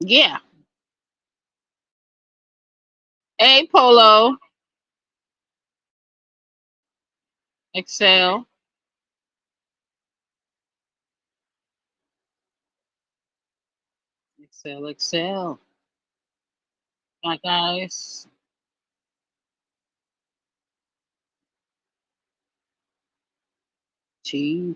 Yeah. A Polo, Excel, Excel, Excel. My guys, Chief,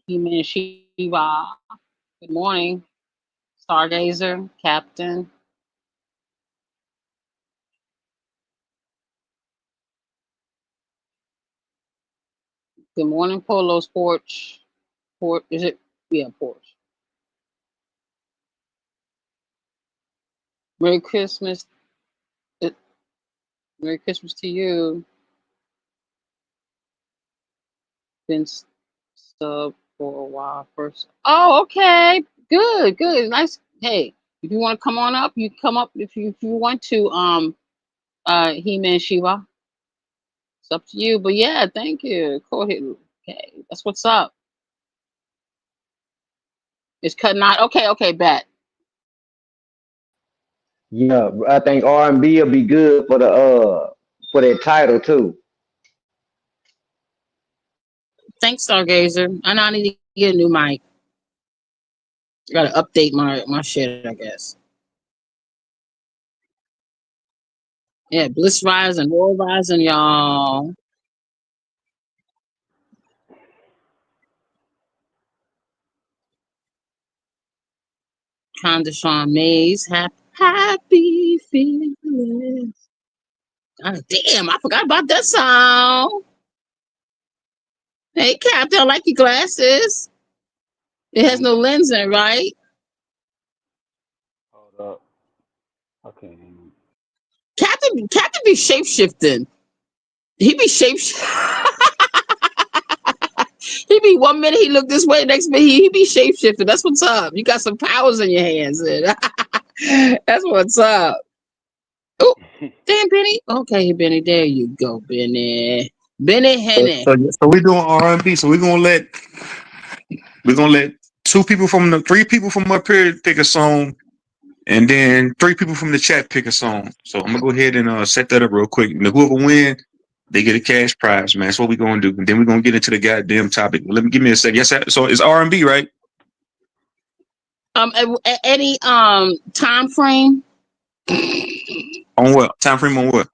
He-Man Shiva. Good morning, Stargazer, Captain. Good morning, Polo's porch. Port is it? Yeah, porch. Merry Christmas. uh, Merry Christmas to you. Been sub for a while first. Oh, okay. Good, good. Nice. Hey, if you want to come on up, you come up if you want to. He-Man Shiva. It's up to you. But yeah, thank you. Go ahead. Okay, that's what's up. It's cutting out. Okay, okay, bet. Yeah, I think R&B will be good for that title too. Thanks, Stargazer. I know I need to get a new mic. Gotta update my shit, I guess. Yeah, Bliss Rising, World Rising, y'all. Conda Sean Mays, happy feelings. God damn, I forgot about that song. Hey, Captain, I like your glasses. It has no lens in, right? Hold up. Okay. Captain be shape shifting. He be shape. He be 1 minute he look this way, next minute he be shape shifting. That's what's up. You got some powers in your hands. That's what's up. Oh, damn, Benny. Okay, Benny, there you go, Benny. Benny Henny. So we doing R&B. So we're gonna let three people from up here pick a song, and then three people from the chat pick a song. So I'm gonna go ahead and set that up real quick. And whoever win, they get a cash prize, man. That's what we're gonna do. And then we're gonna get into the goddamn topic. Give me a second. Yes, so it's R&B, right? Any time frame? On what? Time frame on what?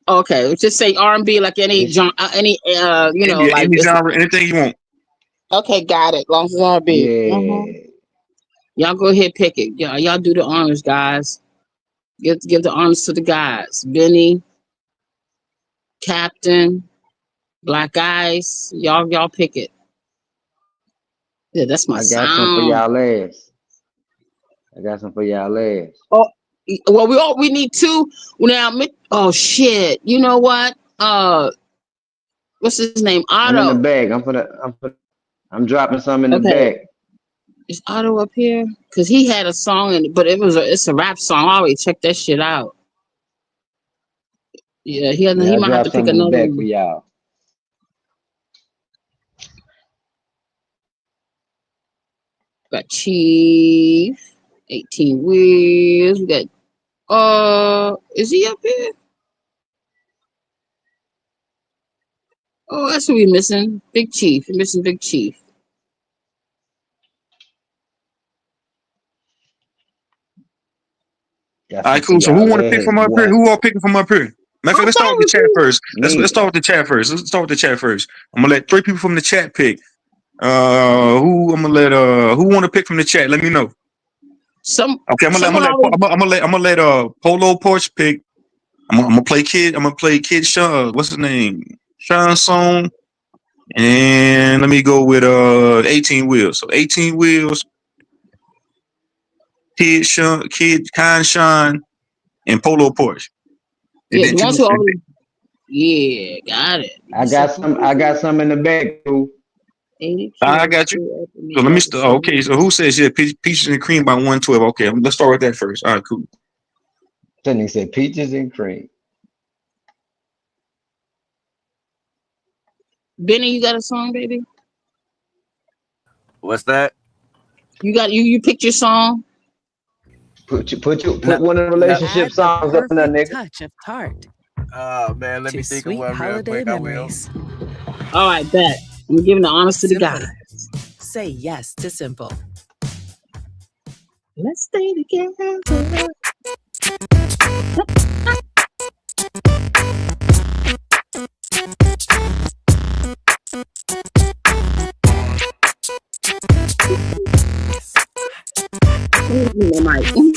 Okay, just say R&B like any It's like Any it's genre, anything you want. okay, got it. Long as it's R&B. yeah. Y'all go ahead, pick it. Y'all do the honors, guys. Give the honors to the guys. Benny, Captain, Black Ice. Y'all pick it. Yeah, that's my I got some for sound. y'all last. I got some for y'all last. Oh, well, we need two now. Oh shit! You know what? What's his name? I'm in the Otto. bag. I'm dropping some in the Okay, bag. is Otto up here? Cause he had a song, but it's a rap song. I already checked that shit out. Yeah, Yeah, he I might have dropped to pick some in the another bag for one. y'all. Got Chief, 18 Wheels. We got is he up here? Oh, that's what we missing. Big Chief. We're missing Big Chief. Got All right, some for cool. So who y'all want to pick last, from up here? boy. Who all picking from up here? Matter of I'm fact, let's start fine with the with chat you. first. Let's Me. start with the chat first. Let's start with the chat first. I'm gonna let three people from the chat pick. Who want to pick from the chat? Let me know. Some Okay, someone always I'm gonna let Polo Porch pick. I'm gonna play Kid. I'm gonna play Kid Sean. What's his name? Sean Song. And let me go with 18 Wheels. So 18 Wheels, Kid Sean, Kid Con Sean, and Polo Porch. And yeah, then the you ones who know, always, yeah, got it. We can I got send some. I got some in the bag too. 80 I kilos, got you. 2 open So let meat me lovers, start. Okay, so who says yeah? Peaches and cream by 112. Okay, let's start with that first. All right, cool. Then he said peaches and cream. Benny, you got a song, baby? What's that? You picked your song? No, Put one of the no. relationship Add the songs up in there, perfect nigga. touch of tart Man, let to me think of sweet one real holiday quick. I will. memories. All right, bet. I'm giving the honest to the Simple. guy. Say yes to simple. Let's stay together. My mic.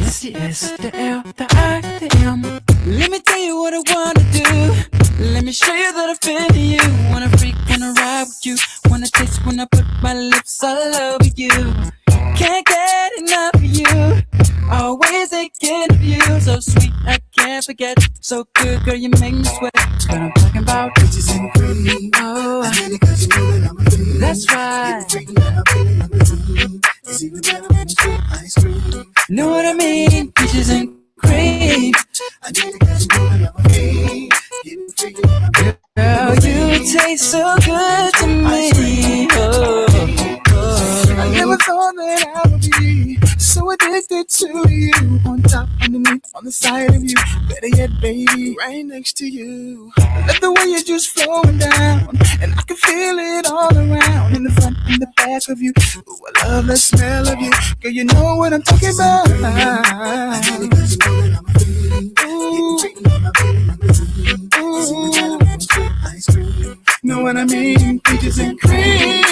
It's the S, the L, the I, the M. Let me tell you what I wanna do. Let me show you that I feel you. Wanna freak, wanna ride with you. Wanna taste when I put my lips all over you. Can't get enough of you. Always thinking of you. So sweet, I can't forget. So good, girl, you make me sweat. Girl, I'm talking about peaches and cream. Oh, that's right. Know what I mean? Peaches and cream. Girl, you taste so good to me. Oh, oh. I never thought that I would be so addicted to you. On top, underneath, on the side of you. Better yet, baby, right next to you. I love the way you're just flowing down, and I can feel it all around. In the front and the back of you. Ooh, I love the smell of you. Girl, you know what I'm talking about. Ooh, know what I mean? Peaches and cream.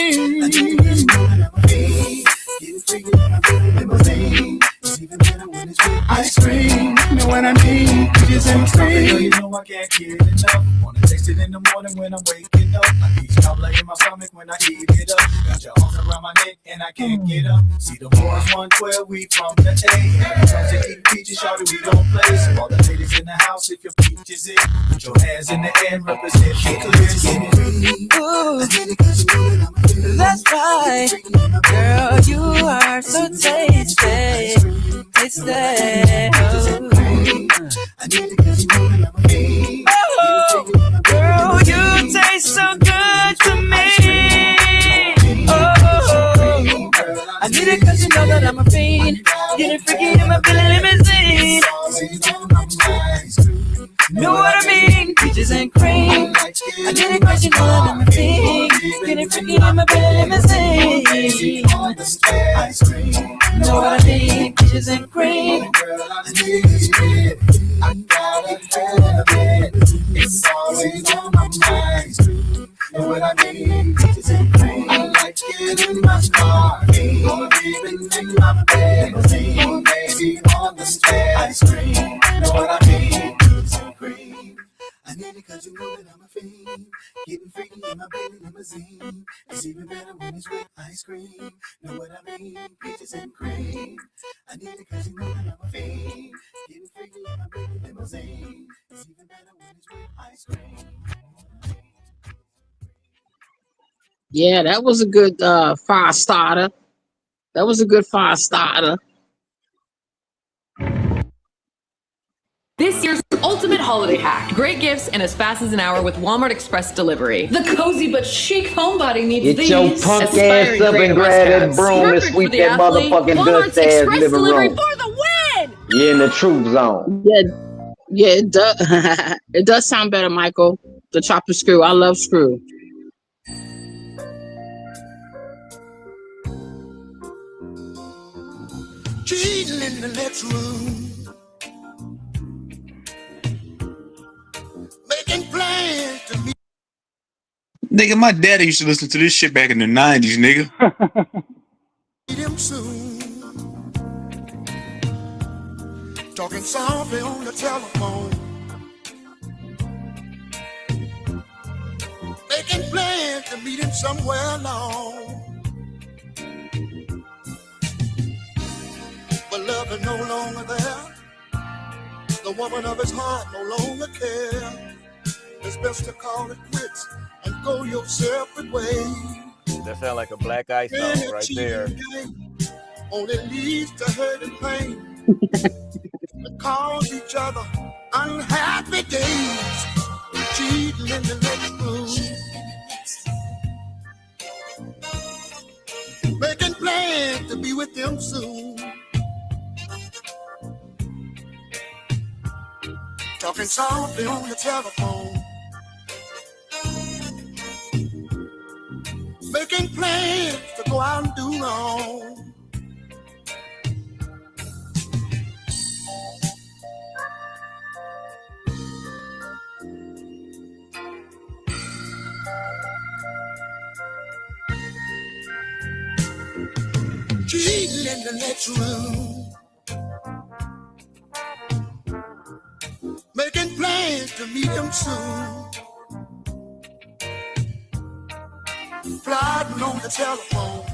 Ice cream, know what I mean? Peaches and cream. You know I can't get enough. Wanna taste it in the morning when I'm waking up. I need chocolate in my stomach when I heat it up. Got your arms around my neck and I can't get up. See the boys 112, we from the A. And sometimes they eat peaches, shawty, we don't play. So all the ladies in the house, if your peaches it, put your hands in the air, represent the clear. Ooh, that's right. Girl, you are so tasty. Tasty. Oh, girl, you taste so good to me. Oh, I need it cause you know that I'm a fiend. Getting freaky in my Billy limousine. Know what I mean? Peaches and cream. I need it cause you know that I'm a fiend. Getting freaky in my Billy limousine. Know what I mean? Peaches and cream. I gotta have it. It's always on my mind. Know what I mean? Peaches and cream. I like it in my car, or even in my bed. Baby on the stairs. Ice cream. Know what I mean? Peaches and cream. I need it cause you know that I'm a fiend. Getting freaky in my baby limousine. It's even better when it's with ice cream. Know what I mean? Peaches and cream. I need it cause you know that I'm a fiend. Getting freaky in my baby limousine. It's even better when it's with ice cream. Yeah, that was a good fire starter. That was a good fire starter. This year's ultimate holiday hack. Great gifts in as fast as an hour with Walmart Express delivery. The cozy but chic homebody needs Get these. your punk Aspiring ass up and gray grab that must-haves. broom and Perfect sweep for the that athlete. motherfucking Walmart's dust ass Express living delivery room. for the win! You're in the truth zone. Yeah, it does. It does sound better, Michael. The chopper screw. I love screw. Cheating in the next room, making plans to meet Nigga, my daddy used to listen to this shit back in the 90s, nigga. him soon. Talking softly on the telephone, making plans to meet him somewhere alone. But love is no longer there. The woman of his heart no longer cares. His best to call it quits and go your separate way. That sounds like a Black Ice song right there. Only leads to hurt and pain. That cause each other unhappy days. Cheating in the next room. Making plans to be with them soon. Talking softly on the telephone. Making plans to go out and do wrong. Cheating in the next room. Making plans to meet them soon. Plotting on the telephone.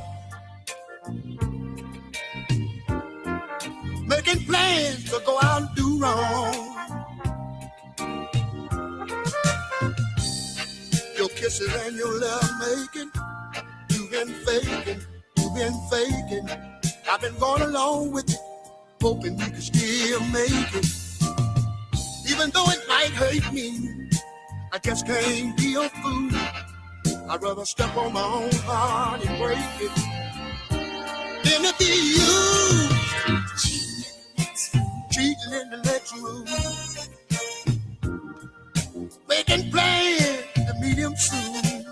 Making plans to go out and do wrong. Your kisses and your love making. You've been faking. You've been faking. I've been going along with it, hoping we could still make it. Even though it might hurt me, I just can't be a fool. I'd rather step on my own heart and break it than to be used. Cheating in the next room. Making plans to meet him soon.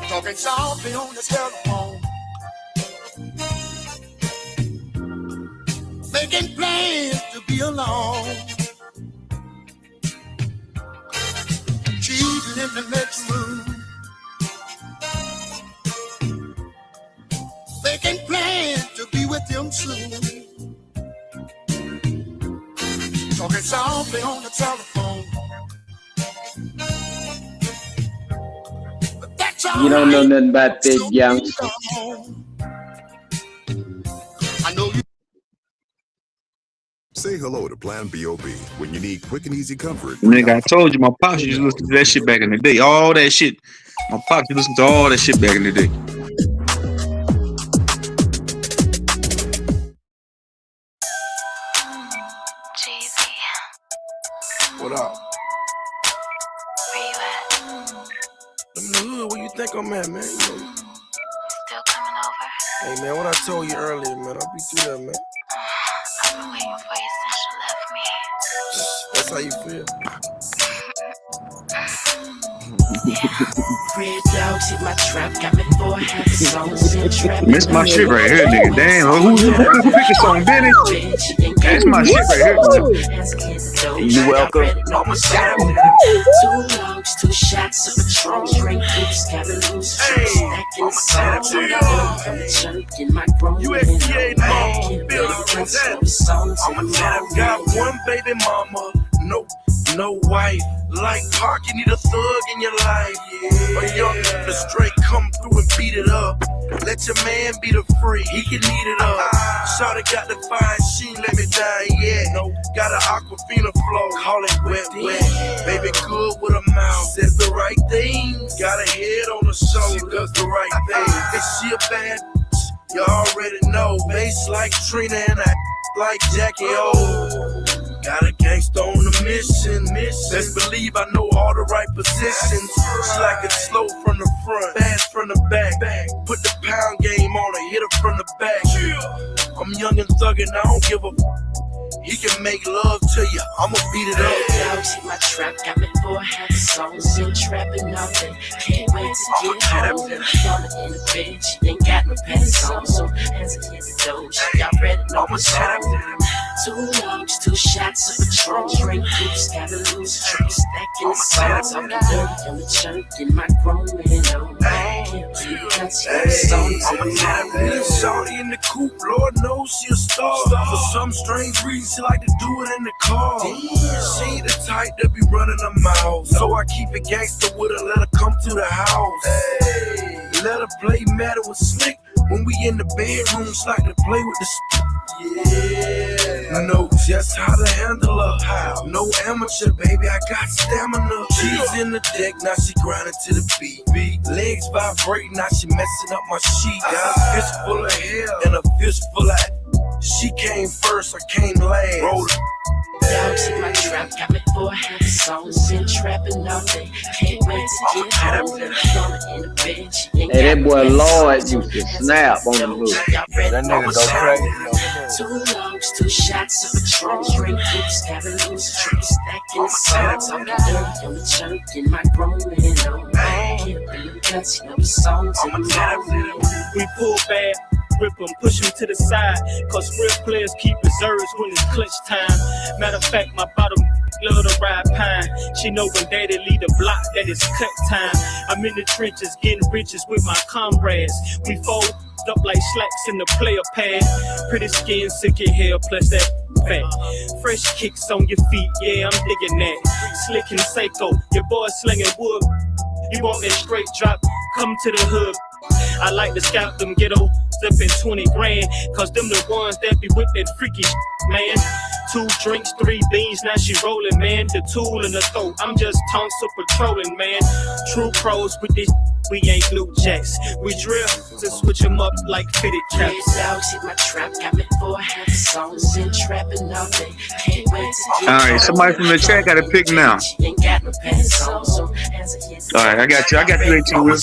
Talking softly on the telephone. Making plans to be alone. Cheating in the next room. Making plans to be with him soon. Talking softly on the telephone. But that's all You don't know right. nothing about that, So youngster. I know you. Say hello to Plan B.O.B. when you need quick and easy comfort. Nigga, I told you my pops used to listen to that shit back in the day. All that shit. My pops used to listen to all that shit back in the day. What up? Where you at? I'm in the hood. Where you think I'm at, man? You know. Still coming over? Hey, man, what I told you earlier, man. I'll be through there, man. I've been waiting for you since you left me. That's how you feel. Red dogs hit my trap, got me 4 half songs in trap. That's my shit right here, nigga. Damn. Who picked the song, Benny? That's my shit right here. You welcome. 2 logs, 2 shots of Patron, drink loose, got it loose, stacking the songs. I'm the chunk in my grown USDA got one baby mama, no wife. Like Park, you need a thug in your life. A young nigga straight come through and beat it up. Let your man be the free, he can eat it up. Shawty got the fine, she ain't let me die yet. Got an Aquafina flow, call it wet. Baby good with a mouth, says the right things. Got a head on her shoulder, does the right thing. Is she a bad bitch? You already know. Bass like Trina and I like Jackie O. Got a gangsta on a mission. Best believe I know all the right positions. Slack it slow from the front, fast from the back. Put the pound game on her, hit her from the back. I'm young and thuggin', I don't give a He can make love to you, I'ma beat it up. Dogs hit my trap, got me 4 half songs in trapping all day. Can't wait to get home. Mama in the bed, she ain't got no pants on, so hands in the door. She already know what's on. 2 logs, 2 shots of Patron, drink loose, got a loose tree, stacking the songs. I'm dirty on the chunk in my grown man. Shorty in the coupe, Lord knows she a star. For some strange reason, she like to do it in the car. She ain't the type that be running her mouth, so I keep it gangster with her, let her come to the house. Let her play matter with Slick. When we in the bedroom, she like to play with the yeah. Know just how to handle her. No amateur, baby, I got stamina. She's in the deck, now she grinding to the beat. Legs vibrating, now she messing up my sheet. Got a fist full of hair and a fist full of. She came first, I came last. Roll Dogs in my trap, got me 4 half songs. Been trapping all day, can't wait to get home. Mama in the bed, she ain't Hey, that got boy no Lloyd pants used to on. snap on the move. That nigga go crazy. 2 logs, 2 shots of Patron, drink hoops, gotta lose tricks, stacking the songs. I'm dirty on the jerk in my grown man on my hip and the guts, you know the songs in my We pull back, rip them, push them to the side, cause real players keep reserves when it's clutch time. Matter of fact, my bottom love to ride pine. She know when daddy lead the block that it's cut time. I'm in the trenches getting riches with my comrades. We fold up like slacks in the player pad. Pretty skin, sick in hair, plus that fat. Fresh kicks on your feet, yeah, I'm digging that. Slick and Seiko, your boy slinging wood. You want that straight drop, come to the hood. I like to scalp them ghettos up in 20 grand, cause them the ones that be with that freaky man. 2 drinks, 3 beans, now she rolling, man. The tool in the throat, I'm just tonsil patrolling, man. True pros with this, we ain't blue jacks. We drill to switch them up like fitted caps. Dogs in my trap, got me 4 half songs. Been trapping all day, can't wait to get All right, somebody from the chat got to pick now. ain't got no pants on, so All right, I got you. I got you, 18 Will.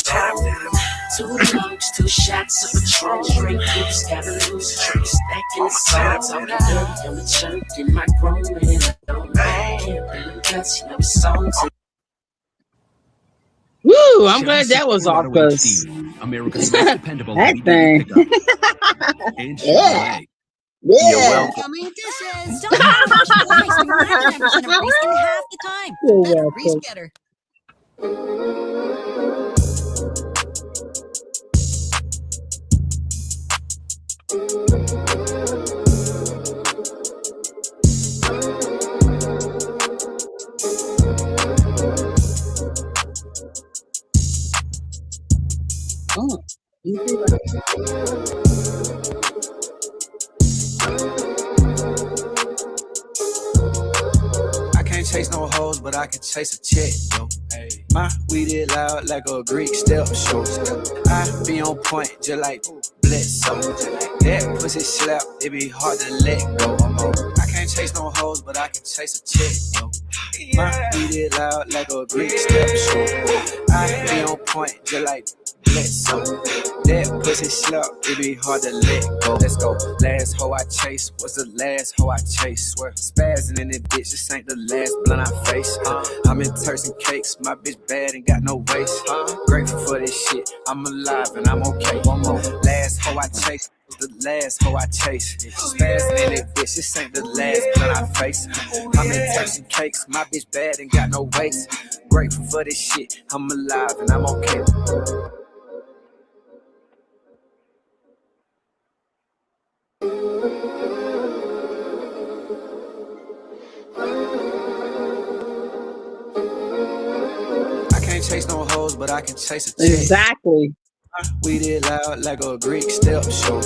2 logs, 2 shots of Patron, drink hoops, gotta lose tricks, stacking the songs. I'm dirty on the jerk in my grown man on my hip and the guts, you know the songs. Woo! I'm glad that was off because America's most dependable that thing. Yeah. You're welcome. Coming dishes. Don't have much price. We were having a race in half the time. You're Better, welcome. Reese Getter. Oh, I can't chase no hoes, but I can chase a check, yo. My weed is loud like a Greek step show. I be on point just like Bledsoe. That pussy slap, it be hard to let go. I can't chase no hoes, but I can chase a check, yo. My weed is loud like a Greek step show. I be on point just like Bledsoe. That pussy slap, it be hard to let go. Let's go. Last hoe I chase was the last hoe I chase. Swear, spazzing in this bitch, this ain't the last blunt I face. I'm in Turks and Cakes, my bitch bad and got no waist. Grateful for this shit, I'm alive and I'm okay. One more. Last hoe I chase was the last hoe I chase. Spazzing in this bitch, this ain't the last blunt I face. I'm in Turks and Cakes, my bitch bad and got no waist. Grateful for this shit, I'm alive and I'm okay. Chase no hoes, but I can chase a check. Exactly. We did loud like a Greek step show.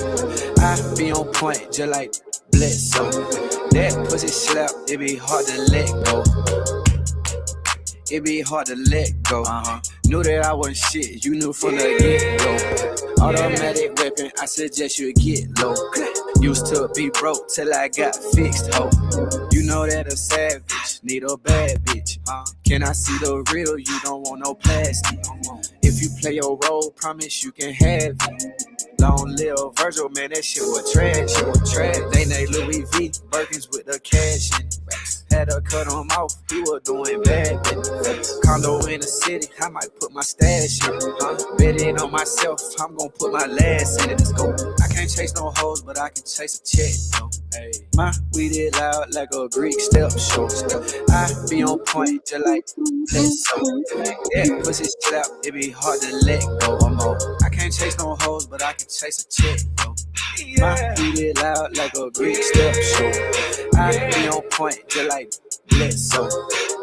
I be on point just like Bledsoe. That pussy slap, it be hard to let go. It be hard to let go. Knew that I wasn't shit, you knew from the get-go. Automatic weapon, I suggest you get low. Used to be broke till I got fixed, ho. You know that a savage need a bad bitch. Can I see the real? You don't want no plastic. If you play your role, promise you can have it. Long live Virgil, man, that shit was trash. They named Louis V, Birkins with the cash in. Had to cut him off, he was doing bad. Condo in the city, I might put my stash in. Betting on myself, I'm gonna put my last in it. Let's go. I can't chase no hoes, but I can chase a check. No. My weed is loud like a Greek step show. I be on point just like Bledsoe. That pussy slap, it be hard to let go. I can't chase no hoes, but I can chase a check. No. My weed is loud like a Greek step show. I be on point just like Bledsoe.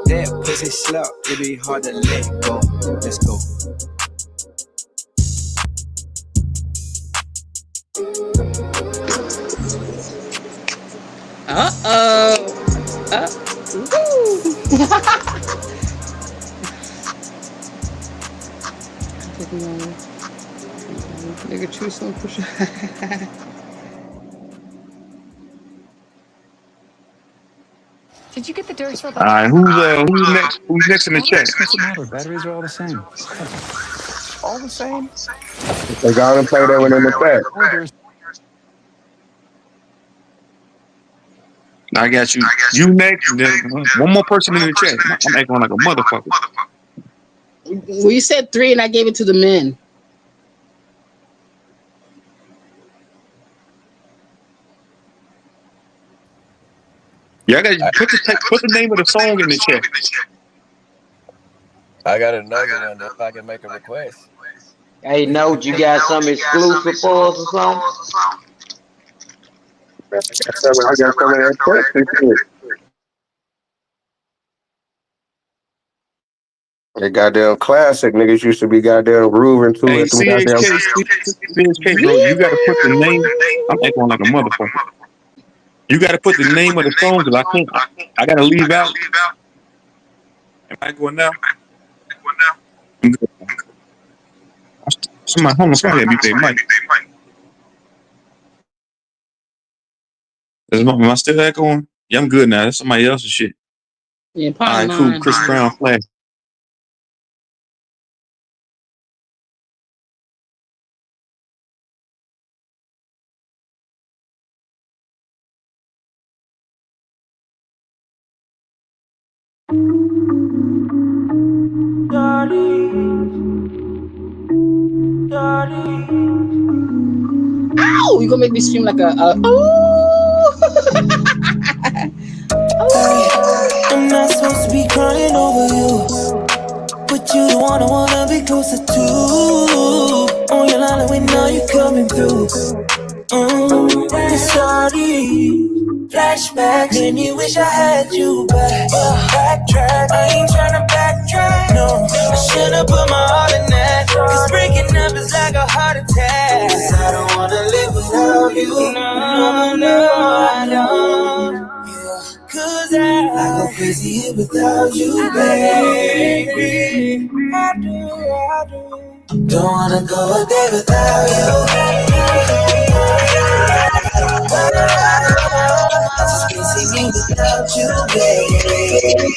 That pussy slap, it be hard to let go. Let's go. Nigga, choose some for sure. Did you get the dirt All right, who's next? Who's next in the chat? What's the matter? Batteries are all the same. All the same. They got to play that one in the chat. Oh, there's I got you. You next. And then one more person in the chat. I'm acting like a motherfucker. Well, you said 3 and I gave it to the men. Yeah, I got put the name of the song in the chat. I got another one if I can make a request. Hey, Note, you got something exclusive for us or something? I got some of that Texas shit. That goddamn classic niggas used to be goddamn grooving to Hey, it. Them goddamn. CHK, bro, you got to put the name. I'm acting like a motherfucker. You got to put the name of the song because I can't. I got to leave out. Am I going now? I'm good. Somebody had me. They might. Am I still echoing? Yeah, I'm good now. That's somebody else's shit. Yeah, All right, cool. Chris Brown flag. Ow! You gonna make me scream like a I'm not supposed to be crying over you, but you the one I wanna be closer to. On your line, we know you coming through. Sorry, flashbacks, and you wish I had you back. Backtrack, I ain't tryna backtrack. No, I should've put my heart in that. Cause breaking up is like a heart attack. Cause I don't wanna live without you. No, I don't. Cause I go crazy here without you, baby. I do. Don't wanna go a day without you. I just can't see me without you, baby.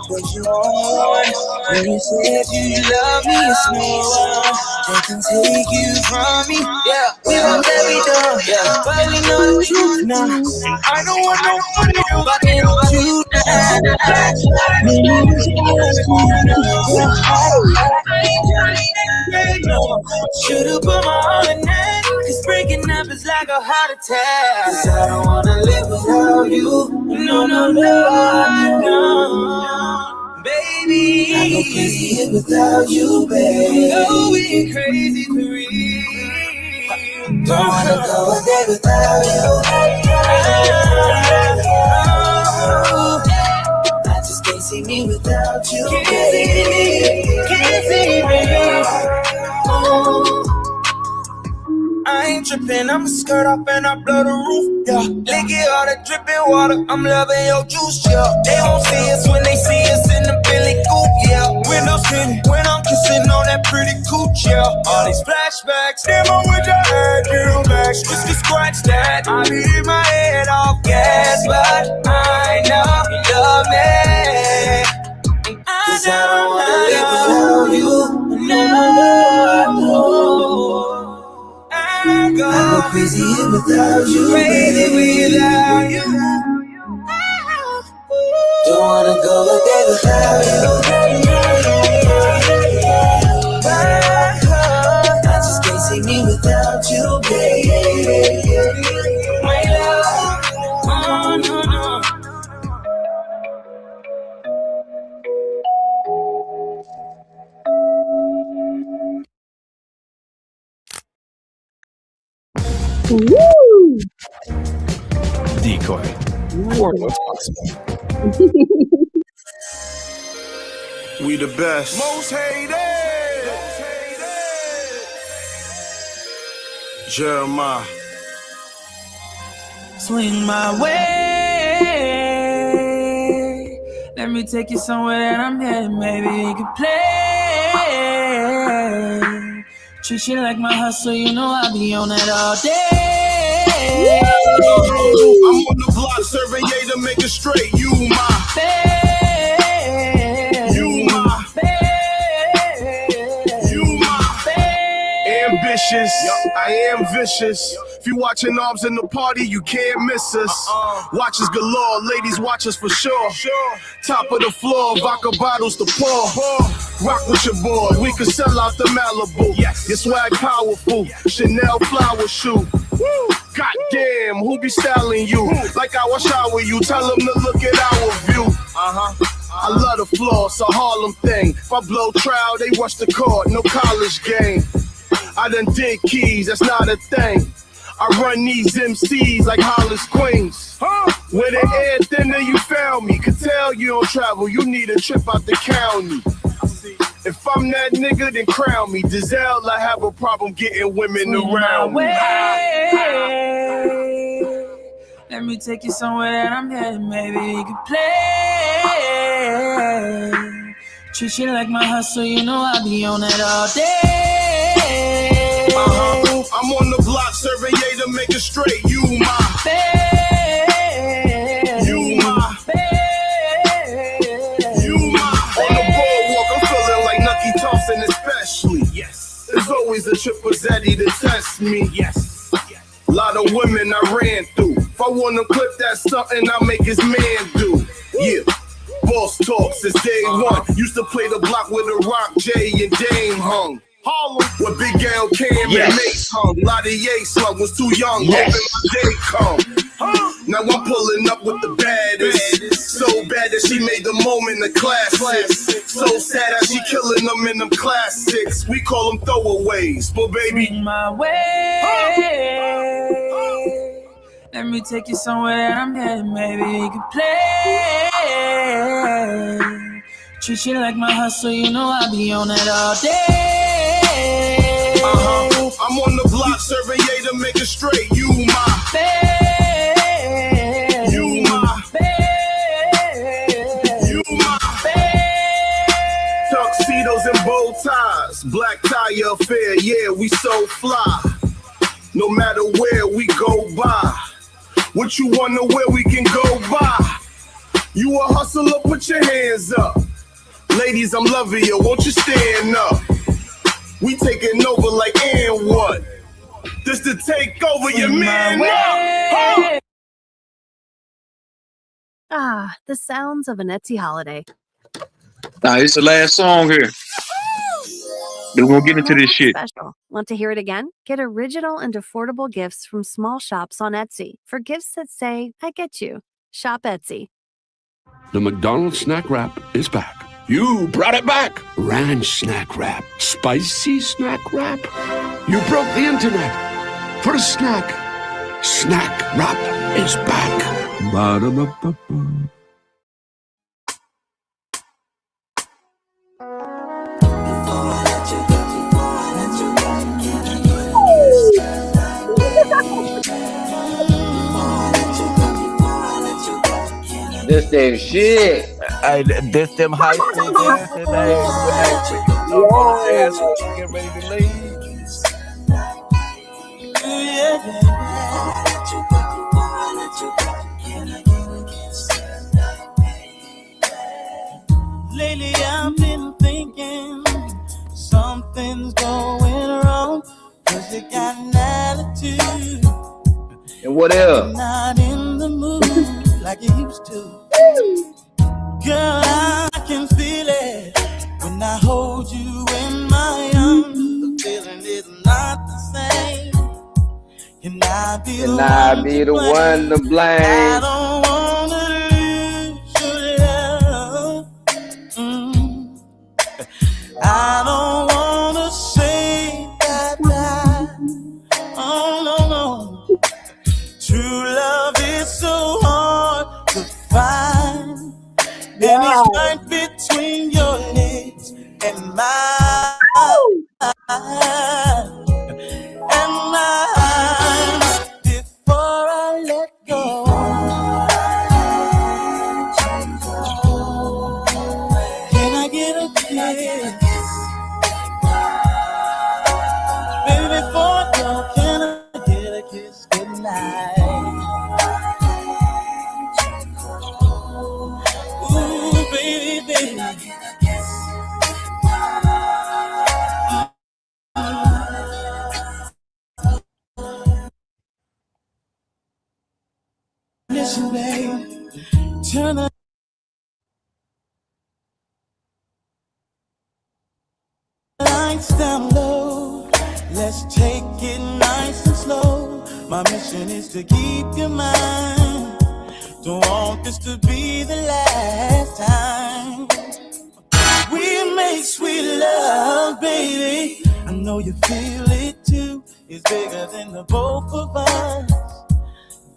What you want? When you said you love me, it's no one that can take you from me. Yeah, we both said we don't, yeah, but we know the truth now. I don't want nobody else but you now. When you was should've put my all in that. Cause breaking up is like a heart attack. Cause I don't wanna live without you. No. Baby, I go crazy here without you, baby. Going crazy for real. Don't wanna go a day without you. I just can't see me without you. Can't see me. I ain't trippin', I'ma skirt off and I blow the roof, yeah. Lick it all the drippin' water, I'm loving your juice, yeah. They won't see us when they see us in the Billy Coupe, yeah. Windows tinted, when I'm kissing on that pretty cooch, yeah. All these flashbacks, damn, I wish I had you back. Just to scratch that, I leave my head off gas, but I know you love me. Cause I don't wanna live without you, no. I go crazy without you, crazy without you. Don't wanna go a day without you. I just can't see me without you, baby. My love, no. Woo! Decoy. What's possible? We the best. Most hated. Jeremiah. Swing my way. Let me take you somewhere that I'm headed. Maybe we can play. Treat you like my hustle, you know I'll be on it all day. I'm on the block, serving yay to make it straight. You my babe. You my babe. You my ambitious. I am vicious. If you watching arms in the party, you can't miss us. Watches galore, ladies watch us for sure. Top of the floor, vodka bottles to pour. Rock with your boy, we can sell out the Malibu. Your swag powerful, Chanel flower shoe. Goddamn, who be styling you? Like I will shower you, tell them to look at our view. I love the floor, it's a Harlem thing. If I blow trial, they rush the court, no college game. I done did keys, that's not a thing. I run these MCs like Hollis Queens. Where the air thinner you found me. Could tell you don't travel, you need a trip out the county. If I'm that nigga, then crown me. Giselle, I have a problem getting women around me. Let me take you somewhere that I'm headed. Maybe we can play. Treat you like my hustle, you know I'll be on it all day. I'm on the block, serving yay to make it straight. You my babe. You my babe. You my on the boardwalk, I'm feeling like Nucky Thompson, especially. Yes. There's always a trip for Zeddy to test me. Yes. A lot of women I ran through. If I wanna clip that something, I make his man do. Yeah. Boss talk since day one. Used to play the block with the Rock, Jay, and Dame hung. Harlem, where Big Al Cam and Mace hung. A lot of Ye slug was too young, hoping my day come. Now I'm pulling up with the baddest. So bad that she made the moment a classic. So sad that she killing them in them classics. We call them throwaways, but baby, my way. Let me take you somewhere that I'm headed. Maybe we can play. Treat you like my hustle, you know I'll be on it all day. I'm on the block, serving yay to make it straight. You my babe. You my babe. You my babe. Tuxedos and bow ties, black tie affair, yeah, we so fly. No matter where we go by. What you wanna where we can go by? You a hustler, put your hands up. Ladies, I'm loving you, won't you stand up? We taking over like and what? This to take over your man up. Ah, the sounds of an Etsy holiday. Nah, it's the last song here. Then we're gonna get into this shit. Special. Want to hear it again? Get original and affordable gifts from small shops on Etsy for gifts that say, I get you. Shop Etsy. The McDonald's snack wrap is back. You brought it back. Ranch snack wrap. Spicy snack wrap. You broke the internet for a snack. Snack wrap is back. Ba-da-ba-ba-ba. This damn shit. Hey, this them high school dancing. Hey, get ready to leave. Lately I've been thinking something's going wrong, 'cause you got an attitude. And what else? Not in the mood like you used to. Girl, I can feel it when I hold you in my arms. The feeling is not the same. Can I be the one to blame? I don't wanna lose your love. I don't wanna say bye-bye. Oh, no, no. True love is so hard to find. And it's right between your legs and mine. And mine. Before I let go, Turn the lights down low. Let's take it nice and slow. My mission is to keep your mind. Don't want this to be the last time we make sweet love, baby. I know you feel it too. It's bigger than the both of us.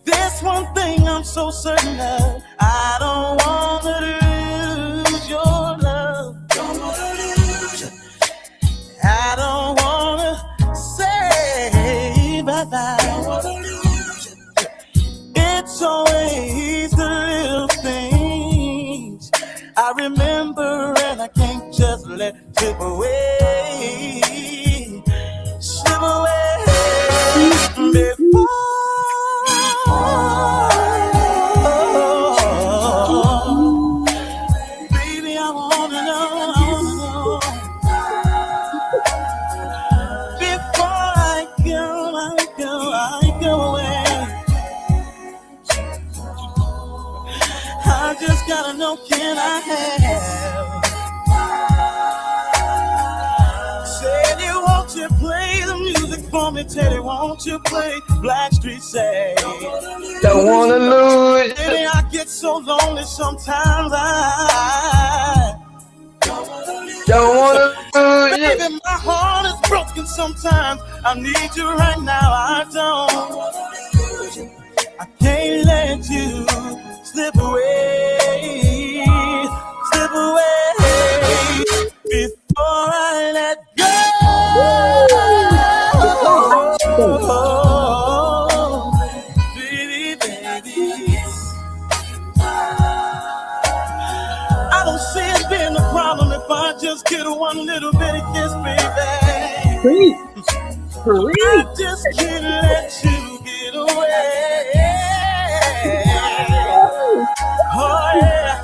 There's one thing I'm so certain of. I don't wanna lose your love. Don't wanna lose you. I don't wanna say bye-bye. Don't wanna lose you. It's always the little things I remember and I can't just let slip away. Slip away before. Baby, I wanna know before I go away. I just gotta know, can I have? Teddy, won't you play the music for me? Teddy, won't you play Blackstreet say? Don't wanna lose. Baby, I get so lonely sometimes. I Don't wanna lose. Baby, my heart is broken sometimes. I need you right now. I don't. I can't let you slip away. Slip away before I let go. Baby, baby. I don't see it being a problem if I just get one little bitty kiss, baby. I just can't let you get away. Oh yeah,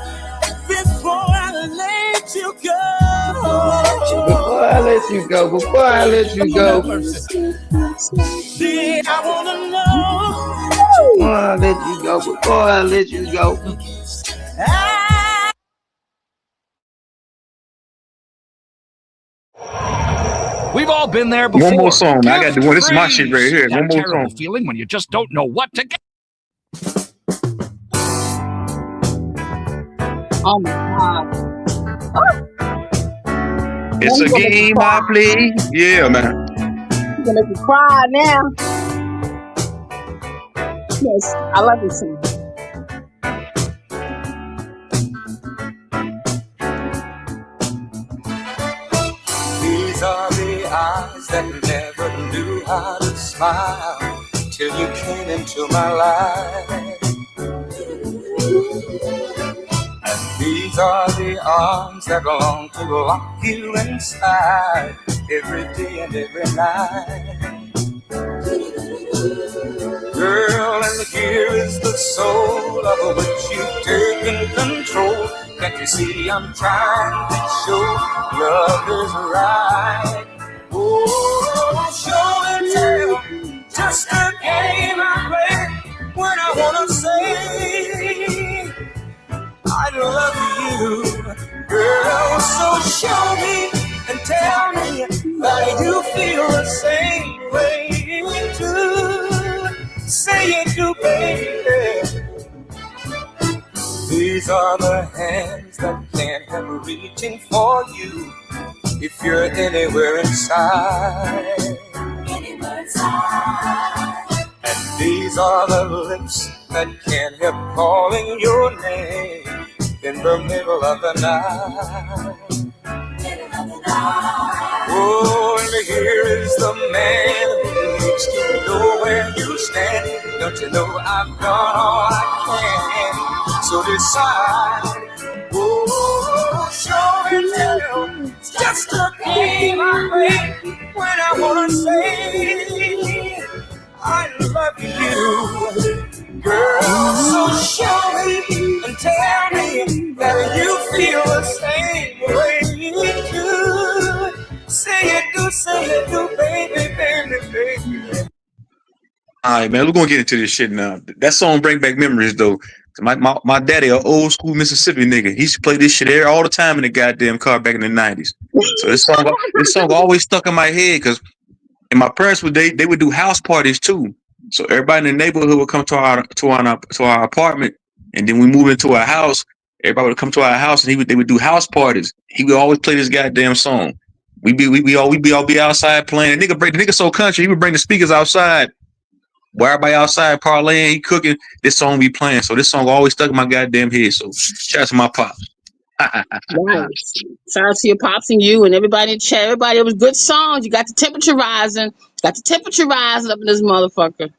before I let you go. Before I let you go. Before I let you go. See, I wanna know. Before I let you go. Before I let you go. We've all been there before. One more song. I got Gift the one. This is my shit right freeze. here. That One more terrible song. feeling when you just don't know what to get. Oh my God. It's a game I play. Yeah, man. You're gonna make me cry now. Yes, I love this song. These are the eyes that never knew how to smile till you came into my life. And these are the arms that long to lock you inside every day and every night. Girl, and here is the soul of which you've taken control. Can't you see I'm trying to show love is right? Oh, show and tell, just a game I play when I wanna say I love you, girl. So show me and tell me that you feel the same way too. Say it do, baby. These are the hands that can't help reaching for you if you're anywhere inside. Anywhere inside. And these are the lips that can't help calling your name in the middle of the night. Oh, and here is the man who needs to know where you stand. Don't you know I've done all I can? So decide. Oh, show and tell. It's just a game I play when I wanna say I love you, girl. So show me and tell me that you feel the same way too. Say it do, baby, baby, baby. All right, man. We're gonna get into this shit now. That song bring back memories though. My daddy, an old school Mississippi nigga. He used to play this shit there all the time in the goddamn car back in the 90s. So this song always stuck in my head because and my parents they would do house parties too. So everybody in the neighborhood would come to our apartment, and then we moved into our house. Everybody would come to our house, and they would do house parties. He would always play this goddamn song. We be outside playing. The nigga so country. He would bring the speakers outside. While everybody outside parlaying, he cooking. This song be playing. So this song always stuck in my goddamn head. So shout out to my pops. Nice. Shout out to your pops and you and everybody in the chat. Everybody, it was good songs. You got the temperature rising. Got the temperature rising up in this motherfucker.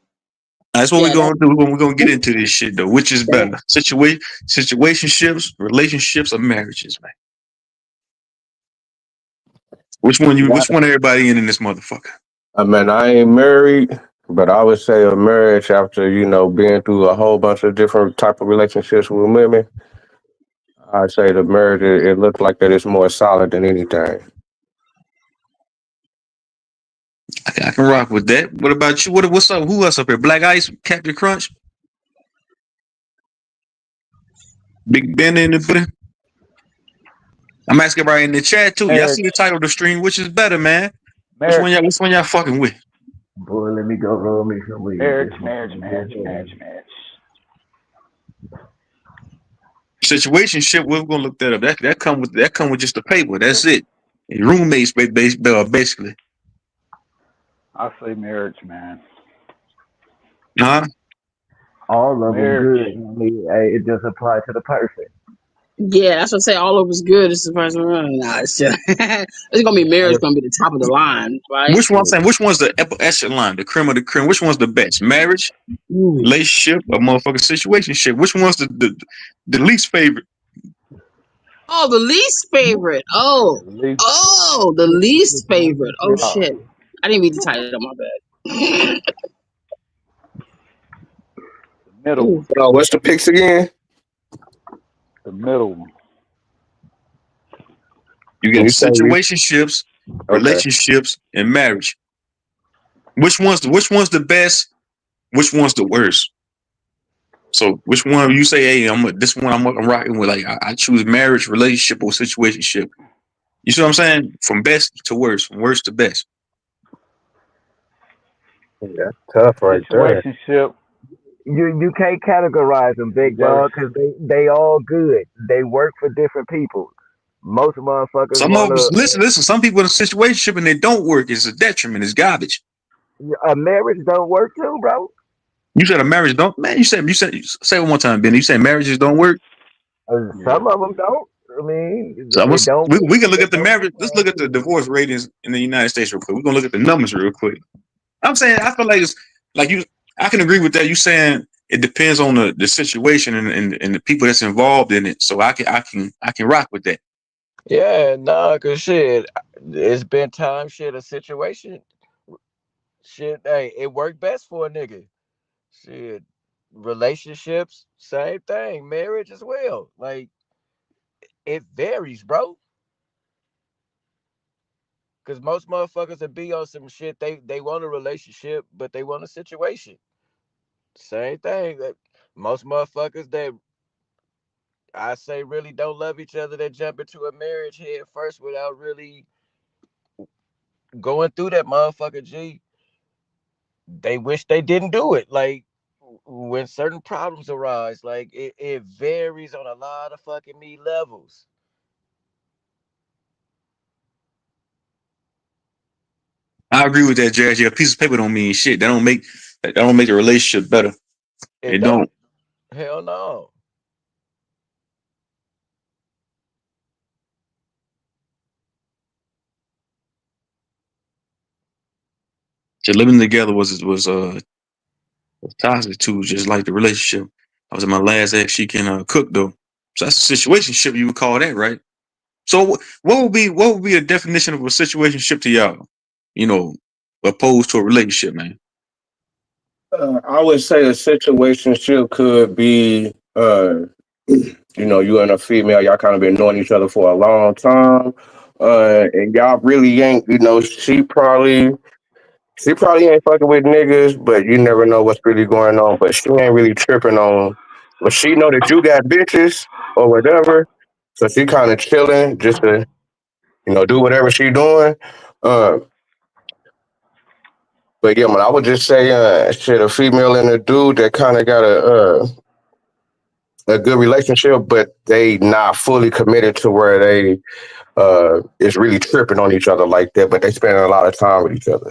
That's what we're Yeah, gonna do. We're gonna get into this shit though. Which is better, situationships, relationships, or marriages, man? Which one everybody in this motherfucker? I mean, I ain't married, but I would say a marriage after, being through a whole bunch of different type of relationships with women. I'd say the marriage, it looks like that it's more solid than anything. I can rock with that. What about you? What's up? Who else up here? Black Ice, Captain Crunch, Big Ben in the building. I'm asking everybody in the chat too. Y'all see the title of the stream? Which is better, man? Which one y'all fucking with? Boy, let me go roll me some weed. Marriage. Situationship. We're gonna look that up. That come with just the paper. That's it. And roommates, basically. I say marriage, man. Huh? All of them Marriage. good. I mean, hey, it just applies to the person. yeah, that's what I say. All of it's good. This is the first one. Nah, it's just, it's gonna be marriage. Gonna be the top of the line, right? Which one? Which one's the echelon, the creme of the creme? Which one's the best? Marriage, relationship, or motherfucking situationship? Which one's the least favorite? Oh, the least favorite. Oh, the least favorite. Oh shit, I didn't read the title. My bad. Middle one. What's the picks again? The middle one. You get situationships, relationships, and marriage. Which one's the best? Which one's the worst? So which one you say, hey, I'm rocking with? Like I choose marriage, relationship, or situationship. You see what I'm saying? From best to worst, from worst to best. Yeah, tough right there. Situationship. You can't categorize them, big dog, because they all good. They work for different people. Most motherfuckers Some of us listen. Some people in a situationship and they don't work. It's a detriment. It's garbage. A marriage don't work too, bro. You said a marriage don't, man. You said say it one time, Ben. You said marriages don't work. Some of them don't. I mean, So they don't. we can look at the marriage. Let's look at the divorce ratings in the United States real quick. We're gonna look at the numbers real quick. I'm saying I feel like it's like you. I can agree with that. You saying it depends on the situation and the people that's involved in it. So I can rock with that. Yeah, nah, cause shit, it's been time. Shit, a situation. Shit, hey, it worked best for a nigga. Shit, relationships, same thing. Marriage as well. Like it varies, bro. Cause most motherfuckers that be on some shit, they want a relationship, but they want a situation. Same thing. That most motherfuckers that I say really don't love each other, that jump into a marriage head first without really going through that motherfucker. G, they wish they didn't do it. Like when certain problems arise, like it varies on a lot of fucking me levels. I agree with that, Jazz. Yeah, a piece of paper don't mean shit. That don't make the relationship better. It don't. Hell no. Just living together was toxic too, just like the relationship. I was in my last ex. She can cook though, so that's a situationship. You would call that, right? So what would be the definition of a situationship to y'all? You know, opposed to a relationship, man. I would say a situationship could be, you and a female, y'all kind of been knowing each other for a long time, and y'all really ain't, she probably ain't fucking with niggas, but you never know what's really going on. But she ain't really tripping on but she know that you got bitches or whatever, so she kind of chilling just to do whatever she doing. Uh, but yeah, man, I would just say, shit, a female and a dude that kind of got a good relationship, but they not fully committed to where they is really tripping on each other like that, but they spending a lot of time with each other.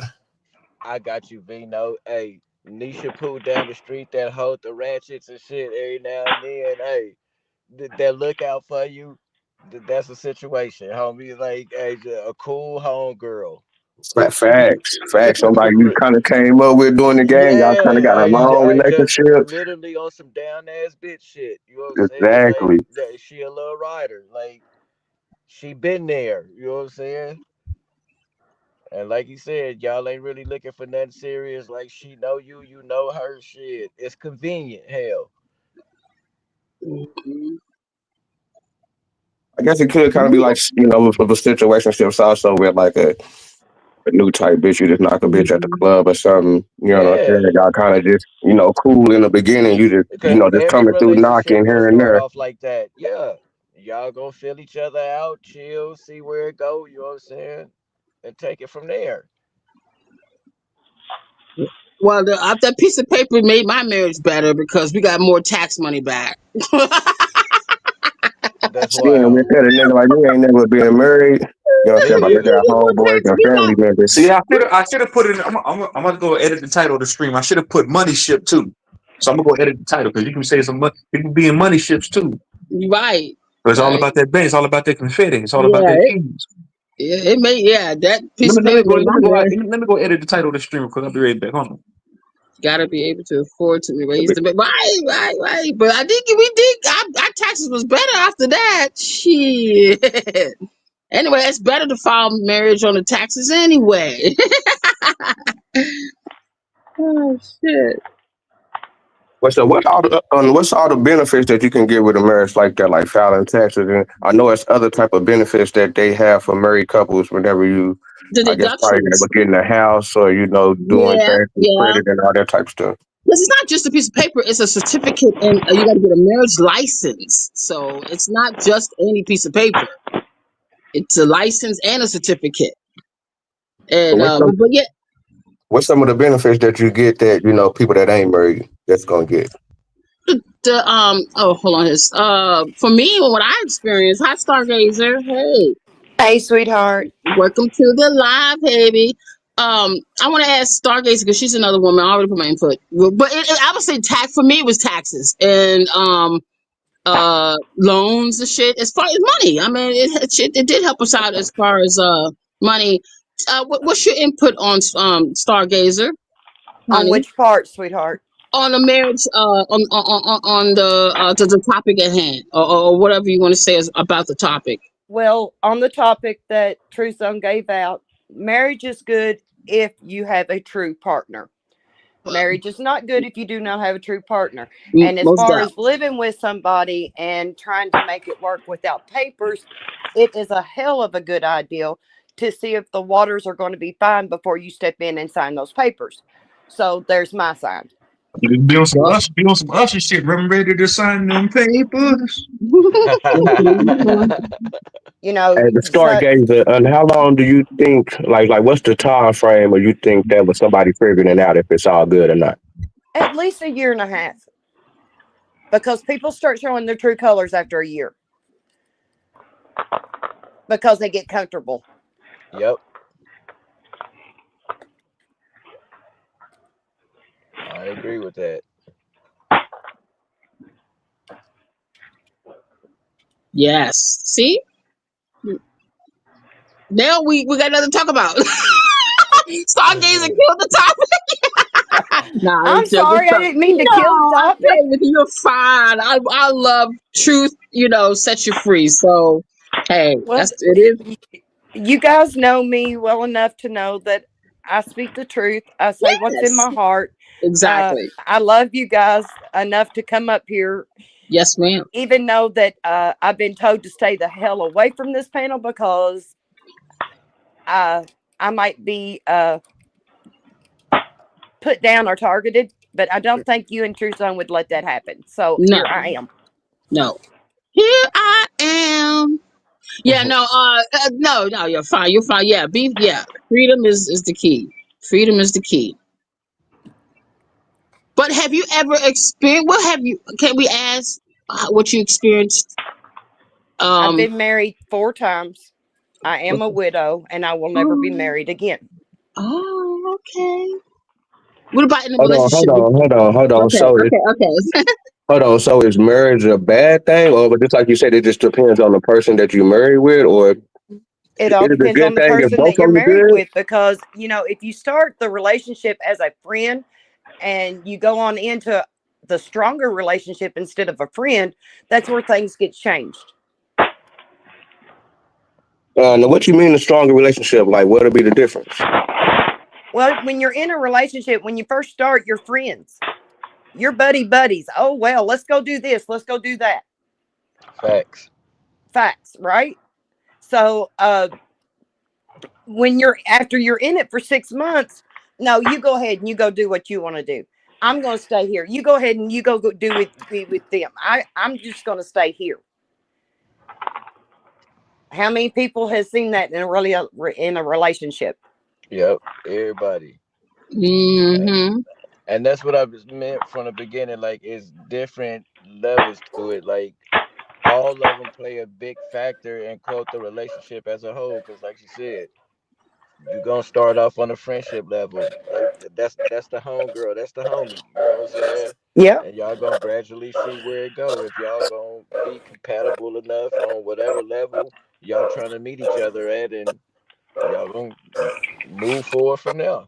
I got you, Vino. Hey, Nisha Pooh down the street that hold the ratchets and shit every now and then. Hey, that look out for you. That's a situation, homie. Like, hey, a cool home girl. Facts. Somebody you kind of came up with during the game. Y'all kind of Yeah, got a long I just relationship. literally on some down ass bitch shit. You know what I'm saying? Like Exactly. that, she a little rider. Like she been there. You know what I'm saying? And like you said, y'all ain't really looking for nothing serious. Like she know you, you know her. Shit, it's convenient. Hell, Mhm. I guess it could kind of be like with a situationship also with like a new type bitch. You just knock a bitch at the Mhm. club or something. You know what I'm yeah. saying? Y'all kind of just cool in the beginning. You just Because just every coming through relationship knocking gonna here and start there. off like that. Yeah, y'all gonna fill each other out, chill, see where it go. You know what I'm saying? And take it from there. Well, that piece of paper made my marriage better because we got more tax money back. That's Then we wild. tell a nigga like you ain't never been married. You know what I'm Me saying? But they neither. got homeboys and family See, members. I should have put it. I'm gonna go edit the title of the stream. I should have put money ship too. So I'm gonna go edit the title because you can say some people be in money ships too. Right. But it's all Right. about that bank. It's all about that confetti. It's all about Yeah. that cheese. It made, yeah, that piece of Let me paper go. made Let my me go. marriage. Let me go edit the title of the stream because I'll be right back. Hold on. Gotta be able to afford to raise the, right. But I think we did. Our taxes was better after that. Shit. Anyway, it's better to file marriage on the taxes anyway. Oh shit. What's all the benefits that you can get with a marriage like that, like filing taxes? And I know it's other type of benefits that they have for married couples whenever you, The I guess, probably deductions. able getting a house or doing Yeah, things with yeah. credit and all that type of stuff. Because it's not just a piece of paper; it's a certificate, and you got to get a marriage license. So it's not just any piece of paper; it's a license and a certificate. So And yeah, what's some of the benefits that you get that people that ain't married that's gonna get? the oh, hold on, his for me, what I experienced, hi Stargazer, hey, Hey, sweetheart. welcome to the live, baby. I want to ask Stargazer because she's another woman. I already put my input, but I would say tax for me it was taxes and loans and shit as far as money. I mean it did help us out as far as money. What's your input on Stargazer, On honey? which part, sweetheart? On the marriage, on the topic at hand, or whatever you want to say is about the topic. Well, on the topic that True Zone gave out, marriage is good if you have a true partner. Marriage is not good if you do not have a true partner. And as Most far doubt. as living with somebody and trying to make it work without papers, it is a hell of a good idea to see if the waters are going to be fine before you step in and sign those papers. So there's my side. You be on some usher shit. I'm ready to sign them papers. You know, As a so stargazer, and how long do you think, like, what's the time frame where you think that was somebody figuring it out if it's all good or not? at least a year and a half, because people start showing their true colors after a year because they get comfortable. Yep, I agree with that. Yes. See, now we got nothing to talk about. Stargazer killed the topic. Nah, I'm it's joking. sorry, I didn't mean to kill the No, I'm topic. playing with you. You're fine. I love truth. Sets you free. So hey, Well, that's it is. you guys know me well enough to know that I speak the truth. I say what's in Yes, my heart. exactly. I love you guys enough to come up here, Yes, ma'am. even though that I've been told to stay the hell away from this panel because I might be put down or targeted. But I don't think you and True Zone would let that happen. So No, here I am. no. Here I am. Yeah, no, no, you're fine. You're fine. Yeah, yeah. Freedom is the key. Freedom is the key. But have you ever experienced? What have you? Can we ask what you experienced? I've Um. been married 4 times. I am a Okay. widow, and I will never be Oh, married again. oh, okay. What about in a Hold on, hold relationship? on, hold on, hold on. Okay, So is okay, okay. hold on. So is marriage a bad thing, or but just like you said, it just depends on the person that you marry with, or is It all it a depends good on the thing if person both that you're of them married good? with, because if you start the relationship as a friend and you go on into the stronger relationship instead of a friend, that's where things get changed. Now, what you mean a stronger relationship? Like, what'll be the difference? Well, when you're in a relationship, when you first start, you're friends, you're buddies. Oh, well, let's go do this, let's go do that. Facts. Facts, right? So when you're after you're in it for 6 months, no, you go ahead and you go do what you want to do. I'm going to stay here. You go ahead and you go do it, be with them. I'm just going to stay here. How many people has seen that in a relationship? Yep. Everybody. Mm-hmm. And that's what I was meant from the beginning. Like, it's different levels to it. Like, all of them play a big factor in quote the relationship as a whole. Because, like you said, you're gonna start off on a friendship level. Like, that's the home girl, that's the homie. You know what I'm saying? Yeah. And y'all gonna gradually see where it go. If y'all gonna be compatible enough on whatever level y'all trying to meet each other at, and y'all gonna move forward from there.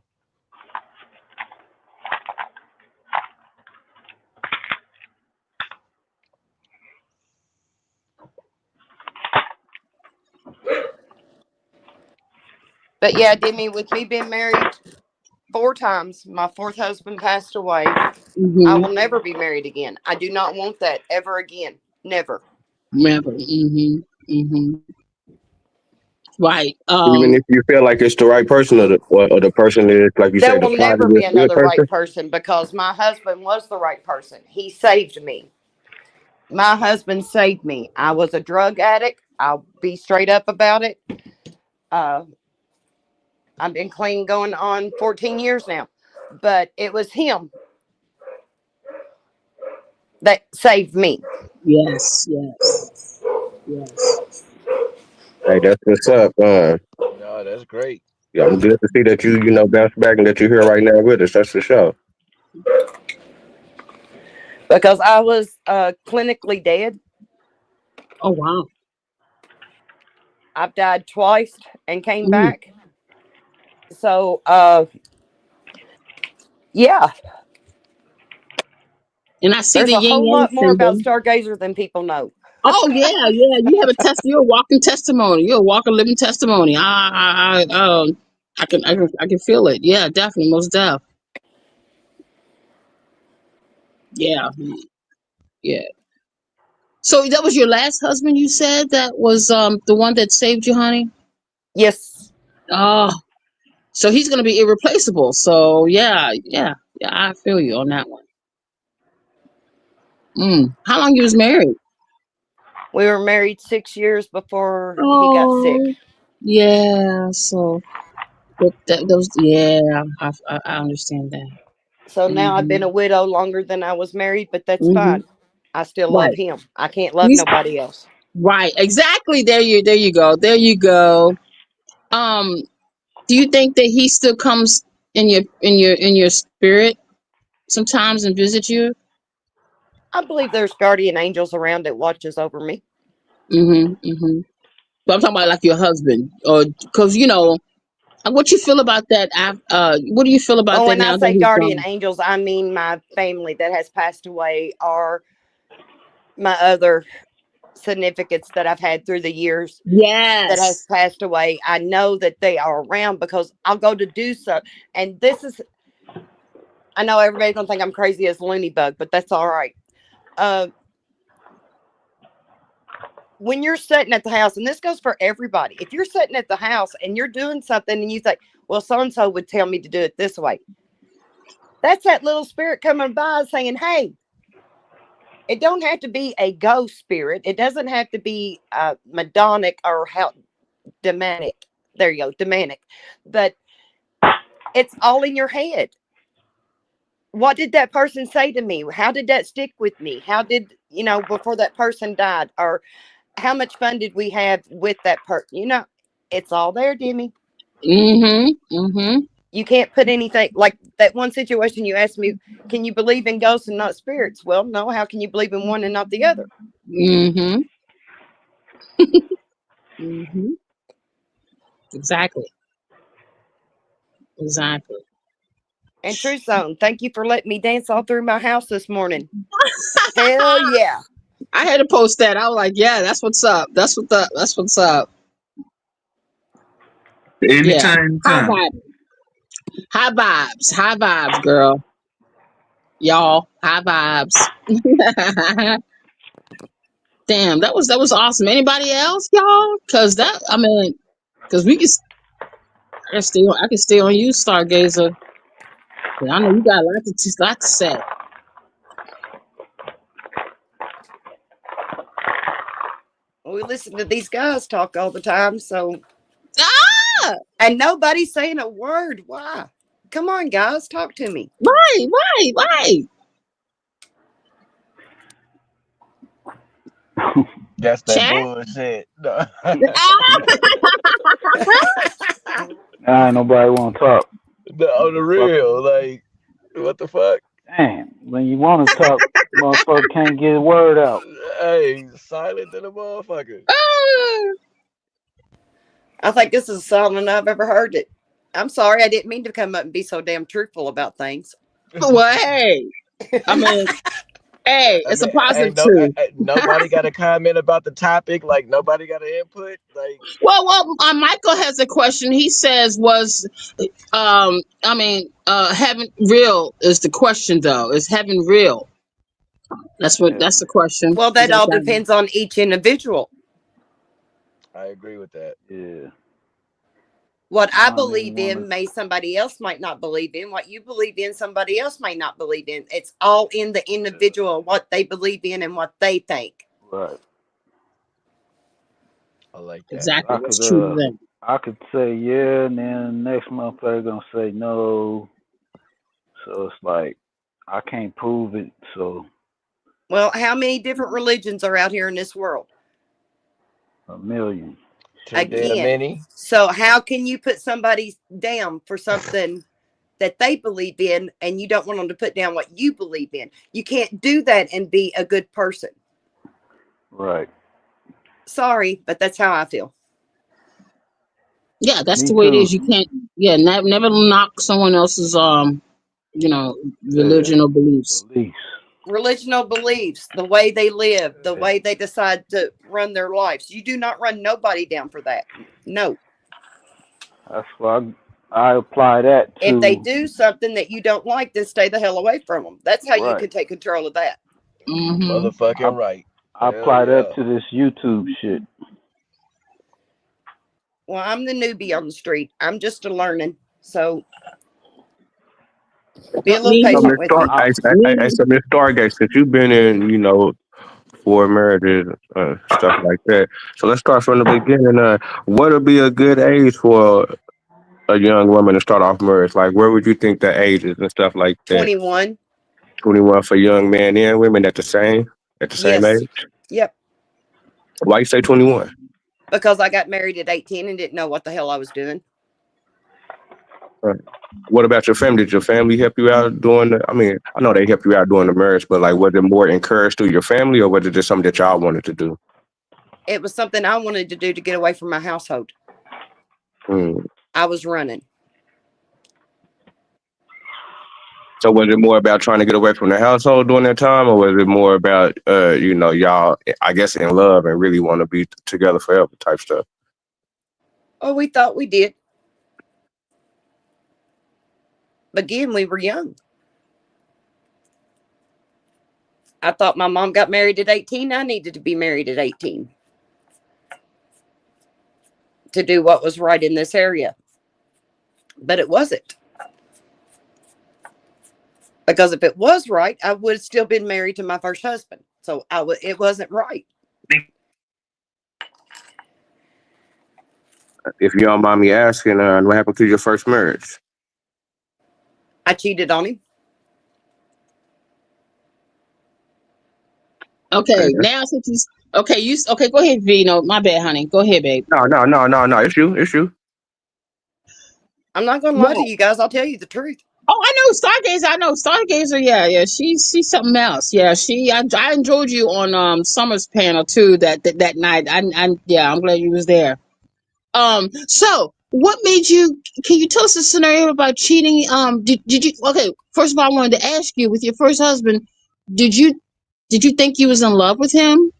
But yeah, Demi, with me being married 4 times, my fourth husband passed away. I Mm-hmm. will never be married again. I do not want that ever again. Never. Never. Mm-hmm. Mm-hmm. Right. Even if you feel like it's the right person, or the person is like you There said, a will never positive, be good another person. right person, because my husband was the right person. He saved me. My husband saved me. I was a drug addict. I'll be straight up about it. Uh, I've been clean going on 14 years now, but it was him that saved me. Yes. Yes. Yes. Hey, that's what's up. No, that's great. Yeah, I'm good to see that you bounce back and that you're here right now with us. That's for sure. Because I was clinically dead. Oh wow. I've died twice and came Mm. back. So, yeah, And I see there's the a yin whole yang lot more about symbol. Stargazer than people know. Oh yeah, yeah. You have a test. You're a walking testimony. You're a walking, living testimony. I can feel it. Yeah, definitely, most def. Yeah, yeah. So that was your last husband. You said that was the one that saved you, honey. Yes. Oh, so he's gonna be irreplaceable. So yeah, yeah, yeah. I feel you on that one. How long you was married? We were married 6 years before he got sick. Oh, yeah. So those, yeah, I understand that. So now I've Hmm. been a widow longer than I was married, but that's Hmm. fine. I still love Right. him. I can't love He's nobody else. right. Exactly. There you go. There you go. Um, do you think that he still comes in your spirit sometimes and visit you? I believe there's guardian angels around that watches over me. Mm-hmm. Mm-hmm. But I'm talking about like your husband, or because what you feel about that? What do you feel about Well, that when I now that say he's guardian gone? angels, I mean my family that has passed away, or my other significants that I've had through the years that has Yes. passed away. I know that they are around because I'll go to do so. And this is, I know everybody's gonna think I'm crazy as a loony bug, but that's all right. Uh, when you're sitting at the house, and this goes for everybody, if you're sitting at the house and you're doing something and you think, well, so and so would tell me to do it this way. That's that little spirit coming by saying, hey, it don't have to be a ghost spirit. It doesn't have to be Madonic or how demonic. There you go, demonic. But it's all in your head. What did that person say to me? How did that stick with me? How did, before that person died? Or how much fun did we have with that person? It's all there, Demi. You can't put anything like that one situation you asked me, can you believe in ghosts and not spirits? Well, no. How can you believe in one and not the other? Exactly. Exactly. And True Zone, thank you for letting me dance all through my house this morning. Hell yeah. I had to post that. I was like, yeah, that's what's up. That's what the that's what's up. Yeah. Anytime, High time. vibes. High vibes. High vibes, girl. Y'all. High vibes. Damn, that was awesome. Anybody else, y'all? Cause we can I can stay on you, Stargazer. 'Cause I know you got a lot to say. We listen to these guys talk all the time, so Ah! and nobody's saying a word. Why? Come on, guys, talk to me. Right. That's that Chat? bullshit. No. Nah, ain't nobody want to talk. On the real, like, what the fuck? Damn, when you want to talk, motherfucker can't get a word out. Hey, silent than a motherfucker. I think this is the silent I've ever heard it. I'm sorry, I didn't mean to come up and be so damn truthful about things. Well, hey. I mean, hey, I it's a mean, positive ain't no, truth. nobody got a comment about the topic. Like, nobody got an input. Like, Well, Michael has a question. He says, heaven real is the question though. Is heaven real? Yeah, That's the question. Well, Is that all depends on each individual. I agree with that. yeah. What I I don't even believe want in, to. may somebody else might not believe in. What you believe in, somebody else might not believe in. It's all in the individual, what they believe in and what they think. Right. I like that. exactly I what's could true to them. I could say yeah, and then next month they're gonna say no. So it's like I can't prove it. So Well, how many different religions are out here in this world? 1,000,000. Too damn Again. many. So how can you put somebody down for something that they believe in and you don't want them to put down what you believe in? You can't do that and be a good person. Right. Sorry, but that's how I feel. Yeah, that's Me the way it too. is. You can't. Yeah, never knock someone else's Yeah. religion or beliefs. Beliefs. Relational beliefs, the way they live, the way they decide to run their lives. You do not run nobody down for that. No. That's why I apply that If they to. do something that you don't like, then stay the hell away from them. That's how you Right. can take control of that. I Motherfucking right. I Hell apply that yeah. to this YouTube shit. Well, I'm the newbie on the street. I'm just a learning. So be a little Me, So patient Miss with Star, me. me. so Miss Stargate, since you've been in, for marriages, stuff like that. So let's start from the beginning. What would be a good age for a young woman to start off marriage? Like, where would you think the age is and stuff like that? 21. 21 for young men and women at the same Yes. age. Yep. Why you say 21? Because I got married at 18 and didn't know what the hell I was doing. Uh, what about your family? Did your family help you out doing the? I mean, I know they helped you out doing the marriage, but like, was it more encouraged through your family, or was it just something that y'all wanted to do? It was something I wanted to do to get away from my household. Hmm. I was running. So was it more about trying to get away from the household during that time, or was it more about, y'all, I guess, in love and really want to be together forever type stuff? Oh, we thought we did. Again, we were young. I thought my mom got married at 18. I needed to be married at 18 to do what was right in this area. But it wasn't. Because if it was right, I would have still been married to my first husband. So it wasn't right. If you don't mind me asking, what happened to your first marriage? I cheated on him. Okay, Okay, now since you okay, okay. Go ahead, Vino. My bad, honey. Go ahead, babe. no. It's you. It's you. I'm not gonna lie to What? you guys. I'll tell you the truth. Oh, I know Stargazer. I know Stargazer. Yeah, yeah. She's something else. Yeah, I enjoyed you on Summer's panel too. That night. Yeah. I'm glad you was there. So what made you? Can you tell us a scenario about cheating? Did you? Okay. First of all, I wanted to ask you with your first husband. Did you did you think you was in love with him,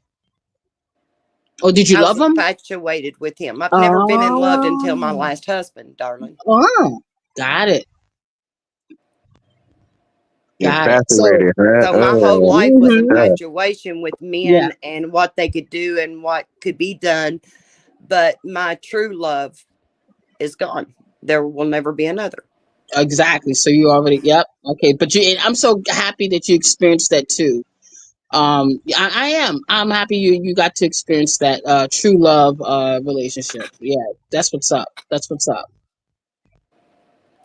or did you I was love him? infatuated with him. I've never been in love until my Oh, last husband, darling. oh, got it, got it. So, Infatuated, huh? So my whole life was mhm, Yeah. infatuation with yeah, men and what they could do and what could be done. But my true love is gone. There will never be another. exactly. So you already, yep, okay. But and I'm so happy that you experienced that too. I am. I'm happy you got to experience that true love relationship. Yeah, that's what's up. That's what's up.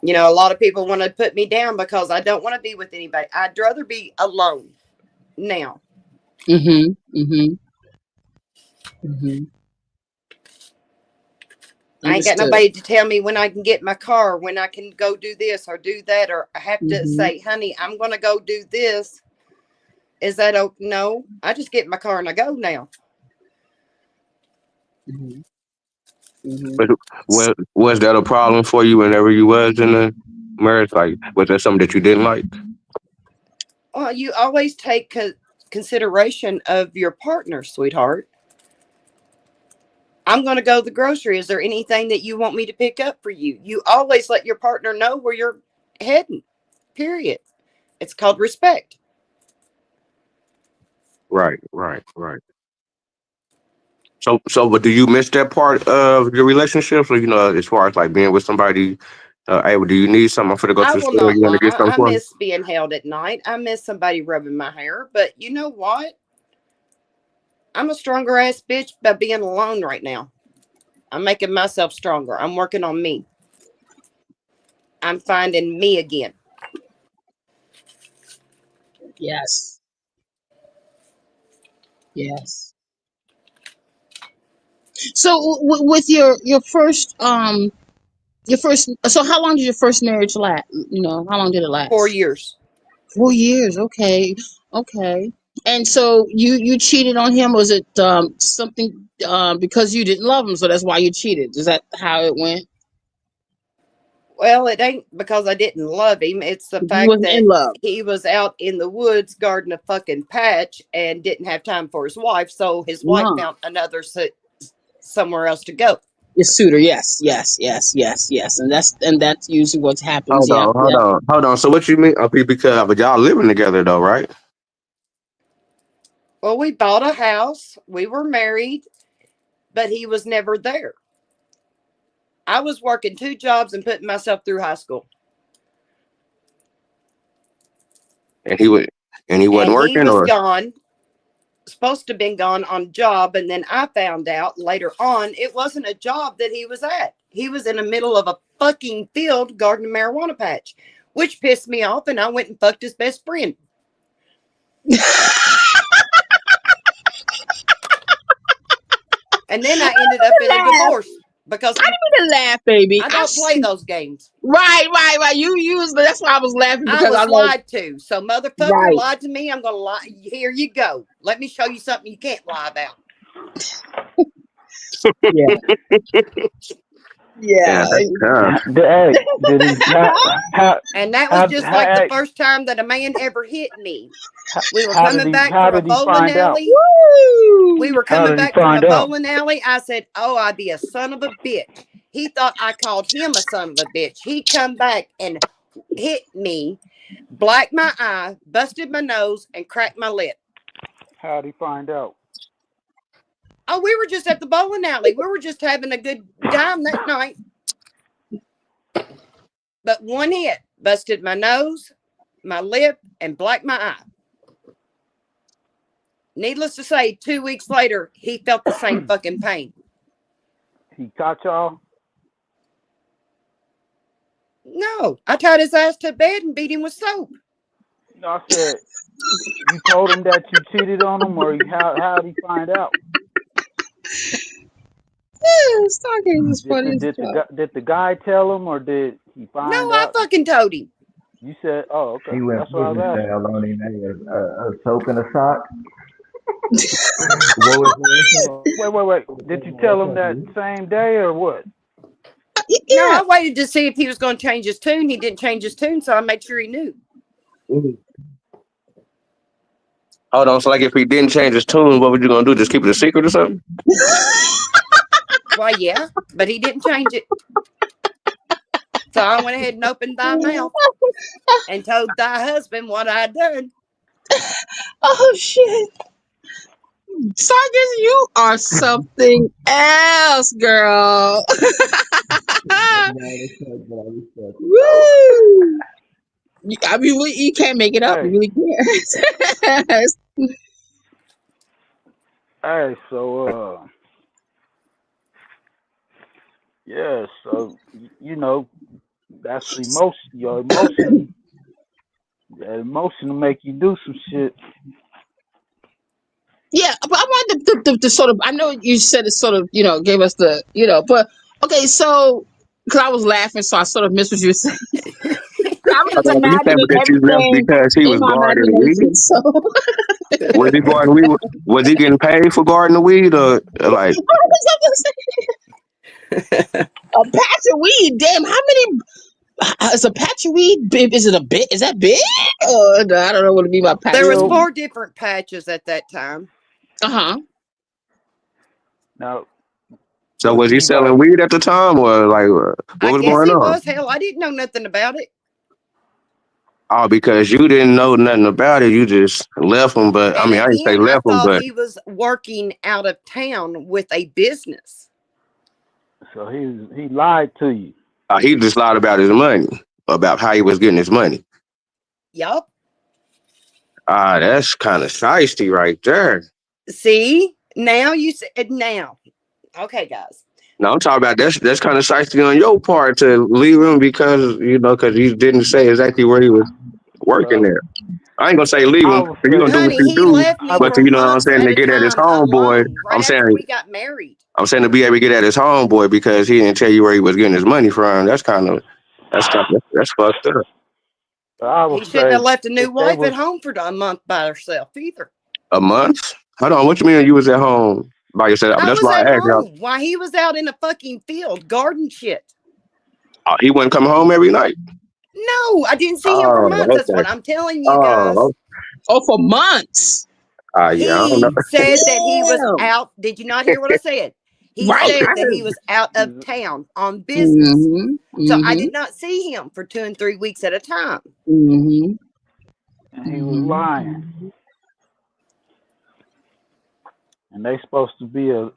You know, a lot of people want to put me down because I don't want to be with anybody. I'd rather be alone now. Mm-hmm. Mm-hmm. Mm-hmm. I ain't got Understood. nobody to tell me when I can get my car, when I can go do this or do that, or I have to Mm-hmm. say, honey, I'm going to go do this. Is that okay? No, I just get in my car and I go now. Mm-hmm. Mm-hmm. But was that a problem for you whenever you was in a marriage? Like, was that something that you didn't like? Well, you always take consideration of your partner, sweetheart. I'm going to go to the grocery. Is there anything that you want me to pick up for you? You always let your partner know where you're heading, period. It's called respect. Right. But do you miss that part of your relationship? So as far as like being with somebody, hey, well, do you need something? I'm finna go to I the will store. not You want to lie. get something I for me? miss being held at night. I miss somebody rubbing my hair. But you know what? I'm a stronger ass bitch by being alone right now. I'm making myself stronger. I'm working on me. I'm finding me again. Yes. Yes. So with your first, so how long did your first marriage last? How long did it 4 last? years. 4 years. Okay. Okay. And so you cheated on him? Was it something because you didn't love him, so that's why you cheated? Is that how it went? Well, it ain't because I didn't love him. It's the You fact wasn't that in love. he was out in the woods guarding a fucking patch and didn't have time for his wife. So his wife No. found another somewhere else to go. Your suitor. Yes. Yes. Yes. Yes. Yes. And that's usually what happens. Hold Yep. on, hold Yep. on, hold on. So what you mean? Because but y'all living together though, right? Well, we bought a house. We were married, but he was never there. I was working 2 jobs and putting myself through high school. And he would, and he wasn't And he working, was or gone, supposed to have been gone on a job. And then I found out later on it wasn't a job that he was at. He was in the middle of a fucking field guarding a marijuana patch, which pissed me off. And I went and fucked his best friend. And then I ended up in a Laugh. divorce because I didn't mean to laugh, baby. I don't play those games. Right. You was, but that's why I was laughing I because I was like, lied to. So motherfucker right. lied to me. I'm gonna lie. Here you go. Let me show you something you can't lie about. Yeah. yeah, Yeah. that's tough. Hey, did he? And that was How, just like the how, first time that a man ever hit me. We were how did coming he? back How from a did he bowling find out? alley. We Woo! were How coming did he back from a find out? bowling alley. I said, "Oh, I be a son of a bitch." He thought I called him a son of a bitch. He come back and hit me, blacked my eye, busted my nose, and cracked my lip. How did he find out? Oh, we were just at the bowling alley. We were just having a good time that night. But one hit busted my nose, my lip, and blacked my eye. Needless to say, 2 weeks later, he felt the same fucking pain. He caught y'all? No, I tied his ass to bed and beat him with soap. No, I said you told him that you cheated on him, or how did he find out? Stargaze is funny as fuck. Did the guy tell him, or did he No, find I out? fucking told him. You said, "Oh, okay." He went That's what I prison was asking. style on him, a soap and a sock. What was Wait. Did you tell him that same day or what? No, I waited to see if he was going to change his tune. He didn't change his tune, so I made sure he knew. Hold on. So, like, if he didn't change his tune, what were you gonna do? Just keep it a secret or something? Why, yeah, but he didn't change it. So I went ahead and opened thy mouth and told thy husband what I'd done. Oh shit. Stargaze, you are something else, girl. Woo! I mean, you can't make it up. You really can't. Hey, so yeah, so you know that's emotion. Your emotion, that emotion to make you do some shit. Yeah, but I wanted to sort of. I know you said it sort of, gave us the, but okay, so because I was laughing, so I sort of missed what you said. I was just You saying imagining that you left everything because he in was my guarding the weed? imagination. So Was he guarding weed? Was he getting paid for guarding the weed, or like? a patch of weed. Damn, how many? Is a patch of weed? Is it a bit? Is that big? I don't know what to be my patch. There was of 4 different patches at that time. Now, So was he selling like, weed at the time, or like what was I guess going he on? was. Hell, I didn't know nothing about it. Oh, because you didn't know nothing about it, you just left him. But I And mean, I didn't say again, I left him, thought but he was working out of town with a business. So he lied to you. he just lied about his money, about how he was getting his money. Yup. That's kind of shiesty right there. See, now you said now. Okay, guys. No, I'm talking about that's kind of shiesty on your part to leave him because because he didn't say exactly where he was working there. I ain't gonna say leave him because you're gonna do what Honey, you he do, left me but for you know what I'm months saying, at to a get at his time homeboy. alone, right after we got married. I'm saying to be able to get at his homeboy because he didn't tell you where he was getting his money from. That's fucked up. I would He shouldn't have say left a new if they wife was at home for a month by herself either. A month? Hold on, what you mean you was at home by yourself? I That's was why at I asked y'all. home while he was out in the fucking field garden shit. He wouldn't come home every night. No, I didn't see him for Oh, months. That's okay. what I'm telling you guys. for months. Yeah, I don't know. He said that he was out. Did you not hear what I said? He Right, said I that he heard. was out of town on business. So I did not see him for 2 and 3 weeks at a time. and he was lying. And they supposed to be a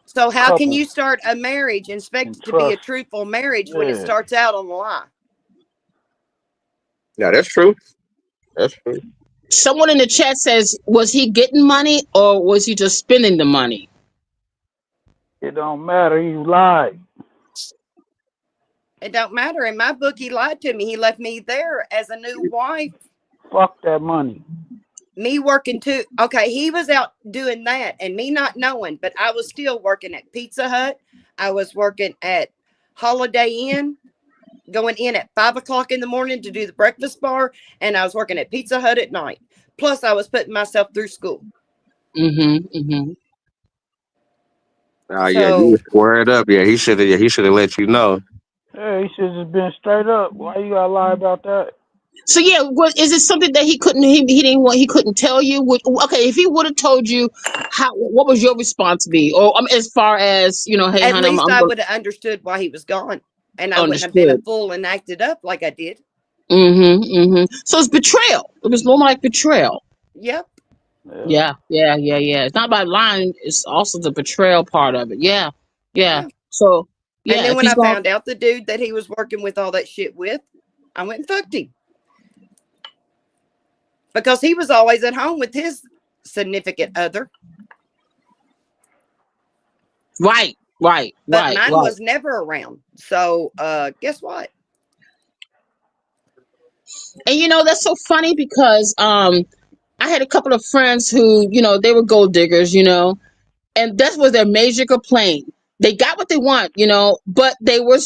So how can couple you start a marriage and expect in it to be a trust. truthful marriage when it Yeah. starts out on a lie? Yeah, that's true. That's true. Someone in the chat says, was he getting money or was he just spending the money? It don't matter. He lied. It don't matter. In my book, he lied to me. He left me there as a new wife. Fuck that money. Me working too. Okay, he was out doing that and me not knowing, but I was still working at Pizza Hut. I was working at Holiday Inn, going in at 5 o'clock in the morning to do the breakfast bar, and I was working at Pizza Hut at night. Plus, I was putting myself through school. Yeah, you So was squared up. Yeah, he should have let you know. Yeah, he should have just been straight up. Why you gotta lie about that? So yeah, is it something that he couldn't he couldn't tell you? Okay, if he would have told you, what was your response be? Or as far as hey, at honey, least I'm I gonna would have understood why he was gone, and I wouldn't have been a understood. fool and acted up like I did. So it's betrayal. It was more like betrayal. Yep. Yeah. It's not about lying. It's also the betrayal part of it. Yeah. Yeah. So And yeah, then if when he's I going, found out the dude that he was working with all that shit with, I went and fucked him because he was always at home with his significant other. Right. But mine was never around. So guess what? And you know, that's so funny because I had a couple of friends who, you know, they were gold diggers, you know, and that was their major complaint. They got what they want, you know, but they were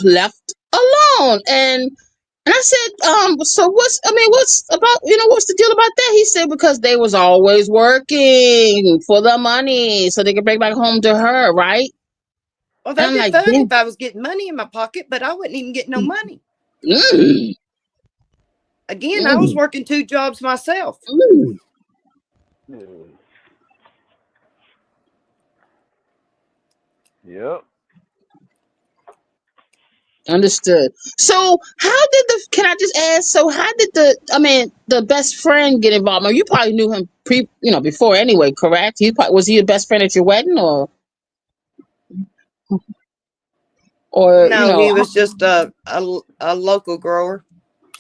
left alone. And I said, so what's about, you know, what's the deal about that? He said, because they was always working for the money so they could bring back home to her, right? Well, And that'd I'm be like, fun yeah. if I was getting money in my pocket, but I wouldn't even get no money. Mm. Again, I was working 2 jobs myself. Yep. Understood. So how did can I just ask, so how did the best friend get involved? You probably knew him before anyway, correct? Was he your best friend at your wedding or No, he was just a local grower.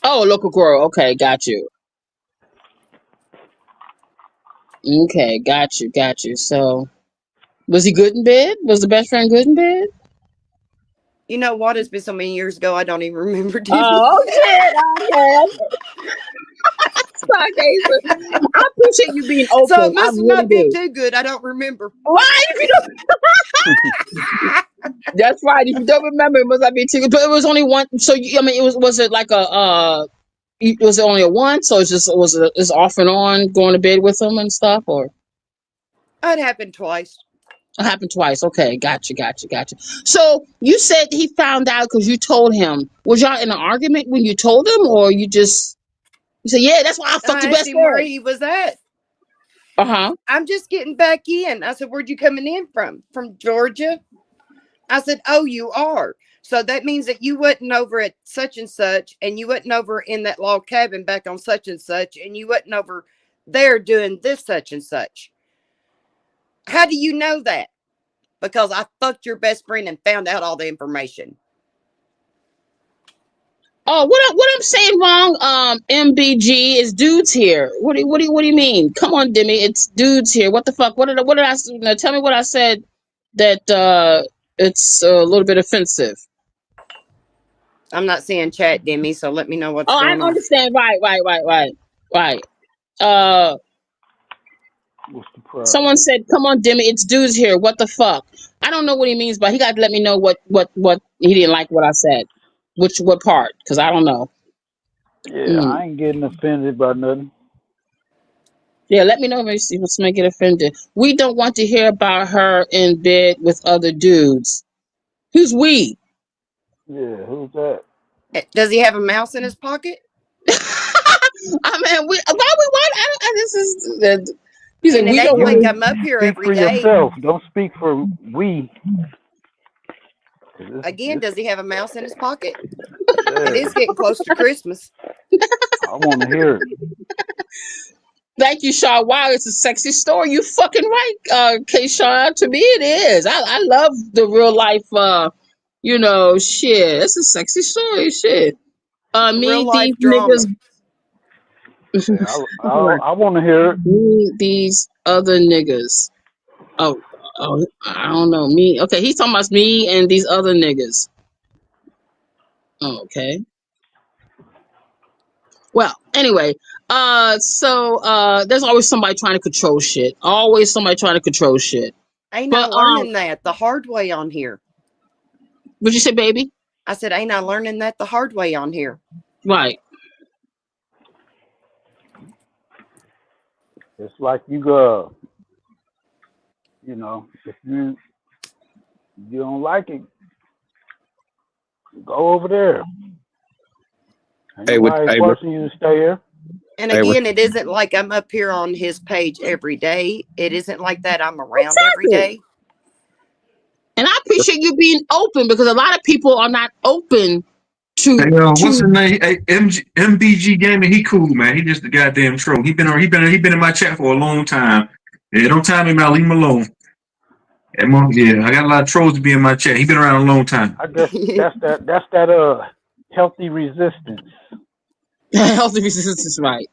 Oh, a local grower. Okay, got you. Okay, got you. So was he good in bed? Was the best friend good in bed? You know what? It's been so many years ago, I don't even remember. Oh shit! Okay. I appreciate you being open. So it must have really not been do. too good. I don't remember. Why? That's right. If you don't remember, it must not be too good. But it was only one. So was it like was it only a one? So it's off and on going to bed with him and stuff, or It happened twice. it happened twice? Okay, got you. So you said he found out because you told him. Was y'all in an argument when you told him, or you said, yeah, that's why I fucked your I asked best him where friend? he was at. Uh-huh. I'm just getting back in. I said, where'd you coming in from? From Georgia. I said, oh, you are. So that means that you wasn't over at such and such, and you wasn't over in that log cabin back on such and such, and you wasn't over there doing this such and such. How do you know that? Because I fucked your best friend and found out all the information. Oh, what I'm saying wrong? MBG is dudes here. What do you mean? Come on, Demi, it's dudes here. What the fuck? What did I now tell me what I said that it's a little bit offensive. I'm not seeing chat, Demi, so let me know what's Oh, I going on. understand. Right. What's the problem? Someone said, "Come on, Demi, it's dudes here. What the fuck?" I don't know what he means, but he got to let me know what he didn't like what I said. What part? Because I don't know. Yeah, I ain't getting offended by nothing. Yeah, let me know if somebody get offended. We don't want to hear about her in bed with other dudes. Who's we? Yeah, who's that? Does he have a mouse in his pocket? I mean, this is. He said, And it we ain't don't like want I'm up here Speak every for day. yourself. Don't speak for we. Again, does he have a mouse in his pocket? Yeah. It is getting close to Christmas. I want to hear it. Thank you, Shaw. Wow, it's a sexy story. You fucking right, K-Shaw. To me, it is. I love the real life, shit. It's a sexy story, shit. Real Me, these life niggas. drama. I want to hear it. Me, these other niggas. Oh, I don't know. Me. Okay, he's talking about me and these other niggas. Oh, okay. Well, anyway, there's always somebody trying to control shit. Always somebody trying to control shit. Ain't I But learning that the hard way on here? what'd you say, baby? I said, ain't I learning that the hard way on here? Right. It's like you go, if you don't like it, go over there. Ain't nobody forcing you to stay here. And again, it isn't like I'm up here on his page every day. It isn't like that I'm around every day. And I appreciate you being open because a lot of people are not open to. Hey, what's his name? Hey, MBG Gaming. He cool, man. He just the goddamn troll. He been in my chat for a long time. Yeah, don't time him out. Leave him alone. Yeah, I got a lot of trolls to be in my chat. He been around a long time. I guess that's that Healthy resistance. Healthy resistance, right?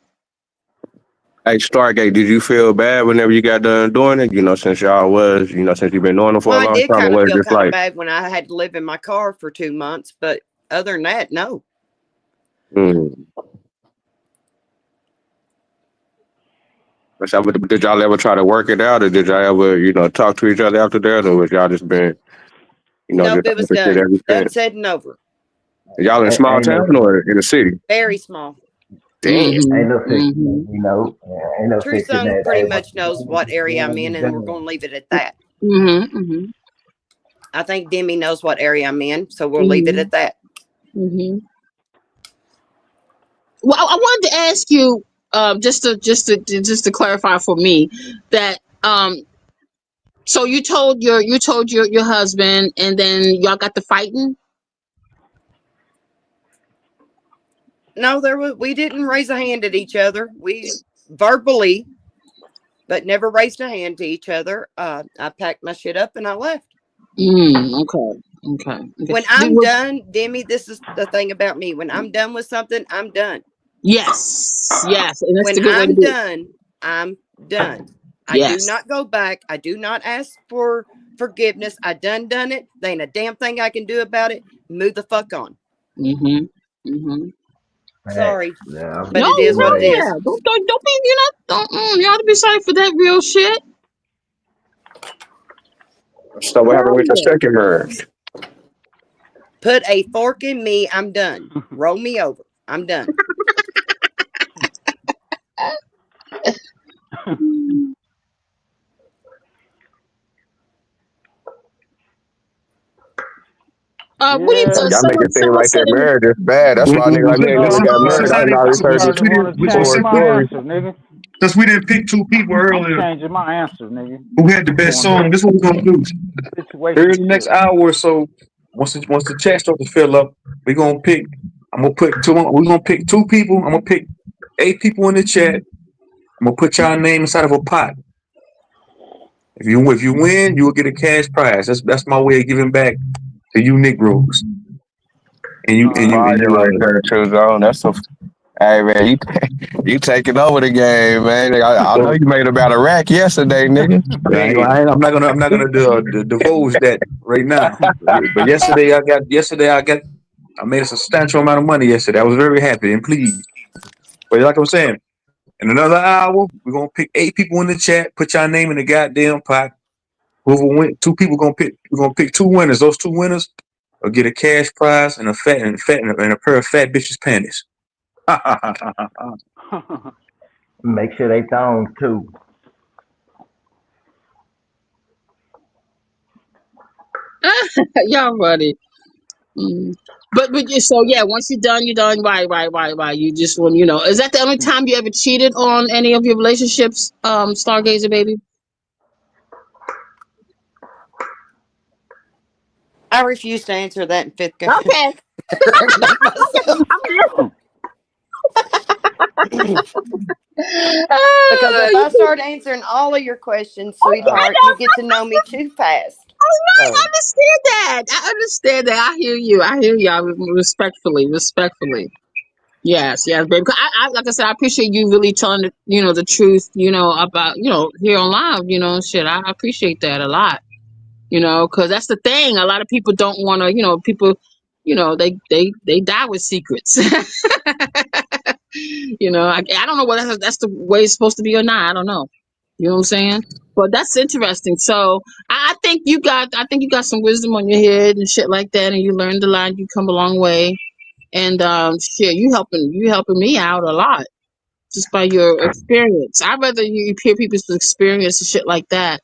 Hey, Stargate, did you feel bad whenever you got done doing it? Since y'all was, since you've been doing it for Well, a I long did time, or kind of was it feel just kind of like, bad when I had to live in my car for 2 months, but other than that, no. mm. Did y'all ever try to work it out, or did y'all ever, talk to each other after that, or was y'all just been, Nope, just it was over shit done. ever Done, since? said, and over. Y'all in a small Ain't no town or in a city? Very small. Damn. ain't no fixing Mm-hmm. that, ain't no True fixing Son that. pretty Hey, much knows what area I'm in, and we're going to leave it at that. Mm-hmm. Mm-hmm. I think Demi knows what area I'm in, so we'll leave it Mm-hmm. at that. Mm-hmm. Well, I wanted to ask you, just to clarify for me that so you told your husband, and then y'all got to fighting. No, we didn't raise a hand at each other. We verbally, but never raised a hand to each other. I packed my shit up and I left. Okay. Okay. When I'm done, Demi, this is the thing about me. When I'm done with something, I'm done. Yes. Yes, and that's When the good way to I'm be. done, I'm done. I do Yes. not go back. I do not ask for forgiveness. I done it. There ain't a damn thing I can do about it. Move the fuck on. Mm-hmm. Mm-hmm. Sorry, Yeah, I'm but No, it is what it yeah. is. Don't be, you ought to be sorry for that real shit. So what happened Hell with your yeah. second marriage? Put a fork in me. I'm done. Roll me over. I'm done. What do you? Yeah. Y'all make it seem Someone like said that in the. marriage is bad. That's Well, why a nigga well, like me ain't well, never No, got well, married. since I I done no. didn't, always I'm heard since, this since starting we to want didn't, to well, change horror my story. answer, nigga. since we didn't pick two people earlier I'm changing my answer, nigga. who had the I'm best going back song, this is what we're gonna do. to Here in the next situationship. hour or so, once the chat starts to fill up, we're gonna pick. I'm gonna put two. We're gonna pick two people. I'm gonna pick 8 people in the chat. I'm gonna put y'all name inside of a pot. If you win, you will get a cash prize. That's my way of giving back to you Negroes. And you All and right. you and Fire you right there, True Zone. That's so. Hey man, you taking over the game, man. I know so you made about a rack yesterday, nigga. Hey, I'm not gonna divulge that right now. But I made a substantial amount of money yesterday. I was very happy and pleased. But like I'm saying, in another hour, we're gonna pick 8 people in the chat, put your name in the goddamn pot. Whoever win, 2 people gonna pick. We're gonna pick 2 winners. Those 2 winners will get a cash prize and a pair of fat bitches panties. make sure they thongs too. Y'all funny. Mm. But so yeah, once you're done, you're done. Right. You just want Is that the only time you ever cheated on any of your relationships, Stargazer baby? I refuse to answer that in fifth grade. Okay. Recognize myself. Because if I start answering all of your questions, sweetheart, you get to know me too fast. I understand that. I understand that. I hear you. I hear you. Respectfully. Yes, baby. 'Cause like I said, I appreciate you really telling the truth, about, here on live, shit. I appreciate that a lot, because that's the thing. A lot of people don't want to, people, they die with secrets. I don't know whether that's the way it's supposed to be or not. I don't know. You know what I'm saying? But that's interesting. So I think you got some wisdom on your head and shit like that, and you learned a lot. You come a long way, and shit, you helping me out a lot just by your experience. I'd rather you hear people's experience and shit like that.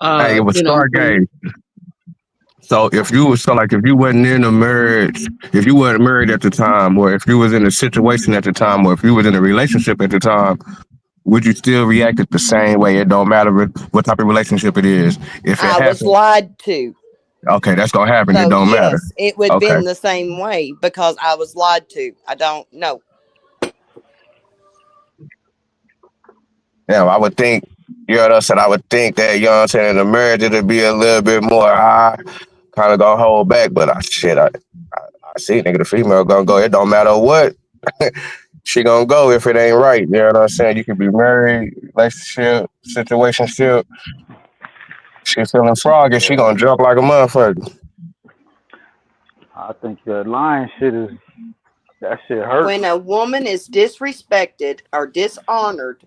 hey, it was Stargate. So if you wasn't in a marriage, if you weren't married at the time, or if you was in a situation at the time, or if you was in a relationship at the time, would you still react it the same way? It don't matter what type of relationship it is. If it I was happened, lied to. okay, that's gonna happen. It So don't matter. yes, it would have Okay. been the same way because I was lied to. I don't know. Yeah, I would think, what I said, I would think that, what I'm saying, in a marriage, it'd be a little bit more, kind of gonna hold back, but I see, nigga, the female gonna go. It don't matter what. She gonna go if it ain't right. You know what I'm saying? You could be married, relationship, situationship. She feeling froggy. She Yeah, gonna jump like a motherfucker. I think that lying shit is that shit hurt. When a woman is disrespected or dishonored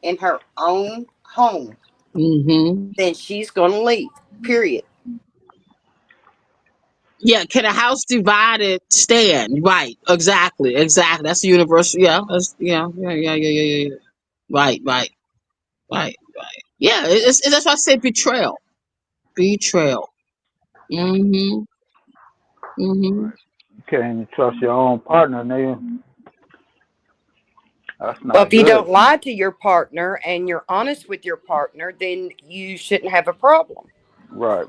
in her own home, Mm-hmm. then she's going to leave. Period. Yeah, can a house divided stand? Right, exactly, exactly. That's the universal. Yeah, yeah. Right, right, right, right. Yeah, that's why I say betrayal. Betrayal. Mm-hmm. Mm-hmm. You can't even trust your own partner, nigga. That's Well, if not you good. don't lie to your partner and you're honest with your partner, then you shouldn't have a problem. Right,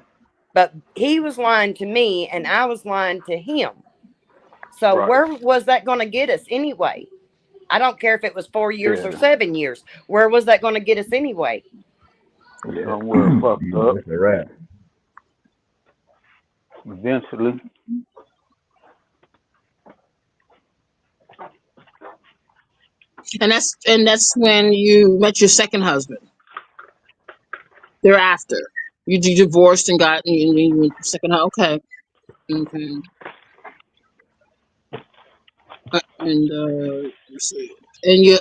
But he was lying to me and I was lying to him. So right. where was that going to get us anyway? I don't care if it was 4 years or Yeah, 7 years. Where was that going to get us anyway? Yeah, somewhere fucked up. that's a wrap. Eventually, And that's when you met your second husband. Thereafter, you divorced and got and you went second. Okay, okay. And let's see. And you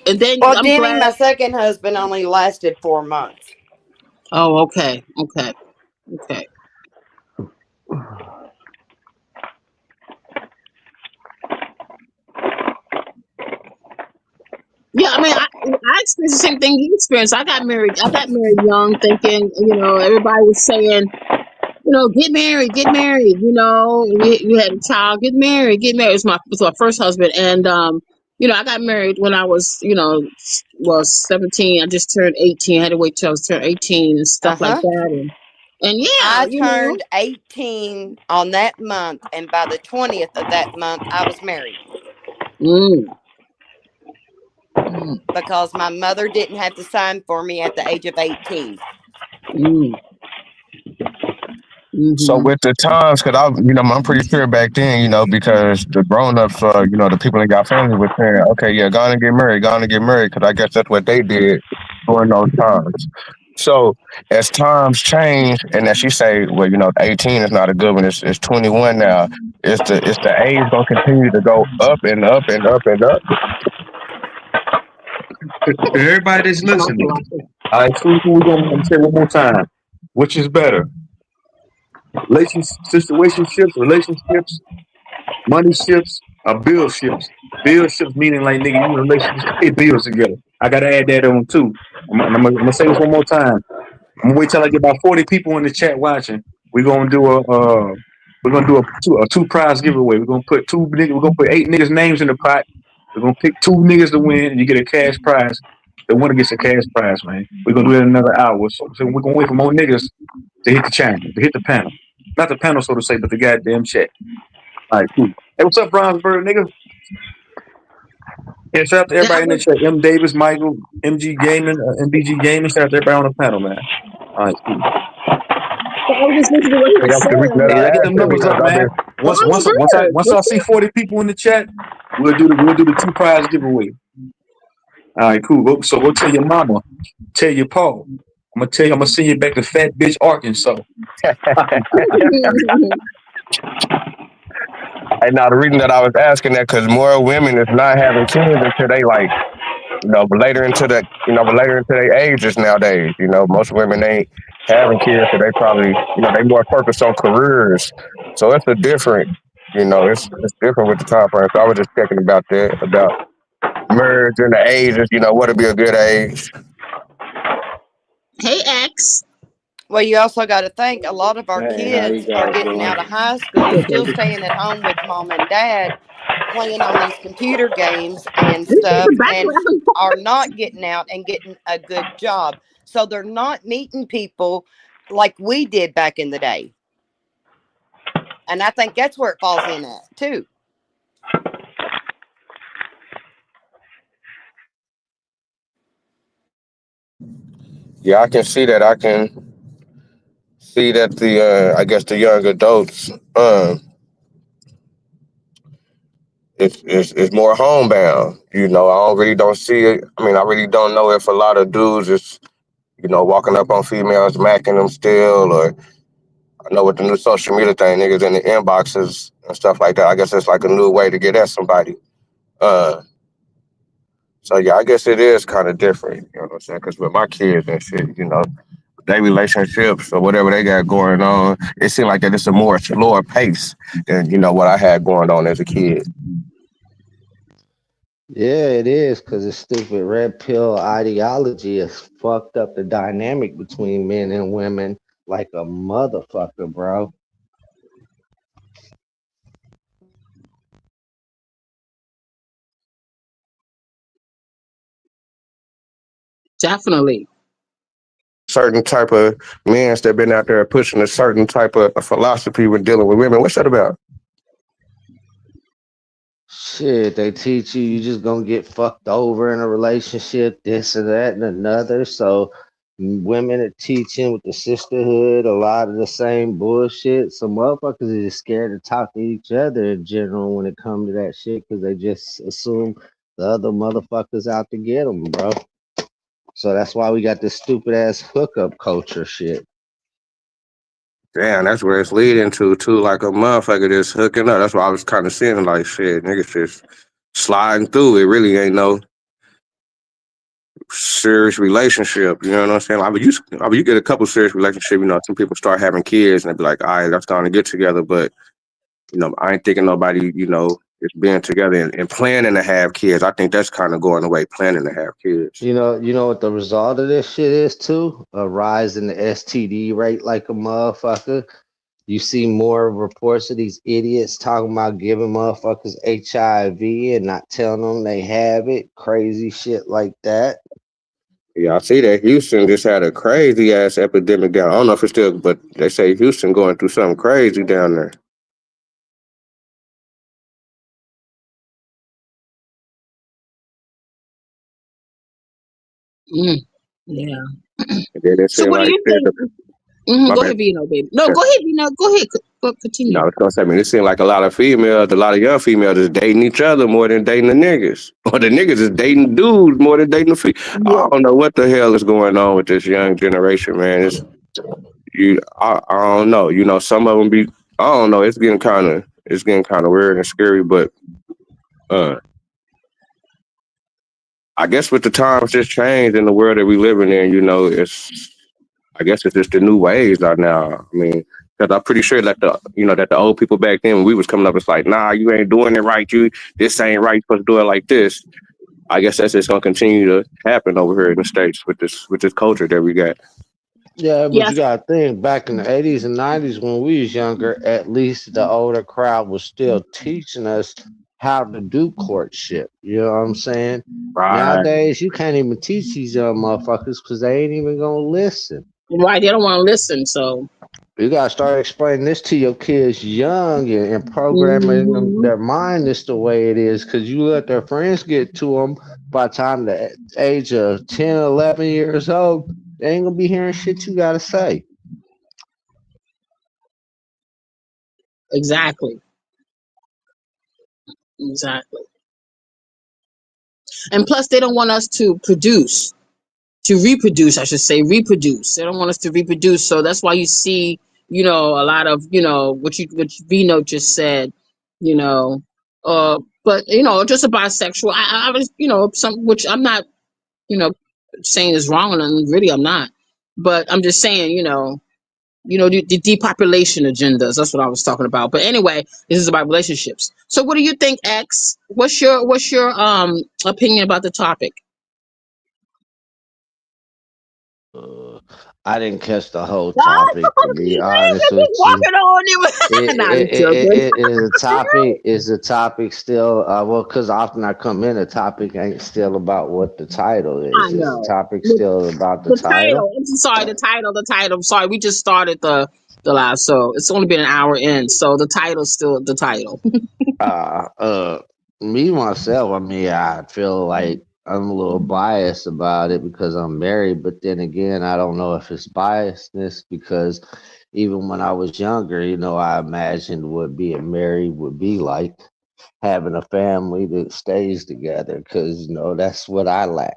and then Well, I'm Denny, glad. my second husband only lasted 4 months. Oh, okay, okay, okay. Yeah, I mean, I experienced the same thing you experienced. I got married. I got married young, thinking, everybody was saying, get married, get married. You had a child, get married, get married. It was my first husband, and I got married when I was, well, 17. I just turned 18. I had to wait till I was turned 18 and stuff Uh like huh. that, and yeah, I turned 18 on that month, and by the 20th of that month, I was married mm, mm, because my mother didn't have to sign for me at the age of 18. mm, So mm-hmm. with the times, cause I'm pretty sure back then, because the grown ups, the people in your family were saying, okay, yeah, go on and get married, go on and get married, cause I guess that's what they did during those times. So as times change, and as you say, well, 18 is not a good one. It's 21 now. Is the age gonna continue to go up and up and up and up? To everybody that's listening, all right, so we're gonna say one more time. Which is better? Relationships, money ships, or bill ships? Bill ships meaning like nigga, you in a relationship to pay bills together. I gotta add that on too. I'm gonna say this one more time. I'm gonna wait till I get about 40 people in the chat watching. We're gonna do a two prize giveaway. We're gonna put 8 niggas names in the pot. We're gonna pick 2 niggas to win, and you get a cash prize. The winner gets a cash prize, man. We're gonna do it in another hour. So we're gonna wait for more niggas to hit the channel, to hit the panel. Not the panel, so to say, but the goddamn chat. All right, cool. Hey, what's up, Bronzeberg, nigga? Yeah, shout out to Yeah, everybody in the chat. M. Davis, Michael, MG Gaming, MBG Gaming. Shout out to everybody on the panel, man. All right, cool. I was just listening to what he Think was I'm the reason saying. that Hey, I I get asked them it numbers because up, I've man. been Once I see 40 people in the chat, we'll do the two prize giveaway. All right, cool. So go tell your mama, tell your Paul. I'm gonna send you back to Fat Bitch, Arkansas. Hey, now the reason that I was asking that because more women is not having kids until they like, later into their ages nowadays. Most women ain't having kids, so they probably, they more focused on careers. So it's a different, it's different with the time frame. So I was just checking about that, about marriage and the ages. What'd be a good age? Hey, X. Well, you also got to think a lot of our Hey, how you kids are guys getting doing? out of high school, still staying at home with mom and dad, playing on these computer games and stuff, and are not getting out and getting a good job. So they're not meeting people like we did back in the day. And I think that's where it falls in at, too. Yeah, I can see that. I can see that I guess the young adults, it's more homebound. You know, I don't really don't see it. I mean, I really don't know if a lot of dudes is, you know, walking up on females, macking them still, or I know with the new social media thing, niggas in the inboxes and stuff like that. I guess it's like a new way to get at somebody. Uh, so yeah, I guess it is kind of different. You know what I'm saying? Because with my kids and shit, you know, their relationships or whatever they got going on, it seemed like that it's a more slower pace than you know what I had going on as a kid. Yeah, it is because the stupid red pill ideology has fucked up the dynamic between men and women like a motherfucker, bro. Definitely. Certain type of men that been out there pushing a certain type of philosophy when dealing with women. What's that about? Shit, they teach you you just gonna get fucked over in a relationship, this and that and another. So women are teaching with the sisterhood a lot of the same bullshit. Some motherfuckers are just scared to talk to each other in general when it comes to that shit because they just assume the other motherfuckers out to get them, bro. So that's why we got this stupid ass hookup culture shit. Damn, that's where it's leading to too. Like a motherfucker just hooking up. That's why I was kind of seeing like shit, niggas just sliding through. It really ain't no serious relationship. You know what I'm saying? I mean, you get a couple serious relationship. You know, some people start having kids and they be like, all right, that's time to get together. But you know, I ain't thinking nobody, you know, is being together and planning to have kids. I think that's kind of going away, planning to have kids. You know what the result of this shit is too? A rise in the STD rate like a motherfucker. You see more reports of these idiots talking about giving motherfuckers HIV and not telling them they have it. Crazy shit like that. Yeah, I see that Houston just had a crazy ass epidemic down. I don't know if it's still, but they say Houston going through something crazy down there. Mm, yeah. And then it So seemed what do like you shit. think? My Go bad. ahead, Vino, baby. No, go ahead, Vino. Go ahead. No, Continue. I was gonna say, I mean, it seemed like a lot of females, a lot of young females is dating each other more than dating the niggas. Or the niggas is dating dudes more than dating the Yeah. I don't know what the hell is going on with this young generation, man. I don't know. You know, some of them be, I don't know. It's getting kind of weird and scary. But uh, I guess with the times just changed in the world that we living in, you know, I guess it's just the new ways are now. I mean, because I'm pretty sure that the old people back then when we was coming up, it's like, nah, you ain't doing it right. This ain't right. You supposed to do it like this. I guess that's just gonna continue to happen over here in the states with this culture that we got. Yeah, but you Yes. gotta think back in the 80s and 90s when we was younger, at least the older crowd was still teaching us how to do courtship. You know what I'm saying? Right. Nowadays you can't even teach these young motherfuckers because they ain't even gonna listen. Right. They don't want to listen. So. You gotta start explaining this to your kids young and programming Hmm. their mind is the way it is. Cause you let their friends get to them by the time the age of 10, 11 years old, they ain't gonna be hearing shit you gotta say. Exactly. Exactly. And plus, they don't want us to reproduce. I should say reproduce. They don't want us to reproduce. So that's why you see, a lot of, what Vino just said, you know, but just a bisexual. I was, some which I'm not, you know, saying is wrong, and really I'm not. But I'm just saying, the depopulation agendas. That's what I was talking about. But anyway, this is about relationships. So what do you think, X? What's your opinion about the topic? Uh, I didn't catch the whole Oh, topic to be man, honest just with keep you. walking on it. Nah, I'm joking. Is the topic still well? Because often I come in, the topic ain't still about what the title I is. Is the know. topic The, still about the the title? title. I'm so sorry. The title. Sorry, we just started the last, so it's only been an hour in. So the title's still the title. Uh, uh, Me myself, I mean, I feel like I'm a little biased about it because I'm married, but then again, I don't know if it's biasness because even when I was younger, I imagined what being married would be like. having a family that stays together, because that's what I lack.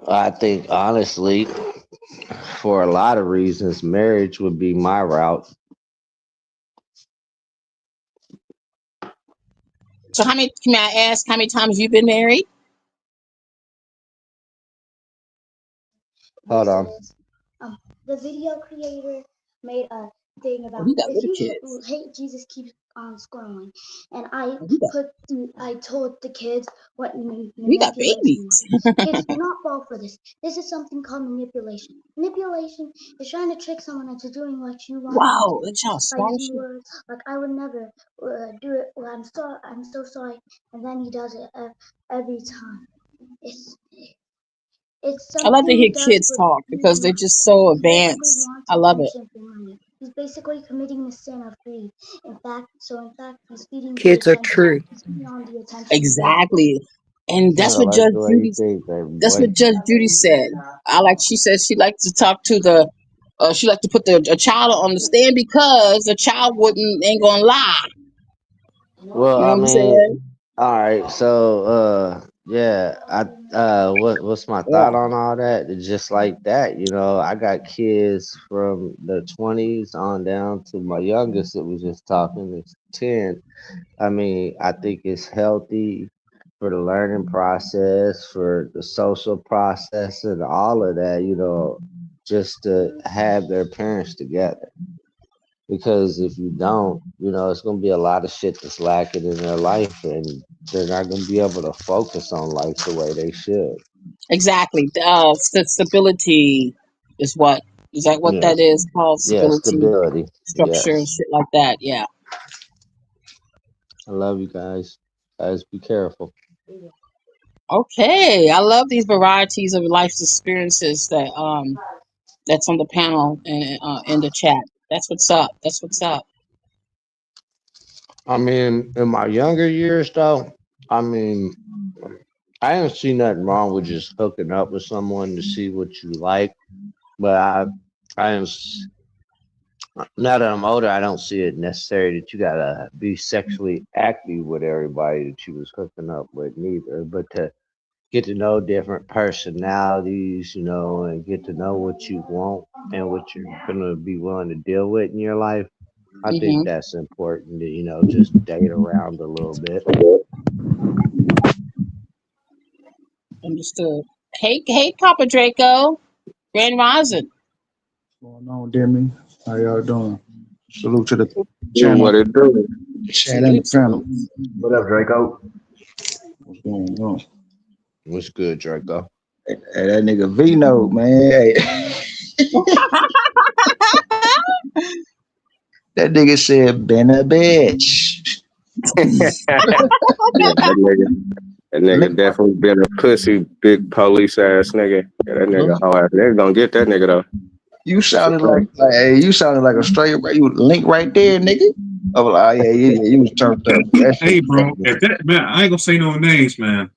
I think honestly, for a lot of reasons, marriage would be my route. So can I ask how many times you've been married? Hold on. The video creator made a thing Oh, about you got if little you kids. hate Jesus, keep on scrolling. And Oh, you got, I told the kids what you got manipulation babies. was. Kids, do not fall for this. This is something called manipulation. Manipulation is trying to trick someone into doing what you want them Wow, to that child by smart as using shit. words like "I would never do it." Well, I'm so sorry, and then he does it every time. It's it's I love to something hear he does kids for talk because being. they're just so He basically advanced. wants I love it. attention for money. He's basically committing the sin of greed. In fact, he's feeding the Kids are attention. true. He's feeding on the attention of greed. Exactly. And I that's what like Judge the way you Judy think, baby that's boy. what Judge Judy said. She said she liked to talk to the she liked to put a child on the stand because the child ain't gonna lie. Well, You know I what I'm mean, saying? all right. So, yeah, what's my Yeah. thought on all that? It's just like that, I got kids from the 20s on down to my youngest that was just talking is 10. I mean, I think it's healthy for the learning process, for the social process, and all of that, just to have their parents together. Because if you don't, it's going to be a lot of shit that's lacking in their life, and they're not going to be able to focus on life the way they should. Exactly. Stability is that what Yeah. that is called? Yeah, Stability, stability. structure, and Yes. shit like that. Yeah. I love you guys. Guys, be careful. Okay. I love these varieties of life experiences that's on the panel and in the chat. That's what's up. That's what's up. I mean, in my younger years, though, I mean, I don't see nothing wrong with just hooking up with someone to see what you like. But I am, now that I'm older, I don't see it necessary that you gotta be sexually active with everybody that you was hooking up with, neither. But to get to know different personalities, and get to know what you want and what you're gonna be willing to deal with in your life. I think Hmm. that's important to, just date around a little bit. Understood. Hey, Papa Draco, Grand Rising. What's going on, Demi? How y'all doing? Salute to the Do channel, what it do. chat, and the Salute, panel. salute. What up, Draco? What's going on? What's good, Draco? Hey, that nigga Vino, man. Hey. That nigga said, been a bitch. Yeah, that Link nigga definitely been a pussy, big police ass nigga. Yeah, that nigga hoe ass. They gonna get that nigga though. You That's a sounded fact. like hey, you sounded like a straight you link right there, nigga. I was like, oh, yeah, you was turned up. That shit Hey, was bro, fucking if that man, I ain't gonna say no names, man.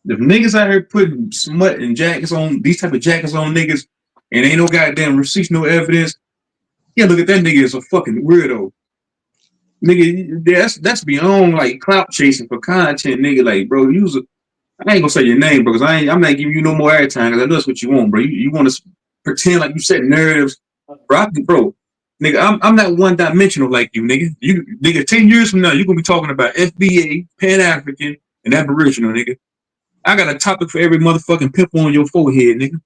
If niggas out here putting smut and jackets on these type of jackets on niggas, and ain't no goddamn receipts, no evidence, yeah, look at that nigga as a fucking weirdo. Nigga, that's beyond like clout chasing for content, nigga. Like, bro, I ain't gonna say your name, bro, because I'm not giving you no more airtime, because I know that's what you want, bro. You want to pretend like you set narratives, bro. Nigga, I'm not one dimensional like you, nigga. You nigga, 10 years from now, you're gonna be talking about FBA, Pan African, and Aboriginal, nigga. I got a topic for every motherfucking pimple on your forehead, nigga.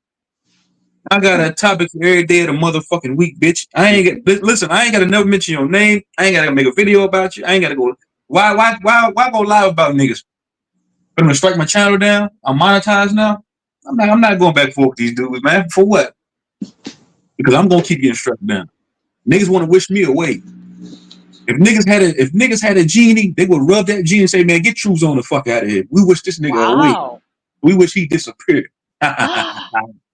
I got a topic for every day of the motherfucking week, bitch. Listen. I ain't gotta never mention your name. I ain't gotta make a video about you. I ain't gotta go. Why go live about niggas? I'm gonna strike my channel down. I'm monetized now. I'm not going back and forth with these dudes, man. For what? Because I'm gonna keep getting struck down. Niggas want to wish me away. If niggas had a genie, they would rub that genie and say, "Man, get Truth on the fuck out of here. We wish this nigga away. Wow. We wish he disappeared."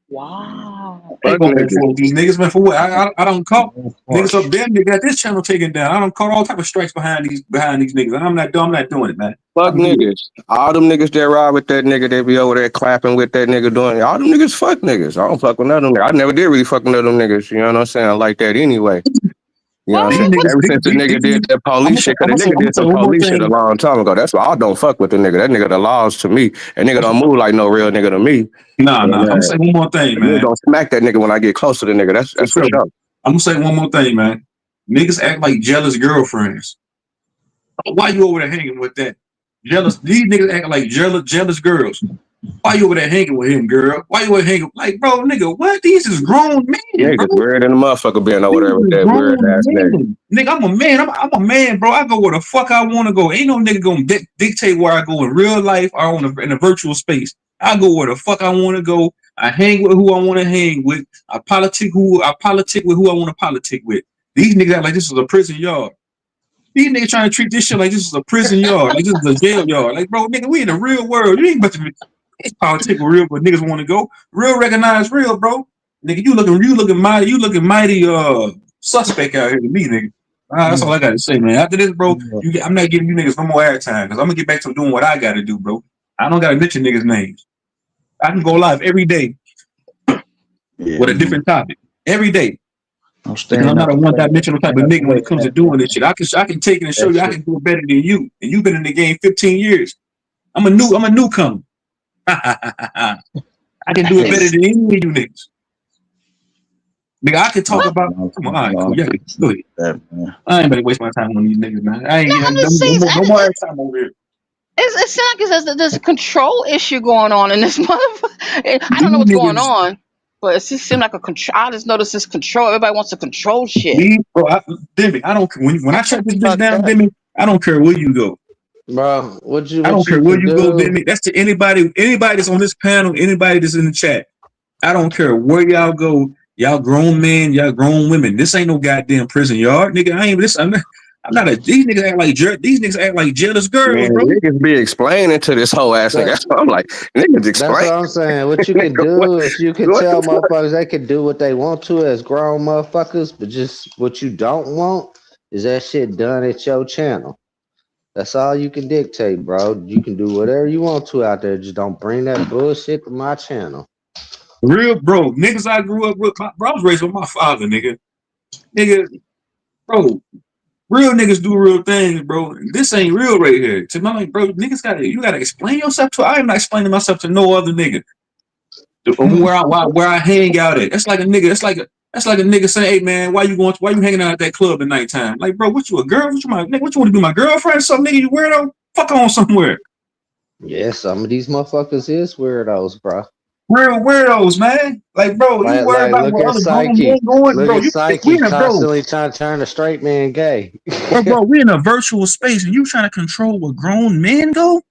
Wow. I ain't Fuck going back and niggas. forth with these niggas, man. For what? I don't call niggas harsh. up there. Nigga got this channel taken down. I don't call all type of strikes behind these niggas. I'm not doing it, man. Fuck I'm good. niggas. All them niggas that ride with that nigga, they be over there clapping with that nigga doing all them niggas fuck niggas. I don't fuck with none of them niggas. I never did really fuck with none of them niggas. You know what I'm saying? I like that anyway. You know what I'm saying? Ever since the nigga did that police shit, cause the nigga did some police shit a long time ago. That's why I don't fuck with the nigga. That nigga the laws to me. That nigga don't move like no real nigga to me. Nah. And, I'm gonna say one more thing, you man. gonna smack that nigga when I get close to the nigga. That's for sure. I'm gonna say one more thing, man. Niggas act like jealous girlfriends. Why you over there hanging with that? Jealous. These niggas act like jealous girls. Why you over there hanging with him, girl? Why you over there hanging? Like, bro, nigga, what? These is grown men, Niggas bro. weird in the motherfucker being over there with that weird ass nigga. Nigga, I'm a man. I'm a man, bro. I go where the fuck I want to go. Ain't no nigga gonna dictate where I go in real life or in a virtual space. I go where the fuck I want to go. I hang with who I want to hang with. I politic with who I want to politic with. These niggas act like this is a prison yard. These niggas trying to treat this shit like this is a prison yard, like this is a jail yard. Like, bro, nigga, we in the real world. You ain't about to politics real, but niggas want to go. Real recognize real, bro. Nigga, you looking mighty suspect out here to me, nigga. That's all I gotta say, man. After this, bro, I'm not giving you niggas no more airtime because I'm gonna get back to doing what I gotta do, bro. I don't gotta mention niggas' names. I can go live every day with a different topic. Every day. I'm not a one-dimensional type of nigga when it comes to doing this shit. I can take it and show you I can do it better than you. And you've been in the game 15 years. I'm a newcomer. I can do it better than any of you niggas. Nigga, I can talk about. Come on, all right, cool. Yeah, go ahead. I ain't better waste my time on these niggas, man. I ain't no more time over here. It sounds like there's a control issue going on in this motherfucker. I don't know what's going on, but it just seems like a control. I just noticed this control. Everybody wants to control shit. Demi, I don't. When I shut this bitch down, Demi, I don't care where you go. Bro, I don't care where you go, Demi. That's to anybody that's on this panel, anybody that's in the chat. I don't care where y'all go. Y'all grown men, y'all grown women. This ain't no goddamn prison yard, nigga. I'm not a. These niggas act like jealous girls, Man, bro. niggas be explaining to this whole ass nigga. That's what I'm like, niggas explain. That's what I'm saying. What you can do is you can tell motherfuckers they can do what they want to as grown motherfuckers, but just what you don't want is that shit done at your channel. That's all you can dictate, bro. You can do whatever you want to out there. Just don't bring that bullshit to my channel. Real, bro. Niggas I grew up with, bro, I was raised with my father, nigga. Nigga, bro. Real niggas do real things, bro. This ain't real right here. To me, like, bro, niggas you gotta explain yourself to. I am not explaining myself to no other nigga. Where I hang out at. That's like a nigga. That's like a nigga saying, "Hey man, why you hanging out at that club at nighttime?" Like, bro, what you a girl? What you want to be my girlfriend? Some nigga, you weirdo? Fuck on somewhere. Yeah, some of these motherfuckers is weirdos, bro. Real weirdos, man. Like, bro, you worry about what other grown men going, bro. We constantly trying to turn a straight man gay. bro, we in a virtual space and you trying to control where grown men go?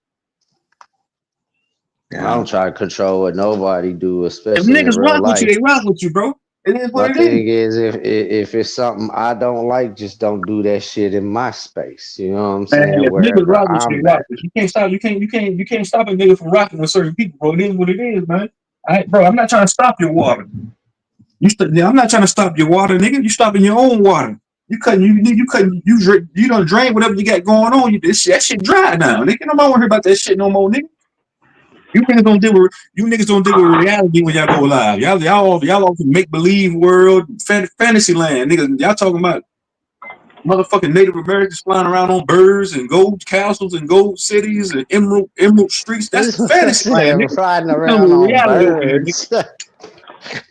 I don't try to control what nobody do, especially if niggas in real rock life. with you, they rock with you, bro. It is what My thing is, if it's something I don't like, just don't do that shit in my space. You know what I'm saying? Man, if niggas rock with you, I'm rock with you. You can't stop. You can't stop a nigga from rocking with certain people, bro. It is what it is, man. Bro, I'm not trying to stop your water. I'm not trying to stop your water, nigga. You stopping your own water. You don't drain whatever you got going on. That shit dry now, nigga. Nobody want to hear about that shit no more, nigga. You niggas don't deal with reality when y'all go live. Y'all off the make believe world, fantasy land, niggas. Y'all talking about motherfucking Native Americans flying around on birds and gold castles and gold cities and emerald streets. That's fantasy land, nigga. Riding around on birds.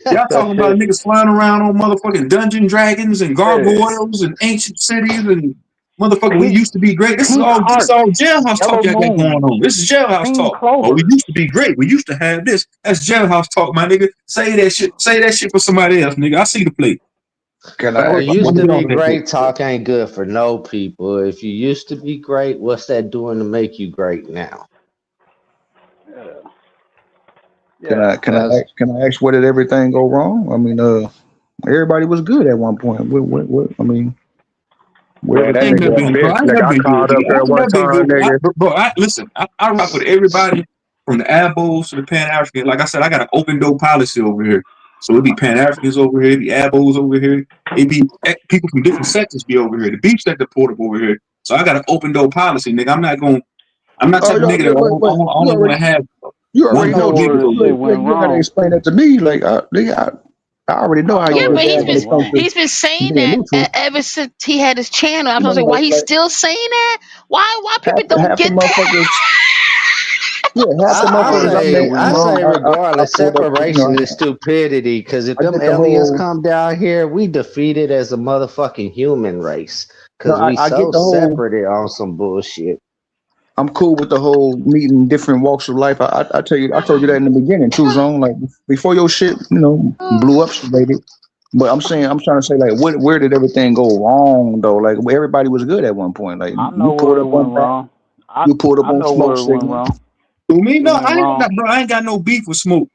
Y'all talking about niggas flying around on motherfucking Dungeon Dragons and gargoyles and ancient cities and motherfucker. We used to be great. This is all jailhouse talk y'all got going on. This is jailhouse talk. Oh, we used to be great. We used to have this. That's jailhouse talk, my nigga. Say that shit. Say that shit for somebody else, nigga. I see the plate. Used to be great talk ain't good for no people. If you used to be great, what's that doing to make you great now? Can I ask where did everything go wrong? I mean, everybody was good at one point. What I mean, where I called up there one time, nigga. Bro, listen, I rock with everybody from the Abos to the Pan African. Like I said, I got an open door policy over here. So it'd be Pan Africans over here, the Abos over here. It'd be people from different sectors be over here. The beef sector portable over here. So I got an open door policy, nigga. I'm not type of nigga that I only want to have. You already know. You gotta explain that to me, like, nigga. I already know how you Yeah, get but it down when it comes to he's been saying being that neutral. ever since he had his channel. I was gonna say, why No, he's like still saying that? Why half people don't half the get motherfuckers. that? Yeah, half the I motherfuckers I met. I say I regardless, pulled up. separation is stupidity. Because if I them get the aliens whole. come down here, we defeated as a motherfucking human race. No, Because we I so get the whole. separated on some bullshit. I'm cool with the whole meeting different walks of life. I tell you, I told you that in the beginning too, Zone. Like before your shit, blew up, so baby. But I'm saying, I'm trying to say, like, where did everything go wrong though? Like, everybody was good at one point. Like, I you know pulled where it up on went that, wrong. you pulled up I on know smoke where it went signal. wrong. To me, It no, went wrong. I ain't got no beef with Smoke.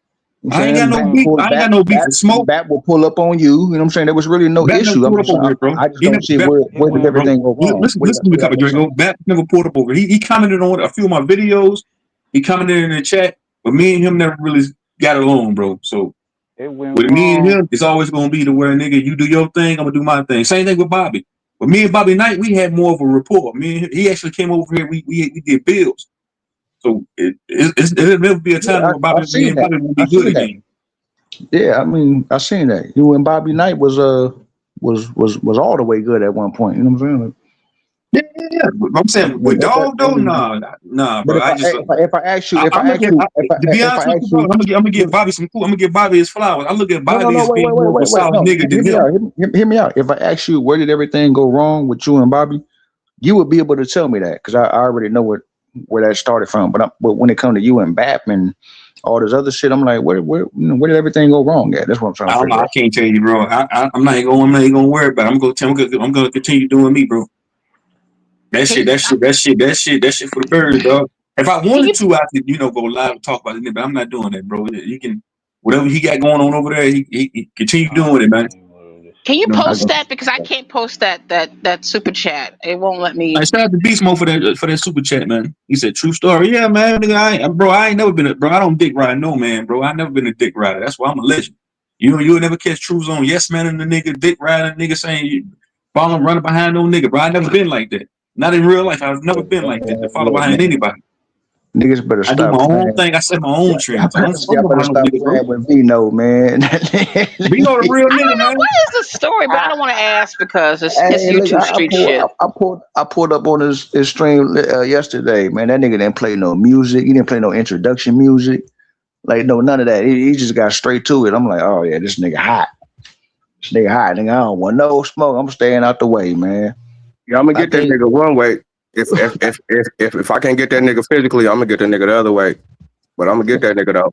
I'm I ain't got saying no Bat beef. pull I ain't got Bat no beef Bat with Smoke. Bat will pull up on you. You know what I'm saying? There was really no Bat never issue. pulled up over here, bro. I just He don't never see Bat, It where did went. bro. everything go wrong. Listen, listen to me, What did I Copper miss Drake. something? Bat never pulled up over. He commented on a few of my videos. He commented in the chat, but me and him never really got along, bro. So It went with me and wrong. him, it's always gonna be the where nigga, you do your thing, I'm gonna do my thing. Same thing with Bobby. But me and Bobby Knight, we had more of a rapport. Me and him, he actually came over here. We did bills. So it'll never be a time Yeah, where I me seen and that. Bobby will I be good seen that. again. Yeah, I mean, I seen that. You and Bobby Knight was all the way good at one point. You know what I'm saying? Yeah. But I'm saying with dog though, nah, But bro. I just if I ask you, I'm looking. To be if honest I with you, ask bro, you, I'm gonna give Bobby some cool. I'm gonna give Bobby his flowers. I look at no, Bobby no, as being more of a wait, solid no, nigga hear than me him. out, hear me out. If I ask you where did everything go wrong with you and Bobby, you would be able to tell me that because I already know where that started from. But when it comes to you and Bap and all this other shit, I'm like, where did everything go wrong at? That's what I'm trying I to don't know. figure I out. can't tell you, bro. I'm not even gonna worry about it. I'm gonna continue doing me, bro. Can you That shit for the birds, dog. If I can wanted you to, I could, go live and talk about it, but I'm not doing that, bro. He can, whatever he got going on over there, he continue doing it, man. can you I post got that because I can't post that super chat. It won't let I me. shout out to Beast Mode for that super chat, man. He said, "True story, yeah, man. Nigga, I ain't never been bro. I don't dick ride no man, bro. I never been a dick rider. That's why I'm a legend. You'll never catch Truth on yes man and the nigga dick riding nigga saying you following running behind no nigga, bro. I never been like that. Not in real life. I've never been like that to follow look, behind man. anybody. Niggas better I do stop my own playing. thing. I set my own trends. I don't Y'all follow better behind no stop nigga, bro. playing with Vino, man. We know the real I nigga, don't know man. what is the story, but I don't want to ask because it's Hey, look, YouTube street shit. I pulled up on his stream yesterday, man. That nigga didn't play no music. He didn't play no introduction music. Like, no, none of that. He just got straight to it. I'm like, oh yeah, this nigga hot. This nigga hot. Nigga, I don't want no smoke. I'm staying out the way, man. Yeah, I'm gonna I get that think nigga one way. If I can't get that nigga physically, I'm gonna get that nigga the other way. But I'm gonna get that nigga though.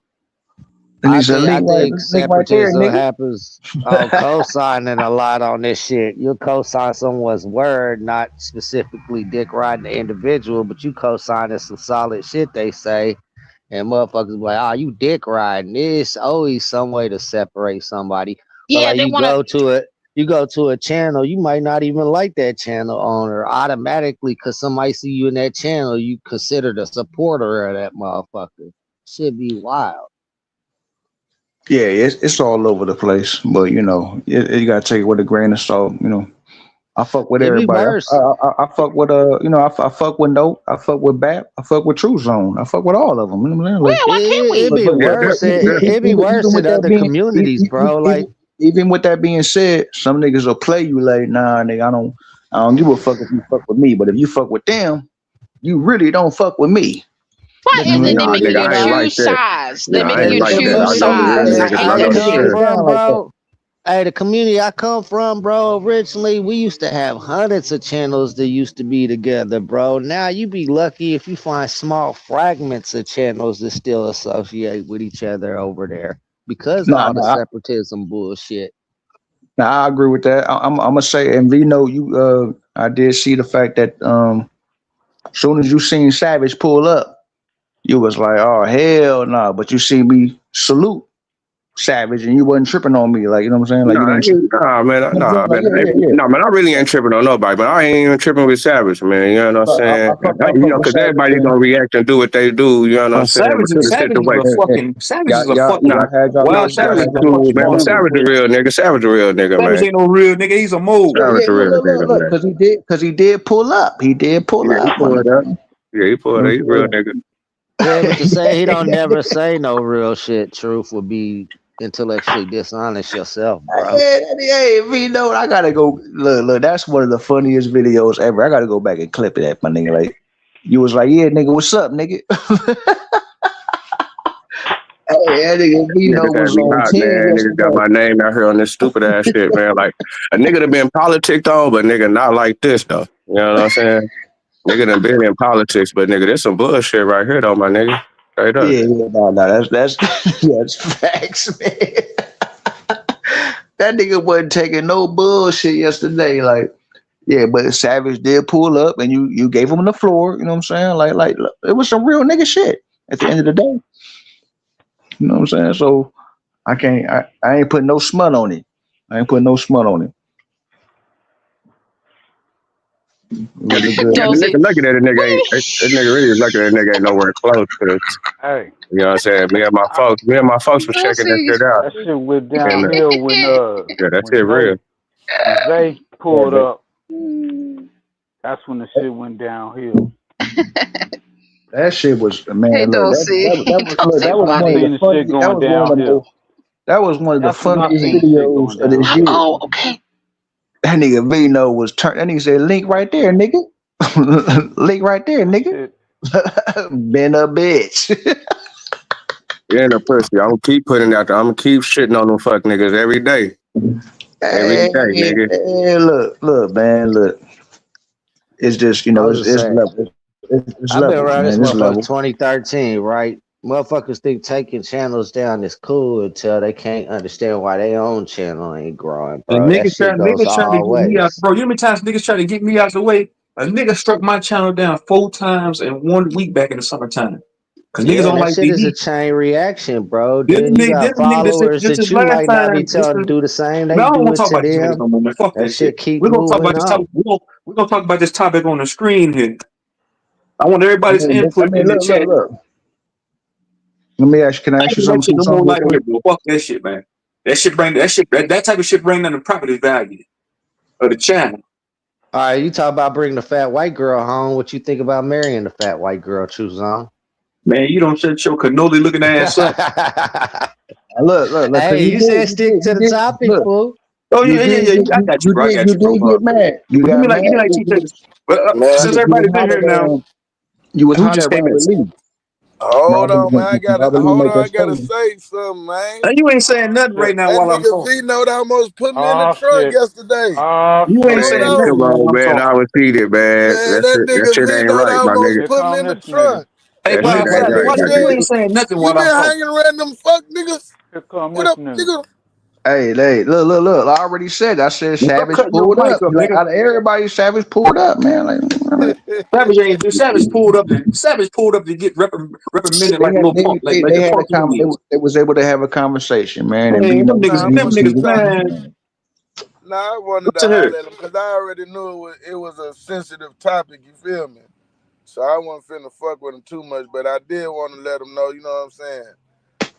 And he said, I think link right there, separatism nigga. happens on co-signing a lot on this shit. You co-sign someone's word, not specifically dick riding the individual, but you co-signing some solid shit they say, and motherfuckers be like, "Oh, you dick riding." There's always some way to separate somebody. But Yeah, like they want to. you go to a channel, you might not even like that channel owner automatically because somebody see you in that channel, you considered a supporter of that motherfucker. Should be wild. Yeah, it's all over the place. But you gotta take it with a grain of salt. I fuck with It be everybody. worse. I fuck with I fuck with Note. I fuck with Bap. I fuck with True Zone. I fuck with all of them. You know what I'm saying? Well, Like, why can't It we? be Yeah, that, worse. that, It be even worse with in that other being communities, bro. Like even with that being said, some niggas will play you like, nah, nigga, I don't give a fuck if you fuck with me, but if you fuck with them, you really don't fuck with me. Why? the And then they nah, community, making nigga, you you I ain't know, like choose that. sides. They're Nah, I making ain't you the like that. choose I know the community real sides. I that niggas. hate I I know that the come shit. real. from, bro. Hey, the community I come from, bro. Originally, we used to have hundreds of channels that used to be together, bro. Now you be lucky if you find small fragments of channels that still associate with each other over there because of Nah, all the nah, separatism bullshit. nah, I agree with that. I'm gonna say, and Vino, I did see the fact that soon as you seen Savage pull up, you was like, oh hell no, but you see me salute Savage, and you wasn't tripping on me, like, you know what I'm saying? Like, you Nah, didn't. You nah, man, know what I'm saying? nah, Like, man, yeah, yeah, yeah. nah, man. I really ain't tripping on nobody, but I ain't even tripping with Savage, man. You know what I'm But saying? I fuck with Because Savage, everybody man. gonna react and do what they do. You know what I'm saying? But to the situation, Yeah, yeah. Savage is a nah, Y'all fucking had y'all no, little, y'all Savage had is y'all little cool, man. But sparring. Savage a real nigga. Savage a real nigga, Savage man. ain't no real nigga. He's a mole. Yeah, Savage yeah. a real nigga, Look, man. because he did pull up. He did pull Yeah, he up, pulled up. man. Yeah, he pulled You up. know He a what real I'm nigga. Yeah, but to say he don't saying? never say no real shit, truth would be intellectually dishonest yourself, bro. Hey, Vino, I gotta go. Look, that's one of the funniest videos ever. I gotta go back and clip that, my nigga. Like, you was like, yeah, nigga, what's up, nigga? Hey, that nigga Vino Niggas had was me on hot, 10 man. Niggas got yesterday. my name out here on this stupid ass shit, man. Like a nigga done been politicked on, but nigga not like this though. You know what I'm saying? Nigga done been in politics, but nigga, there's some bullshit right here though, my nigga. Straight up. Yeah, no, that's that's facts, man. That nigga wasn't taking no bullshit yesterday. Like, yeah, but Savage did pull up and you gave him the floor, you know what I'm saying? Like it was some real nigga shit at the end of the day. You know what I'm saying? So I ain't putting no smut on it. I ain't putting no smut on it. Yeah, Really good. the Dosey. nigga lucky that a nigga ain't that nigga really is lucky that nigga ain't nowhere close to this. Hey, You know what I'm saying? Me and my folks was checking that Dosey. shit out. that shit went And downhill when yeah, that's it when real. Zay Yeah, pulled up. That's when the shit went downhill. that shit was, Hey, man. Look, Dosey. that Dosey was That's when I one of funny. seen the the shit funny. That going was one of the downhill. most. That was one of the That's when I funniest seen the shit videos going of this downhill. year. Oh, okay. That nigga Vino was turned. That nigga said, "Link right there, nigga. Link right there, That nigga. shit. Been a bitch." You ain't a pussy. I'm gonna keep putting it out there. I'm gonna keep shitting on them fuck niggas every day. Every Hey, day, nigga. hey, look, man, look. It's just I'm just it's saying. levels. It's I've been levels, around this man. It's motherfucker levels. 2013, right? Motherfuckers think taking channels down is cool until they can't understand why their own channel ain't growing, And bro. That shit goes niggas trying to all get me out, ways. bro. You know how many times niggas try to get me out the way? A nigga struck my channel down 4 times in 1 week back in the summertime. Cause niggas Yeah, don't that like shit the is a heat. chain reaction, bro. Then Then the you nigga, then got the nigga followers this that is you last might not be time. telling to do the same. Man, They I don't do want to it talk to about these niggas them. no more, man. Fuck That that shit. shit keep We're gonna talk about moving this topic. on. We're gonna talk about this topic on the screen here. I want I everybody's mean, input in the chat. look. Let me ask. Can I I ask you ain't that something, shit no Tucson, more real light on quick? here, bro. Fuck that shit, man. That type of shit bring down the property value of the channel. All right, you talk about bringing the fat white girl home. What you think about marrying the fat white girl, choose on? Man, you don't shut your cannoli looking ass up. Look. Cause Hey, you said stick to the topic, look. fool. Oh yeah. I got you, bro. I got You you, bro. did get mad. You But got give me mad. like 2 seconds. But Man, since You was everybody's in here now, hollering. You was who hollering just at came in? Robert Lee. hold on, man. Robert Lee Hold make on. that I gotta statement. say something, man. You ain't saying nothing right now That while I'm nigga talking. Vino almost put me in the Oh trunk shit. yesterday. Oh You ain't Hold shit. saying on. nothing Come while on, I'm man. I talking. was heated, man. Man, that That nigga shit ain't Vino right, my almost nigga. Here put me come in the this nigga. trunk. Hey, That What shit the Bob, ain't fuck, right, nigga my what? You nigga. said? ain't saying nothing You while I'm been talking. hanging random fuck niggas? Here come What this up, nigga. nigga? Hey, look. I already said. I said Man, go Savage cut your pulled mic up. up, Like nigga. out of everybody, Savage pulled up, man. Like Savage ain't Savage pulled up. Savage pulled up to get reprimanded like a little punk, like they the had a punk he is. they was able to have a conversation, man. And Man, Vino said Nah, he I them was wanted he to niggas, was talk. man. Nah, I wanted to Listen here. holler at him because I already knew it was a sensitive topic. You feel me? So I wasn't finna fuck with him too much, but I did want to let him know. You know what I'm saying?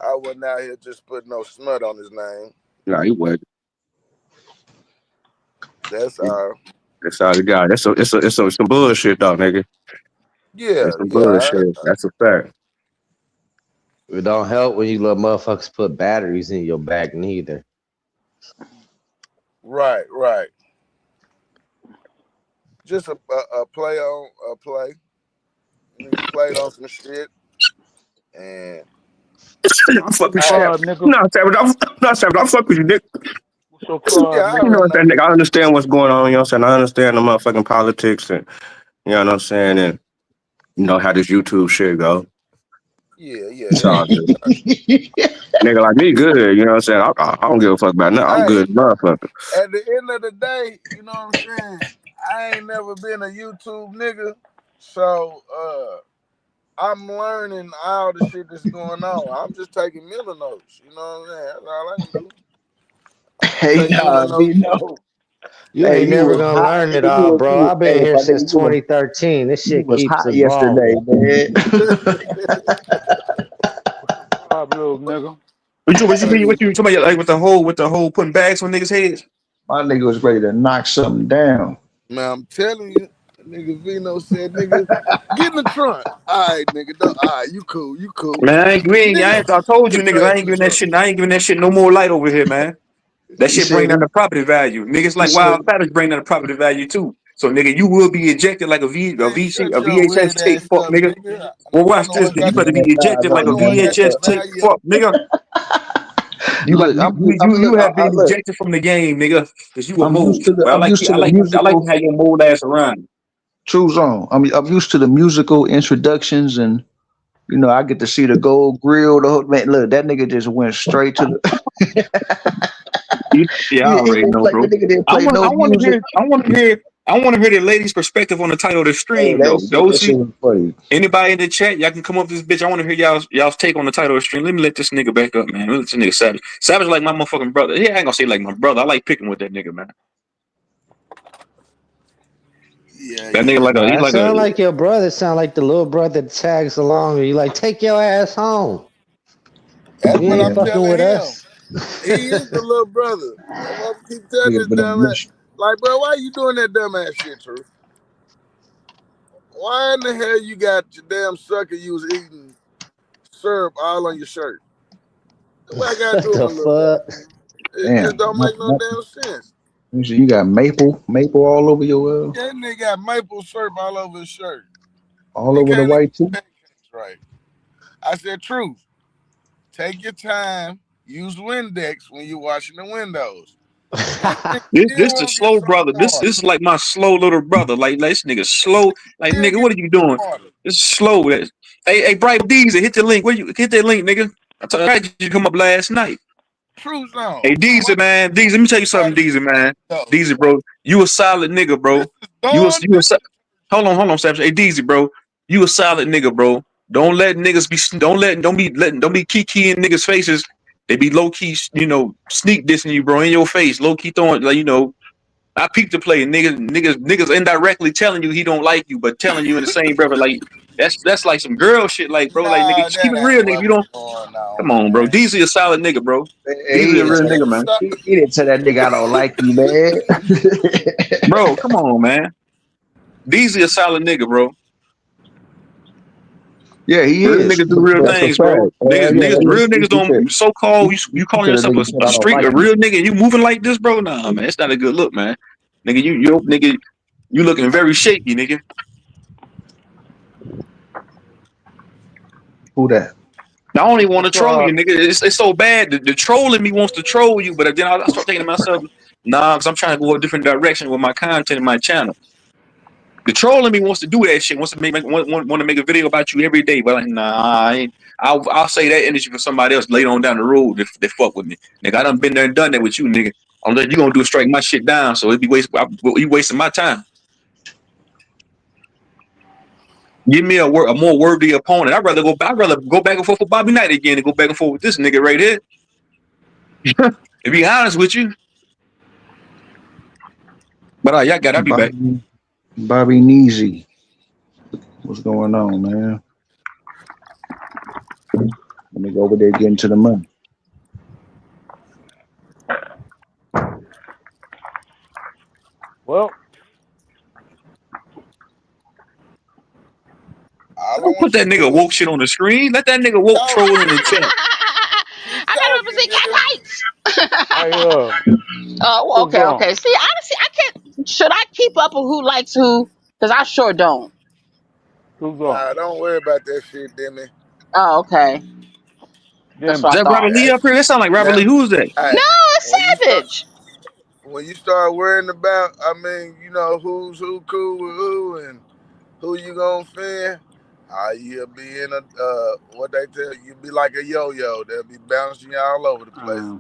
I wasn't out here just putting no smut on his name. Nah, he wasn't. That's all. That's all he got. It's some bullshit, though, nigga. Yeah, It's some yeah. bullshit. That's a fact. It don't help when you let motherfuckers put batteries in your back neither. Right. Just a play on a play. Niggas played on some shit, and I fuck with What's you. up, nigga? No, Savage. I fuck with you, nigga. What's your card, yeah, I You know nigga? already what know. that nigga? I understand what's going on. You know what I'm saying? I understand the motherfucking politics and you know what I'm saying, and you know how this YouTube shit go. Yeah. It's all good. Nigga like me, good. You know what I'm saying? I don't give a fuck about nothing. I'm Hey, good, motherfucker. at the end of the day, you know what I'm saying? I ain't never been a YouTube nigga, so I'm learning all the shit that's going on. I'm just taking mental notes. You know what I'm saying? That's all I can do. hey Take mental notes. Vino. You Hey, ain't you never was gonna hot, learn it nigga. all, bro. I've been Hey, here my since nigga, 2013. This you shit was keeps hot yesterday, evolving. man. What's your card, little nigga? What you talking about? Like with the whole putting bags on niggas' heads? My nigga was ready to knock something down. Man, I'm telling you, Nigga Vino said, nigga, get in the trunk. All right, nigga. All right, you cool. You cool. Man, I ain't, we ain't, Nigga, I told you get niggas, your I ass ain't in the giving that trunk. shit. I ain't giving that shit no more light over here, man. That He shit bring said down the property value. Niggas he like said Wild Savage bring down the property value too. So nigga, you will be ejected like Man, shut a your VHS weird tape, ass fuck up, nigga. nigga. Well, Nigga, I watch know this. what Nigga. You got the better be nah, ejected nah, I like a know what got VHS the tape, value. fuck nigga. You look, you look, have been look, ejected from the game, nigga, because you a mold. But I'm used to the I like musical to have your mold ass around. true zone. I'm used to the musical introductions and I get to see the gold grill. The whole man, look, that nigga just went straight to the. Yeah, I he already didn't know, play the bro. nigga didn't play no music. I want to hear the ladies' perspective on the title of the Hey, stream, though. that shit was funny. Anybody in the chat, y'all can come up this bitch. I want to hear y'all's take on the title of the stream. Let me let this nigga back up, man. Let this nigga Savage. Savage like my motherfucking brother. Yeah, I ain't gonna say like my brother. I like picking with that nigga, man. Yeah, That nigga yeah. Nah, he that like a sound like your brother. Sound like the little brother that tags along and you like, take your ass home. That's You what ain't I'm Yeah, fucking telling with him. us. He is the little brother. That's why I keep telling nigga this been dumb on ass. mission. Like, bro, why you doing that dumb ass shit, Truth? Why in the hell you got your damn sucker you was eating syrup all on your shirt? What I gotta What do with the my little brother? fuck? It just Damn, don't make no damn sense. you got maple all over your That nigga got maple syrup all over his shirt. all He over the can't even white too. pancakes right. I said, Truth, take your time. Use Windex when you're washing the windows. That nigga still this the won't get slow soap brother. water. This is like my slow little brother. Like this nigga slow. Like Still nigga, get what are you doing? water. This is slow. Hey, Bright Deezy, hit the link. Where you hit that link, nigga? I told you to come up last night. Truth zone. Hey, Why Deezy, man. Deezy, let me tell you something, gotta Deezy, man. go? Deezy, bro. You a solid nigga, This bro. is Dawn You a hold on, Savage. Hey, Deezy, bro. You a solid nigga, bro. Don't let niggas be don't be kiki in niggas' faces. They be low key, sneak dissing you, bro, in your face. Low key throwing I peeped the play. Niggas indirectly telling you he don't like you, but telling you in the same breath, like that's like some girl shit, like bro, like nigga, Nah, just keep that it ain't real, nigga. If what you was don't, going come on, on, bro. man. DZ a solid nigga, bro. Hey, DZ a real Man, nigga, man. he didn't tell that nigga I don't like you, man. Bro, come on, man. DZ a solid nigga, bro. Yeah, he Real is. niggas do real But That's a things, bro. fact. Hell yeah, that Real nigga, niggas don't so called. You he calling said that yourself nigga said I don't a like you. real nigga? And you moving like this, bro? Nah, man, it's not a good look, man. Nigga, you looking very shaky, nigga. Who that? I don't even want to What's troll you, up? nigga. It's so bad. The troll in me wants to troll you, but then I start thinking to myself, nah, because I'm trying to go a different direction with my content and my channel. The troll in me wants to do that shit. Wants to want to make a video about you every day, but like, nah, I'll say that energy for somebody else later on down the road if they fuck with me, nigga. I done been there and done that with you, nigga. Unless you gonna do is strike my shit down, so it'd be you wasting my time. Give me a more worthy opponent. I'd rather go back and forth with Bobby Knight again and go back and forth with this nigga right here. To be honest with you, but y'all got. I'll be back. Bobby Neasy. What's going on, man? Let me go over there getting to the money. Well, all I Don't put want you that to do nigga is woke shit on the screen. Let that nigga woke talk, troll in the nigga. chat. Keep I got to talking, represent nigga. cat I rights. Oh, who's okay, on? okay. See, honestly, I can't. Should I keep up with who likes who? Because I sure don't. Who's on? Nah, don't worry about that shit, Demi. Oh, okay. That's Jimmy. Is what I that Robert thought. Lee up here? That sound like Robert Now, Lee. Who is that? hey, No, it's when you start Savage. when you start worrying about, I mean, who's who cool with who and who you gonna offend, you'll be in a what they tell you, be like a yo-yo. They'll be bouncing you all over the place.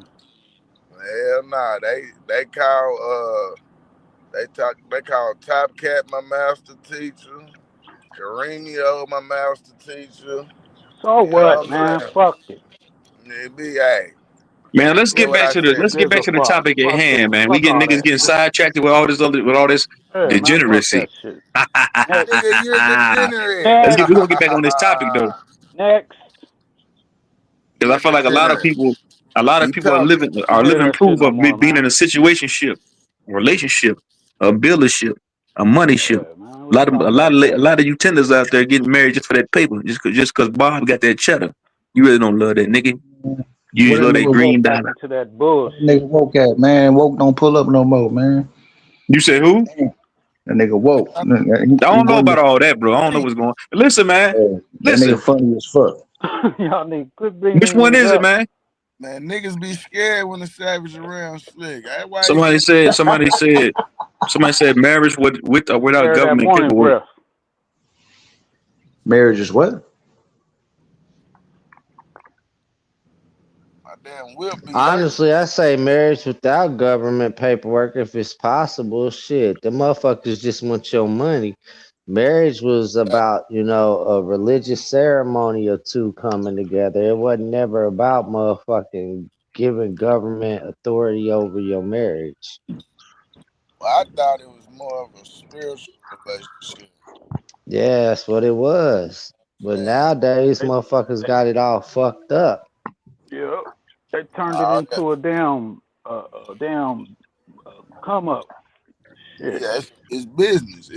Hell nah, they call they call Top Cat my master teacher, Carino my master teacher. So You know what, what I'm man? saying? Fuck it. It be hey, Man, get what I said. let's get Gives back a to the fuck. topic at Fuck it. hand, man. We Fuck get all niggas that. getting sidetracked with all this Hey, man, fuck that degeneracy. shit. Next. Nigga, you're degenerate. Next. We're gonna get back on this topic though, Next. because I You're feel like degenerate. a lot of Keep people talking. Don't are hear living that shit proof no of more, being man. in a situationship, relationship, a buildership. A money ship. Yeah, man. A We lot of talking about a that. lot of you tenders out there getting married just for that paper, just cause Bob got that cheddar. You really don't love that nigga. You What just that love that nigga Get woke? green back dollar. into that What that nigga bullshit. woke at, man? Woke don't pull up no more, man. You said who? Damn. That nigga woke. I I He don't know one of about all that, bro. I don't know think what's going on. Listen, man. that nigga Listen. funny as fuck. Y'all need to quit Which bringing one niggas is it, up. man? man, niggas be scared when the savage around slick. That's why he Somebody said, said. Somebody said marriage with or without Spare that government morning paperwork. breath. Marriage is what? my damn whip be lurking. Honestly, I say marriage without government paperwork if it's possible. Shit, the motherfuckers just want your money. Marriage was about, a religious ceremony or two coming together. It wasn't never about motherfucking giving government authority over your marriage. Well, I thought it was more of a spiritual relationship. Yeah, that's what it was. But Man, nowadays, They, motherfuckers got it all fucked up. yeah, they turned it oh yeah, into a damn come up. Shit. yeah, it's business.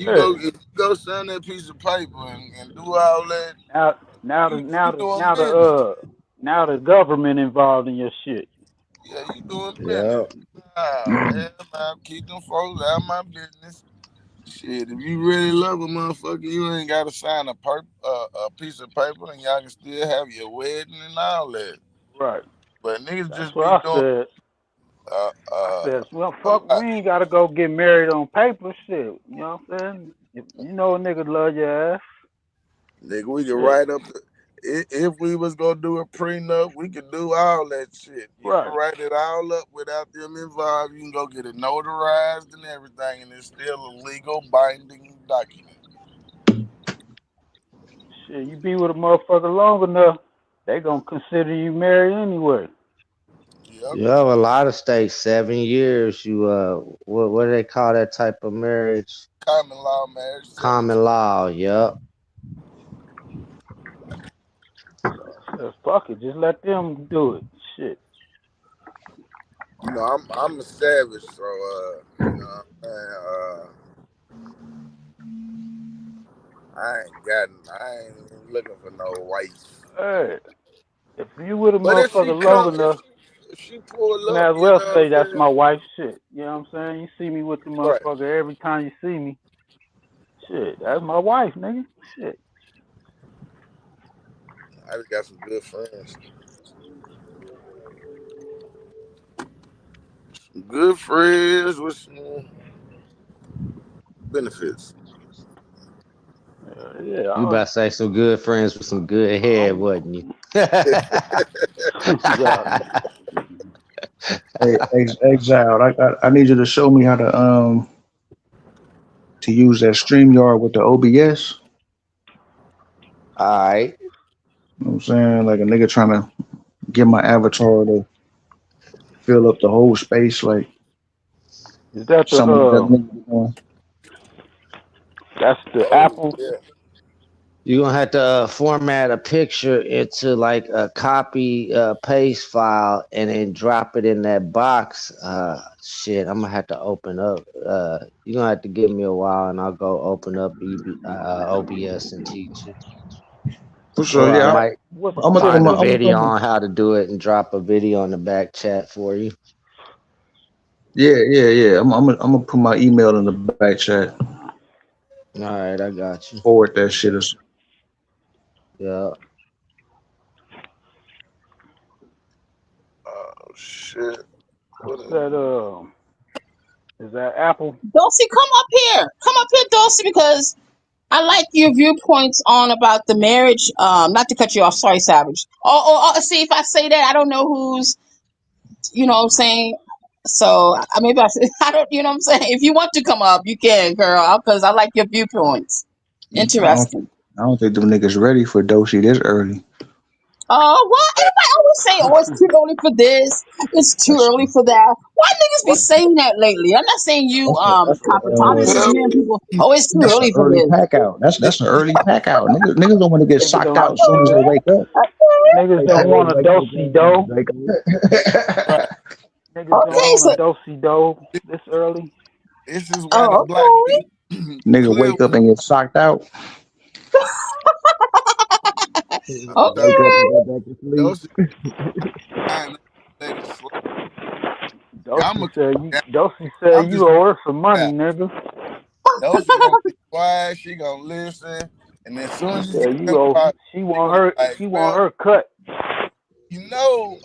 Yeah. If you go sign that piece of paper and do all that, Now, now the you now the doing now the business. now the government involved in your shit. Yeah, you doing Yeah. business. Nah, hell nah, keep them folks out of my business. Shit, if you really love a motherfucker, you ain't gotta sign a piece of paper, and y'all can still have your wedding and all that. Right. But niggas That's just what be I doing said. uh, I uh, said, well, a fuck, we lot. ain't gotta go get married on paper. Shit. You know what I'm saying? If, you know a nigga love your ass. Nigga, we can Shit. write up. If we was gonna do a prenup, we could do all that shit. You can Right. write it all up without them involved. You can go get it notarized and everything, and it's still a legal binding document. Shit, you be with a motherfucker long enough, they gonna consider you married anyway. Yep. You have a lot of states, 7 years. What do they call that type of marriage? Common law marriage, 17. Common law. Yup. So I said, fuck it, just let them do it. Shit. You know, I'm a savage, so you know what I'm saying? I ain't even looking for no wife. Hey, if you with a But if she motherfucker long come, enough, if she pull you up, might as you well know say what I'm that's saying? my wife. Shit. You know what I'm saying? You see me with the Right. motherfucker every time you see me. Shit, that's my wife, nigga. Shit. I just got some good friends. Some good friends with some benefits. Yeah, You about to say some good friends with some good head, I'm wasn't you? y'all niggas. Hey, Exile, I need you to show me how to use that StreamYard with the OBS. All right. You know what I'm saying? Like a nigga trying to get my avatar to fill up the whole space, like Is that the some of the niggas be doing. that's the Oh Apple? yeah. You're gonna have to format a picture into like a copy paste file and then drop it in that box. Shit, I'm gonna have to open up. You're gonna have to give me a while and I'll go open up OBS and teach you. For sure, Or I yeah. might What's the I'm gonna throw find my a system? I'm gonna video throw my on how to do it and drop a video in the back chat for you. yeah. I'm gonna put my email in the back chat. All right, I got you. Forward that shit. Yeah. Oh shit. What What's that? Is that Apple? Dulcie, come up here. Come up here, Dulcie, because I like your viewpoints on about the marriage. Not to cut you off. Sorry, Savage. See, if I say that, I don't know who's, what I'm saying. So maybe I don't, what I'm saying. If you want to come up, you can, girl, because I like your viewpoints. Interesting. I don't think them niggas ready for Doshi this early. Oh, what? Everybody always say, oh, it's too early for this. It's too That's early for that. Why niggas be what saying that lately? I'm not saying you, Copper Tom. It's just well, hearing people, oh, it's too that's an early for early this. pack out. That's an early pack out. Niggas don't want to get Niggas socked don't out as soon as they wake up. niggas They don't always want a wait till dosey goddamn do. wake up. right. Niggas don't Okay, want so a dosey do this early. This is why the Oh, black okay. Nigga clear wake up with and get socked out. Wake up and Okay. go back to sleep. those and let it slide. Dosey I'ma said yeah, said I'm you just owe her some money, yeah. nigga. Those she gonna be quiet, she gonna listen, and as soon She as you get said them quiet, she gonna be like, she want well, her cut. you know,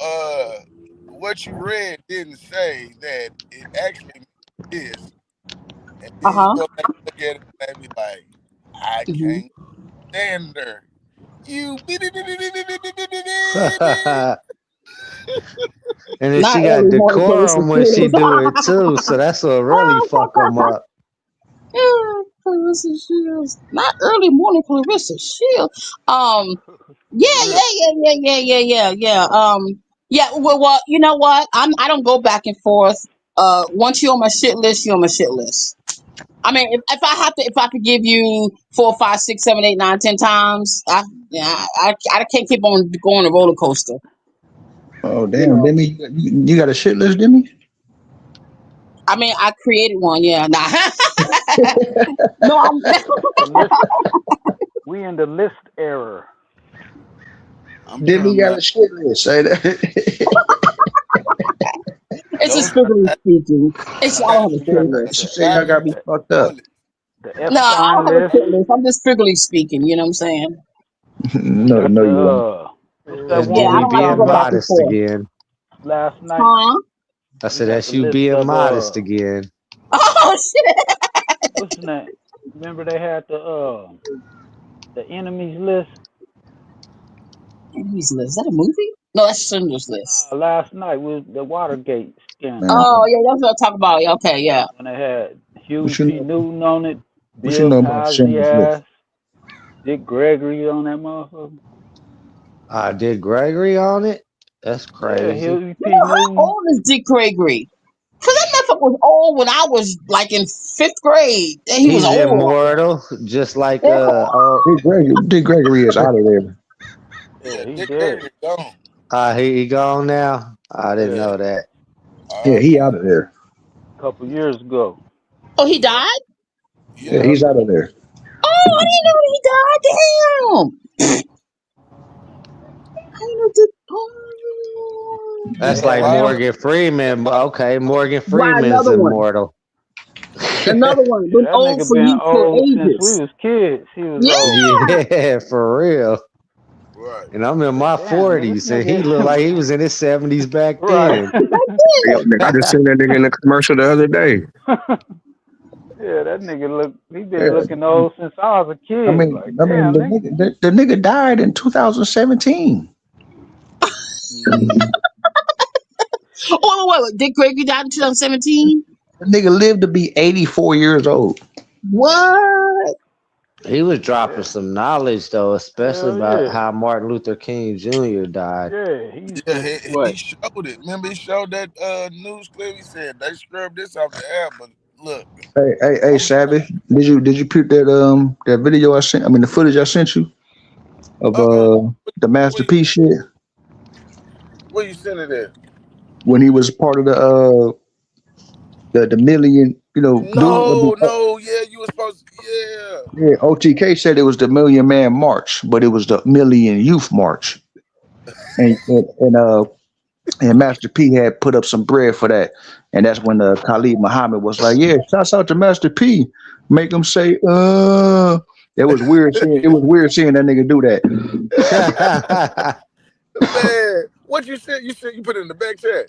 what you read didn't say that it actually means this. And Uh then you huh. go back and look at it and be like, I Hmm. can't stand her. You And then Not she got early morning decorum Clarissa when she Shields. do it too, so that's what really fuck them up. Yeah, Clarissa Shields. Not early morning Clarissa Shields. Yeah, For real. yeah, yeah, yeah, yeah, yeah, yeah, yeah. Yeah. Well, you know what? I don't go back and forth. Once you're on my shit list, you're on my shit list. I mean, if I have to, if I could give you 4, 5, 6, 7, 8, 9, 10 times, I can't keep on going a roller coaster. Oh You damn, know. Demi, you got a shit list, Demi? I mean, I created one. Yeah. Nah. No, I'm. The list we in the list error. I'm Demi trying got to a shit list. Say that. It's just those figuratively speaking. It's I got don't have a She shit said list. she The said y'all got me the, fucked up. bullet. the No, I Epstein don't have a list. shit list. I'm just figuratively speaking. You know what I'm saying? We No, got no, you don't. what's that That's Yeah, one I we Demi was don't like to talking being go back about and modest forth. again. last night? Huh? I We said got that's the you list being of modest again. Oh shit! what's the name? Remember they had the enemies list? Enemies list. Is that a movie? No, that's Schindler's List. Last night was the Watergate scandal. Man, Oh yeah, that's what I talk about. Yeah, okay, yeah. When they had what Huey you P. know? Newton on it, What you Bill know about Cosby Schindler's List? ass, Dick Gregory on that motherfucker. I did Gregory on it. That's Yeah, crazy. Huey P. Well, how Newton. old is Dick Gregory? Cause that motherfucker was old when I was like in 5th grade. And he was He's old. immortal, just like Yeah. oh Dick Gregory is out of there. Yeah, Yeah, he Dick dead. Gregory gone. he gone now. I didn't Yeah, know that. Yeah, he out of there. a couple years ago. Oh, he died? Yeah, Yeah. Yep. he's out of there. Oh, I didn't know he died. Damn. I didn't know Dick. Oh. That's Yeah, a Yeah, like and lot of then Morgan Freeman. Okay, Morgan Right, Freeman's another one. immortal. Another one. yeah, Been that old nigga for been you for old since we ages. was kids. He was old. Yeah. Yeah, for real. right. And I'm in Said, my damn, man, this 40s, and he looked nigga. like he was in his 70s back Right. then. Yo, nigga, I just seen that nigga in the commercial the other day. Yeah, that nigga look. He been Yeah, looking old since I was a kid. Like, I mean, damn, nigga. the nigga died in 2017. Mm-hmm. Oh, wait. Dick Gregory died in 2017? The nigga lived to be 84 years old. What? He was dropping Yeah. some knowledge, though, especially Hell about yeah. how Martin Luther King Jr. died. Yeah. He used Yeah, to. he What? showed it. Remember, he showed that news clip. He said they scrubbed this off the air, but look, Hey, I'm Savage, did you put that video I sent? I mean, the footage I sent you of uh, the where Master you P shit where you sent it at? when he was part of the million, dude. No, no, yeah, you were supposed to, yeah. Yeah, OTK said it was the Million Man March, but it was the Million Youth March, and Master P had put up some bread for that, and that's when Khalid Muhammad was like, "Yeah, shouts out to Master P, make him say, It was weird seeing that nigga do that. Man, what you said? You said you put it in the back chat.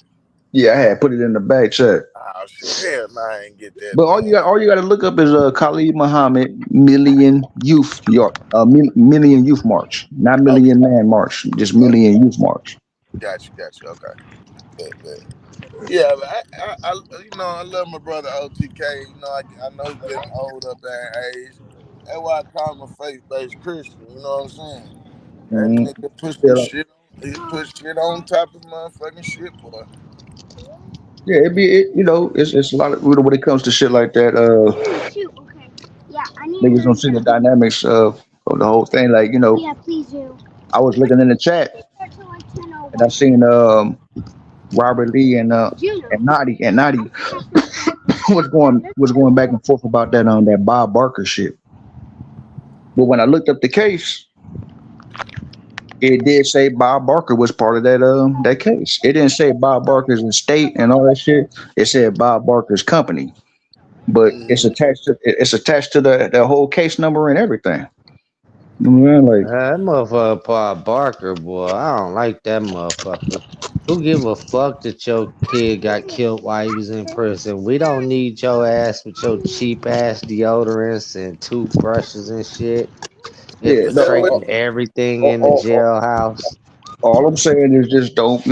Yeah, I had put it in the back chat. Oh shit, hell, no, I ain't get that, But man. all you got to look up is Khalid Muhammad Million Youth March, not Okay, Million Man March, just okay, Million Youth March. got you. Okay, bet. Yeah, but I love my brother OTK. I know he's getting old up there in age. That's why I call him a faith-based Christian. You know what I'm saying? That Mhm. nigga push the Yeah, shit on. He push shit on top of motherfucking shit, boy. yeah, it's a lot of when it comes to shit like that. Shoot, okay. Yeah, I need Niggas another don't see the show. dynamics of the whole thing. Like Yeah, please do. I was looking in the chat Start till like and I 10:01. seen Robert Lee and Juno. Naughty was going back and forth about that Bob Barker shit. But when I looked up the case, it did say Bob Barker was part of that case. It didn't say Bob Barker's estate and all that shit. It said Bob Barker's company, but it's Mm-hmm. attached to the whole case number and everything. You know what I mean? Like, That motherfucker Paul Barker, boy, I don't like that motherfucker. Who give a fuck that your kid got killed while he was in prison? We don't need your ass with your cheap ass deodorants and toothbrushes and shit, yeah, Is that what? infiltrating everything all, in the all, all, jailhouse. all I'm saying is just don't,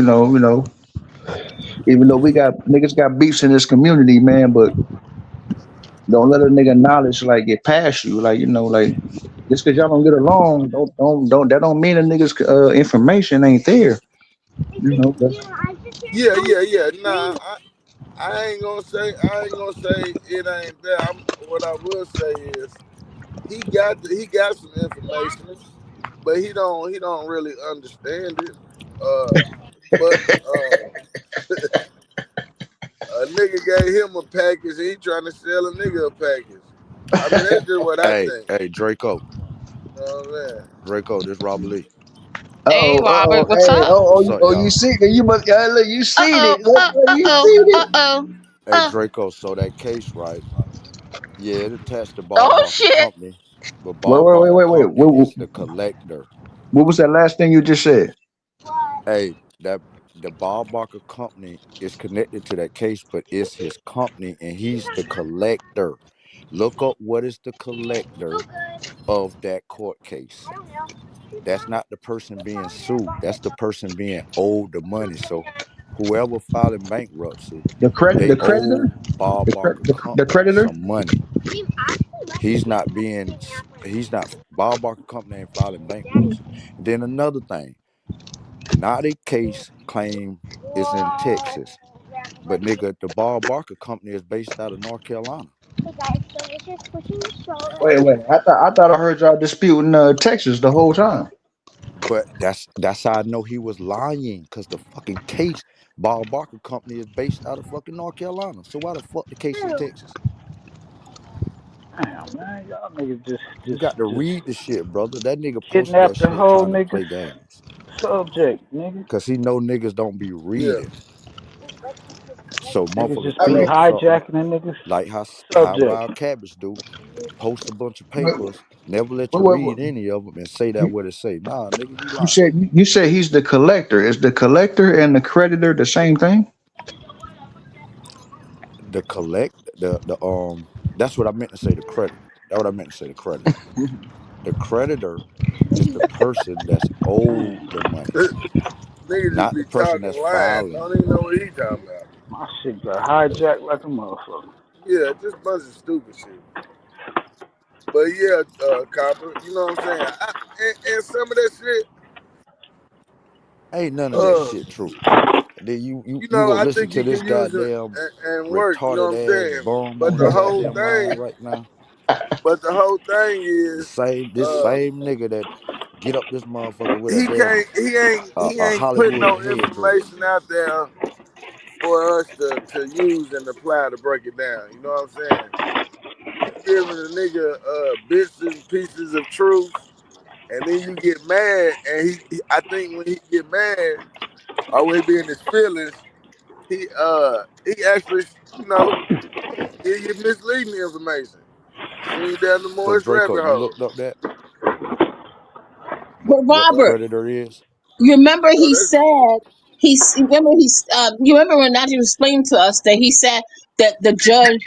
even though we got niggas got beefs in this community, man, but don't let a nigga knowledge like get past you, like like just because y'all don't get along, don't that don't mean a nigga's information ain't there, That's, Yeah, yeah, yeah. Nah, I ain't gonna say it ain't there. What I will say is he got some information, but he don't really understand it. Uh, but a nigga gave him a package and he trying to sell a nigga a package. I mean, that's just what I Hey, think. hey, Draco, You know what Draco, this Robert Lee. Hey, Robert, what's hey, up? What's up, you y'all? see that you must look, you Uh seen oh, it, you oh, seen it. oh. Hey, Draco. So that case, right? Yeah, it attached to Bob Oh Barker shit. Company, but Wait, Bob wait, wait, Barker wait, wait. Company is the collector. What was that last thing you just said? Hey, that the Bob Barker Company is connected to that case, but it's his company, and he's the collector. Look up what is the collector of that court case. That's not the person being sued. That's the person being owed the money. So whoever filing bankruptcy, they The owe creditor, Bob Barker the Company creditor. some money. He's not Bob Barker Company ain't filing bankruptcy. And then another thing, not a case claim is in Texas. But nigga, the Bob Barker Company is based out of North Carolina. Wait. I thought I heard y'all disputing Texas the whole time. But that's how I know he was lying, because the fucking case, Bob Barker Company is based out of fucking North Carolina. So why the fuck the case in Texas? Damn, man, y'all niggas just You just got to just read the shit, brother. That nigga posted kidnap that the shit whole trying to nigga play games. subject, nigga. Cause he know niggas don't be I'm saying? reading. So Niggas motherfuckers just I be mean, post something hijacking the niggas like how subject. Wild Cabbage do, post a bunch of wait, papers, never let you wait, read any of them, and say that you, what it say. Nah, nigga, you you lying. said you said he's the collector. Is the collector and the creditor the same thing? The collect the that's what I meant to say, the creditor. That's what I meant to say, the creditor. The creditor is the person that's owed the money, Niggas just not be the person talking that's lying. filing. Don't even know what he talking about. My shit got hijacked like a motherfucker. Yeah, just a bunch of stupid shit. But yeah, Copper, you know what I'm saying? And some of that shit, Ain't none of that uh, shit true. Then you gonna I listen think to you this can use it goddamn and work, you know retarded what I'm ass saying? bum But on your the whole goddamn mind thing, right now. The is, same this uh, same nigga that get up this motherfucker with a he damn can't, he a ain't putting Hollywood no headdress. information out there for us to use and apply to break it down. You know what I'm saying? You giving a nigga bits and pieces of truth, and then you get mad, and I think when he get mad or when he be in his feelings, he actually, you know, give you misleading information. Send you down the So Morris Draco, rabbit you hole. looked up that But what the Uh, Robert, creditor is? you remember he that's said you remember when Najee explained to us that he said that the judge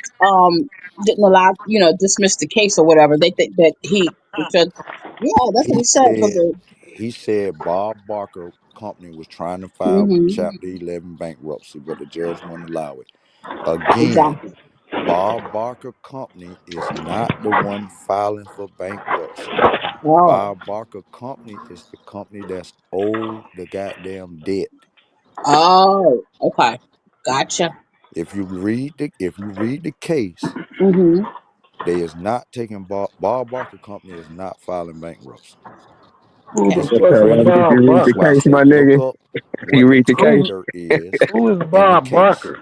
didn't allow dismiss the case or whatever. They think that the judge, yeah, that's what He he said. But said he said Bob Barker Company was trying to file mm-hmm, Chapter 11 bankruptcy, but the judge wouldn't allow it. Again, exactly. Bob Barker Company is not the one filing for bankruptcy. Oh, Bob Barker Company is the company that's owed the goddamn debt. oh, okay, gotcha. If you read the case, Mm-hmm. they is not taking Bob Barker Company is not filing bankruptcy. Who the Okay. It's the fuck is So if creditor. Bob you read That's the why I Barker? case, my say look nigga, up you what the read the case. Who creditor is who is in the Bob case. Barker?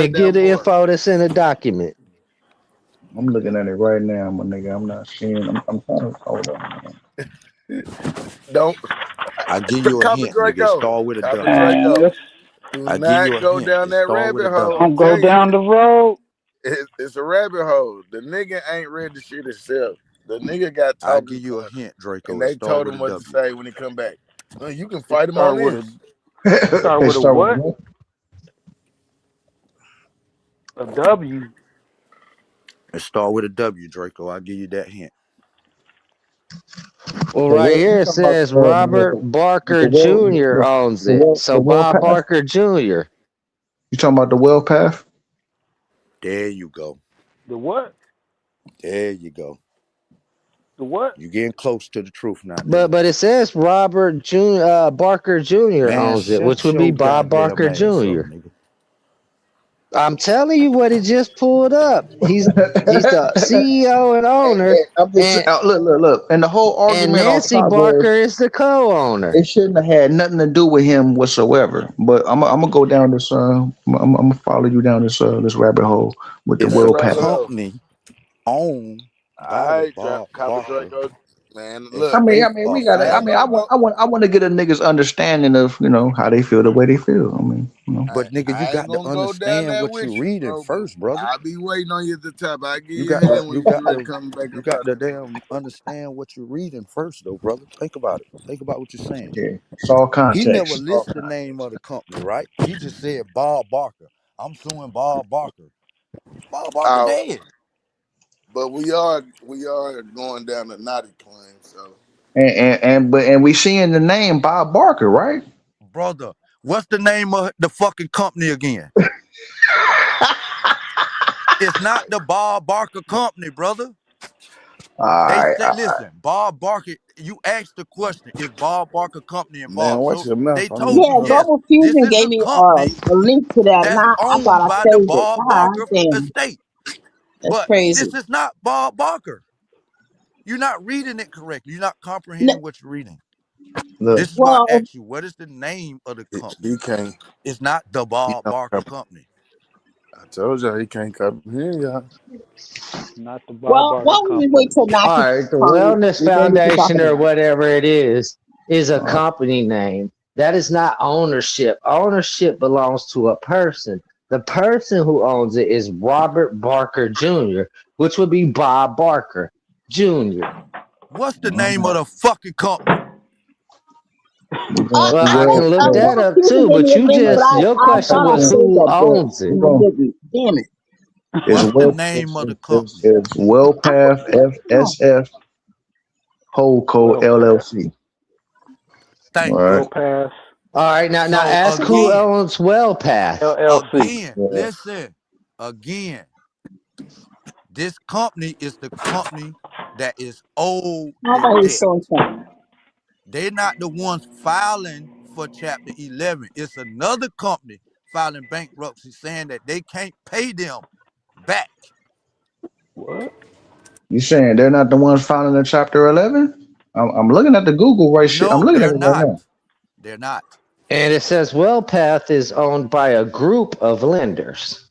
like Give that the part. info that's in the document. I'm looking at it right now, my nigga. I'm not seeing. I'm trying to hold on. Don't I give you a copy hint, nigga. It Draco. start with a Copy W. Draco. Do I give you not a go hint. down It that start with a rabbit hole. W. Don't go Tell you, down the road. it's a rabbit hole. The nigga ain't read the shit himself. The nigga got I talking give you a to, hint, and Draco. It they start told with him a what to W. say when he come back. You can It fight him start on with a this. it start They with a start with what? what? A W. It start with a W, Draco. I give you that hint. Well, The right what? You here it talking about says Robert Barker the well Jr. owns the it. well the So well Bob path? Barker Jr. You talking about the well path? There you go. The what? There you go. The what? You getting close to the truth now, But nigga. it says Robert Barker Jr. Man, owns it, which shut would be your Bob goddamn Barker ass up, Jr. nigga. I'm telling you what he just pulled up. He's the CEO and owner, I'm just saying, and look. And the whole argument off Nancy top was Barker is the co-owner. it shouldn't have had nothing to do with him whatsoever. But I'm gonna go down this. I'm gonna follow you down this rabbit hole with the It's That a well path. rabbit hole. company owned by All the right, Bob Copper Barker. Draco. Man, If I look, mean, they I mean, are we got to. I man, mean, filing, I want to get a nigga's understanding of how they feel the way they feel. I mean, but nigga, you I ain't got to gonna go down understand that what you're with you, reading bro. But first, brother. I'll be waiting on you at the top. I give You you a got to, hand when you you get got ready to to, come back you up got out to there. damn understand what you're reading first, though, brother. Think about it. Think about what you're saying. yeah, it's all He never context. lists the name of the company, right? He just said Bob Barker. I'm suing Bob Barker. Bob Barker Uh, dead, but we are going down the naughty claim. So And we seeing the name Bob Barker, right? brother. What's the name of the fucking company again? It's not the Bob Barker Company, brother. All They right. said, listen, Bob Barker, you asked the question, is Bob Barker Company man, involved? watch So your mouth. they I need told you, to Yeah, know. yes, Global this Fusion is gave a me company a link to that, and that's I thought owned I by the saved it. Bob God Barker damn, estate. that's But crazy. this is not Bob Barker. You're not reading it correctly. You're not N- comprehending what you're reading. Look, This is why I Well, asked you, what is the name of the He company? can't. It's not the He Bob don't Barker come. Company. I told y'all he can't come here, y'all. Not the Bob Barker why don't we wait Company. till all Naki right, the comes Wellness and then we can talk Foundation or about it? whatever it is a Uh, company name. That is not ownership. Ownership belongs to a person. The person who owns it is Robert Barker Jr., which would be Bob Barker Jr. What's the name of the fucking company? Well, I can look that Global up Fusion too, gave me but a link, but your I question thought I was saved who that bit, owns it. and I didn't. Damn it. it's What's the well name of the it's, company? it's Wellpath Oh, FSF Holdco Well Pass. LLC. All Thank right. Well you. Pass All right, now So ask who again, owns WellPath. LLC. Yeah. listen, again, this company is the company that is owed I the thought he was debt. showing something. They're not the ones filing for Chapter 11. It's another company filing bankruptcy saying that they can't pay them back. What? You saying they're not the ones filing in Chapter 11? I'm looking at the Google right shit. I'm No, looking at they're it right not. now. They're not. And it says WellPath is owned by a group of lenders.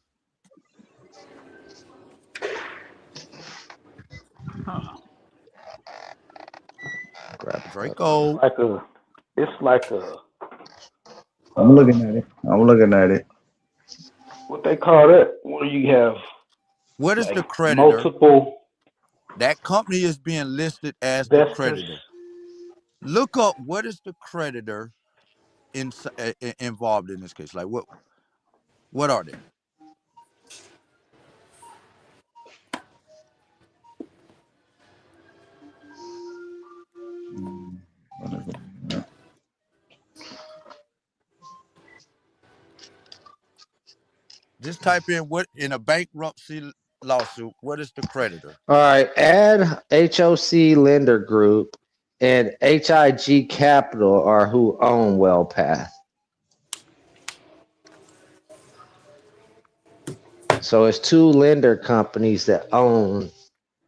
Huh. Grab that. It's Draco, like a it's like a I'm looking at it. I'm looking at it. what they call that where you have what is like the creditor? multiple That company is being listed as the investors. creditor. Look up what is the creditor involved in this case. Like what are they? Just type in what in a bankruptcy lawsuit. What is the creditor? All right, add HOC Lender Group and HIG Capital are who own WellPath. So it's two lender companies that own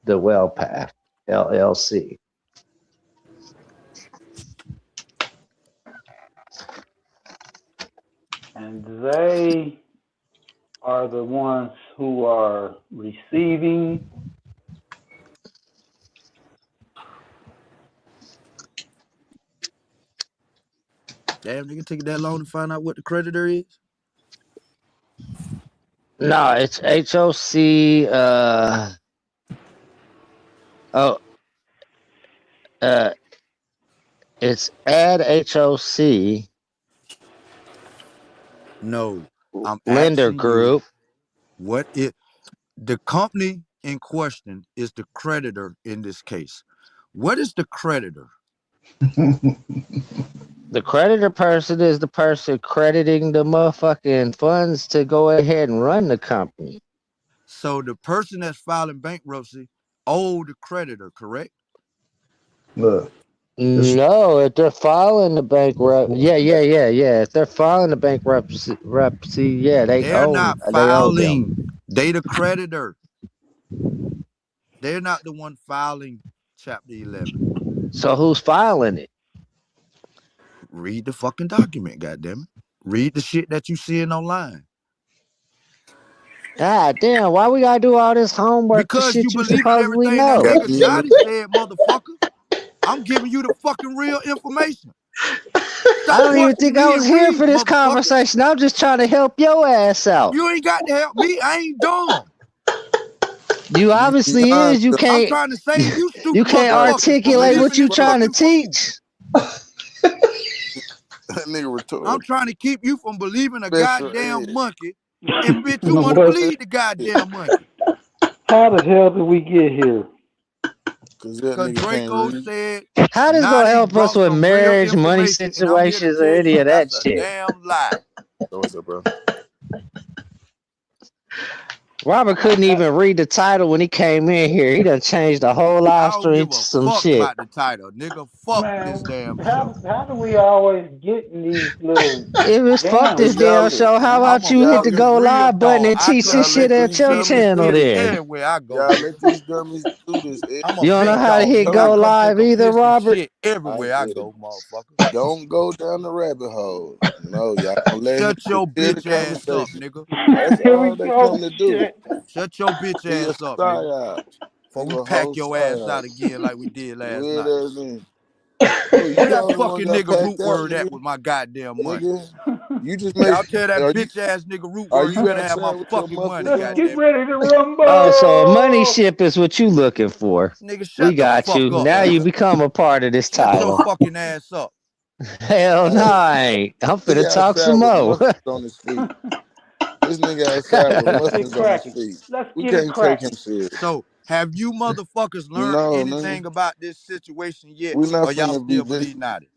the WellPath LLC. And they are the ones who are receiving. Damn, nigga, take it that long to find out what the creditor is. No, it's HOC. Oh, uh, it's add HOC No, I'm lender asking you group. what it the company in question is the creditor in this case. What is the creditor? The creditor person is the person crediting the motherfucking funds to go ahead and run the company. So the person that's filing bankruptcy owe the creditor, correct? Look, this No, if they're filing the bankrupt, yeah. If they're filing the bankruptcy, yeah, They're not they owe them. filing. They the creditor. They're not the one filing Chapter 11. So who's filing it? Read the fucking document, goddammit. Read the shit that you seeing online. God damn, why we gotta do all this homework for Because you shit you believe in supposedly everything that know? nigga Goddamn Johnny said, motherfucker. I'm giving you the fucking real information. I Stop don't even questioning think I me was and here for read, this motherfucker. conversation. I'm just trying to help your ass out. You ain't got to help me. I ain't dumb. You You obviously beyond is. You the I'm can't. trying to save you You stupid can't motherfuckers from articulate what believing you this trying to fucking fool. teach. that nigga I'm retarded. trying to keep you from believing a Special goddamn ed. monkey, and bitch, you want to What? believe the goddamn monkey. How the hell did we get here? Cause that Cause nigga can't Draco read. said How this gonna Naughty help us brought with some real marriage, money information, and I'm here to situations, or tell any you of that that's a shit? damn lie. So what's up, bro? Robert couldn't even read the title when he came in here. He done changed the whole I live don't stream give to a some fuck shit. about the title, nigga. Fuck this Man, damn show. how do we always get in these little If it's fuck Cause this jams, damn y'all, show, how man? I'm about a you hit y'all, the fucking go real live button dog. and I teach cut this y'all up shit let some at these your shit and dummies channel do spit it. it then? everywhere I go, Y'all nigga. let these dummies do this. I'm a You don't know big how to dog, hit nigga. I go Don't, come take live a either, piss and Robert? shit I everywhere I get it. go, motherfucker. Don't go down the rabbit hole. No, y'all gonna let him Shut just your hear the bitch ass up, conversation. nigga. That's Here we all they go. come to do. Shit. Shut your bitch He a ass up, nigga. psyop. Before He we a pack whole your ass psyop. out again like we did last Weird night. ass nigga. Who you Where the that only one fucking got nigga packed root out, word at nigga? with my goddamn money? Nigga, you just make. Y'all tell that Are you bitch ass nigga root are word he you finna have my outside with your fucking money, mufflers Let's on? get goddammit. ready to Oh, so a money rumble. ship is what you looking for. Nigga, We shut the got fuck you. up, Now you nigga. become a part of this Shut your title. fucking ass up. Hell no, Hey, I ain't. I'm he finna talk outside some with more. mufflers on his feet. This nigga outside with Let's get mufflers on his cracking. feet. Let's We get it can't take him cracking. serious. So, have you motherfuckers learned No, nigga. anything about this situation yet? We not Or y'all finna be still this. believe naughty?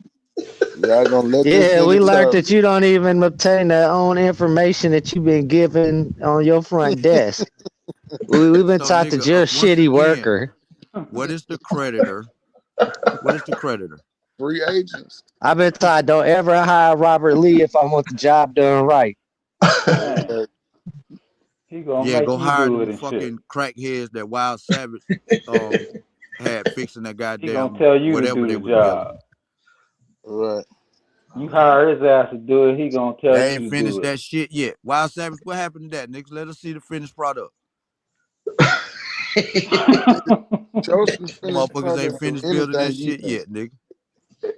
Y'all gonna let this Yeah, we nigga learned talk. that you don't even obtain the own information that you've been given on your front desk. We've been So, taught that nigga, you're a once shitty again, worker. what is the creditor? What is the creditor? Free agents. I've been taught don't ever hire Robert Lee if I want the job done right. Man, he gonna Yeah, make go you hire do it them and shit. fucking crackheads that Wild Savage um had fixing that He gonna goddamn tell you to whatever do they the was building. job. Right. You hire his ass to do it, he gonna tell They you ain't to do finished it. that shit yet. Wild Savage, what happened to that, niggas? Let us see the finished product. Show some finished Motherfuckers ain't product of finished building that anything you shit think. yet, nigga.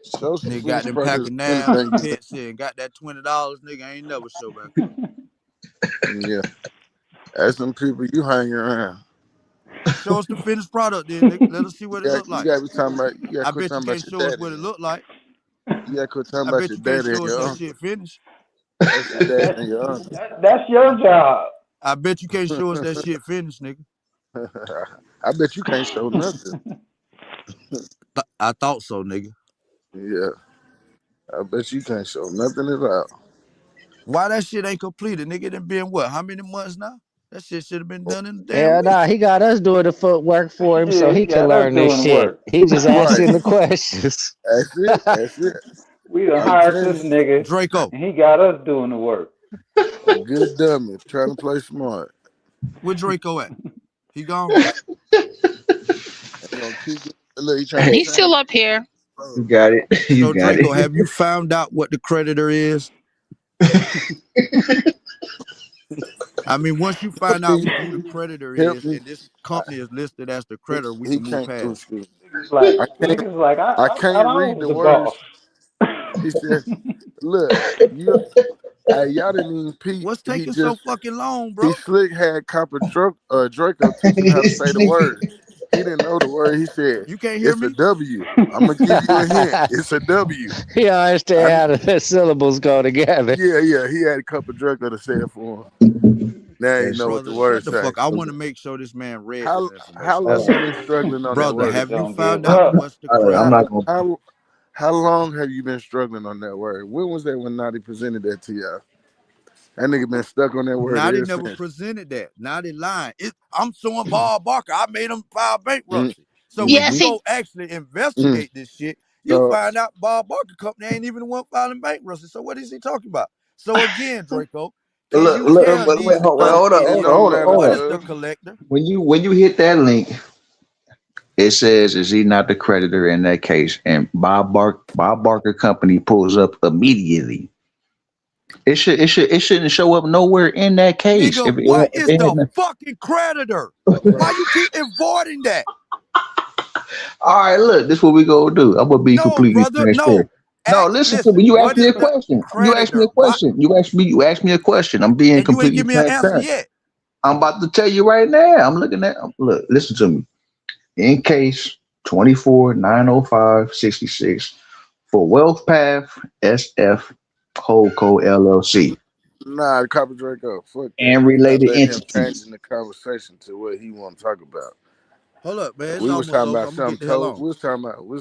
Show some Nigga got finished them pack product of of nines anything and you think. pets here and got that $20, nigga. I ain't never show back up. Yeah. That's some people you hang around. Show us the finished product then, nigga. Let us see what it look You like. gotta be talking about you gotta I quit bet you talking about can't your show us daddy what it then. look like. You gotta quit talking I about bet your you can't daddy and show us your that uncle. shit finished. That's your daddy and your uncle. That's your job. I bet you can't show us that shit finished, nigga. I bet you can't show nothing. I thought so, nigga. Yeah. I bet you can't show nothing at all. Why that shit ain't completed, nigga? It done been what? How many months now? That shit should have been done in a damn Hell week. nah, he got us doing the footwork for him so Yeah, he he can got us learn this doing the shit. work. He just Right. asking the questions. That's it. That's it. We done I'm hired telling this you, nigga, Draco, and he got us doing the work. a good dummy trying to play smart. where Draco at? He gone? Ain't gonna keep look, he trying to Hey, He's change. still up here. you got it. You So got Draco, it. have you found out what the creditor is? I mean, once you Help find out me. who the creditor Help is me. and this company is listed as the creditor, we He can move can't oh, past. excuse me. Like I can't niggas like I I thought can't I read was the the boss. words. He said, look, you Hey, y'all didn't even peep. What's He taking so just fucking long, he bro? slick had Copper Draco teach him how to say the word. He didn't know the word. He said, You can't hear "It's a me? W. I'm gonna give you a hint. It's a W." He I, understand how the syllables go together. yeah. He had Copper Draco to say it for him. Now he That's know what the Brother, shut word the say. fuck. I want to make sure this man read this How information. long you been struggling on that Brother, word? have you Don't found give out up. what's the I'm How not creditor? gonna. how long have you been struggling on that word? When was that when Naughty presented that to y'all? That nigga been stuck on that word Naughty ever never since. presented that. Naughty lying. I'm suing Bob Barker. I made him file Mm, bankruptcy. So when you Yes, mm-hmm, go he. actually mm. investigate this shit, you So find out Bob Barker company ain't even the one filing bankruptcy. So what is he talking about? So again, Draco, can Look, you look, tell wait, these so hold up, it hold idiots up, don't hold up, matter, hold what up. is the cuz. collector? When you hit that link, it says, "Is he not the creditor in that case?" And Bob Barker Company pulls up immediately. It shouldn't show up nowhere in that case. Nigga, what If is it the hadn't. fucking creditor? Why you keep avoiding that? All right, look, this is what we gonna do. I'm gonna be No, completely brother, transparent. no. No, listen to Listen, me. You what asked me is a the question. You asked me creditor? a Why? question. You asked me a question. I'm being And you ain't completely give me an answer transparent. yet. I'm about to tell you right now. Look, listen to me. In case 24-905-66 for Wealth Path SF Holdco LLC Nah, Copper Draco, fuck that. and We not related letting him change entities. in the conversation to what he want to talk about. Hold up, man. It's We was almost talking over. about I'm gonna get something the hell total. on. We was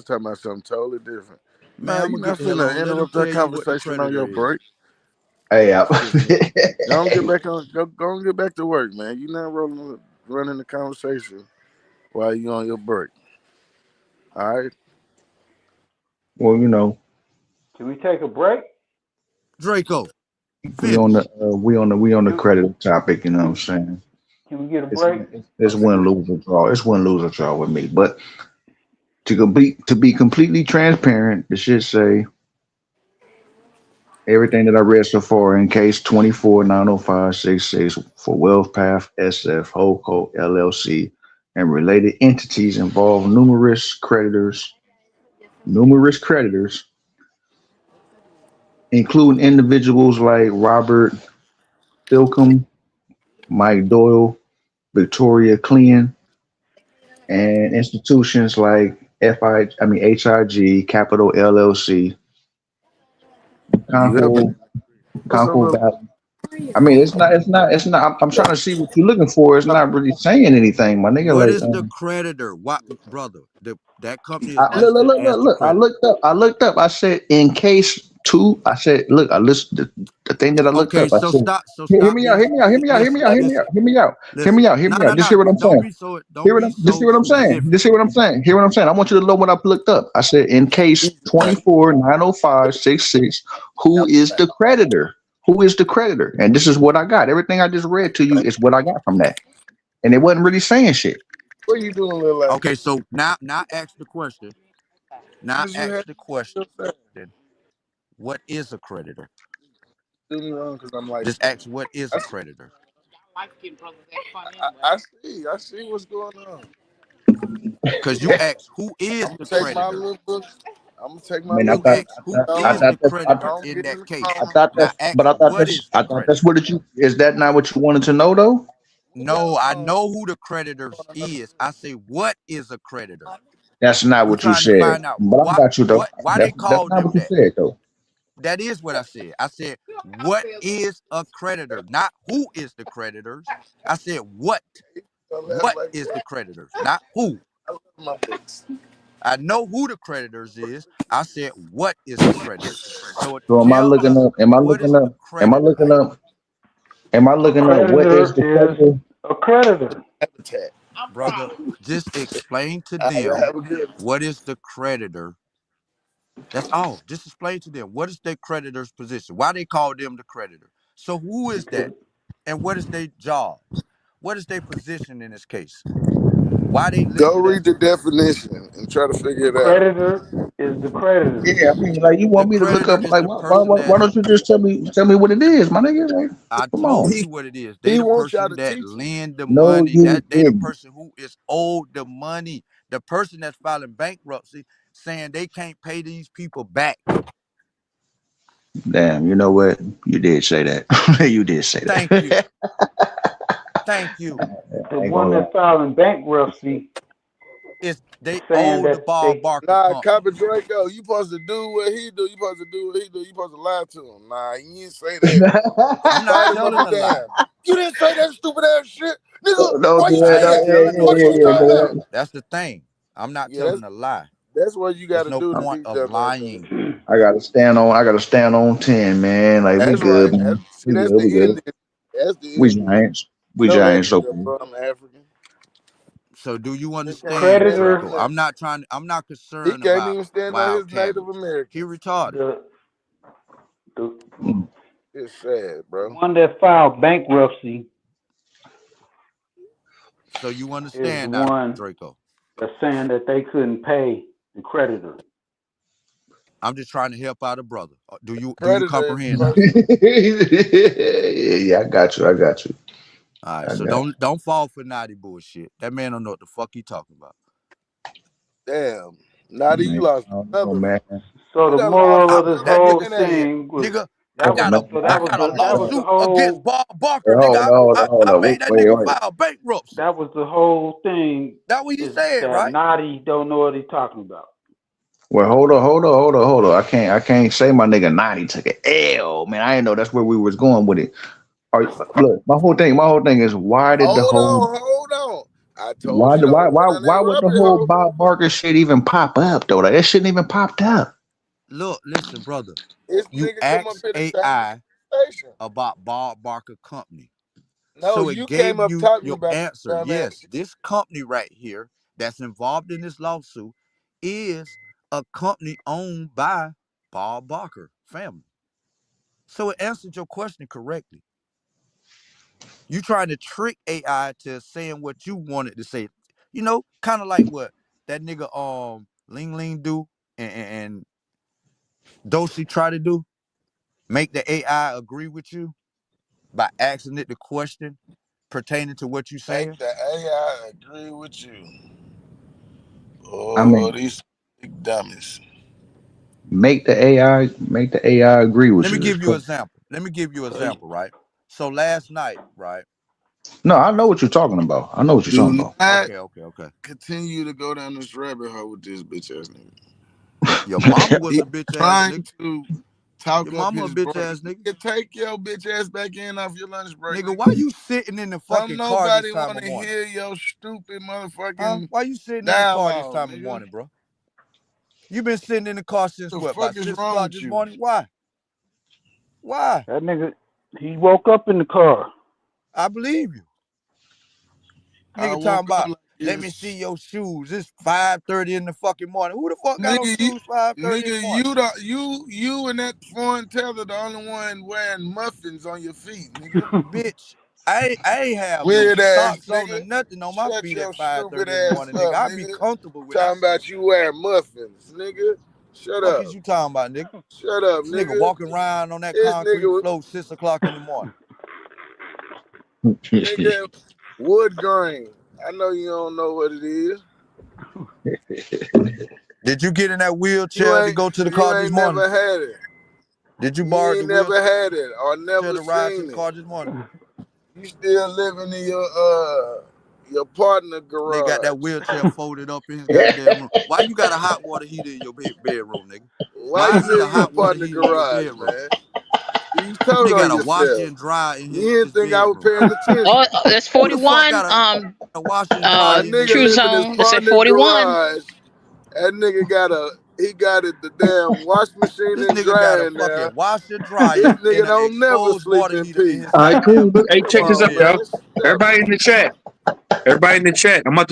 talking about something totally different. Man, Nah, I'm you gonna get not the hell finna on. Let them interrupt that tell you what the conversation on creditor your is. break. Hey, Excuse me. Go and get back on. Go and get back to work, man. You not running the conversation while you on your break. All right. well, Can we take a break? Draco, we on the finish. we on the Can, credit topic. You know what I'm saying? can we get a It's break? it's win lose or draw. It's win lose or draw with me. But to be completely transparent, it should say everything that I read so far in case 24-905-66 for Wealth Path SF Holdco LLC and related entities involve numerous creditors, including individuals like Robert Filcom, Mike Doyle, Victoria Clean, and institutions like HIG, Capital LLC, You helping? Concord, What's up, Concord little? Valley. I mean, it's not. I'm trying to see what you're looking for. It's not really saying anything, my nigga. What Like, is the creditor? What, brother? That company is look, look, listed look, as look, the look. I creditor. looked up. I looked up. I said, in case two. I said, look. I listened. The thing that I looked Okay, up. I so said, stop. So hear stop me out. being. Hear me out. Hear me out. Hear me Listen, out. Hear me out. listen, Hear me out. Hear listen. me out. Hear No, me no, out. Just no. hear what I'm Don't saying. be so. Don't Hear what be I'm. Just so hear what I'm saying. specific. Just hear what I'm saying. Hear what I'm saying. I want you to know what I looked up. I said, in case Easy, man. 24-905-66, who is the creditor? Who is the creditor? And this is what I got. Everything I just read to you is what I got from that. And it wasn't really saying shit. What you doing, little lady? Okay, so now ask the question. Now As you ask have the question. yourself. What is a creditor? Do me wrong because I'm light Just skinned. ask what is I, a see- creditor. I see what's going on. Because you ask who is I'm the gonna take my creditor. little book. I'm gonna take my I mean, little You book. ask who I is thought the that's, creditor Don't in get in that the case. I car. thought Now that's, ask but what is the that's creditor. what is that not what you wanted to know though? Move that No, I along. know who the creditors Going another is. I say what is a creditor. That's not We what you trying to said. find out But I got you though. why they That's call not them what you that. said though. That is what I said. I said what is a creditor, not who is the creditors. I said what. so last What like is the creditors, not who. I love my books. I know who the creditors is. I said what is the creditor. So So am I tell looking us up? Am I what looking is the up? Am I creditor. looking up? Am I A looking up? What is creditor the is creditor? a creditor. Habitat. Brother, just explain to All right, them have a good what is the creditor. That's all. Just explain to them what is their creditor's position. Why they call them the creditor. So who is that? And what is their job? What is their position in this case? Why they Go listed as read the the creditor? definition and try to figure The it out. creditor is the creditor. Yeah, I mean, like you The want me to look creditor up? is Like, the person why that's don't you just tell me what it is, my nigga? Like, I come on. told He you what it is. They he the wants y'all person to that teach him. lend the No, money. you That they the didn't. person who is owed the money. The person that's filing bankruptcy saying they can't pay these people back. Damn, you know what? You did say that. You did say Thank you. that. Thank you. The I ain't one gonna lie. that filed in bankruptcy It's is they saying owe the that Bob they Barker Nah, company. Copper Draco, you supposed to do what he do. You supposed to do what he do. You supposed to lie to him. Nah, you ain't say that. I'm not Fight him up telling a a lie. damn. You didn't say that stupid ass shit, nigga. Don't Why do you I that. say ain't that? telling no Fuck is you Yeah, talking bullshit. about? man. That's the thing. I'm not Yeah, telling a lie. that's what you got There's to no do to point beat of that motherfucker. lying. I gotta stand on. I gotta stand on 10, man. Like we That's good, right. man. See, We that's good. the We good. Indian. That's the We Indian. giants. We No giants. India, Okay. bro. I'm African. So do you He can't even understand, stand on creditor, Draco? that. I'm not He concerned can't about even stand on wild his Native cabins. He Americans. retarded. the the Mm. It's sad, the bro. one that filed bankruptcy So you is the understand now, one Draco. that's saying that they couldn't pay the creditor. I'm just trying to help out a brother. Do you Predator is the comprehend now? person. Yeah, I got you. I got you. All right, I so got you. don't fall for naughty bullshit. That man don't know what the fuck he talking about. Damn. Now that you Man, lost I don't know, another. man. So You the done lost moral of this That another nigga whole man in said, here. thing was nigga, I that Oh was got a man. so I that was got a the that was the lawsuit against whole Bob Barker, Wait, nigga. hold on, hold on, hold I on. made that Wait, nigga wait. file bankruptcy. that was the whole thing That what he is said, that right? Naughty don't know what he's talking about. Well, hold on. I can't say my nigga 90 took an L, man. I didn't know that's where we was going with it. Look, my whole thing is why did the Hold whole on, hold on. I told why you the don't why go why down that why would the rabbit whole hole. Bob Barker shit even pop up though? Like that shouldn't even popped up. Look, listen, brother. This You nigga come up asked here to change the AI conversation. about Bob Barker Company. No, So it you came gave up you talking your about answer. the dumbass Yes, shit. this company right here that's involved in this lawsuit is a company owned by Bob Barker family. So it answered your question correctly. You trying to trick AI to saying what you wanted to say. Kind of like what that nigga Ling Ling do and Dosi try to do. Make the AI agree with you by asking it the question pertaining to what you Make saying. the AI agree with you. I Oh, mean, these big dummies. make the AI agree with Let me you. It's give you an crazy. example. Let me give you an Cause example, right? So last night, right? No, I know what you're talking about. I know what you're talking do about. not Okay. continue to go down this rabbit hole with this bitch ass nigga. Your mama was He's a bitch ass trying nigga. to Your talk up mama a his bitch brother. ass nigga. Nigga, take your bitch ass back in off your lunch break, Nigga, why nigga. you sitting in the Don't fucking car this nobody time want of to morning? hear your stupid Huh? motherfucking Why you sitting in the car this dialogue, time of nigga. morning, bro? You been sitting in the car since The what? About fuck is 6 wrong o'clock with this you? morning? Why? Why? That nigga he woke up in the car. I believe you. I Nigga woke talking up about, like let me see this. your shoes. It's 5:30 in the fucking morning. Who the fuck got on Nigga, shoes 5:30 in the nigga, morning? you and that foreign teller the only one wearing muffins on your feet, nigga. Bitch, I ain't have no Weird ass socks on or nigga. nothing on my Shut feet at your stupid 5:30 in the ass morning, nigga. up, I be nigga. comfortable without Talking some about you shoes. wearing muffins, nigga. Shut Fuck up. is you talking about, nigga? Shut up, This nigga nigga. walking around on that This concrete nigga, floor 6 o'clock in the morning. nigga, wood grain. I know you don't know what it is. Did you get in that You wheelchair to ain't go to the you car this ain't morning? never had it. Did you You borrow the ain't never wheelchair had it or never to ride to the seen it. car this morning? You still living in your partner Nigga got that garage. wheelchair folded up in his goddamn room. Why you got a hot water heater in your bedroom, nigga? Why Why you I need a live in your hot water partner heater in your garage, bedroom? man? You told Nigga on got a washer yourself. and dryer in You his didn't think I was bedroom. paying attention. That's Who the fuck 41. got a washer and dryer A in his nigga True live in bedroom? his Zone. It said partner 41. garage. That nigga got the damn wash machine This and nigga got a dryer in there. fucking washer This dryer and nigga an don't never exposed sleep water in heater in peace. his All right, cool. goddamn Look, hey, Come check this out, on, y'all. man. bedroom. Shut up. Everybody in the chat. Everybody in the chat. I'm about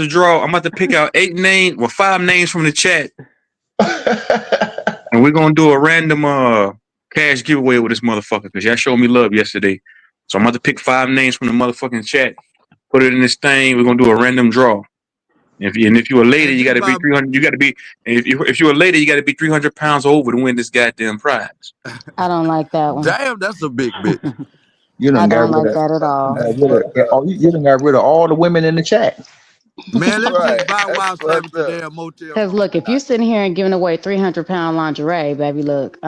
to pick out 5 names from the chat, and we're gonna do a random cash giveaway with this motherfucker because y'all showed me love yesterday. So I'm about to pick 5 names from the motherfucking chat, put it in this thing. We're gonna do a random draw. If you're a lady, And you got this to be by 300. You got to be if you're a lady, you got to be 300 pounds over to win this goddamn prize. I don't like that one. damn, that's a big bitch. You I done got don't rid like of That's that at all. that's got rid fucked of up. oh, you done got rid of all the women in the chat. Man, let's Right. just buy That's Wild Savage fucked the up. damn motel Cause room look, if you tonight. sitting here and giving away 300-pound lingerie, baby, look,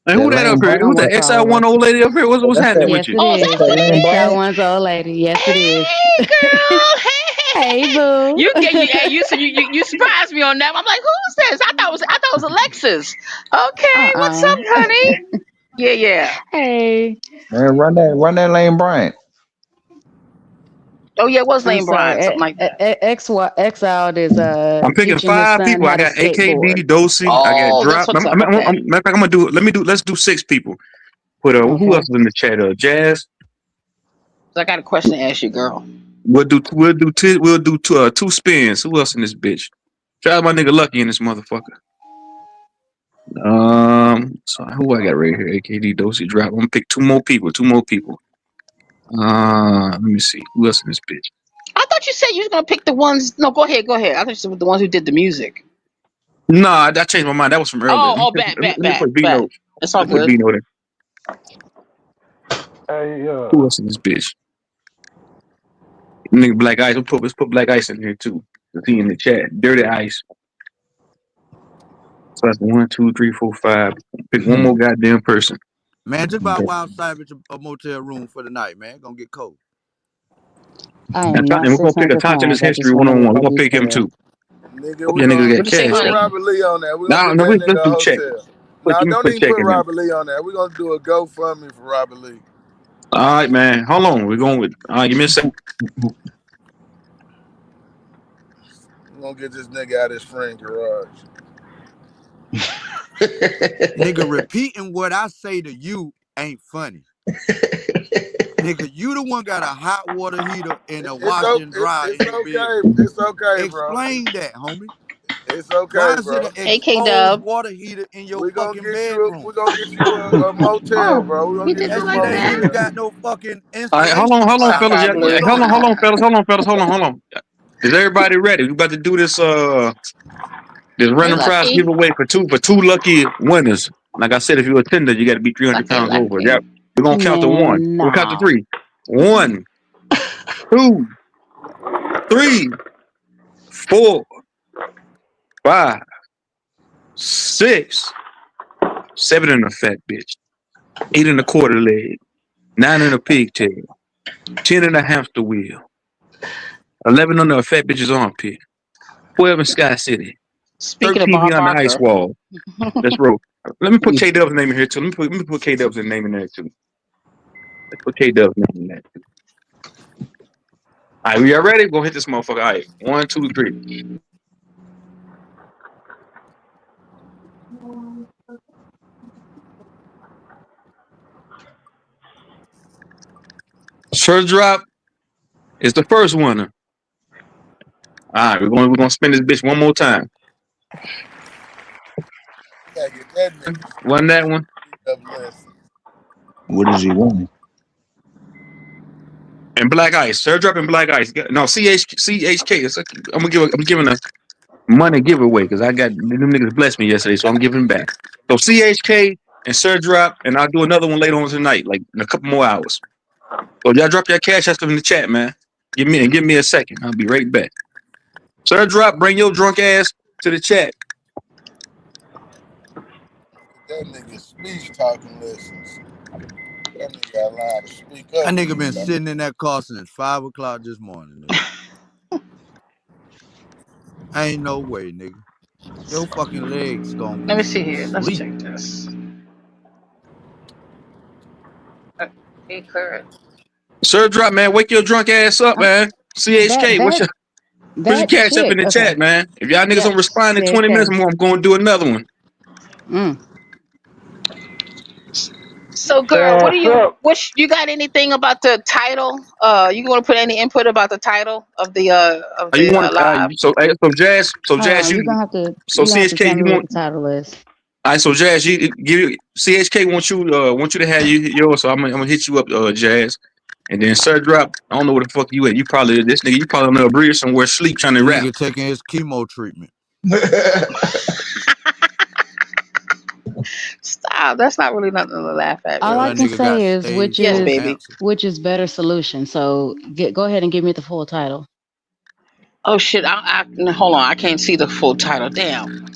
Hey, That who that up lame here? They brain. don't Who's that want y'all to XI1 work. old lady up here? What's That's happening that. Yes, with you? it Oh, is that is. That what? lame XL brain. one's old lady. Yes, it is. Hey, girl. Hey, Hey, hey, hey. boo. You get you. Hey, you. So you surprised me on that. I'm like, who's this? I thought it was Alexis. Okay, what's Uh-uh. up, honey? Yeah, yeah. Hey. Man, run that lane Bryant. Oh yeah, it was I'm Lane sorry. Bryant, something like that. Exiled is I'm picking teaching his 5 people. son I how to got skateboard. AKD, Dosey. I got Oh, that's Drop. what's up. Okay. Matter of fact, I'm gonna do. Let's do 6 people. Put who else Okay. is in the chat? Jazz. So I got a question to ask you, girl. We'll do 2 spins. Who else in this bitch? Try my nigga Lucky in this motherfucker. So who I got right here? AKD, Dosey, Drop. I'm gonna pick 2 more people. 2 more people. Let me see. Who else in this bitch? I thought you said you was gonna pick the ones. No, go ahead, go ahead. I thought you said the ones who did the music. Nah, I changed my mind. That was from earlier. Oh, Let me, oh, let back, me, back, let me back, put B back. note. It's all Let me put good. B note in. Hey, Who else in this bitch? Nigga Black Ice. Let's put Black Ice in here too. Cause he in the chat. Dirty Ice. So that's 1, 2, 3, 4, 5. Pick one more goddamn person. Man, just about wild savage a motel room for the night, man. Gonna get cold. I And am not we're gonna pick a 600 Tatiana's pounds. I history just want one to on let one. We're that gonna be pick him said. too. Nigga, Hope we y'all niggas gonna got What'd you say, put cash though. honey? Robert Lee on that. We gonna Now, get no, that let's nigga a do check. hotel. Let Nah, me don't put even check put in there. Robert Lee on that. We gonna do a GoFundMe for Robert Lee. All right, man. Hold on. We're going with. All right, give me a second. We gonna get this nigga out of his friend garage. Nigga, repeating what I say to you ain't funny. Nigga, you the one got a hot water heater and a wash and dry in It's your okay. bedroom. It's okay, bro. Explain that, homie. It's okay, Why is it bro. an AK exposed Dub. water heater in your We gonna fucking get you. bedroom? We gonna get you a motel, Oh, bro. We gonna we get did you it That a shit like ain't that. even motel. got no fucking All right, installation hold on, price. fellas. Sapphire Yeah, Blue. hold on, fellas. Hold on. Is everybody ready? We about to do this Hey, random prize Lucky. giveaway for two lucky winners. Like I said, if you're a tender, you got to be 300 Lucky, pounds over. Yeah, lucky. we're gonna count to one. Man, We'll count to nah. three. 1, 2, 3, 4, 5, 6, 7 in a fat bitch, 8 in a quarter leg, 9 in a pigtail, 10 in a hamster wheel, 11 under a fat bitch's armpit, 12 in Sky City, Speaking of 13 Bob beyond the ice Barker, wall. Let's roll. Let me put K Dub's name in here too. Let me put K Dub's name in there too. Let's put K Dub's name in there too. All right, we all ready? We're gonna hit this motherfucker. All right, 1, 2, 3. First drop is the first winner. All right, we're gonna spin this bitch one more time. We gotta get that nigga Run that one. up listen. What is he wanting? And Black Ice. Third drop and Black Ice. No, CHK. I'm giving a money giveaway because I got them niggas blessed me yesterday, so I'm giving back. So CHK and Sir Drop, and I'll do another one later on tonight, like in a couple more hours. So y'all drop your cash app in the chat, man. Give me a second. I'll be right back. Sir Drop, bring your drunk ass to the chat. That nigga speech talking lessons. That nigga got line to speak That up. nigga been sitting in that car since 5 o'clock this morning, nigga. Ain't no way, nigga. Your fucking legs gonna let be me see here. Let's sleep. check this. Hey, Kurt. Sir Drop, man, wake your drunk ass up, I'm, man. that CHK, that put your that cash up in chick. the chat, Okay. man. If y'all niggas Yeah. don't respond in 20 minutes, CHK. I'm going to do another one. Mm. So, girl, Hey, what's up? you got anything about the title? You want to put any input about the title of You the want live? Hold Jazz, on. so You're gonna have to CHK, tell you me what want. the title is. All right, so Jazz, you give CHK want you to have yours, so I'm gonna hit you up, Jazz, and then Sir Drop. I don't know where the fuck you at. You probably this nigga. You probably on a bridge somewhere, sleep trying to rap. Nigga taking his chemo treatment. Stop. That's not really nothing to laugh at, All Yo, I that really. can nigga got say is stage Yes, 4 baby. cancer. which is better solution. So go ahead and give me the full title. Oh shit! Hold on. I can't see the full title. Damn.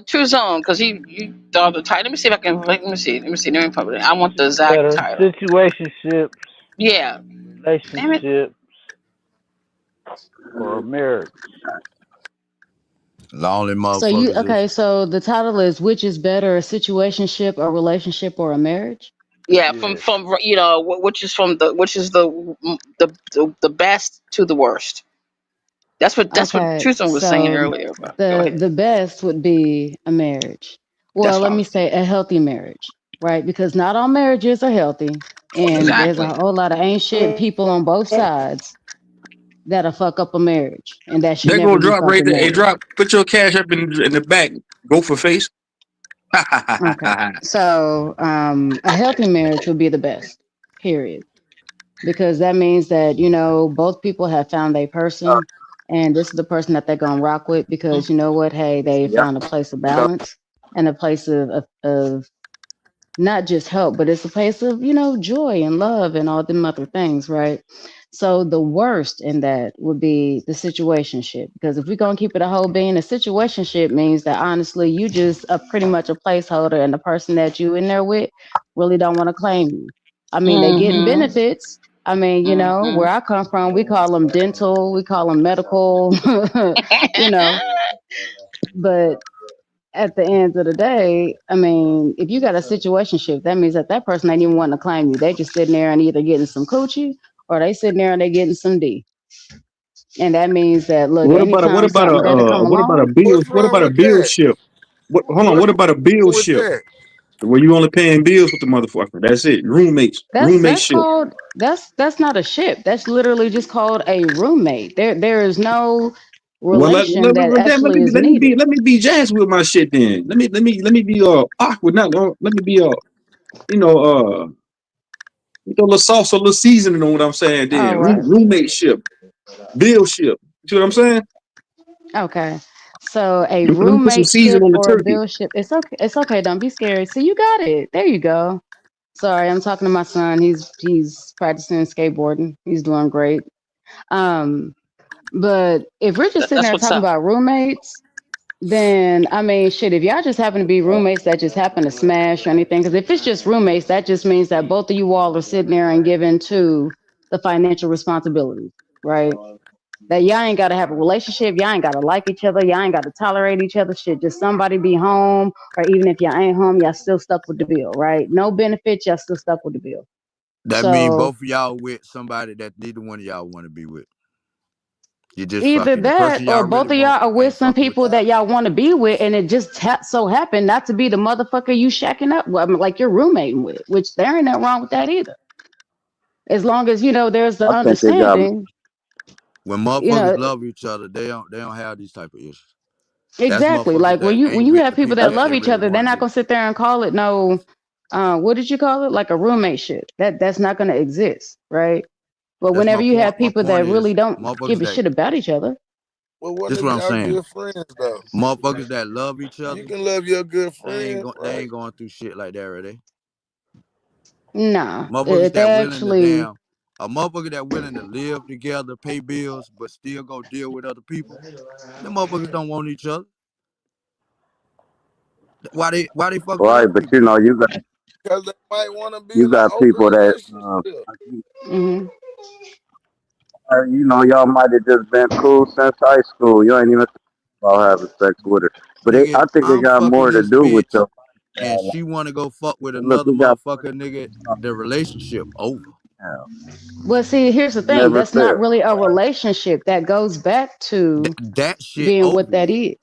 True Zone, because you thought the title. Let me see if I can. Let me see. Let me see. Let me put it. I want the Which is exact better, title. situationships, Yeah. Damn it. relationships, or marriage? Lonely So you motherfuckers is okay? So the title is which is better, a situationship, a relationship, or a marriage? Yeah, Yeah. from which is from the which is the best to the worst. That's what Okay, True Zone was saying so earlier. But go the ahead. the best would be a marriage. Well, That's let what I me was say a healthy marriage, right? Because not all marriages are healthy, and there's a exactly. whole lot of ain't shit people on both sides that'll fuck up a marriage, and that should They're gonna never be drop right fucking there. Hey, married. drop. Put your cash up in the back. Go for face. Okay, so a healthy marriage would be the best. Period. Because that means that both people have found a person, and this is the person that they're gonna rock with because you know what, hey, they Yep. found a place of balance and a place of not just help, but it's a place of joy and love and all them other things, right? So the worst in that would be the situationship, because if we're gonna keep it a whole being, a situationship means that honestly you just are pretty much a placeholder, and the person that you in there with really don't want to claim you. I mean, they getting Mm-hmm. benefits. I mean, Mm-hmm. where I come from, we call them dental, we call them medical, you know, but at the end of the day, I mean, if you got a situationship, that means that person ain't even wanting to claim you. They just sitting there and either getting some coochie or they sitting there and they getting some D. And that means that look, what anytime about a something better come what about a along, bill? What's What wrong about a with bill that? ship? What? Hold on. What's What about a bill wrong with ship? that? Where you only paying bills with the motherfucker? That's it. Roommates. Roommate that's ship. called that's not a ship. That's literally just called a roommate. There is no Well, relation that let actually me is needed. let me be jazz with my shit then. Let me be awkward. Not let me be you know a little sauce, a little seasoning on what I'm saying. All Then right. roommate ship, bill ship. See what I'm saying? Okay. So a Let me put some roommate season ship on the or a turkey. bill ship. It's okay. It's okay. Don't be scared. So you got it. There you go. Sorry, I'm talking to my son. He's practicing skateboarding. He's doing great. Um, but if we're just sitting That's there what's talking up. about roommates, then I mean, shit. If y'all just happen to be roommates that just happen to smash or anything, because if it's just roommates, that just means that both of you all are sitting there and giving to the financial responsibilities, right? That y'all ain't gotta have a relationship, y'all ain't gotta like each other, y'all ain't gotta tolerate each other. Shit, just somebody be home, or even if y'all ain't home, y'all still stuck with the bill, right? No benefits, y'all still stuck with the bill. that mean So both of y'all with somebody that neither one of y'all want to be with. You just either fucking. The that person or y'all both really of y'all want are with ain't some fucking with people y'all. that y'all want to be with, and it just so happened not to be the motherfucker you shacking up with, I mean, like you're roommating with, which there ain't nothing wrong with that either. As long as there's the I think it got understanding, When you motherfuckers know, love each other, they don't have these type of issues. That's exactly. motherfuckers Like when that you ain't you with have the people people that that love they each really other, they're want to not be. gonna sit there and call it no. What did you call it? Like a roommate shit. That's not gonna exist, right? But That's whenever my you point. have My people that point really is don't motherfuckers give a that shit about each other, Well, what this if what I'm y'all saying. good friends though? Motherfuckers that love each You other, can love your good they ain't friend, they right? ain't going through shit like that, are they? nah. Motherfuckers If that they willing to actually, damn a motherfucker that willing to live together, pay bills, but still go deal with other people. Them motherfuckers don't want each other. Why they fuck with right, other but people then? Because they might want to be you in an got open people that relationship. hmm y'all might have just been cool since high school. You ain't even think about having sex with her, but Nigga, I think it I'm got fucking more to this do with bitch your and lifestyle. she wanna go fuck with Look, another you got motherfucker, nigga, the relationship over. well, see, here's the thing. never That's not fail. really a relationship. That goes back to That shit being over what that with. is.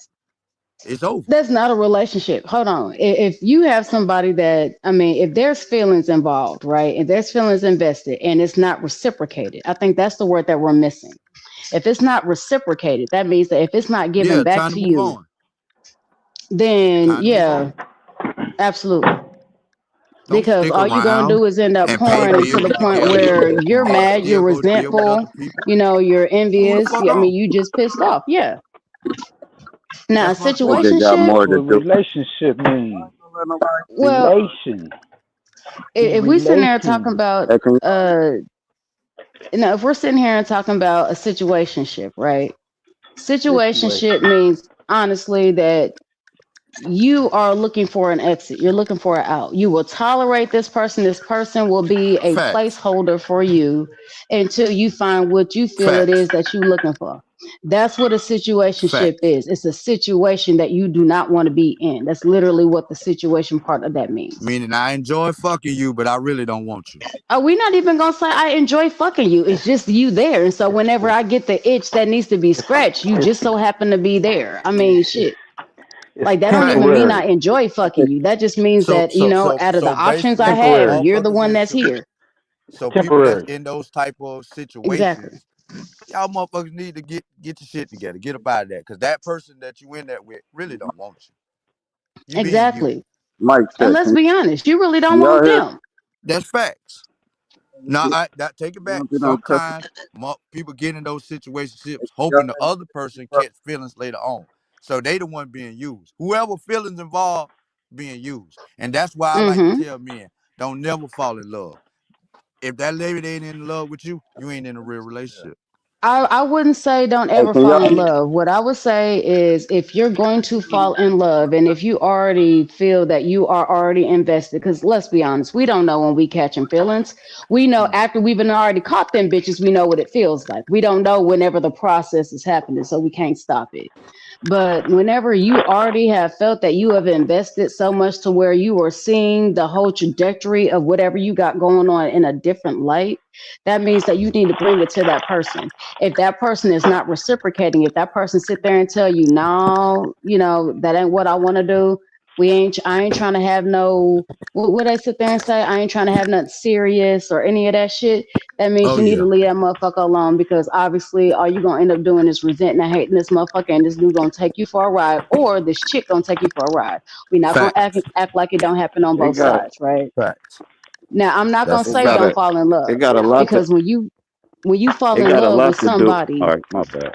It's over. That's not a relationship. Hold on. If you have somebody that, I mean, if there's feelings involved, right? If there's feelings invested and it's not reciprocated, I think that's the word that we're missing. If it's not reciprocated, that means that if it's not given Yeah, back time to to move you, on. then Time to move yeah, on. absolutely. Don't Because stick all you're going to around do is end up and pay pouring into the bills point together where you're and mad, you're still go deal with resentful, other people. you're Move the envious. fuck I mean, on. you just pissed off. Yeah. Now, a That's my I think point. it got situationship, That's more to what do. relationship means. well, Relation. Be if we sitting there talking relating. about, Hey, can you if we're sitting here and talking about a situationship, right? Situationship Situation. means honestly that you are looking for an exit. You're looking for an out. You will tolerate this person. This person will be a Facts. placeholder for you until you find what you feel it Facts. is that you're looking for. That's what a situationship Facts. is. It's a situation that you do not want to be in. That's literally what the situation part of that means. Meaning I enjoy fucking you, but I really don't want you. Are we not even gonna say I enjoy fucking you? It's just you there. And so whenever I get the itch that needs to be scratched, you It's just so happen to be there. I mean, shit. it's Like that don't even Facts. mean temporary. I enjoy fucking you. That just means So that, so so out of the so options I basically, have, Temporary. you're the motherfuckers one in that's here. so people that's Temporary. in those type of Exactly. situations, y'all motherfuckers need to get your shit together, get up out of that, because that person that you in that with really don't want you. You being Exactly. used. Mike And check. let's Can be honest, you really don't y'all want hear? them. That's facts. Now I that take it You back. don't get no customer. Sometimes people get in those situationships Y'all hoping the other person catch feelings later on. So they the one being used. Whoever feelings involved being used. And that's why I like to Mm-hmm. tell men, don't never fall in love. If that lady ain't in love with you, you ain't in a real relationship. I wouldn't say don't Hey, ever can fall in y'all? love. What I would say is if you're going to fall in love and if you already feel that you are already invested, because let's be honest, we don't know when we catching feelings. We know after we've been already caught them bitches, we know what it feels like. We don't know whenever the process is happening, so we can't stop it. But whenever you already have felt that you have invested so much to where you are seeing the whole trajectory of whatever you got going on in a different light, that means that you need to bring it to that person. If that person is not reciprocating, if that person sit there and tell you, no, that ain't what I want to do. I ain't trying to have no, what would I sit there and say? I ain't trying to have nothing serious or any of that shit. That means Oh you need to yeah. leave that motherfucker alone because obviously all you're gonna end up doing is resenting and hating this motherfucker and this dude gonna take you for a ride or this chick gonna take you for a ride. We're not gonna act Facts. act like it don't happen on It both got sides, right? Facts. Now I'm not gonna That's a it say got fact. don't a fall in it love got a lot to because when you fall it in got a love lot with to do. All somebody, right, my bad.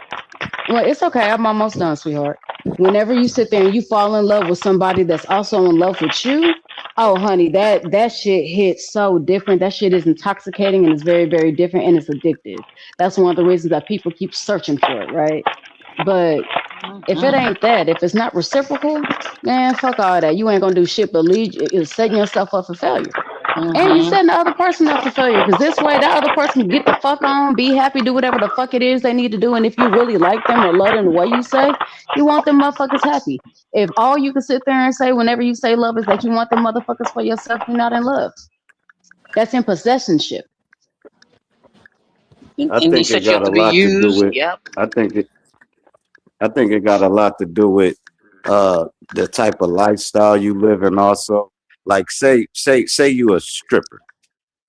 well, it's okay. I'm almost done, sweetheart. Whenever you sit there and you fall in love with somebody that's also in love with you, oh honey, that shit hits so different. That shit is intoxicating and it's very, very different and it's addictive. That's one of the reasons that people keep searching for it, right? But if it Mhm. ain't that, if it's not reciprocal, man, fuck all that. You ain't gonna do shit but lead you setting yourself up for failure. And you Mhm. setting the other person up for failure because this way that other person can get the fuck on, be happy, do whatever the fuck it is they need to do. And if you really like them or love them the way you say, you want them motherfuckers happy. If all you can sit there and say whenever you say love is that you want them motherfuckers for yourself, you're not in love. That's in possessionship. I And you think it said you got have a to be lot to do used. with. Yep. I think it. I think it got a lot to do with the type of lifestyle you live in. Also, like say you a stripper.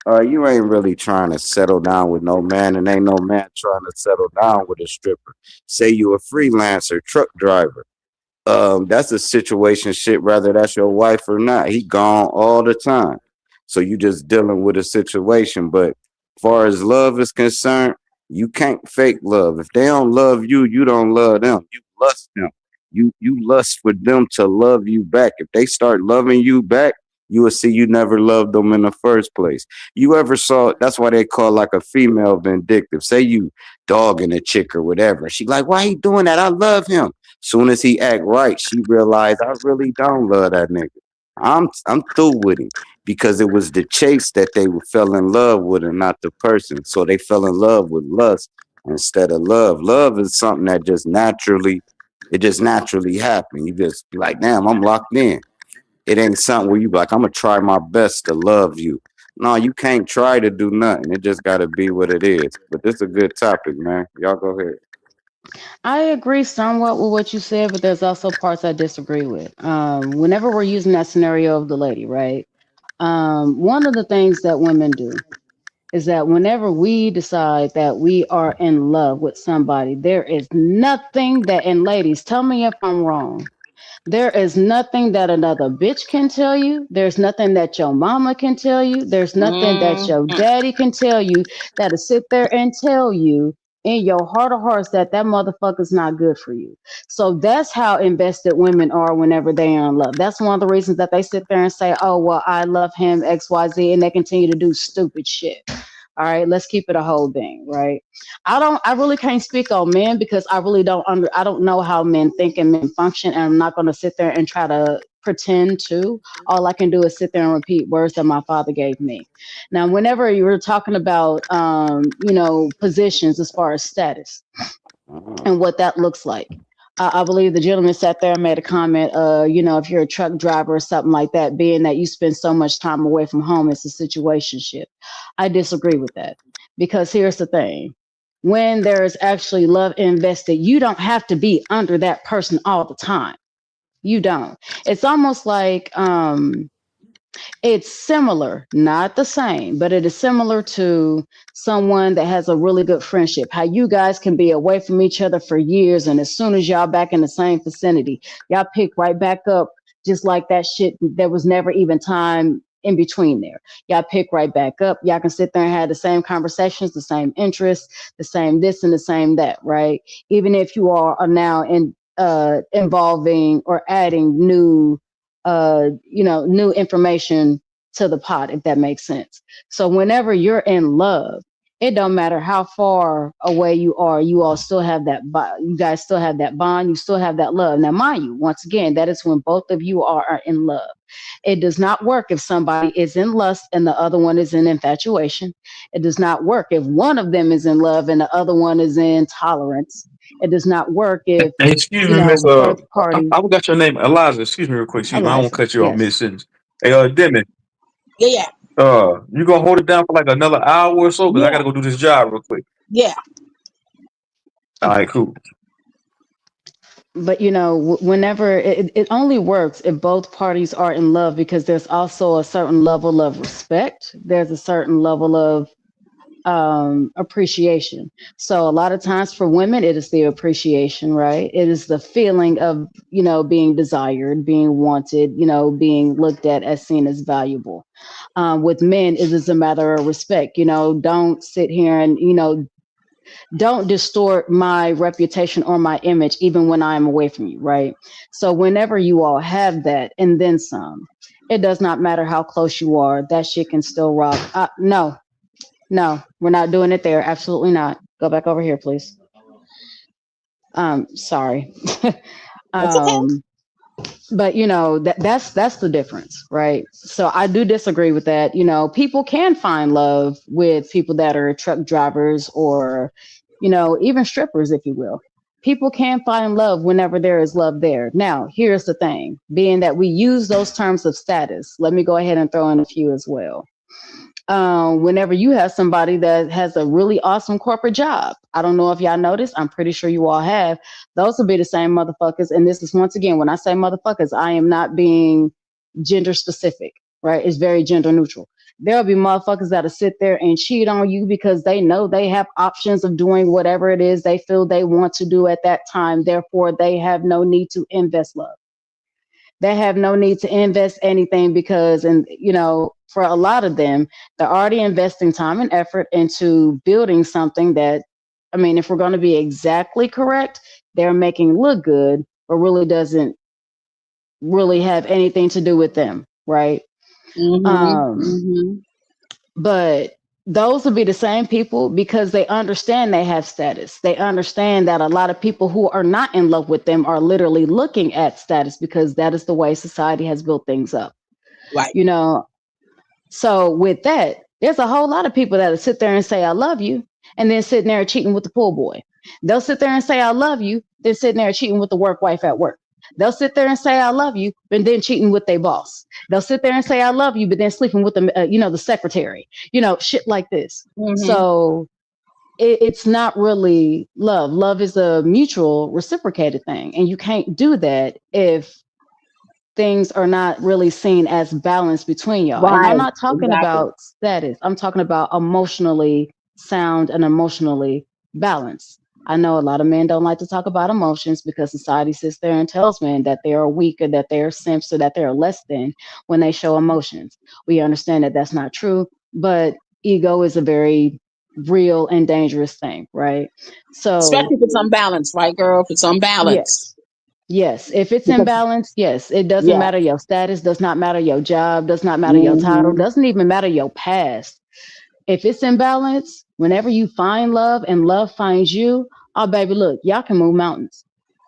You ain't really trying to settle down with no man, and ain't no man trying to settle down with a stripper. Say you a freelancer, truck driver. That's a situation shit, whether that's your wife or not. He gone all the time. So you just dealing with a situation. But far as love is concerned, you can't fake love. If they don't love you, you don't love them. You lust them. You lust for them to love you back. If they start loving you back, you will see you never loved them in the first place. You ever saw that's why they call like a female vindictive. Say you dogging a chick or whatever. She like, why he doing that? I love him. Soon as he act right, she realized I really don't love that nigga. I'm through with him because it was the chase that they fell in love with and not the person. So they fell in love with lust instead of love. Love is something that just naturally happen. You just be like, damn, I'm locked in. It ain't something where you be like, I'm gonna try my best to love you. No, you can't try to do nothing. It just gotta be what it is. But this is a good topic, man. Y'all go ahead. I agree somewhat with what you said, but there's also parts I disagree with. Whenever we're using that scenario of the lady, right? One of the things that women do is that whenever we decide that we are in love with somebody, there is nothing that, and ladies, tell me if I'm wrong. There is nothing that another bitch can tell you. There's nothing that your mama can tell you. There's nothing that Mhm. your daddy can tell you that'll sit there and tell you in your heart of hearts that that motherfucker's not good for you. So that's how invested women are whenever they are in love. That's one of the reasons that they sit there and say, oh, well, I love him, XYZ, and they continue to do stupid shit. All right, let's keep it a whole thing, right? I really can't speak on men because I really I don't know how men think and men function, and I'm not going to sit there and try to pretend to. All I can do is sit there and repeat words that my father gave me. Now, whenever you were talking about, positions as far as status, and what that looks like. I believe the gentleman sat there and made a comment, if you're a truck driver or something like that, being that you spend so much time away from home, it's a situationship. I disagree with that because here's the thing. When there is actually love invested, you don't have to be under that person all the time. You don't. It's almost like it's similar, not the same, but it is similar to someone that has a really good friendship. How you guys can be away from each other for years, and as soon as y'all back in the same vicinity, y'all pick right back up, just like that shit. There was never even time in between there. Y'all pick right back up. Y'all can sit there and have the same conversations, the same interests, the same this and the same that, right? Even if you are now involving or adding new information to the pot, if that makes sense. So whenever you're in love, it don't matter how far away you are, you all still have you guys still have that bond, you still have that love. Now, mind you, once again, that is when both of you are in love. It does not work if somebody is in lust and the other one is in infatuation. It does not work if one of them is in love and the other one is in tolerance. It does not work if, Hey, excuse me, Miss. both parties. I forgot your name, Eliza. Excuse me, real quick. Excuse me. I won't Eliza, cut you off yes. mid sentence. Hey, Demi. Yeah, yeah, You gonna hold it down for like another hour or so? Cause I yeah, gotta go do this job real quick. yeah. All right, cool. But whenever it only works if both parties are in love, because there's also a certain level of respect, there's a certain level of appreciation. So a lot of times for women it is the appreciation, right? It is the feeling of being desired, being wanted, being looked at as seen as valuable. With men it is a matter of respect. Don't sit here and don't distort my reputation or my image even when I'm away from you, right? So whenever you all have that and then some, it does not matter how close you are, that shit can still rock. No, no, we're not doing it there. Absolutely not. Go back over here, please. Sorry. That's okay. um but that's the difference, right? So I do disagree with that. People can find love with people that are truck drivers or even strippers, if you will. People can find love whenever there is love there. Now here's the thing, being that we use those terms of status, let me go ahead and throw in a few as well. Whenever you have somebody that has a really awesome corporate job, I don't know if y'all noticed, I'm pretty sure you all have, those will be the same motherfuckers. And this is, once again, when I say motherfuckers, I am not being gender specific, right? It's very gender neutral. There'll be motherfuckers that'll sit there and cheat on you because they know they have options of doing whatever it is they feel they want to do at that time. Therefore, they have no need to invest love. They have no need to invest anything because, and for a lot of them, they're already investing time and effort into building something that, I mean, if we're going to be exactly correct, they're making look good, but really doesn't really have anything to do with them, right? Mhm. Um, Mhm. but those will be the same people because they understand they have status. They understand that a lot of people who are not in love with them are literally looking at status because that is the way society has built things up. Right. You know, so with that, there's a whole lot of people that'll sit there and say, I love you, and then sitting there cheating with the pool boy. They'll sit there and say, I love you, then sitting there cheating with the work wife at work. They'll sit there and say, I love you, but then cheating with their boss. They'll sit there and say, I love you, but then sleeping with the secretary, shit like this. Mhm. So it's not really love. Love is a mutual reciprocated thing. And you can't do that if things are not really seen as balance between y'all. And I'm Right. not talking Exactly. about status. I'm talking about emotionally sound and emotionally balanced. I know a lot of men don't like to talk about emotions because society sits there and tells men that they are weak or that they're simps or that they're less than when they show emotions. We understand that that's not true, but ego is a very real and dangerous thing, right? So, Especially if it's unbalanced, right, girl? If it's unbalanced. yes. Yes, if it's Because imbalanced, yes, it doesn't yeah. matter your status, does not matter your job, does not matter your title, Mhm. doesn't even matter your past. If it's in balance, whenever you find love and love finds you, oh baby, look, y'all can move mountains.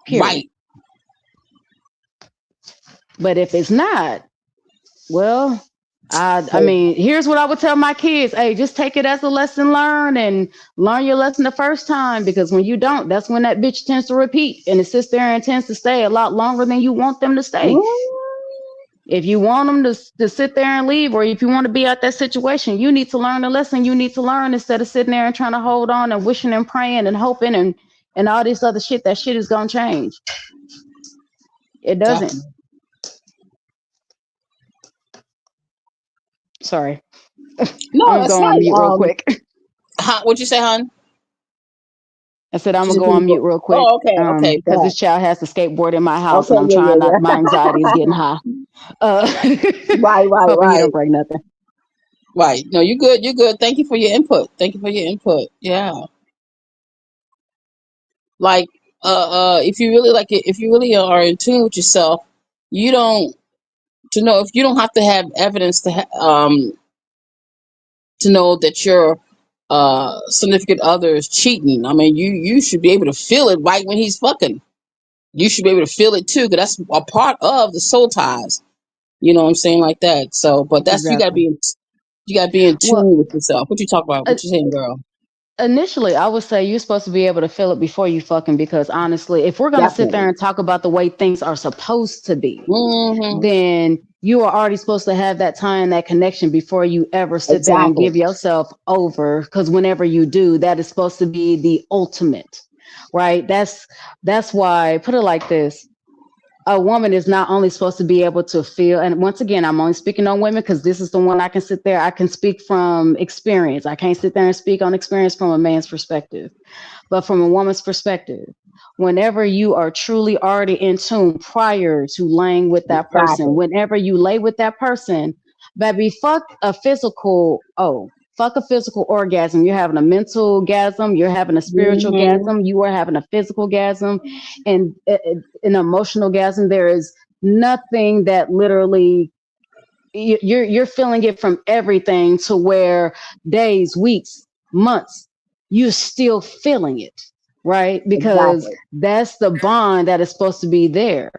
Period. Right. But if it's not, well, I So mean, here's what I would tell my kids. Hey, just take it as a lesson learned and learn your lesson the first time, because when you don't, that's when that bitch tends to repeat and it sits there and tends to stay a lot longer than you want them to stay. If you want them to sit there and leave, or if you want to be out that situation, you need to learn the lesson you need to learn, instead of sitting there and trying to hold on and wishing and praying and hoping and all this other shit. That shit is gonna change. It doesn't. definitely. Sorry. No, I'm gonna that's go on right. mute real quick. What'd you say, hon? I said I'm She gonna said, go "Can you on mute go?" real quick. Oh, okay, okay, go Because ahead. this child has to skateboard in my house, and Okay, I'm yeah, trying not. My anxiety is yeah, getting yeah. high. Uh, Right, right, hoping he right, don't break nothing. right. No, you're good. You're good. Thank you for your input. Thank you for your input. Yeah, like, if you really like it, if you really are in tune with yourself, you don't to know if you don't have to have evidence to know that your significant other is cheating. I mean, you should be able to feel it right when he's fucking. You should be able to feel it too, because that's a part of the soul ties. You know what I'm saying, like that. So, but that's Exactly. you gotta be in Well, tune with yourself. What you talk about? uh, What you saying, girl? initially, I would say you're supposed to be able to feel it before you fucking. Because honestly, if we're gonna sit there Definitely. and talk about the way things are supposed to be, Mm-hmm. then you are already supposed to have that time, that connection, before you ever sit there and Exactly. give yourself over. Because whenever you do, that is supposed to be the ultimate, right? That's why. Put it like this: a woman is not only supposed to be able to feel, and once again, I'm only speaking on women because this is the one I can speak from experience. I can't sit there and speak on experience from a man's perspective. But from a woman's perspective, whenever you are truly already in tune prior to laying with that person, Exactly. whenever you lay with that person, baby, fuck a physical orgasm. You're having a mental gasm, you're having a spiritual Mm-hmm. gasm, you are having a physical gasm, and an emotional gasm. There is nothing that literally you're feeling it from everything, to where days, weeks, months, you're still feeling it, right? Because Exactly. that's the bond that is supposed to be there.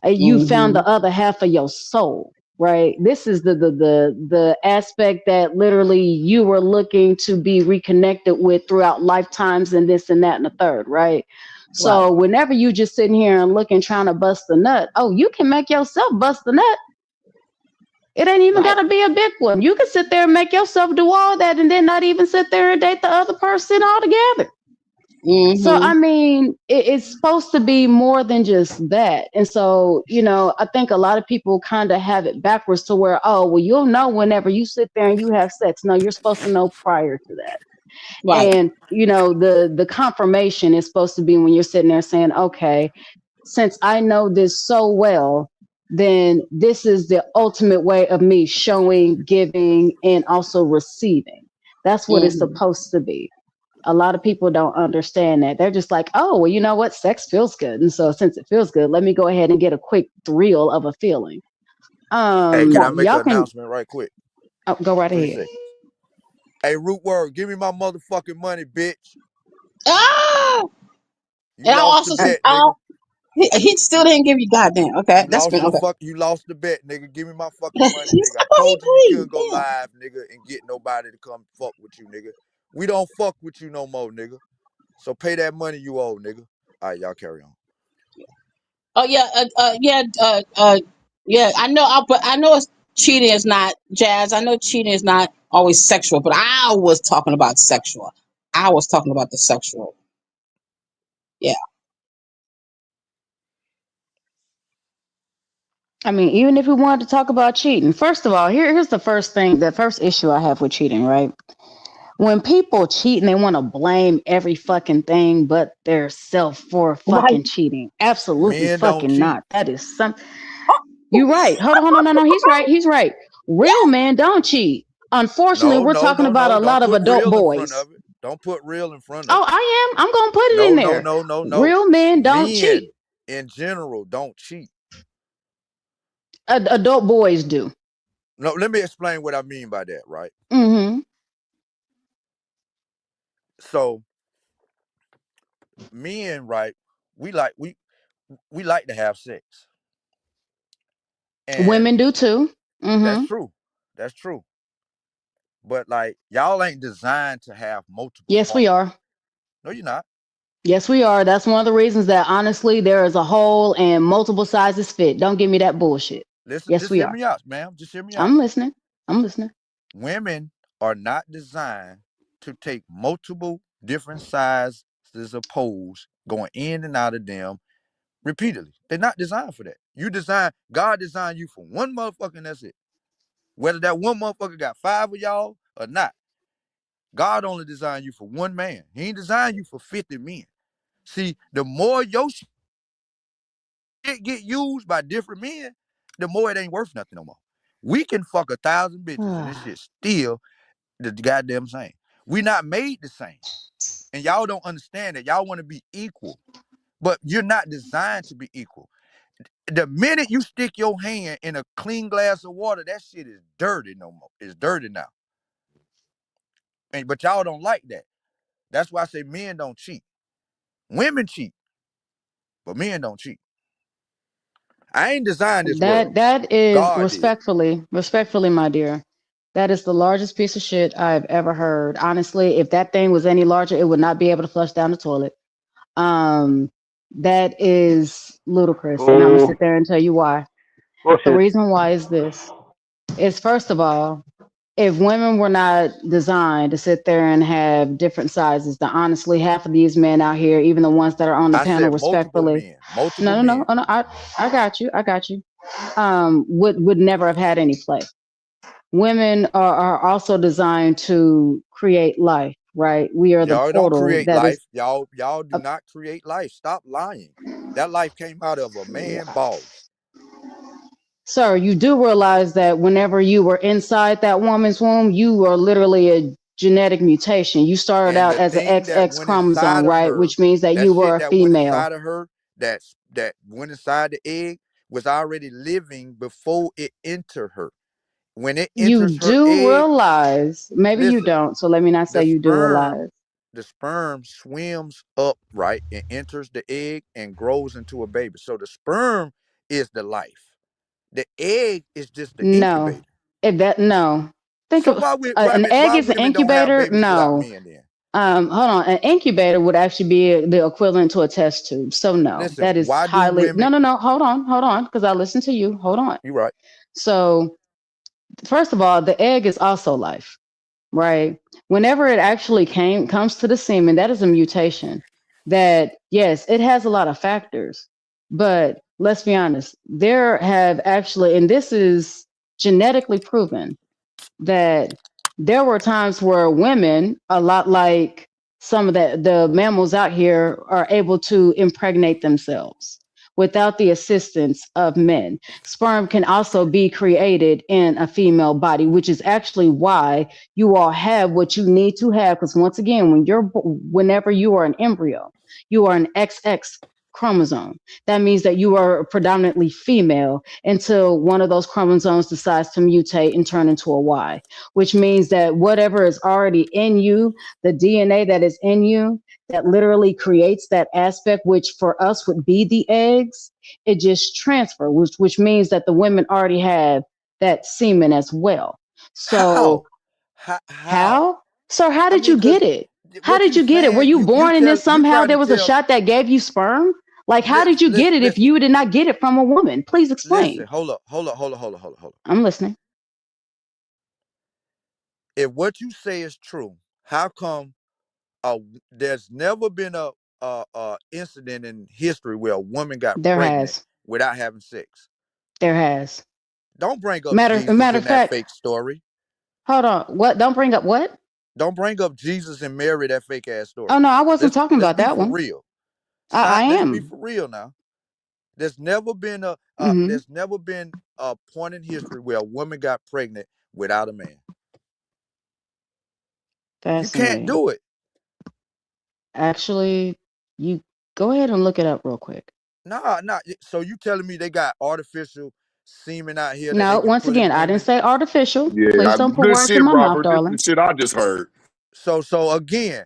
You found Mm-hmm. the other half of your soul, right? This is the aspect that literally you were looking to be reconnected with throughout lifetimes, and this and that and the third, right? Right. So whenever you just sitting here and looking, trying to bust the nut, oh, you can make yourself bust the nut. It ain't even Right. got to be a big one. You can sit there and make yourself do all that, and then not even sit there and date the other person altogether. So, Mm-hmm. I mean, it's supposed to be more than just that. And so, I think a lot of people kind of have it backwards, to where, oh, well, you'll know whenever you sit there and you have sex. No, you're supposed to know prior to that. Right. And, the confirmation is supposed to be when you're sitting there saying, okay, since I know this so well, then this is the ultimate way of me showing, giving, and also receiving. That's what it's Mm-hmm. supposed to be. A lot of people don't understand that. They're just like, oh, well, you know what? Sex feels good. And so since it feels good, let me go ahead and get a quick thrill of a feeling. Hey, can I make Y'all an can announcement right quick? go right 3 ahead. seconds. Hey, Root Word, give me my motherfucking money, bitch. Ah! You And I lost the also said, bet, nigga. he still didn't give you goddamn. Okay, You that's lost been your okay. fuck. You lost the bet, nigga. Give me my fucking I money, nigga. I thought he told you agreed. couldn't go live, nigga, and get nobody to come fuck with you, nigga. We don't fuck with you no more, nigga. So pay that money you owe, nigga. All right, y'all carry on. Oh yeah, yeah. I know, but I know cheating is not jazz. I know cheating is not always sexual, but I was talking about sexual. I was talking about the sexual. Yeah. I mean, even if we wanted to talk about cheating, first of all, here's the first issue I have with cheating, right? When people cheat and they want to blame every fucking thing but their self for Right. fucking cheating. Absolutely Men don't fucking cheat. not. That is some. You're right. Hold on, no. He's right. He's right. Real Yeah. men don't cheat. Unfortunately, No, we're no, talking no, about no. a Don't lot of put adult real in front boys. of it. Don't put real in front of Oh, it. I am. I'm gonna put it in No, no, there. no, no, no. Real men don't cheat. Men in general don't cheat. Adult boys do. No, let me explain what I mean by that, right? Mm-hmm. So men, right? We like we like to have sex, and Women do too. that's Mm-hmm. true. That's true. But like y'all ain't designed to have multiple Yes, we partners. are. No, you're not. Yes, we are. That's one of the reasons that honestly there is a hole and multiple sizes fit. Don't give me that bullshit. Listen, Yes, just we hear are. me out, ma'am. Just hear me out. I'm listening. I'm listening. Women are not designed to take multiple different sizes of poles going in and out of them repeatedly. They're not designed for that. God designed you for one motherfucker and that's it. Whether that one motherfucker got five of y'all or not, God only designed you for one man. He ain't designed you for 50 men. See, the more your shit get used by different men, the more it ain't worth nothing no more. We can fuck 1,000 bitches and this shit still the goddamn same. We not made the same. And y'all don't understand that. Y'all want to be equal, but you're not designed to be equal. The minute you stick your hand in a clean glass of water, that shit is dirty no more. It's dirty now. But y'all don't like that. That's why I say men don't cheat. Women cheat, but men don't cheat. I ain't designed this world. That is God did. respectfully, my dear. That is the largest piece of shit I've ever heard. Honestly, if that thing was any larger, it would not be able to flush down the toilet. Um, that is ludicrous, and I'm gonna Bull. sit there and tell you why. The Bullshit. reason why is this: is first of all, if women were not designed to sit there and have different sizes, then honestly, half of these men out here, even the ones that are on the I panel, said multiple respectfully, men. Multiple no, no, no, men. oh, no, I got you, I got you. Would never have had any play. Women are also designed to create life, right? We are the Y'all don't portal create that is. life. Y'all do not create life. Stop lying. That life came out of a man balls. Sir, you do realize that whenever you were inside that woman's womb, you are literally a genetic mutation. You started And out the as an thing that XX went inside chromosome, of right? her, Which means that that you were shit a that went female. inside of her, that went inside the egg, was already living before it entered her. When it You enters her do egg, realize, maybe you listen, don't, so let me not say the you do sperm, realize. the sperm swims up, right, and enters the egg and grows into a baby. So the sperm is the life. The egg is just the No. incubator. If that, no. Think So of an egg why is an women don't have incubator? babies without No. men then? Hold on. An incubator would actually be the equivalent to a test tube. So no, Listen, that is why do highly, women? no, no, no. Hold on, because I listened to you. Hold on. You right. So first of all, the egg is also life, right? Whenever it actually comes to the semen, that is a mutation. That yes, it has a lot of factors, but let's be honest, there have actually, and this is genetically proven that there were times where women, a lot like some of the mammals out here, are able to impregnate themselves without the assistance of men. Sperm can also be created in a female body, which is actually why you all have what you need to have. Because once again, whenever you are an embryo, you are an XX chromosome. That means that you are predominantly female until one of those chromosomes decides to mutate and turn into a Y, which means that whatever is already in you, the DNA that is in you, that literally creates that aspect, which for us would be the eggs, it just transfer, which means that the women already have that semen as well. How? So How? how? Sir, how I did mean, you cause get it? How what did you you get it? Were saying? you born in this You somehow? trying to There was a tell? shot that gave you sperm? Like, how did you get Listen, it if listen, you did not get it from a woman? Please listen. explain. Hold up, hold up, hold up, hold up, hold up, hold up. I'm listening. If what you say is true, how come there's never been a incident in history where a woman got There pregnant has. without having sex? There has. Don't bring up Jesus Matter in of that fact, fake story. hold on. What? Don't bring up what? Don't bring up Jesus and Mary, that fake ass Oh story. no, I wasn't talking Let's about be that for one. real. I Let's be am. for real now. There's never been Mm-hmm. there's never been a point in history where a woman got pregnant without a man. You can't Fascinating. do it. Actually, you go ahead and look it up real quick. Nah, nah. So you telling me they got artificial semen out here that they No, can once put in again, I didn't women? say artificial. Yeah, Please don't put good words in shit, my mouth, Robert. This is the darling. shit I just heard. So again,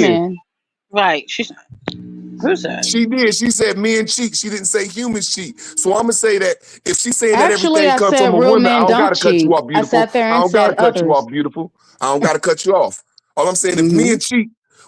men. men. Right. She's who's that? She did. She said men cheat. She didn't say humans cheat. So I'm gonna say that if she's saying that Actually, everything I comes said from a real woman, I men don't don't gotta cut you cheat. off, I beautiful. sat there I and don't said gotta cut you others. off, beautiful. I don't gotta cut you off. All I'm saying, if Hmm. men cheat,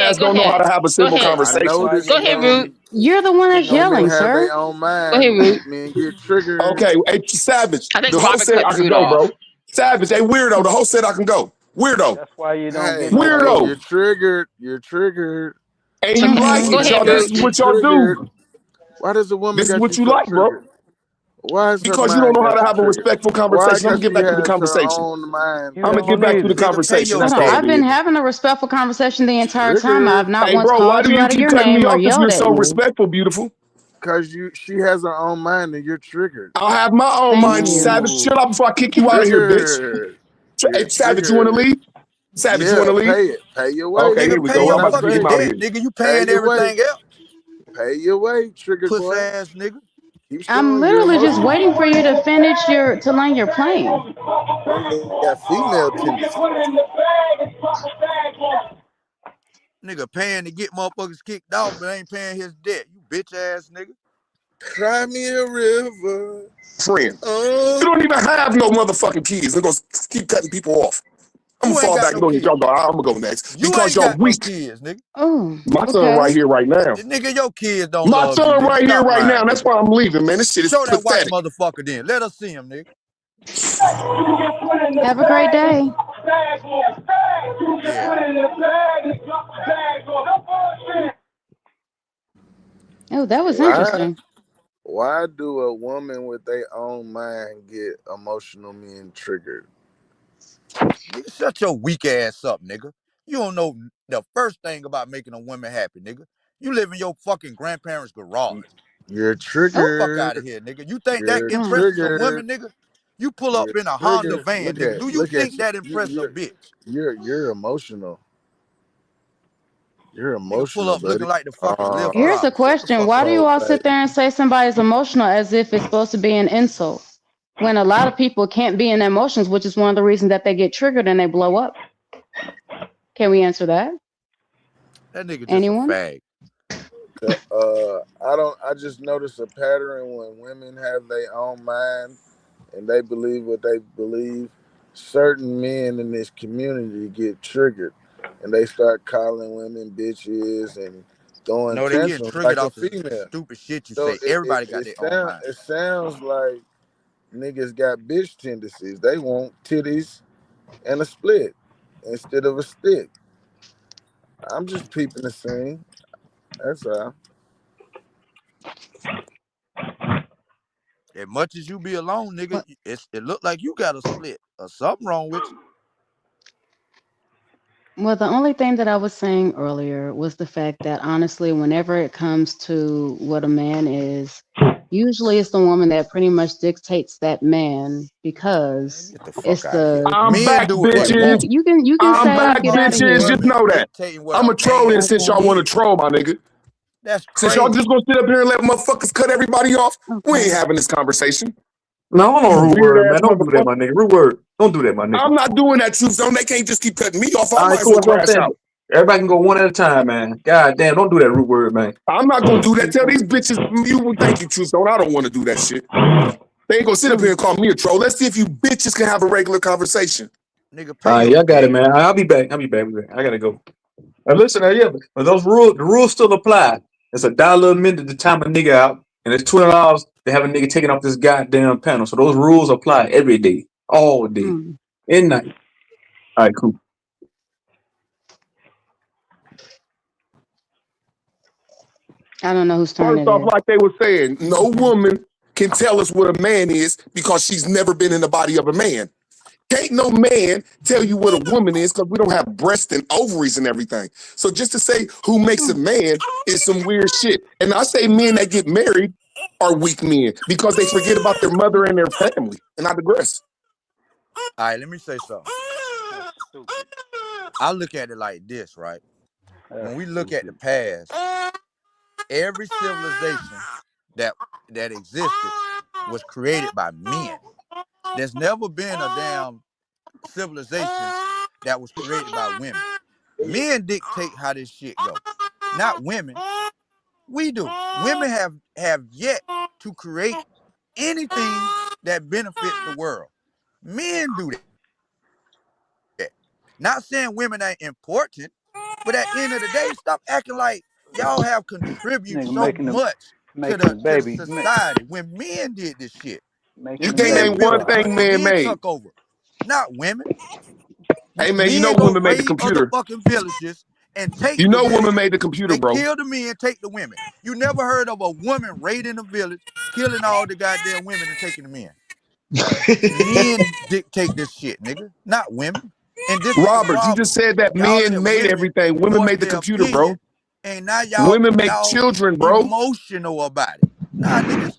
ahead. ass Go don't know how ahead. to have a Go civil ahead. I conversation. noticed Go you ahead, don't. Root. You, You're the one you that's know Women yelling, what? have sir. their own Go ahead, mind. Root. Men get triggered. Okay, hey, Savage. I The think host Robert said cut I could Root go, off. bro. Savage, hey, weirdo. The host said I can go. Weirdo. That's why you don't get Hey, no hey, Weirdo. you're pussy. triggered. You're triggered. And you Okay. like Go it, ahead, y'all. Women This Root. is get what y'all triggered. do. Why does a woman This is got what you you so like, bro. triggered? Why is her Because you don't mind know how got to you have a triggered? respectful Why? conversation. I'm Because gonna get she back to the has her conversation. own mind. You I'm gonna get don't back to the either. Nigga, pay conversation. your That's Hold on. all it I've fee. been is. having a respectful conversation the entire time. I've Triggered. not Hey, once bro, why called do you you out of keep your cutting me name or off if you're yelled at so you. respectful, beautiful? Because she has her own mind and you're triggered. I'll have my own Thank mind. you. Savage, Ooh, chill out before I kick you out of here, bitch. triggered. You're Hey, Savage, you want to triggered. leave? Savage, you want Yeah, to leave? pay it. Pay your Okay, way. here Nigga, we pay go. What your I'm I about to kick fucking him say? out of debt, here. nigga. You Pay paying your way. everything else. Pay your way, triggered Puss boy. ass nigga. Keep I'm showing you're literally just emotional. waiting for you to finish to land your plane. They got female tendencies. Nigga paying to get motherfuckers kicked off, but ain't paying his debt. You bitch ass nigga. Cry me a river. Friend, you Oh, don't even have no motherfucking kids. They're going to keep cutting people off. I'm going You to ain't fall got back no on you. Y'all kids. go. I'm going to go next You because ain't y'all got no weak. kids, nigga. Oh, My son okay. right here, right now. Nigga, your kids don't My love you, son nigga. right here, Stop right now. lying, That's nigga. why I'm leaving, man. This shit is Show that white pathetic. motherfucker then. Let us see him, nigga. Have a great day. Yeah. Oh, that was why? interesting. Why do a woman with their own mind get emotional men triggered? Nigga, shut your weak ass up, nigga. You don't know the first thing about making a woman happy, nigga. You live in your fucking grandparents' garage. You're Oh, Fuck out triggered. of here, nigga. You think that You're mm. impresses a triggered. woman, nigga? You pull up You're in a Honda triggered. van, nigga. Do you Look at think you. that impresses a bitch? You're emotional. You're Nigga pull emotional, up buddy. looking like the fucking lift Here's a driver. Shut the question. fuck Why do up. you all Like sit there and say somebody's emotional as if it's supposed to be an insult? When a lot of people can't be in emotions, which is one of the reasons that they get triggered and they blow up. Can we answer that? That nigga just a Anyone? fag. I don't. I just notice a pattern when women have their own mind and they believe what they believe. Certain men in this community get triggered, and they start calling women bitches and throwing No, they getting tantrums triggered like a off the female. stupid shit you So say. Everybody got their own mind. it sounds like niggas got bitch tendencies. They want titties and a split instead of a stick. I'm just peeping the scene. That's all. As much as you be alone, nigga, Well, it look like you got a split or something wrong with you. well, the only thing that I was saying earlier was the fact that honestly, whenever it comes to what a man is, usually it's the woman that pretty much dictates that man Man, because get the fuck it's out of here. the I'm Men back, do what well, they you bitches. want. you can I'm say back, get out of Fucking bitches. here. Just women know that. dictating what I'm a a troll man this since Okay. y'all want to is. troll, my nigga. That's Since y'all just crazy. gonna sit up here and let motherfuckers cut everybody off, we ain't Okay. having this conversation. No, hold You on, rude weird word, ass man. Don't do that, motherfucker. my nigga. Rude word. Don't do that, my nigga. I'm not doing that, Truth Zone. They can't just keep cutting me off. I All right, might as cool. well That's what I'm crash saying. out. Everybody can go one at a time, man. God damn, don't do that, rude word, man. I'm not gonna do that. Tell Okay. these bitches, thank you, Truth Zone. I don't want to do that shit. They ain't gonna sit up here Mm. and call me a troll. Let's see if you bitches can have a regular conversation. Nigga, All pay right, your y'all got it, debt. man. I'll be back. I'll be back. I gotta go. Listen, yeah, but the rules still apply. It's $1 a minute to time a nigga out, and it's $20 to have a nigga taking off this goddamn panel. So those rules apply every day, all day, Mm. and night. All right, cool. I don't know whose turn First it off, is. like they were saying, no Okay. woman can tell us what a man is because she's never been in the body of a man. Can't no man tell you what a woman is because we don't have breasts and ovaries and everything. So just to say who makes a Mm. man is some weird shit. And I say men that get married are weak men because they forget about their mother and their family. And I digress. All right, let me say something. That's stupid. I look at it like this, right? That's When we look at the stupid. past, every civilization that that existed was created by men. There's never been a damn civilization that was created by women. Men dictate how this shit go, not women. We do. Women have yet to create anything that benefits the world. Men do that. Not saying women ain't important, but at the end of the day, stop acting like y'all have contributed Nigga so much to making the the baby, society when men did this shit. You making the can't baby name Men built one the cry. thing country. man Men made. took over, not women. Hey man, you know Men go woman made the raid other computer. fucking villages and take You the know woman women. made the computer, They bro. kill the men, take the women. You never heard of a woman raiding a village, killing all the goddamn women and taking the men. Men dictate this shit, nigga, not women. And this is the Robert, you just problem. said that Y'all men let made women everything. Women voice made the their computer, bro. opinion, and now y'all Women make y'all children, bro. emotional about it. Nah, niggas,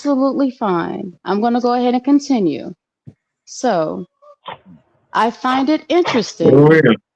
absolutely fine. I'm going to go ahead and continue. So I find it Go interesting ahead.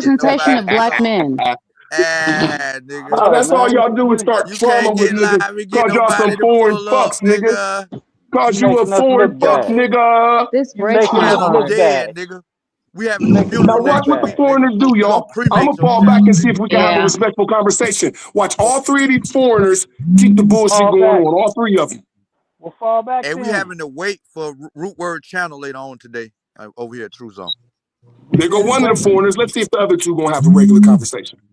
get representation nobody of black involved. men. Ah, nigga. That's all man. y'all do is start You trauma can't with get niggas. live and get Cause y'all some nobody to foreign pull up, fucks, nigga. nigga. You Cause you a making us foreign look fuck, bad. nigga. This You breaks making my us Nigga, I'm look heart. dead, bad. nigga. We You having a making us Now funeral look watch next what the bad. week, nigga. foreigners do, We gonna y'all. I'm cremate gonna your fall shit. back and see if we can have a Yeah. respectful conversation. Watch all three of these foreigners keep the bullshit Fall going back. on. All three of them. Well, fall back And we then. having to wait for Root Word Channel later on today over here at True Zone. There go Just one of the wait. foreigners. Let's see if the other two gonna have a regular conversation.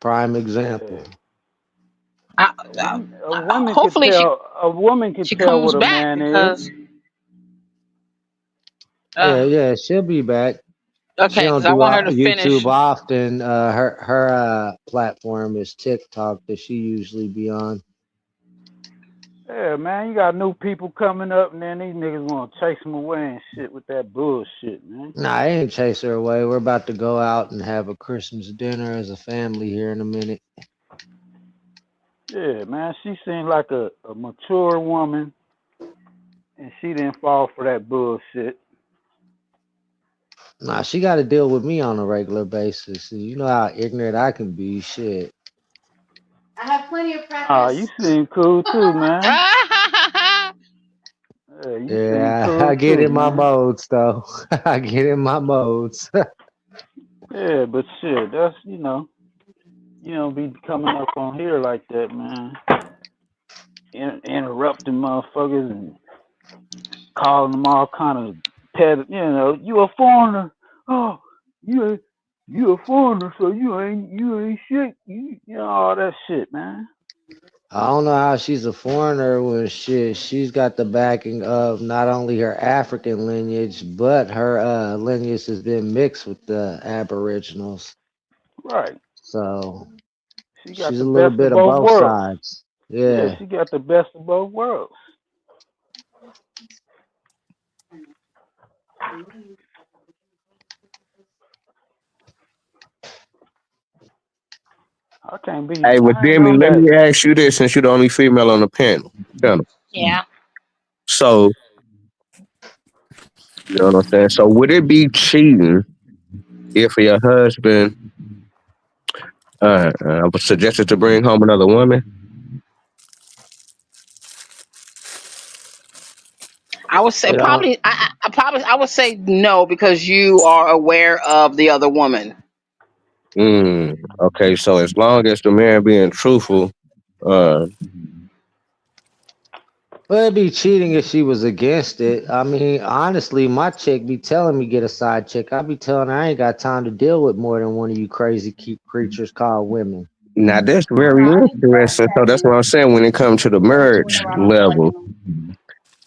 Prime example. I, A woman could hopefully tell. A woman could she tell comes what a back man is. because Yeah, uh, yeah, she'll be back. She okay, because don't I do want her to YouTube finish. often. Her platform is TikTok that she usually be on. Yeah, man, you got new people coming up, and then these niggas want to chase them away and shit with that bullshit, man. Nah, I ain't chase her away. We're about to go out and have a Christmas dinner as a family here in a minute. Yeah, man, she seemed like a mature woman, and she didn't fall for that bullshit. Nah, she got to deal with me on a regular basis. You know how ignorant I can be. Shit. I have plenty of Ah, you practice. seem cool too, man. Yeah, you seem Yeah, I cool get too, in my man. modes though. I get in my modes. Yeah, but shit, that's you don't be coming up on here like that, man. Interrupting motherfuckers and calling them all kind of you a foreigner. Oh, you you a foreigner, so you ain't shit. You know all that shit, man. I don't know how she's a foreigner when she's got the backing of not only her African lineage, but her lineage has been mixed with the Aboriginals. Right. So She got she's the a little best of bit of both both worlds. sides. Yeah, Yeah. she got the best of both worlds. I can't be. Hey, well, I ain't Demi, know let that. me ask you this since you're the only female on the panel. Yeah. So, you know what I'm saying? So, would it be cheating if your husband was suggested to bring home another woman? I would say It all probably. I would say no because you are aware of the other woman. Okay, so as long as the man being truthful, uh, well, it'd be cheating if she was against it. I mean, honestly, my chick be telling me get a side chick. I be telling her I ain't got time to deal with more than one of you crazy creatures called women. now that's very interesting. So that's what I'm saying when it comes to the marriage level.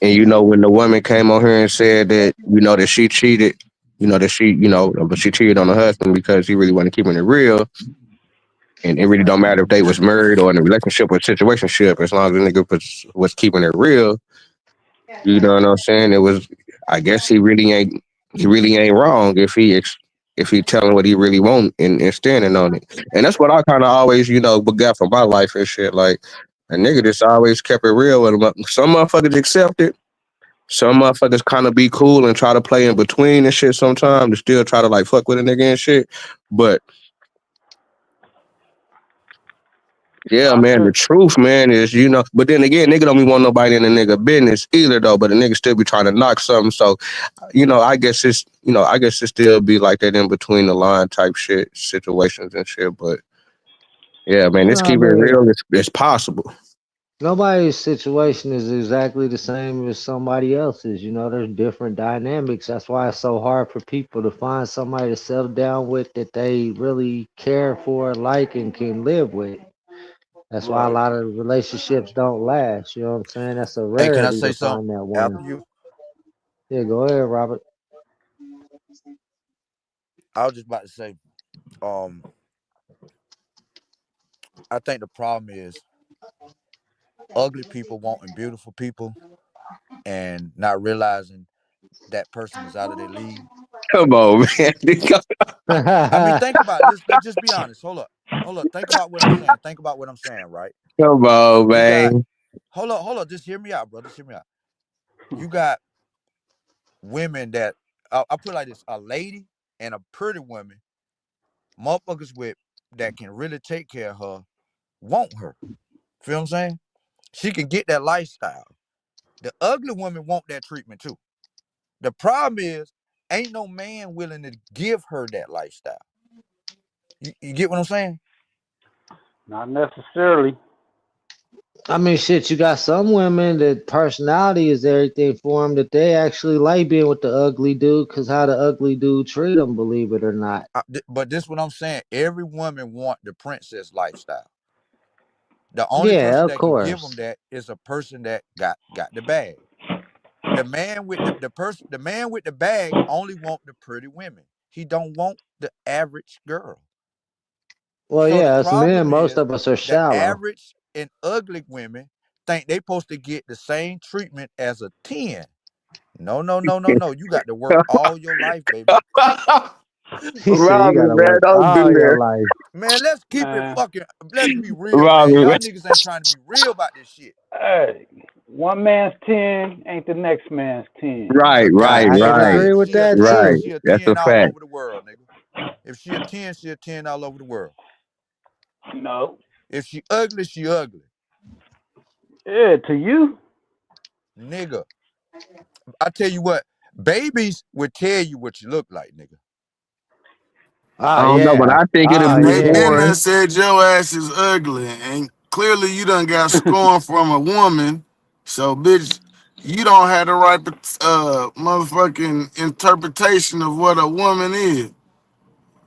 And when the woman came on here and said that, that she cheated, that but she cheated on her husband because he really wasn't keeping it real. And it really don't matter if they was married or in a relationship or situationship, as long as the nigga was keeping it real. You know what I'm saying? It was, I guess he really ain't wrong if he telling what he really want and standing on it. And that's what I kind of always, got from my life and shit. Like a nigga just always kept it real with him. Some motherfuckers accept it. Some motherfuckers kind of be cool and try to play in between and shit sometimes to still try to like fuck with a nigga and shit. But yeah, I man, the feel. truth, man, is, but then again, nigga don't be want nobody in the nigga business either, though, but a nigga still be trying to knock something. So, I guess it still be like that in between the line type shit, situations and shit. But yeah, man, You let's know, I keep it mean, real. It's possible. nobody's situation is exactly the same as somebody else's. You know, there's different dynamics. That's why it's so hard for people to find somebody to settle down with that they really care for, like, and can live with. That's why a Right. lot of relationships don't last. You know what I'm saying? That's a Hey, can I rarity say to something find that one. after you? Yeah, go ahead, Robert. I was just about to say, um, I think the problem is ugly people wanting beautiful people and not realizing that person is out of their league. Come on, man. I mean, think about it. Let's just be honest. Hold up. Think about what I'm saying. Think about what I'm saying, right? Come on, You got man. hold up. Just hear me out, brother. Just hear me out. You got women that I put it like this: a lady and a pretty woman, motherfuckers with that can really take care of her, want her. Feel what I'm saying? She can get that lifestyle. The ugly women want that treatment too. The problem is, ain't no man willing to give her that lifestyle. You get what I'm saying? Not necessarily. I mean, shit, you got some women that personality is everything for them that they actually like being with the ugly dude because how the ugly dude treat them, believe it or not. But this what I'm saying. Every woman want the princess lifestyle. The only Yeah, person of that can give them course. that is a person that got the bag. The man with the man with the bag only want the pretty women. He don't want the average girl. Well, So the yeah, as men, problem most is of us are the shallow. average and ugly women think they supposed to get the same treatment as a 10. No, no, no, no, no. You got to work all your life, baby. He said you Robbie, gotta man, work don't do all your that. life. Man, let's keep it Man, fucking let's be real, man. Robbie, Y'all man. niggas ain't trying to be real about this shit. hey, one man's 10 ain't the next man's 10. Right, God right, I can damn right, right. agree If with she a that 10, right. too. she a That's 10 a all fact. over the world, nigga. If she a 10, she a 10 all over the world. No. If she ugly, she ugly. Yeah, to you. Nigga. I tell you what, babies will tell you what you look like, nigga. I Oh don't know, but yeah. I think it'll Oh be They yeah. been there boring. said your ass is ugly, and clearly you done got scorned from a woman. So, bitch, you don't have the right motherfucking interpretation of what a woman is.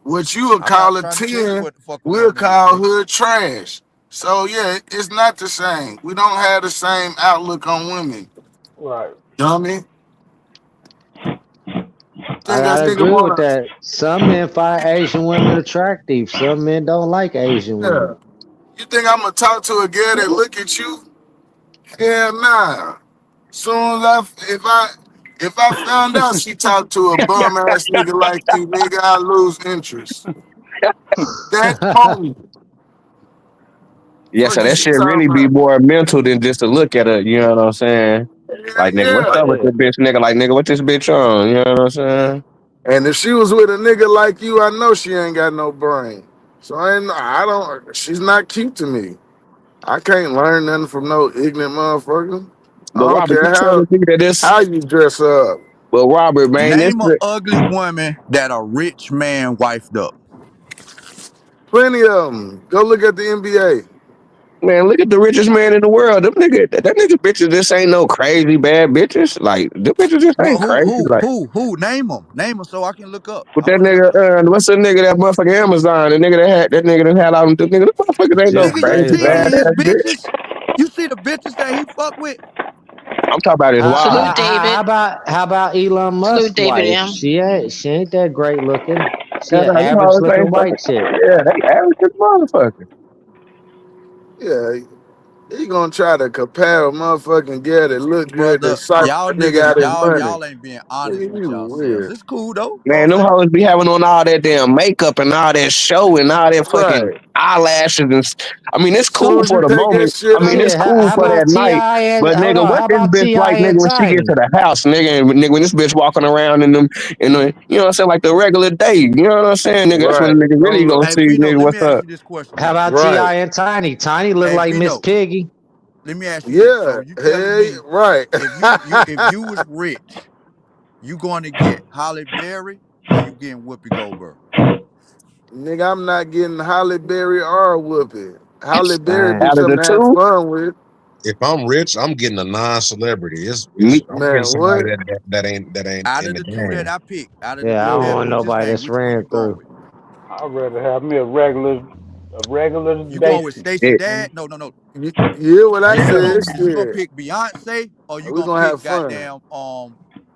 What you would I'm not call a trying to tell you 10, what the fuck a we'll woman is, call nigga. hood trash. So yeah, it's not the same. We don't have the same outlook on women. Right. Dummy. I Think that gotta nigga agree with wanna that. Some men find Asian women attractive. Some men don't like Asian yeah. women. You think I'm gonna talk to a girl that look at you? Hell nah. Soon as if I found out she talked to a bum ass nigga like you, nigga, I lose interest. That moment. Yeah, Fuck so is that you shit talking really be about? more mental than just to look at her. You know what I'm saying? Yeah, Like, nigga, what's yeah. up with Yeah. this bitch? Nigga, like, nigga, what this bitch on? You know what I'm saying? And if she was with a nigga like you, I know she ain't got no brain. So I don't she's not cute to me. I can't learn nothing from no ignorant motherfucker. But I don't Robert, you care telling me that this, how you dress up. but Robert, man, this, Name a ugly woman that a rich man wifed up. Plenty of them. Go look at the NBA. man, look at the richest man in the world. Them nigga, that nigga bitches just ain't no crazy bad bitches. Like, them bitches just Well, ain't crazy. Like, who? Name them. Name them so I can look up. with I that want to look nigga, up. what's the nigga that motherfucking Amazon? The nigga that had, that nigga that had all them, nigga, them motherfuckers ain't no Jeff Nigga, you crazy seen bad Bezos. his ass bitch. bitches? You see the bitches that he fuck with? I'm talking about his wife. Salute, David. How about Elon Salute, Musk's David wife? M. She ain't that great looking. She Yeah, an them average hoes ain't looking fucking, white chick. yeah, they average as motherfucker. Yeah, he gonna try to compare a motherfucking girl that look good to Brother, sight y'all that nigga niggas, out his money. y'all ain't being honest Nigga, with you yourselves. weird. It's cool though. Go Man, them ahead. hoes be having on all that damn makeup and all that show and all that fucking Right. eyelashes I mean, it's cool Soon as for you the take that moment. I shit mean, off, it's Shit, cool how for that about Ti night. and But hold nigga, on? what How this about bitch Ti like, nigga, and when she get to Tiny? the house, nigga, when this bitch walking around in the, you know what I'm saying, like the regular day, you know what I'm saying, nigga, that's when right. the nigga really Don't gonna look Hey see, Vino, nigga, let me what's ask up. you this question How now. about Ti right. and Tiny? Tiny look Hey like Miss Vino, Piggy. let me ask you this. So Yeah. you telling Hey, me right. if you was rich, you going to get Holly Berry or you getting Whoopi Goldberg? Nigga, I'm not getting Holly Berry or Whoopi. Holly Berry be Out Dang. of the something to have two, fun with. If I'm rich, I'm getting a non-celebrity. me, I'm getting Man, somebody what? that ain't Out in of the the two that game. I picked, out of the Yeah, I three don't that Yeah. want we just nobody named, that's which one you ran going through. with? I'd rather have me a regular You going with Daisy. Stacey Hey, Dad? No, no, no. you hear what I Vino, said? you gonna Shit. pick Beyonce or you We gonna gonna pick have fun. goddamn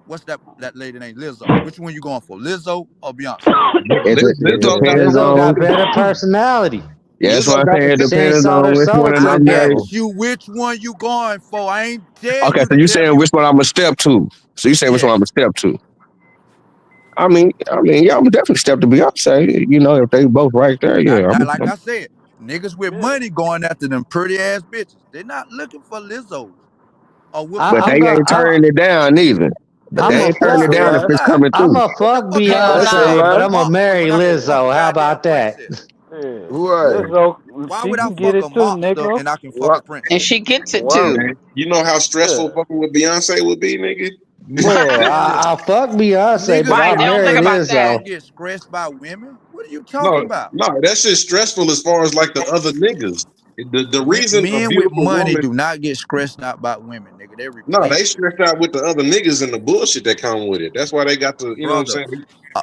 what's that lady named Lizzo? Which one you going for, Lizzo or Beyonce? it Lizzo got depends Lizzo more. got on, better personality. yeah, that's what Lizzo I'm got the saying, it good. She ain't depends sold on her which soul one am to I the I married. devil. asked you which one you going for. I ain't tell Okay, you so to you tell saying me which one I'm a step to. So you saying which one I'm a yes. step to. Yeah, I'm definitely step to Beyonce. You know, if they both right there, Not, yeah. not like I said, niggas with Yeah. money going after them pretty ass bitches. They're not looking for Lizzos or Whoopi But they I'm Goldberg. gonna ain't turning it down either. But they I'm a ain't turning That's it a fuck down if That's a lie. it's lie. coming I'm through. a What the fuck fuck is you That's a lying Beyonce, but lie. for, I'm gonna punk? When marry I can fuck Lizzo. a How goddamn about that? princess. Yeah. Right. Lizzo, Why she would I can get fuck it a too, monster Negro. and I can fuck a What? And princess? she gets it Wow. too. Man, you know how Yeah. stressful fucking with Beyonce would be, nigga. Boy, Man, listen. I'll fuck Beyonce, but Niggas Right. I'll They don't marry think about niggas that. Lizzo. don't get stressed by women. What are you talking No, about? no, that shit's stressful as far as like the other niggas. The reason a Men with beautiful money woman, do not get stressed out by women, nigga. They no, they replaceable. stressed out with the other niggas and the bullshit that come with it. That's why they got the, you know what I'm Brother, saying? uh,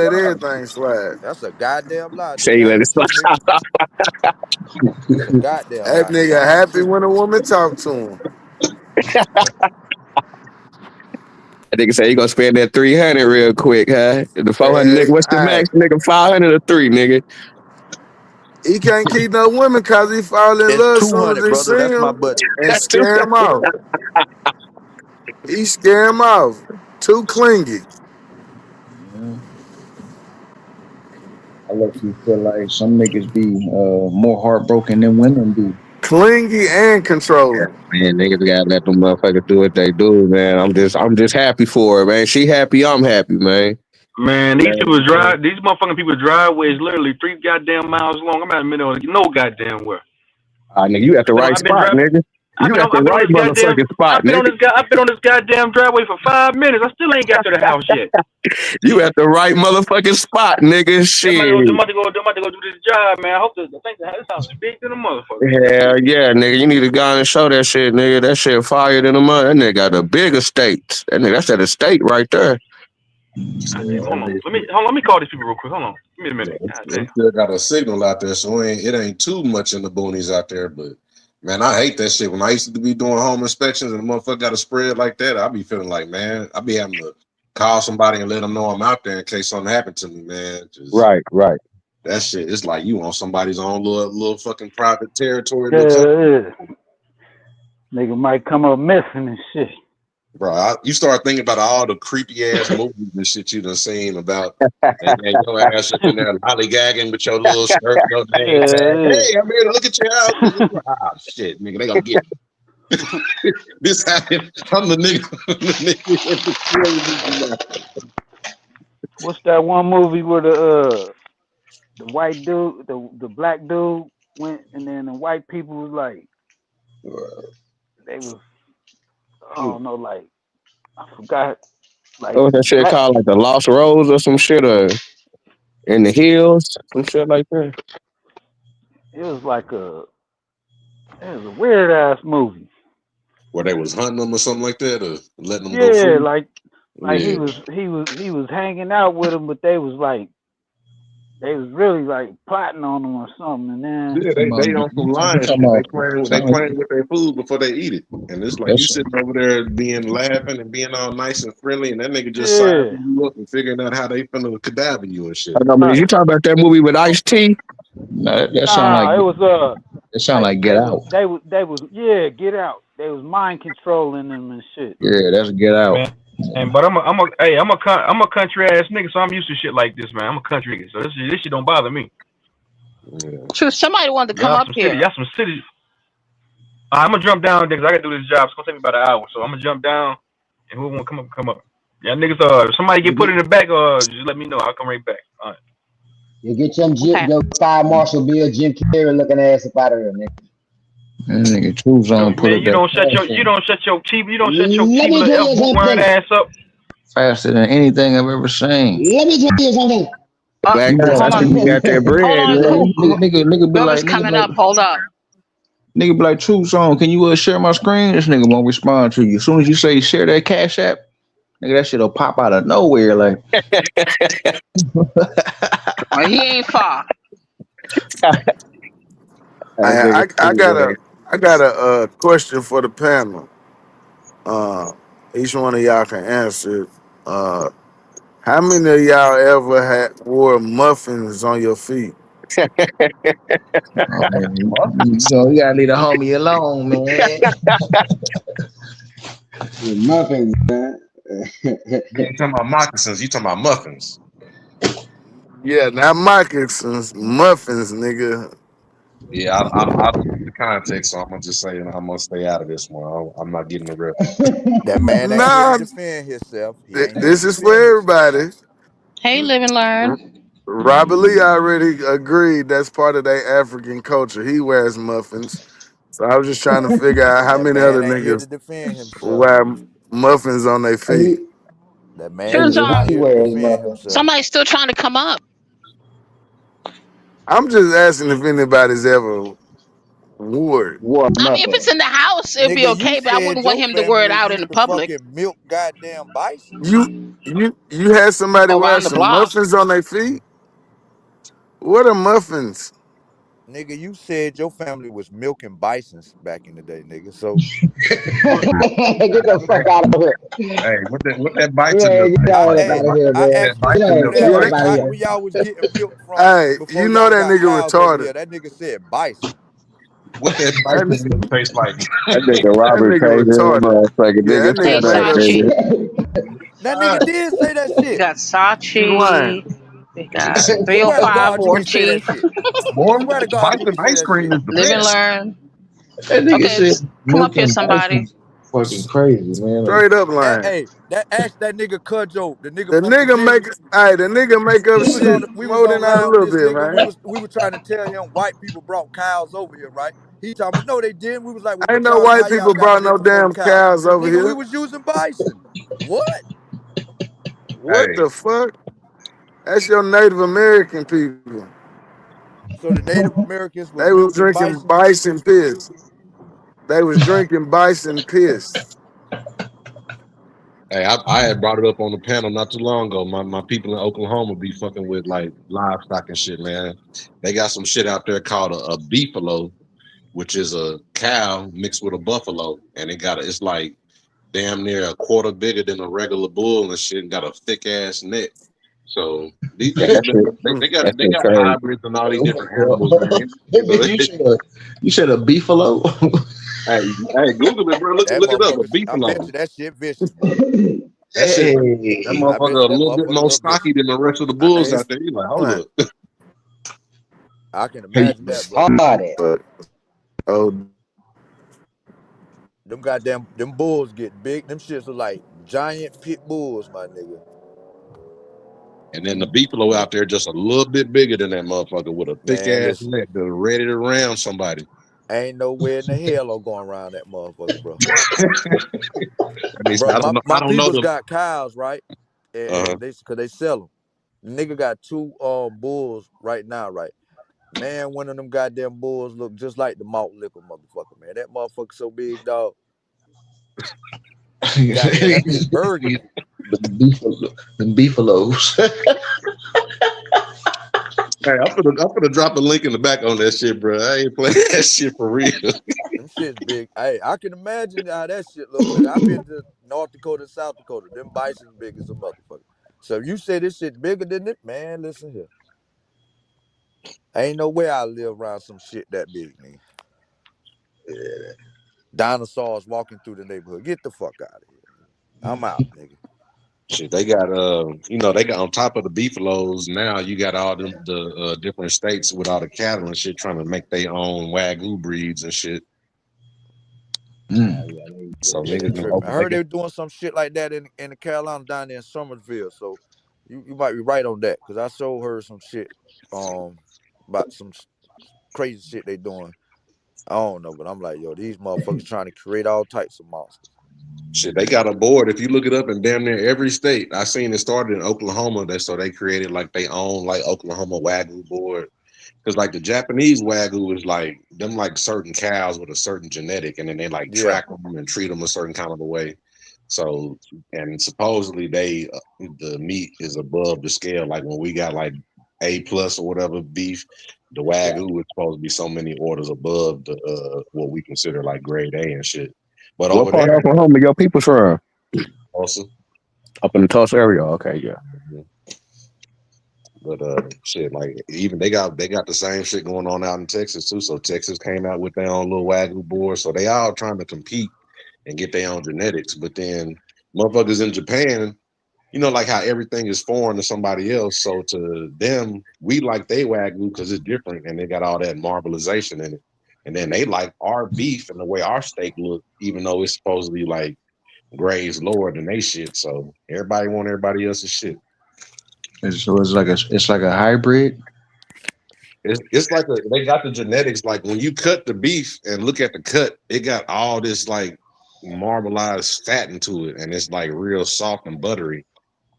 let everything slide. That's a goddamn lie, Say nigga. you I let ain't it with you, nigga. slide. That's a goddamn That lie, nigga. nigga I ain't with happy you. when a woman talk to him. That nigga say he gonna spend that 300 real quick, huh? The 400 nigga, what's the Hey, max, nigga? 500 or three, nigga? he can't keep no women cause he fall in It's love as soon as 200, he brother. see That's my him budget. and That's too. scare him off. He scare him off. Too clingy. Yeah. I look you feel like some niggas be more heartbroken than women be. Clingy and controlling. Man, niggas gotta let them motherfuckers do what they do, man. I'm just happy for her, man. She happy, I'm happy, man. Man, these people drive. These motherfucking people driveway is literally 3 goddamn miles long. I'm out in the middle of no goddamn where. Nigga, you at the right I've been spot, driving. nigga. You at the I've been on right this goddamn. motherfucking spot, nigga. I've been on this goddamn driveway for 5 minutes. I still ain't got to the house yet. You at the right motherfucking spot, nigga. I'm about to Shit. go. I'm about to go do this job, man. I hope I think this house is big than a motherfucker. Hell yeah, nigga. You need to go on and show that shit, nigga. That shit fire than a mother. That nigga got the big estate. That's that estate right there. God damn, hold on. Let me call these people real quick. Hold on. Give me a minute. God We damn. still got a signal out there, so it ain't too much in the boonies out there. But man, I hate that shit. When I used to be doing home inspections and the motherfucker got a spread like that, I be feeling like, man, I be having to call somebody and let them know I'm out there in case something happened to me, man. Just Right. that shit. It's like you on somebody's own little fucking private territory, little country. Yeah, nigga might come up missing and shit. Bro, you start thinking about all the creepy ass movies and shit you done seen about, and then your ass up in there lollygagging with your little skirt, no name tag. Yeah, Hey, I'm here to look at your house. Ah, shit, nigga, they gonna get me. This happened. I'm the nigga. The nigga. what's that one movie where the white dude, the black dude went, and then the white people was like, they was, I don't know, like, I forgot, like What that shit black. called? Like the Lost Rose or some shit, or in the hills, some shit like that. It was like it was a weird ass movie. Where they was hunting them or something like that, or letting them go Yeah, free. like Yeah, he was hanging out with them, but they was like they was really like plotting on them or something. And then yeah, they on some You lion talking shit. about They sound like playing with their food before they eat it, and it's like you that's sitting over there being laughing and being all nice and friendly, and that nigga just yeah, sizing you up and figuring out how they finna cadaver you and I shit. know, but nah, you talking about that movie with Ice T? that sound like it was that sound like Get Out. they was yeah, Get Out. They was mind controlling them and shit. Yeah, that's Get Out. Man, but I'm a country ass nigga, so I'm used to shit like this, man. I'm a country nigga, so this shit don't bother me. Yeah. True. Somebody wanted to come up here. Y'all some city. I'm gonna jump down there 'cause I gotta do this job. It's gonna take me about an hour, so I'm gonna jump down, and whoever wanna come up. Yeah, niggas. If somebody You get put in get the back, just let me know. I'll come right back. All right. you get your Okay. your fire marshal Bill Jim Carrey looking ass up out of here, nigga. That nigga True Zone put Man, up that you don't shut your Let me keebler tell F you boot wearing something. ass up. faster than anything I've ever seen. Let me tell you something. Black Nigga, folks, Hold I on. think you got that Hold bread, on. man. nigga be Whoever's like, coming up, hold up. nigga be like, True Zone, can you share my screen? This nigga won't respond to you. As soon as you say share that Cash App, nigga, that shit'll pop out of nowhere. Like, Well, he ain't far. That nigga I got cool, a question for the panel. Uh, each one of y'all can answer. Uh, how many of y'all ever had wore muffins on your feet? oh, man, Muffins. you gotta leave the homie alone, man. The muffins, man. You ain't talking about moccasins, you talking about muffins. Yeah, not moccasins, muffins, nigga. Yeah, I don't get the context, so I'm gonna just say I'm gonna stay out of this one. I'm not getting the reference. That man ain't here to Nah, defend himself. He ain't here to this is for defend himself. everybody. Hey, live and learn. Robert Lee already agreed that's part of their African culture. He wears muffins. So I was just trying to figure out how That many other man ain't here to niggas defend himself. wear muffins on their feet. he That True man is not John. he here to wears defend muffins. himself. Somebody's still trying to come up. I'm just asking if anybody's ever wore it. Wore I mean, if it's muffins. in the house, it'd be Nigga, you okay, but I said wouldn't want your him to wear it family out in used the to public fucking milk goddamn bisons. You had somebody wear around the some block. muffins on their feet? What are muffins? Nigga, you said your family was milking bisons back in the day, nigga. So Get the fuck out of here. Hey, what that bison Man, milk get taste I your like? ass hey, out of What here, I man. that asked him Get to bison your, do milk get that. taste your Yeah, ass like? out of When here. y'all was getting milk from hey, before you know y'all that got nigga cows over retarded. here. That nigga said bison. What that That, bison milk taste like? That nigga that Robert nigga crazy as a retarded. motherfucker, Yeah, nigga. that Hey, nigga Shut up, made up nigga. Sachi. shit. That nigga did say that We shit. got He lying. Sachi. We got Swear to 305 God, you War ain't say that Chief. shit. Boy, Swear to God, you bison ain't say ice that cream shit. is the Live and best. learn. That nigga Okay, said come up milk here, and somebody. bison fucking crazy, man. Straight up lying. Hey, that ask that nigga Cudjo, the nigga The from nigga Virginia. make, hey, the nigga make up shit We was more than that a online with little this bit, nigga. man. We were trying to tell him white people brought cows over here, right? He talking about no, they didn't. We was like, well, Ain't what no y'all white how y'all people got brought no milk from damn cows? cows over Nigga, we here. was using bison. What? What Hey, the fuck? That's your Native American people. So the Native Americans was They was milking drinking bison. bison piss. They was drinking bison piss. hey, I had brought it up on the panel not too long ago. My people in Oklahoma be fucking with like livestock and shit, man. They got some shit out there called a beefalo, which is a cow mixed with a buffalo, and it's like damn near a quarter bigger than a regular bull and shit, and got a thick ass neck. So Yeah, these niggas, Mm. they that shit got crazy. hybrids and all these different animals, man. You know, You said a beefalo? hey, Google it, bro. That Look it up. A motherfucker, I bet beefalo. you that shit vicious, boy. That shit, that Hey, I bet motherfucker a you that little bit motherfucker more look vicious. stocky than the rest of the I bulls ain't out there. You like, hold lying. up. I can hey, imagine that, bro. Retarded. But, oh, Them bulls get big. Them shits are like giant pit bulls, my nigga. And then the beefalo out there just a little bit bigger than that motherfucker with a thick Man, ass listen, neck that's ready to ram somebody. ain't nowhere in the hell I'm going around that motherfucker, bro. I mean, Bro, I don't know. I my don't know people's the. got cows, right? Uh, And they, cause they sell them. Nigga got two bulls right now, right? Man, one of them goddamn bulls look just like the malt liquor motherfucker, man. That motherfucker so big, dog. Goddamn, that bitch burgundy. the beefalos. hey, I'm gonna drop a link in the back on that shit, bro. I ain't playing that shit for real. Them shit's big. Hey, I can imagine how that shit look, nigga. I've been to North Dakota, South Dakota. Them bison big as a motherfucker. So if you say this shit bigger than it, man, listen here. Ain't no way I live around some shit that big, nigga. Dinosaurs walking through the neighborhood. Get the fuck out of here, nigga. I'm out, nigga. Shit, they got they got on top of the beefaloes now. You got all the different states with all the cattle and shit trying to make their own wagyu breeds and shit. Mm. So Yeah, they niggas, tripping. I heard they were doing some shit like that in the Carolina down there in Summersville. So you might be right on that because I sure heard some shit um about some crazy shit they doing. I don't know, but I'm like, yo, these motherfuckers trying to create all types of monsters. shit, they got a board. If you look it up in damn near every state, I seen it started in Oklahoma. So they created like they own like Oklahoma Wagyu board. Because like the Japanese Wagyu is like them like certain cows with a certain genetic, and then they like Yeah, track them and treat them a certain kind of a way. So and supposedly the meat is above the scale. Like when we got like A plus or whatever beef, the Wagyu is supposed to be so many orders above the what we consider like grade A and shit. But What over part of there, Oklahoma your people's from? also. Up in the Tulsa area. Okay, yeah. But shit, like even they got the same shit going on out in Texas too. So Texas came out with their own little Wagyu board. So they all trying to compete and get their own genetics. But then motherfuckers in Japan, like how everything is foreign to somebody else. So to them, we like they Wagyu because it's different and they got all that marbleization in it. And then they like our beef and the way our steak look, even though it's supposed to be like grades lower than they shit. So everybody want everybody else's shit. It's like a hybrid. It's like they got the genetics. Like when you cut the beef and look at the cut, it got all this like marbleized fat into it, and it's like real soft and buttery.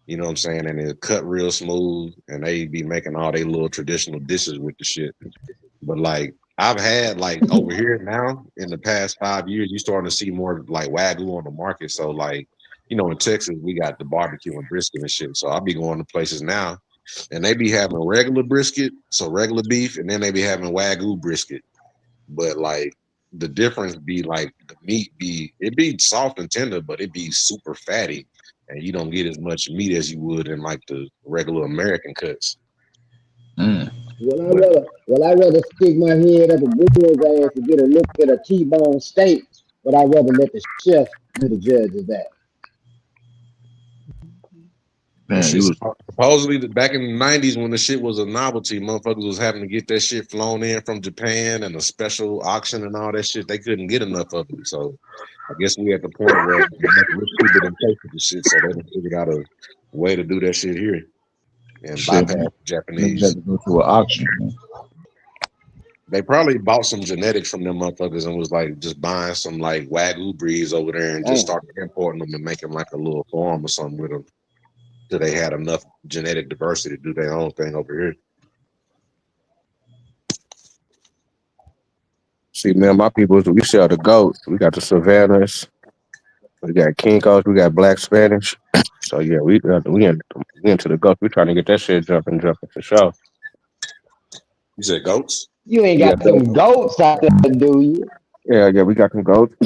You know what I'm saying? And it cut real smooth, and they be making all their little traditional dishes with the shit. But like I've had like over here now in the past 5 years, you starting to see more like Wagyu on the market. So like, in Texas we got the barbecue and brisket and shit. So I'll be going to places now. and they be having regular brisket, so regular beef, and then they be having Wagyu brisket. But like the difference be like the meat be soft and tender, but it be super fatty, and you don't get as much meat as you would in like the regular American cuts. Mm. But I rather stick my head up a bull's ass to get a look at a T-bone steak, but I rather let the chef do the judge of that. well, Man, shit, you was supposedly back in the '90s when the shit was a novelty, motherfuckers was having to get that shit flown in from Japan and a special auction and all that shit. They couldn't get enough of it, so I guess we at the point where enough rich people done pay for the shit, so they done figured out a way to do that shit here and shit, bypass man. the Niggas have Japanese. to go to an auction, man. They probably bought some genetics from them motherfuckers and was like just buying some like Wagyu breeds over there and just Damn. started importing them and making like a little farm or something with them till they had enough genetic diversity to do their own thing over here. See, man, my people, we sell the goats. We got the Savannahs. We got Kinkos. We got Black Spanish. So yeah, we into the goats. We trying to get that shit jumping for sure. You said goats? You ain't Yeah, got them goats out there, do you? yeah. We got some goats.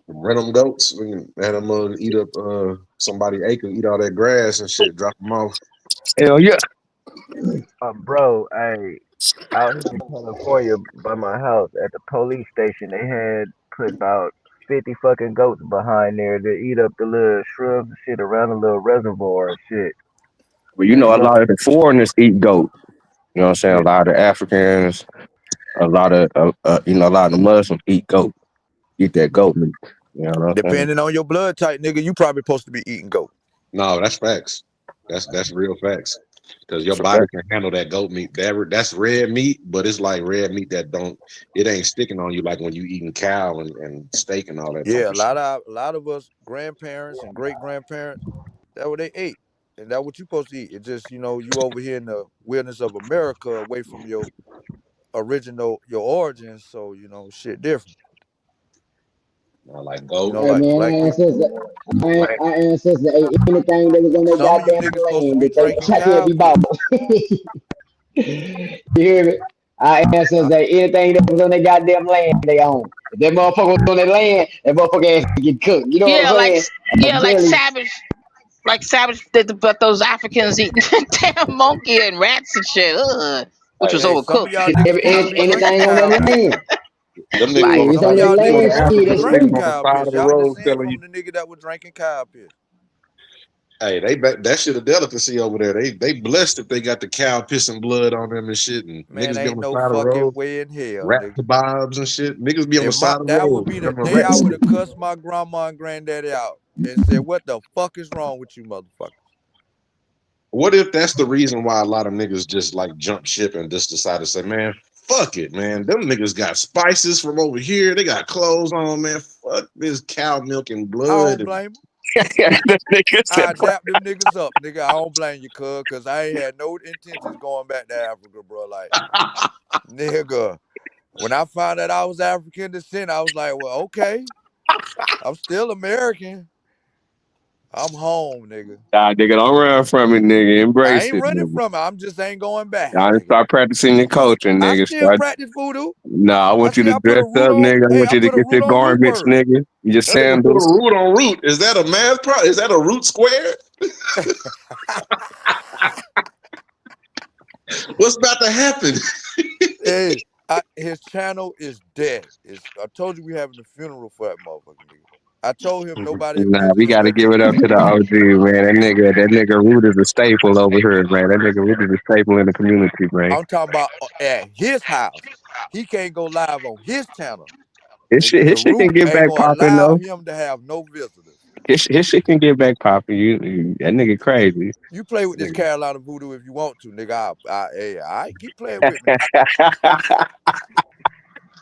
Rent them goats. We can have them eat up somebody acre, eat all that grass and shit. Drop them off. Hell yeah. Bro, out here in California by my house at the police station, they had put about 50 fucking goats behind there to eat up the little shrubs and shit around the little reservoir and shit. Well, you And know, a mother, lot of the foreigners eat goat. You know what I'm saying? yeah, A lot of the Africans, a lot of the Muslims eat goat. Eat that goat meat. You know what I'm saying? Depending on your blood type, nigga, you probably supposed to be eating goat. No, that's facts. That's real facts. Because your That's a body fact. can handle that goat meat. That's red meat, but it's like red meat that don't. It ain't sticking on you like when you eating cow and steak and all that type Yeah, of shit. a lot of us grandparents and great grandparents, that what they ate. And that what you supposed to eat. It just, you over here in the wilderness of America away from your your origins, so shit different. Like goat. Hey man, Like our ancestors ate anything that was on their some of you goddamn niggas supposed to land be that they drinking can't cow be bought. piss. You hear me? Our I, ancestors ate anything that was on their goddamn land they own. If that motherfucker was on their land, that motherfucker has to get cooked. You know what I'm Yeah, saying? I'm like telling you. savage, but those Africans eating damn monkey and rats and shit, which Hey, was hey, some of overcooked. y'all niggas supposed to be drinking Anything on cow their piss. land. them niggas Like, If on the it's Some on of their side. y'all You go niggas land, to supposed to shit, be Africa, that's them niggas drinking free. on the cow side piss. of the Y'all road just heard telling you, from the nigga that was drinking cow piss. hey, that shit a delicacy over there. They blessed if they got the cow pissing blood on them and shit. And Man, niggas be on ain't the no side of the road, fucking way in hell, rat nigga. kebabs and shit. Niggas be on the If my side of the that would road, be the having day rat I would stew. have cussed my grandma and granddaddy out and said, "What the fuck is wrong with you, motherfuckers?" What if that's the reason why a lot of niggas just like jump ship and just decide to say, man, fuck it, man. Them niggas got spices from over here. They got clothes on, man. Fuck this cow milk and I don't blood. blame them. That nigga said, I adapt them niggas up, nigga. I don't blame you, cuz I ain't had no intentions going back to Africa, bro. Like, nigga, when I found out I was African descent, I was like, well, okay, I'm still American. I'm home, nigga. nah, nigga, don't run from it, nigga. I Embrace ain't it, running nigga. from it. I'm just ain't going back, Nah, nigga. start practicing your culture, I nigga. still Start. practice voodoo. Nah, I I want you see to I put dress a root up, on. nigga. I Hey, want I you to put a get root your on root garments, word. nigga. Your That nigga put a sandals. root on root. Is that a math problem? Is that a root square? What's about to happen? Hey, his channel is dead. I told you we having a funeral for that motherfucker, nigga. I told him nobody in Nah, we business gotta let give them it up use to his the name. OG, man. That nigga Root is a staple over here, man. That nigga Root is a staple in the community, man. I'm talking about at his house. He can't go live on his channel. His Nigga, shit, the his shit can root get ain't back gonna popping allow though. him to have no visitors. His shit can get back popping. That nigga crazy. You play with this Nigga. Carolina voodoo if you want to, nigga. Hey, I keep playing with me now.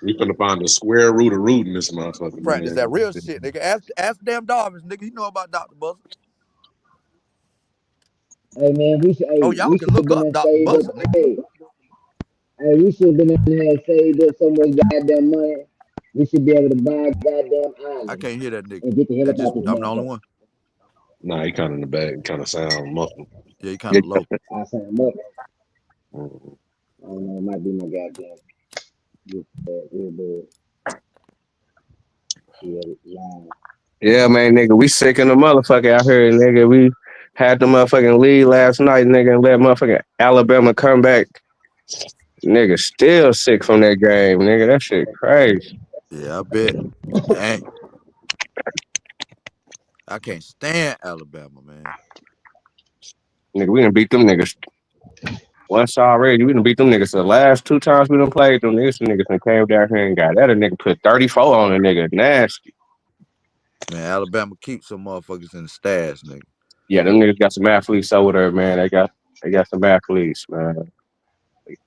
We finna find the square root of root in this motherfucker, Practice that man. real shit, nigga. Ask damn Darvin, nigga. You know about Dr. Buzzer. Oh, y'all We can should have look been up there Dr. saved up. Buzzer, nigga. We should have been in there saved up so much goddamn money. We should be able to buy a goddamn I island can't hear that nigga. and get the hell That up just out this I'm the only motherfucker. one. Nah, he kind of in the back, kind of sound muffled. Yeah, he kind Yeah, of low. I say mother. Mhm. I don't know. It might be my goddamn earbud. Yeah, line. Yeah, man, nigga, we sick in the motherfucker out here, nigga. We had the motherfucking lead last night, nigga, and let motherfucking Alabama come back. Nigga, still sick from that game, nigga. That shit crazy. Yeah, I bet. Dang, I can't stand Alabama, man. Nigga, we done beat them niggas once already. We done beat them niggas the last two times we done played them niggas. Some niggas done came down here and got that. A nigga put 34 on a nigga. Nasty. Man, Alabama keeps some motherfuckers in the stash, nigga. Yeah, them niggas got some athletes over there, man. They got some athletes, man.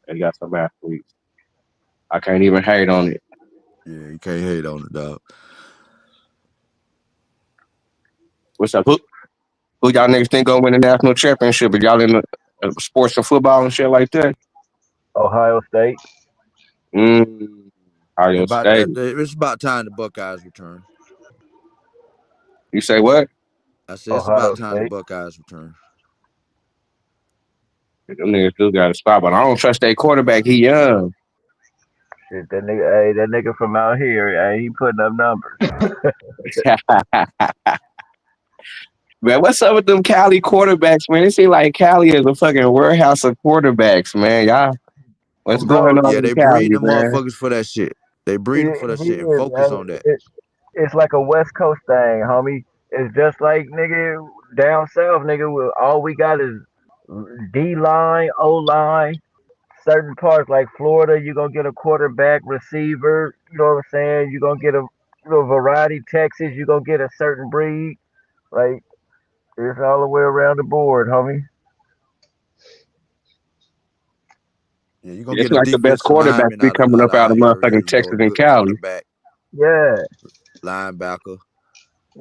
They got some athletes. I can't even hate on it. Yeah, you can't hate on it, dog. What's up? Who y'all niggas think gonna win the national championship? If y'all in the sports and football and shit like that? Ohio State. Mm, It's Ohio about State. it's about time the Buckeyes return. You say what? I said it's about Ohio time the State. Buckeyes return. Them niggas still got a spot, but I don't trust that quarterback. He young. Shit, that nigga from out here, hey, he putting up numbers. Man, what's up with them Cali quarterbacks, man? It seems like Cali is a fucking warehouse of quarterbacks, man. Y'all, what's going Bro, on Yeah, in they breeding Cali, them man? motherfuckers for that shit. They he, breeding for that he shit and is. focus on that. It's like a West Coast thing, homie. It's just like nigga down south, nigga. All we got is D line, O line. Certain parts like Florida, you're gonna get a quarterback, receiver. You know what I'm saying? You're gonna get a variety. Texas, you're gonna get a certain breed. Like it's all the way around the board, homie. Yeah, you're gonna It's get a like the best defensive quarterbacks lineman be coming out up of out our of area, motherfucking you know, Texas a and good Cali. cornerback, Yeah, linebacker.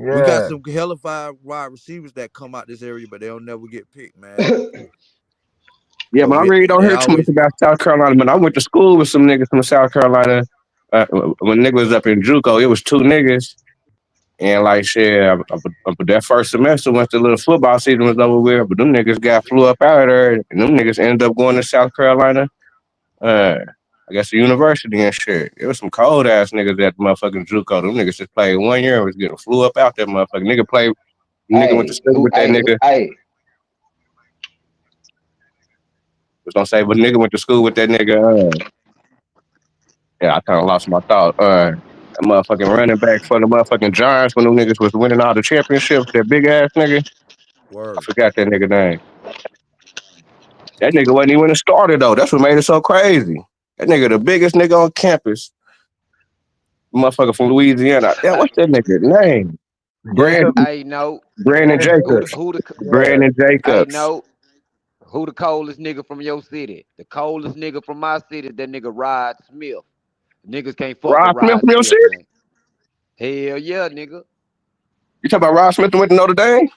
We got yeah. some hellified wide receivers that come out this area, but they'll never get picked, man. Yeah, But but I really don't they hear too much always about South Carolina. But I went to school with some niggas from South Carolina. When niggas was up in JUCO, it was two niggas. And like shit, but that first semester once the little football season was over with, but them niggas got flew up out of there, and them niggas ended up going to South Carolina. Uh, I guess the university and shit. It was some cold ass niggas at the motherfucking JUCO. Them niggas just played 1 year and was getting flew up out that motherfucker. Nigga went to Hey, school who? with that nigga. Hey. Was gonna say, but nigga went to school with that nigga. Yeah, I kind of lost my thought. That motherfucking running back for the motherfucking Giants when them niggas was winning all the championships. That big ass nigga. I word. forgot that nigga name. That nigga wasn't even a starter though. That's what made it so crazy. That nigga, the biggest nigga on campus, motherfucker from Louisiana. Damn, what's that nigga name? Jacob. Brandon, Hey, no, Brandon Brandon who the Jacobs. Jacobs. who the Yeah. Brandon hey Jacobs. no, who the coldest nigga from your city? The coldest nigga from my city is that nigga Rod Smith. Niggas can't fuck with Rod Smith Rod from your Smith, city? man. Hell yeah, nigga. You talking about Rod Smith that went to Notre Dame?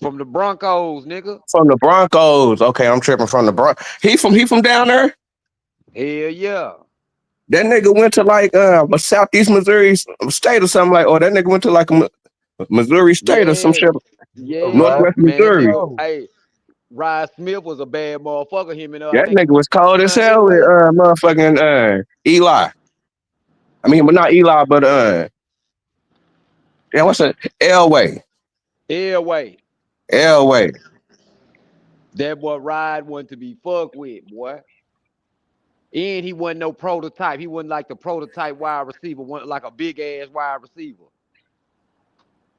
From the Broncos, nigga. From the Broncos. Okay, I'm tripping from the Broncos. He from down there? Hell yeah. That nigga went to like a Southeast Missouri state or something like, or that nigga went to like a Missouri State or some Yeah. shit, Yeah. Rod Northwest Smith Man, that was Missouri. nigga, cold. hey, Rod Smith was a bad motherfucker. Him and I That think he nigga went was to school cold as down hell with Elway. motherfucking Eli. I mean, but not Eli, but yeah, what's that? Elway. Elway. Elway. That boy Rod wasn't to be fucked with, boy. And he wasn't no prototype. He wasn't like the prototype wide receiver, wasn't like a big ass wide receiver.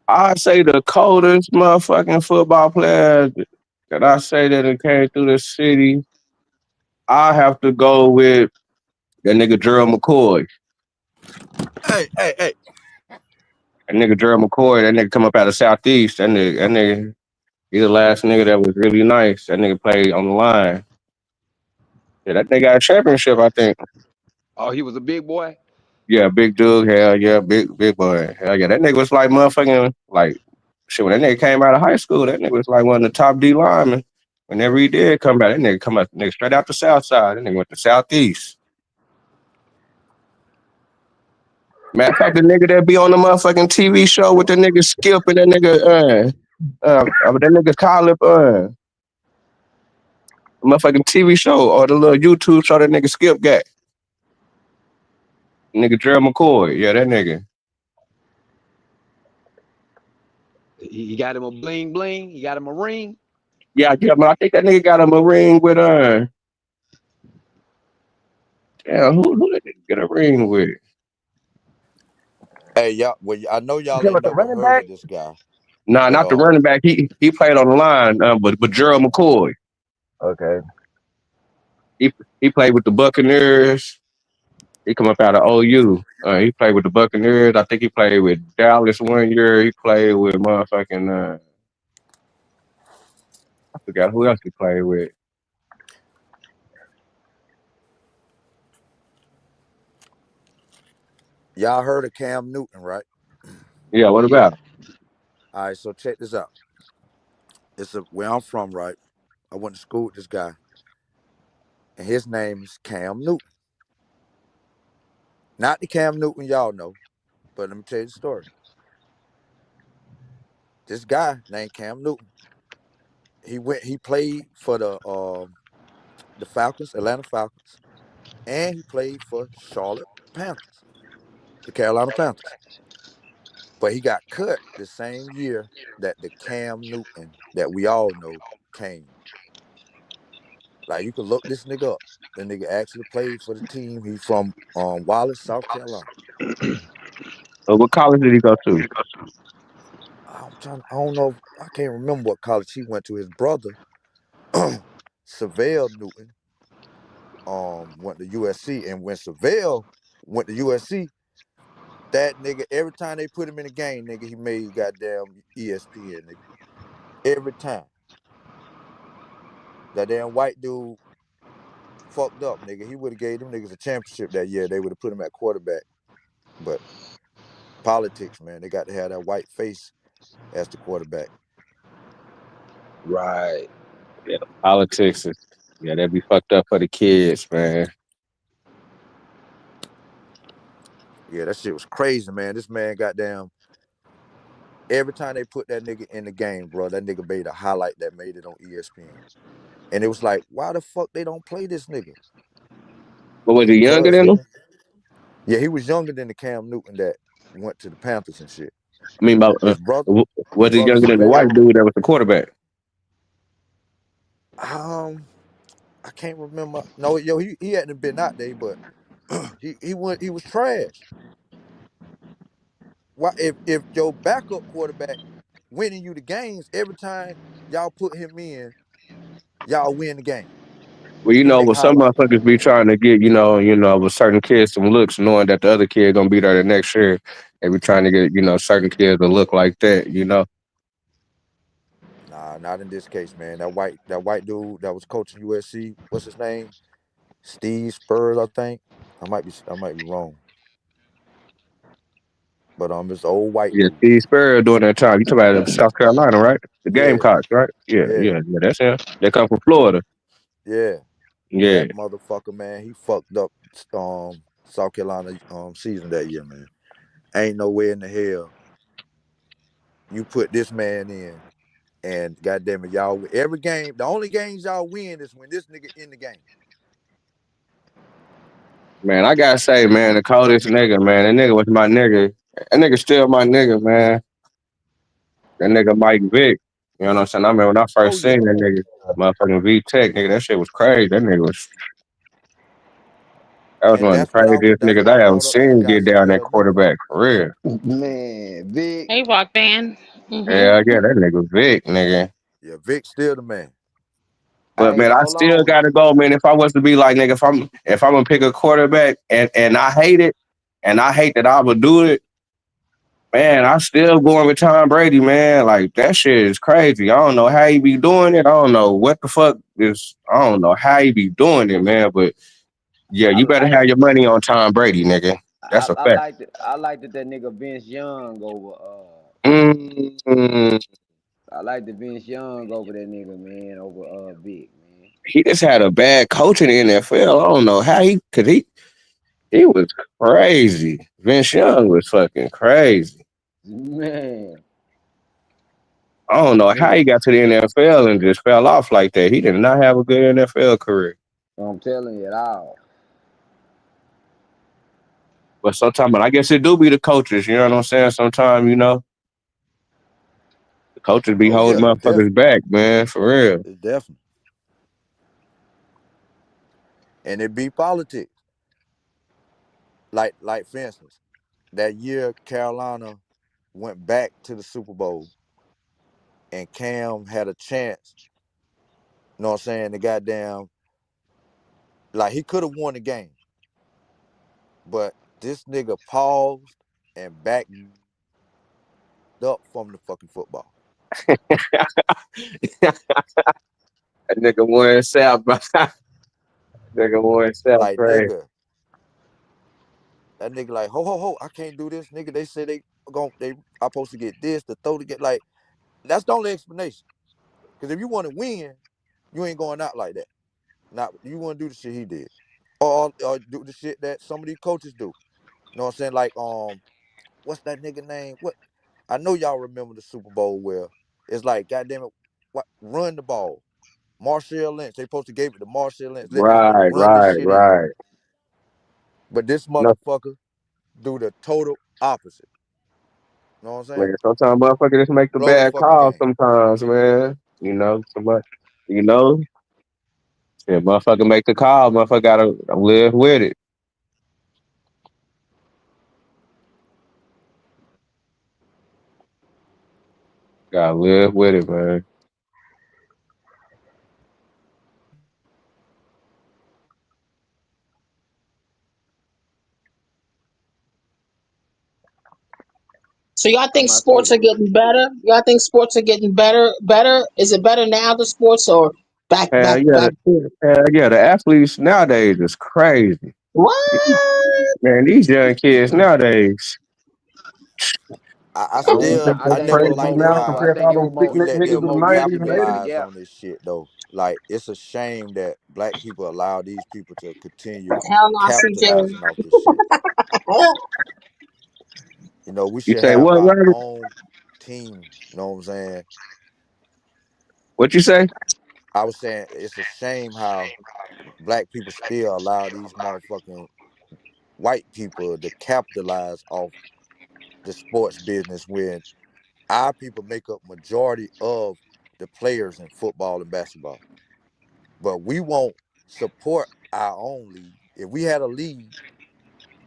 I say the coldest motherfucking football player that I say that it came through the city. I have to go with that nigga Gerald McCoy. Hey. That nigga Gerald McCoy, that nigga come up out of Southeast. That nigga, he the last nigga that was really nice. That nigga played on the line. Yeah, that nigga got a championship, I think. Oh, he was a big boy. Yeah, big dude. Hell yeah, big boy. Hell yeah, that nigga was like motherfucking like shit. When that nigga came out of high school, that nigga was like one of the top D linemen. Whenever he did come back, that nigga come out nigga straight out the South Side. That nigga went to Southeast. Matter of fact, the nigga that be on the motherfucking TV show with the nigga Skip and that nigga. That nigga call it motherfucking TV show or the little YouTube show that nigga Skip got. Nigga Gerald McCoy. Yeah, that nigga. He got him a bling bling. He got him a ring. Yeah, man. I think that nigga got him a ring with damn, who that nigga get a ring with? Hey, y'all. Well, I know You y'all talking ain't about the never running heard back? of this guy, Nah, but not the running back. He played on the line, but Gerald McCoy. Okay. He he played with the Buccaneers. He come up out of OU. He played with the Buccaneers. I think he played with Dallas one year. He played with motherfucking I forgot who else he played with. y'all heard of Cam Newton, right? Yeah, what Yeah. about him? All right, so check this out. It's where I'm from, right? I went to school with this guy, and his name is Cam Newton. Not the Cam Newton y'all know, but let me tell you the story. This guy named Cam Newton, he played for the Falcons, Atlanta Falcons, and he played for Charlotte Panthers, the Carolina Panthers. But he got cut the same year that the Cam Newton that we all know came. Like you can look this nigga up. The nigga actually played for the team. He from Wallace, South Carolina. What college did he go to? I don't know. I can't remember what college he went to. His brother, Savell Newton, went to USC, and when Savell went to USC, that nigga every time they put him in a game, nigga, he made goddamn ESPN, nigga. Every time that damn white dude fucked up, nigga, he would have gave them niggas a championship that year. They would have put him at quarterback, but politics, man, they got to have that white face as the quarterback. Right. Yeah, politics. Yeah, that'd be fucked up for the kids, man. Yeah, that shit was crazy, man. This man goddamn every time they put that nigga in the game, bro, that nigga made a highlight that made it on ESPN. And it was like, why the fuck they don't play this nigga? But was he younger Because than him? yeah, he was younger than the Cam Newton that went to the Panthers and shit. I mean, about, His was he brother younger than the white Savell. dude that was the quarterback? I can't remember. No, yo, he hadn't been out there, but he was trash. Why if your backup quarterback winning you the games every time y'all put him in, y'all win the game. Well, He make but some highlights. motherfuckers be trying to get, with certain kids some looks, knowing that the other kid gonna be there the next year. They be trying to get, certain kids to look like that. Nah, not in this case, man. That white dude that was coaching USC, what's his name? Steve Spurs, I think. I might be wrong. But this old white Yeah, dude. Steve Spurrier during that time. You talking about South Carolina, right? The Yeah, Gamecocks, right? Yeah, yeah, that's him. They come from Florida. yeah. Yeah, That motherfucker, man, he fucked up South Carolina season that year, man. Ain't no way in the hell you put this man in and goddamn it, y'all every game, the only games y'all win is when this nigga in the game. man, I gotta say, man, the coldest nigga, man, that nigga was my nigga. That nigga still my nigga, man. That nigga Mike Vick. You know what I'm saying? I remember when I Oh first yeah. seen that nigga, motherfucking V Tech, nigga, that shit was crazy. That was And one of the that's what I craziest that's niggas what I I ever brought up this seen guy get down that Savell Newton. quarterback for real. Man, Vic. Hey, Rock Band. Mm-hmm. Yeah, that nigga Vic, nigga. Yeah, Vic still the man. But Hey, man, I hold still on. gotta go, man. If I was to be like, nigga, if I'm gonna pick a quarterback and I hate it, and I hate that I would do it, man, I still going with Tom Brady, man. Like that shit is crazy. I don't know how he be doing it. I don't know what the fuck is. I don't know how he be doing it, man. But yeah, I you better have your money on Tom Brady, nigga. That's a I fact. liked it. I liked it that nigga Vince Young over Mm, I like the Vince Young over that nigga, man, over Vic, man. he just had a bad coach in the NFL. I don't know how he was crazy. Vince Young was fucking crazy. Man. I don't know how he Nigga, got to the NFL and just fell off like that. He did not have a good NFL career. I'm telling you it all. But sometimes, but I guess it do be the coaches. You know what I'm saying? Sometimes, the coaches be Oh holding yeah, motherfuckers definitely, back, man, for real. it's definitely, and it be politics. Like for instance, that year Carolina went back to the Super Bowl and Cam had a chance. You know what I'm saying? The goddamn, like he could have won the game, but this nigga paused and backed up from the fucking football. That nigga won South, nigga won South Like crazy. nigga, that nigga like ho ho ho, I can't do this, nigga. They say they I supposed to get this to throw to get like that's the only explanation. Because if you want to win, you ain't going out like that. Not you want to do the shit he did, or do the shit that some of these coaches do. You know what I'm saying? Like what's that nigga name? What I know y'all remember the Super Bowl where it's like, goddamn it, what run the ball. Marshall Lynch. They supposed to gave it to Marshall Lynch. Let this nigga Right, run this right, shit in. right. But this No, motherfucker do the total opposite. You know what I'm saying? man, sometimes motherfuckers just make the Blow the bad fucking call game. sometimes, man. Somebody, you know, yeah, motherfucker make the call, motherfucker gotta live with it. Gotta live with it, man. So y'all Talking think about sports City. are getting better? Y'all think sports are getting better? Better? Is it better now, the sports, or back Hell back yeah, back then? hell yeah, the athletes nowadays is crazy. What? Man, these young kids nowadays, I I don't still think I they I think it never was crazy more liked it now mental. I how compared to think all it was those big more. we let It niggas was of them the more 90s and 80s. calculated. capitalize Yeah. on this shit though. Like it's a shame that black people allow these people to continue Hell no, CJ. capitalizing off this shit. You know, we You should say have what, our Robert? own team. You know what I'm saying? What you say? I was saying it's a shame how black people still allow these motherfucking white people to capitalize off the sports business when our people make up majority of the players in football and basketball. But we won't support our own league. If we had a league,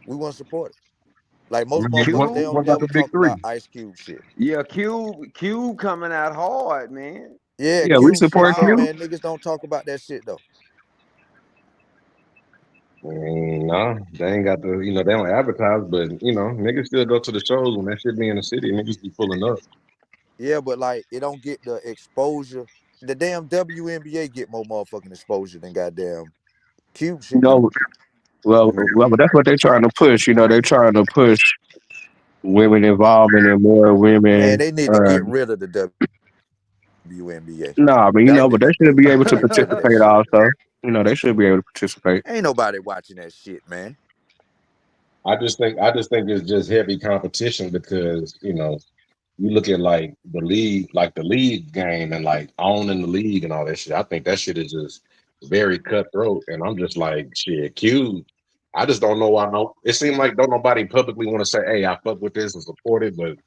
we won't support it. Like I most mean, motherfuckers, they Cube. don't what about never the big talk three? about Ice Cube shit. Yeah, Cube coming out hard, man. Yeah, Yeah, we Cube shit support say, Hard. you. man, niggas don't talk about that shit though. No, they ain't got the, they don't advertise, but niggas still go to the shows when that shit be in the city. Niggas be pulling up. Yeah, but like it don't get the exposure. The damn WNBA get more motherfucking exposure than goddamn Cube You shit do. know, but that's what they're trying to push. They're trying to push women involvement and more Man, women. they need to Uh, get rid of the WNBA. no, I mean, That's what but they they need to should do. be able to Get rid of that participate shit. also. They should be able to participate. Ain't nobody watching that shit, man. I just think it's just heavy competition because, you look at like the league game and like owning the league and all that shit. I think that shit is just very cutthroat. And I'm just like, shit, Q. I just don't know why. No, it seemed like don't nobody publicly want to say, "Hey, I fuck with this and support it." But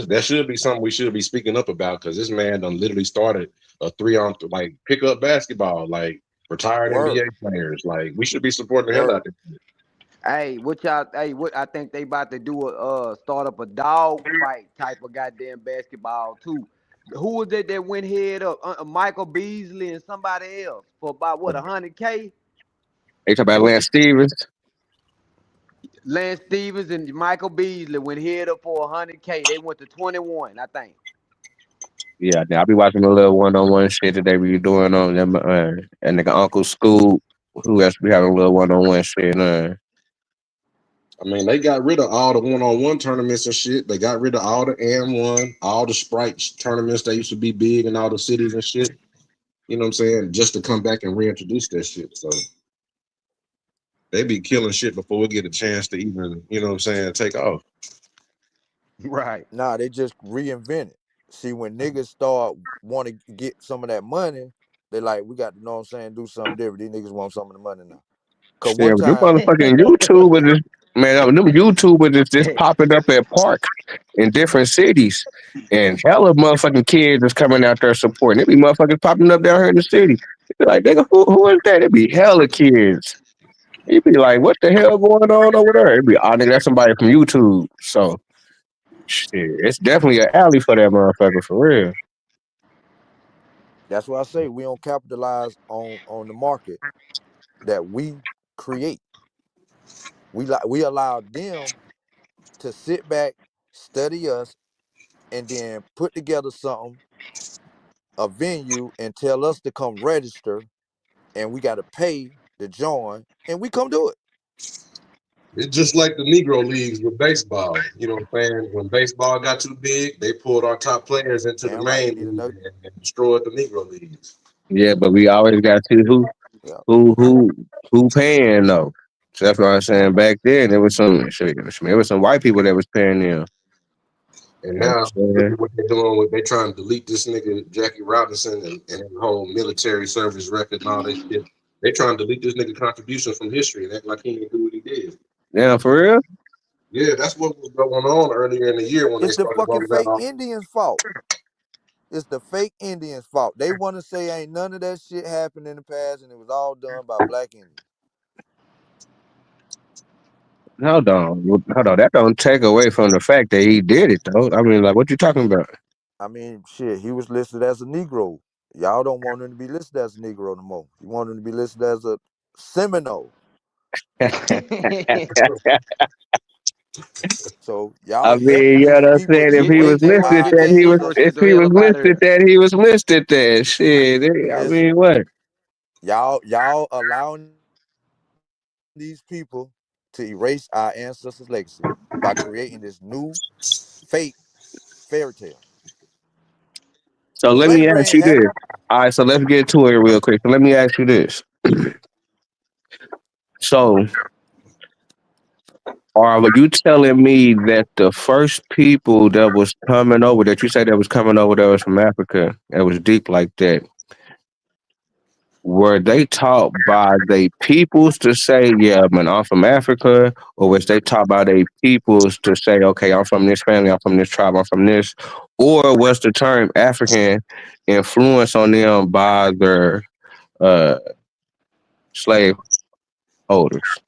that should be something we should be speaking up about because this man done literally started a three on like pickup basketball, like retired Word, NBA players. Like we should be supporting the hell word. out of it. Hey, what y'all? Hey, what I think they about to do a start up a dog fight type of goddamn basketball too. Who was that went head up? Michael Beasley and somebody else for about what 100K. They talk about Lance Stevens. Lance Stevens and Michael Beasley went head up for 100K. They went to 21, I think. Yeah, I be watching the little one-on-one shit that they be doing on them. And nigga Uncle Scoop, who else be having a little one-on-one shit. I mean, they got rid of all the one-on-one tournaments and shit. They got rid of all the and one, all the Sprite tournaments that used to be big in all the cities and shit. You know what I'm saying? Just to come back and reintroduce that shit. So they be killing shit before we get a chance to even, take off. Right. Nah, they just reinvented. See, when niggas start want to get some of that money, they like, we got to know what I'm saying, do something different. These niggas want some of the money now. Cause Shit, one but them time, motherfucking YouTubers is man, them YouTubers is just popping up at parks in different cities. And hella motherfucking kids is coming out there supporting. It be motherfuckers popping up down here in the city. It be like, nigga, who is that? It be hella kids. You be like, what the hell going on over there? It be, oh, nigga, that's somebody from YouTube. So, shit, it's definitely an alley for that motherfucker, for real. that's why I say we don't capitalize on the market that we create. We allow them to sit back, study us, and then put together something, a venue, and tell us to come register, and we got to pay to join, and we come do it. It's just like the Negro leagues with baseball. You know what I'm saying? When baseball got too big, they pulled our top players into the Damn right. main Need league another. and destroyed the Negro leagues. Yeah, but we always got to see Yeah. who, who, who paying though. So that's what I'm saying. Back then, there was some, shit, it was some white people that was paying them. And You know now what I'm look saying? at what they're doing. With they trying to delete this nigga Jackie Robinson and his whole military service record and all that shit. They trying to delete this nigga contributions from history and act like he didn't do what he did. Yeah, for real. Yeah, that's what was going on earlier in the year when they It's the started fucking rolling out fake all. Indians' fault. It's the fake Indians' fault. They want to say ain't none of that shit happened in the past, and it was all done by black Indians. Hold on. That don't take away from the fact that he did it though. I mean, like, what you talking about? I mean, shit, he was listed as a Negro. Y'all don't want him to be listed as a Negro no more. You want him to be listed as a Seminole. So I y'all mean, helping you know these what I'm people saying? If get he their was Wait, they want to listed get that, their tribes. he was. Negro If shit the he was hell out of listed here. that, he was listed that. Shit. I Listen, mean, what? y'all allowing these people to erase our ancestors' legacy by creating this new fake fairy tale. So let me Slavery ask ain't you this. happened. All right, so let's get to it real quick. So let me ask you this. So, are you telling me that the first people that was coming over, that you say that was coming over, that was from Africa, that was deep like that, were they taught by their peoples to say, yeah, man, I'm from Africa, or was they taught by their peoples to say, okay, I'm from this family, I'm from this tribe, I'm from this, or was the term African influenced on them by their uh, slave holders?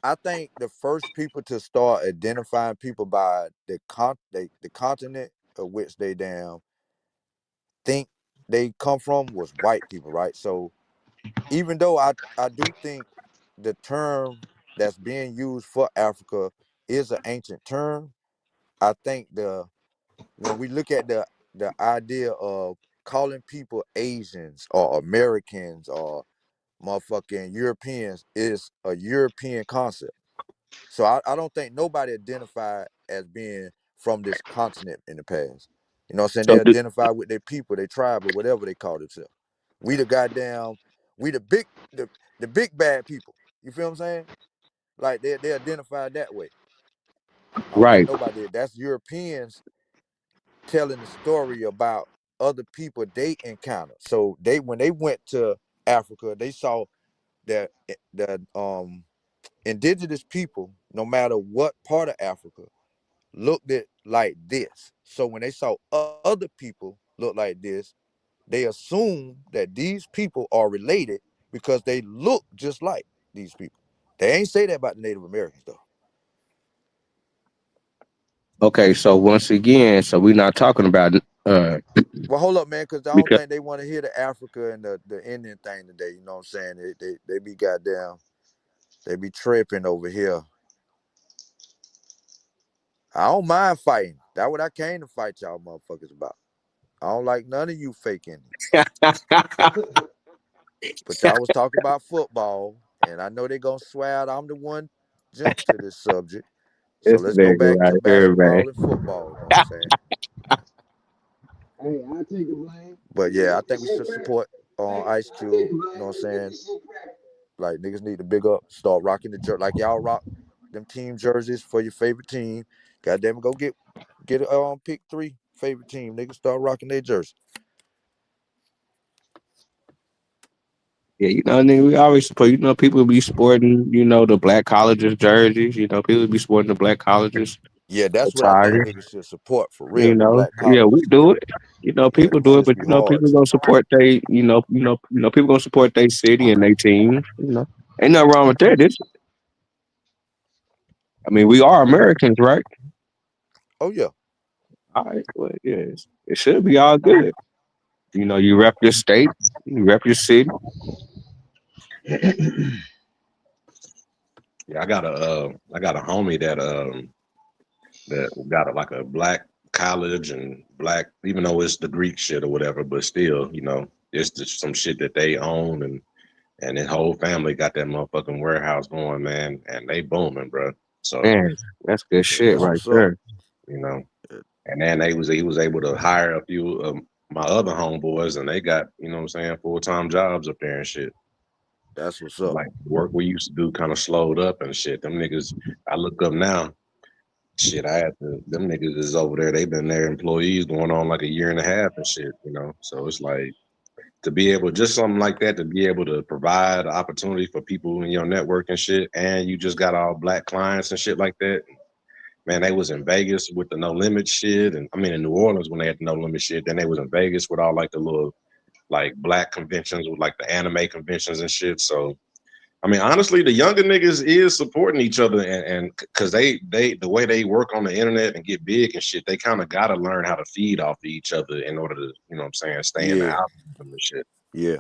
I think the first people to start identifying people by the continent of which they damn think they come from was white people, right? So even though I do think the term that's being used for Africa is an ancient term, I think the when we look at the idea of calling people Asians or Americans or motherfucking Europeans is a European concept. So I don't think nobody identified as being from this continent in the past. You know what I'm saying? So, They identify with their people, their tribe, or whatever they call themselves. We the goddamn, we the big bad people. You feel what I'm saying? Like they identify that way. I don't think right. nobody that's Europeans telling the story about other people they encountered. So they when they went to Africa, they saw that the indigenous people, no matter what part of Africa, looked at like this. So when they saw other people look like this, they assume that these people are related because they look just like these people. They ain't say that about the Native Americans though. Okay, so once again, so we're not talking about Well, hold up, man, because I don't because think they want to hear the Africa and the Indian thing today. You know what I'm saying? They be goddamn, they be tripping over here. I don't mind fighting. That's what I came to fight y'all motherfuckers about. I don't like none of you fake Indians. But y'all was talking about football, and I know they gonna swear out I'm the one jumped to this subject. So this let's go nigga back right to here, man. basketball and football. You know what I'm saying? Hey, I take the blame. But Nigga, yeah, I get think this we shit should crack. support Ice I take Cube. the You know blame. what I'm Nigga, get saying? this shit crack. Like niggas need to big up, start rocking the jersey, like y'all rock them team jerseys for your favorite team. Goddamn it, go get pick 3 favorite team, nigga. Start rocking their jersey. Yeah, nigga, we always support. People be sporting, the black colleges jerseys. People be sporting the black colleges Yeah, that's what I think attire. niggas should support for real. The black Yeah, we colleges. do it. Yeah, People them do it, shits but be hard people too. gonna support they, people gonna support their city and their team. Ain't nothing wrong with that. I mean, we are Americans, right? Oh yeah. All right, well, yes, it should be all good. You rep your state, you rep your city. Yeah, I got a homie that got like a black college and black, even though it's the Greek shit or whatever, but still, it's just some shit that they own and his whole family got that motherfucking warehouse going, man, and they booming, bro. So, Man, that's good Yeah, shit that's right what's up. there. you know, Yeah, and then he was able to hire a few of my other homeboys, and they got, you know what I'm saying, full-time jobs up there and shit. that's what's up. Like the work we used to do kind of slowed up and shit. Them niggas, I look up now. Shit, I had to. Them niggas is over there. They've been their employees going on like a year and a half and shit. So it's like to be able, just something like that, to be able to provide opportunity for people in your network and shit, and you just got all black clients and shit like that. Man, they was in Vegas with the No Limit shit, and I mean in New Orleans when they had the No Limit shit. Then they was in Vegas with all like the little like black conventions with like the anime conventions and shit. So I mean, honestly, the younger niggas is supporting each other, and because they the way they work on the internet and get big and shit, they kind of got to learn how to feed off of each other in order to, what I'm saying, stay in the Yeah, algorithm and shit. yeah,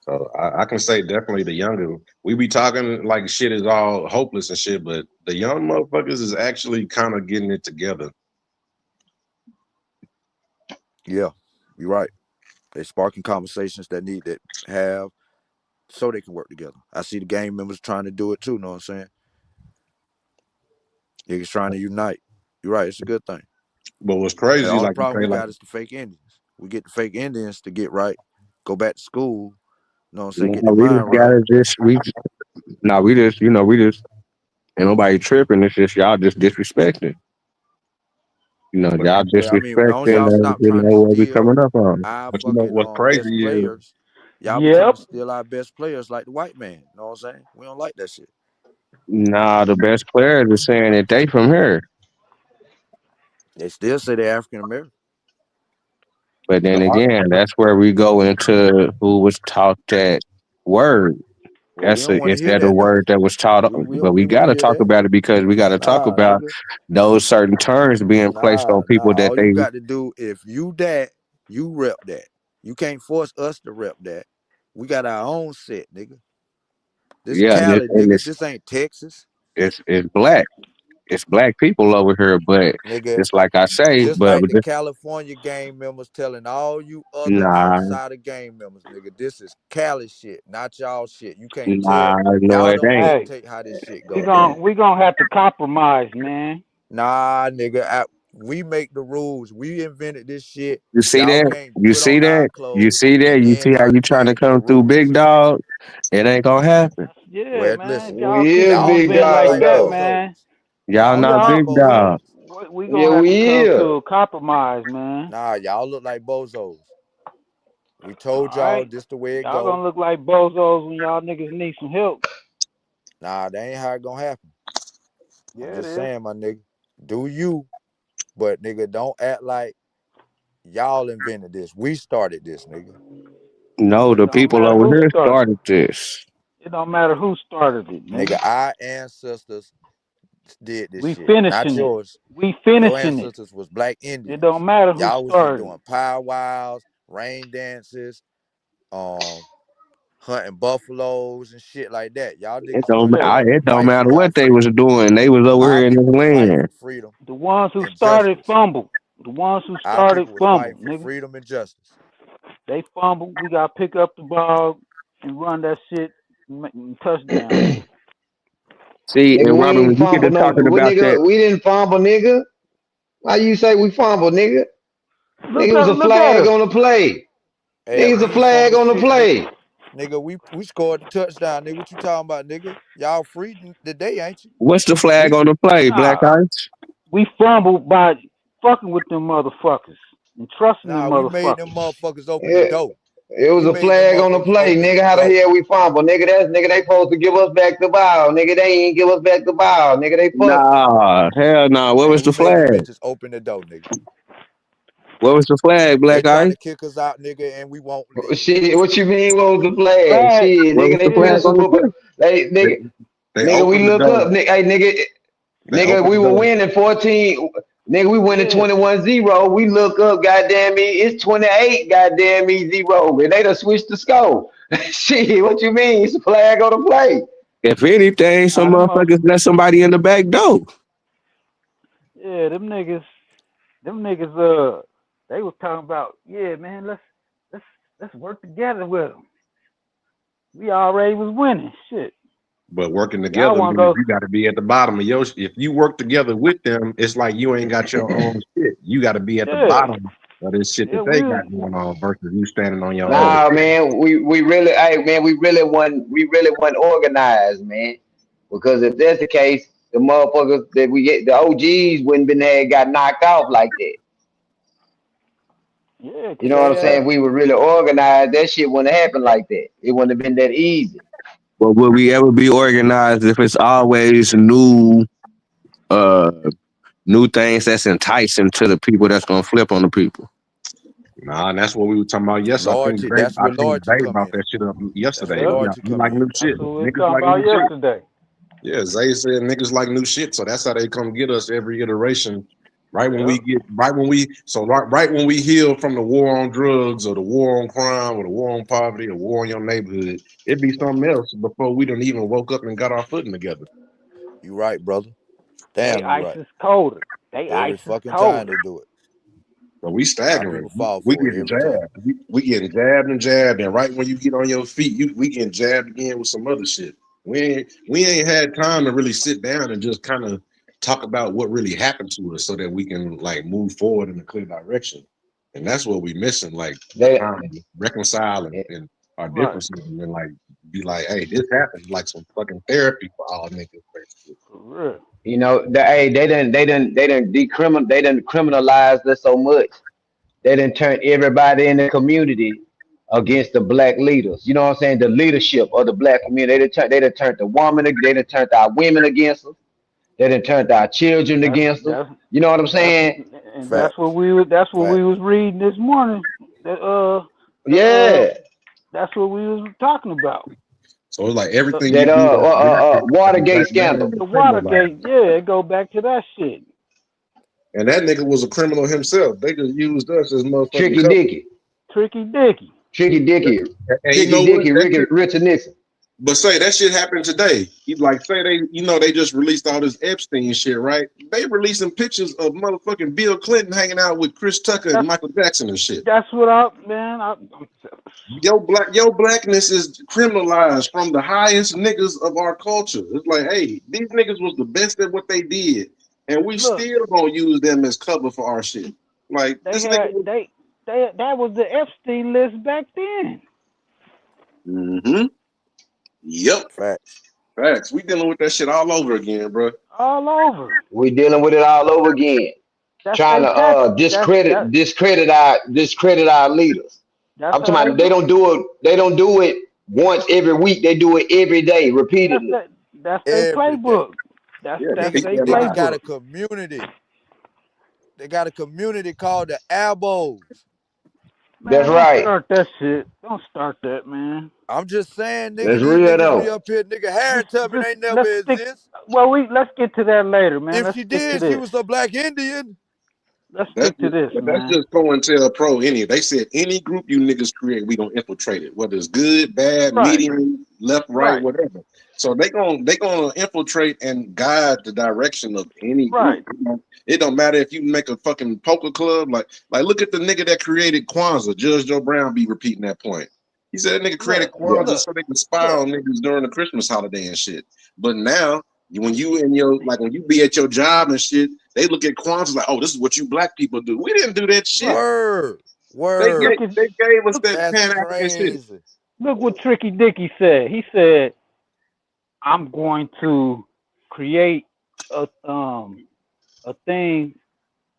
So I can say definitely the younger. We be talking like shit is all hopeless and shit, but the young motherfuckers is actually kind of getting it together. yeah. You're right. They sparking conversations that need to have so they can work together. I see the gang members trying to do it too. Know what I'm saying? Niggas trying to unite. You're right. It's a good thing. But what's The crazy, only like you problem say, we like got is the fake Indians. We get the fake Indians to get right, go back to school. You know what I'm saying? Get No, their we just mind right. gotta no, we just ain't nobody tripping. It's just y'all just disrespecting. But Y'all I mean, as long as disrespecting, y'all stop trying to what we steal coming up on. our but fucking what's best crazy is players, y'all be trying Yep. to steal our best players like the white man. You know what I'm saying? We don't like that shit. Nah, the best players are saying that they from here. They still say they're African American. But the then art. again, that's where we go into who was taught that word. Well, we don't want to hear Instead of that though. word that was taught. We But don't we really want got to to hear talk that. about it because we got to talk Nah, about nigga. those certain terms being placed on Nah. people that All you they. got to do, if you that, you rep that. You can't force us to rep that. We got our own set, nigga. This Yeah, Cali, and nigga. This ain't Texas, it's black. It's black people over here, but nigga. just like I say, Just like the California gang members telling all you other nah, outsider gang members, nigga, this is Cali shit, not y'all shit. You can't nah, tell. no, Y'all it don't ain't. Hey, dictate how this shit we go. gon' we gonna have to compromise, man. Nah, nigga. We make the rules. We invented this shit. You see Y'all that? can't You put see on our that? You clothes see that? and You then see how try to you trying to change the come through, big rules. dog? It ain't gonna happen. Yeah, Well, man. If listen, y'all We keep is y'all on big still being look like dog like that, though. bozos. man, Y'all Y'all look not like y'all big we dog. bozos. we Yeah, gonna have to we come to is. a compromise, man. Nah, y'all look like bozos. We All told y'all right, this the way it y'all go. gonna look like bozos when y'all niggas need some help. Nah, that ain't how it gonna happen. I'm Yeah, it just is. saying, my nigga. Do you, but nigga, don't act like y'all invented this. We started this, nigga. No, It the don't people matter over who here started. started this. It don't matter who started it, Nigga, nigga. our ancestors did this We shit, not finishing it. yours. We Your finishing it. ancestors was black It Indians. don't matter who Y'all was just started doing it. powwows, rain dances, um, hunting buffaloes and shit like that. Y'all It niggas don't. wasn't Yeah, finna It don't fight for matter y'all what they freedom. was doing. They was over Our here in this people was fighting land. for freedom the ones who and started justice. fumble. The ones who Our started people was fumble, fighting for nigga. freedom and justice. They fumble. We got to pick up the ball and run that shit touchdown, nigga. See, Nigga, and we Robin, ain't when you get fumble to no talking we about that, nigga, we didn't fumble, nigga. Why you say we fumble, nigga? Nigga, it was a Look at flag us. on the play. Hell, Nigga, it's we a ain't flag fumble on the shit, nigga. play. Nigga, we scored the touchdown, nigga. What you talking about, nigga? Y'all free today, ain't you? what's the flag We on the play? Black Nah, Ice. we fumbled by. fucking with them motherfuckers and trusting them Nah, we made them motherfuckers. motherfuckers open the It, door. it was We a made them flag on the motherfuckers play, open nigga. the How the door. hell we fumble, nigga? That's nigga. They supposed to give us back the ball, nigga. They ain't give us back the ball, nigga. They fucked us. Nah, hell nah. What was Man, the we made them flag? bitches open the door, nigga. What was the flag, They Black trying Ice? to kick us out, nigga, and we won't leave. Shit, what you mean? What was the flag? Flag, Shit, What was nigga. They the win yeah, the flag on the Super Bowl. play? They, They, nigga, they nigga. We opened the look door. up, nigga. Hey, nigga. They Nigga, opened we the were door. winning 14. Nigga, we winning yeah, 21-0. We look up, goddamn me, it's 28, goddamn me, 0. And they done switched the score. Shit, what you mean? It's a flag on the play. If anything, nah, some them mother, motherfuckers let somebody in the back door. yeah, them niggas, they was talking about, yeah, man, let's let's work together with them. We already was winning, shit. But working Y'all together want to means go? you got to be at the bottom of your. If you work together with them, it's like you ain't got your own shit. You got to be at the Yeah, bottom of this shit yeah, that they got going on versus you standing on your yeah, own. Nah, man, we really, hey, man, we really wasn't organized, man. Because if that's the case, the motherfuckers that we get, the OGs wouldn't been there, got knocked off like that. yeah, You cause know what I'm they saying? We were really organized. That shit wouldn't have happened like that. It wouldn't have been that easy. But will we ever be organized if it's always uh new things that's enticing to the people that's gonna flip on the people? Nah, and that's what we were talking about. Yes, Loyalty, that's I where think loyalty Zay come brought in. that shit up That's yesterday. where yep, We loyalty come like in. new that's shit. what we was Niggas talking like about new shit. yesterday. Yeah, Zay said niggas like new shit, so that's how they come get us every iteration. Yep, Right when we heal from the war on drugs or the war on crime or the war on poverty or war in your neighborhood, it'd be something else before we done even woke up and got our footing together. You right, brother. they Damn, you ice right. is colder. They Every ice is fucking time colder. they do it. But we A lot of staggering. people fall We for it getting every time. jabbed. We getting jabbed and jabbed, and right when you get on your feet, we getting jabbed again with some other shit. We ain't had time to really sit down and just kind of talk about what really happened to us so that we can like move forward in a clear direction. And that's what we missing, like the They, time to reconcile and our Right, differences and then like be like, hey, this happened, like some fucking therapy for all niggas, basically. for real. you know, hey, they didn't criminalize us so much. They didn't turn everybody in the community against the black leaders. You know what I'm saying? The leadership of the black community. They done turned the woman. They done turned our women against us. They done turned our children That's against us. that's You know what I'm that's saying? and Fact, that's what fact. we was reading this morning. That the Yeah. that's what we was talking about. So it's like The everything you That do that's black as a Watergate black man scandal. is the criminalized. Watergate, yeah, it go back to that shit. And that nigga was a criminal himself. They just used us as motherfucking Tricky cover. Dicky. Tricky Dicky. Tricky Dicky. And you Tricky know what? Dicky. That shit. Richard Nixon. But say that shit happened today. He like say they, they just released all this Epstein shit, right? They releasing pictures of motherfucking Bill Clinton hanging out with Chris Tucker and That's Michael Jackson and shit. that's what I man. Your blackness is criminalized from the highest niggas of our culture. It's like, hey, these niggas was the best at what they did, and we Look, still gonna use them as cover for our shit. Like they this nigga had was. they that was the Epstein list back then. Mm-hmm. Yep. Facts. Facts. We dealing with that shit all over again, bro. All over. We dealing with it all over again. That's Trying they to tax. discredit our leaders. That's I'm talking how they about they do. don't do it. They don't do it once every week. They do it every day, That's repeatedly. that. That's their Every day. playbook. That's Yeah, that's their Niggas decriminalized. got a playbook. community. They got a community called the Albos. That's Man, don't right. start that shit. Don't start that, man. I'm just saying, nigga, That's these real niggas be though. up here, nigga. Harry Just Tubman just ain't never let's stick. exist. Well, let's get to that later, man. If Let's she stick to did, she this. was a black Indian. Let's stick to this, But that's man. just COINTELPRO. They said any group you niggas create, we gonna infiltrate it, whether it's good, bad, Right, medium, left, right, right, whatever. So they gonna infiltrate and guide the direction of any group. right. It don't matter if you make a fucking poker club. Like look at the nigga that created Kwanzaa. Judge Joe Brown be repeating that point. He said that nigga created Look, Yeah. Kwanzaa look, so they can spy look. on niggas during the Christmas holiday and shit. But now when you in your when you be at your job and shit, they look at Kwanzaa like, oh, this is what you black people do. We didn't do that shit. Right. Word. They Word. gave Look at they gave us look. that That's Pan African shit. crazy. Look what Tricky Dicky said. He said, "I'm going to create a thing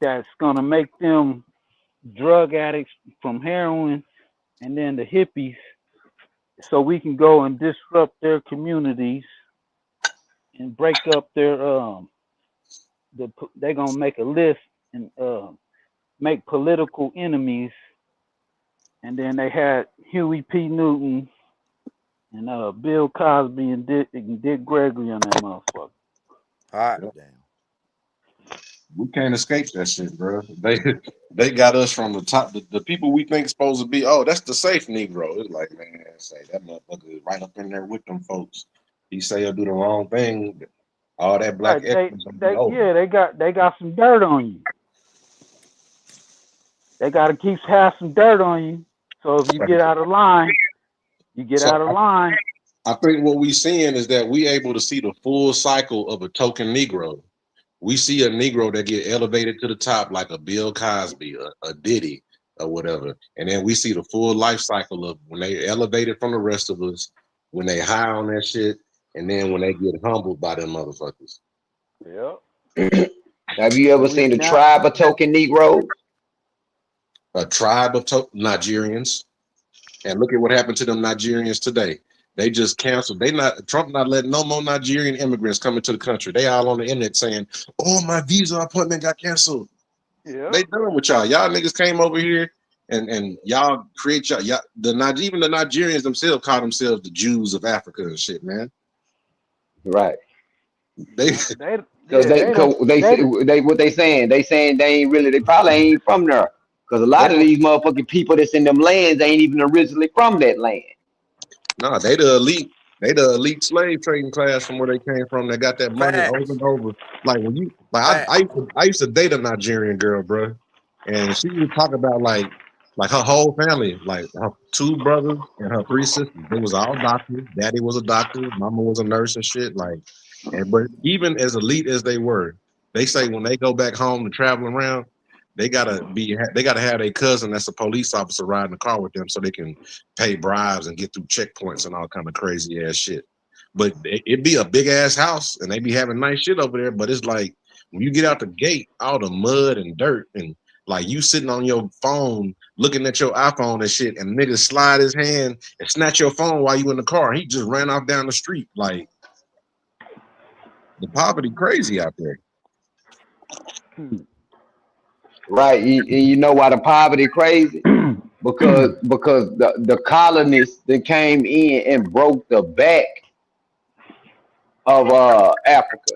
that's gonna make them drug addicts from heroin, and then the hippies, so we can go and disrupt their communities and break up their they're gonna make a list and make political enemies, and then they had Huey P. Newton and Bill Cosby and Dick Gregory on that motherfucker. Hot Yep. damn. We can't escape that shit, bro. They got us from the top. The people we think supposed to be, oh, that's the safe Negro. It's like, man, say that motherfucker is right up in there with them folks. He say he'll do the wrong thing. All that black Right? equity gonna be They over. yeah they got some dirt on you. They got to keep have some dirt on you. So if you get out of line, you get So out of line. I think what we seeing is that we able to see the full cycle of a token Negro. We see a Negro that get elevated to the top like a Bill Cosby, a Diddy, or whatever, and then we see the full life cycle of when they elevated from the rest of us, when they high on that shit, and then when they get humbled by them motherfuckers. Yep. Have you So ever we seen the now. tribe of token Negroes? A tribe of Nigerians, and look at what happened to them Nigerians today. They just canceled. They not Trump not letting no more Nigerian immigrants come into the country. They all on the internet saying, "Oh, my visa appointment got canceled." Yep. They done with y'all. Y'all niggas came over here and y'all create y'all even the Nigerians themselves call themselves the Jews of Africa and shit, man. Right. They They Cause yeah they, cause they they what they saying? They saying they ain't really. They probably ain't from there. Cause a they lot of don't these motherfucking people that's in them lands ain't even originally from that land. nah, they the elite. They the elite slave trading class from where they came from. They got that money over Facts. and over. Like when you like Facts. I used to date a Nigerian girl, bro, and she would talk about like her whole family, like her two brothers and her three sisters. They was all doctors. Daddy was a doctor, mama was a nurse and shit. Like, and but even as elite as they were, they say when they go back home to travel around, they gotta have a cousin that's a police officer riding the car with them so they can pay bribes and get through checkpoints and all kind of crazy ass shit. But it'd be a big ass house and they be having nice shit over there. But it's like when you get out the gate, all the mud and dirt and like you sitting on your phone looking at your iPhone and shit, and nigga slide his hand and snatch your phone while you in the car. He just ran off down the street. Like the poverty crazy out there. Right. You know why the poverty crazy? Because the colonists that came in and broke the back of Africa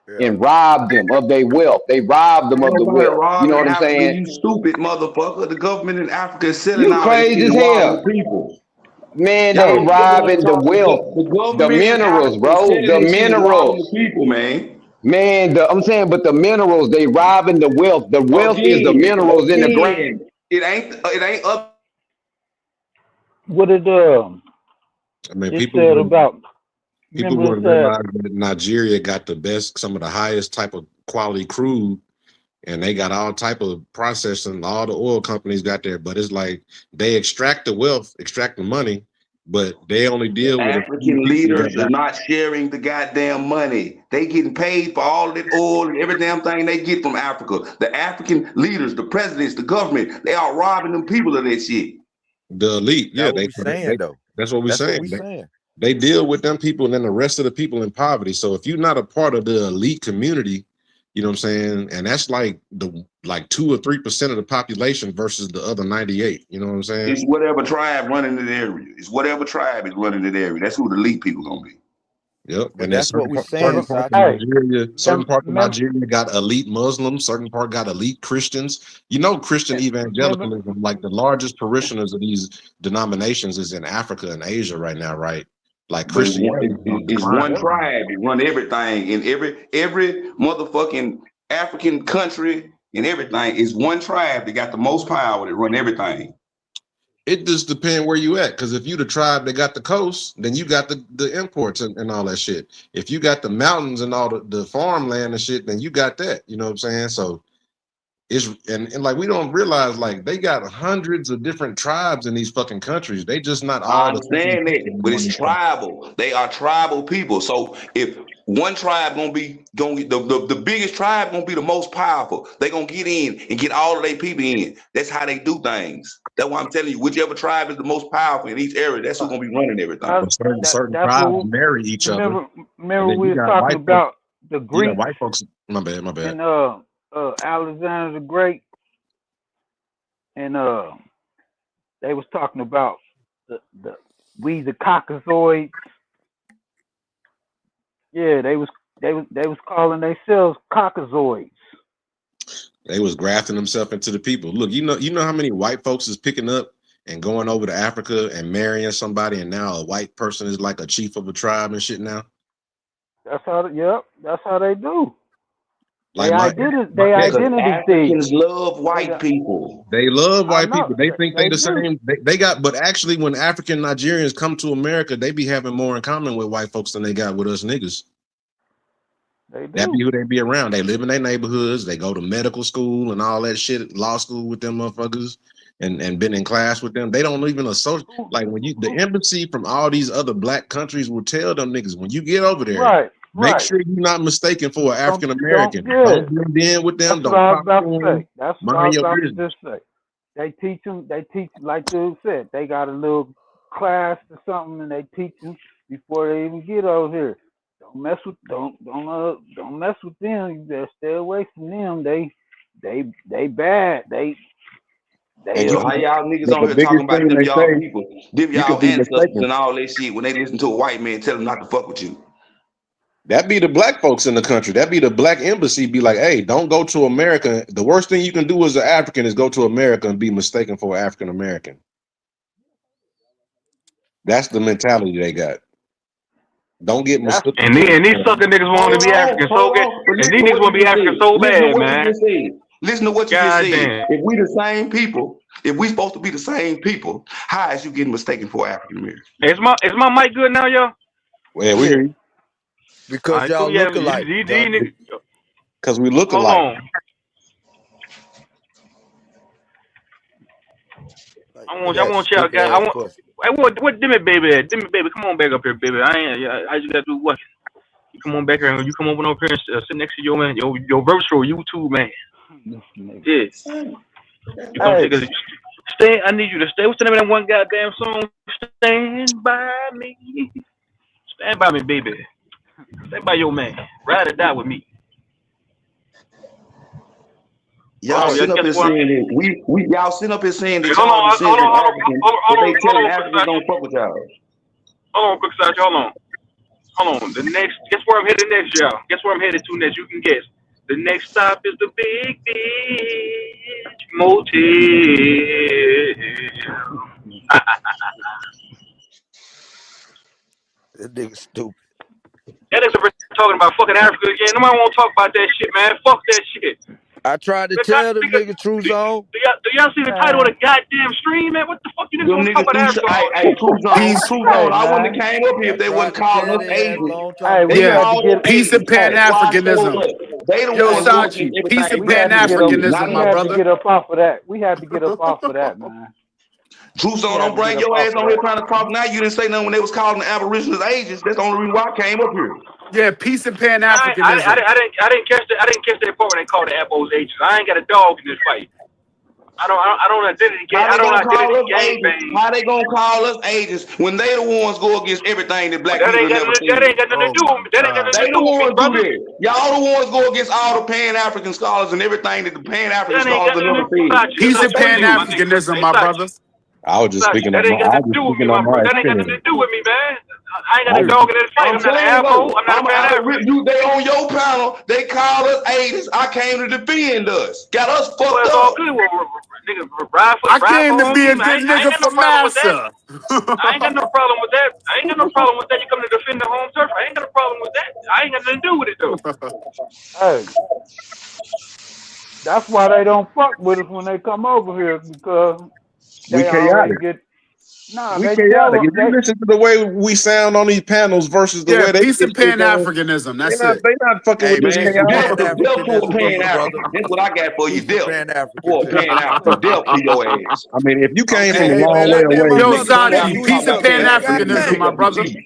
Yeah. and robbed them of their wealth. They robbed them Ain't of the nobody wealth. You know robbing what I'm Africa, saying? you stupid motherfucker. The government in Africa is selling You all that crazy shit as and robbing the hell. people. Man, Y'all they ain't giving us robbing the talk. wealth, The the government in minerals, Africa is bro. selling The that shit and robbing minerals. the people, man. Man, I'm saying, but the minerals, they robbing the wealth. The wealth is the minerals in the ground. It ain't up. what it I mean, it said about. people Remember it wouldn't said realize that Nigeria got the best, some of the highest type of quality crude, and they got all type of processing. All the oil companies got there, but it's like they extract the wealth, extract the money, but they only The deal with a few African people leaders that is got. not sharing the goddamn money. They getting paid for all that oil and every damn thing they get from Africa. The African leaders, the presidents, the government, they are robbing them people of that shit. The elite, That's yeah, what we saying though. that's what we're That's what saying. we saying. They deal with them people and then the rest of the people in poverty. So if you're not a part of the elite community, you know what I'm saying, and that's like 2 or 3% of the population versus the other 98. You know what I'm saying? It's whatever tribe running that area. It's whatever tribe is running that area. That's who the elite people gonna be. Yep. But And then that's what we saying, certain parts of Sachi. hey, Nigeria, remember, got elite Muslims, certain part got elite Christians. You know, Christian remember evangelicalism, like the largest parishioners of these denominations is in Africa and Asia right now, right? Like But Christianity is on it's decline one right now. tribe. It run everything in every motherfucking African country and everything. Is one tribe that got the most power that run everything. It just depends where you at. Because if you the tribe that got the coast, then you got the imports and all that shit. If you got the mountains and all the farmland and shit, then you got that. You know what I'm saying? So it's and like we don't realize like they got hundreds of different tribes in these fucking countries. They just not I all the same understand people that, in but one it's of these countries. tribal. They are tribal people. So if one tribe gonna get the biggest tribe gonna be the most powerful. They gonna get in and get all of their people in. That's how they do things. That's why I'm telling you, whichever tribe is the most powerful in each area, that's who's gonna be running everything. But certain That's tribes what. marry each other, and Remember then we was talking about the you got Greeks white folks. My bad, my bad. and Alexander the Great, and they was talking about the Caucasoids. Yeah, they was calling themselves Caucasoids. They was grafting themselves into the people. Look, you know how many white folks is picking up and going over to Africa and marrying somebody, and now a white person is like a chief of a tribe and shit now. That's how. Yep, that's how they do. Like They identity. They yeah, Because identity Africans thieves. love white people. they love I white know people. They think they they the do. same. They got, but actually, when African Nigerians come to America, they be having more in common with white folks than they got with us niggas. They That do. be who they be around. They live in their neighborhoods. They go to medical school and all that shit, law school with them motherfuckers, and been in class with them. They don't even associate. Like when the embassy from all these other black countries will tell them niggas, when you get over there, Right. make Right. sure you're not mistaken for an African Don't American. yeah. Don't blend in with them. That's what Don't I was talk about to to them. say. That's what I Mind was your about to business. just say. They teach them. They teach like Dude said. They got a little class or something, and they teach them before they even get over here. Don't mess with don't mess with them. You better stay away from them. They bad. They And you So can, how y'all niggas but on the here talking biggest about thing them they y'all say, people, them you could y'all be ancestors mistaken. and all that shit when they listen to a white man tell them not to fuck with you? That be the black folks in the country. That be the black embassy. Be like, hey, don't go to America. The worst thing you can do as an African is go to America and be mistaken for an African American. That's the mentality they got. Don't get that's mistaken. yeah. For And these sucker niggas want to be African so good. But And listen these to niggas what want you to be just African said. so Listen to bad, what you man. just said. Listen to what you just God said. damn. If we the same people, if we supposed to be the same people, how is you getting mistaken for African American? Is my mic good now, y'all? well, we Yeah. hear you All Because right, cool. y'all Yeah, look alike, these Johnny. niggas. because we look Hold alike. on. Like, I look want at that y'all stupid guys. I ass want. question. I want what Dimmy baby at? Dimmy baby, come on back up here, baby. I ain't. I just gotta do what? You come on back here and you come over here and sit next to your man, your virtual YouTube man. Yeah. You come Hey, take a stay. I need you to stay. What's the name of that one goddamn song? Stand by me. Stand by me, baby. Stand by your man. Ride or die with me. Hold Y'all on, y'all. sitting up Guess here what? saying that y'all sitting up here saying Hey, that hold y'all on, hold descendants on, hold on, African, hold but on, they hold telling on, quick Africans Sachi. don't fuck with y'all. Hold on, quick Sachi. Hold on. Hold on. The next, guess where I'm headed next, y'all? Guess where I'm headed to next? You can guess. The next stop is the Big Beach Motel. That nigga stupid. That nigga been talking about fucking Africa again. Nobody want to talk about that shit, man. Fuck that shit. I tried to The God, tell them nigga, nigga True Zone. do y'all see the title of the goddamn stream, man? What the fuck you niggas Them want to talk niggas about do. Africa I, all I, Peace, True day? Zone. Hey, I wouldn't have man. came up here I if they tried wasn't to calling tell us their ass a Asians. long time Hey, They we ago. yeah, had to called get. us peace and Asians. Pan Hey, Why told Africanism. us they the Yo, ones go against Sachi, peace everything and we black Pan had to people get up. do, not Africanism, We my had to us. brother. get up off of that. We had to get up off of that, man. True We Zone, had don't to get bring up your off ass of on that. here trying to talk now. You didn't say nothing when they was calling the Aborigines Asians. That's the only reason why I came up here. Yeah, peace and Pan I, I, Africanism. I, didn't I didn't catch that. I didn't catch that part when they called the Apples agents. I ain't got a dog in this fight. I don't identity gang. How I they don't gonna identity call us gang Asians? bang. How they gonna call us Asians when they the ones go against everything that But black people have never that seen? ain't got nothing to Oh do with my me. That ain't got God. nothing They to the do with me, ones do brother. that. Y'all the ones go against all the Pan-African scholars and everything that the Pan-African That ain't scholars got have nothing never to do with seen. Sachi. Peace Yes, and Sachi, they one Pan thing, my do. nigga. Africanism, Hey, my Sachi. brother. I was just Sachi, speaking that on ain't my. got I nothing was to do just with me, speaking my on bro. my That ain't got nothing affinism. to do with me, man. I ain't got I a was. dog in that fight. I'm I'm not an saying asshole. though, I'm not a Pan African. they on your panel. They called us Asians. I came to defend us. Got us Well, fucked it's all up. good. Well, nigga, ride I for came to home be a team. good I ain't nigga got for no problem with that. massa. I ain't got no problem with that. I ain't got no problem with that. You come to defend the home turf. I ain't got no problem with that. I ain't got nothing to do with it though. hey, that's why they don't fuck with us when they come over here because We they already chaotic. get. Nah, We they tell chaotic. them If you listen to the way we sound on these panels versus the Yeah, way they peace get and shit Pan done, Africanism. they That's not it. they not fucking with Hey, this Peace man. and chaotic. Pan Death to a Africanism, my Pan-African. brother. That's what I got for you. Peace and Death Pan for a Africanism. Pan-African. Death to your ass. I mean, if you came Hey, from a Hey, hey, long man, way let that away, yo, You motherfucker think say I'm Sachi, who talking he peace and about is, Pan Pan man. African? God You Africanism, damn. my suck your brother. teeth.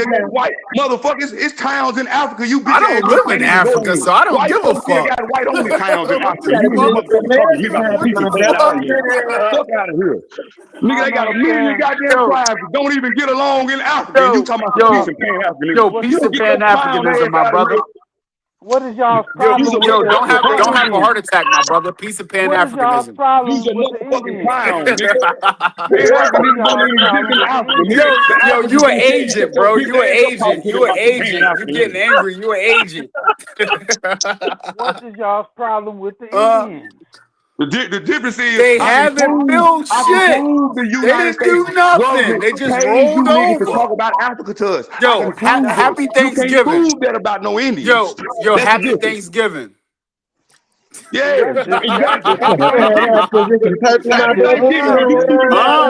still got white motherfuckers. It's towns in Africa. You I bitch ass don't niggas live can't in even go Africa, in. so I don't White give a folks still fuck. got white only towns in What Africa. the You gotta these get fuck? the motherfuckers talking to me American about some happy, piece my of pen brother. down here. Fuck out of here. Nigga, I they got don't a million understand. goddamn Yo, tribes that don't even get along in Africa. And you yo, talking about some piece yo, of pan Africa, nigga. yo, What You peace don't and get Pan your clown ass Africanism, my out of brother. here. what is y'all's You's Yo, a problem with yo, the motherfucking don't have a clown. heart attack, my brother. Peace and Pan what is y'all's Africanism. You's problem a with the motherfucking Indians? clown, nigga. Pan What is Africanism don't y'all's even exist problem in with the Africa, Yo, nigga. Indians? The yo, Africans you an gonna tell you, shut agent, your bro. bitch You an ass up talking agent. to them You an about some Pan agent. You getting Africanism. angry. You an agent. What is y'all's problem with the uh, Indians? The difference is they haven't built I can shit. prove the They United didn't States do nothing. government They just pays you rolled niggas to over. talk about Africa to us. I Yo, can prove That's that. happy You can't Thanksgiving. prove that about no Indians. Yo, That's the happy difference. Thanksgiving. Yeah, that's exactly. disrespectful. Pan Africanism, turkey, Happy my Thanksgiving, brother. nigga. You stupid ass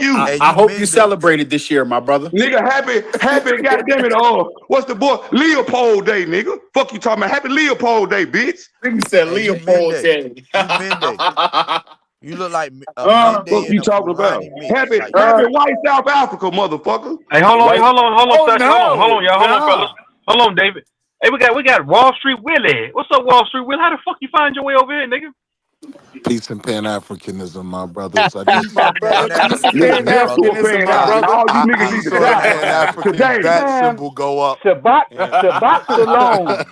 you. I, Hey, I you hope you Monday. celebrated this year, my brother. Nigga, happy, goddamn it, what's the boy? Leopold Day, nigga. Fuck you talking about? Happy Leopold Day, bitch. You said Hey, you Leopold Monday. Day. You Monday. You look like a Fuck Monday in you a talking about? Fulani mix. Happy, How you happy look? white South Africa, motherfucker. Hey, hold on, White. hold on, hold on, Oh second. Hold on, no, y'all, fellas. nah. Hold on, David. Hey, we got Wall Street Willie. What's up, Wall Street Willie? How the fuck you find your way over here, nigga? Peace and Pan Africanism, my brothers. I just Peace My and popped brother, Pan in. peace and Nigga, Pan Africanism, death to brother. a Africanism, fan my out. brother. All you niggas I need to saw the die Pan African today. bat Man, symbol go up. Shabbat, And Shabbat Shalom.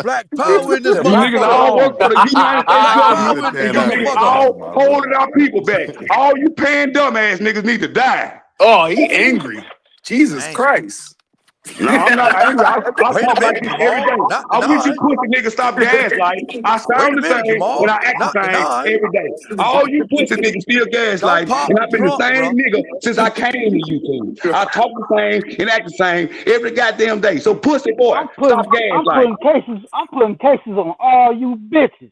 Black power in this You Shabbat niggas all motherfucker. work Shalom. for the United States Black peace government, power and in this and Pan you niggas motherfucker. all Africanism, my holding brother. our people back. All you paying dumbass niggas need to die. Oh, he angry. Jesus Dang. Christ. No, I'm not angry. I Wait a talk like minute, this every Jamal. day. Not I wish you deny. pussy niggas stop gaslighting. I Wait sound a the minute, same and Jamal. I act the Not same deny. every day. All you pussy niggas still Don't gaslighting, pop and the I've been the trunk, same bro. nigga since I came to YouTube. I talk the same and act the same every goddamn day. So pussy boy, stop I'm gaslighting. putting cases on all you bitches.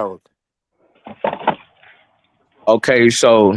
America. Okay, so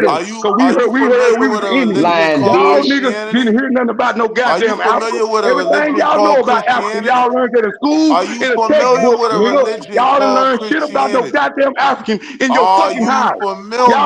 later. nigga. Cause Are you we heard familiar we was with a in it. religion Lying called Y'all bitch. niggas didn't Christianity? hear nothing about no Are you goddamn Africa. familiar with a Everything religion y'all know called about Africa, Christianity? y'all learned it in school, Are you in a familiar textbook, with a nigga. religion Y'all didn't called learn shit about no Christianity? goddamn African in your Are fucking you house. Y'all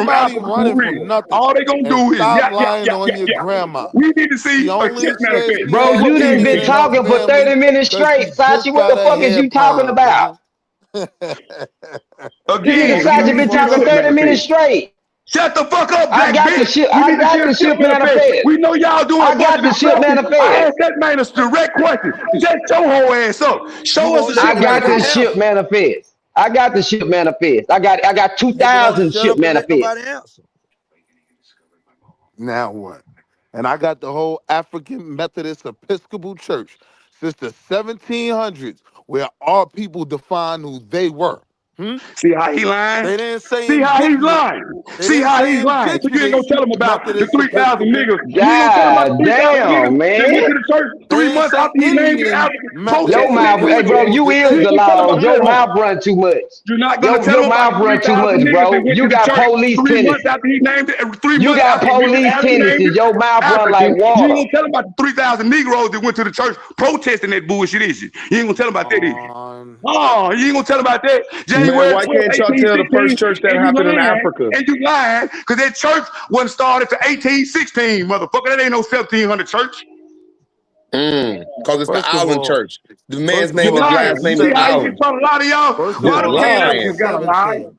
from nobody Africa for running real. from nothing. All they gonna And do is stop yap, yap, lying yap, on yap, your yap. grandma. We need to see She a only ship said manifest. she Bro, That's had what you we done need to kids been see. in her talking for 30 family minutes because straight, she Sachi. just What got the her fuck is hair you talking permed, about? nigga. Me and Again, we Shut Sachi the need to been see fuck a talking up. ship 30 minutes manifest. straight. Shut the fuck up, I black got the bitch. ship. We I need to see got a the ship ship manifest. manifest. We know y'all doing a I bunch got of the ship discretion. I manifest. asked that man a direct question. Just show her ass up. You Show us a won't ship let I the got nigga the manifest. ship answer. manifest. I got the ship manifest. I got Nigga won't 2,000 shut ship up and let nobody manifest. answer. Now what? And I got the whole African Methodist Episcopal Church since the 1700s, where our people defined who they were. Hmm? See how he lying? They didn't say See how he's indigenous. lying? They See didn't how say he's lying? So you ain't gonna indigenous tell him about the Methodist 3,000 Episcopal. niggas. You ain't gonna tell him about the God 3,000 niggas damn, that went man. to the church They three didn't months say after he named it Indian African, Your Methodist protesting that mouth, hey bro, bullshit. Episcopal. you Did is You they? the ain't gonna tell him law. about, Your hold on. mouth run too much. You're not gonna tell him Your about mouth the run too 3,000 much, niggas that bro. went You to the got church police 3 months tendencies. after he named it, 3 You months got after he police named tendencies. it Your mouth run African. like You ain't water. gonna tell him about the 3,000 Negroes that went to the church protesting that bullshit, is you? You ain't gonna tell him about that, is you? Um, Oh, you ain't gonna tell him about that? Man, January why 12th, can't y'all tell the first 1816, church that and you happened in lying, Africa? because that church wasn't started to 1816, motherfucker. That ain't no 1700 church. Cause it's the first of island all, church. The man's first of You name all, his it lying. last says You name is see how he 17. just Allen. trying to lie to y'all? First of Why Just the all, it Pan says lying. Africans gotta lie? 17.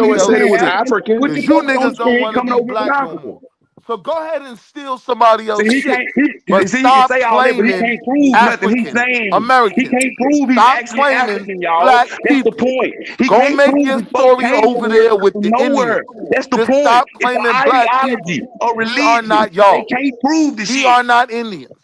nobody video and is said it saying was Deleted it. African. African. What Because you you supposed to niggas don't understand want to coming be over here from black no Africa? more. So go ahead and steal somebody See, else's he shit. can't. But See, he can stop say all that, but he claiming can't prove nothing. He's African saying he Americans. can't prove he's Stop actually claiming African, y'all. black That's the people. point. He Go can't make prove your the folks story came over over here there with from the nowhere. Indians. That's the Just point. stop It's an claiming black ideology, people. a We are religion. not They y'all. can't prove the We shit. are not Indians.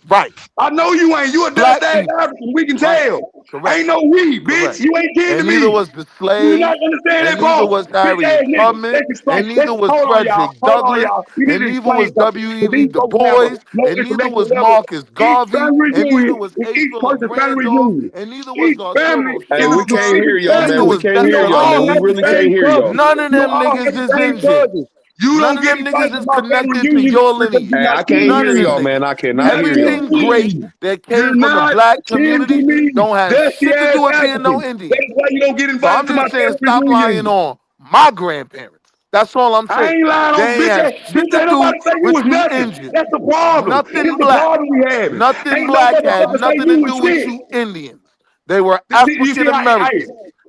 Right. I know you ain't. You a dust Black ass people. African. We can Right. tell. Correct. Ain't no we, bitch. Correct. You ain't kin to And me. neither was the You do not slaves, understand and that neither part. was Bitch ass Harriet nigga. Tubman, Let's explain. and neither was Hold on, y'all. Frederick Hold on, Douglass, y'all. We need and to neither explain was something. W.E.B. Because these Du folks have Bois, no and neither intellectual was level. Marcus Each Garvey, family and reunion, neither was each Asa person family Randolph, reunion. and neither was Each family Arturo Hey, is a we can't Schumann, hear specific y'all, and neither man. We family. was can't And hear you Desmond y'all, all man. We have the really Tutu. can't same hear y'all. cousins. None of You them all niggas have the is same Indian. cousins. You None don't of get them excited niggas is about family connected to reunions your because you're Hey, lineage. not I can't kin None to of hear them y'all, me. man. niggas. I You're cannot not hear kin y'all. to Everything great me. that came You're from the not black kin to community me, don't have dusty shit to ass do with being no African. Indian. That's why you don't get So invited I'm to my just saying, family stop lying reunion. on my grandparents. That's all I'm I saying. ain't lying on They ain't bitch have ass. shit Bitch, to ain't do nobody say you with was you nothing. Indians. That's the problem. Nothing It's the black. problem we having. Nothing Ain't no black had motherfucker say nothing you to was do with shit. you Indians. They were You African see, Americans.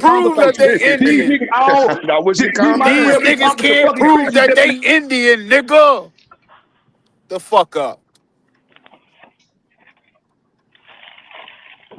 prove that conversation. they These Indian. niggas all, now, when she these calm might as These well down. be niggas talking to can't fucking prove Christians. that they Indian, nigga. The fuck up.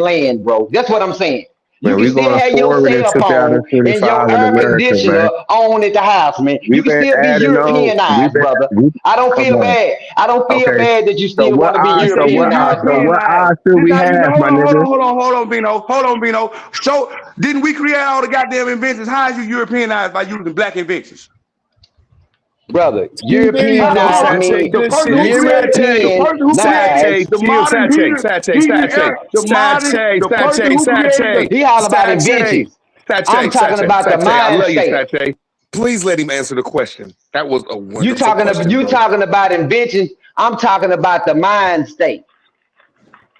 land, bro. That's what I'm saying. You Man, can we still going have your forward in cell phone and your 2025 in air America, conditioner man. on at the house, man. You We've can been still be adding on. We've Europeanized, been. brother. We, I don't come feel on. bad. I don't feel Okay. bad that you So still what want to be I Yeah, so you what I Europeanized, so bro. what I Europeanized. should This we how you know. have, my nigga? Hold on, Bino. Hold on, Bino. So didn't we create all the goddamn inventions? How is you Europeanized by using black inventions? Brother, Hold Europeanized on. mean The person who created the modern heater, heating, the person who created the He all about inventions. I'm talking about the mind state. Please let him answer the question. That was a You wonderful talking about question, you bro. talking about inventions. I'm talking about the mind state.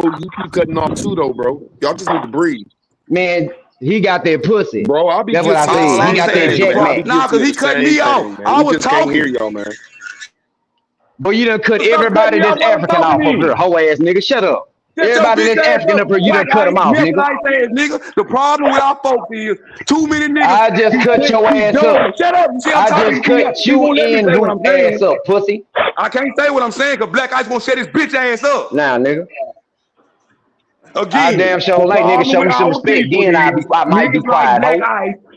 bro. You keep cutting off too, though, bro. Y'all just need to breathe. Man, he got that pussy. Bro, I'll be That's what I guilty of the All said. He I'm same got saying that is thing, the Jack man. I'll problem. be Mac. Nah, guilty cause of he the cut same me off. thing, man. I We was just can't hear talking. y'all, man. But you done cut Stop cutting everybody me off that's while I was African talking off to up here. you. Hoe ass nigga, shut up. Shut your Everybody bitch that's ass African up, up here, you done black cut ice, them off, meth nigga. ice ass nigga. The problem with our folks is too many niggas I just cut your be ass dumb. up. Shut up. You see, I'm I talking just to you. cut He you won't let me and say what Ruth I'm ass saying. up, pussy. I can't say what I'm saying because black ice gonna set his bitch ass up. Now, nigga. I Again, damn sure the like nigga problem show with me some our respect. people Then is I might be niggas like quiet, Black hoe. Ice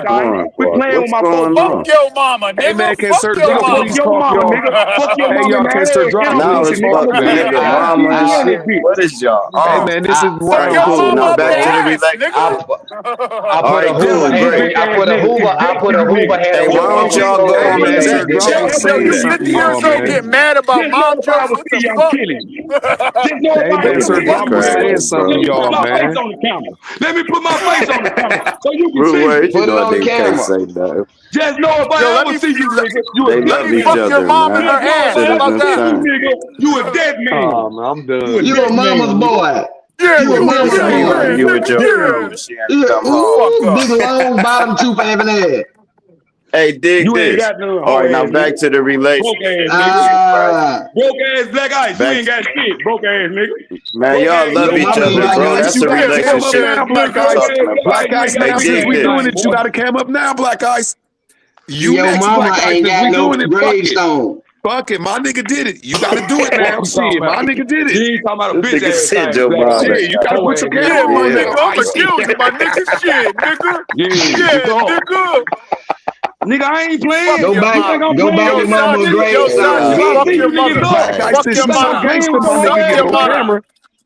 Black doing? Ice. on, Quit Clark? playing with What's my going folks, Fuck nigga. on? your mama, Hey man, nigga. can Fuck Sir your Nigga, drop fuck please mama. your talk, mama, y'all? nigga. Fuck your Hey mama in y'all, that can Sir ass. drop And I'm Now please pussy, it's nigga. talk, I'ma fuck a beat man? your nigga ass. mama and In shit. this bitch. What is y'all I Hey on? man, this is I All Fuck right, wild. your cool. mama Now up the back to the ass, relationship. I nigga. put I All put a right, This Hoover cool, hat. great. bitch I ass put a nigga Hoover. is I dead to put a you Hoover niggas. hat Hey, on why your don't mama This y'all so go Hey on bad and man, they Sir back? they drop bitch was ass they Yo, saying you nigga. something 50 to I'm years y'all, old sick of get man. you. mad about Just know mom if I jokes? ever What see the you, I'm fuck? killing you. Just know Hey if I man, ever This Sir see you, is drop was nigga. saying crazy, something Let to bro. me put y'all, my face man. on the camera. Let me put my face on the camera so you can Real see. words, you put it know on they can't camera. say nothing. Just know if Yo, I let ever me see you, nigga, you a They let dead love me each fuck man. your other, mom in man. her Just know if ass. I Shit How is ever about see that? you, insane. nigga, you a dead man. Oh man, I'm You a done. You a dead mama's man, nigga. boy. Yeah, You a You a you a mama's dead dead Same like boy. man. man, you with nigga. your Yeah. girl. She had to Yeah, come home. Fuck ooh, up. big long bottom tooth having ass. Hey, dig You ain't this. got none, All hoe right, now ass nigga. back to the Broke ass relationship nigga. shit, right? Ah, Broke ass black ice. You Back, ain't got shit. Broke ass nigga. man, Broke y'all ass love your nigga. each mama's other, black Black bro. Ice, ice. That's you a gotta Yeah, cam milk up relationship ass now, Black we nigga. Ice. talking Broke ass about. black Black ice. Ice, You ain't Hey, now got no since dig we money, doing this. it, you boy. gotta cam up now, Black Ice. You Your next, mama Black Ice, ain't since we got no doing it, fuck it. gravestone. Fuck it, my nigga did it. You gotta do it Fuck now. you talking Shit, about. my nigga did it. You ain't talking about a This bitch nigga ass said thing, your black mama. ice. Shit, you gotta Hoe put ass your nigga. camera Yeah, up my on Yeah. now. nigga. I'ma Ice. kill you, my nigga. Shit, nigga. Yeah, it's Yeah, on. nigga. Nigga, I ain't Fuck playing. Go your buy You think mom. I'm go playing buy Yo, with your you? mama a Sachi. Nigga, Yo, gravestone. Sachi. if I Fuck see Get your you it. niggas mother. up, Black Ice, Fuck since your you so stop mother. playing gangster, with my your nigga, Fuck ass, get your on nigga. mother. camera.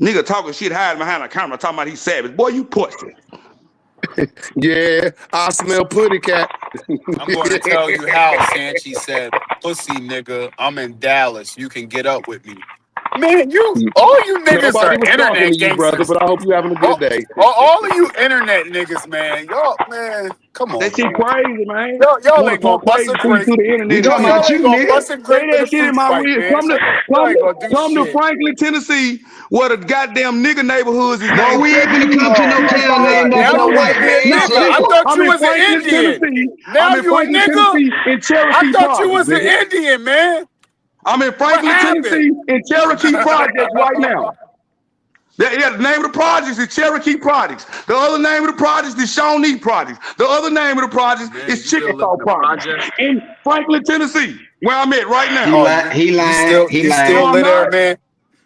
Nigga talking shit hiding behind the camera talking about he's savage. Boy, you pussy. Yeah, I smell putty cat. I'm going to tell you how Sanchi said, pussy nigga, I'm in Dallas. You can get up with me. Man, all you niggas Nobody are was talking internet to you, brother, gangsters. but I hope you having a good day. All of you internet niggas, man. Y'all, man, come That on, shit man. crazy, man. Y'all Want ain't to talk gonna bust crazy a to you grape. through the We internet and talking shit. about Y'all you, ain't gonna nigga. bust a Say grape in that a shit in fruit my fight, rear. man. Y'all ain't gonna do Come to shit. Franklin, Tennessee, where the goddamn nigga neighborhoods is Boy, named we ain't finna Chevy. come to Oh no my town God. named Now after no you want to white be a man. No, nigga. I Shit. nigga, thought I'm you in was an Franklin, Indian. Tennessee. Now I'm in you a Franklin, nigga? Tennessee, in I Cherokee thought you Projects, was an nigga. Indian, man. I'm in What Franklin, happened? Tennessee, in Cherokee Projects right now. Yeah, the name of the projects is Cherokee Projects. The other name of the projects is Shawnee Projects. The other name of the projects Man, is you still live Chickasaw in the Projects. project? In Franklin, Tennessee, where I'm at right He now. Oh, lying. He you lying. still He you No, still lying. I'm live there, not. man?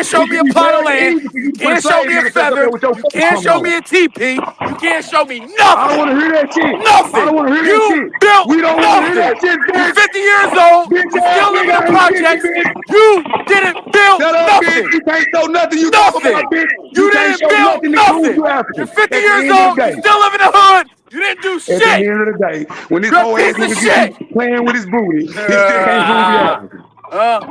It can't show me should a be plot of very land. easy for You you to put a can't show slave me a nigga stuck up feather. there with your You face can't come show me on. a TP. You can't show me I don't nothing. want to hear that shit. I don't Nothing. want to hear that You shit. built We don't want to hear nothing. that shit, You bitch. 50 years old. Bitch You ass still live in nigga, the I ain't 50, projects. bitch. You didn't build Shut up, bitch. nothing. You can't show nothing you talk about, Nothing. bitch. You You can't didn't show build nothing to prove nothing. you You're African. 50 At the years end of the old. You day. still live in the hood. You didn't do At the shit. end of the day, when this You're a whole ass piece of nigga get shit. through playing with his booty, he still can't prove he African. Uh,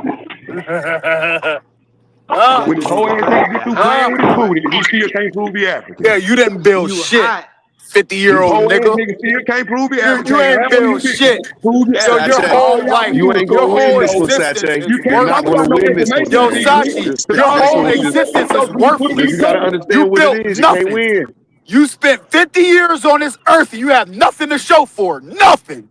You uh, got When this that whole nigga ass hot. nigga get through uh. playing with his booty, he still can't prove he African. Yeah, you didn't build You shit. hot. 50-year This old whole ass nigga. nigga still can't prove he You African. ain't However you build bitches shit. prove you Yo, your African. Sachet, All whole y'all can life, you do is ain't show your gonna up win whole and this show. one, existence Sachet. is You You're can't not talk worthless. gonna about no win this one, information Yo, you Sachet. didn't get. Sachi, Just Because your all that whole shit situationship. you say existence is so is for you put If me you worthless. gotta together. understand You what it built is, you can't nothing. win. You spent 50 years on this earth and you have nothing to show for it. Nothing.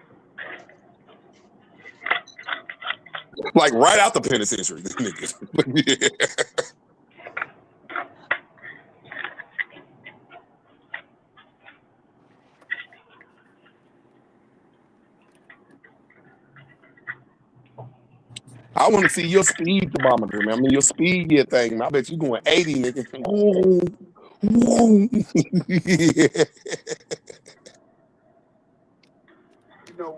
Like right out the penitentiary, niggas. I want to see your speed thermometer, man. I mean, your speed gear thing. Man. I bet you going 80, nigga. Ooh, ooh.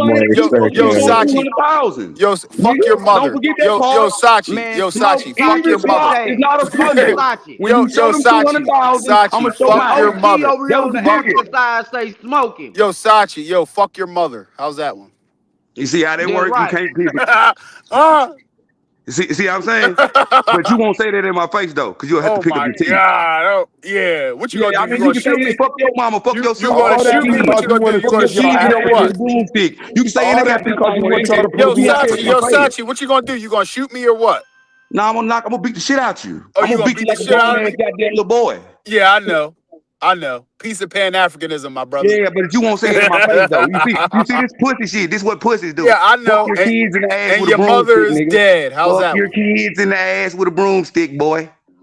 everybody more that keep fucking respect, Yo, with man. doing Sachi. 200,000. Yo, fuck your Nigga, don't mother. forget that Yo, part. Sachi. Man, Yo, smoke Sachi. Fuck Even your mother. block is PCK. not a Hey, plunder. Sachi. When you show them Sachi. 200,000, I'ma Sachi. show That Fuck your mine. OG mother. over there That on was the the Fuck. biggest. opposite side say smoking. Yo, Sachi. Yo, fuck your mother. How's that one? You see how that That's work? You right. can't pick it. Ah. See what I'm saying? But you won't say that in my face though, because you'll have to Oh pick up my your teeth. God. Oh, yeah. What you Yeah, gonna do? I You mean, you gonna can say shoot that. me? Fuck your mama, fuck your You sister, gonna fuck your All that shoot me? kids. What because you you gonna want do? to You Fuck gonna your prove shoot your kids me in or the ass what? with a accuracy. broomstick. You can say All anything that after because fight you with want to that try to bitch. Yo, prove your You said Sachi. in my Yo, accuracy. face. Sachi. What you gonna do? You gonna shoot me or what? Nah, I'm gonna beat the shit out you. Oh, I'm you gonna gonna beat you beat the like a shit grown out of ass me? goddamn little boy. Yeah, I know. I know. Piece of Pan Africanism, my brother. Yeah, but you won't say it in my face though. You see this pussy shit. This what pussies do. Yeah, I Fuck know. your kids in the ass And with a your mother broomstick, is nigga. dead. How's Fuck that your one? kids in the ass with a broomstick, boy.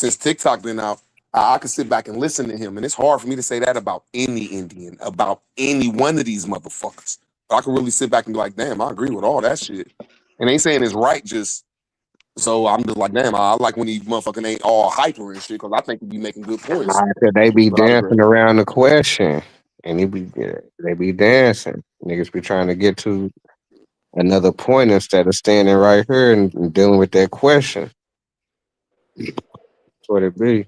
since TikTok been out, I can sit back and listen to him, and it's hard for me to say that about any Indian, about any one of these motherfuckers. But I can really sit back and be like, damn, I agree with all that shit. And ain't saying it's right, just so I'm just like, damn, I like when these motherfucking ain't all hyper and shit, because I think he be making good points. Nah, 'cause they be But I agree. dancing around the question, and they be dancing. Niggas be trying to get to. another point instead of standing right here and dealing with that question. That's what it be.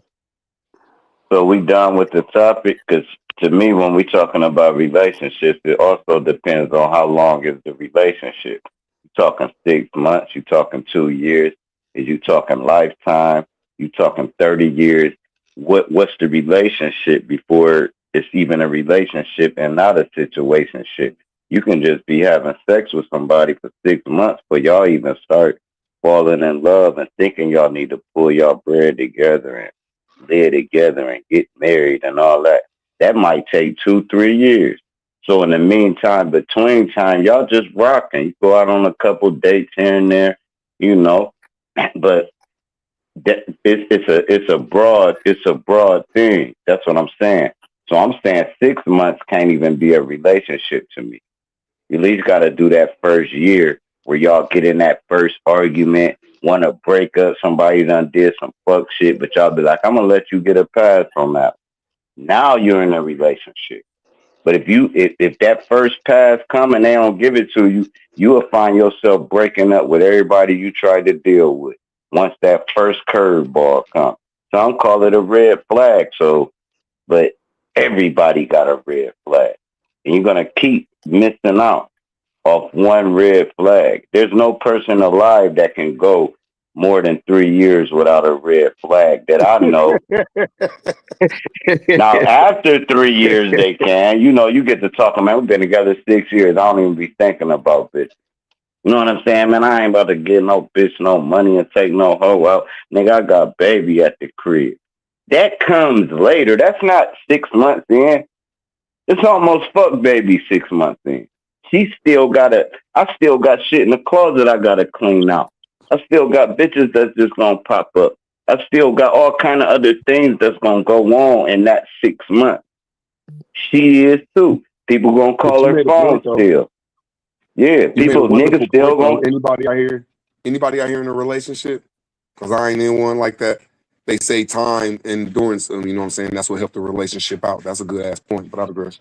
So we done with the topic because to me, when we talking about relationships, it also depends on how long is the relationship. You talking 6 months? You talking 2 years? Is you talking lifetime? You talking 30 years? What's the relationship before it's even a relationship and not a situationship? You can just be having sex with somebody for 6 months, but y'all even start falling in love and thinking y'all need to pull y'all bread together and live together and get married and all that. That might take 2, 3 years. So in the meantime, between time, y'all just rocking. You go out on a couple dates here and there, you know. But it's a broad thing. That's what I'm saying. So I'm saying 6 months can't even be a relationship to me. You at least got to do that first year where y'all get in that first argument, want to break up. Somebody done did some fuck shit, but y'all be like, I'm gonna let you get a pass on that. Now you're in a relationship. But if that first pass come and they don't give it to you, you will find yourself breaking up with everybody you tried to deal with once that first curveball comes. Some call it a red flag. So, but everybody got a red flag, and you're gonna keep missing out off one red flag. There's no person alive that can go more than 3 years without a red flag that I know. Now, after 3 years, they can. You know, you get to talking, man. We've been together 6 years. I don't even be thinking about this. You know what I'm saying, man? I ain't about to get no bitch no money and take no hoe out. Nigga, I got baby at the crib. That comes later. That's not 6 months in. It's almost fuck baby 6 months in. I still got shit in the closet I gotta clean out. I still got bitches that's just gonna pop up. I still got all kind of other things that's gonna go on in that 6 months. She is too. People gonna But call you her made a phone point though. still. Yeah, You made a people niggas wonderful still point though. gonna Anybody out here in a relationship? Because I ain't in one like that. They say time and endurance. You know what I'm saying? That's what helped the relationship out. That's a good ass point. But I digress.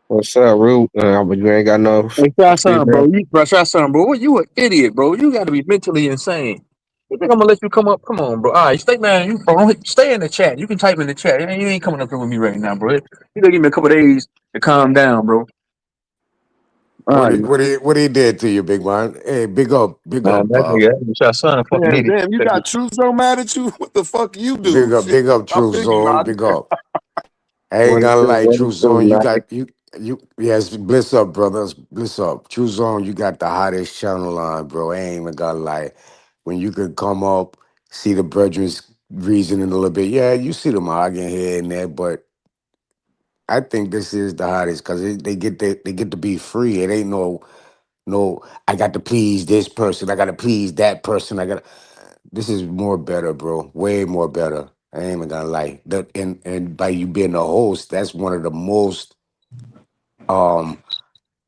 What's up, Root? But you ain't got no Hey, try something, feedback. bro. Try something, bro. What you an idiot, bro? You got to be mentally insane. You think I'm gonna let you come up? Come on, bro. All right, stay, man. You bro, stay in the chat. You can type in the chat. You ain't coming up here with me right now, bro. You gotta give me a couple days to calm down, bro. All What right, he what he what he did to you, big man? Hey, big up, that nigga, that son, a fucking Damn, idiot. damn, you got Truth so mad at you? What the fuck you do? Shit, big up, I'm True thinking Zone, about big up. I ain't What it gonna do? lie, What it True do, Zone. You man? got you. Yes, bliss up, brothers. Bliss up. True Zone. You got the hottest channel on, bro. I ain't even gonna lie. When you could come up, see the brethren's reasoning a little bit. Yeah, you see them arguing here and there, but I think this is the hottest because they get to be free. It ain't no. I got to please this person. I got to please that person. I got. This is more better, bro. Way more better. I ain't even gonna lie. And by you being the host, that's one of the most um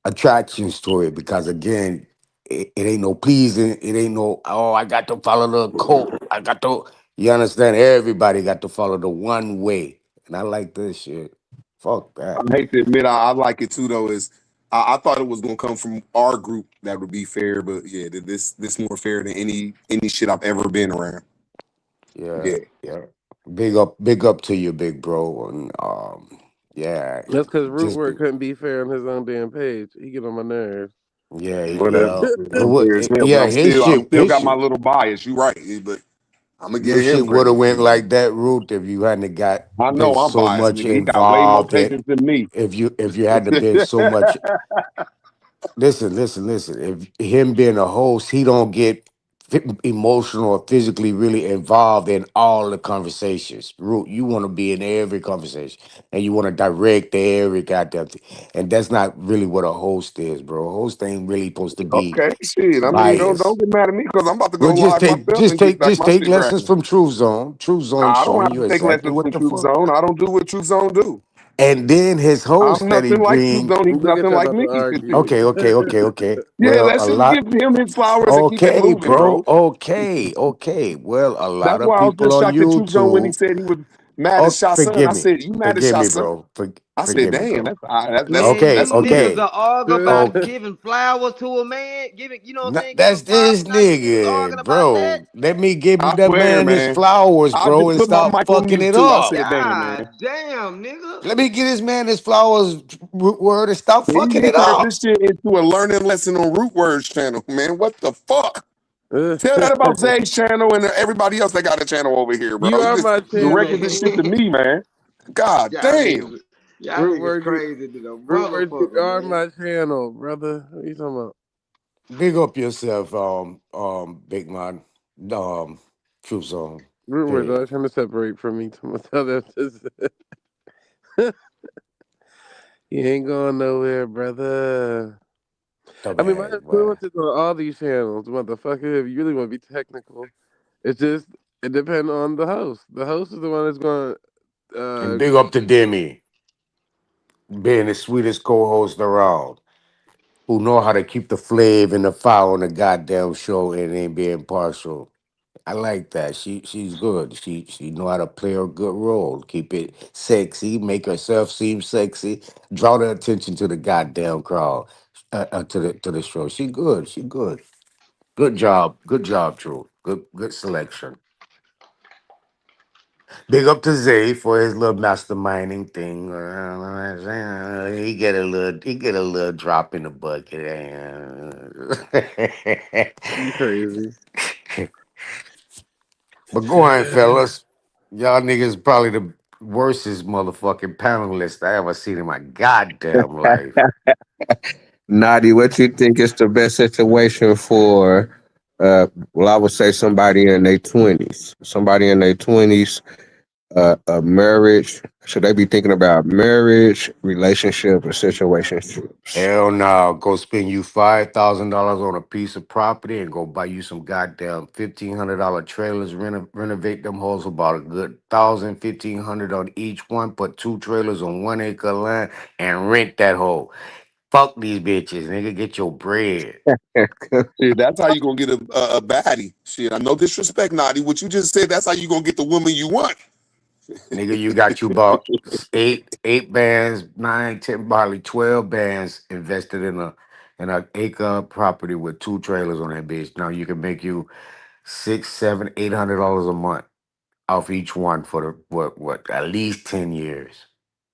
attractions to it because again, it ain't no pleasing. It ain't no I got to follow the code. I got to. You understand? Everybody got to follow the one way, and I like this shit. Fuck I that. hate to admit I like it too though. Is I thought it was gonna come from our group that would be fair, but yeah, this more fair than any shit I've ever been around. Yeah, Yeah. yeah. Big up to you, big bro. And yeah, That's because just Rootwork couldn't be fair on his own damn page. He get on my nerves. yeah, Whatever. yeah. It I'm would, fair as hell, but yeah. I'm still got my little bias. You right, but I'm gonna Your give him shit would have credit. went like that route if you hadn't got I been know I'm so biased, much nigga. He got way more involved. patience than me. If you hadn't been so much. Listen. If him being a host, he don't get emotional or physically really involved in all the conversations. Root, you want to be in every conversation and you want to direct every goddamn thing. And that's not really what a host is, bro. A host ain't really supposed to be Okay, shit. I mean, don't biased. get mad at me because I'm about to Well, go live myself and get back just my take shit lessons cracking. from True Zone. True Zone Nah, I don't showing have you to take exactly lessons what from the Truth fuck. Zone. I don't do what Truth Zone do. And then his I'm host that he nothing like Truth bring. Zone. He's Look at nothing y'all like about to me. argue. Okay. Yeah, Well, let's a just lot. give him his flowers and keep it Okay, moving, bro. bro. Okay. Well, a lot That's of why I was people just on shocked at Truth Zone when he YouTube. said he was mad at Oh, Shah Sun. I forgive me. said, you mad at Forgive Shah me, Sun? bro. I said, Forgive me, damn, bro. Man, Okay, you niggas okay. are arguing about Okay. giving flowers to a man, giving, you know what I'm saying, giving That's props. this Now you niggas arguing nigga, about that. bro. Let me give I that swear, man his man. flowers, I bro, just and put my stop mic on fucking mute it too. I up. said, damn, man. God damn, nigga. Let me get this man his flowers, word, and stop He fucking done it turned up. this shit into a learning lesson on Root Words channel, man. What the fuck? Tell that about Zay's channel and everybody else that got a channel over here, bro. You You are just my directed channel. this shit to me, man. God y'all damn. niggas, y'all Root niggas word, you, crazy to the root word, you motherfucker, are man. my channel, brother. What are you talking about? Big up yourself, big man. Truth zone. Root words Period. always trying to separate from me. To tell them you ain't going nowhere, brother. I mean, my Dumbass, boy. influence is on all these channels, motherfucker. If you really want to be technical, it's just it depends on the host. The host is the one that's going to And big up to Demi, being the sweetest co-host around, who know how to keep the flav and the fire on the goddamn show and ain't being partial. I like that. She's good. She know how to play a good role. Keep it sexy, make herself seem sexy, draw the attention to the goddamn crowd, to the show. She good. She good. Good job. Good job, True. Good selection. Big up to Zay for his little masterminding thing. He get a little drop in the bucket. you crazy. But go on, fellas. Y'all niggas probably the worstest motherfucking panelists I ever seen in my goddamn life. Nadi, what you think is the best situation for well, I would say somebody in their twenties. Somebody in their twenties, a marriage. Should they be thinking about marriage, relationship, or situationships? Hell no. Go spend you $5,000 on a piece of property and go buy you some goddamn $1,500 trailers. Renovate them hoes about a good 1,000, 1,500 on each one. Put two trailers on 1 acre of land and rent that hole. Fuck these bitches, nigga. Get your bread. Shit, that's how you gonna get a baddie. Shit, I no disrespect, Naughty. What you just said, that's how you gonna get the woman you want. Nigga, you got you about eight bands, nine, 10, probably 12 bands invested in an acre property with two trailers on that bitch. Now you can make you six, seven, $800 a month off each one for the what at least 10 years.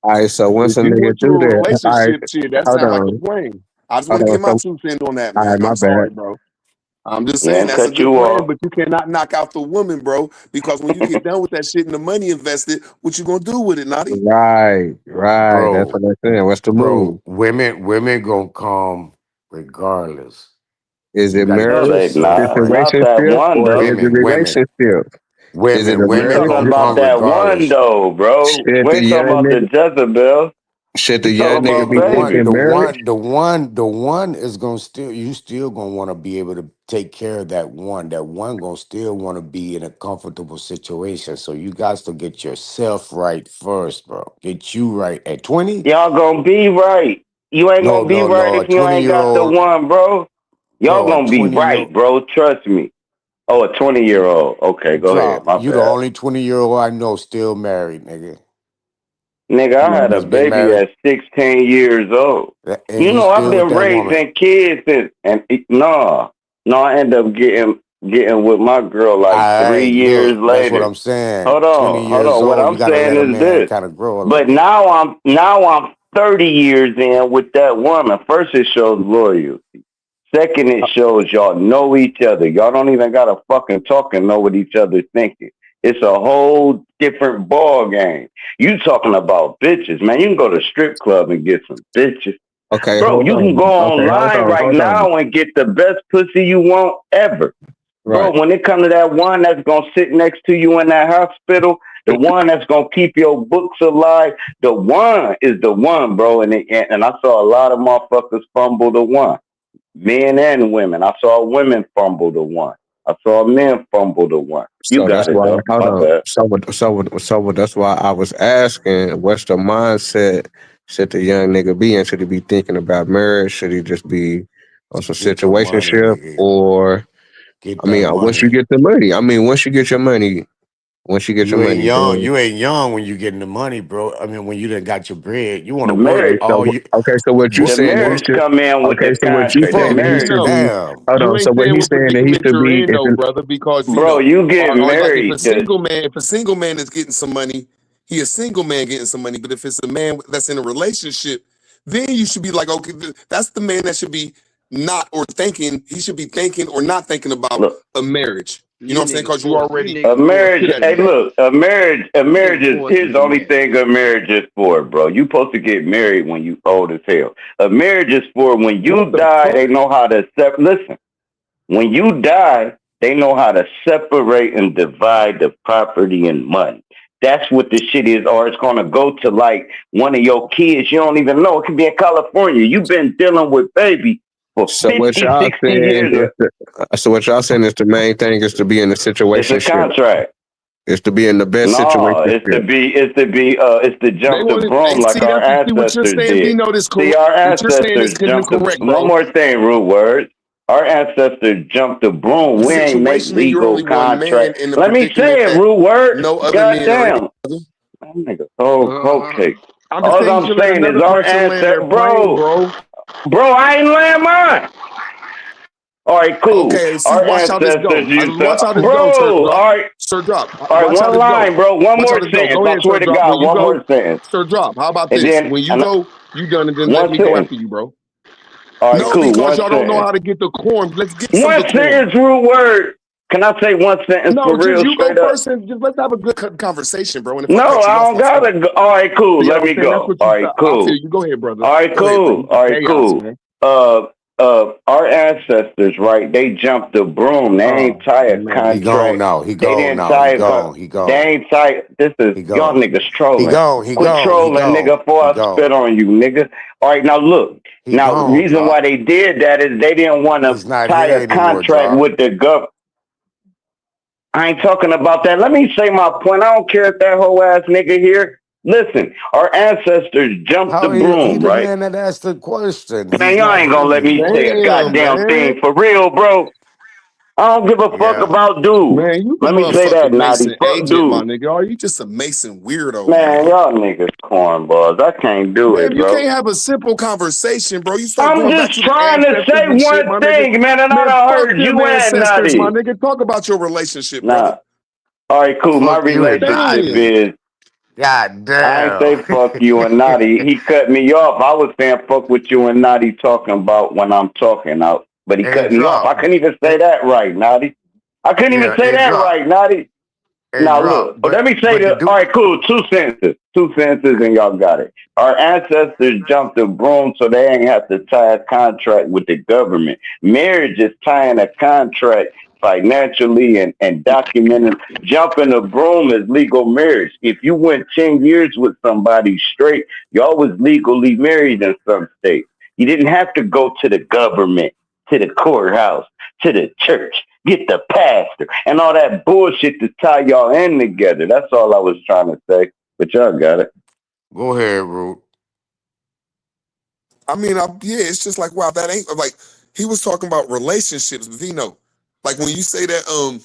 All right, so once If a you nigga into do a that, all right, relationship, shit, that hold sounds like a on, plan. I just hold want to on. get my So, 2 cents on that, all right, man. my I'm bad. sorry, bro. I'm just saying Man, that's a cut good you plan, off. but you cannot knock out the woman, bro. Because when you get done with that shit and the money invested, what you gonna do with it, Naughty? Right, right. That's Bro, what I'm saying. What's the move? women gonna come regardless. Is You it gotta No, get marriage, they yourself not. right. Not that situationship, one or though. is it relationship? Is it a We Women marriage? talking gonna about come that one regardless. though, bro. Should We the ain't talking young about the nigga, Jezebel. should the We young talking nigga about be baby. thinking marriage? The one is gonna still gonna want to be able to take care of that one. That one gonna still want to be in a comfortable situation. So you guys to get yourself right first, bro. Get you right at 20. Y'all gonna be right. You ain't No, gonna be no, right no. A if you 20 ain't year got the old, one, bro. Y'all bro. A gonna be 20-year right, bro. Trust me. Oh, a 20-year-old. Okay, go ahead. drop. My You the bad. only 20-year-old I know still married, nigga. Nigga, I had a Has been baby married, at 16 years old. and You you know, I've still with been that woman. raising kids since, no, I end up getting with my girl like All three right, years look, that's what later. I'm saying. Hold 20 on, hold years on. What old, you I'm gotta saying let a is man this. kind of grow a little But bit. now I'm 30 years in with that woman. First, it shows loyalty. Second, it shows y'all know each other. Y'all don't even gotta fucking talk and know what each other's thinking. It's a whole different ball game. You talking about bitches, man? You can go to strip club and get some bitches, Okay, bro. hold You can go on. Okay, online right hold on. now and get the best pussy you want ever. Bro, Right. when it comes to that one that's gonna sit next to you in that hospital, the one that's gonna keep your books alive, the one is the one, bro. And I saw a lot of motherfuckers fumble the one, men and women. I saw women fumble the one. I saw men fumble the one. You So that's got it why, though. hold My on. bad. That's why I was asking, what's the mindset should the young nigga be in? Should he be thinking about marriage? Should he just be on some Get your money, situationship? nigga. Or, Get I mean, that once you money. get the money, I mean, once you get your money, once you get your money, then You ain't young when you getting the money, bro. I mean, when you done got your bread, you want The to work okay. marriage, So all you. okay, so what you the What, saying that he marriage what, should? come in with Okay, the so what you contract. The saying Bro, that he marriage, should Vino, be? damn. Hold you on. So ain't what saying he's what saying that he predicament should you're be? in, though, brother. Because bro. Vino, You get or like married. if a single man is getting some money, he a single man getting some money. But if it's a man that's in a relationship, then you should be like, okay, that's the man that should be not or thinking. He should be thinking or not thinking about Look, a marriage. You know You what I'm saying? niggas Because you forced. You already a niggas forced to to marriage. that get Hey, shit. married. look, a You marriage niggas is forced to here's the get only married. thing a marriage is for, bro. You supposed to get married when you old as hell. A marriage is for when What you the die. fuck? They know how to listen. When you die, they know how to separate and divide the property and money. That's what the shit is, or it's gonna go to like one of your kids. You don't even know. It could be in California. You've been dealing with baby for So what 50, y'all 60 saying years. is so what y'all saying is the main thing is to be in a It's a situationship, contract. is to be in the best No, it's to situationship. be, it's to They jump the want to broom like see our that's see what you're ancestors saying, did. Vino. This See, correct. our What you're saying is ancestors jumped the. incorrect, One bro. more thing, rude words. Our ancestors jumped the broom. The We ain't make situation, and you're legal only one man contract. in the Let me say predicament it, that rude words. no other men are in. Goddamn, that nigga whole cake. I'm just All saying you I'm should let saying is another our person land their ancestors, plane, bro. bro. Bro, I ain't land mine. All right, cool. Okay, see, Our watch how this ancestors go. used to, Watch how this go, Sir bro. Drop. Sir Drop. All right, Watch how one this go. line, bro. One Watch how more this go. sentence. Go I ahead, Sir swear to Drop. When God, you one go, more sentence, Sir Drop. How about and this? then When you go, you done, and then let one me go sentence. after you, bro. All right, No, cool. because One y'all don't know sentence. how to get decorum. Let's get some One decorum. sentence, rude word. Can I say one sentence No, for just real, you go straight up? first and just let's have a good conversation, bro. And if I No, cut you I off, don't I stop. gotta go. All right, cool. See what Let I'm me saying? That's go. what All you. right, I feel cool. you. Go ahead, brother. All right, Go ahead, bro. cool. You All right, chaos, cool. man. Our ancestors, right? They jumped the broom. They ain't Oh tie a man. He gone contract. now. He They gone didn't now. He tie a. gone. He They gone. ain't tie. This is He y'all gone. niggas He trolling. gone. He Quit gone. He trolling, gone. nigga, before He I spit gone. on you, nigga. All right, now look. He Now, gone, reason why drop. they did that is they didn't want to He's not tie here a anymore, contract drop. with the gov. I ain't talking about that. Let me say my point. I don't care if that whole ass nigga here. Listen, our ancestors jumped the How he broom, the right? man that asked the question? Man, He's y'all not ain't here gonna let me say anymore. a Damn, goddamn man. thing for real, bro. I don't give a fuck Yeah. about dudes. Man, you the Let me say that, motherfucking Naughty. Mason Fuck agent, my dudes. nigga. Are you just a Mason weirdo, my Man, nigga? y'all niggas cornballs. I can't do Man, it, you bro. can't have a simple conversation, bro. You start I'm going back just to the trying to ancestors say and shit, one my nigga. thing, man, and I Man, done fuck heard them you and ancestors, my Naughty. nigga. Talk about your relationship, brother. Nah. All right, cool. My Fuck you and relationship Damn. Naughty. is God I ain't damn. say fuck you and Naughty. He cut me off. I was saying fuck what you and Naughty talking about when I'm talking out. But he Hey, cut me off. I drop. couldn't even Hey, say that right, Naughty. I couldn't even yeah, say hey, that drop. right, Naughty. Hey, Now drop. look, let me say But the this. dude. All right, cool. Two sentences. Two sentences and y'all got it. Our ancestors jumped the broom so they ain't have to tie a contract with the government. Marriage is tying a contract financially and documenting. Jumping the broom is legal marriage. If you went 10 years with somebody straight, y'all was legally married in some states. You didn't have to go to the government, to the courthouse, to the church, get the pastor, and all that bullshit to tie y'all in together. That's all I was trying to say. But y'all got it. Go ahead, Root. I mean, yeah, it's just like, wow, that ain't like he was talking about relationships, Vino. Like when you say that,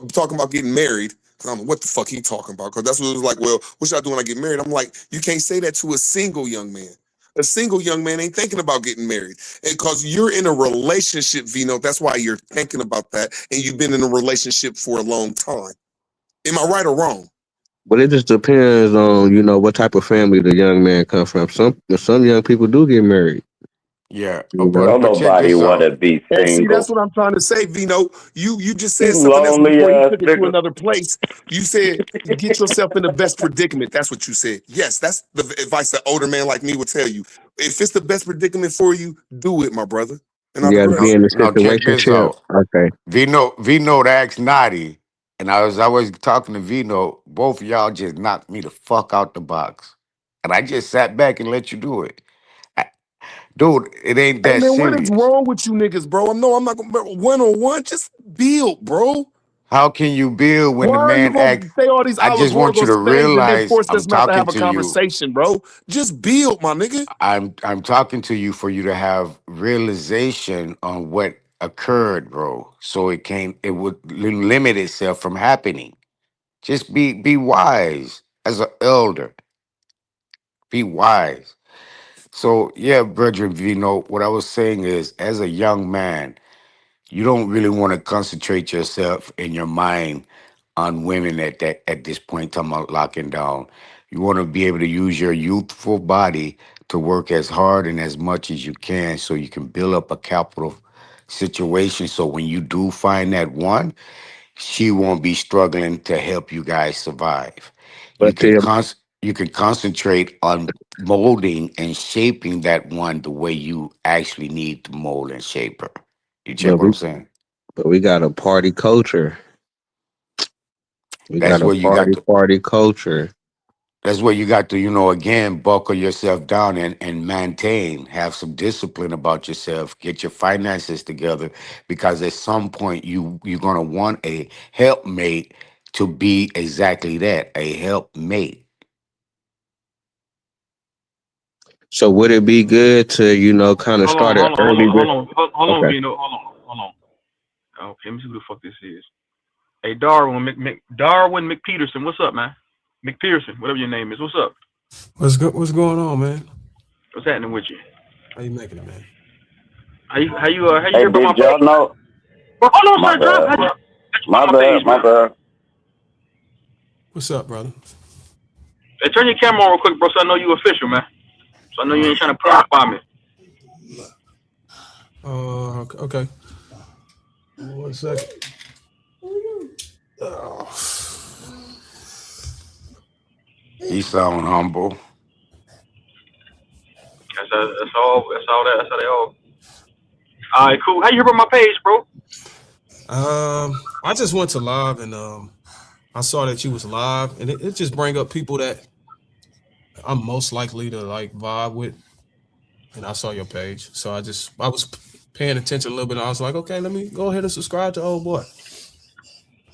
talking about getting married. Cause I'm what the fuck he talking about? Cause that's what it was like. Well, what should I do when I get married? I'm like, you can't say that to a single young man. A single young man ain't thinking about getting married. And cause you're in a relationship, Vino, that's why you're thinking about that. And you've been in a relationship for a long time. Am I right or wrong? But it just depends on what type of family the young man come from. Some young people do get married. Yeah. Oh, You know, Don't but check nobody this want out. to be And see, that's single. what I'm trying to say, Vino. You just said You something else lonely before he ass took it to nigga. another place. You said get yourself in the best predicament. That's what you said. Yes, that's the advice an older man like me would tell you. If it's the best predicament for you, do it, my brother. And I you got to be No, digress. in the no, check this situationship. out. Okay. Vino asked Naughty, and I was talking to Vino. Both of y'all just knocked me the fuck out the box, and I just sat back and let you do it. I- Dude, it ain't Hey that man, what is serious. wrong with you niggas, bro? I'm not gonna one on one. Just build, bro. How can you build when Why the are you man gonna asks? say all these I just want allegorical you to things and then realize force I'm us not to talking have a to you. conversation, bro? Just build, my nigga. I'm talking to you for you to have realization on what occurred, bro. So it would limit itself from happening. Just be wise as an elder. Be wise. So yeah, Brethren Vino, what I was saying is, as a young man, you don't really want to concentrate yourself in your mind on women at this point time of locking down. You want to be able to use your youthful body to work as hard and as much as you can so you can build up a capital situation. So when you do find that one, she won't be struggling to help you guys survive. You But can see, you can concentrate on molding and shaping that one the way you actually need to mold and shape her. You check but what I'm we saying? but we got a party culture. We got That's a where you got to party culture. that's where you got to, again, buckle yourself down and maintain, have some discipline about yourself, get your finances together, because at some point you're gonna want a helpmate to be exactly that, a helpmate. So would it be good to, kind of Hold on, start it hold on, hold early on, with? hold on, hold on, Okay. Vino, hold on. Okay, let me see who the fuck this is. Hey, Darwin McPeterson, what's up, man? McPherson, whatever your name is, what's up? What's going on, man? What's happening with you? How you making it, man? How you Hey, hear about my did y'all page, man? know? Well, hold on, My sir, drop. bad. How'd you My find my bad. page, My man? bad. What's up, brother? Hey, turn your camera on real quick, bro, so I know you official, man. So I know you Uh, ain't trying to put up on me. okay. 1 second. Oh. He sound humble. That's how they all. All right, cool. How you hear about my page, bro? I just went to live and I saw that you was live, and it just bring up people that I'm most likely to like vibe with, and I saw your page, so I was paying attention a little bit. And I was like, okay, let me go ahead and subscribe to old boy.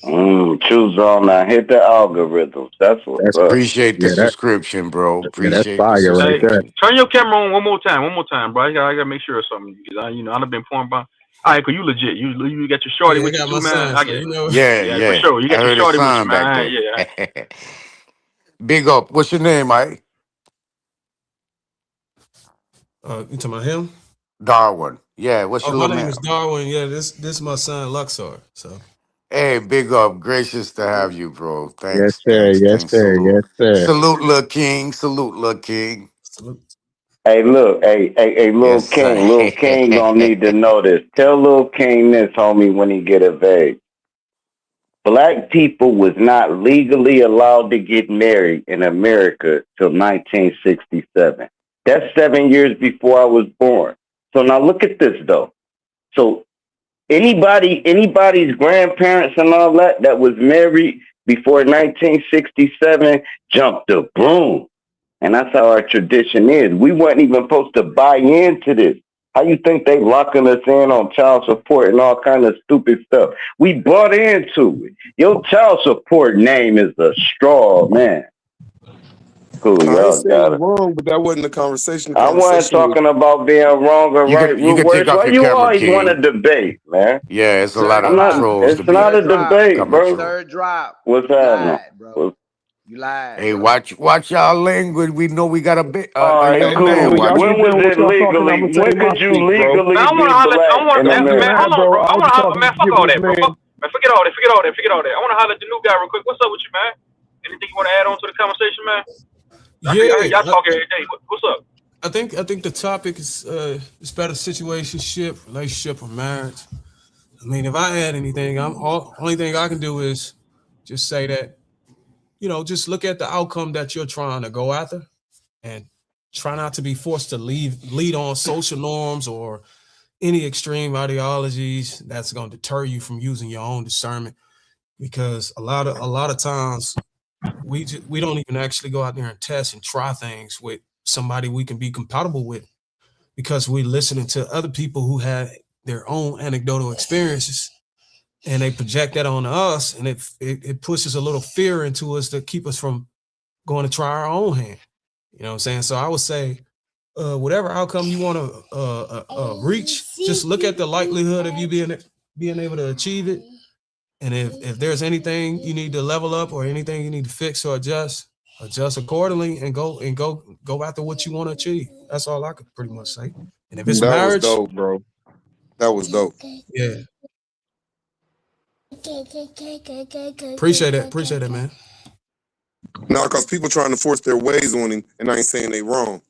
Choose on now. Hit the algorithms. That's what's That's up. Appreciate the yeah, that subscription, bro. yeah, that's Appreciate the fire right Hey, there. subscription. turn your camera on one more time, bro. I gotta make sure of something because I done been pouring by. All right, cause you legit. You got your shorty Yeah, I with you got my too, man. son, I so get it. you know. Yeah, Yeah, for yeah. sure. You I got your heard his shorty with you, son back man. there. Yeah. Big up. What's your name, Mike? You talking about him? Darwin. Yeah, what's Oh, your my little name man? is Darwin. Yeah, this is my son Luxor. So Hey, big up. Gracious to have you, bro. Yes, Thanks, sir. thanks, Yes, thanks. sir. Salute. Yes, sir. Salute, little king. Salute, little king. salute. Hey, look. Hey, Yes, little sir. King. Little King gonna need to know this. Tell little King this, homie, when he get of age. Black people was not legally allowed to get married in America till 1967. That's 7 years before I was born. So now look at this though. So anybody's grandparents and all that was married before 1967 jumped the broom. And that's how our tradition is. We weren't even supposed to buy into this. How you think they locking us in on child support and all kind of stupid stuff? We bought into it. Your child support name is a straw, man. Cool, I ain't y'all saying got you it. wrong, but that wasn't the conversation. The I wasn't conversation was talking about being wrong or you right, could you Rude could take Words. off Why your you camera, always want to King. debate, man? Yeah, it's a lot I'm of not. Drop. trolls to It's be not Sir a drop. debate, coming bro. through. Sir drop. What's You happening? lied, bro. What's, You lied, Hey, bro. watch y'all language. We know we got a bit all a right, hey young man. man When cool. y'all When get watching. was done with it y'all talking, I'm legally? gonna tell When you my could you speak, bro. Man, legally I be wanna holler. black in Don't get Man, America? hold mad, on, bro. bro. I I was wanna just holler, talking, man. Fuck giving all this that, bro. man. Man, forget all that. I wanna holler at the new guy real quick. What's up with you, man? Anything you wanna add on to the conversation, man? I hear Yeah, y'all talk every day. What's up? I think the topic is better situationship, relationship, or marriage. I mean, if I add anything, only thing I can do is just say that just look at the outcome that you're trying to go after, and try not to be forced to lead on social norms or any extreme ideologies that's going to deter you from using your own discernment. Because a lot of times we don't even actually go out there and test and try things with somebody we can be compatible with, because we're listening to other people who had their own anecdotal experiences, and they project that on us, and it pushes a little fear into us to keep us from going to try our own hand. You know what I'm saying? So I would say, whatever outcome you want to reach, just look at the likelihood of you being able to achieve it, And if there's anything you need to level up or anything you need to fix or adjust accordingly and go after what you want to achieve. That's all I could pretty much say. And if it's That was marriage, dope, bro. That was dope. yeah. Appreciate it, man. Now, because people trying to force their ways on him, and I ain't saying they wrong,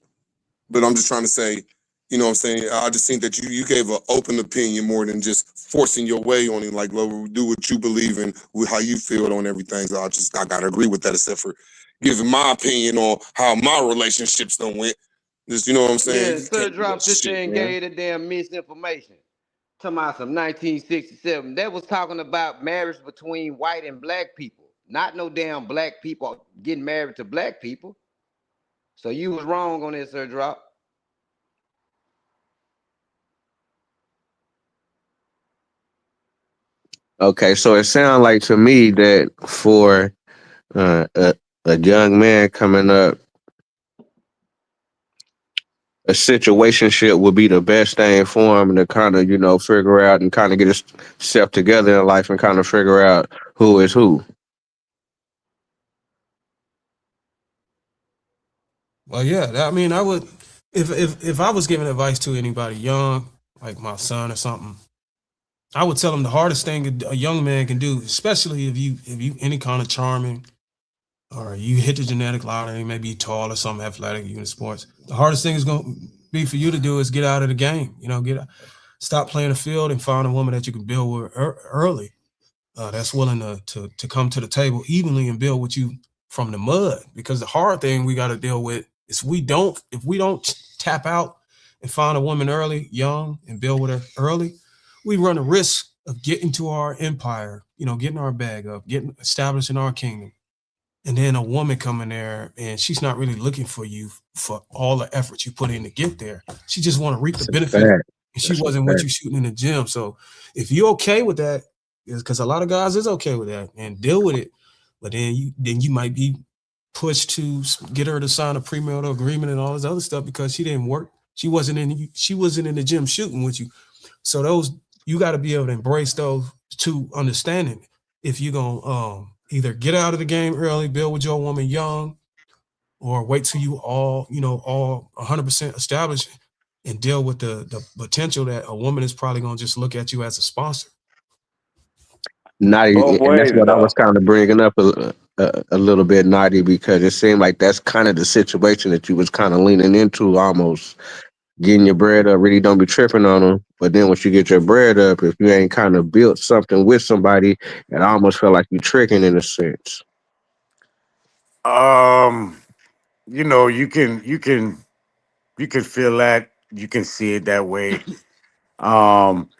but I'm just trying to say, you know what I'm saying? I just think that you gave an open opinion more than just forcing your way on him, like, "Lo, do what you believe in, with how you feel on everything." So I gotta agree with that, except for giving my opinion on how my relationships don't went. Just, you know what I'm saying? Yeah, You Sir can't do Drop that sit there shit, and man. gave the damn misinformation. Talking about some 1967. That was talking about marriage between white and black people. Not no damn black people getting married to black people. So you was wrong on this, Sir Drop. Okay, so it sounds like to me that for uh, a, a young man coming up, a situationship would be the best thing for him to kind of, figure out and kind of get himself together in life and kind of figure out who is who. Well, yeah. I mean, I would if I was giving advice to anybody young, like my son or something, I would tell them the hardest thing a young man can do, especially if you any kind of charming or you hit the genetic lottery, maybe you tall or something athletic, you in sports. The hardest thing is going to be for you to do is get out of the game. Stop playing the field and find a woman that you can build with early. That's willing to come to the table evenly and build with you from the mud. Because the hard thing we got to deal with is if we don't tap out and find a woman early, young, and build with her early, we run a risk of getting to our empire, getting our bag up, getting established in our kingdom. And then a woman coming there and she's not really looking for you for all the effort you put in to get there. She just want to reap the That's a benefit. fact. And she That's a wasn't with fact. you shooting in the gym. So if you're okay with that, is because a lot of guys is okay with that and deal with it. But then you might be pushed to get her to sign a premarital agreement and all this other stuff because she didn't work. She wasn't in the gym shooting with you. So those you got to be able to embrace those two understanding. If you're gonna either get out of the game early, build with your woman young, or wait till you all 100% established and deal with the potential that a woman is probably gonna just look at you as a sponsor. Both Naughty, and that's ways what I though. was kind of bringing up a little bit, Naughty, because it seemed like that's kind of the situation that you was kind of leaning into, almost getting your bread up. Really don't be tripping on them, but then once you get your bread up, if you ain't kind of built something with somebody, it almost felt like you tricking in a sense. Um, you can feel that, you can see it that way. Um,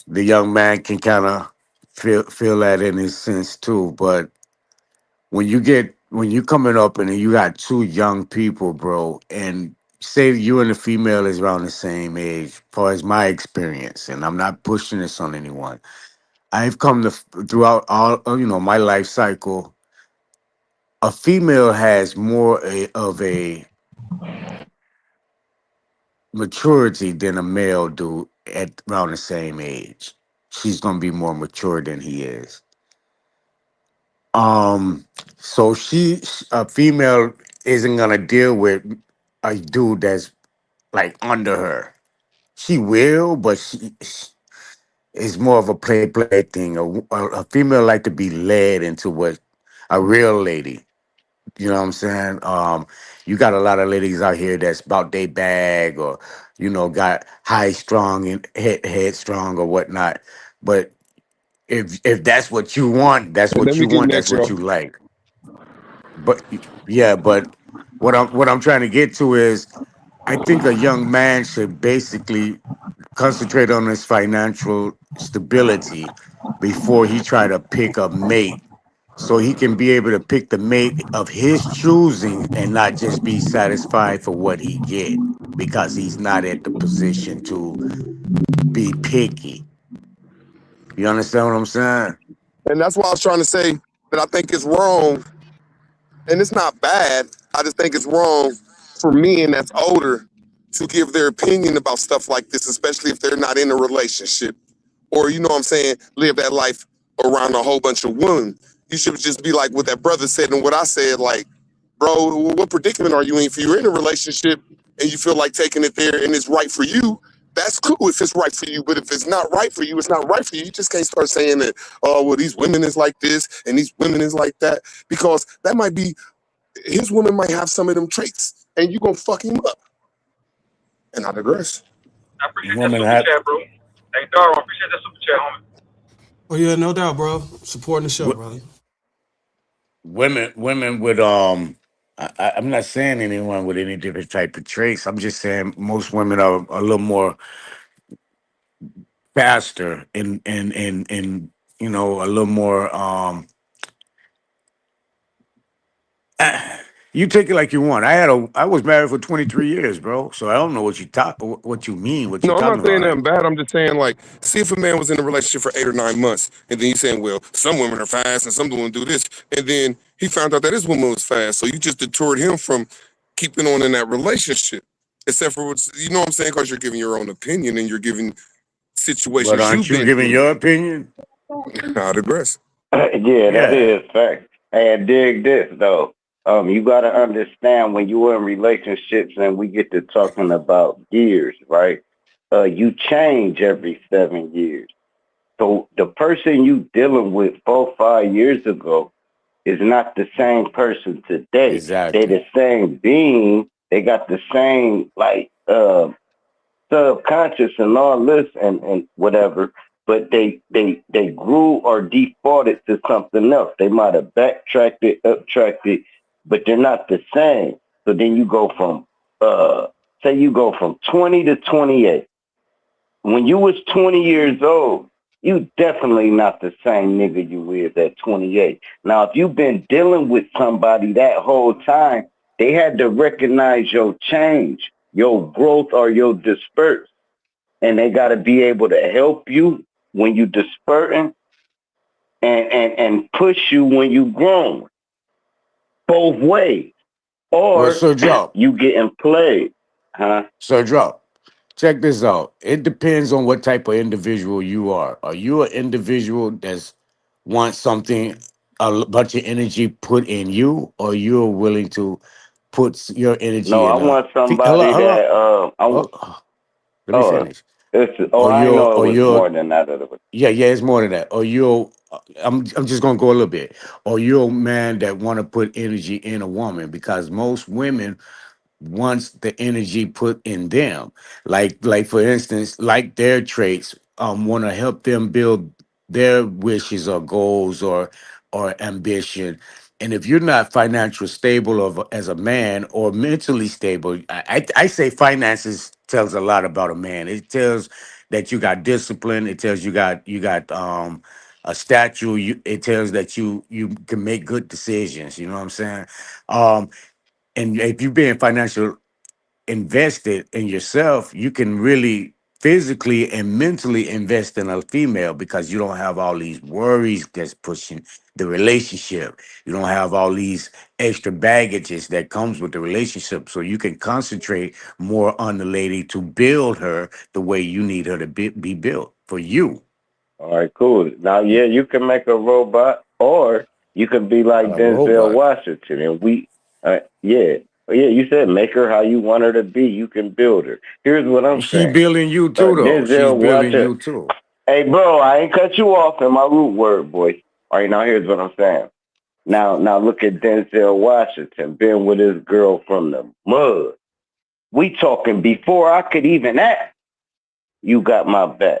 the young man can kind of feel that in his sense too. But when you coming up and you got two young people, bro, and say you and the female is around the same age, far as my experience, and I'm not pushing this on anyone. I've come to throughout all my life cycle, a female has more of a maturity than a male do at around the same age. She's gonna be more mature than he is. Um, so a female isn't gonna deal with a dude that's like under her. She will, but she is more of a play thing. A female like to be led into what a real lady. You know what I'm saying? You got a lot of ladies out here that's about their bag or got high strong and headstrong or whatnot. But if that's what you want, that's Hey, let what me you get want. That's next, what yo. you like. But yeah, but what I'm trying to get to is I think a young man should basically concentrate on his financial stability before he try to pick a mate, so he can be able to pick the mate of his choosing and not just be satisfied for what he get because he's not at the position to be picky. You understand what I'm saying? And that's why I was trying to say that I think it's wrong, and it's not bad. I just think it's wrong for men that's older to give their opinion about stuff like this, especially if they're not in a relationship or, you know what I'm saying, live that life around a whole bunch of women. You should just be like what that brother said and what I said, like, bro, what predicament are you in? If you're in a relationship and you feel like taking it there and it's right for you, that's cool if it's right for you. But if it's not right for you, it's not right for you. You just can't start saying that, oh, well, these women is like this and these women is like that. Because that might be, his woman might have some of them traits and you're going to fuck him up. And I digress. I appreciate that Women super have chat, bro. Hey, Darwin, appreciate that super chat, homie. Oh yeah, no doubt, bro. Supporting the show, w- brother. women with I'm not saying anyone with any different type of traits. I'm just saying most women are a little more faster and you know a little more you take it like you want. I was married for 23 years, bro. So I don't know what you mean, what you No, I'm talking not saying about. that bad. I'm just saying, like, see if a man was in a relationship for 8 or 9 months, and then you saying, well, some women are fast and some women do this, and then he found out that his woman was fast, so you just deterred him from keeping on in that relationship. Except for what's, you know what I'm saying? Because you're giving your own opinion and you're giving But situations aren't you've you been giving through. your opinion? I digress. Yeah, that Yeah, is fact. And dig this though. You gotta understand when you are in relationships and we get to talking about years, right? You change every 7 years. So the person you dealing with 4, 5 years ago is not the same person today. They exactly. the same being. They got the same like subconscious and all this and whatever, but they grew or defaulted to something else. They might have backtracked it, uptracked it, but they're not the same. So then you go from say you go from 20 to 28. When you was 20 years old, you definitely not the same nigga you is at 28. Now, if you've been dealing with somebody that whole time, they had to recognize your change, your growth, or your disperse, and they got to be able to help you when you disperting and push you when you grown, both ways, Well, or Sir Joe, you getting played, huh? Sir Joe, check this out. It depends on what type of individual you are. Are you an individual that's wants something, bunch of energy put in you, or you're willing to put your No, energy I in a? want Hold on, somebody hold on. that Let me oh, finish. Or I you're, know it or was you're, more than that. Other yeah, yeah, it's more than that. Or you're, I'm just gonna go a little bit. Or you're a man that want to put energy in a woman because most women wants the energy put in them, like for instance, like their traits, want to help them build their wishes or goals or ambition. And if you're not financially stable as a man or mentally stable, I say finances tells a lot about a man. It tells that you got discipline. It tells you got a statue. It tells that you can make good decisions. You know what I'm saying? Um, and if you're being financial invested in yourself, you can really physically and mentally invest in a female because you don't have all these worries that's pushing the relationship. You don't have all these extra baggages that comes with the relationship. So you can concentrate more on the lady to build her the way you need her to be built for you. all right, cool. Now, yeah, you can make a robot, or you could be like A Denzel robot. Washington, and yeah, yeah. You said make her how you want her to be. You can build her. Here's what I'm She saying. building you too, though. She's Denzel building Washington. you too. Hey, bro, I ain't cut you off in my root word, boy. All right, now here's what I'm saying. Now look at Denzel Washington, been with his girl from the mud. We talking before I could even act. You got my back.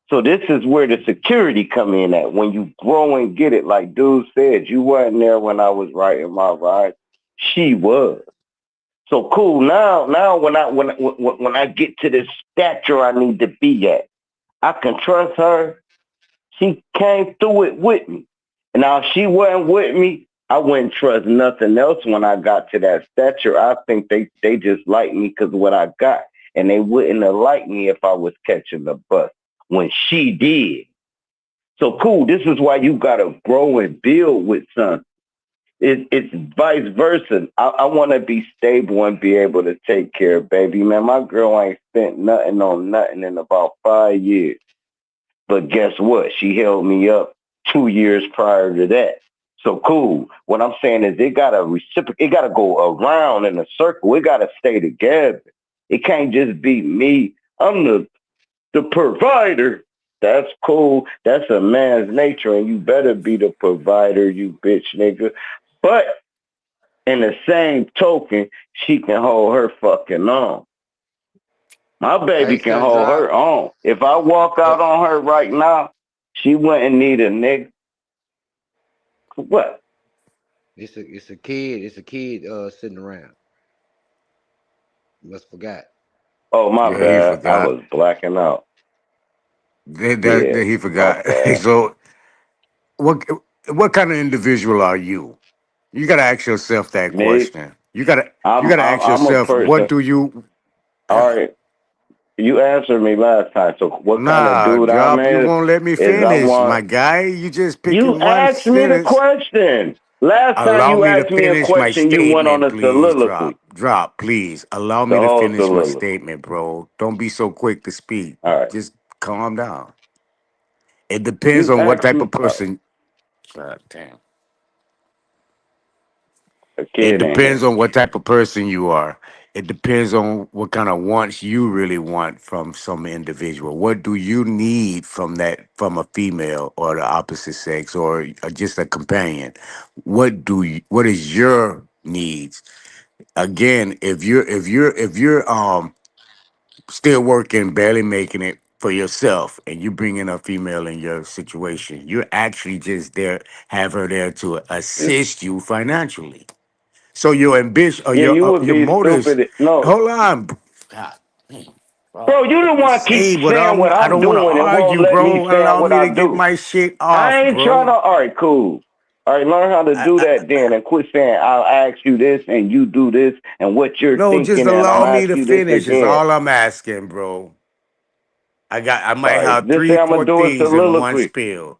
So this is where the security come in at. When you grow and get it, like dude said, you wasn't there when I was writing my ride. She was. So cool. Now when I get to the stature I need to be at, I can trust her. She came through it with me. And now if she wasn't with me, I wouldn't trust nothing else when I got to that stature. I think they just like me because of what I got. And they wouldn't have liked me if I was catching the bus when she did. So cool, this is why you gotta grow and build with son. It's vice versa. I want to be stable and be able to take care of baby. Man, my girl ain't spent nothing on nothing in about 5 years. But guess what? She held me up 2 years prior to that. So cool. What I'm saying is it gotta reciprocate, it gotta go around in a circle. It gotta stay together. It can't just be me. I'm the provider. That's cool. That's a man's nature, and you better be the provider, you bitch nigga. But in the same token, she can hold her fucking own. My baby Hey, can cause hold her own. If I walk uh, out on her right now, she wouldn't need a nigga. What? it's a kid sitting around. You must forgot. Oh, my Yeah, he bad. I forgot. was blacking out. That Yeah, he my forgot. bad. So what what kind of individual are you? You gotta ask yourself that Me, question. You gotta I'm ask I'm a yourself, what person. do you All right, you answered me last time. So what kind of nah, dude I'm drop, you won't let me is I finish, want my guy. You just you picking one asked me the sentence. question. Last time Allow you me to asked me a finish my question, you went on statement, a please. soliloquy. Drop, please. Allow The me to whole finish my soliloquy. statement, bro. Don't be so quick to speak. All right. Just calm down. It depends You on what asked type me of person. God damn. a It kid in depends here. on what type of person you are. It depends on what kind of wants you really want from some individual. What do you need from a female or the opposite sex or just a companion? What is your needs? Again, if you're still working, barely making it for yourself, and you bring in a female in your situation, you're actually just there, have her there to It's, assist you financially. So your ambition or yeah, you would your be motives. stupid. No, Hold on, God, dang, bro. bro, you the Let me one keep say what saying what I I'm don't want to doing and won't argue, let me bro. saying Allow what me to I get do. my shit I off, ain't trying to. bro. All right, cool. All right, learn how to I, do I, that then, and quit saying I'll ask you this and you do this and what you're no, just thinking, and I'm allow me asking to you this finish. Is again. all I'm asking, bro. I All might right, have just say three, I'm four gonna do a things in one soliloquy. spill.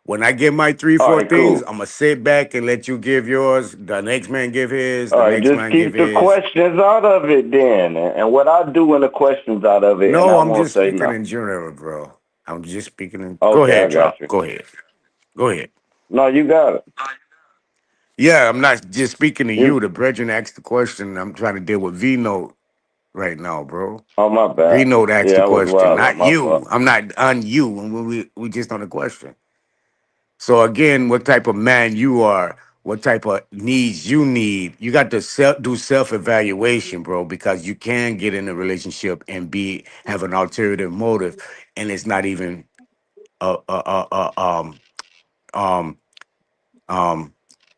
When I get my three, All four right, things, cool. I'm gonna sit back and let you give yours. The next man give his. All The right, next just man give keep the his. questions out of it then, and what I do in the questions out of it, and No, I I'm won't just say speaking no. in general, bro. I'm just speaking in. Go Okay, I ahead, got drop. you. Go ahead. Go ahead. No, you got it. Yeah, I'm not just speaking to You. you. The brethren asked the question. I'm trying to deal with V Note right now, bro. Oh, my V bad. Note asked the Yeah, I was question, wild on not my fault. you. I'm not on you. We just on the question. So again, what type of man you are, what type of needs you need, you got to do self evaluation, bro, because you can get in a relationship and have an alternative motive, and it's not even uh, uh, uh, uh, um um um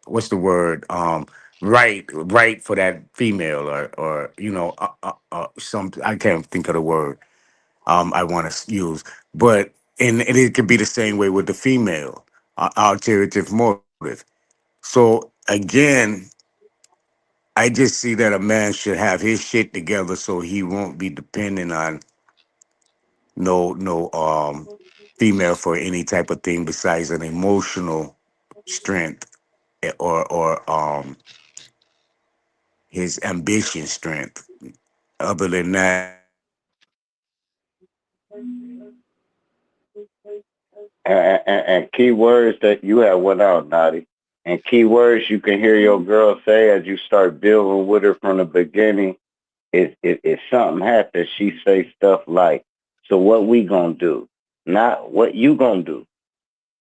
what's the word right for that female or some I can't think of the word I want to use, but and it could be the same way with the female alternative motive. So again, I just see that a man should have his shit together so he won't be dependent on no female for any type of thing besides an emotional strength or his ambition strength. Other than that, And key words that you have went out, Naughty. And key words you can hear your girl say as you start building with her from the beginning is if something happens, she say stuff like, "So what we gonna do? Not what you gonna do."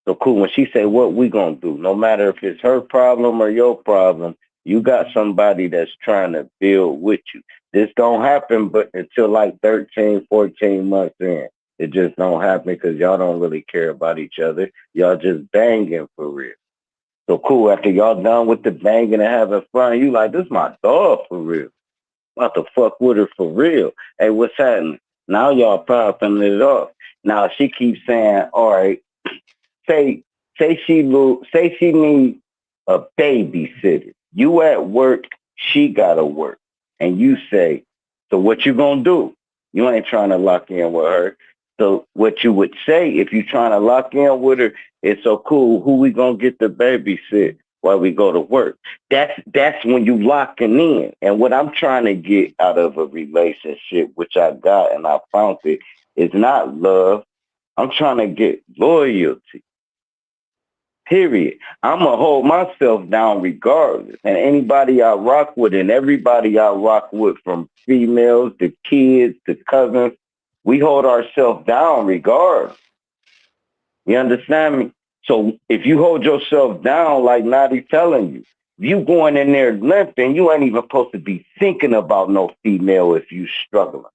So cool. When she say what we gonna do, no matter if it's her problem or your problem, you got somebody that's trying to build with you. This don't happen, but until like 13, 14 months in, it just don't happen because y'all don't really care about each other. Y'all just banging for real. So cool. After y'all done with the banging and having fun, you like, this my dog for real. About to fuck with her for real. Hey, what's happening? Now y'all popping it off. Now she keeps saying, all right, say say she needs a babysitter. You at work, she gotta work, and you say, so what you gonna do? You ain't trying to lock in with her. So what you would say if you trying to lock in with her is, so cool. Who we gonna get the babysit while we go to work? That's when you locking in. And what I'm trying to get out of a relationship, which I got and I found it, is not love. I'm trying to get loyalty. Period. I'ma hold myself down regardless. And anybody I rock with and everybody I rock with, from females to kids to cousins, we hold ourselves down regardless. You understand me? So if you hold yourself down, like Nadi telling you, if you going in there limping, you ain't even supposed to be thinking about no female if you struggling.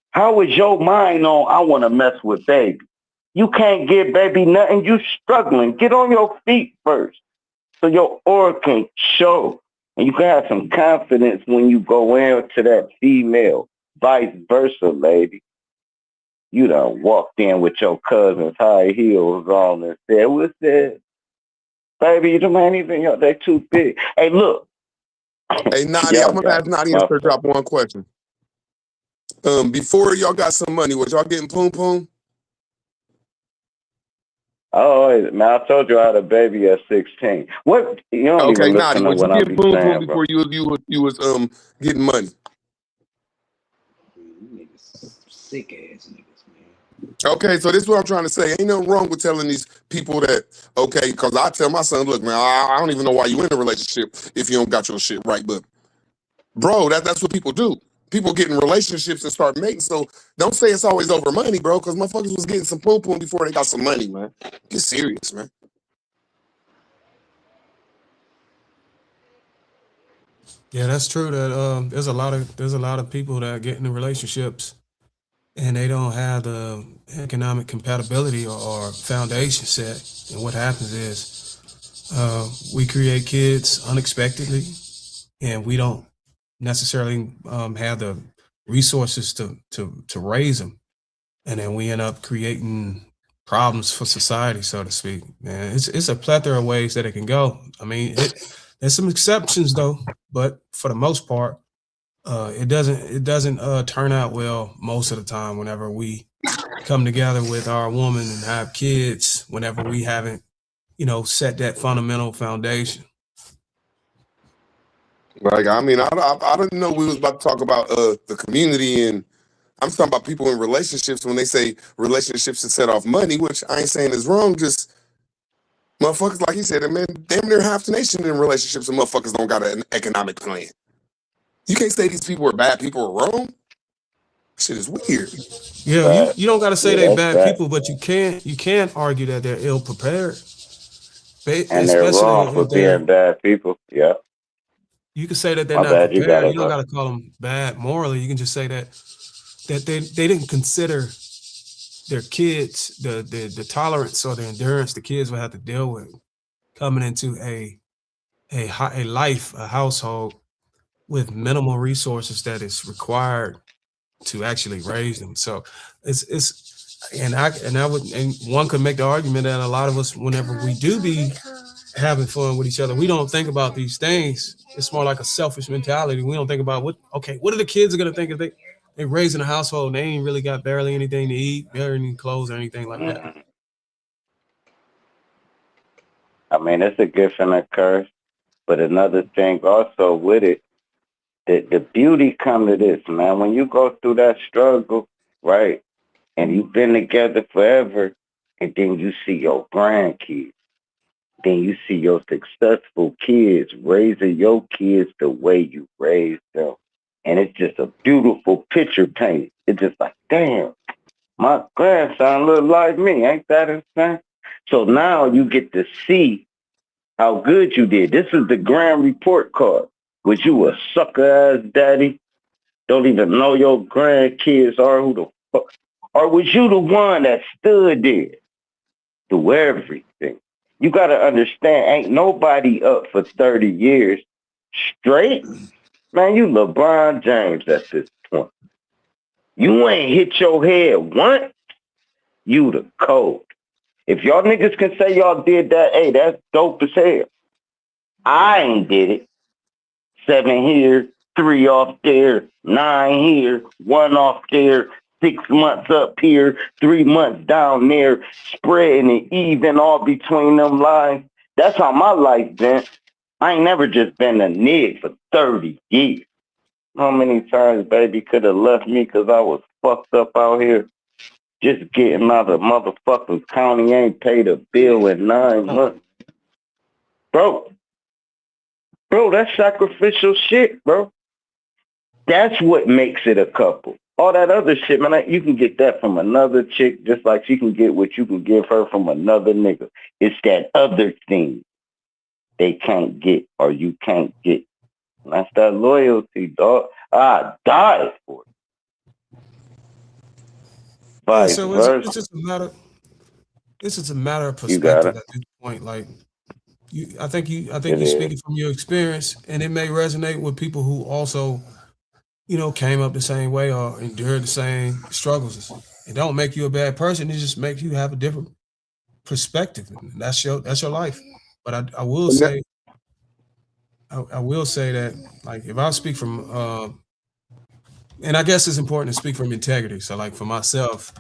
How is your mind on, I want to mess with baby? You can't get baby nothing. You struggling. Get on your feet first so your aura can show. And you can have some confidence when you go into that female. Vice versa, lady. You done walked in with your cousin's high heels on and said, what's that? Baby, you ain't even, they too big. Hey, look. Hey, Nadi, Y'all I'm gonna got ask it. Nadi and My Sir fault. drop one question. Before y'all got some money, was y'all getting poom poom? Oh, man, I told you I had a baby at 16. What? You don't Okay, even Nadi, listen to was you what I getting be poom poom saying, bro. before you was getting money? You niggas sick ass niggas, man. Okay, so this is what I'm trying to say. Ain't nothing wrong with telling these people that, okay, because I tell my son, look, man, I don't even know why you in a relationship if you don't got your shit right. But bro, that's what people do. People get in relationships and start making. So don't say it's always over money, bro, because motherfuckers was getting some poom poom before they got some money, man. Get serious, man. Yeah, that's true. That there's a lot of people that get into relationships and they don't have the economic compatibility or foundation set. And what happens is we create kids unexpectedly, and we don't necessarily have the resources to raise them, and then we end up creating problems for society, so to speak. Man, it's a plethora of ways that it can go. I mean, there's some exceptions though, but for the most part, it doesn't turn out well most of the time. Whenever we come together with our woman and have kids, whenever we haven't, set that fundamental foundation. Like, I mean, I didn't know we was about to talk about the community, and I'm talking about people in relationships. When they say relationships to set off money, which I ain't saying is wrong, just motherfuckers, like he said, man, damn near half the nation in relationships and motherfuckers don't got an economic plan. You can't say these people are bad people are wrong. Shit is weird. Yeah, you Fact. you don't got to say Yeah, they that's bad fact. people, but you can argue that they're ill prepared, And they're especially wrong for if they're. being bad people. Yeah. You can say that they're My not bad. You got prepared. You it, don't bro. got to call them bad morally. You can just say that they didn't consider their kids the tolerance or the endurance the kids will have to deal with coming into a household with minimal resources that is required to actually raise them. So it's and one could make the argument that a lot of us, whenever we do be having fun with each other, we don't think about these things. It's more like a selfish mentality. We don't think about what are the kids are gonna think if they raising a household and they ain't really got barely anything to eat, barely any clothes or anything like that. Mm. I mean, it's a gift and a curse. But another thing also with it, the beauty come to this, man. When you go through that struggle, right, and you've been together forever, and then you see your grandkids, then you see your successful kids raising your kids the way you raised them. And it's just a beautiful picture painted. It's just like, damn, my grandson look like me. Ain't that insane? So now you get to see how good you did. This is the grand report card. Was you a sucker ass daddy? Don't even know your grandkids are who the fuck? Or was you the one that stood there through everything? You got to understand, ain't nobody up for 30 years straight. Man, you LeBron James at this point. You ain't hit your head once, you the code. If y'all niggas can say y'all did that, hey, that's dope as hell. I ain't did it. 7 here, 3 off there, 9 here, 1 off there, 6 months up here, 3 months down there, spreading it even all between them lines. That's how my life been. I ain't never just been a nig for 30 years. How many times baby could have left me because I was fucked up out here? Just getting out of motherfucking county, ain't paid a bill in 9 months. bro, that's sacrificial shit, bro. That's what makes it a couple. All that other shit, man, you can get that from another chick, just like she can get what you can give her from another nigga. It's that other thing they can't get or you can't get. And that's that loyalty, dog. I died for it. Yeah, Vice so it's versa. just a matter. It's just a matter of You got perspective it. at this point. Like I think It you're is. speaking from your experience, and it may resonate with people who also, came up the same way or endured the same struggles. It don't make you a bad person. It just makes you have a different perspective, and that's your life. But And that, I will say that, like, if I speak from, and I guess it's important to speak from integrity. So, like, for myself,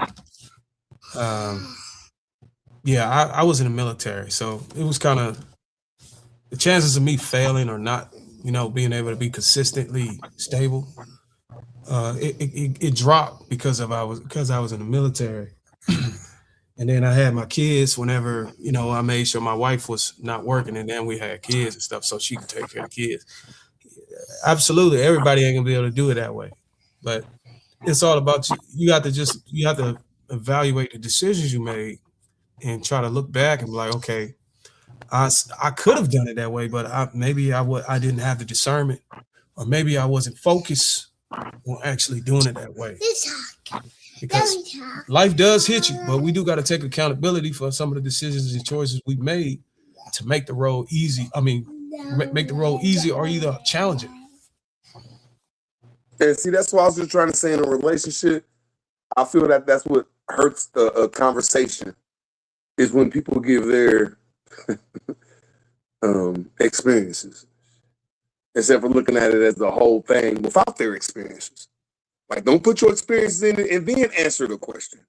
um, yeah, I was in the military, so it was kind of the chances of me failing or not, being able to be consistently stable, it dropped because I was in the military. And then I had my kids whenever, I made sure my wife was not working, and then we had kids and stuff so she could take care of the kids. Absolutely, everybody ain't gonna be able to do it that way. But it's all about you. You have to evaluate the decisions you made and try to look back and be like, okay, I could have done it that way, but maybe I didn't have the discernment, or maybe I wasn't focused on actually doing it that way. Because life does hit you, but we do got to take accountability for some of the decisions and choices we made to make the road easy. I mean, make the road easy or either challenging. and see, that's why I was just trying to say in a relationship. I feel that that's what hurts a conversation is when people give their experiences instead of looking at it as the whole thing without their experiences. Like, don't put your experiences in it and then answer the question.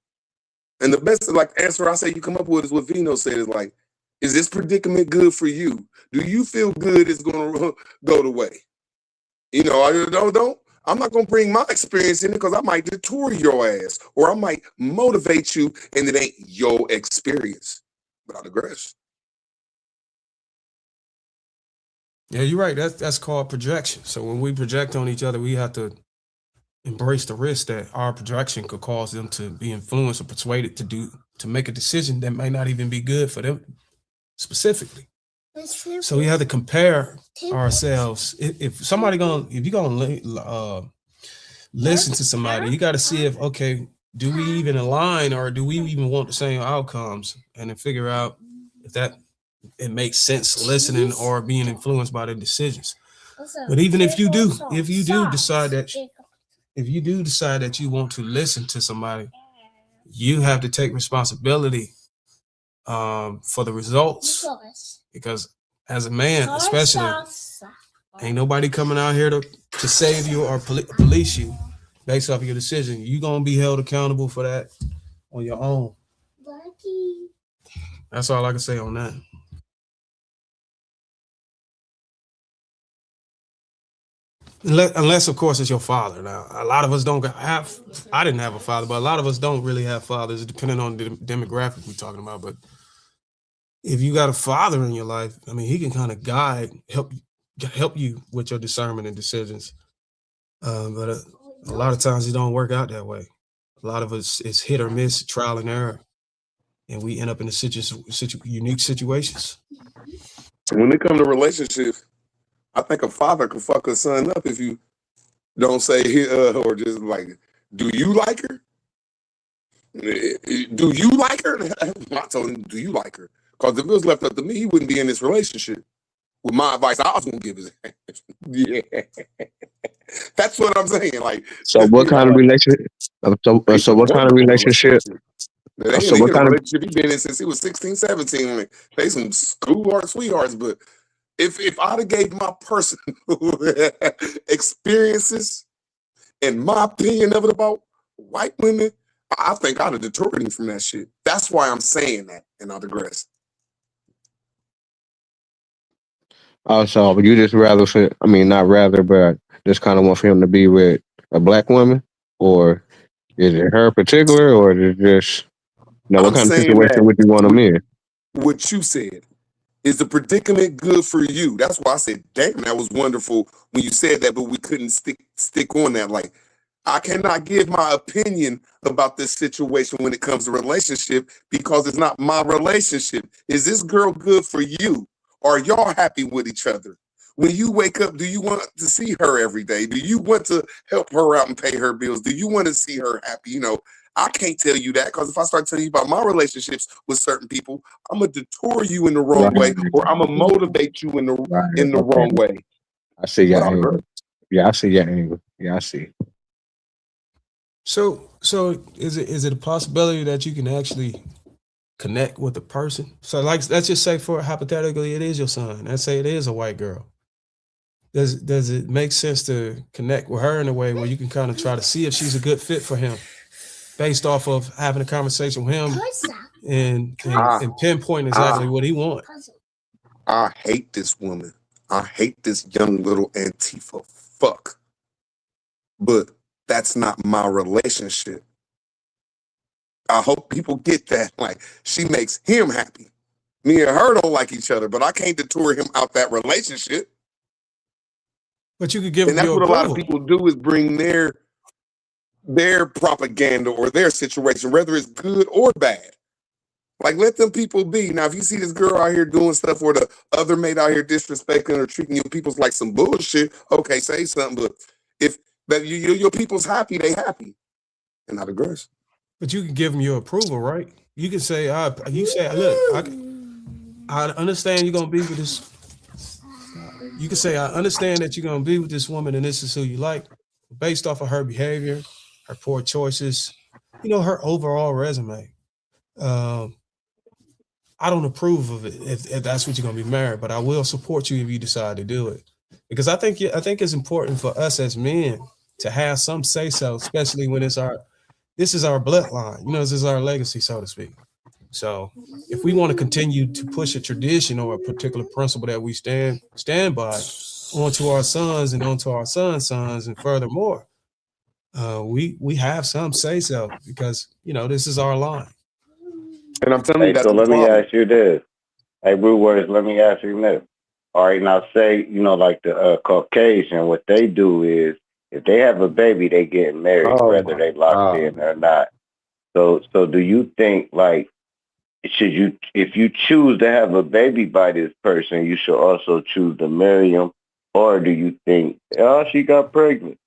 And the best like answer I say you come up with is what Vino said is like, is this predicament good for you? Do you feel good it's gonna go the way? I don't. I'm not gonna bring my experience in it because I might detour your ass or I might motivate you, and it ain't your experience. But I digress. Yeah, you're right. That's called projection. So when we project on each other, we have to embrace the risk that our projection could cause them to be influenced or persuaded to make a decision that might not even be good for them specifically. So we have to compare ourselves. If you're gonna listen to somebody, you got to see if, okay, do we even align or do we even want the same outcomes, and then figure out if that it makes sense listening or being influenced by their decisions. But even if you do decide that you want to listen to somebody, you have to take responsibility for the results, because as a man, especially, ain't nobody coming out here to save you or police you based off of your decision. You're gonna be held accountable for that on your own. That's all I can say on that. Unless, of course, it's your father. Now, a lot of us don't have. I didn't have a father, but a lot of us don't really have fathers, depending on the demographic we're talking about. But if you got a father in your life, I mean, he can kind of help you with your discernment and decisions. But a lot of times it don't work out that way. A lot of us it's hit or miss, trial and error, and we end up in unique situations. When it comes to relationships, I think a father can fuck a son up if you don't say or just like, do you like her? Do you like her? I told him, do you like her? Because if it was left up to me, he wouldn't be in this relationship. With my advice, I was gonna give his ass. Yeah, that's what I'm saying. Like, So what kind of relationship? they So what kind of supportive of a relationship? relationship. They So in what a kind of relationship he been in since he was 16, 17. Like, they some schoolheart sweethearts. But if I'd have gave my personal experiences and my opinion of it about white women, I think I'd have deterred him from that shit. That's why I'm saying that, and I'll digress. also you just rather say, I mean not rather, but just kind of want for him to be with a black woman, or is it her particular, or is it just what I'm kind of saying situation that would you want him with in? what you said. Is the predicament good for you? That's why I said, damn, that was wonderful when you said that, but we couldn't stick on that. Like, I cannot give my opinion about this situation when it comes to relationship because it's not my relationship. Is this girl good for you? Are y'all happy with each other? When you wake up, do you want to see her every day? Do you want to help her out and pay her bills? Do you want to see her happy? You know, I can't tell you that because if I start telling you about my relationships with certain people, I'm gonna detour you in the wrong Right, way, or I'm gonna motivate you in right, the okay. wrong way. I see your What up, bro? angle. Yeah, I see your angle. Yeah, I see. So is it a possibility that you can actually connect with the person? So like let's just say for hypothetically it is your son. Let's say it is a white girl. Does it make sense to connect with her in a way where you can kind of try to see if she's a good fit for him based off of having a conversation with him I and pinpoint I exactly what he wants? I hate this woman. I hate this young little Antifa fuck. But that's not my relationship. I hope people get that. Like, she makes him happy. Me and her don't like each other, but I can't detour him out that relationship. But you could give And him that's your what a lot of approval. people do is bring their propaganda or their situation, whether it's good or bad. Like, let them people be. Now, if you see this girl out here doing stuff or the other mate out here disrespecting or treating your people's like some bullshit, okay, say something. But if that your people's happy, they happy and not aggressive. But you can give them your approval, right? You can say, you say, look, I understand you're gonna be with this. You can say, I understand that you're gonna be with this woman, and this is who you like, based off of her behavior, her poor choices, her overall resume. Um, I don't approve of it if that's what you're gonna be married, but I will support you if you decide to do it. Because I think it's important for us as men to have some say so, especially when this is our bloodline. This is our legacy, so to speak. So if we want to continue to push a tradition or a particular principle that we stand by onto our sons and onto our sons' sons, and furthermore, we have some say so because this is our line. And I'm telling you, Hey, that's so the let me problem. ask you this. Hey, Blue Words, let me ask you this. All right, now say, like the Caucasian, what they do is if they have a baby, they get married, Oh whether my they locked God. in or not. So do you think like should you if you choose to have a baby by this person, you should also choose to marry him, or do you think oh she got pregnant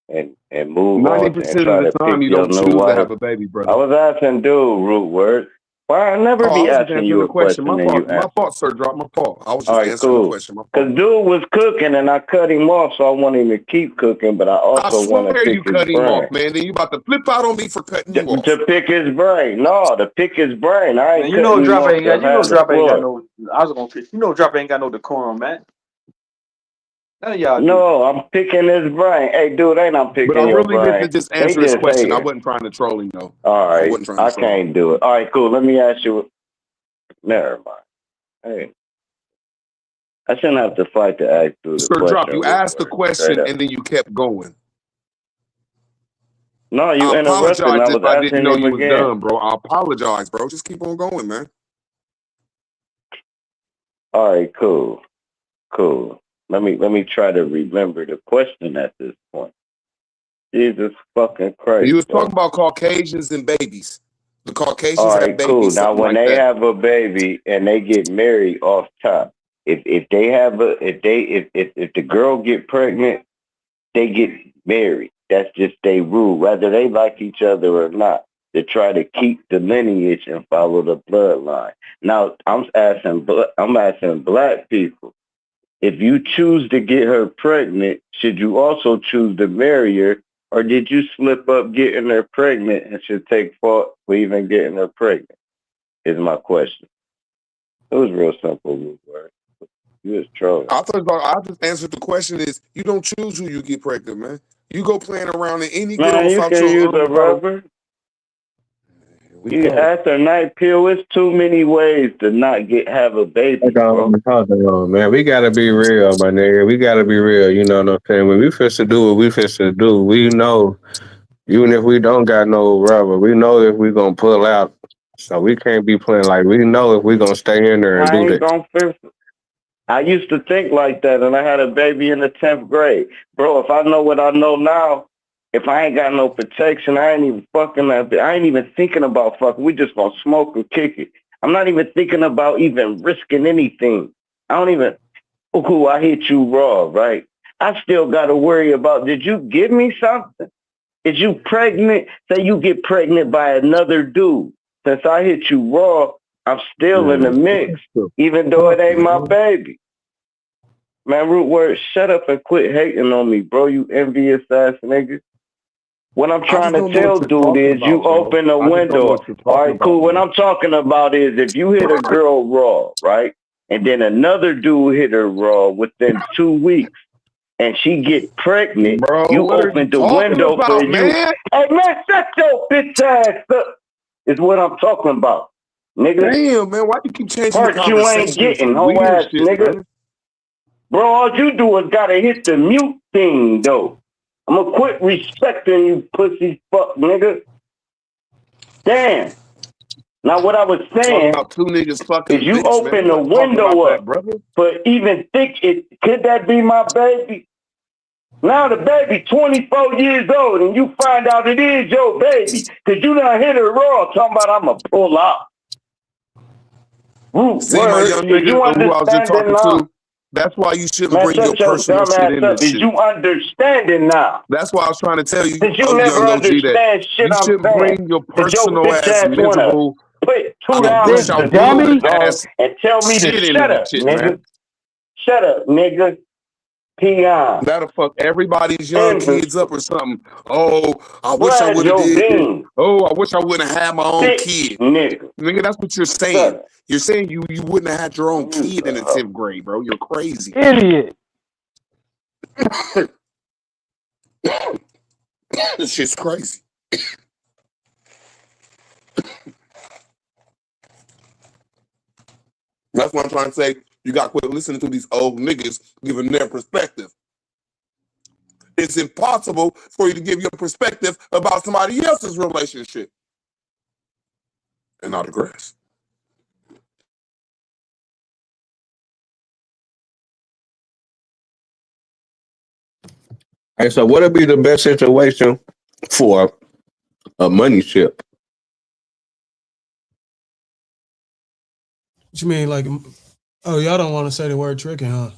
and move on and 90% of try the to time, pick you your don't new choose to wife? have a baby, I brother. was asking dude root word. Why I never Oh, I be was just asking answering you the a question. question My and you fault. My answer. fault, sir. Drop my fault. I was All just right, answering the cool. question. My Cause fault. dude was cooking and I cut him off, so I want him to keep cooking, but I I also want to swear pick you his cut him off, brain. man. Then you about to flip out on me for cutting you off. To pick his brain. No, to pick his brain. I Man, ain't cutting him off to have the Drop ain't got floor. no. I was gonna pick. Drop ain't got no decorum, man. None of y'all do. No, I'm picking his brain. Hey, dude, ain't I'm But I picking your really meant to brain. just They answer his just question. I hating. wasn't trying to troll him, though. All I right, wasn't trying to I troll him. can't do it. All right, cool. Let me ask you. Never mind. Hey, I shouldn't have to fight to ask through the Sir, drop. question, You root asked the word. Straight question up. and then you kept going. No, I you interrupted apologize me. I if was I didn't asking know him you was again. done, bro. I apologize, bro. Just keep on going, man. All right, cool, cool. Let me try to remember the question at this point. Jesus fucking Christ, You was bro. talking about Caucasians and babies. The Caucasians All have right, cool. babies, Now, something when like they that. have a baby and they get married off top, if they have a if the girl get pregnant, they get married. That's just their rule, whether they like each other or not. To try to keep the lineage and follow the bloodline. Now, I'm asking black people. If you choose to get her pregnant, should you also choose to marry her, or did you slip up getting her pregnant and should take fault for even getting her pregnant? Is my question. It was real simple, Luke, word. You was trolling. I just answered the question is you don't choose who you get pregnant, man. You go playing around and any girl Man, you without can your use a without rubber. here we You go. after night pill, it's too many ways to not have a baby, bro. Hold on, man. We gotta be real, my nigga. We gotta be real. You know what I'm saying? When we fist to do what we fist to do, we know even if we don't got no rubber, we know if we gonna pull out. So we can't be playing like we know if we're gonna stay in there and I do ain't that. gonna fix it. I used to think like that, and I had a baby in the 10th grade. Bro, if I know what I know now, if I ain't got no protection, I ain't even fucking that. I ain't even thinking about fucking. We just gonna smoke and kick it. I'm not even thinking about even risking anything. I don't even. Ooh, I hit you raw, right? I still got to worry about. Did you give me something? Is you pregnant? Say you get pregnant by another dude. Since I hit you raw, I'm still in the Man, mix, what even the though fuck, it ain't my man? baby. Man, Root Word, shut up and quit hating on me, bro. You envious ass nigga. What I'm I trying just to don't know what tell you're dude talking is you about, bro. open a I just don't know window. what you're All talking right, about, cool. What man. I'm talking about is if you hit a girl raw, right? And then another dude hit her raw within 2 weeks and she get pregnant, Bro, you what are you open the talking window for about, you. man? Hey man, shut your bitch ass up is what I'm talking about. Nigga, Damn, man, why you keep changing the part you ain't conversation to getting, some hoe weird ass shit, nigga. man? Bro, all you do is gotta hit the mute thing, though. I'm gonna quit respecting you, pussy fuck nigga. Damn. Now, what I was Talking saying about two niggas fucking is a you bitch, man. open We the ain't talking about window that, up brother. for even think it. Could that be my baby? Now the baby 24 years old and you find out it is your baby because you done hit her raw talking about I'm going to pull out. Root See my word, young is nigga you who I was just understanding talking now? to? That's why you shouldn't Man, bring your shut your personal dumb shit ass in up. this Is shit. you understanding now? That's why I was trying to tell you, Since you oh never young OG, that understand shit you I'm shouldn't saying. bring your Because your personal bitch ass ass want to miserable, put two I down wish This I the would dummy. dude, dog, ass and tell me to shit into shut this up, shit, man. nigga. Shut up, nigga. Peon. That'll fuck everybody's young And kids up or something. Oh, I wish I spread would have your did this. beans. Oh, I wish I wouldn't have had my own Thick kid. nigga. Nigga, that's what you're Shut saying. up. You're saying you wouldn't have had your own Use kid the in the hoe. 10th grade, bro. You're crazy. Idiot. This shit's crazy. That's what I'm trying to say. You got to quit listening to these old niggas giving their perspective. It's impossible for you to give your perspective about somebody else's relationship and not aggress. Hey, so what would be the best situation for a money ship? What you mean, like, oh, y'all don't want to say the word tricking, huh?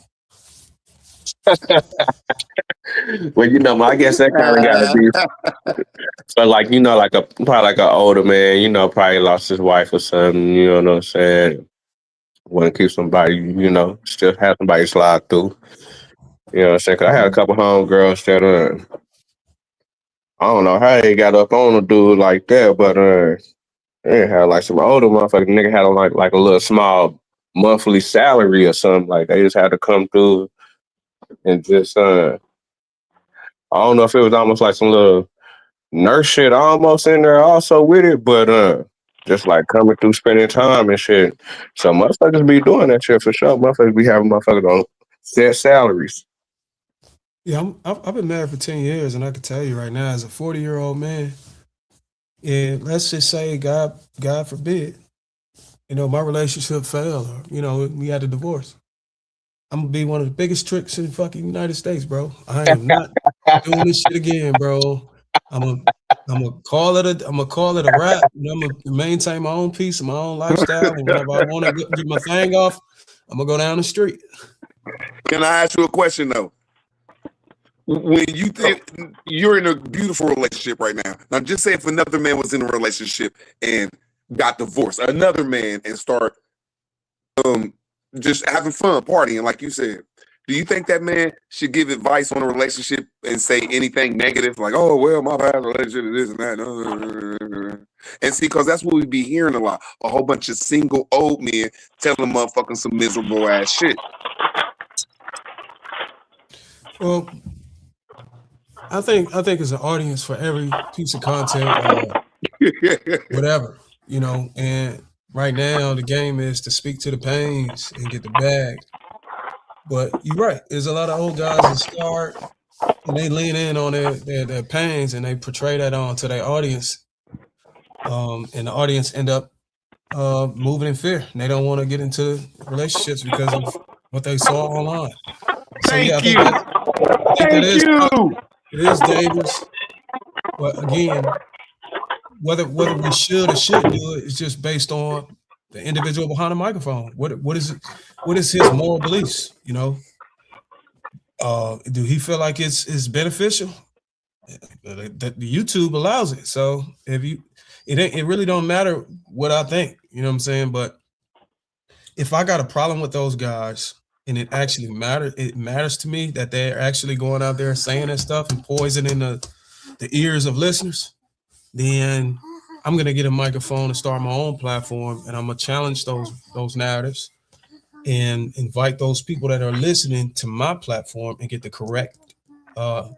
Well, I guess that kind of got to be. So, like, like probably like an older man, probably lost his wife or something. You know what I'm saying? Want to keep somebody, still have somebody slide through. You know what I'm saying? 'Cause I had a couple homegirls that I don't know how they got up on a dude like that, but they had like some older motherfucking nigga had like a little small monthly salary or something. Like they just had to come through and just I don't know if it was almost like some little nurse shit almost in there also with it, but just like coming through spending time and shit. So motherfuckers be doing that shit for sure. Motherfuckers be having motherfuckers on set salaries. Yeah, I've been married for 10 years, and I can tell you right now, as a 40-year-old man, and let's just say, God forbid, my relationship failed, or, we had a divorce. I'm gonna be one of the biggest tricks in fucking United States, bro. I am not doing this shit again, bro. I'm gonna I'm gonna call it a wrap. I'm gonna maintain my own peace and my own lifestyle. And whenever I want to get my thing off, I'm gonna go down the street. Can I ask you a question though? When you think you're in a beautiful relationship right now, just say if another man was in a relationship and got divorced, another man and start um just having fun, partying, like you said. Do you think that man should give advice on a relationship and say anything negative, like, "Oh well, my past relationship is this and that," and see, because that's what we be hearing a lot. A whole bunch of single old men telling motherfucking some miserable ass shit. Well, I think it's an audience for every piece of content, whatever, And right now, the game is to speak to the pains and get the bag. But you're right. There's a lot of old guys that start and they lean in on their pains and they portray that on to their audience. And the audience end up moving in fear. And they don't want to get into relationships because of what they saw online. So yeah, Thank you. I think that Thank is you. it is dangerous. But again, whether we should or shouldn't do it is just based on the individual behind the microphone. What is it? What is his moral beliefs? You know, do he feel like it's beneficial? The YouTube allows it. So if you, it really don't matter what I think. You know what I'm saying? But if I got a problem with those guys and it actually matters, it matters to me that they're actually going out there saying that stuff and poisoning the ears of listeners, then I'm gonna get a microphone and start my own platform, and I'm gonna challenge those narratives and invite those people that are listening to my platform and get the correct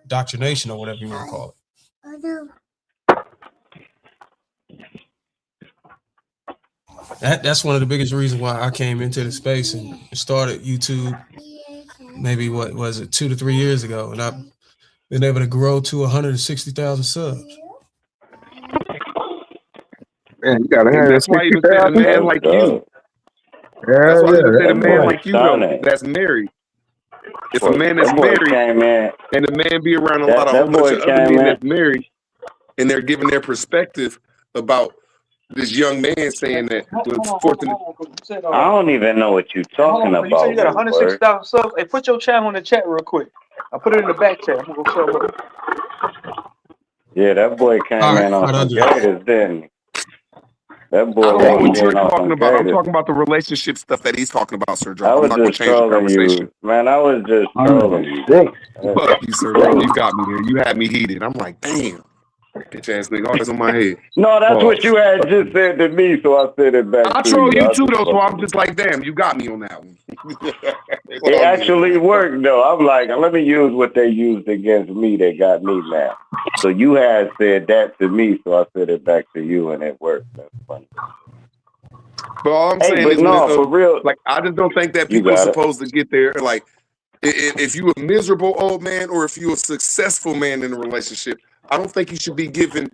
doctrination or whatever you want to call it. That's one of the biggest reasons why I came into the space and started YouTube. Maybe what was it, 2 to 3 years ago, and I've been able to grow to 160,000 subs. Man, you gotta And have that's why I even said a 60,000. man That's like you. dope. That's Yeah, why I yeah, even said a That man boy like you though, stunning. that's married. If a man that's That boy married came in. and the man be around a whole That bunch boy of other came men in. that's married and they're giving their perspective about this young man saying that was forcing it. You said, I don't even know what you hey, hold talking on. So you said you about, got Wood Word. 160,000 subs. Hey, put your channel in the chat real quick. I put it in the back chat. I'm gonna go sub with it. Yeah, that boy came in on I'll some do that. gators, didn't he? That I boy don't know what walked you're in on talking some about. I'm gators. talking about the relationship stuff that he's talking about, Sir I Drop. I'm was not gonna just change the trolling conversation. you, man. I was just trolling you. Fuck you, Sir Drop. You got me there. You had me heated. I'm like, damn. Bitch ass nigga, always on my head. No, that's what Pause. you had just said to me, so I said it back I to troll you. you I too just though, so fucking I'm with just like, damn, you got me on that one. It's it. all good. Actually worked though. I'm like, let me use what they used against me that got me mad. So you had said that to me, so I said it back to you, and it worked. That's funny. But all I'm Hey, saying but is, no, for real, like, I just don't think that you people are got it. supposed to get there. Like, if you a miserable old man or if you a successful man in a relationship, I don't think you should be given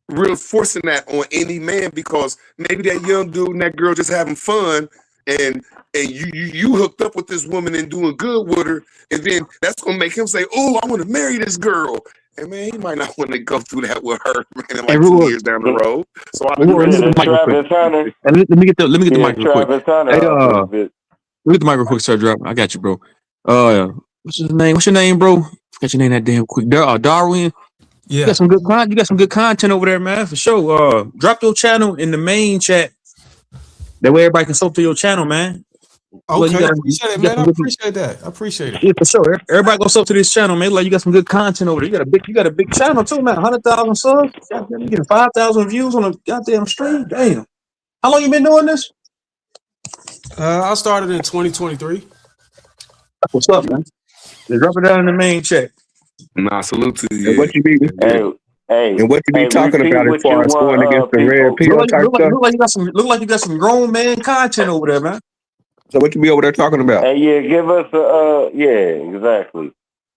real forcing that on any man because maybe that young dude and that girl just having fun and you hooked up with this woman and doing good with her, and then that's gonna make him say, "Oh, I want to marry this girl." And man, he might not want to go through that with her, man, in Hey, like 2 years down the road. So I You Let me said get digress. the that mic real quick. Travis Hunter. Hey, let me get the Yeah, mic real quick. Travis Hunter Hey, off this bitch. let me get the mic real quick, Sir Drop. I got you, bro. What's his name? What's your name, bro? Got your name that damn quick. Darwin. You Yeah. got some good content. You got some good content over there, man, for sure. Drop your channel in the main chat. That way everybody can sub to your channel, man. Well, Okay. Appreciate it, you got man. some I good, appreciate that. I appreciate it. yeah, for sure. Everybody go sub to this channel, man. Like you got some good content over there. You got a big channel too, man. 100,000 subs. Goddamn, you getting 5,000 views on a goddamn stream. Damn. How long you been doing this? I started in 2023. What's up, man? Just drop it down in the main chat. Nah, salute to And you. what you be Hey, hey, and what you be hey, talking repeat about as what you far as going against want, the red people. pill type stuff? Look like you got some grown man content over there, man. So what you be over there talking about? Hey, yeah, give us a, yeah, exactly.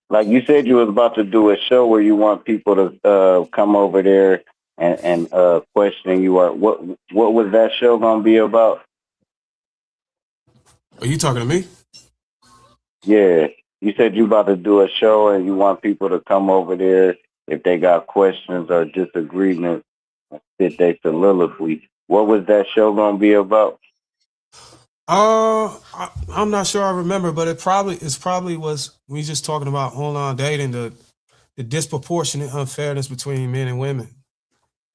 Like you said, you was about to do a show where you want people to come over there and question you. What was that show gonna be about? Are you talking to me? Yeah, you said you about to do a show and you want people to come over there if they got questions or disagreements and fit their soliloquy. What was that show gonna be about? I'm not sure I remember, but it's probably was we just talking about online dating, the disproportionate unfairness between men and women.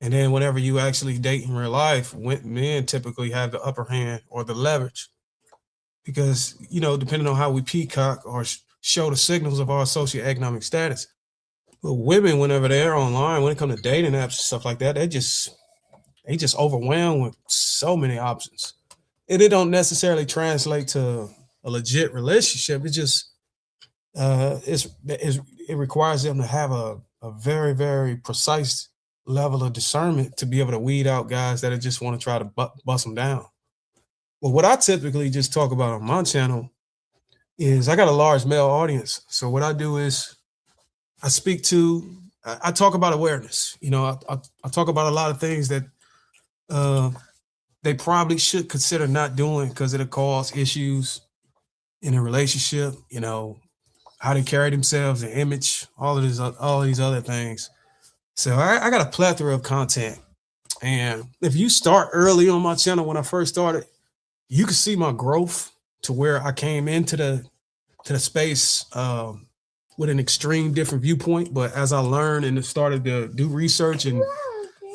And then whenever you actually date in real life, men typically have the upper hand or the leverage. Because, depending on how we peacock or show the signals of our socioeconomic status. But women, whenever they're online, when it comes to dating apps and stuff like that, they just overwhelmed with so many options. And it don't necessarily translate to a legit relationship. It just it requires them to have a very, very precise level of discernment to be able to weed out guys that just want to try to bust them down. Well, what I typically just talk about on my channel is I got a large male audience. So what I do is I talk about awareness. I talk about a lot of things that they probably should consider not doing because it'll cause issues in a relationship. You know, how they carry themselves, the image, all these other things. So I got a plethora of content, and if you start early on my channel when I first started, you can see my growth to where I came into the space with an extreme different viewpoint. But as I learned and started to do research and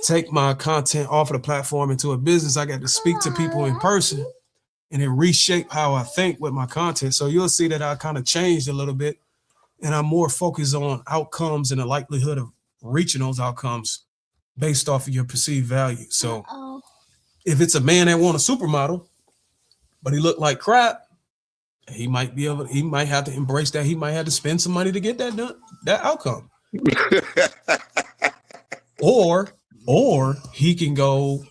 take my content off of the platform into a business, I got to speak to people in person and it reshaped how I think with my content. So you'll see that I kind of changed a little bit and I'm more focused on outcomes and the likelihood of reaching those outcomes based off of your perceived value. So if it's a man that want a supermodel, but he looked like crap, he might have to embrace that. He might have to spend some money to get that done, that outcome. or he can go,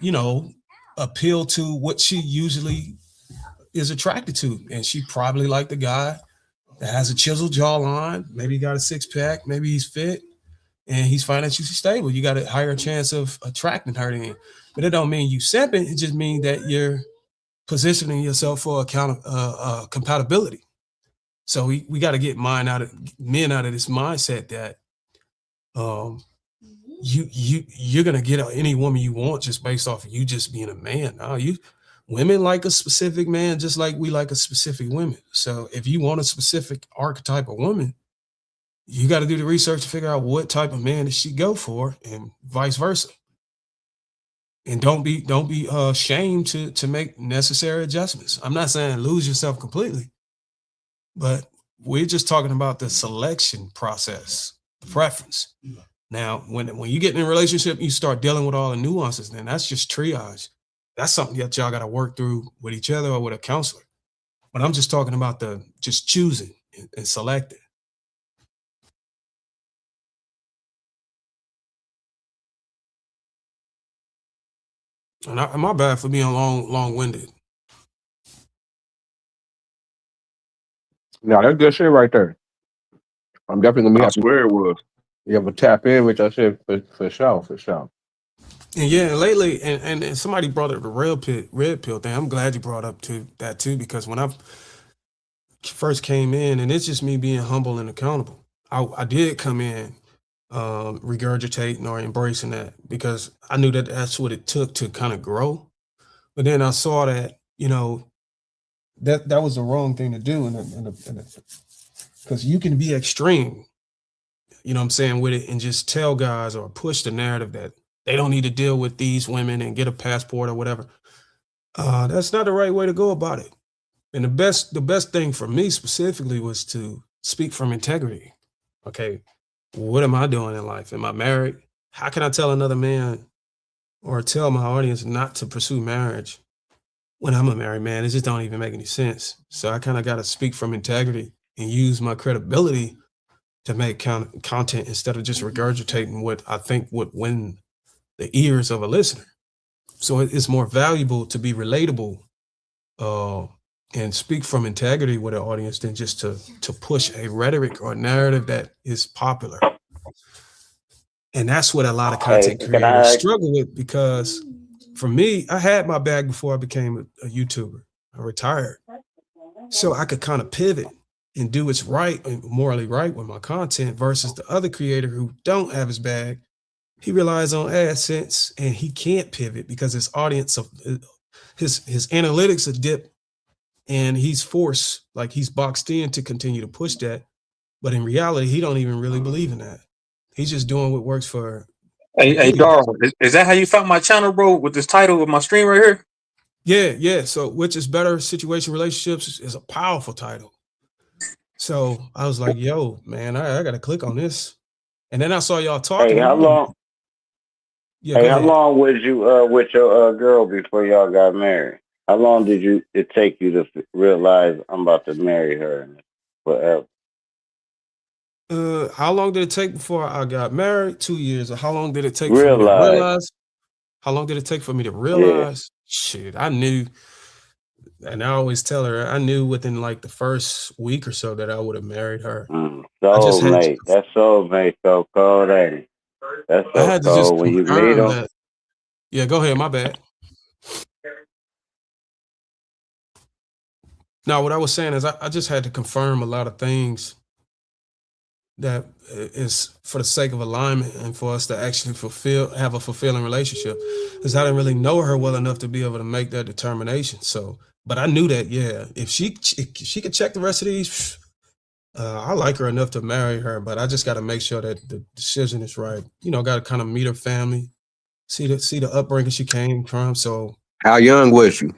you know, appeal to what she usually is attracted to. And she probably like the guy that has a chiseled jawline, maybe he got a six pack, maybe he's fit and he's financially stable. You got a higher chance of attracting her to him. But it don't mean you simping. It just means that you're positioning yourself for compatibility. So we got to get men out of this mindset that you're gonna get any woman you want just based off of you just being a man. No, women like a specific man just like we like a specific woman. So if you want a specific archetype of woman, you got to do the research to figure out what type of man does she go for, and vice versa. And don't be shamed to make necessary adjustments. I'm not saying lose yourself completely, but we're just talking about the selection process, the preference. Now, when you get in a relationship, you start dealing with all the nuances, then that's just triage. That's something that y'all got to work through with each other or with a counselor. But I'm just talking about the just choosing and selecting. And my bad for being long-winded. No, that's good shit right there. I'm definitely gonna be I happy. swear it was. You have to tap in with that shit for sure. And yeah, lately, and somebody brought up the red pill thing. I'm glad you brought up to that too, because when I first came in, and it's just me being humble and accountable, I did come in regurgitating or embracing that because I knew that that's what it took to kind of grow. But then I saw that, you know, that was the wrong thing to do, because you can be extreme, you know what I'm saying, with it and just tell guys or push the narrative that they don't need to deal with these women and get a passport or whatever. That's not the right way to go about it. And the best thing for me specifically was to speak from integrity. Okay, what am I doing in life? Am I married? How can I tell another man or tell my audience not to pursue marriage when I'm a married man? It just don't even make any sense. So I kind of got to speak from integrity and use my credibility to make content instead of just regurgitating what I think would win the ears of a listener. So it's more valuable to be relatable and speak from integrity with an audience than just to push a rhetoric or narrative that is popular. And that's what a lot of content creators struggle with, because for me, I had my bag before I became a YouTuber. I retired. So I could kind of pivot and do what's right and morally right with my content versus the other creator who don't have his bag. He relies on AdSense and he can't pivot because his audience of his analytics are dipped and he's forced, like he's boxed in to continue to push that. But in reality, he don't even really believe in that. He's just doing what works for Hey, him. Darl, is that how you found my channel, bro? With this title of my stream right here? Yeah. So which is better? Situation relationships is a powerful title. So I was like, yo, man, I got to click on this. And then I saw y'all talking. Hey, how long? Yeah, Hey, how long was you with your girl before y'all got married? How long did it take you to realize I'm about to marry her and forever? How long did it take before I got married? 2 years. Or how long did it take for me to realize? How long did it take for me to realize? Yeah. Shit, I knew. And I always tell her, I knew within like the first week or so that I would have married her. Soulmate. That soulmate so cold, ain't it? That's so cold when you meet them. Yeah, go ahead. My bad. Now, what I was saying is I just had to confirm a lot of things that is for the sake of alignment and for us to actually have a fulfilling relationship. Because I didn't really know her well enough to be able to make that determination. So, but I knew that, yeah, if she could check the rest of these, I like her enough to marry her. But I just got to make sure that the decision is right. You know, got to kind of meet her family, see the upbringing she came from. So, How young was you?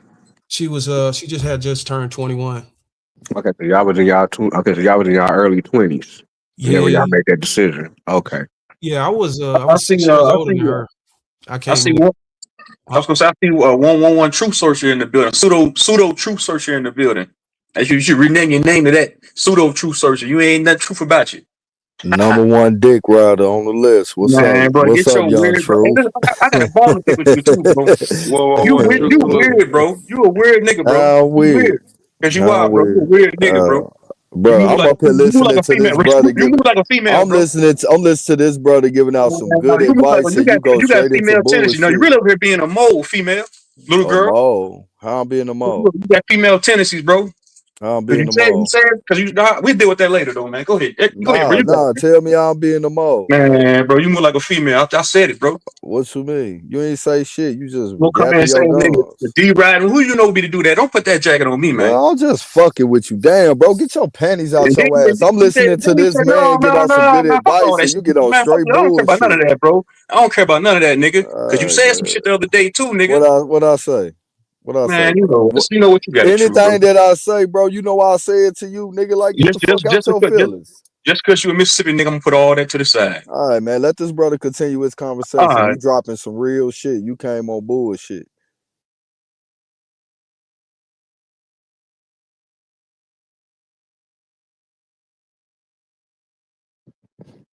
she just had just turned 21. Okay, so y'all was in y'all early 20s whenever Yeah, y'all made that decision. Okay. yeah, I I was see. 6 years I older see. than her. I I see came. one. I Huh? was gonna say I see 111 truth searcher in the building. Pseudo truth searcher in the building. As you should rename your name to that pseudo truth searcher. You ain't nothing truth about you. Number one dick rider on the list. What's up? Man, bro, What's get up, your young weird, bro. Hey, truth? listen, I got a bone to pick with you too, bro. Whoa, whoa, You whoa, weird, truth, you hold up. weird, bro. You a weird nigga, bro. How You weird. weird? Cause you How are, bro. You a weird? weird nigga, bro. You Bro, move I'm like up here you move like listening a to female. this brother You give. move like a female, bro. I'm listening to this brother giving out some good You look like advice, and you go you got straight into female tendencies. You know, you bullshit. really over here being a mole, female, little A girl. mole? How I'm being a mole? You got female tendencies, bro. How I'm Cause being a you mole? said, cause you, we deal with that later, though, man. Go ahead, go ahead, bro. Nah, You got nah. it, Tell me how I'm being a mole. man, bro. You move like a female. I said it, bro. What you mean? You ain't say shit. You just Don't come in gapping and say, your nigga, gums. D riding. Who you know be to do that? Don't put that jacket on me, man. Well, I'm just fucking with you. Damn, bro. Get your panties out And then, your ass. I'm listening to you this say, man give out some good fuck all advice that and shit. you get on Man, fuck straight you. I don't care about none of bullshit. that, bro. I don't care about none of that, nigga. Cause you All right, said some man. shit the other day too, nigga. What I say? What I say, Man, you bro? know, you know what you got to true, bro. Anything that I say, bro, you know I say it to you, nigga. Like, get the fuck out your feelings. Just cause you a Mississippi nigga, I'm gonna put all that to the side. All right, man. Let this brother continue his All conversation. right. You dropping some real shit. You came on bullshit.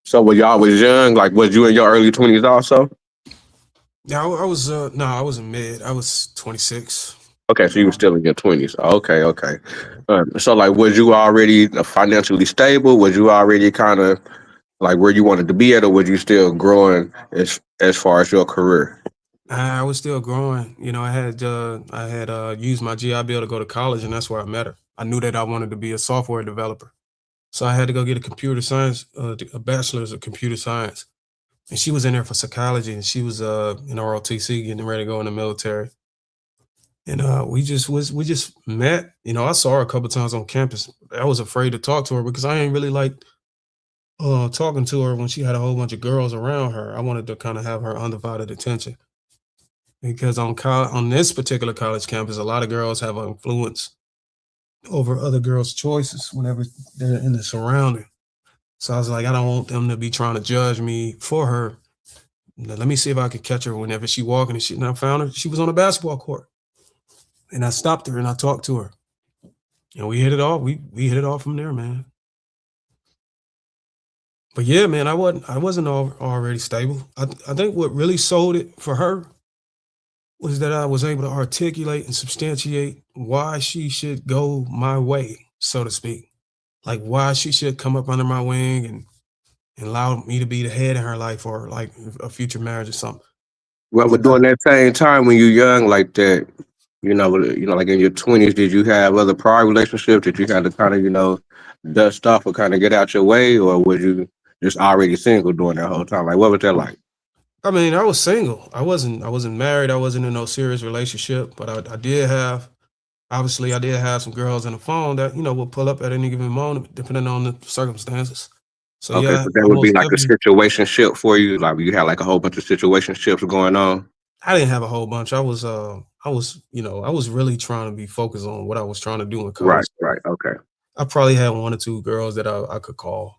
So when y'all was young, like was you in your early 20s also? Yeah, I was no, I wasn't mid. I was 26. Okay, so you were still in your 20s. Okay, okay. So like was you already financially stable? Was you already kind of like where you wanted to be at, or was you still growing as far as your career? I was still growing. You know, I had used my GI Bill to go to college, and that's where I met her. I knew that I wanted to be a software developer, so I had to go get a computer science, a bachelor's of computer science. And she was in there for psychology, and she was in ROTC, getting ready to go in the military. And we just met. You know, I saw her a couple times on campus. I was afraid to talk to her because I ain't really like talking to her when she had a whole bunch of girls around her. I wanted to kind of have her undivided attention because on this particular college campus, a lot of girls have an influence over other girls' choices whenever they're in the surrounding. So I was like, I don't want them to be trying to judge me for her. Let me see if I can catch her whenever she walking and shit. And I found her. She was on a basketball court, and I stopped her and I talked to her, and we hit it off. We hit it off from there, man. But yeah, man, I wasn't already stable. I think what really sold it for her was that I was able to articulate and substantiate why she should go my way, so to speak. Like why she should come up under my wing and allow me to be the head in her life or like a future marriage or something. Well, but And during that same time when you're young like that, like in your 20s, did you have other prior relationships that you had to kind of, dust off or kind of get out your way, or was you just already single during that whole time? Like, what was that like? I mean, I was single. I wasn't married. I wasn't in no serious relationship, but I did have obviously I did have some girls on the phone that, would pull up at any given moment depending on the circumstances. So Okay, yeah, so that I would be most like a definitely situationship for you. Like you had like a whole bunch of situationships going on. I didn't have a whole bunch. I was really trying to be focused on what I was trying to do in college. Right, right. Okay. I probably had one or two girls that I could call,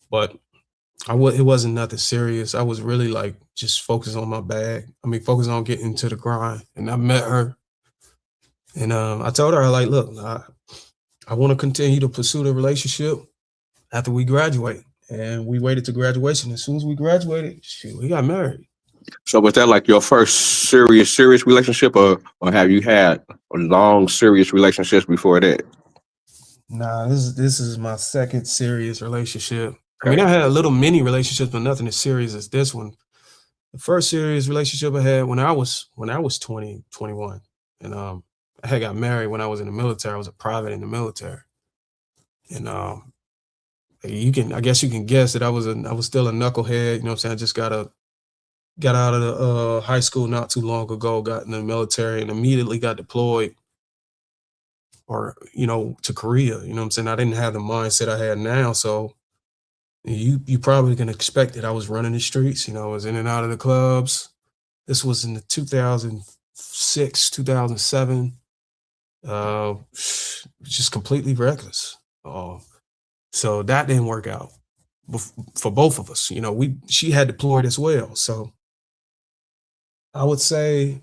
but it wasn't nothing serious. I was really like just focused on my bag. I mean, focused on getting to the grind. And I met her, and I told her, like, look, I want to continue to pursue the relationship after we graduate. And we waited to graduation. As soon as we graduated, shoot, we got married. So was that like your first serious relationship, or have you had long serious relationships before that? Nah, this is my second serious relationship. I mean, Okay. I had a little mini relationships, but nothing as serious as this one. The first serious relationship I had when I was 20, 21. And I had got married when I was in the military. I was a private in the military, and I guess you can guess that I was still a knucklehead. You know what I'm saying? I just got out of the high school not too long ago, got in the military, and immediately got deployed, or to Korea. You know what I'm saying? I didn't have the mindset I had now, so you probably can expect that I was running the streets. I was in and out of the clubs. This was in the 2006, 2007. Just completely reckless. So that didn't work out for both of us. She had deployed as well. So I would say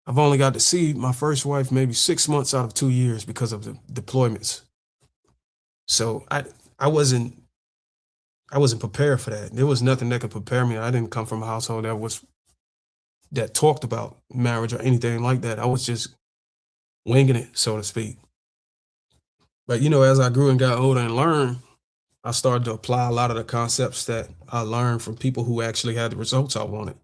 I've only got to see my first wife maybe 6 months out of 2 years because of the deployments. So I wasn't prepared for that. There was nothing that could prepare me. I didn't come from a household that talked about marriage or anything like that. I was just winging it, so to speak. But as I grew and got older and learned, I started to apply a lot of the concepts that I learned from people who actually had the results I wanted.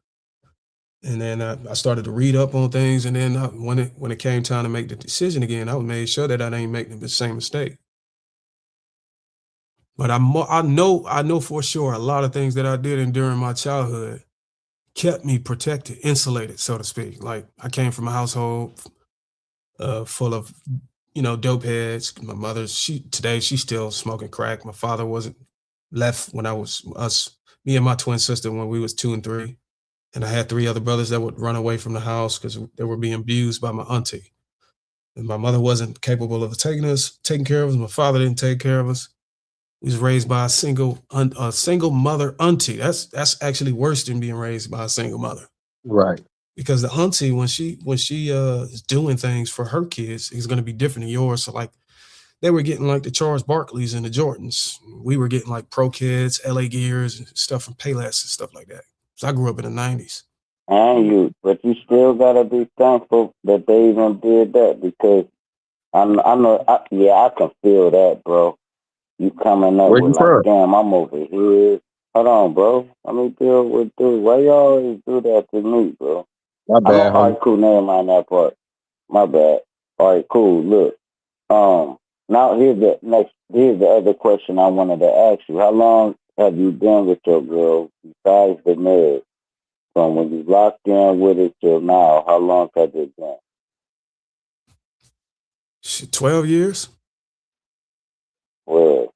And then I started to read up on things. And then when it came time to make the decision again, I made sure that I didn't make the same mistake. But I know for sure a lot of things that I did during my childhood kept me protected, insulated, so to speak. Like I came from a household full of dope heads. My mother, she's still smoking crack. My father wasn't left when me and my twin sister when we was 2 and 3. And I had 3 other brothers that would run away from the house because they were being abused by my auntie. And my mother wasn't capable of taking care of us. My father didn't take care of us. We was raised by a single mother auntie. That's actually worse than being raised by a single mother. Right. Because the auntie, when she is doing things for her kids, is going to be different than yours. So like they were getting like the Charles Barkleys and the Jordans. We were getting like Pro Kids, LA Gears, and stuff from Payless and stuff like that. So I grew up in the 90s. But you still gotta be thankful that they even did that because I know, I can feel that, bro. You coming up Where with you like, from? damn, I'm over here. Hold on, bro. Let me deal with this. Why y'all always do that to me, bro? My I don't. bad, All homie. right, cool. Never mind that part. My bad. All right, cool. Look, now here's the other question I wanted to ask you. How long have you been with your girl besides the marriage? From when you locked in with it till now, how long has it been? 12 years. Well,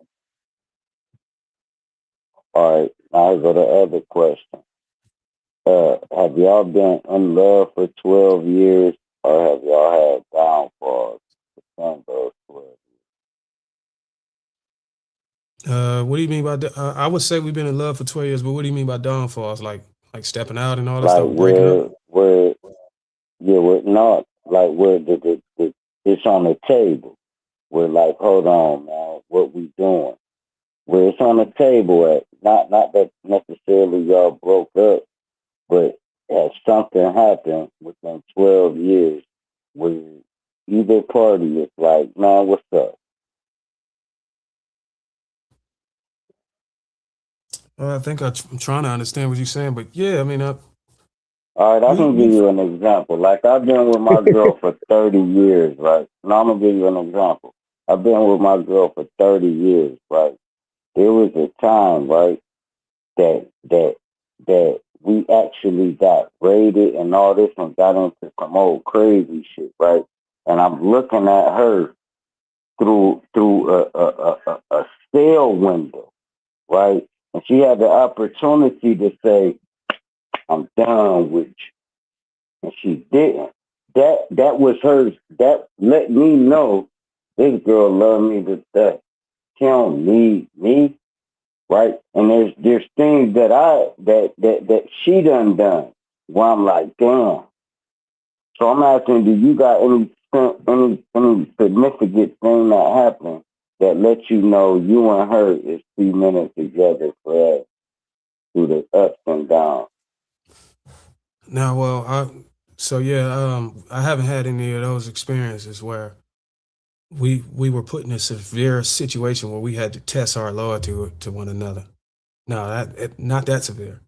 all right. Now I go to the other question. Have y'all been in love for 12 years, or have y'all had downfalls in those 12? What do you mean by that? I would say we've been in love for 12 years, but what do you mean by downfalls? Like stepping out and all that Like stuff, breaking up? yeah, where not like where it's on the table. We're like, hold on, man, what we doing? Where it's on the table at, not that necessarily y'all broke up, but has something happened within 12 years where either party is like, man, what's up? I think I'm trying to understand what you're saying, but yeah, I mean, All right, I we can give we you an example. Like I've been with my girl for 30 years, right? Now I'm gonna give you an example. I've been with my girl for 30 years, right? There was a time, right, that that we actually got raided and all this and got into some old crazy shit, right? And I'm looking at her through a sale window, right? And she had the opportunity to say, "I'm done with you," and she didn't. That was hers. That let me know this girl love me to death. She don't need me, right? And there's things that she done where I'm like, damn. So I'm asking, do you got any significant thing that happened that lets you know you and her is 3 minutes together forever through the ups and downs? now, well, I haven't had any of those experiences where we were put in a severe situation where we had to test our loyalty to one another. No, not that severe.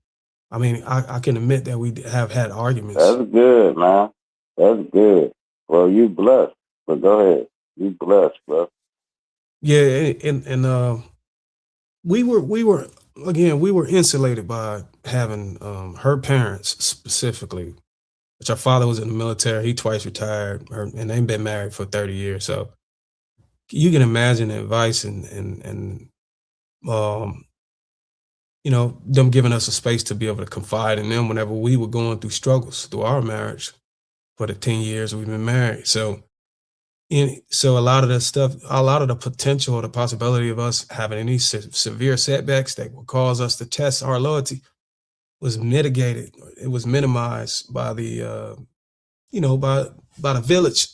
I mean, I can admit that we have had arguments. That's good, man. That's good. Well, you blessed. But go ahead. You blessed, bro. Yeah, and we were again we were insulated by having her parents specifically, which our father was in the military. He twice retired, and they've been married for 30 years. So you can imagine the advice and um, them giving us a space to be able to confide in them whenever we were going through struggles through our marriage for the 10 years we've been married. So a lot of the stuff, a lot of the potential or the possibility of us having any severe setbacks that would cause us to test our loyalty was mitigated. It was minimized by by the village,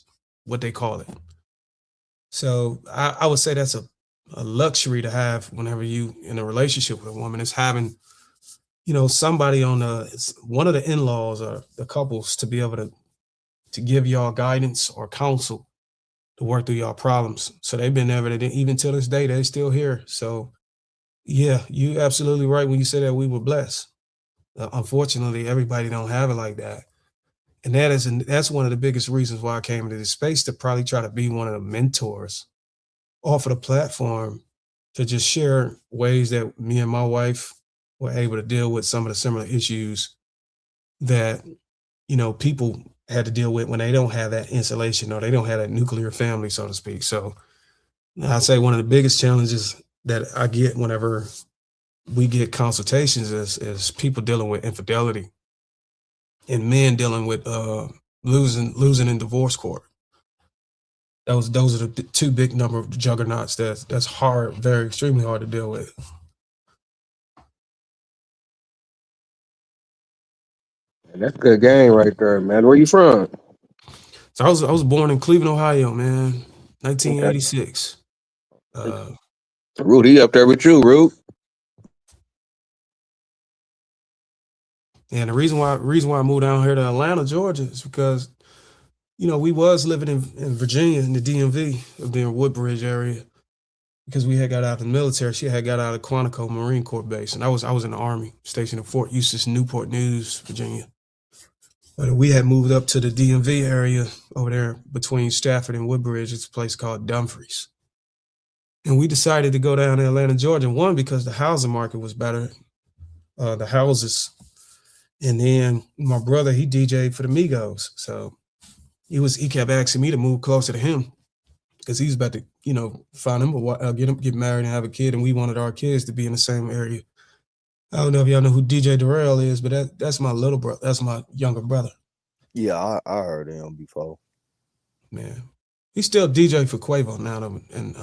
what they call it. So I would say that's a luxury to have whenever you in a relationship with a woman, is having, somebody on one of the in-laws or the couples to be able to give y'all guidance or counsel to work through y'all problems. So they've been there, even till this day, they're still here. So yeah, you absolutely right when you say that we were blessed. Unfortunately, everybody don't have it like that. And that's one of the biggest reasons why I came into this space, to probably try to be one of the mentors off of the platform, to just share ways that me and my wife were able to deal with some of the similar issues that, people had to deal with when they don't have that insulation or they don't have that nuclear family, so to speak. So I say one of the biggest challenges that I get whenever we get consultations is people dealing with infidelity and men dealing with losing in divorce court. Those are the two big number of juggernauts that's hard, very extremely hard to deal with. That's a good game right there, man. Where you from? So I was born in Cleveland, Ohio, man, Okay. 1986. Uh, Rudy up there with you, Root. and the reason why I moved down here to Atlanta, Georgia, is because we was living in Virginia in the DMV of the Woodbridge area, because we had got out of the military. She had got out of Quantico Marine Corps Base, and I was in the Army, stationed at Fort Eustis, Newport News, Virginia. But we had moved up to the DMV area over there between Stafford and Woodbridge. It's a place called Dumfries. And we decided to go down to Atlanta, Georgia, one, because the housing market was better, the houses. And then my brother, he DJ'd for the Migos. So he kept asking me to move closer to him, because he's about to, find him, get married and have a kid. And we wanted our kids to be in the same area. I don't know if y'all know who DJ Durrell is, but that's my little brother. That's my younger brother. Yeah, I heard him before. Man, he's still DJ for Quavo now, and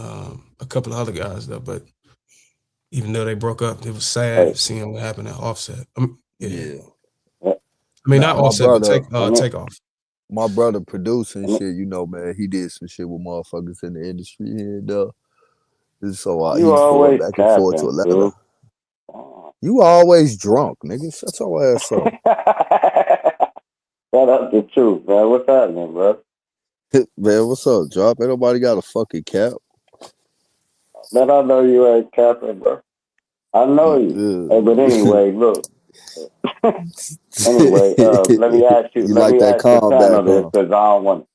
a couple of other guys though. But even though they broke up, it was sad seeing what happened at Offset. Yeah. I mean, not Nah, my Offset, but brother, take off. my brother producing shit. Man, he did some shit with motherfuckers in the industry here and there. So You he's going always back and forth to capping, Atlanta. dude. You always drunk, nigga. Shut your ass up. Shout out the truth, man. What's happening, bro? Man, what's up, Drop? Ain't nobody got a fucking cap. Man, I know you ain't capping, bro. I know you. Hey, but anyway, look. Anyway, let me ask you. You Let like me that ask the comeback, panel this, huh? because I don't want.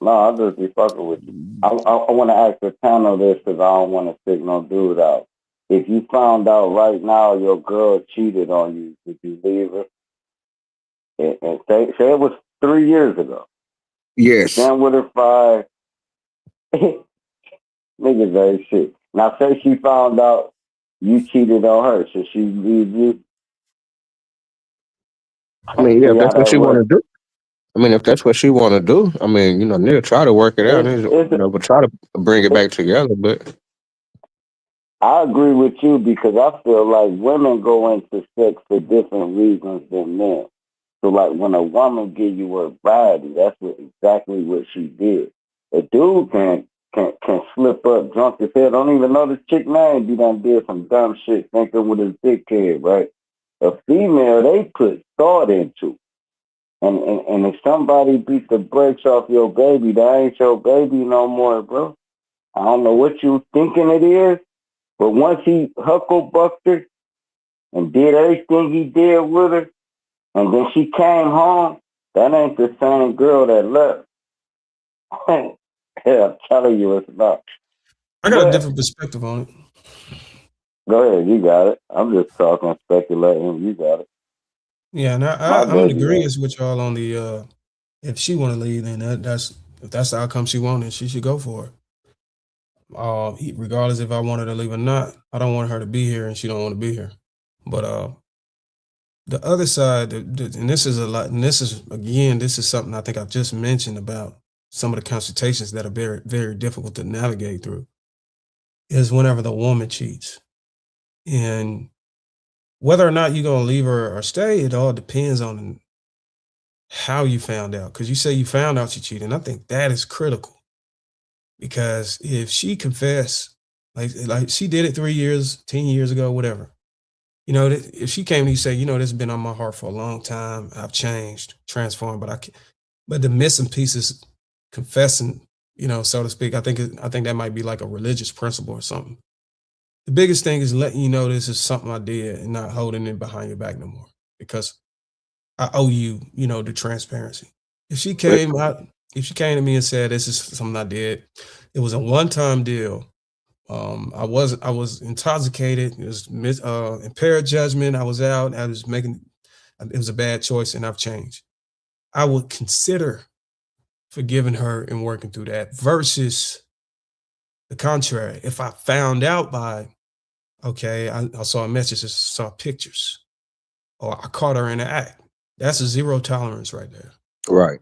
No, I'll just be fucking with you. I want to ask the panel this, because I don't want to stick no dude out. If you found out right now your girl cheated on you, would you leave her? And say it was 3 years ago. You've Yes. been with her 5. Niggas ain't shit. Now say she found out you cheated on her. Should she leave you? I mean, yeah, See if how that's what that she want to works? do. I mean, if that's what she want to do, I mean, nigga, try to work it out, but try to bring it back together. But I agree with you, because I feel like women go into sex for different reasons than men. So like when a woman give you her body, that's exactly what she did. A dude can slip up drunk as hell, don't even know this chick name, be done did some dumb shit thinking with his dick head, right? A female they put thought into. And if somebody beat the brakes off your baby, that ain't your baby no more, bro. I don't know what you thinking it is, but once he hucklebucked her and did everything he did with her, and then she came home, that ain't the same girl that left. Yeah, I'm telling you it's not. I got a But different perspective on it. go ahead, you got it. I'm just talking, speculating. You got it. Yeah, and My I'm in baby ain't. agreement with y'all on the if she want to leave, then that's if that's the outcome she wanted, she should go for it. Regardless if I want her to leave or not, I don't want her to be here, and she don't want to be here. But the other side, and this is a lot, and this is again, this is something I think I've just mentioned about some of the consultations that are very, very difficult to navigate through, is whenever the woman cheats, and whether or not you're gonna leave her or stay, it all depends on how you found out. Because you say you found out she cheated, and I think that is critical. Because if she confessed, like she did it 3 years, 10 years ago, whatever, if she came to you say, this has been on my heart for a long time, I've changed, transformed, but but the missing piece is confessing, so to speak. I think that might be like a religious principle or something. The biggest thing is letting you know this is something I did and not holding it behind your back no more because I owe you, the transparency. If she came out, if she came to me and said this is something I did, it was a one-time deal. I was intoxicated. It was impaired judgment. I was out. I was making. It was a bad choice, and I've changed. I would consider forgiving her and working through that versus the contrary. If I found out by, okay, I saw a message, I saw pictures, or I caught her in the act, that's a zero tolerance right there. Right.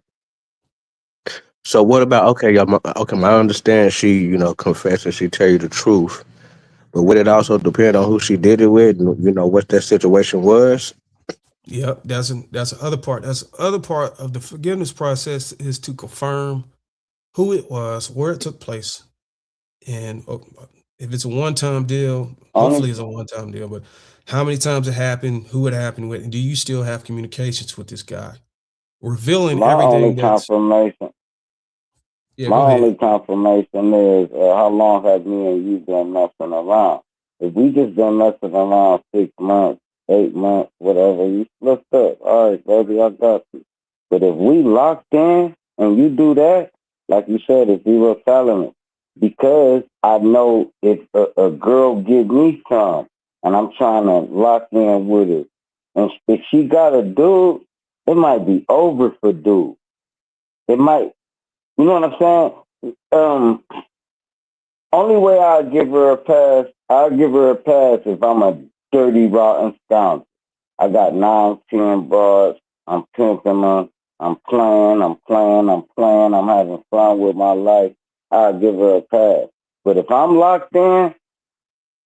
So what about okay, okay, I understand she, confessed and she tell you the truth. But would it also depend on who she did it with and what that situation was? Yep, that's the other part. That's the other part of the forgiveness process is to confirm who it was, where it took place, and if it's a one-time deal, Only hopefully it's a one-time deal. But how many times it happened, who it happened with, and do you still have communications with this guy, revealing my only everything that's confirmation. yeah. My Go ahead. only confirmation is how long have me and you been messing around? If we just been messing around 6 months, 8 months, whatever, you slipped up. All right, baby, I got you. But if we locked in and you do that, like you said, it's zero tolerance. Because I know if a girl give me some and I'm trying to lock in with it, and if she got a dude, it might be over for dude. It might, you know what I'm saying? Only way I'll give her a pass, I'll give her a pass if I'm a dirty, rotten scoundrel. I got 9, 10 bars. I'm pimping them. I'm playing. I'm playing. I'm playing. I'm having fun with my life. I'll give her a pass. But if I'm locked in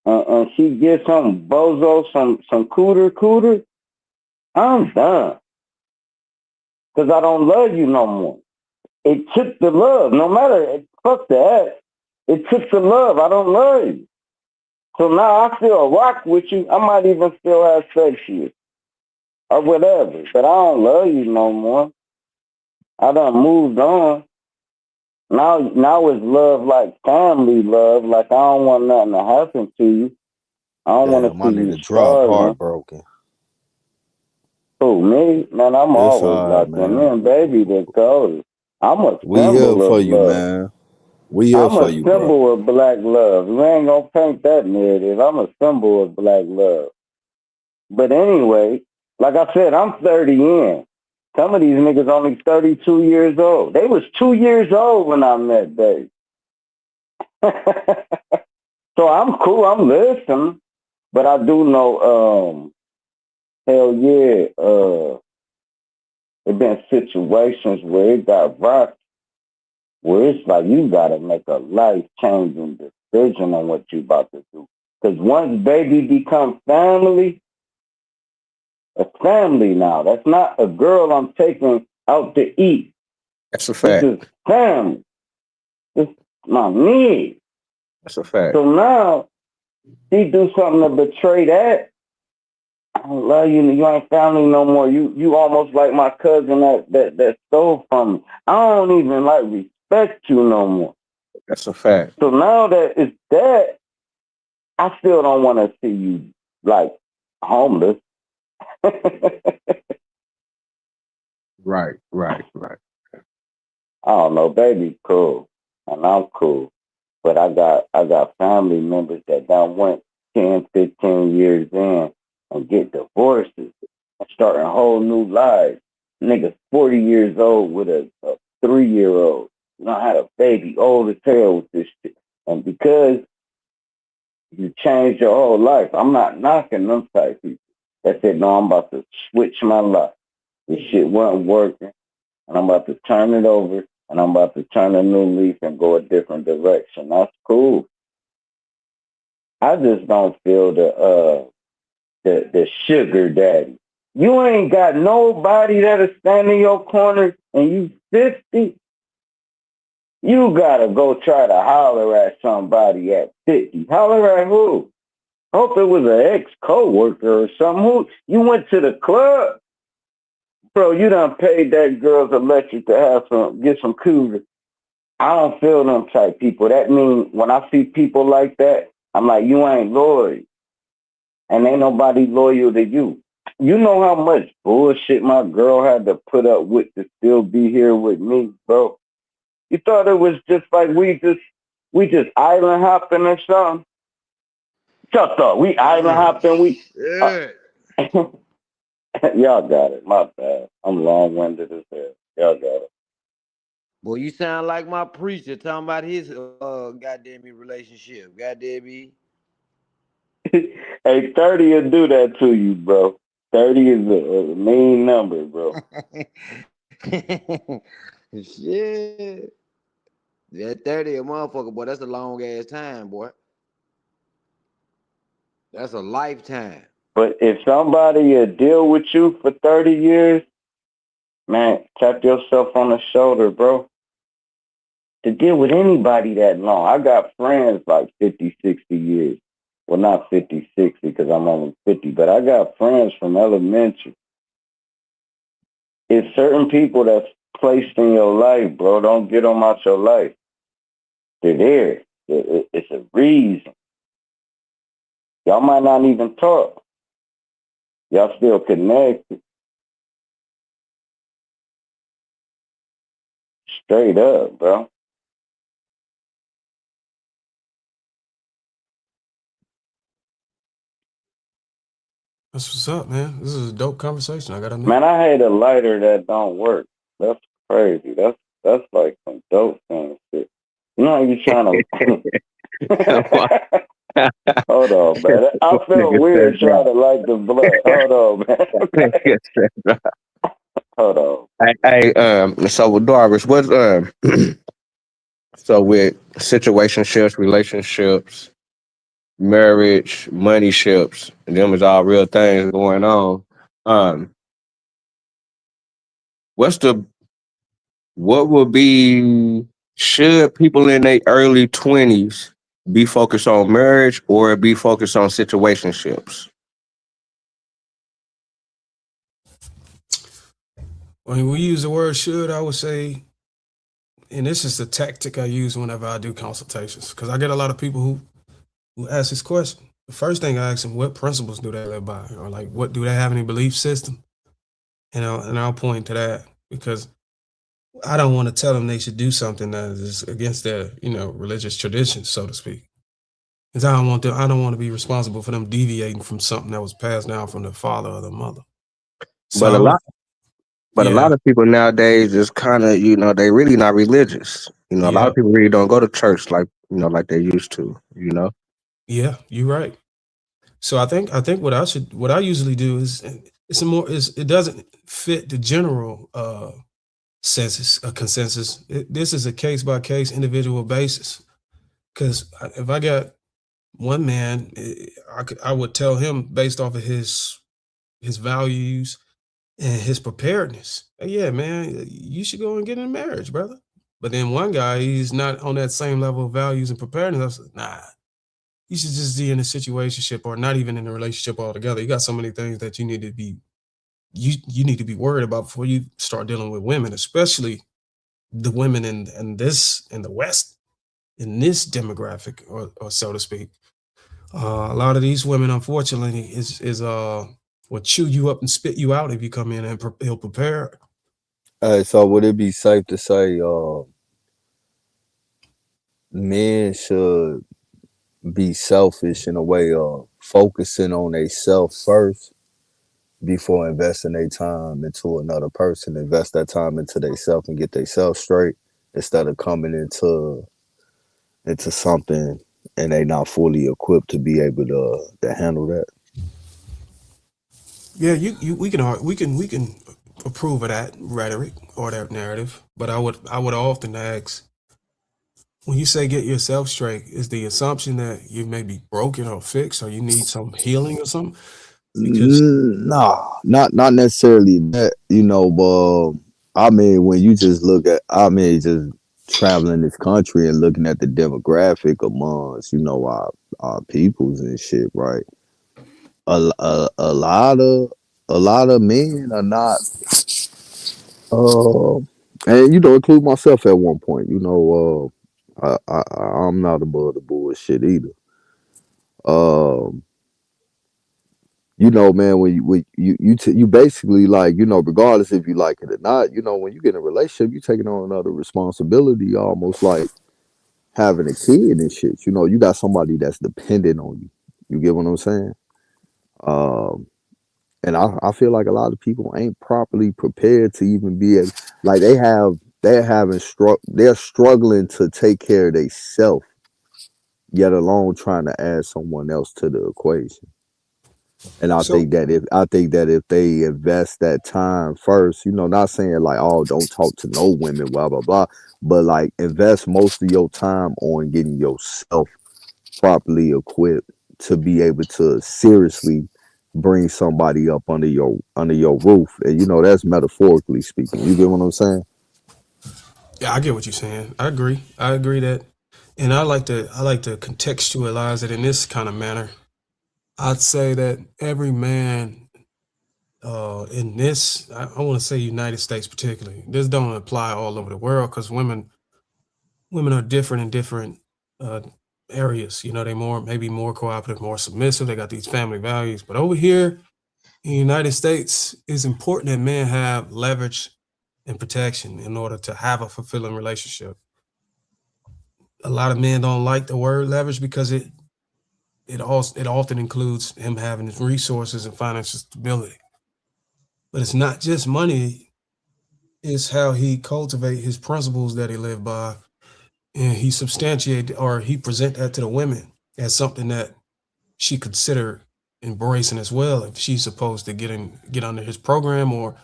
and she gets some bozo, some cooter, I'm done. Because I don't love you no more. It took the love. No matter, fuck that. It took the love. I don't love you. So now I still rock with you. I might even still have sex with you or whatever. But I don't love you no more. I done moved on. Now it's love like family love. Like I don't want nothing to happen to you. I don't want Damn, to my see you nigga drop starving. heartbroken. Who, me? Man, I'm It's always alright, locked in. Me man. and baby the coldest. I'm a We here symbol for of you, love. man. We here I'm for a you, bro. symbol of black love. We ain't gonna paint that narrative. I'm a symbol of black love. But anyway, like I said, I'm 30 in. Some of these niggas only 32 years old. They was 2 years old when I met Dave. So I'm cool. I'm listening. But I do know, hell yeah, it been situations where it got rocked, where it's like you gotta make a life changing decision on what you about to do. Because once baby becomes family, a family now. That's not a girl I'm taking out to eat. That's a This fact. is family. This is my man. That's a fact. So now she do something to betray that. I don't love you. You ain't family no more. You almost like my cousin that stole from me. I don't even like respect you no more. That's a fact. So now that it's that, I still don't want to see you like homeless. Right, right, right. I don't know, baby cool. And I'm cool. But I got family members that done went 10, 15 years in and get divorces and starting whole new lives. Niggas 40 years old with a 3-year-old. You know, had a baby old as hell with this shit. And because you changed your whole life, I'm not knocking them type people that said, no, I'm about to switch my life. This shit wasn't working and I'm about to turn it over and I'm about to turn a new leaf and go a different direction. That's cool. I just don't feel the sugar daddy. You ain't got nobody that'll stand in your corner and you 50. You gotta go try to holler at somebody at 50. Holler at who? Hope it was an ex coworker or something. Who you went to the club? Bro, you done paid that girl's electric to have get some cougars. I don't feel them type people. That means when I see people like that, I'm like, you ain't loyal. And ain't nobody loyal to you. You know how much bullshit my girl had to put up with to still be here with me, bro. You thought it was just like we just island hopping or something? Y'all thought we island hopping? Shit. Y'all got it. My bad. I'm long winded as hell. Y'all got it. Boy, you sound like my preacher talking about his goddamn relationship. Goddamn me. Hey, 30 will do that to you, bro. 30 is a mean number, bro. Shit. That 30 a motherfucker, boy. That's a long ass time, boy. That's a lifetime. But if somebody will deal with you for 30 years, man, tap yourself on the shoulder, bro. To deal with anybody that long. I got friends like 50, 60 years. Well, not 50, 60 because I'm only 50, but I got friends from elementary. It's certain people that's placed in your life, bro. Don't get them out your life. They're there. It's a reason. Y'all might not even talk. Y'all still connected. Straight up, bro. That's what's up, man. This is a dope conversation. I gotta admit. Man, I hate a lighter that don't work. That's crazy. That's like some dope thing shit. You know how you trying to hold on, man. I felt Nigga weird said trying to light the blunt. Hold on, man. that. Hold on. So Doris, what so with situationships, relationships, marriage, money ships, and them is all real things going on. Um, what's the what would be should people in their early 20s be focused on marriage or be focused on situationships? When we use the word should, I would say, and this is the tactic I use whenever I do consultations, because I get a lot of people who ask this question. The first thing I ask them, what principles do they live by? Or like, what do they have any belief system? And I'll point to that because I don't want to tell them they should do something that is against their, religious traditions, so to speak. Because I don't want to be responsible for them deviating from something that was passed down from their father or their mother. So But I a would, lot but a yeah, lot of people nowadays is kind of, they really not religious. A lot yeah, of people really don't go to church like, like they used to. yeah, you're right. So I think what I usually do is it doesn't fit the general consensus. This is a case by case individual basis. Because if I got one man, I would tell him based off of his values and his preparedness. "Hey, yeah, man, you should go and get in marriage, brother." But then one guy, he's not on that same level of values and preparedness. I was like, nah, you should just be in a situationship or not even in a relationship altogether. You got so many things that you need to be worried about before you start dealing with women, especially the women in the West, in this demographic, or so to speak. A lot of these women, unfortunately, is will chew you up and spit you out if you come in and ill prepared. So would it be safe to say men should be selfish in a way of focusing on a self first before investing their time into another person, invest that time into themselves and get themselves straight instead of coming into something and they not fully equipped to be able to handle that. Yeah, we can approve of that rhetoric or that narrative, but I would often ask, when you say get yourself straight, is the assumption that you may be broken or fixed or you need some healing or something? Because Nah, not necessarily that, but I mean when you just look at just traveling this country and looking at the demographic amongst, our peoples and shit, right? A lot of men are not and include myself at one point, I'm not above the bullshit either. Um man, when you basically like, regardless if you like it or not, when you get in a relationship, you taking on another responsibility, almost like having a kid and shit. You got somebody that's dependent on you. You get what I'm saying? Um, and I feel like a lot of people ain't properly prepared to even be able, like they're struggling to take care of themselves, yet alone trying to add someone else to the equation. And so I think that if they invest that time first, not saying like, oh, don't talk to no women, blah blah blah, but like invest most of your time on getting yourself properly equipped to be able to seriously bring somebody up under your roof. And that's metaphorically speaking. You get what I'm saying? yeah, I get what you're saying. I agree. I agree that, and I like to contextualize it in this kind of manner. I'd say that every man in this, I want to say United States particularly, this don't apply all over the world because women are different in different uh, areas. They maybe more cooperative, more submissive. They got these family values, but over here in the United States, it's important that men have leverage and protection in order to have a fulfilling relationship. A lot of men don't like the word leverage because it often includes him having his resources and financial stability. But it's not just money; it's how he cultivate his principles that he live by, and he substantiate or he present that to the women as something that she consider embracing as well if she's supposed to get under his program or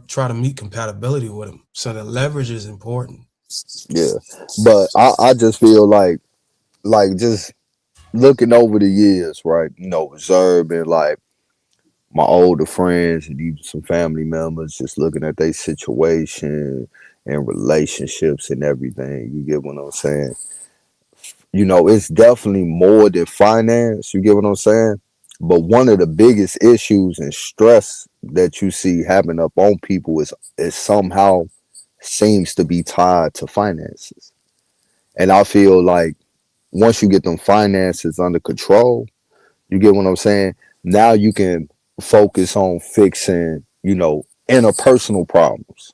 try to meet compatibility with him. So the leverage is important. Yeah. But I just feel like just looking over the years, right? Observing like my older friends and even some family members, just looking at their situation and relationships and everything. You get what I'm saying? It's definitely more than finance. You get what I'm saying? But one of the biggest issues and stress that you see happen up on people is somehow seems to be tied to finances. And I feel like once you get them finances under control, you get what I'm saying? Now you can focus on fixing, interpersonal problems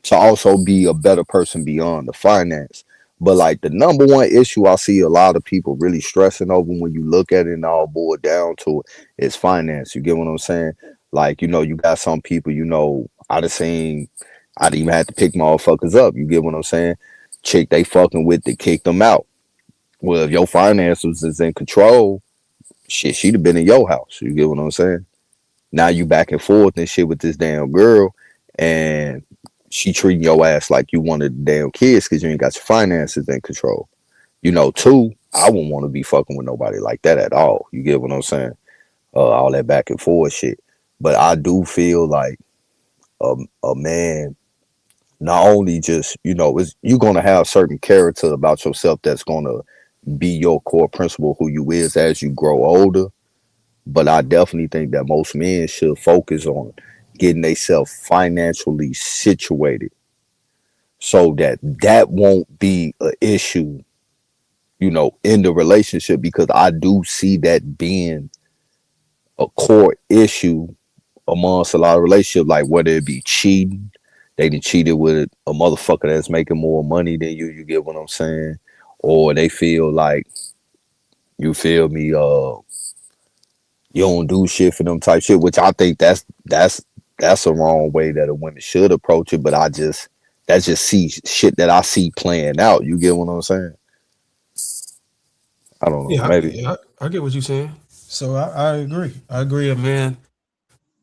to also be a better person beyond the finance. But like the number one issue I see a lot of people really stressing over when you look at it and all boiled down to it is finance. You get what I'm saying? Like, you got some people, I'd even had to pick motherfuckers up. You get what I'm saying? Chick they fucking with to kick them out. Well, if your finances is in control, shit, she'd have been in your house. You get what I'm saying? Now you back and forth and shit with this damn girl, and she treating your ass like you one of the damn kids because you ain't got your finances in control. Two, I wouldn't want to be fucking with nobody like that at all. You get what I'm saying? All that back and forth shit. But I do feel like a man not only just, is you're gonna have certain character about yourself that's gonna be your core principle, who you is as you grow older. But I definitely think that most men should focus on getting themselves financially situated so that won't be an issue, in the relationship, because I do see that being a core issue amongst a lot of relationships, like whether it be cheating, they done cheated with a motherfucker that's making more money than you. You get what I'm saying? Or they feel like, you feel me, you don't do shit for them type shit, which I think that's a wrong way that a woman should approach it. But that's just see shit that I see playing out. You get what I'm saying? I don't know, Yeah, maybe. I get what you're saying. So I agree. I agree, man.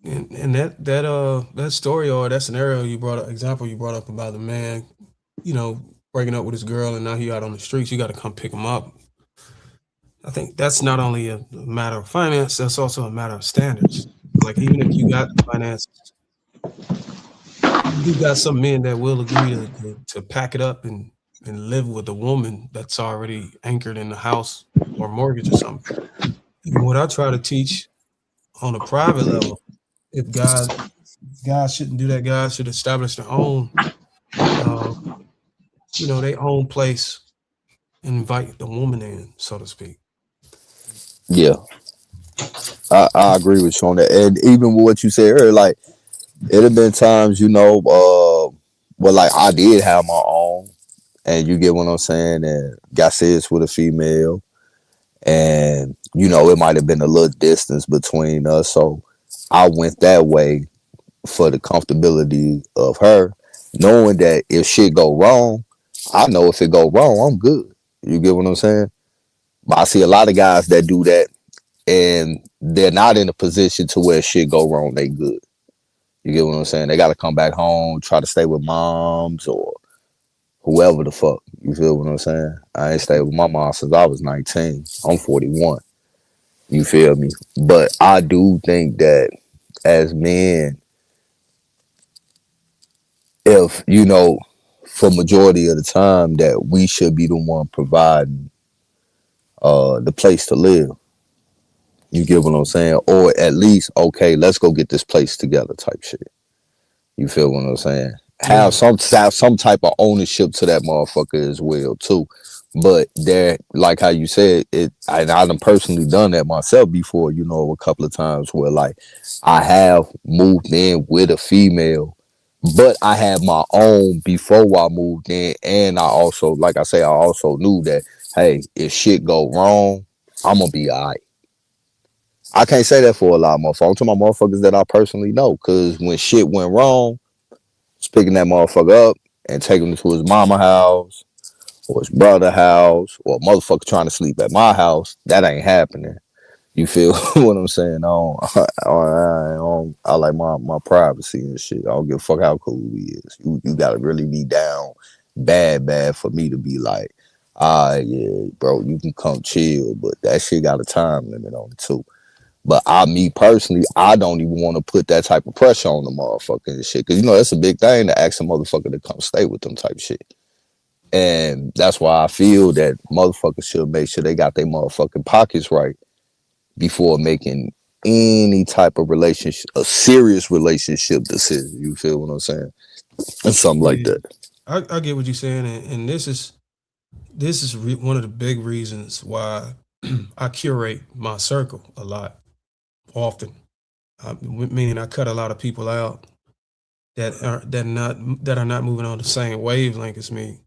And that story or that scenario you brought up, example you brought up about the man, breaking up with his girl and now he out on the streets, you got to come pick him up. I think that's not only a matter of finance, that's also a matter of standards. Like even if you got the finances, you got some men that will agree to pack it up and live with a woman that's already anchored in the house or mortgage or something. And what I try to teach on a private level, if guys shouldn't do that, guys should establish their own, uh, their own place and invite the woman in, so to speak. Yeah, I agree with you on that. And even with what you said earlier, like it have been times, well, like I did have my own, and you get what I'm saying, and got serious with a female, and it might have been a little distance between us, so I went that way for the comfortability of her, knowing that if shit go wrong, I know if it go wrong, I'm good. You get what I'm saying? But I see a lot of guys that do that, and they're not in a position to where shit go wrong, they good. You get what I'm saying? They got to come back home, try to stay with moms or whoever the fuck. You feel what I'm saying? I ain't stayed with my mom since I was 19. I'm 41. You feel me? But I do think that as men, if for majority of the time, that we should be the one providing the place to live. You get what I'm saying? Or at least, okay, let's go get this place together type shit. You feel what I'm saying? Yeah, Have some type of ownership to that motherfucker as well too. But there, like how you said it, and I done personally done that myself before. A couple of times where like I have moved in with a female, but I had my own before I moved in, and I also, like I say, I also knew that hey, if shit go wrong, I'm gonna be alright. I can't say that for a lot of motherfuckers. I'm talking about motherfuckers that I personally know, because when shit went wrong, just picking that motherfucker up and taking him to his mama house or his brother house or a motherfucker trying to sleep at my house, that ain't happening. You feel what I'm saying? I like my privacy and shit. I don't give a fuck how cool we is. You gotta really be down bad for me to be like, yeah, bro, you can come chill, but that shit got a time limit on it too. But me personally, I don't even want to put that type of pressure on the motherfucker and shit. Cause that's a big thing to ask a motherfucker to come stay with them type shit. And that's why I feel that motherfuckers should make sure they got their motherfucking pockets right before making any type of relationship, a serious relationship decision. You feel what I'm saying? And something like yeah. that. I get what you're saying, and this is one of the big reasons why I curate my circle a lot, often. Meaning I cut a lot of people out that are not moving on the same wavelength as me.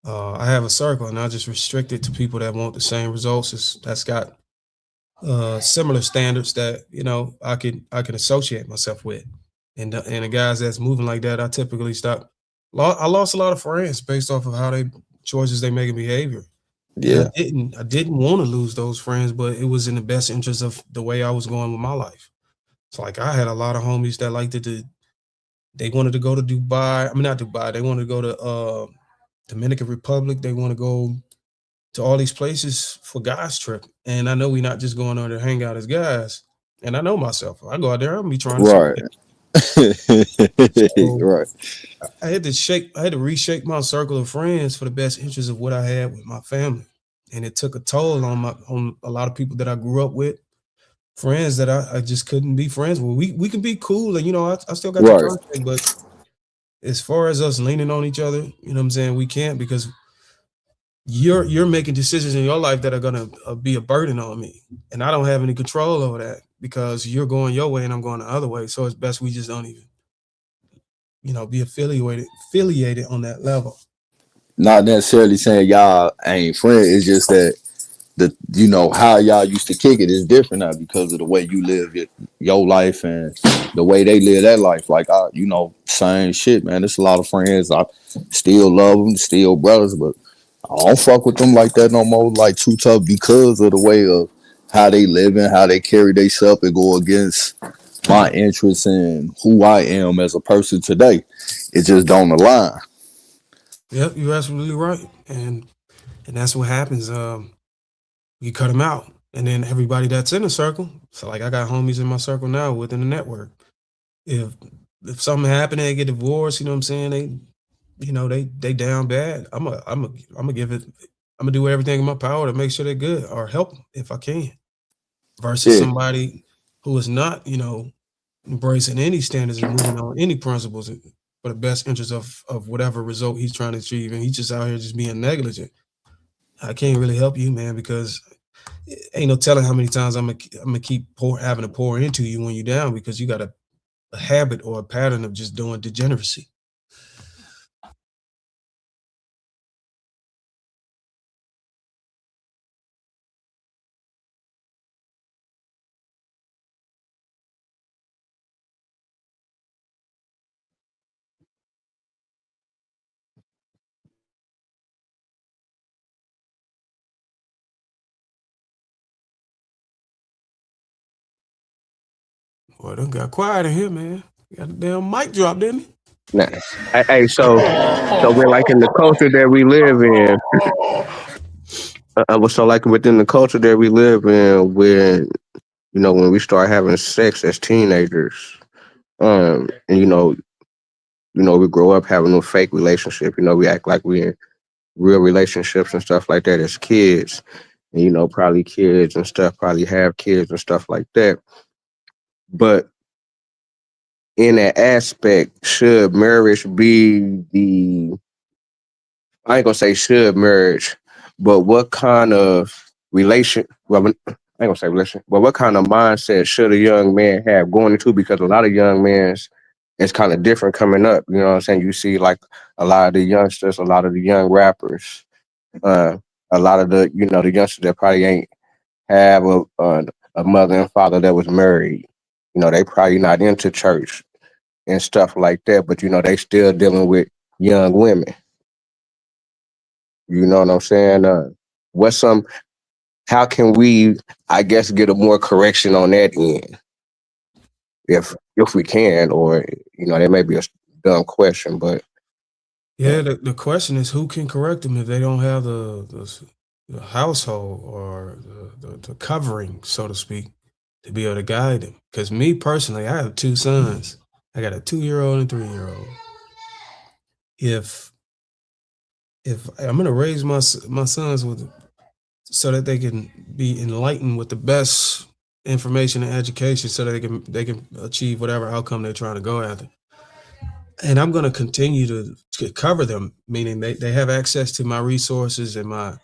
I have a circle, and I just restrict it to people that want the same results that's got similar standards that I can associate myself with. And the guys that's moving like that, I typically stop. I lost a lot of friends based off of how they choices they make in behavior, and I Yeah. didn't I didn't want to lose those friends, but it was in the best interest of the way I was going with my life. It's like I had a lot of homies that liked to do. They wanted to go to Dubai. I mean, not Dubai. They wanted to go to Dominican Republic. They want to go to all these places for guys trip. And I know we're not just going on to hang out as guys. And I know myself. I go out there, I'm gonna be trying to Right. smash. So Right. I had to reshape my circle of friends for the best interest of what I had with my family. And it took a toll on a lot of people that I grew up with, friends that I just couldn't be friends with. We can be cool and I still got your Right. contact, but as far as us leaning on each other, what I'm saying, we can't because you're making decisions in your life that are gonna be a burden on me, and I don't have any control over that because you're going your way and I'm going the other way. So it's best we just don't even, be affiliated on that level. Not necessarily saying y'all ain't friends. It's just that how y'all used to kick it is different now because of the way you live your life and the way they live their life. Like same shit, man. There's a lot of friends I still love them, still brothers, but I don't fuck with them like that no more. Like too tough because of the way of how they live and how they carry themselves and go against my interests and who I am as a person today. It just don't align. Yep, you're absolutely right. And that's what happens. You cut them out. And then everybody that's in the circle. So like I got homies in my circle now within the network. If if something happened, they get divorced, you know what I'm saying? They down bad. I'm gonna give it. I'm gonna do everything in my power to make sure they're good or help them if I can. Versus Yeah. somebody who is not, embracing any standards and moving on any principles for the best interest of whatever result he's trying to achieve, and he's just out here just being negligent. I can't really help you, man, because ain't no telling how many times I'm gonna keep having to pour into you when you're down because you got a habit or a pattern of just doing degeneracy. Boy, it done got quiet in here, man. Got a damn mic drop, didn't he? Nah. Hey, so we're like in the culture that we live in. So like within the culture that we live in, when we start having sex as teenagers, and we grow up having no fake relationship. We act like we in real relationships and stuff like that as kids, and probably kids and stuff probably have kids and stuff like that. But in that aspect, should marriage be the I ain't gonna say should marriage, but what kind of relation? Well, I ain't gonna say relation, but what kind of mindset should a young man have going into? Because a lot of young men's it's kind of different coming up. You know what I'm saying? You see, like a lot of the youngsters, a lot of the young rappers, uh, a lot of the youngsters that probably ain't have a mother and father that was married. They probably not into church and stuff like that, but they still dealing with young women. You know what I'm saying? What's some? How can we, I guess, get a more correction on that end, if we can, or that may be a dumb question, but Yeah, the question is who can correct them if they don't have the household or the covering, so to speak, to be able to guide them. Because me personally, I have two sons. I got a 2-year-old and 3-year-old. If if I'm gonna raise my sons with so that they can be enlightened with the best information and education, so that they can achieve whatever outcome they're trying to go after. And I'm going to continue to cover them, meaning they have access to my resources and my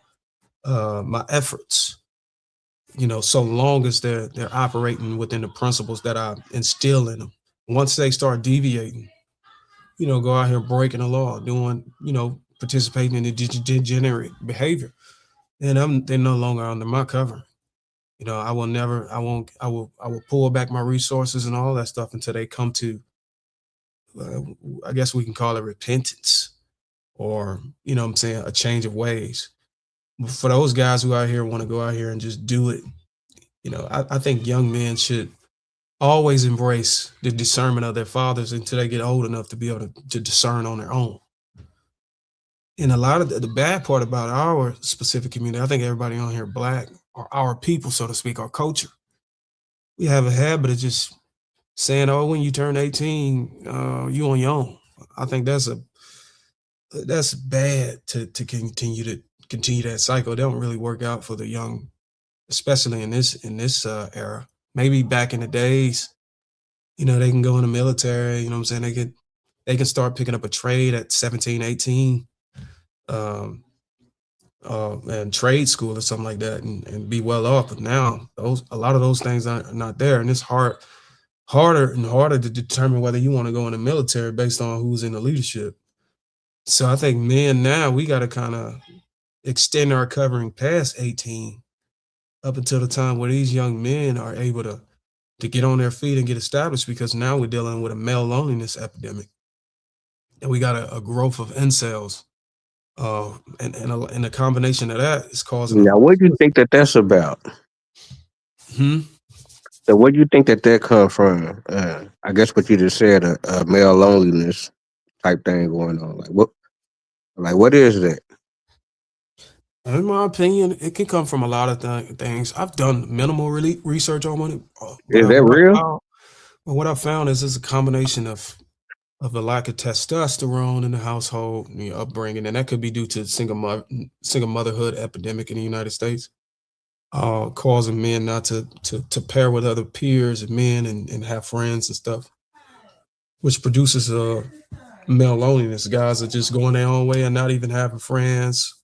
efforts. So long as they're operating within the principles that I instill in them. Once they start deviating, go out here breaking the law, doing, participating in the degenerate behavior, then they're no longer under my cover. I will never, I will pull back my resources and all that stuff until they come to, uh, I guess we can call it repentance, or what I'm saying, a change of ways. For those guys who out here want to go out here and just do it, I think young men should always embrace the discernment of their fathers until they get old enough to be able to discern on their own. And a lot of the bad part about our specific community, I think everybody on here black, or our people, so to speak, our culture, we have a habit of just saying, "Oh, when you turn 18, you on your own." I think that's bad to continue that cycle. It don't really work out for the young, especially in this era. Maybe back in the days, they can go in the military. You know what I'm saying? They can start picking up a trade at 17, 18. Um, and trade school or something like that and be well off. But now a lot of those things are not there, and it's harder and harder to determine whether you want to go in the military based on who's in the leadership. So I think men now we got to kind of extend our covering past 18 up until the time where these young men are able to get on their feet and get established, because now we're dealing with a male loneliness epidemic, and we got a growth of incels. And a combination of that is causing Now, what do you think that that's about? hmm? So, what do you think that that come from? I guess what you just said, a male loneliness type thing going on. Like what is that? In my opinion, it can come from a lot of things. I've done minimal really research on it, but Is that real? what I found is it's a combination of the lack of testosterone in the household, the upbringing, and that could be due to single motherhood epidemic in the United States, causing men not to pair with other peers and men and have friends and stuff, which produces a male loneliness. Guys are just going their own way and not even having friends,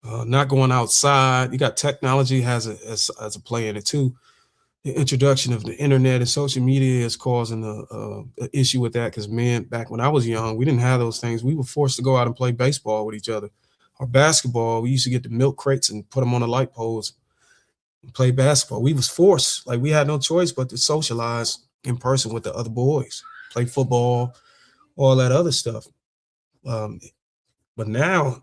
not going outside. You got technology has a play in it too. The introduction of the internet and social media is causing a issue with that, because men, back when I was young, we didn't have those things. We were forced to go out and play baseball with each other, or basketball. We used to get the milk crates and put them on the light poles and play basketball. We was forced, like we had no choice but to socialize in person with the other boys, play football, all that other stuff. Um, but now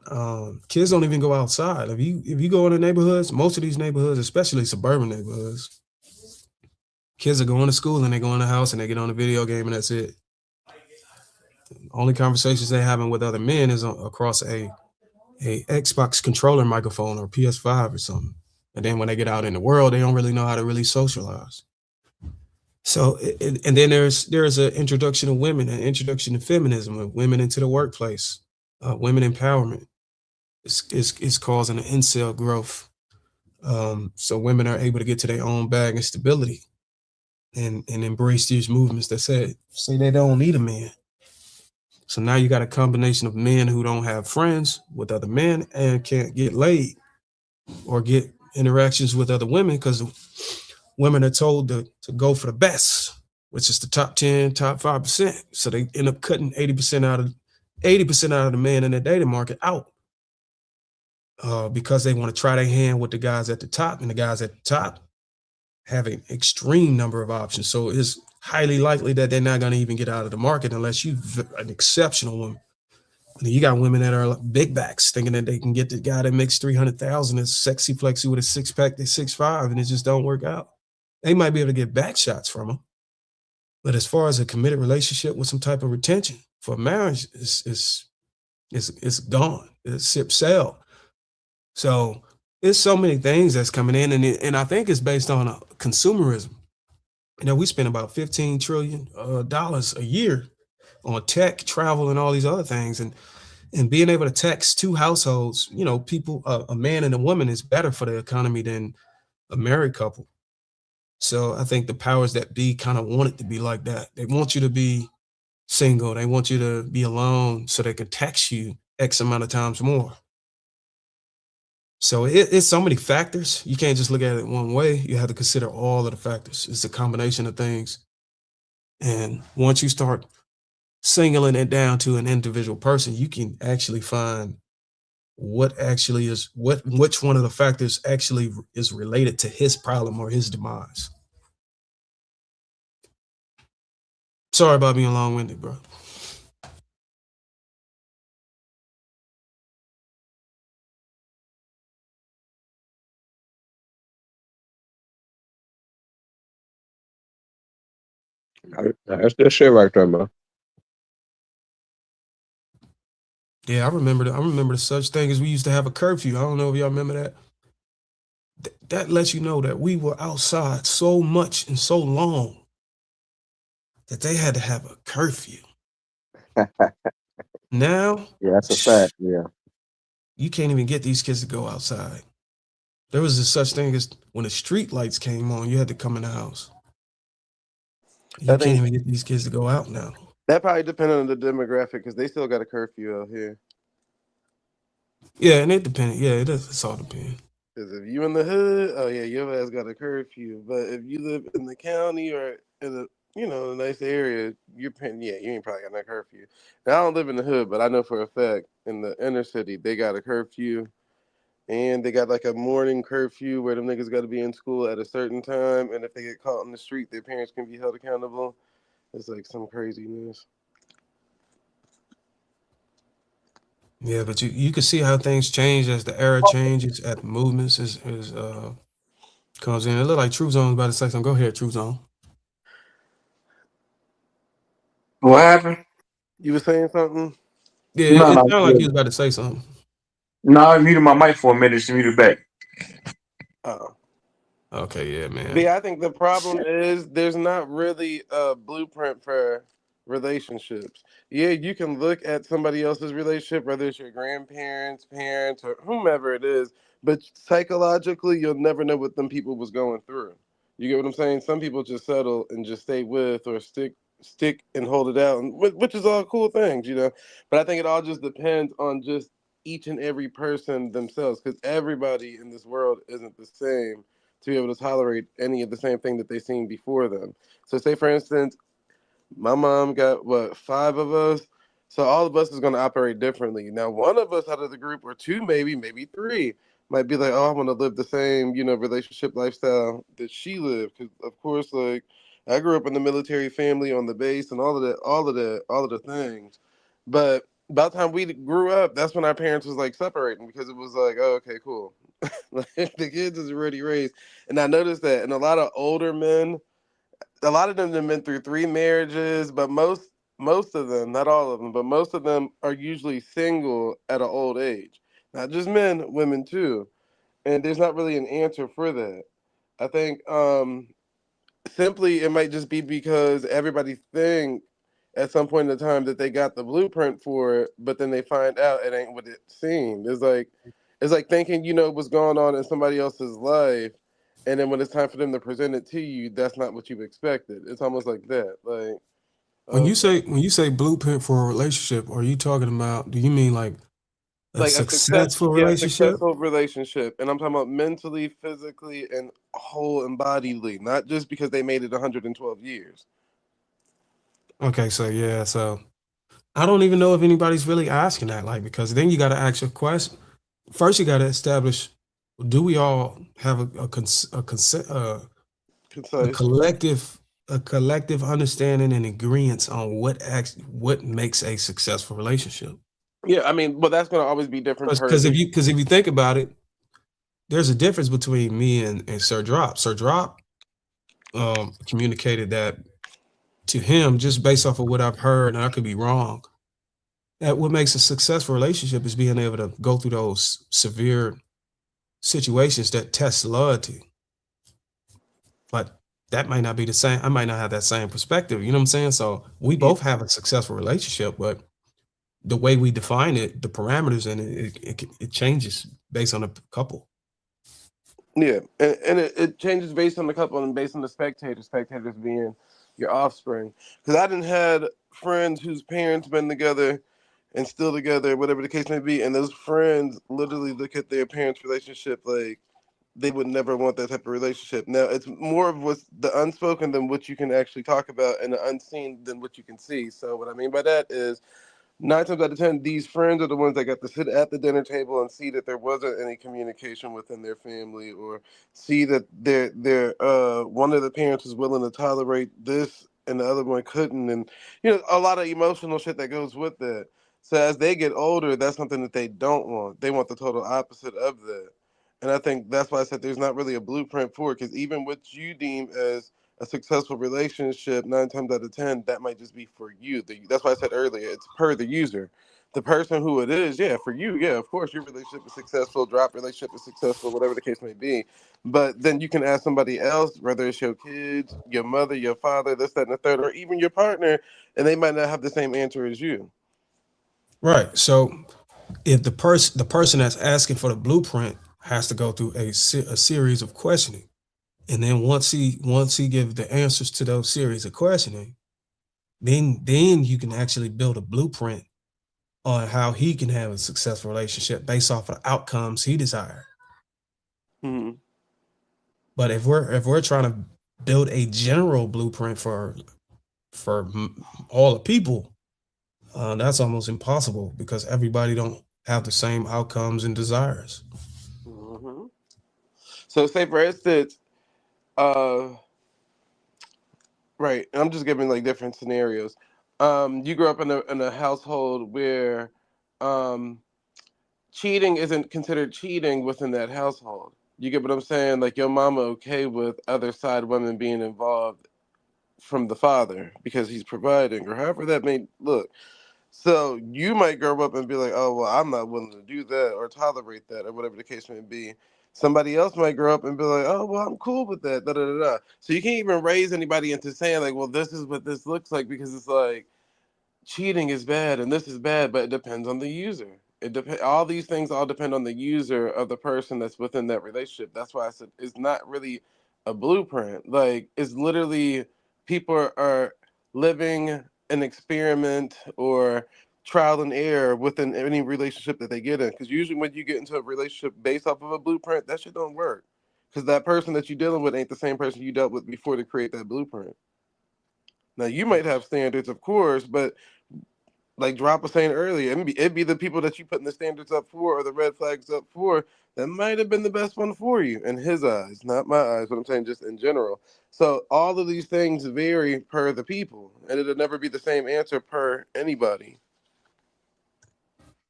kids don't even go outside. If you go into neighborhoods, most of these neighborhoods, especially suburban neighborhoods, kids are going to school and they go in the house and they get on a video game and that's it. Only conversations they're having with other men is across a Xbox controller microphone or PS5 or something. And then when they get out in the world, they don't really know how to really socialize. So, and then there's an introduction of women, an introduction of feminism, of women into the workplace, women empowerment. Is causing an incel growth. So women are able to get to their own bag and stability, and embrace these movements that say they don't need a man. So now you got a combination of men who don't have friends with other men and can't get laid or get interactions with other women, because women are told to go for the best, which is the top 10, top 5%. So they end up cutting 80% out of the men in the dating market out, because they want to try their hand with the guys at the top, and the guys at the top have an extreme number of options. So it's highly likely that they're not going to even get out of the market unless you're an exceptional woman. You got women that are big backs thinking that they can get the guy that makes 300,000 that's sexy flexy with a six pack, that's 6'5", and it just don't work out. They might be able to get back shots from them, but as far as a committed relationship with some type of retention for marriage, it's gone. It's sip sell. So there's so many things that's coming in, and I think it's based on consumerism. We spend about $15 trillion a year on tech, travel, and all these other things, and being able to tax two households, people, a man and a woman, is better for the economy than a married couple. So I think the powers that be kind of want it to be like that. They want you to be single. They want you to be alone so they can tax you X amount of times more. So it's so many factors. You can't just look at it one way. You have to consider all of the factors. It's a combination of things. And once you start singling it down to an individual person, you can actually find which one of the factors actually is related to his problem or his demise. Sorry about being long-winded, bro. That's good shit right there, man. Yeah, I remember the such thing as we used to have a curfew. I don't know if y'all remember that. That lets you know that we were outside so much and so long that they had to have a curfew. Now, Yeah, that's a fact. Yeah. you can't even get these kids to go outside. There was a such thing as when the street lights came on, you had to come in the house. You I can't think even get these kids to go out now. that probably depends on the demographic because they still got a curfew out here. Yeah, and it depends. Yeah, it does. It's all depends. Because if you in the hood, oh yeah, your ass got a curfew. But if you live in the county or in a a nice area, you're paying. Yeah, you ain't probably got no curfew. Now I don't live in the hood, but I know for a fact in the inner city they got a curfew, and they got like a morning curfew where them niggas got to be in school at a certain time, and if they get caught in the street, their parents can be held accountable. It's like some craziness. Yeah, but you can see how things change as the era changes, as movements is comes in. It look like True Zone's about to say something. Go ahead, True Zone. What happened? You were saying something? Yeah, No, it no, sounded like he yeah. was about to say something. No, I muted my mic for a minute. Just muted back. Oh. Okay, yeah, But man. yeah, I think the problem is there's not really a blueprint for relationships. Yeah, you can look at somebody else's relationship, whether it's your grandparents, parents, or whomever it is, but psychologically, you'll never know what them people was going through. You get what I'm saying? Some people just settle and just stay with or stick and hold it out, which is all cool things, But I think it all just depends on just each and every person themselves, because everybody in this world isn't the same to be able to tolerate any of the same thing that they've seen before them. So, say for instance, my mom got what, five of us, so all of us is going to operate differently. Now, one of us out of the group, or two, maybe three, might be like, "Oh, I want to live the same, relationship lifestyle that she lived." Because of course, like I grew up in the military family on the base and all of the things, but by the time we grew up, that's when our parents was like separating because it was like, oh, okay, cool. Like the kids is already raised. And I noticed that and a lot of older men, a lot of them have been through three marriages, but most of them, not all of them, but most of them are usually single at an old age. Not just men, women too. And there's not really an answer for that. I think simply it might just be because everybody think at some point in time that they got the blueprint for it, but then they find out it ain't what it seemed. It's like thinking you know what's going on in somebody else's life, and then when it's time for them to present it to you, that's not what you expected. It's almost like that. Like, When you okay, say when you say blueprint for a relationship, are you talking about? Do you mean like a like a successful yeah, relationship? successful relationship, and I'm talking about mentally, physically, and whole embodiedly, not just because they made it 112 years. Okay, so yeah, so I don't even know if anybody's really asking that, like, because then you got to ask a question. First, you got to establish: do we all have a Concise. collective understanding and agreement on what makes a successful relationship? Yeah, I mean, but that's going to always be different per Because the. if you think about it, there's a difference between me and Sir Drop. Sir Drop communicated that to him just based off of what I've heard, and I could be wrong. That what makes a successful relationship is being able to go through those severe situations that test loyalty. But that might not be the same. I might not have that same perspective. You know what I'm saying? So we Yeah, both have a successful relationship, but the way we define it, the parameters in it changes based on a couple. yeah, and it changes based on the couple and based on the spectators being your offspring. Because I didn't had friends whose parents been together and still together, whatever the case may be, and those friends literally look at their parents' relationship like they would never want that type of relationship. Now it's more of what's the unspoken than what you can actually talk about, and the unseen than what you can see. So what I mean by that is 9 times out of 10, these friends are the ones that got to sit at the dinner table and see that there wasn't any communication within their family, or see that their one of the parents was willing to tolerate this and the other one couldn't, and a lot of emotional shit that goes with that. So as they get older, that's something that they don't want. They want the total opposite of that. And I think that's why I said there's not really a blueprint for it, because even what you deem as a successful relationship, 9 times out of 10, that might just be for you. That's why I said earlier, it's per the user. The person who it is, yeah, for you, yeah, of course, your relationship is successful, drop relationship is successful, whatever the case may be. But then you can ask somebody else, whether it's your kids, your mother, your father, this, that, and the third, or even your partner, and they might not have the same answer as you. Right. So if the person that's asking for the blueprint has to go through a series of questioning, and then once he gives the answers to those series of questioning, then you can actually build a blueprint on how he can have a successful relationship based off of the outcomes he desired. Hmm. But if we're trying to build a general blueprint for all the people, that's almost impossible because everybody don't have the same outcomes and desires. Hmm. So, say for instance, uh, right, and I'm just giving like different scenarios. You grew up in a household where um, cheating isn't considered cheating within that household. You get what I'm saying? Like your mama okay with other side women being involved from the father because he's providing, or however that may look. So you might grow up and be like, oh, well, I'm not willing to do that or tolerate that or whatever the case may be. Somebody else might grow up and be like, oh, well, I'm cool with that. Da, da, da, da. So you can't even raise anybody into saying, like, well, this is what this looks like because it's like, cheating is bad and this is bad, but it depends on the user. All these things all depend on the user of the person that's within that relationship. That's why I said it's not really a blueprint. Like it's literally people are living an experiment or trial and error within any relationship that they get in. Because usually when you get into a relationship based off of a blueprint, that shit don't work. Because that person that you're dealing with ain't the same person you dealt with before to create that blueprint. Now you might have standards, of course, but like Drop was saying earlier, it'd be the people that you putting the standards up for or the red flags up for that might have been the best one for you in his eyes, not my eyes, but I'm saying just in general. So all of these things vary per the people, and it'll never be the same answer per anybody.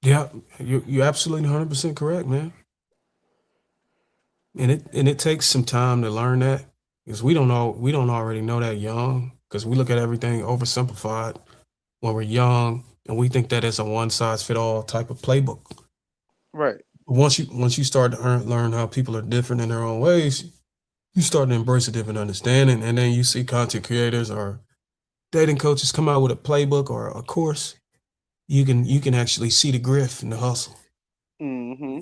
Yeah, you're absolutely 100% correct, man. And it takes some time to learn that because we don't already know that young because we look at everything oversimplified when we're young and we think that it's a one size fit all type of playbook. Right. Once you start to learn how people are different in their own ways, you start to embrace a different understanding, and then you see content creators or dating coaches come out with a playbook or a course. You can actually see the grift and the hustle. Hmm.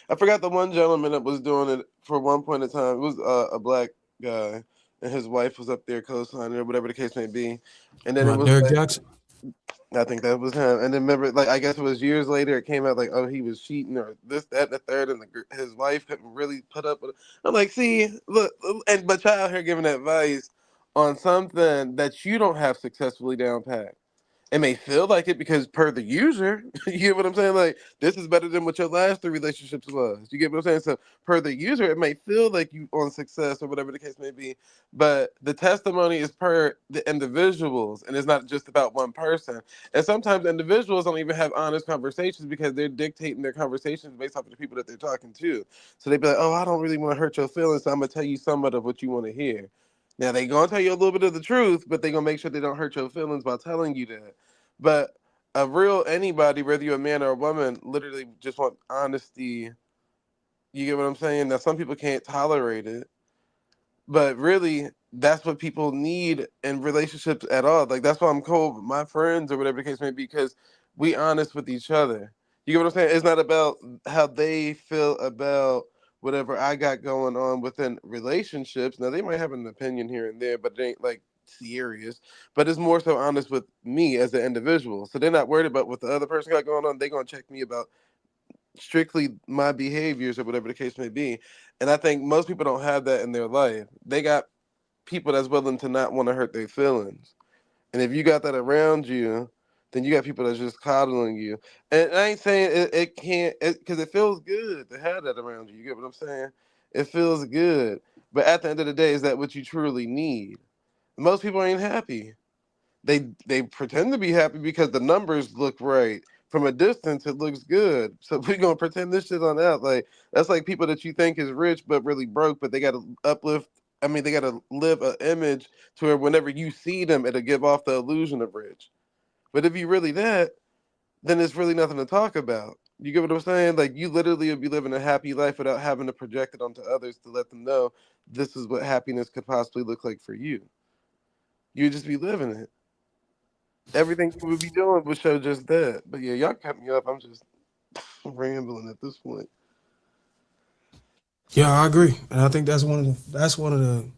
I forgot the one gentleman that was doing it for one point in time. It was a black guy, and his wife was up there co-signing or whatever the case may be, and then it was Derek like Jackson. I think that was him. And then remember, like I guess it was years later, it came out like, oh, he was cheating or this, that, and the third, and his wife couldn't really put up with it. I'm like, see, look, and but y'all out here giving advice on something that you don't have successfully down pat. It may feel like it because per the user, you get what I'm saying? Like this is better than what your last three relationships was. You get what I'm saying? So per the user, it may feel like you on success or whatever the case may be, but the testimony is per the individuals and it's not just about one person. And sometimes individuals don't even have honest conversations because they're dictating their conversations based off of the people that they're talking to. So they be like, oh, I don't really want to hurt your feelings, so I'm gonna tell you somewhat of what you want to hear. Now they gonna tell you a little bit of the truth, but they gonna make sure they don't hurt your feelings by telling you that. But a real anybody, whether you're a man or a woman, literally just want honesty. You get what I'm saying? Now some people can't tolerate it, but really that's what people need in relationships at all. Like that's why I'm cool with my friends or whatever the case may be, because we honest with each other. You get what I'm saying? It's not about how they feel about whatever I got going on within relationships. Now they might have an opinion here and there, but it ain't like serious. But it's more so honest with me as an individual. So they're not worried about what the other person got going on. They're gonna check me about strictly my behaviors or whatever the case may be. And I think most people don't have that in their life. They got people that's willing to not want to hurt their feelings. And if you got that around you, then you got people that's just coddling you. And I ain't saying it can't, because it feels good to have that around you. You get what I'm saying? It feels good. But at the end of the day, is that what you truly need? Most people ain't happy. They pretend to be happy because the numbers look right. From a distance, it looks good. So we're gonna pretend this shit on out. Like that's like people that you think is rich but really broke, but they gotta uplift. I mean, they gotta live an image to where whenever you see them, it'll give off the illusion of rich. But if you really that, then it's really nothing to talk about. You get what I'm saying? Like you literally would be living a happy life without having to project it onto others to let them know this is what happiness could possibly look like for you. You'd just be living it. Everything you would be doing would show just that. But yeah, y'all cut me up. I'm just rambling at this point. Yeah, I agree, and I think that's one of the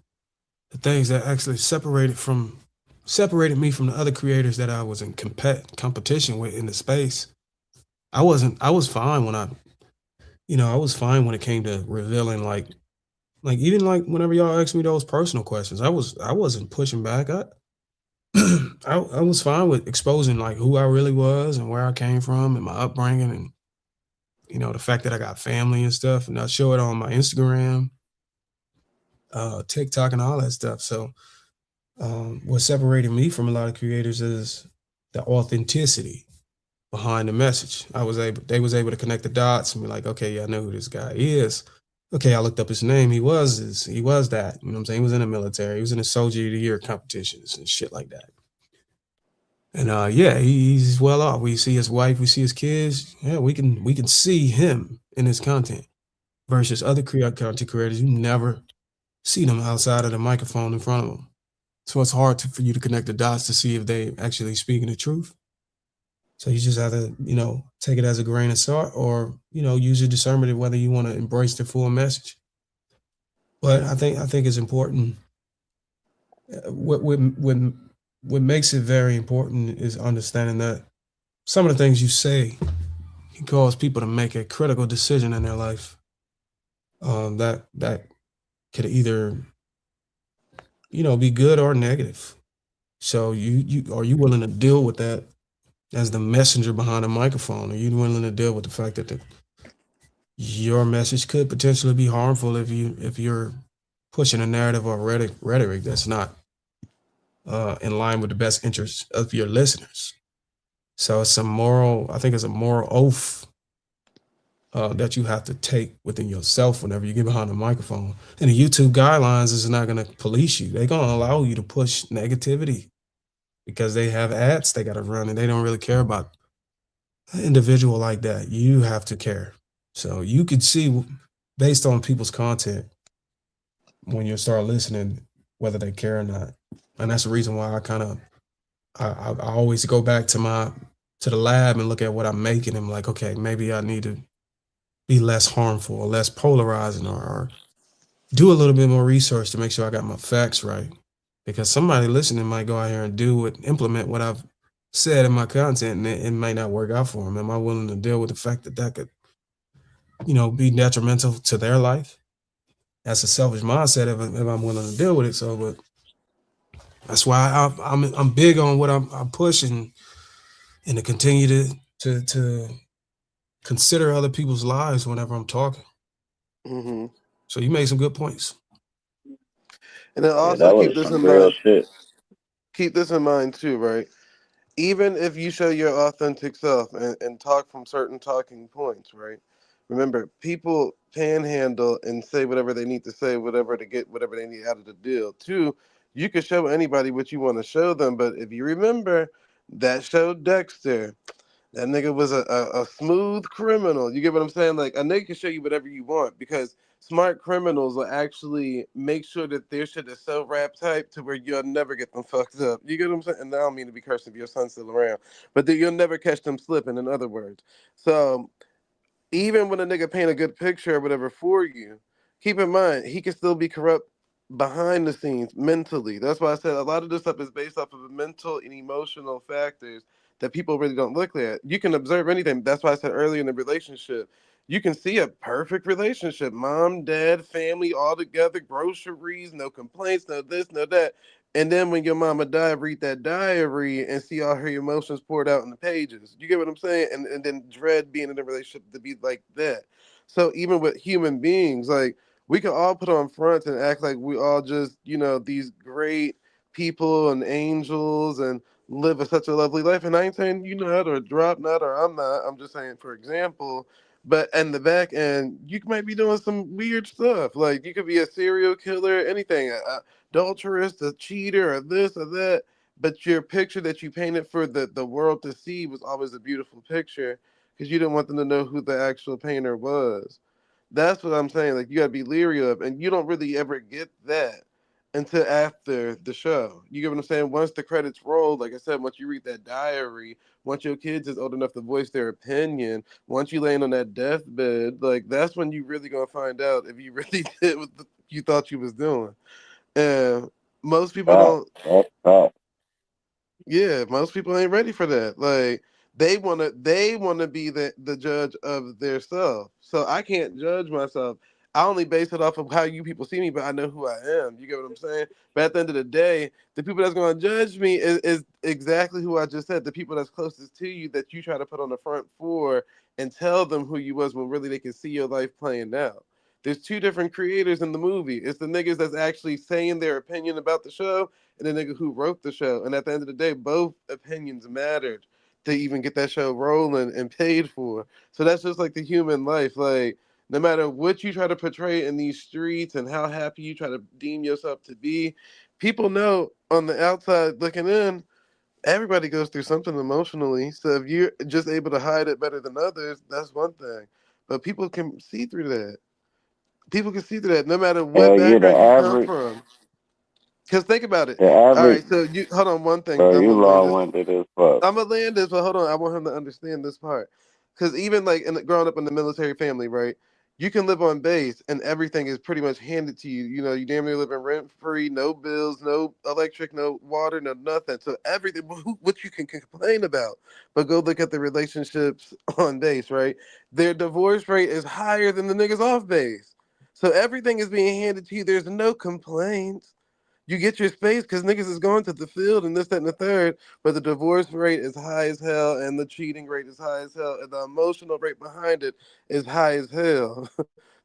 things that actually separate it from separated me from the other creators that I was in competition with in the space. I wasn't. I was fine when I was fine when it came to revealing like even like whenever y'all asked me those personal questions, I wasn't pushing back. I was fine with exposing like who I really was and where I came from and my upbringing and the fact that I got family and stuff, and I show it on my Instagram, TikTok, and all that stuff. So what separated me from a lot of creators is the authenticity behind the message. They was able to connect the dots and be like, okay, yeah, I know who this guy is. Okay, I looked up his name. He was that. You know what I'm saying? He was in the military. He was in the Soldier of the Year competitions and shit like that. And yeah, he's well off. We see his wife, we see his kids. Yeah, we can see him in his content versus other content creators. You never see them outside of the microphone in front of them. So it's hard for you to connect the dots to see if they actually speaking the truth. So you just have to, take it as a grain of salt or, use your discernment of whether you want to embrace the full message. But I think it's important. What makes it very important is understanding that some of the things you say can cause people to make a critical decision in their life. That could either, be good or negative. So you are you willing to deal with that as the messenger behind the microphone? Are you willing to deal with the fact that your message could potentially be harmful if you're pushing a narrative or rhetoric that's not in line with the best interests of your listeners? So I think it's a moral oath that you have to take within yourself whenever you get behind the microphone. And the YouTube guidelines is not going to police you. They're going to allow you to push negativity because they have ads they got to run and they don't really care about an individual like that. You have to care. So you can see based on people's content when you start listening whether they care or not. And that's the reason why I always go back to the lab and look at what I'm making. I'm like, okay, maybe I need to be less harmful or less polarizing or do a little bit more research to make sure I got my facts right. Because somebody listening might go out here and implement what I've said in my content and it might not work out for them. Am I willing to deal with the fact that could, be detrimental to their life? That's a selfish mindset if I'm willing to deal with it. So, but that's why I'm big on what I'm pushing and to continue to consider other people's lives whenever I'm talking. Mm-hmm. So you made some good points. And then Yeah, also that was some real shit. keep this in mind too, right? Even if you show your authentic self and talk from certain talking points, right? Remember, people panhandle and say whatever they need to say, whatever to get whatever they need out of the deal. Two, you can show anybody what you want to show them, but if you remember that show Dexter, that nigga was a smooth criminal. You get what I'm saying? Like, a nigga can show you whatever you want because smart criminals will actually make sure that their shit is so rap type to where you'll never get them fucked up. You get what I'm saying? And I don't mean to be cursing if your son's still around, but that you'll never catch them slipping, in other words. So even when a nigga paint a good picture or whatever for you, keep in mind he can still be corrupt behind the scenes mentally. That's why I said a lot of this stuff is based off of mental and emotional factors that people really don't look at. You can observe anything. That's why I said earlier in the relationship, you can see a perfect relationship, mom, dad, family, all together, groceries, no complaints, no this, no that. And then when your mama died, read that diary and see all her emotions poured out in the pages. You get what I'm saying? And then dread being in a relationship to be like that. So even with human beings, like we can all put on fronts and act like we all just, these great people and angels and live such a lovely life. And I ain't saying you not or drop not or I'm not. I'm just saying, for example, but in the back end, you might be doing some weird stuff. Like you could be a serial killer, anything, adulteress, a cheater, or this or that. But your picture that you painted for the world to see was always a beautiful picture because you didn't want them to know who the actual painter was. That's what I'm saying. Like you gotta be leery of, and you don't really ever get that until after the show. You get what I'm saying? Once the credits roll, like I said, once you read that diary, once your kids is old enough to voice their opinion, once you laying on that deathbed, like that's when you really gonna find out if you really did what you thought you was doing. And most people Talk, don't. talk, talk. Yeah, most people ain't ready for that. Like they wanna be the judge of their self. So I can't judge myself. I only base it off of how you people see me, but I know who I am. You get what I'm saying? But at the end of the day, the people that's gonna judge me is exactly who I just said. The people that's closest to you that you try to put on the front for and tell them who you was when really they can see your life playing out. There's two different creators in the movie. It's the niggas that's actually saying their opinion about the show, and the nigga who wrote the show. And at the end of the day, both opinions mattered to even get that show rolling and paid for. So that's just like the human life. Like, no matter what you try to portray in these streets and how happy you try to deem yourself to be, people know on the outside looking in, everybody goes through something emotionally. So if you're just able to hide it better than others, that's one thing. But people can see through that. People can see through that no matter what Hell yeah, background you come from. Because think about it. the All right, average, so you hold on one thing. bro, I'm you gonna land long this. winded as fuck. I'm gonna land this, but hold on. I want him to understand this part. Because even like growing up in the military family, right? You can live on base and everything is pretty much handed to you. You know, you damn near living rent free, no bills, no electric, no water, no nothing. So everything, what you can complain about. But go look at the relationships on base, right? Their divorce rate is higher than the niggas off base. So everything is being handed to you. There's no complaints. You get your space because niggas is going to the field and this, that, and the third, but the divorce rate is high as hell and the cheating rate is high as hell and the emotional rate behind it is high as hell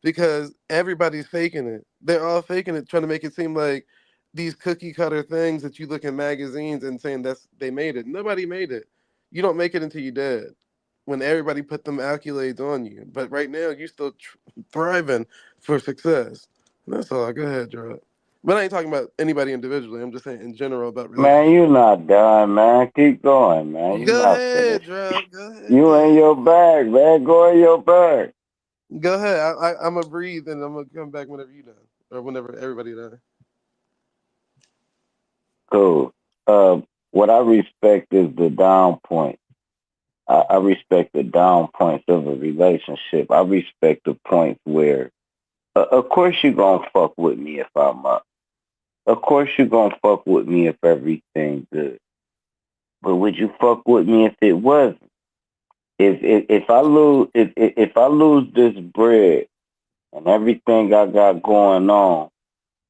because everybody's faking it. They're all faking it, trying to make it seem like these cookie cutter things that you look in magazines and saying that's they made it. Nobody made it. You don't make it until you're dead. When everybody put them accolades on you, but right now you still thriving for success. That's all. Go ahead, Gerard. But I ain't talking about anybody individually. I'm just saying in general about Man, you relationships. not done, man. Keep going, man. You Go not ahead, finished. Drought. Go ahead, You in then. your bag, man. Go in your bag. Go ahead. I'm gonna breathe and I'm gonna come back whenever you done, or whenever everybody done. Cool. What I respect is the down point. I respect the down points of a relationship. I respect the points where, of course, you gonna fuck with me if I'm up. Of course, you gonna fuck with me if everything good. But would you fuck with me if it wasn't? If I lose if I lose this bread and everything I got going on,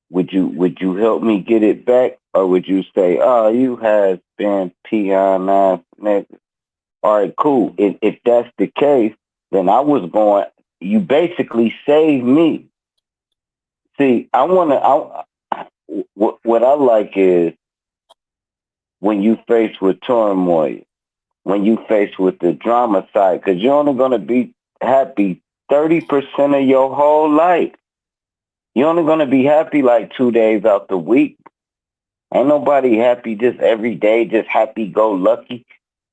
would you help me get it back, or would you say, "Oh, you has been peon ass nigga"? All right, cool. If that's the case, then I was going. You basically saved me. See, I want to. What I like is when you faced with turmoil, when you faced with the drama side, because you're only gonna be happy 30% of your whole life. You're only gonna be happy like 2 days out the week. Ain't nobody happy just every day, just happy go lucky.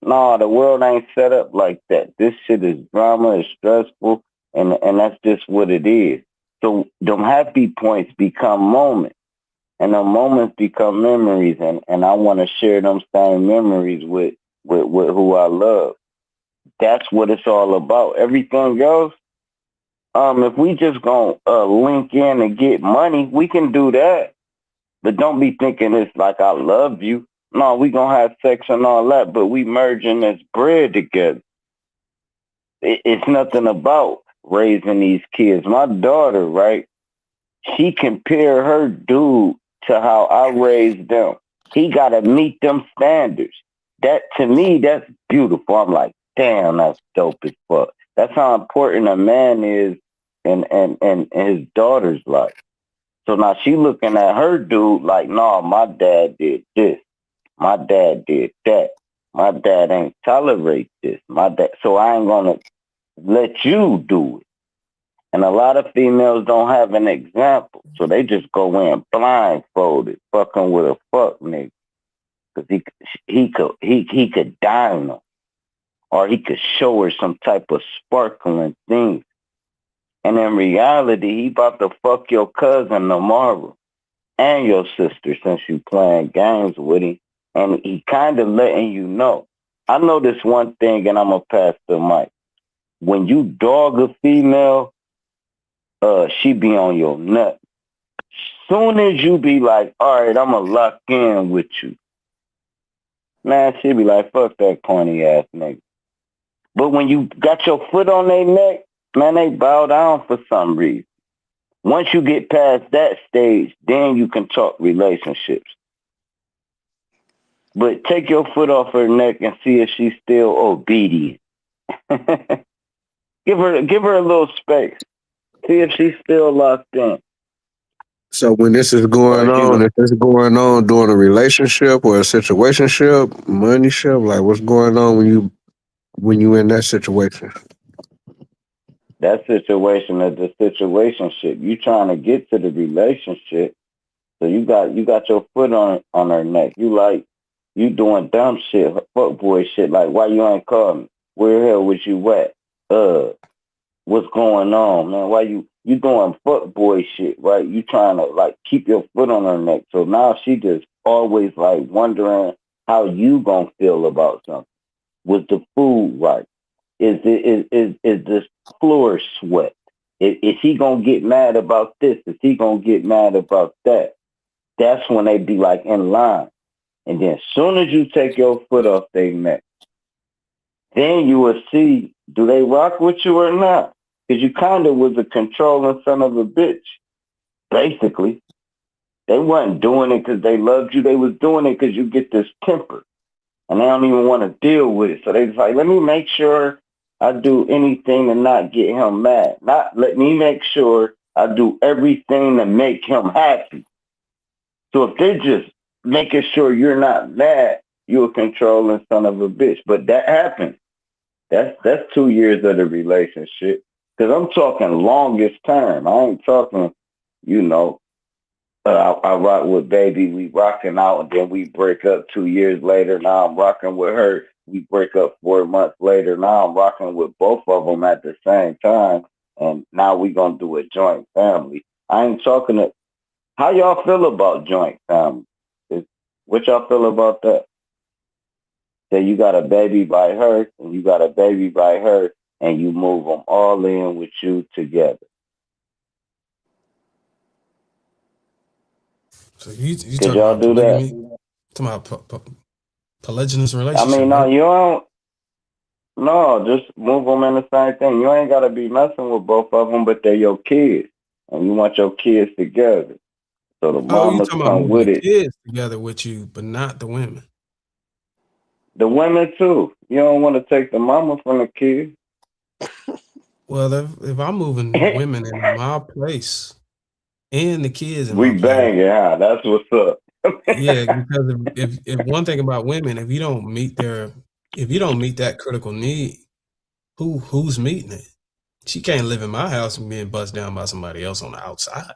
No, the world ain't set up like that. This shit is drama, it's stressful, and that's just what it is. So them happy points become moments, and them moments become memories, and I want to share them same memories with who I love. That's what it's all about. Everything else, if we just gonna link in and get money, we can do that. But don't be thinking it's like I love you. No, we gonna have sex and all that, but we merging this bread together. It's nothing about raising these kids. My daughter, right? She compare her dude to how I raised them. He gotta meet them standards. That to me, that's beautiful. I'm like, damn, that's dope as fuck. That's how important a man is in his daughter's life. So now she looking at her dude like, no, my dad did this. My dad did that. My dad ain't tolerate this. My dad, so I ain't gonna let you do it. And a lot of females don't have an example, so they just go in blindfolded, fucking with a fuck nigga, because he could dine them, or he could show her some type of sparkling thing. And in reality, he about to fuck your cousin tomorrow and your sister since you playing games with him, and he kind of letting you know. I know this one thing, and I'm gonna pass the mic. When you dog a female, she be on your nut. Soon as you be like, all right, I'm gonna lock in with you. Man, she be like, fuck that corny ass nigga. But when you got your foot on their neck, man, they bow down for some reason. Once you get past that stage, then you can talk relationships. But take your foot off her neck and see if she's still obedient. give her a little space. See if she's still locked in. So when this is going Or on, you if this is going on during a relationship or a situationship, money ship, like what's going on when you in that situation? that situation is the situationship. You trying to get to the relationship, so you got your foot on her neck. You doing dumb shit, fuck boy shit. Like why you ain't call me? Where the hell was you at? What's going on, man? Why you doing fuck boy shit, right? You trying to like keep your foot on her neck. So now she just always like wondering how you gonna feel about something. Was the food right? Is this floor swept? Is he gonna get mad about this? Is he gonna get mad about that? That's when they be like in line. And then as soon as you take your foot off their neck, then you will see do they rock with you or not? Because you kind of was a controlling son of a bitch, basically. They wasn't doing it because they loved you. They was doing it because you get this temper. And they don't even want to deal with it. So they was like, let me make sure I do anything to not get him mad. Not let me make sure I do everything to make him happy. So if they're just making sure you're not mad, you're a controlling son of a bitch. But that happens. That's 2 years of the relationship. Because I'm talking longest term. I ain't talking, you know, I rock with baby. We rocking out, and then we break up 2 years later. Now I'm rocking with her. We break up 4 months later. Now I'm rocking with both of them at the same time, and now we gonna do a joint family. I ain't talking to how y'all feel about joint family. What y'all feel about that? Say you got a baby by her, and you got a baby by her, and you move them all in with you together. So you Could talking y'all about do that? polygamy? Talking about polygynous I relationship, mean, no, right? you don't. No, just move them in the same thing. You ain't gotta be messing with both of them, but they're your kids, and you want your kids together. So the Oh, you mamas talking about come moving the with it. kids together with you, but not the women. The women too. You don't want to take the mama from the kids. Well, if I'm moving women in my place and the kids in We my place, banging, huh? That's what's up. yeah, because if one thing about women, if you don't meet that critical need, who's meeting it? She can't live in my house and being bussed down by somebody else on the outside.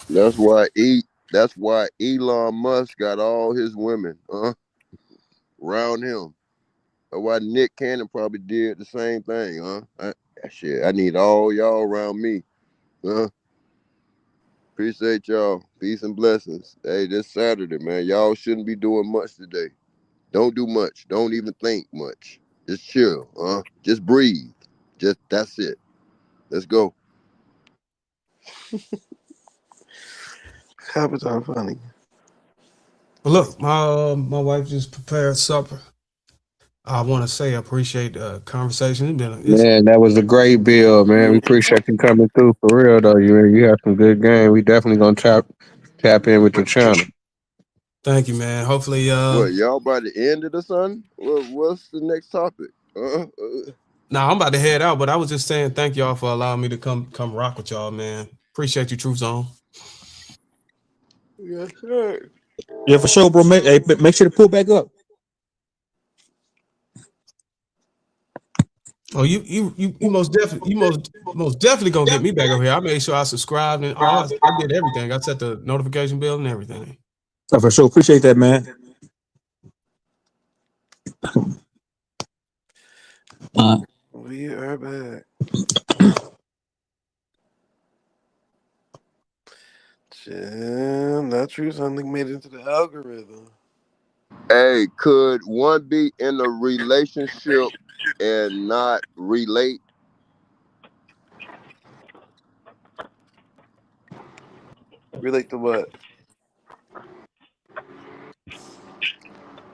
That's why that's why Elon Musk got all his women around him. That's why Nick Cannon probably did the same thing, shit, I need all y'all around me. Appreciate y'all. Peace and blessings. Hey, this Saturday, man. Y'all shouldn't be doing much today. Don't do much. Don't even think much. Just chill, Just breathe. Just that's it. Let's go. Habits are funny. But look, my wife just prepared supper. I want to say I appreciate the conversation. Man, that was a great bill, man. We appreciate you coming through for real though. You have some good game. We definitely gonna tap in with your channel. Thank you, man. Hopefully, What, y'all by the end of the sun? What's the next topic? now I'm about to head out, but I was just saying thank y'all for allowing me to come rock with y'all, man. Appreciate you, Truth Zone. Yes, sir. Yeah, for sure, bro. Make sure to pull back up. Oh, you most definitely gonna get me back over here. I made sure I subscribed and all. I did everything. I set the notification bell and everything. For sure. Appreciate that, man. We are back. Damn, that true. Something made it into the algorithm. Hey, could one be in a relationship and not relate? Relate to what?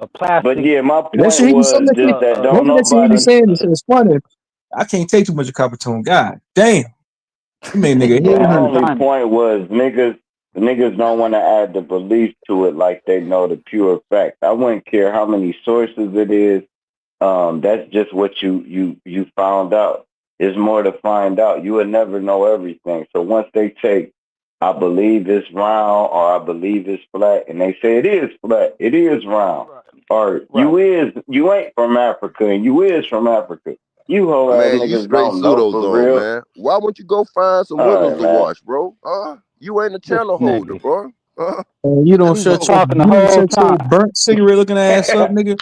a But plastic yeah, my That point shit he be some was that shit. just that don't Most of that shit he be nobody. saying is funny. I can't take too much of Coppertone. God damn, he made nigga The head yeah, hurt. only son. point was niggas The niggas don't want to add the belief to it like they know the pure fact. I wouldn't care how many sources it is. That's just what you found out. There's more to find out. You would never know everything. So once they take, I believe it's round or I believe it's flat, and they say it is flat, it is round, Right. or Right. you ain't from Africa and you is from Africa. You whole ass Man, you niggas straight don't know for pseudo real. man. Why won't you go find some All windows right, to man. wash, bro? You ain't a This channel holder, nigga. bro. You don't He was shut So your talking the you don't whole shut your time. burnt cigarette looking ass up, nigga.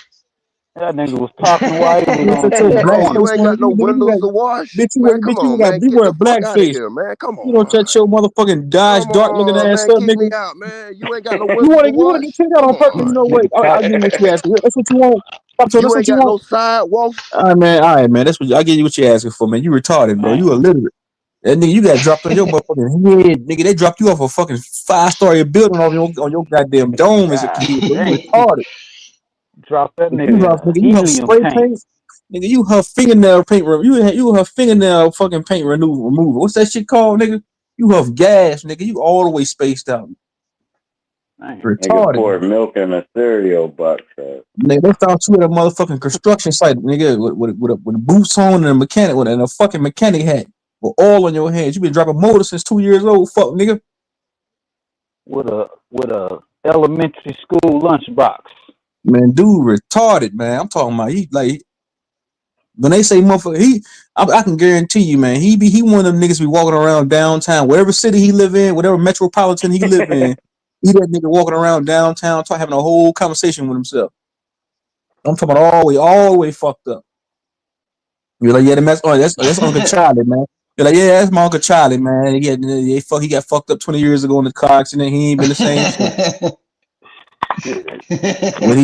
That nigga was talking while he was You don't on shut your mute. bro, Hold you blackface ain't on, got no you nigga. You windows got to wash, bitch. man. Come You on, got man. you Get wear the fuck out of blackface. here, man. Come You on, don't shut man. your motherfucking Dodge Come Dart looking on, ass man. up, Kick me nigga. out, man. You ain't got no windows to You wanna get wash. kicked out Come on purpose? You on. know what? Nigga I give you what you tired. asking. That's what you want. Stop. So that's You what ain't you got want. no sidewalks. All right, man. That's what I give you what you asking for, man. You retarded, bro. You Man. illiterate. That nigga, you got dropped on your motherfucking head, nigga. They dropped you off a fucking 5-story building on your goddamn dome as a God kid, bro. You dang. retarded. Drop that You nigga in have a nigga, you have helium spray tank. paint. Nigga, you have fingernail paint you have fingernail fucking paint removal. What's that shit called, nigga? You have gas, nigga. You all the way spaced out. Man. Nigga Retarded. pour milk in a cereal box. Nigga, they found you at a motherfucking construction site, nigga, with boots on and a mechanic and a fucking mechanic hat with oil on your hands. You been driving motor since 2 years old, fuck nigga. With a elementary school lunchbox. Man, dude retarded, man. I'm talking about he like when they say motherfucker, I can guarantee you, man, he one of them niggas be walking around downtown, whatever city he live in, whatever metropolitan he live in, he that nigga walking around downtown, having a whole conversation with himself. I'm talking about all the way fucked up. You're like, yeah, that's Uncle Charlie, man. You're like, yeah, that's my Uncle Charlie, man. He got fucked up 20 years ago in the car accident. He ain't been the same since. Shit. But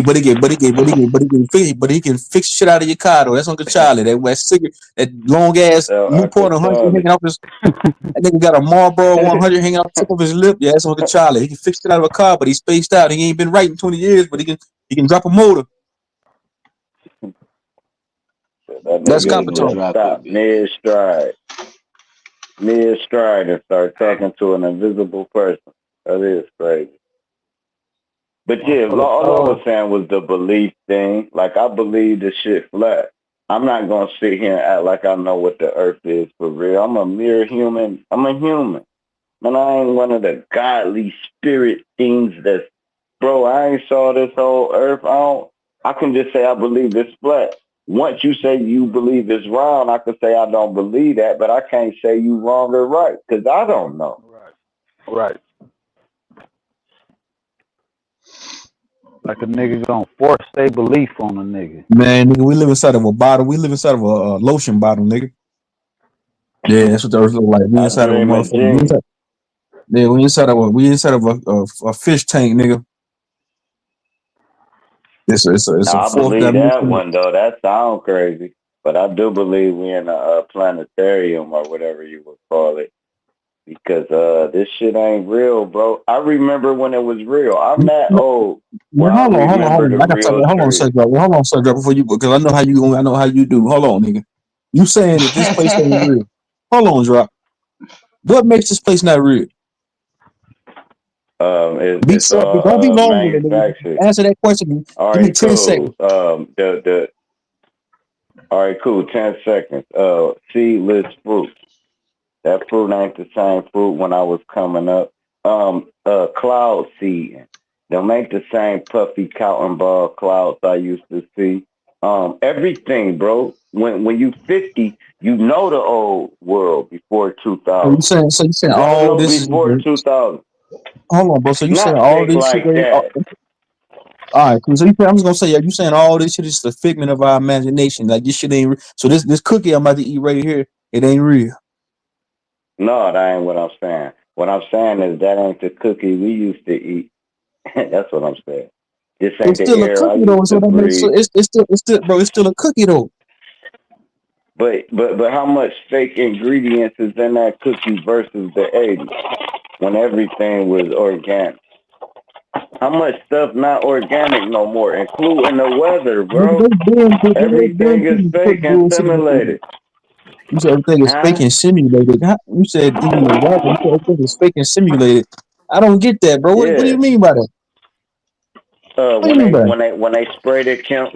he can fix shit out of your car though. That's Uncle Charlie. That long ass Uncle Newport 100 Charlie. hanging off his. That nigga got a Marlboro 100 hanging out the tip of his lip. Yeah, that's Uncle Charlie. He can fix it out of a car, but he's spaced out. He ain't been right in 20 years, but he can drop a motor. That That's nigga Nigga Capital. just drop that stopped bitch. mid stride, and start talking to an invisible person. That is crazy. But yeah, Motherfucker all I was told. saying was the belief thing. Like I believe the shit flat. I'm not gonna sit here and act like I know what the earth is for real. I'm a mere human. I'm a human. Man, I ain't one of the godly spirit things that's bro, I ain't saw this whole earth. I can just say I believe it's flat. Once you say you believe it's round, I can say I don't believe that, but I can't say you wrong or right, because I don't know. Right. Right. Like a nigga gonna force their belief on a nigga. Man, nigga, we live inside of a bottle. We live inside of a lotion bottle, nigga. Yeah, that's what the earth look like. We I inside of a dream of motherfucker. genius. We inside of a fish tank, nigga. It's a Now I fourth believe that dimension. one though. That sounds crazy, but I do believe we in a planetarium or whatever you would call it, because this shit ain't real, bro. I remember when it was real. I'm that old Man, where I hold remember on. the I got something. real Hold on, shit. Cedric. Hold on, Cedric, before you, because I know how you do. Hold on, nigga. You saying that this place ain't real? Hold on, drop. What makes this place not real? Be It's short. all Don't be long with it, nigga. manufactured. Answer that question. All Give me right, 10 seconds. cool. The all right, cool. 10 seconds. Seedless fruit. That fruit ain't the same fruit when I was coming up. Cloud seeding. They'll make the same puffy cotton ball clouds I used to see. Everything, bro. When you 50, you know the old world before So 2000. you saying You got to all know this is before 2000. hold on, bro. So you saying Not all fake this shit? like that. All right, cool. So I'm just gonna say, yeah, you saying all this shit is a figment of our imagination. Like this shit ain't real. So this cookie I'm about to eat right here, it ain't real. No, that ain't what I'm saying. What I'm saying is that ain't the cookie we used to eat. That's what I'm saying. This ain't It's the still a air I cookie though. used So to that makes breathe. it's still a cookie though. But how much fake ingredients is in that cookie versus the 80s when everything was organic? How much stuff not organic no more, including the weather, bro? They been Everything is put fake and bullshit in the food. simulated. You said everything is fake Huh? and simulated. You said even the weather. You said everything is fake and simulated. I don't get that, bro. What do Yeah. you mean by that? What do you When mean they by that? when they when they spray the chemtrails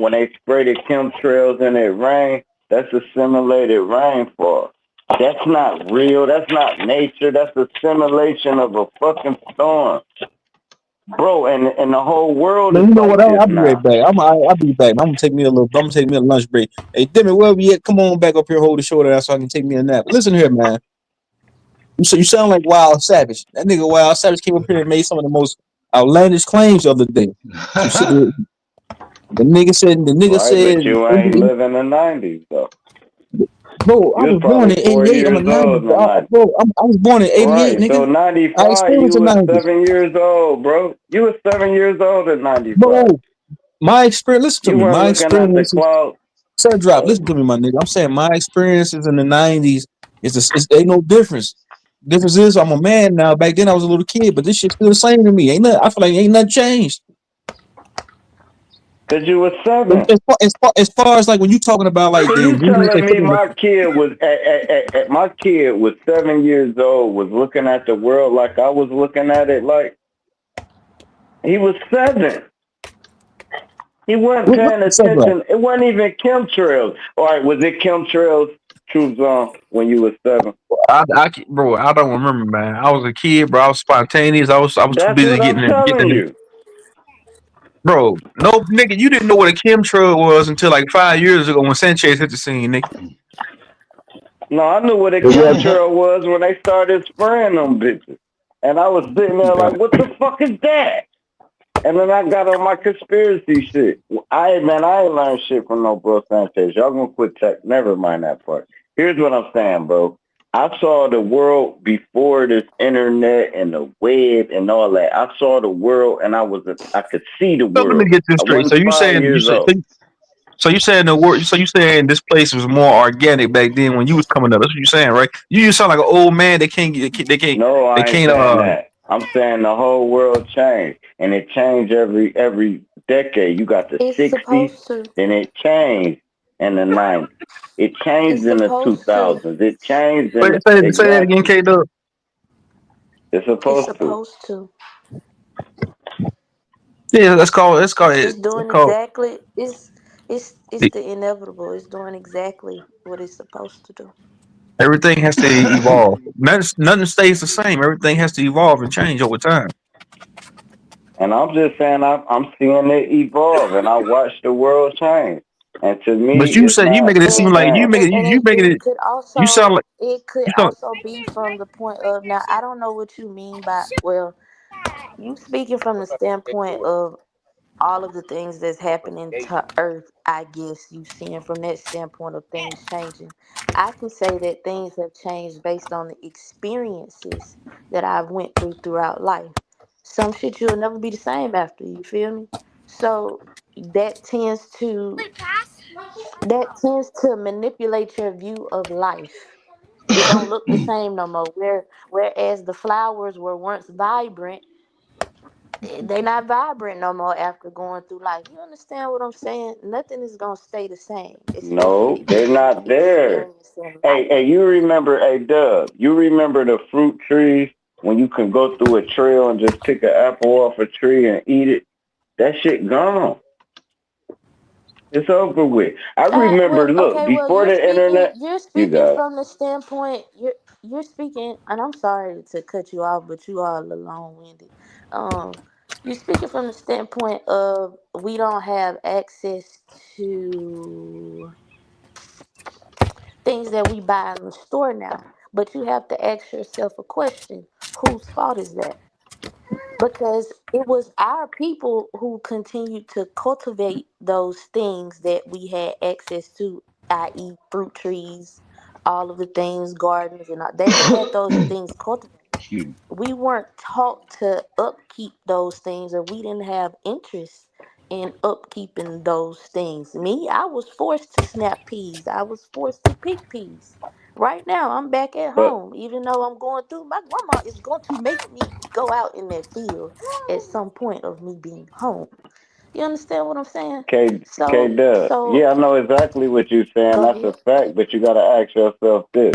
and it rain, that's a simulated rainfall. That's not real. That's not nature. That's a simulation of a fucking storm, bro. And the whole world is Man, you know what? like this I'll be right now. back. I'll be back. I'm gonna take me a little. I'm gonna take me a lunch break. Hey, Demi, where we at? Come on back up here, hold the shoulder out so I can take me a nap. Listen here, man. You sound like Wild Savage. That nigga Wild Savage came up here and made some of the most outlandish claims the other day. Some shit. The nigga Right, but said, you ain't living the '90s though. bro, I You was was born probably in four '88. I'm a years '90s, old in the bro. '90s. Bro, I was born in '88, Right. So nigga. I '95, you experienced the was '90s, 7 years old, bro. You was 7 years old in '95. bro. My experience. Listen to You me. weren't My looking at the experiences. clouds. Sir, drop. Listen to me, my nigga. I'm saying my experiences in the '90s ain't no difference. Difference is I'm a man now. Back then I was a little kid, but this shit's still the same to me. Ain't nothing. I feel like ain't nothing changed. Cause you was As, 7. as, far, as, far, as far as like when you talking about like So the you ingredients they telling put me in the, my kid was 7 years old, was looking at the world like I was looking at it, like he was 7. He wasn't what paying the subject? attention. It wasn't even chemtrails. All right, was it chemtrails, True Zone, when you was 7? Bro, I don't remember, man. I was a kid, bro. I was spontaneous. I was too That's busy what I'm telling getting it. you. Bro, no nigga, you didn't know what a chemtrail was until like 5 years ago when Sanchez hit the scene, nigga. No, I knew what a It wasn't. chemtrail was when they started spraying them bitches. And I was sitting there like, what the fuck is that? And then I got on my conspiracy shit. I ain't learned shit from no bro Sanchez. Y'all gonna quit tech. Never mind that part. Here's what I'm saying, bro. I saw the world before this internet and the web and all that. I saw the world and I could see the So let me world. get this I straight. wasn't So you five saying years old. you saying the word? So you saying this place was more organic back then when you was coming up? That's what you saying, right? You just sound like an old man. No, They I ain't can't. saying that. I'm saying the whole world changed, and it changed every decade. You got the It's '60s, supposed to. then it changed in the '90s. It changed It's in the supposed to. 2000s. It changed in Say that again, exactly. K Dub. It's It's supposed to. supposed to. Yeah, let's call it. It's doing Let's call exactly. It's it. the inevitable. It's doing exactly what it's supposed to do. Everything has to evolve. Nothing stays the same. Everything has to evolve and change over time. And I'm just saying, I'm seeing it evolve, and I watch the world change. And to me, But you it's said you not making it the seem And like and same. you making it it. could You sound also like you sound. be from the point of, now I don't know what you mean by, well, you speaking from the standpoint of all of the things that's happening to earth. I guess you seeing from that standpoint of things changing. I can say that things have changed based on the experiences that I've went throughout life. Some shit you'll never be the same after, you feel me? So that tends to manipulate your view of life. It don't look the same no more. Whereas the flowers were once vibrant, they not vibrant no more after going through life. You understand what I'm saying? Nothing is gonna stay the same, No, especially they're when you not there. experience in life. Hey, you remember, hey, Dub, you remember the fruit trees when you can go through a trail and just pick an apple off a tree and eat it? That shit gone. It's over with. I Well, remember, look, okay, well, before the internet, you're you speaking got it. from the standpoint, you're speaking, and I'm sorry to cut you off, but you are a little long-winded. Um, you're speaking from the standpoint of we don't have access to things that we buy in the store now. But you have to ask yourself a question: whose fault is that? Because it was our people who continued to cultivate those things that we had access to, i.e., fruit trees, all of the things, gardens, and all. They had those things cultivated. Excuse me. We weren't taught to upkeep those things, or we didn't have interest in upkeeping those things. Me, I was forced to snap peas. I was forced to pick peas. Right now, I'm back at But, home. Even though I'm going through, my grandma is going to make me go out in that field at some point of me being home. You understand what I'm saying? K So Dub, yeah, I know exactly what you're saying. go That's a ahead. fact, but you got to ask yourself this.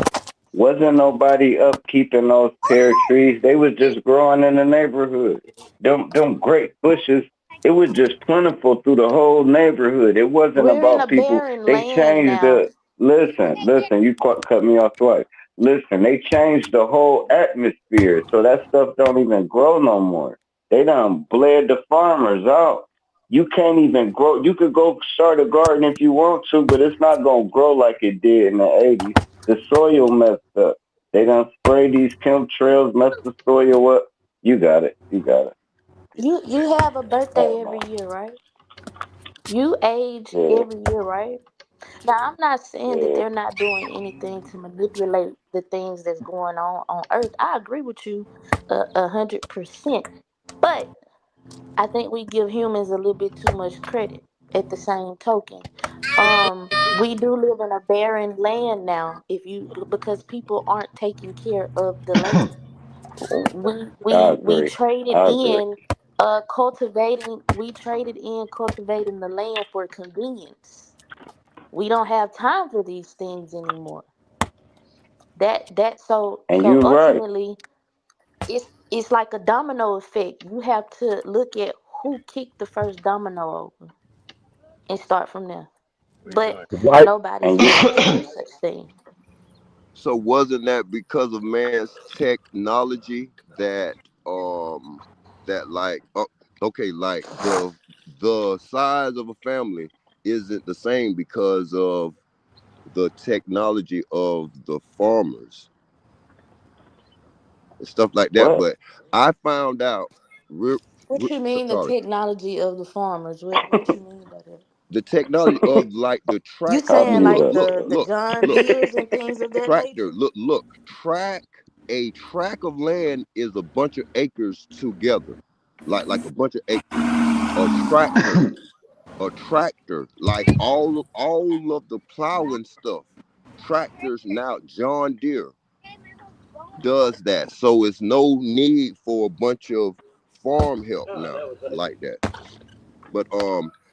Wasn't nobody upkeeping those pear trees. They was just growing in the neighborhood. Them great bushes, it was just plentiful through the whole neighborhood. It wasn't We're in a about people. barren They land changed now. the listen, you cut me off twice. Listen, they changed the whole atmosphere. So that stuff don't even grow no more. They done bled the farmers out. You can't even grow. You could go start a garden if you want to, but it's not gonna grow like it did in the '80s. The soil messed up. They done spray these chemtrails, mess the soil up. You got it. You got it. You have a I birthday don't every know. year, right? You age Yeah, every year, right? Now, I'm not saying that yeah. they're not doing anything to manipulate the things that's going on Earth. I agree with you 100%. But I think we give humans a little bit too much credit at the same token. We do live in a barren land now if you because people aren't taking care of the land. I We agree. traded I agree. in cultivating the land for convenience. We don't have time for these things anymore. And So you're right. ultimately it's like a domino effect. You have to look at who kicked the first domino over and start from there. But Right. nobody's And you doing no such thing. So wasn't that because of man's technology that um that like okay, like the size of a family isn't the same because of the technology of the farmers and stuff like that. what? But I found out real, What you mean the sorry, technology of the farmers? What you mean by that? the technology of like the You I'll saying tractor. mute like up. the Look, John look, Deeres and things of that tractor. nature? Look, track. A tract of land is a bunch of acres together, like a bunch of acres. A tractor, like all of the plowing stuff. Tractors now, John Deere does that, so it's no need for a bunch of farm help now like that. But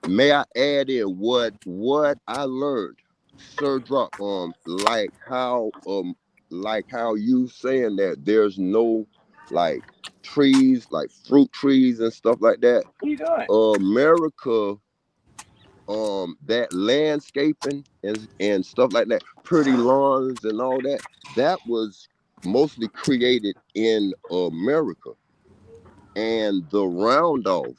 may I add in what I learned, Sir Drop, like how you saying that there's no like trees, like fruit trees and stuff like that. America, that landscaping and stuff like that, pretty lawns and all that, that was mostly created in America. And the roundoff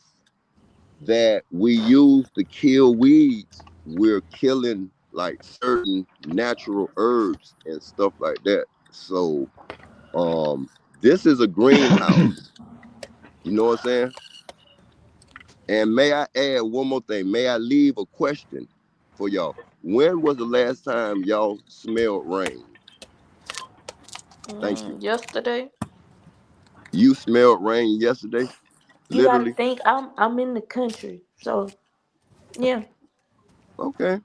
that we use to kill weeds, we're killing like certain natural herbs and stuff like that. So this is a greenhouse. You know what I'm saying? And may I add one more thing? May I leave a question for y'all? When was the last time y'all smelled rain? Thank you. Yesterday. You smelled rain yesterday? You got to Literally? think I'm in the country, so yeah. Okay.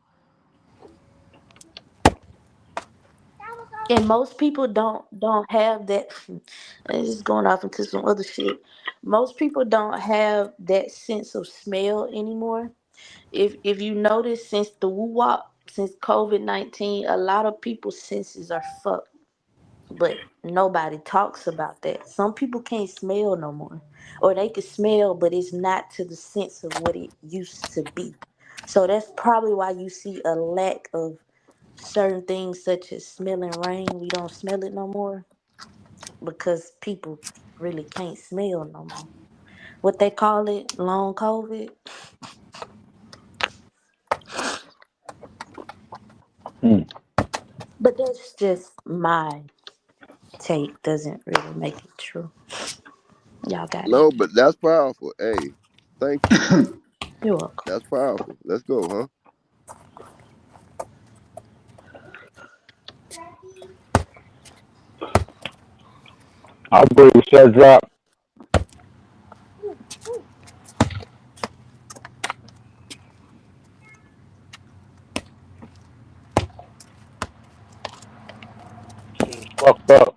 And most people don't have that. It's just going off into some other shit. Most people don't have that sense of smell anymore. If you notice, since the woo wop, since COVID-19, a lot of people's senses are fucked. But nobody talks about that. Some people can't smell no more, or they can smell, but it's not to the sense of what it used to be. So that's probably why you see a lack of certain things such as smelling rain. We don't smell it no more because people really can't smell no more. What they call it, long COVID. Mm. But that's just my take. Doesn't really make it true. Y'all got it. No, but that's powerful. Hey, thank you. You're welcome. That's powerful. Let's go, huh? I agree with Shut Drop. Fucked up.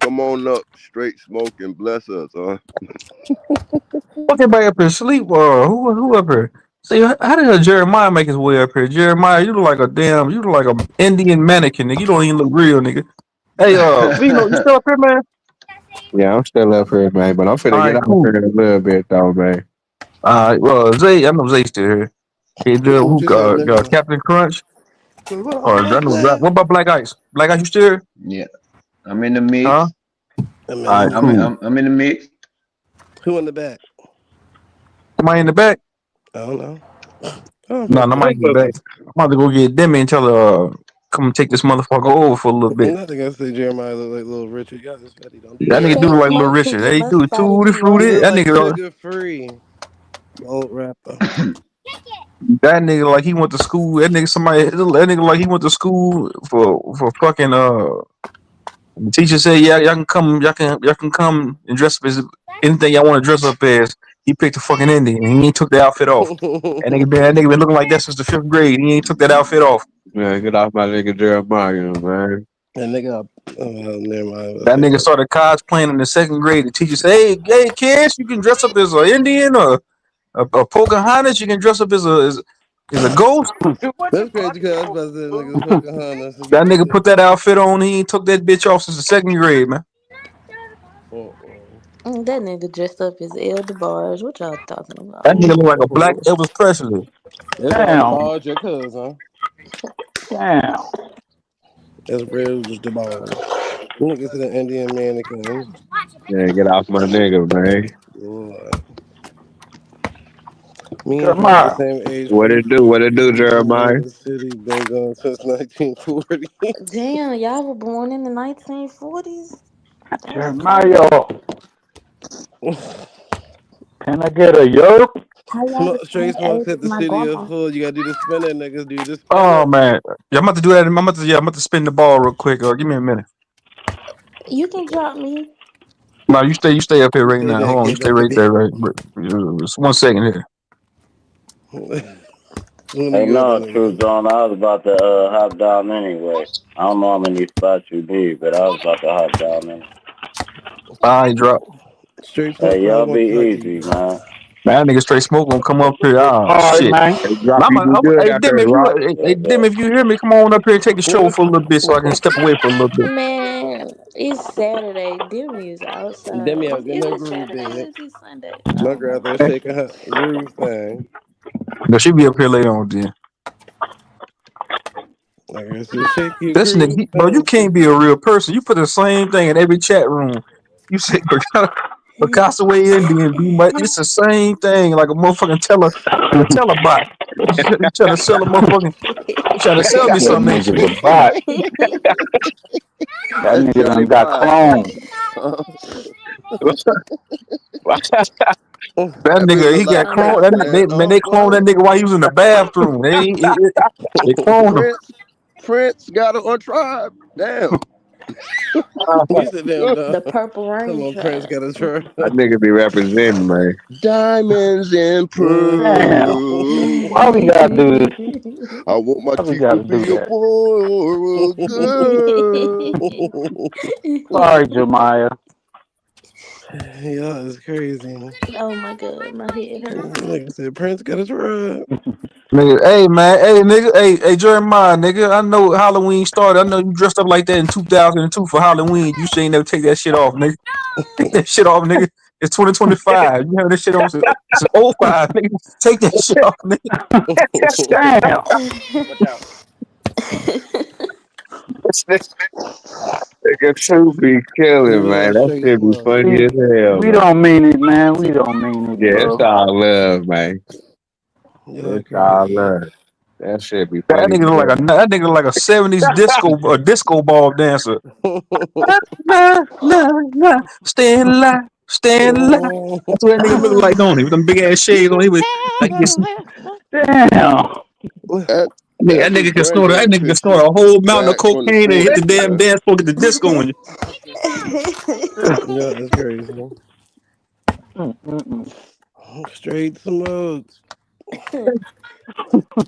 Come on up, straight smoke and bless us, huh? Fuck everybody up here sleep or who up here? See, how the hell Jeremiah make his way up here? Jeremiah, you look like a damn, you look like a Indian mannequin, nigga. You don't even look real, nigga. Hey, Vino, you still up here, man? Yeah, I'm still up here, man, but I'm All finna get right, out here cool. in a little bit, though, man. All right, well, Zay, I know Zay still here. Hey, What who, you said, nigga? Captain Crunch? Or I What's know that? What about Black Ice? Black Ice, you still here? Yeah, I'm in the Huh? mix. I'm All right, in I'm in, cool. I'm, I'm in the mix. Who in the back? Somebody in the back? I don't know. I don't No, fuck with nobody him. in the back. I'm about to go get Demi and tell her, come take this motherfucker over for a little bit. Nothing I say Jeremiah look like little Richard. Y'all just petty. Don't do That that. nigga do Shay look like Little Smoke can Richard. get Hey, my dude, spot if tutti he He frutti. wants look it. like sugar free. Old rapper. That nigga like he went to school. That nigga that nigga like he went to school for fucking the teacher said, yeah, y'all can come and dress up as anything y'all want to dress up as. He picked a fucking Indian and he ain't took the outfit off. That nigga been looking like that since the fifth grade. He ain't took that outfit off. Yeah, get off my nigga Jeremiah, man. And nigga, never mind. I'll That say nigga something. started cosplaying in the second grade. The teacher said, hey kids, you can dress up as an Indian or a Pocahontas. You can dress up as a ghost. That's crazy because I was about to say niggas Pocahontas and That get nigga put that outfit on. He ain't took that bitch off since the second grade, man. uh-uh. That nigga dressed up as Elder Bars. What y'all talking about? That nigga look like a black Elvis Presley. That's Elder Damn. Barge, your cousin. Damn. That's Rose the Ball. Niggas to the Indian mannequin. Yeah, get off my nigga, man. Lord. Me and Prince the Jeremiah. same age. What it Prince do? What it do, born Jeremiah? in the city, been gone since 1940. Damn, y'all were born in the 1940s? That's Jeremiah. crazy. Can I get a yo? How y'all the Smoke, same straight smokes age at as the my city of grandma? hood. You gotta do the spinner, niggas. Do the Oh spinner. man, yeah, I'm about to do that. I'm about to spin the ball real quick. Give me a minute. You can drop me. No, you stay up here right Say now. that, Hold on, you get stay back right in there, right. Just 1 second here. there. When Hey, you ready, no, True nigga. John, I was about to hop down anyway. I don't know how many spots you need, but I was about to hop down anyway. I ain't drop. Straight smoke Hey, probably y'all want be to talk to you, easy, bro. man. Man, that nigga straight smoke gonna come up here. Oh All right, shit. man. Hey, drop I'm, you do good hey out Dim, there, if you Rock. hey Dim, if you hear me, come on up here and take the show for a little bit so I can step away for a little bit. Man, it's Saturday. Demi is outside. Demi Is, out is getting her it groove Saturday or in. is it Sunday? I My don't girl out know. there shaking her groove thing. No, she be up here later on, then. My girl said, shake your This groove nigga, bro, you thing. can't be a real person. You put the same thing in every chat room. You say Picasso way Indian be much. It's the same thing, like a motherfucking telebot. You trying to sell a motherfucking. You trying to sell me That something, ain't you? nigga's a bot. That That's nigga Johnny done got Bot. cloned. That That bitch nigga, look he like got Somebody cloned. Prince, said, man. They cloned Boy. that nigga while he was in the bathroom. They cloned him. Prince got it on tribe. Damn. You sit down, dog. the Purple Come Rain on, Prince tribe. got a try. That nigga be representing, man. Diamonds and Damn. pearls. Why we gotta do this? I want my Why we chick to gotta do be a that? poor girl. Sorry, Jemiah. Yeah, it's crazy. Oh my god, my head hurts. Like I said, Prince got a try. Nigga, hey man, hey Jeremiah, nigga. I know Halloween started. I know you dressed up like that in 2002 for Halloween. You should ain't never take that shit off, nigga. Take that shit off, nigga. It's 2025. You have this shit on since '05, nigga. Take that shit off, nigga. Damn. Watch out. This nigga too be killing, Yeah, man. That straight shit be smoke. funny We, as hell, we man. don't mean it, man. We don't mean it, Yeah, it's bro. all love, man. Yeah, It's all crazy. love. That shit be That funny nigga as look hell. like a '70s disco ball dancer. Nah, nah, nah. Staying alive, staying alive. That's what that nigga look like, don't he? With them big ass shades on, he was like he was, Damn. That that that's his nigga can snort. That granddaddy nigga can snort picture. a whole mountain of Back from the cocaine and hit the 40s, damn man. dance floor, get the disco on you. Yeah, that's crazy. Mm-mm-mm. Straight smokes.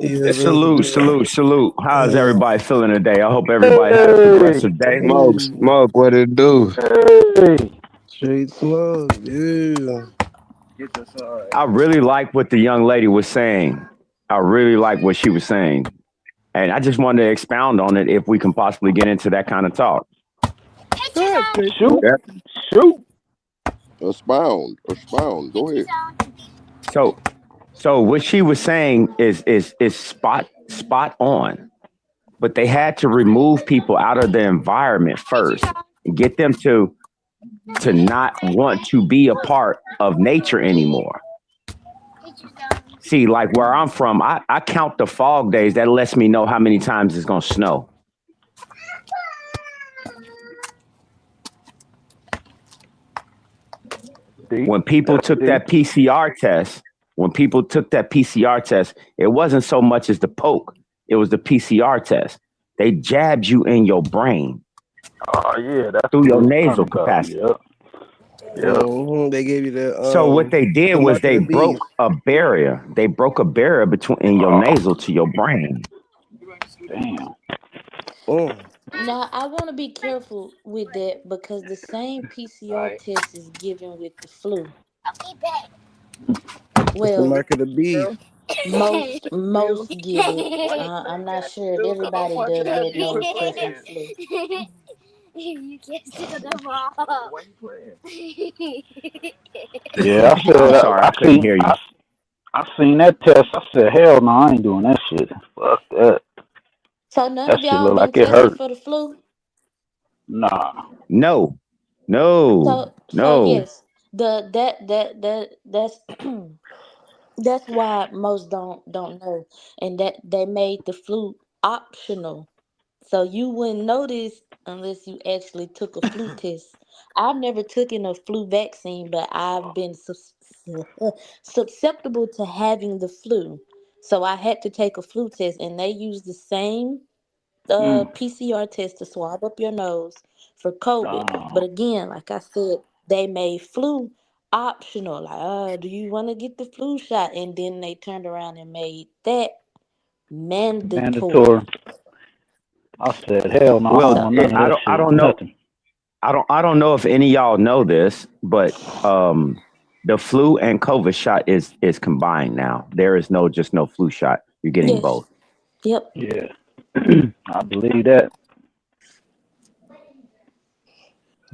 Yeah, let's Salute, do it. salute, salute. How's Yeah. everybody feeling today? I hope everybody had a Hey, progressive day. Smoke, what it do? hey. Straight smoke. Yeah. I really like what the young lady was saying. I really like what she was saying. And I just wanted to expound on it if we can possibly get into that kind of talk. Go ahead, Casey. Shoot, Yeah. shoot. Expound. Go ahead. So so what she was saying is spot on. But they had to remove people out of the environment first and get them to not want to be a part of nature anymore. See, like where I'm from, I count the fog days. That lets me know how many times it's gonna snow. Deep. When people That's took deep. that PCR test, when people took that PCR test, it wasn't so much as the poke, it was the PCR test. They jabbed you in your brain Oh yeah, that's through what we your was talking nasal about. capacity. Yep. Yep. They gave you So what they did the was mark of they the broke beast. a barrier. They broke a barrier between your Oh nasal to your brain. damn. Mm. Now, I want to be careful with that because the same PCR test is given with the flu. It's the Well, mark of the beast. most give it. I'm not sure if everybody does that nose pressing flu. Yeah, I I'm said sorry, I couldn't hear you. I seen that test. I said, hell no, I ain't doing that shit. Fuck that. So none That of shit y'all look been like it tested hurt. for the flu. Nah. No, no, So no. yes, that's that's why most don't know, and that they made the flu optional. So you wouldn't notice unless you actually took a flu test. I've never taken a flu vaccine, but I've been susceptible to having the flu. So I had to take a flu test, and they use the same Mm. PCR test to swab up your nose for COVID. But Oh, again, like I said, they made flu optional. Like, do you want to get the flu shot? And then they turned around and made that mandatory. mandatory. I said, hell no, I don't Well, So want none of that I shit. don't know. Nothing. I don't know if any of y'all know this, but the flu and COVID shot is combined now. There is no flu shot. You're getting yes, both. yep. Yeah. I believe that.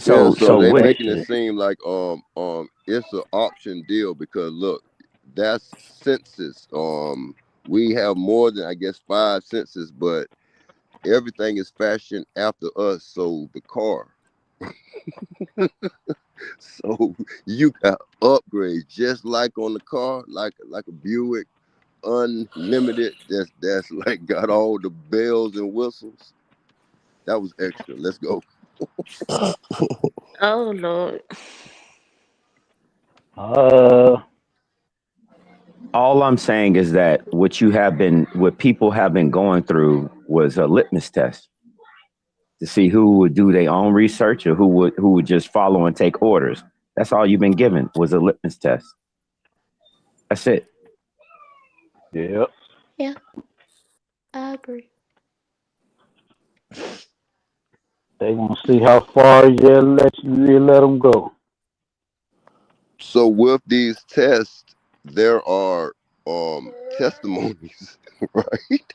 Yeah, so So they what? That making it shit. seem like it's an option deal because look, that's census. We have more than I guess five census, but everything is fashioned after us. So the car, so you got upgrades just like on the car, like a Buick Unlimited. That's like got all the bells and whistles. That was extra. Let's go. Oh Lord. Uh, All I'm saying is that what people have been going through was a litmus test to see who would do their own research or who would just follow and take orders. That's all you've been given was a litmus test. That's it. yeah. Yeah, I agree. They want to see how far you let them go. So with these tests, there are testimonies, right?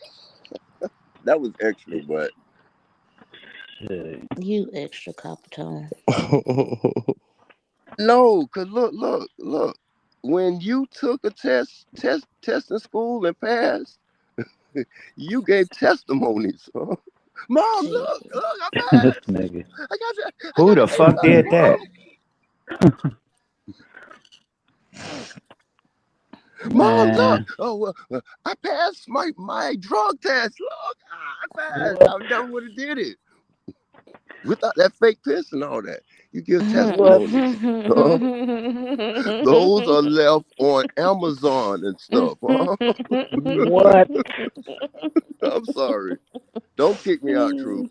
That was extra, but Shit. You extra copper tone. no, cause look. When you took a test in school and passed, you gave testimonies. Huh? Mom, Jesus. look, I This passed. nigga. I Who got the an A fuck plus, did that? mom. Mom, look. Man. Oh, I passed my drug test. Look, I passed. What? I never would have did it without that fake piss and all that. You give What? testimonies. Huh? Those are left on Amazon and stuff. Huh? What? I'm sorry. Don't kick me out, Truth.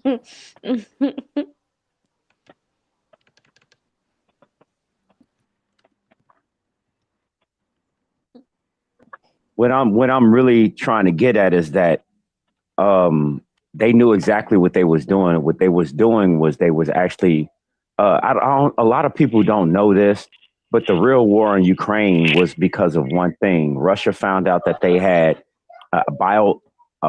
What I'm really trying to get at is that they knew exactly what they was doing. What they was doing was they was actually a lot of people don't know this. But the real war in Ukraine was because of one thing. Russia found out that they had a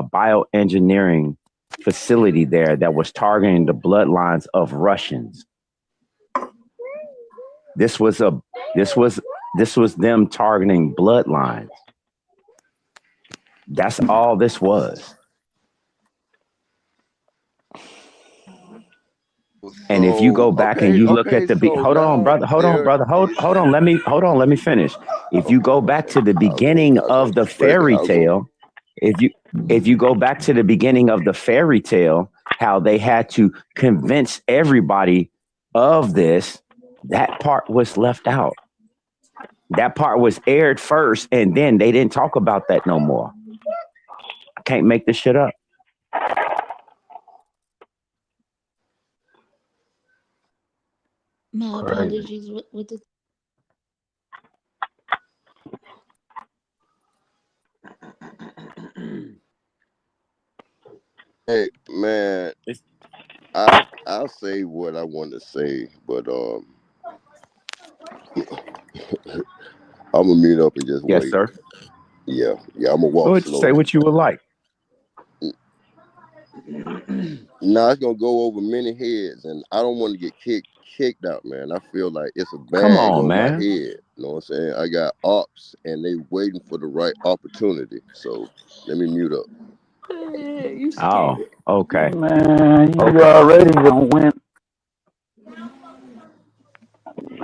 bioengineering facility there that was targeting the bloodlines of Russians. This was a this was this was them targeting bloodlines. That's all this was. And if you So go back and you look at the so hold on, now brother, there. hold on, let me finish. If you go back to the beginning I of go the wait a minute. fairy tale, if you if you go back to the beginning of the fairy tale, how they had to convince everybody of this, that part was left out. That part was aired first, and then they didn't talk about that no more. I can't make this shit up. My Crazy. apologies with the Hey man, It's, I'll say what I want to say, but I'm gonna mute up and just yes, wait. sir. Yeah, I'm gonna Go walk ahead, say slow. what you would like. Now it's gonna go over many heads, and I don't want to get kicked out, man. I feel like it's a Come bag on, on my man. head. You know what I'm saying? I got ops, and they waiting for the right opportunity. So let me mute up. you Oh, scared. okay. Man, you Okay. already done went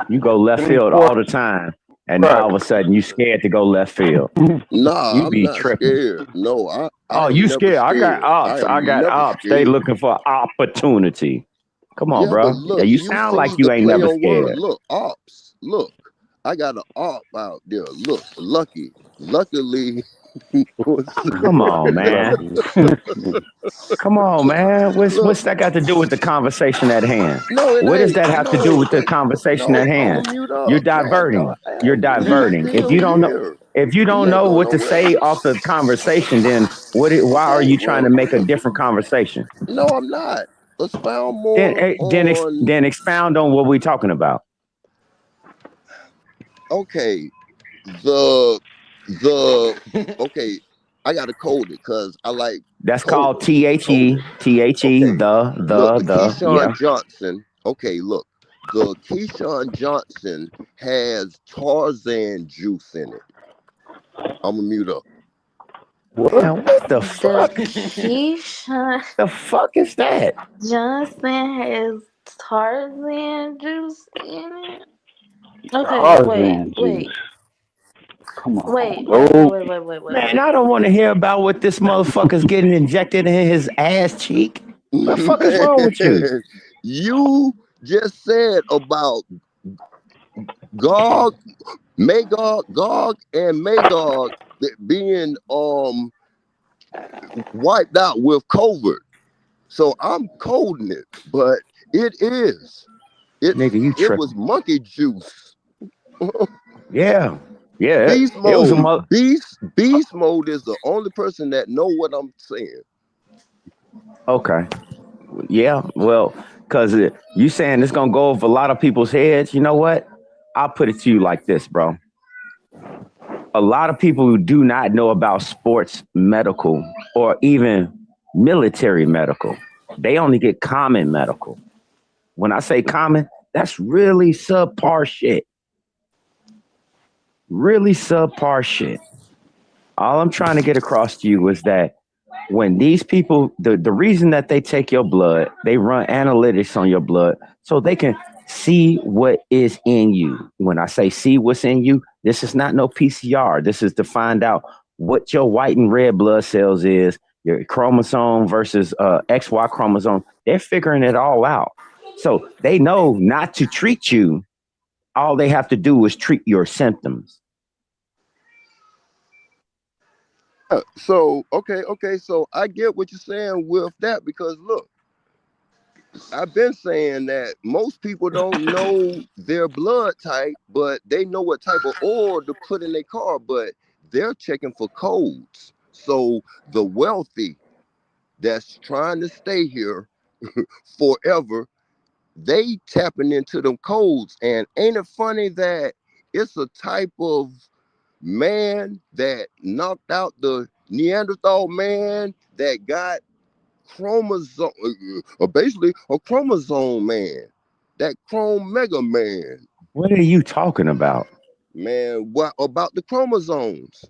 You go left three field all quarters the time, and now right. all of a sudden you scared to go left field. Nah, You I'm be not tripping. scared. No, I Oh, am you never scared? I got scared. I ops. I am got never ops. They scared. looking for opportunity. Come on, Yeah, but bro. Yeah, look, you you sound like see you the ain't play never on word. scared. Look, ops. Look, I got an op out there. Look, luckily, Come on, man. Lucky. Come on, man. look. What's that got to do with the conversation at hand? No, it What does ain't. that have to do No, with the that. conversation No, at I'm hand? gonna mute You're up, man. No, diverting. You're we diverting. still here. If you don't We ain't know going what to nowhere. say off the conversation, then why are Okay, you trying well, to make a different conversation? no, I'm not. Let's found more on. Then expound on what we're talking about. Okay, the the okay. I gotta code it because I like That's called coding. Code it. THE, Okay. Look, the yeah. Keyshawn Johnson. Okay, look. The Keyshawn Johnson has Tarzan juice in it. I'm gonna mute up. What? Man, what the The fuck? Keyshawn The fuck is that? Johnson has Tarzan juice in it. Okay, Tarzan juice. Come on, bro. Man, I don't want to hear about what this motherfucker's getting injected in his ass cheek. What the fuck is wrong with you? Man, you just said about Gog, Gog, and Magog being wiped out with COVID. So I'm coding it, but it is. Nigga, you It was tripping. monkey juice. Yeah. Yeah. It was a Beast mode is the only person that know what I'm saying. okay. Yeah. Well, because you saying it's going to go over a lot of people's heads. You know what? I'll put it to you like this, bro. A lot of people who do not know about sports medical or even military medical, they only get common medical. When I say common, that's really subpar shit. Really subpar shit. All I'm trying to get across to you is that when these people, the reason that they take your blood, they run analytics on your blood so they can see what is in you. When I say see what's in you, this is not no PCR. This is to find out what your white and red blood cells is, your chromosome versus XY chromosome. They're figuring it all out. So they know not to treat you. All they have to do is treat your symptoms. So I get what you're saying with that because look, I've been saying that most people don't know their blood type, but they know what type of oil to put in their car, but they're checking for codes. So the wealthy that's trying to stay here forever, they tapping into them codes. And ain't it funny that It's a type of man that knocked out the Neanderthal man that got chromosome, basically a chromosome man, that chrome mega man. What are you talking about? Man, what about the chromosomes?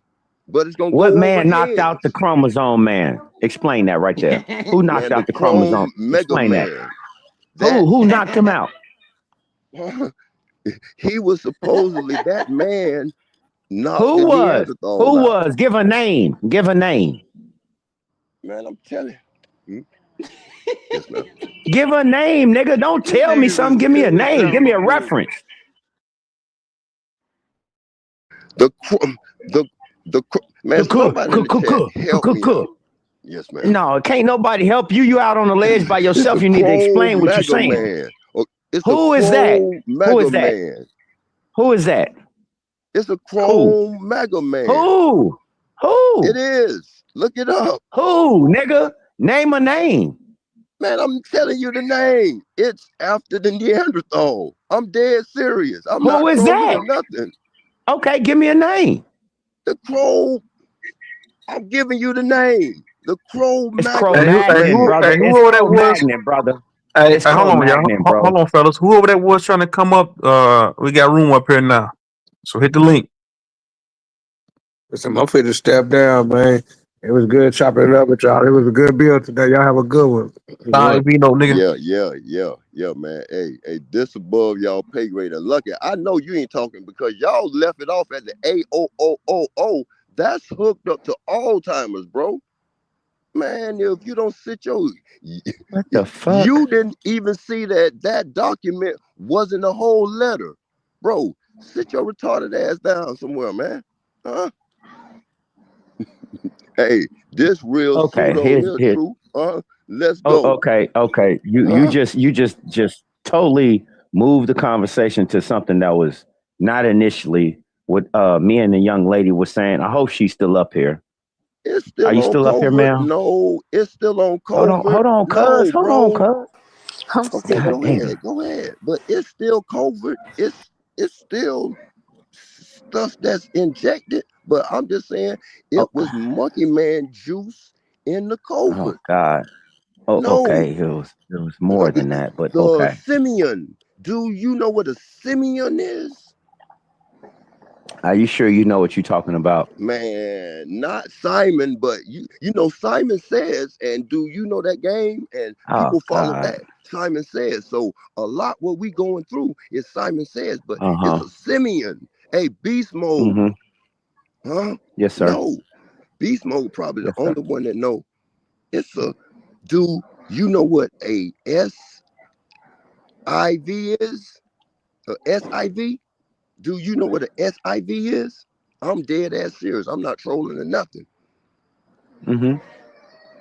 But it's gonna What go over man knocked out the heads. chromosome man? Explain that right there. Who knocked Man, the out the chromosome? chrome mega Explain that. man. That Who knocked him out? he was supposedly that man knocked Who the was? Neanderthal Who out. was? Give a name. Give a name. Man, I'm telling you. Yes, ma'am. Give a name, nigga. Don't This tell me nigga something. just Give me a couldn't name. Give sound me the a fool. reference. The the man, The cook, somebody in cook, the cook, chat cook, cook, help cook, me cook. out. Yes, ma'am. No, can't nobody help you. You out on the ledge by It's yourself. a You need to explain chrome what you're mega saying. man. It's a Who is that? chrome Who is mega that? man. Who is that? It's a Who? chrome mega man. Who? It Who? is. Look it up. Who, nigga? Name a name. Man, I'm telling you the name. It's after the Neanderthal. I'm dead serious. I'm Who not is trolling that? or nothing. Okay, give me a name. The crow, I'm giving you the name. The Crow It's Magnon Cro-Magnon, man. brother. It's whoever that was. Cro-Magnon, brother. Hey, It's hold on, y'all. Cro-Magnon, bro. Hold on, fellas. Whoever that was trying to come up, we got room up here now. So hit the link. Listen, I'm fit to step down, man. It was good chopping it up with y'all. It was a good build today. Y'all have a good one. Nah, Enjoy. ain't be no nigga. Yeah, man. Hey, this above y'all pay grade. And lucky, I know you ain't talking because y'all left it off at the A-O-O-O-O. That's hooked up to Alzheimer's, bro. Man, if you don't sit your, What the fuck? you didn't even see that document wasn't a whole letter, bro. Sit your retarded ass down somewhere, man. Huh? Hey, this real Okay, pseudo here's here here. true. Let's Oh, go. okay. You Huh? just totally moved the conversation to something that was not initially what me and the young lady was saying. I hope she's still up here. It's Are still you on still up here, covert. ma'am? No, it's still on covert. Hold on, cuz. No, Hold on, bro. cuz. I'm Okay, still God damn. go ahead. But it's still covert. It's still stuff that's injected. But I'm just saying it Oh, was monkey man juice in the oh covert. God. Oh, No, okay. It was more than that, but the okay. simian. Do you know what a simian is? Are you sure you know what you're talking about? Man, not Simon, but you know Simon Says, and do you know that game? And Oh people follow God. that. Simon Says. So a lot what we going through is Simon Says, but it's Uh-huh. a simian. Hey, beast mode. Mm-hmm. Huh? Yes, sir. No. Beast mode probably the Yes, sir. only one that know. It's a do you know what a SIV is? A SIV? Do you know what a SIV is? I'm dead ass serious. I'm not trolling or nothing. Mm-hmm.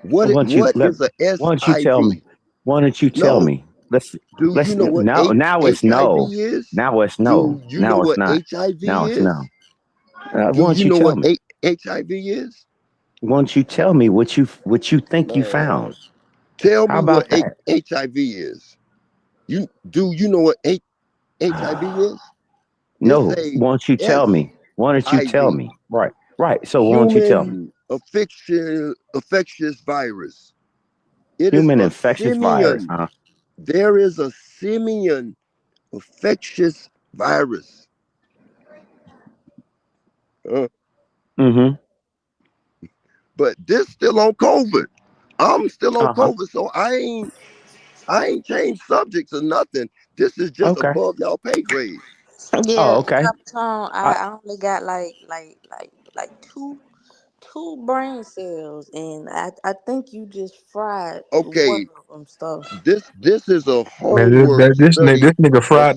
What Why don't you what let is a why don't you tell me? SIV? Why don't you tell No. me? Let's Do you know what now it's no. HIV is? Now it's no. Do you know Now it's what not. Now HIV it's no. is? Why Do don't you you know tell what me? HIV is? Why don't you tell me what you think you Man, found? tell How me what about that? HIV is. You know what HIV is? It's No. a Why don't you tell me? Why don't you tell SIV, me? Right. Right. So why don't you tell me? human infectious virus. It is Human a infectious virus, simian. huh? There is a simian infectious virus. Uh, Mm-hmm. but this still on COVID. I'm still on Uh-huh. COVID, so I ain't changed subjects or nothing. This is just Okay. above y'all pay grade. Oh, yeah. okay. Papa Tone, I, I only got like two brain cells, and I think you just fried one Okay, of them. Stuff. this is a Man, homework study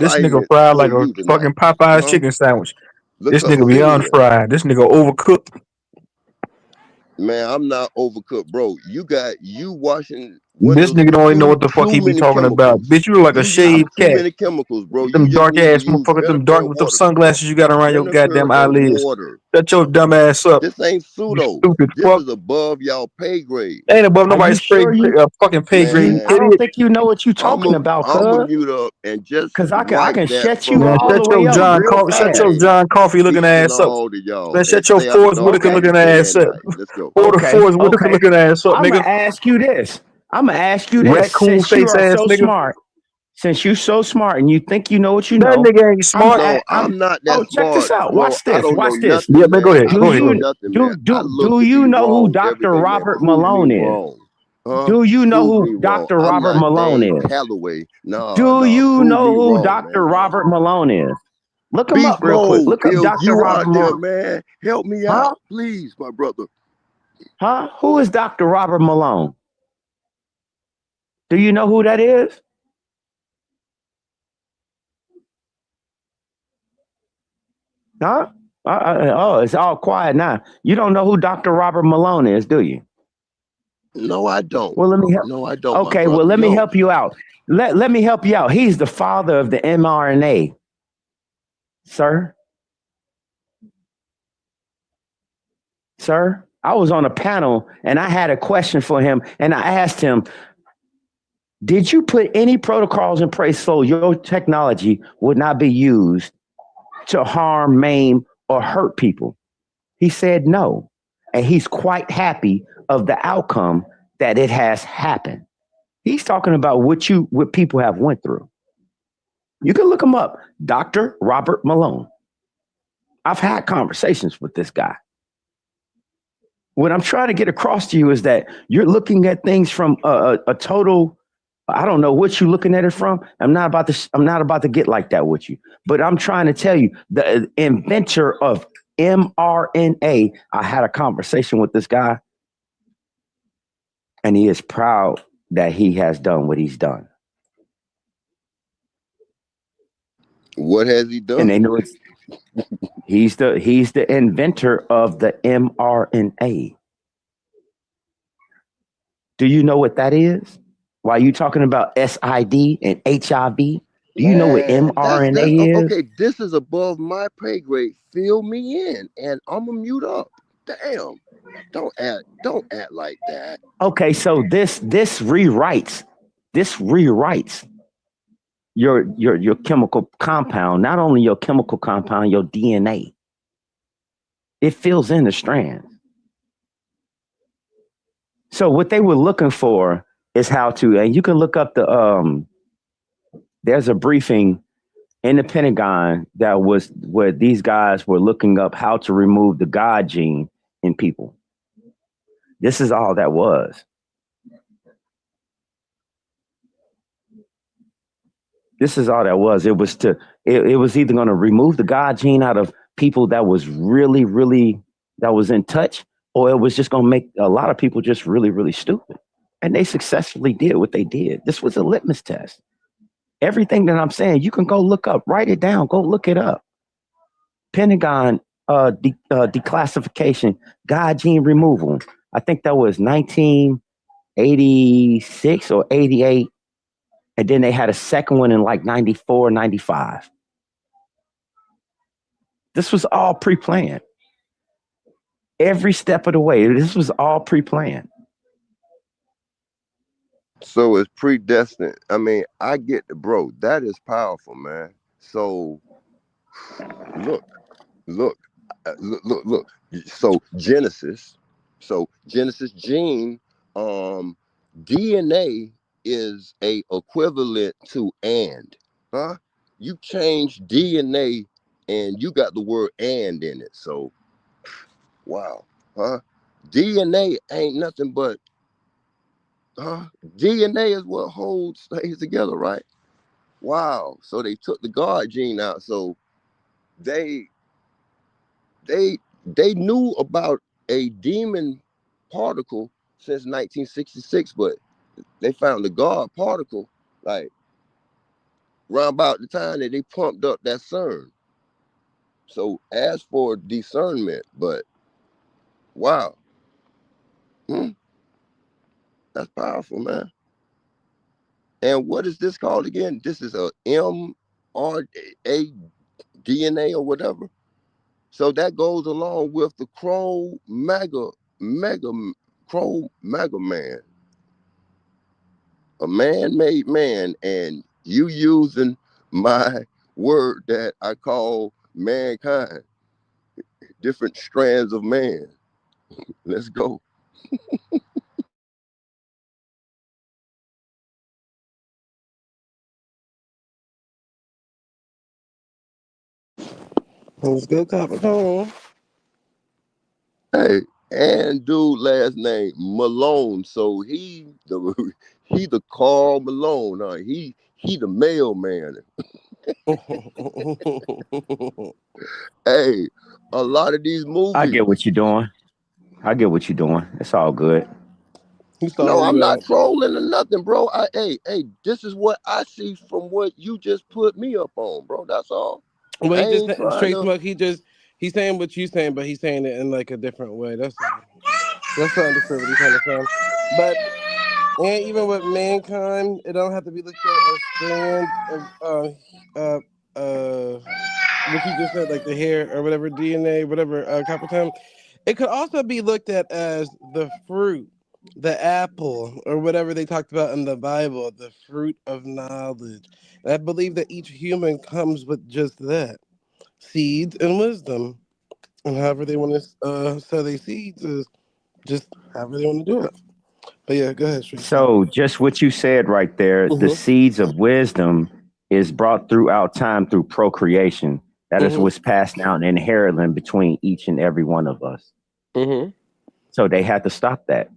this nigga assignment fried for like a you tonight. fucking Popeye's Huh? chicken sandwich. Look This up nigga beyond Simeon. fried. This nigga overcooked. Man, I'm not overcooked, bro. You got you washing When This there's nigga don't even know too what the fuck too he be many talking about. chemicals. Bitch, you look like a You use shaved too cat. many chemicals, bro. With You them just dark need to ass use motherfuckers, vinegar and with them water. sunglasses you got around your Vinegar goddamn and eyelids. water. Shut your dumb ass up. This ain't You pseudo. stupid This fuck. is above y'all pay grade. Ain't above Are you nobody's sure fucking pay grade, you Man, I don't idiot. think you know what you're talking about, I'm a cuz. mute up and just Cause I wipe can that shut you from Man, all your the way up real Shut fast. your hey, John Coffee looking peace and ass up. all to y'all. Man, And shut your stay out the Forrest dark Whitaker Okay. places looking day ass and up. night. Let's go. Okay. Forrest Whitaker Okay. looking ass up, I'm nigga. gonna ask you this. I'm gonna ask you this. Raccoon Since you face are ass so nigga. smart, since you're so smart and you think you know what you That know, nigga ain't smart. No, I'm I'm not that oh check this smart, out. bro. Watch I this. don't know Watch this. Yeah, nothing, man, go man. ahead. I Do Go don't ahead, know go you ahead. nothing, man. I look do to you be know who wrong every Dr. day, man. Robert Prove me Malone is? wrong. Huh? Do you know Prove who me wrong. Dr. I'm Robert not Malone Dane is? Calloway. Nah, Do nah. you Prove know me who wrong, Dr. man. Robert Malone is? Look him up Beast real quick. mode. Look up If Dr. you Robert out there, Malone. man, help me Huh? out, please, my brother. Huh? Who is Dr. Robert Malone? Do you know who that is? Huh? Oh, it's all quiet now. You don't know who Dr. Robert Malone is, do you? No, I don't. Well, let me help. No, I don't, my Okay, well, brother. let me No. help you out. Let me help you out. He's the father of the mRNA, sir. Sir, I was on a panel and I had a question for him, and I asked him, did you put any protocols in place so your technology would not be used to harm, maim, or hurt people? He said no. And he's quite happy of the outcome that it has happened. He's talking about what people have went through. You can look him up, Dr. Robert Malone. I've had conversations with this guy. What I'm trying to get across to you is that you're looking at things from a total. I don't know what you're looking at it from. I'm not about to get like that with you. But I'm trying to tell you, the inventor of mRNA. I had a conversation with this guy, and he is proud that he has done what he's done. What has he And done? they know he's the inventor of the mRNA. Do you know what that is? Why are you talking about SID and HIV? Do you know what Man, that's mRNA is? okay. This is above my pay grade. Fill me in, and I'm gonna mute up. Damn, don't act like that. Okay, so this rewrites your chemical compound, not only your chemical compound, your DNA. It fills in the strands. So what they were looking for is how to, and you can look up there's a briefing in the Pentagon that was where these guys were looking up how to remove the God gene in people. This is all that was. This is all that was. It was either going to remove the God gene out of people that was really, really, that was in touch, or it was just going to make a lot of people just really, really stupid. And they successfully did what they did. This was a litmus test. Everything that I'm saying, you can go look up, write it down, go look it up. Pentagon declassification, God gene removal. I think that was 1986 or 88. And then they had a second one in like 94, 95. This was all pre planned. Every step of the way, this was all pre planned. So it's predestined. I mean, I get the bro. That is powerful, man. So look, look, look. So Genesis. So Genesis gene, DNA is a equivalent to huh? You change DNA and you got the word and in it. So wow, huh? DNA ain't nothing but DNA is what holds things together, right? Wow. So they took the God gene out. So they they knew about a demon particle since 1966, but they found the God particle like around about the time that they pumped up that CERN. So as for discernment, but wow, hmm, that's powerful, man. And what is this called again? This is a mRNA DNA or whatever. So that goes along with the mega man, a man-made man, and you using my word that I call mankind, different strands of man. Let's go. Let's go, Capricorn. Hey, and dude last name Malone, so he the Carl Malone. He the mailman. Hey, a lot of these I movies. get what you're doing. I get what you're doing. It's all good. He's No, stalling I'm you not out. trolling or nothing, bro. Hey, this is what I see from what you just put me up on, bro. That's all. Well, I he just ain't trying straight to. smoke. He's saying what you saying, but he's saying it in like a different way. That's all. That's what I understood what he's trying to say. But and even with mankind, it don't have to be looked at as strands of uh what you just said, like the hair or whatever DNA, whatever copper time. It could also be looked at as the fruit, the apple, or whatever they talked about in the Bible, the fruit of knowledge. And I believe that each human comes with just that, seeds and wisdom, and however they want to sow their seeds is just however they want to do it. But yeah, go ahead, straight smoke. So just what you said right there, the Mhm. seeds of wisdom is brought throughout time through procreation. That is Mhm. what's passed down inherently between each and every one of us. Mhm. So they had to stop that.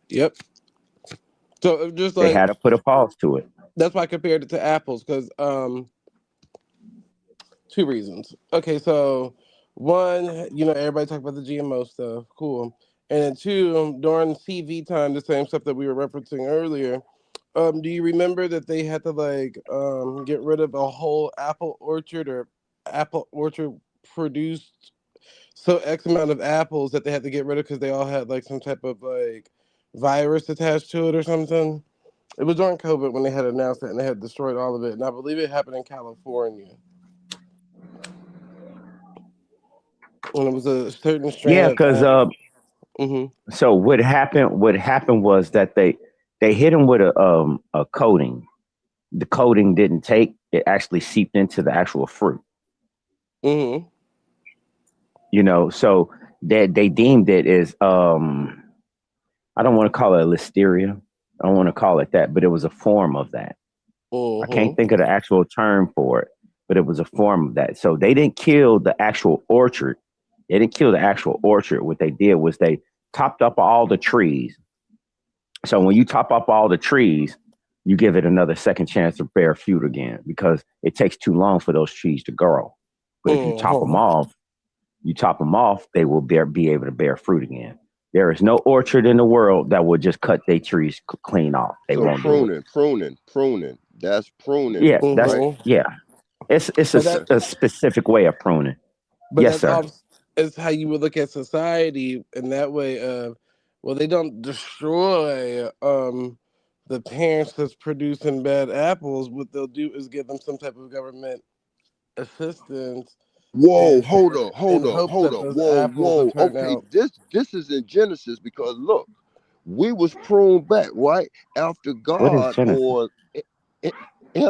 Yep. So just They like had to put a pause to it. that's why I compared it to apples, because two reasons. Okay, so one, everybody talk about the GMO stuff, cool, and then two, during TV time, the same stuff that we were referencing earlier. Do you remember that they had to like get rid of a whole apple orchard, or apple orchard produced so X amount of apples that they had to get rid of because they all had like some type of like virus attached to it or something? It was during COVID when they had announced it and they had destroyed all of it. And I believe it happened in California. And it was a certain strain Yeah, of because apple. Hmm. so what happened was that they hit him with a coating. The coating didn't take; it actually seeped into the actual fruit. Hmm. So they deemed it as I don't want to call it a listeria. I don't want to call it that, but it was a form of that. I Hmm. can't think of the actual term for it, but it was a form of that. So they didn't kill the actual orchard. They didn't kill the actual orchard. What they did was they topped up all the trees. So when you top up all the trees, you give it another second chance to bear fruit again because it takes too long for those trees to grow. But if Hmm. you top them off, they will be able to bear fruit again. There is no orchard in the world that will just cut their trees clean off. They So won't do it. pruning. That's pruning, Yeah, right? Hmm. yeah. It's But that Okay. a specific way of pruning. but Yes, that's sir. off is how you would look at society in that way of, well, they don't destroy the parents that's producing bad apples. What they'll do is give them some type of government assistance Whoa, and hold up, in hold up, hopes hold that up. those Whoa, apples will whoa. turn Okay, out. this is in Genesis because look, we was pruned back, right? After What is God Genesis? or E-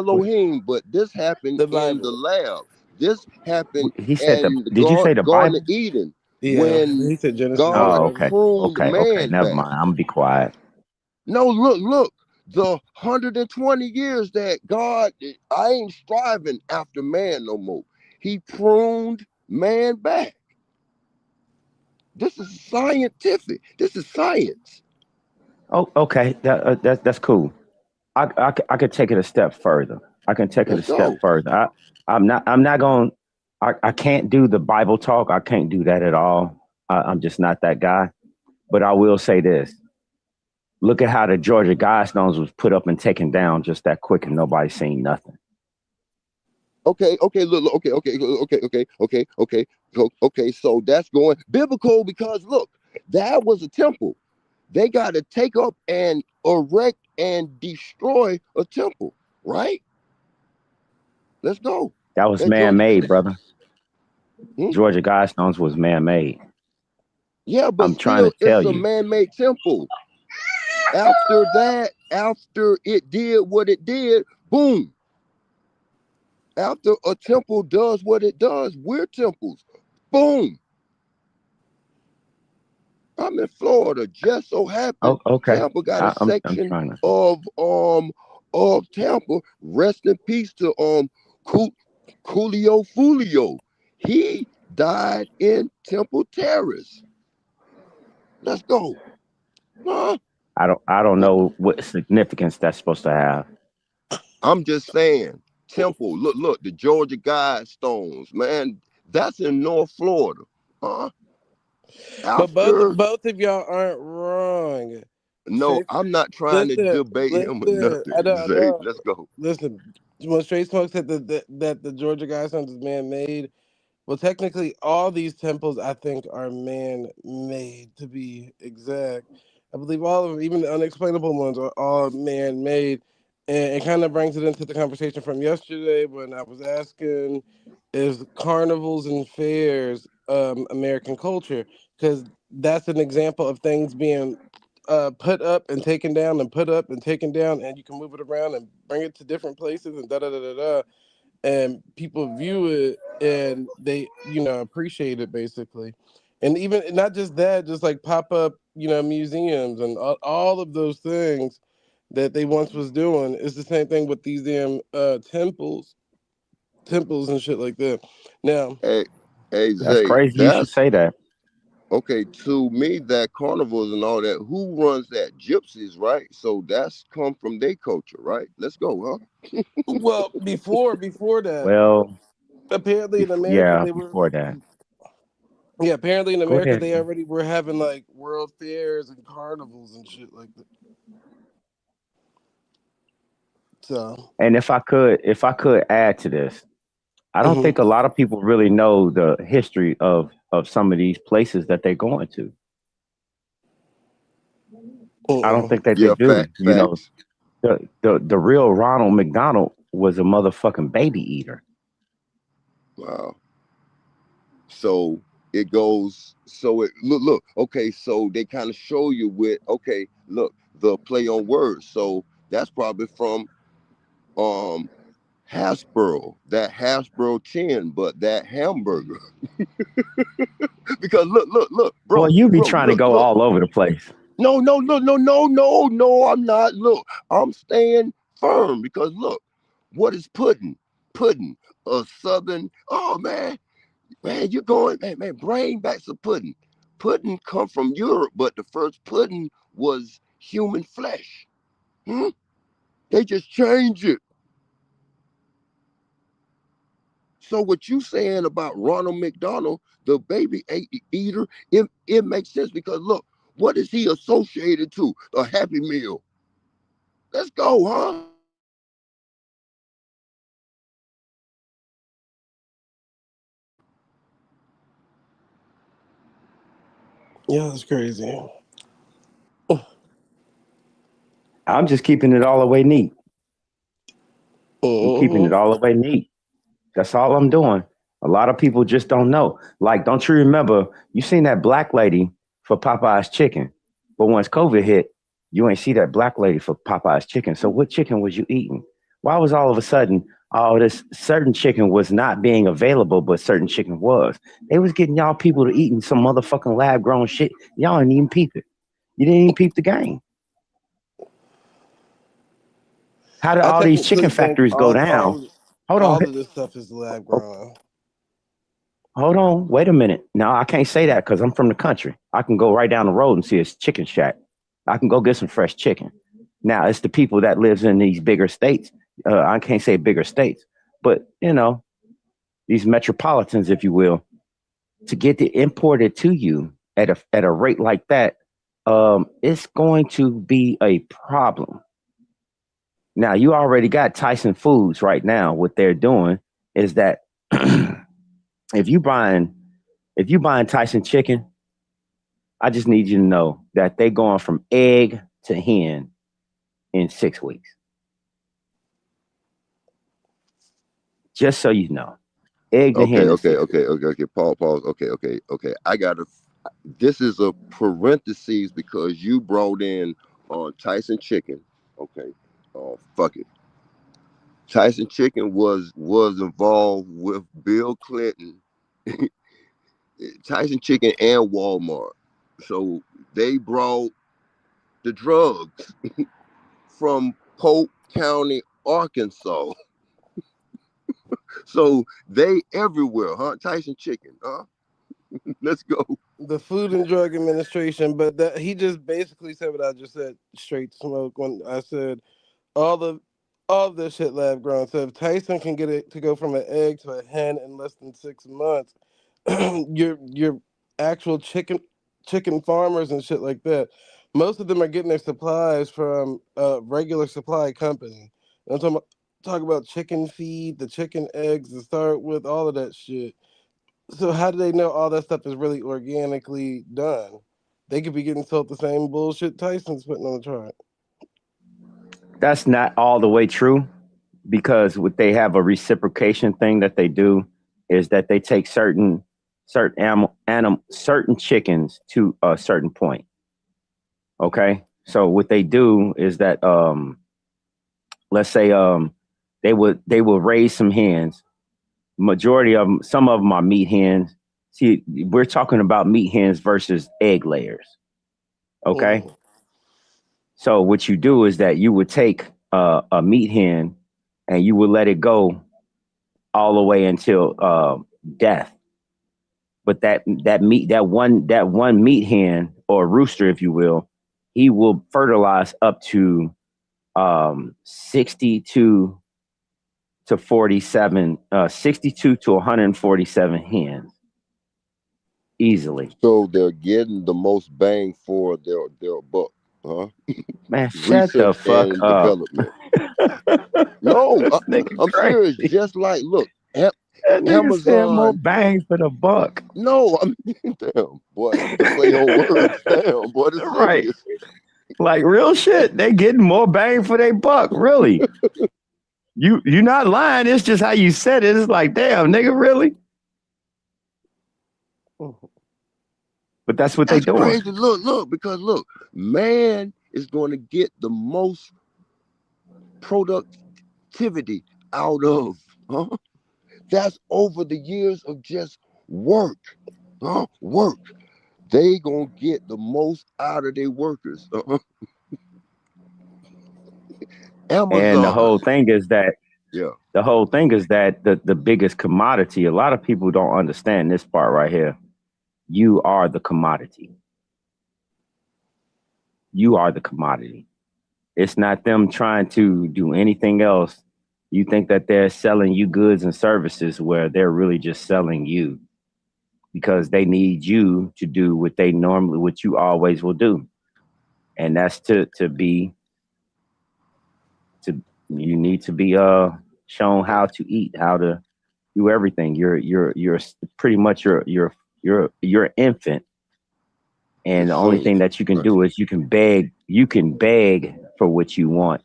What, Elohim, but this happened The in the Bible. lab. This happened he said the. in the Did you say the Garden of Bible? Eden Yeah, when he said Genesis or God Oh, whatever. okay, pruned okay. man Never back. mind. I'm gonna be quiet. No, look, the 120 years that God, I ain't striving after man no more. He pruned man back. This is scientific. This is science. Oh, okay. That's cool. I could take it a step further. I can take it a Let's step go. further. I'm not going. I can't do the Bible talk. I can't do that at all. I'm just not that guy. But I will say this: look at how the Georgia Guidestones was put up and taken down just that quick, and nobody seen nothing. Okay, look, okay. So that's going biblical because look, that was a temple. They got to take up and erect and destroy a temple, right? Let's go. That was At Georgia, man-made, brother. hmm? Georgia Guidestones was man-made. Yeah, but I'm trying to still, tell it's a you. man-made temple. After that, after it did what it did, boom. After a temple does what it does, we're temples. Boom. I'm in Florida. Just so happened Oh, okay. Tampa got a I'm section trying to. of Tampa. Rest in peace to Coolio Fulio. He died in Temple Terrace. Let's go. Huh? I don't know what significance that's supposed to have. I'm just saying, Temple, look, the Georgia Guidestones, man, that's in North Florida. Huh? But After, both of y'all aren't wrong. no, Straight, I'm not trying to listen, debate him or listen. nothing, I Zay. know. Let's go. Listen, when Straight Smoke said that the Georgia Guidestones is man made, well, technically, all these temples I think are man-made. To be exact, I believe all of them, even the unexplainable ones, are all man-made, and it kind of brings it into the conversation from yesterday when I was asking, "Is carnivals and fairs American culture?" Because that's an example of things being put up and taken down, and put up and taken down, and you can move it around and bring it to different places, and da da da da da, and people view it and they appreciate it basically. And even not just that, just like pop up museums and all of those things that they once was doing is the same thing with these damn temples and shit like that now. Hey, hey, That's Zay, crazy. You should that's say that. okay. To me, that carnivals and all that, who runs that? Gypsies, right? So that's come from their culture, right? Let's go, huh? Well, before that, Well, apparently in America yeah, they were. before that. Yeah, apparently in Go America ahead. they already were having like world fairs and carnivals and shit like that. So, And if I could add to this, I don't mm-hmm. think a lot of people really know the history of some of these places that they're going to. I don't think that they Yeah, do. You know, facts. the real Ronald McDonald was a motherfucking baby eater. Wow. So it goes. So it look. Okay, so they kind of show you with. Okay, look, the play on words. So that's probably from um Hasbro, that Hasbro chin, but that hamburger. Because look, Boy, bro, you be bro, trying to go look. all over the place. No, I'm not. Look, I'm staying firm because look, what is pudding? Pudding, a southern. Oh man, you're going, man. Bring back some pudding. Pudding come from Europe, but the first pudding was human flesh. Hmm? They just change it. So what you saying about Ronald McDonald, the eater, it makes sense because look, what is he associated to? A Happy Meal. Let's go, huh? Yeah, that's crazy. I'm just keeping it all the way neat. I'm keeping it Mm-hmm. all the way neat. That's all I'm doing. A lot of people just don't know. Like, don't you remember you seen that black lady for Popeye's chicken? But once COVID hit, you ain't see that black lady for Popeye's chicken. So what chicken was you eating? Why was all of a sudden all this certain chicken was not being available, but certain chicken was? They was getting y'all people to eating some motherfucking lab grown shit. Y'all didn't even peep it. You didn't even peep the game. How did I all these chicken technically think factories go down? Hold on. all of this stuff is lab grown. Hold on, wait a minute. No, I can't say that because I'm from the country. I can go right down the road and see a chicken shack. I can go get some fresh chicken. Now it's the people that lives in these bigger states. I can't say bigger states, but these metropolitans, if you will, to get it imported to you at a rate like that, it's going to be a problem. Now you already got Tyson Foods right now. What they're doing is that if you buying Tyson chicken, I just need you to know that they going from egg to hen. in 6 weeks. Just so you know, eggs and Okay, hen in okay, 6 weeks. okay, okay, okay. Pause, pause. Okay, okay, okay. I gotta. This is a parentheses because you brought in Tyson Chicken. Okay. Fuck it. Tyson Chicken was involved with Bill Clinton, Tyson Chicken and Walmart. So they brought the drugs from Polk County, Arkansas. So they everywhere, huh? Tyson Chicken, huh? Let's go. The Food and Drug Administration, but that he just basically said what I just said, straight smoke. When I said all the all this shit lab grown. So if Tyson can get it to go from an egg to a hen in less than 6 months, your actual chicken farmers and shit like that, most of them are getting their supplies from a regular supply company. And I'm talking about chicken feed, the chicken eggs to start with, all of that shit. So how do they know all that stuff is really organically done? They could be getting sold the same bullshit Tyson's putting on the chart. That's not all the way true because what they have a reciprocation thing that they do is that they take certain chickens to a certain point. Okay, so what they do is that let's say they will raise some hens. Majority of them, some of them are meat hens. See, we're talking about meat hens versus egg layers. Okay, Mm. so what you do is that you would take a meat hen and you would let it go all the way until death. But that one meat hen or rooster, if you will, he will fertilize up to 62 to 47, 62 to 147 hens easily. So they're getting the most bang for their buck, huh? Man, shut the Research fuck and up. development. No, This nigga I'm serious. crazy. Just like look, That nigga said more Amazon. bang for the buck. No, I'm damn boy. The play on words, damn boy. It's Right. serious. Like real shit. They getting more bang for their buck. Really. You're not lying. It's just how you said it. It's like, damn, nigga, really? But that's what they That's doing. crazy. Look, because look, man is going to get the most productivity out of, huh? That's over the years of just work, huh? Work. They gonna get the most out of their workers. And the whole Amazon. thing is that Yeah. the biggest commodity, a lot of people don't understand this part right here. You are the commodity. You are the commodity. It's not them trying to do anything else. You think that they're selling you goods and services where they're really just selling you because they need you to do what you always will do. And that's to you need to be shown how to eat, how to do everything. You're pretty much you're infant. The And the only thing saint. that you can Right. do is you can beg for what you want.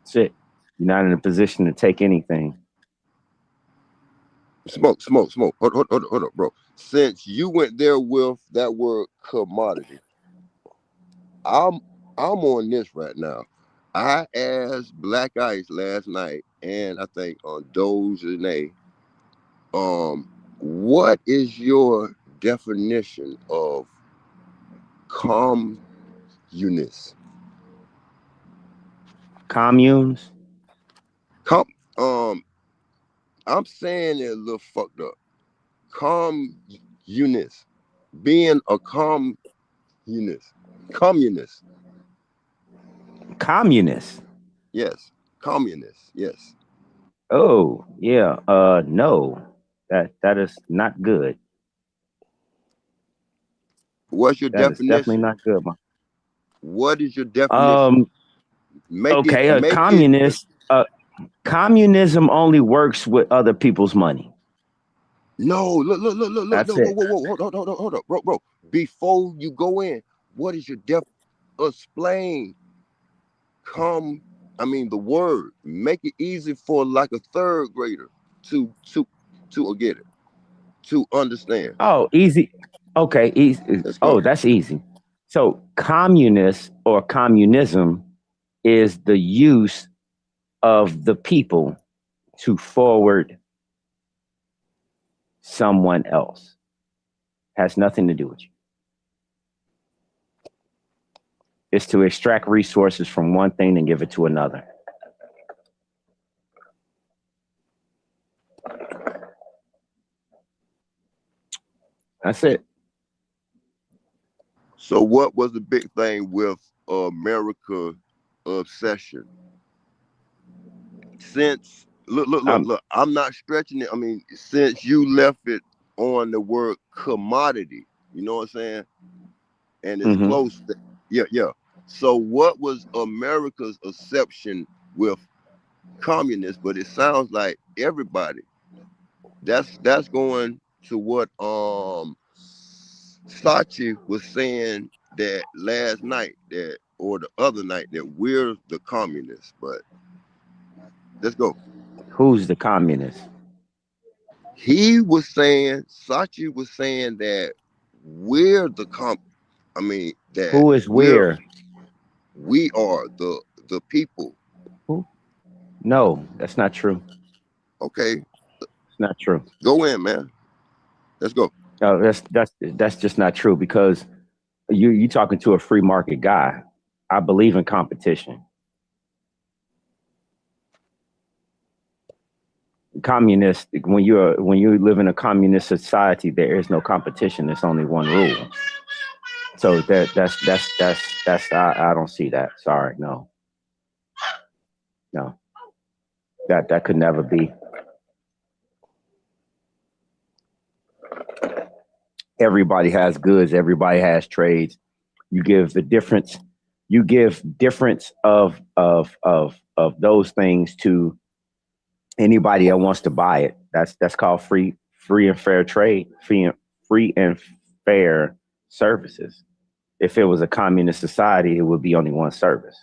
That's it. You're not in a position to take anything. Smoke. Hold up, bro. Since you went there with that word commodity, I'm I'm on this right now. I asked Black Ice last night, and I think on Doge and A, what is your definition of communist? Communes. Com, um, I'm saying it a little fucked up. Communist, being a communist, communist, Communist. yes, communist, yes. Oh, yeah. No. That is not good. What's your That is definitely definition? not good, man. What is your definition? Um, Make it, okay, a make it. communist communism only works with other people's money. No, look. That's No, it. whoa. Hold up, bro. Before you go in, what is your explain? come, I mean, the word, make it easy for like a third grader to to get it, to understand. Oh, easy. Okay, easy. Let's Oh, go. that's easy. So, communist or communism is the use of the people to forward someone else. Has nothing to do with you. It's to extract resources from one thing and give it to another. That's it. So what was the big thing with America obsession? Since Um, look, I'm not stretching it. I mean, since you left it on the word commodity, you know what I'm saying? And it's mhm. close to, yeah, yeah. So what was America's exception with communists? But it sounds like everybody. That's going to what Sachi was saying that last night, that or the other night, that we're the communists. But let's go. Who's the communist? He was saying, Sachi was saying that we're the I mean that Who is where? we are the people. Who? No, that's not true. Okay, It's not true. go in, man. Let's go. No, that's just not true because you talking to a free market guy. I believe in competition. Communist when you live in a communist society, there is no competition. There's only one rule. So that's I don't see that. Sorry, no, no, that could never be. Everybody has goods. Everybody has trades. You give the difference. You give difference of those things to anybody that wants to buy it. That's called free and fair trade. Free and fair services. If it was a communist society, it would be only one service.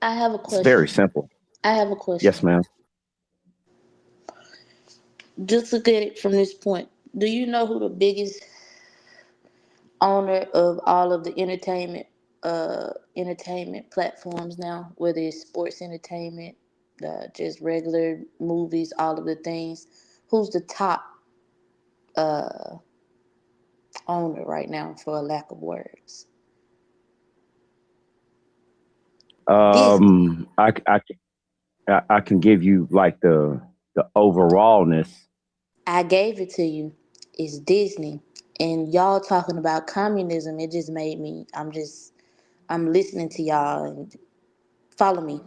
I have a It's very question. simple. I have a Yes, question. ma'am. Just look at it from this point. Do you know who the biggest owner of all of the entertainment platforms now, whether it's sports entertainment, just regular movies, all of the things? Who's the top uh, owner right now, for a lack of words? Disney. Um, I, I, I can give you like the overallness. I gave it to you. It's Disney. And y'all talking about communism, it just made me, I'm listening to y'all and follow me.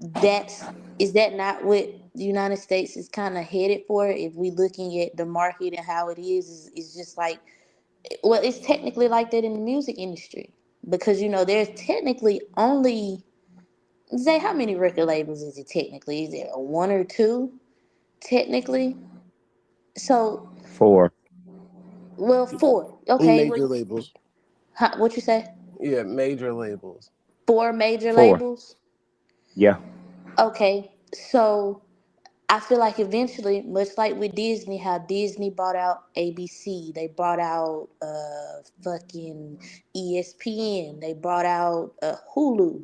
That's, is that not what the United States is kind of headed for? If we looking at the market and how it is just like, well, it's technically like that in the music industry because there's technically only, say, how many record labels is it technically? Is it a one or two technically? So, For well, four. Okay, Major labels. huh, what you say? Yeah, major labels. Four major for labels. yeah. Okay, so I feel like eventually, much like with Disney, how Disney bought out ABC, they brought out fucking ESPN, they brought out Hulu,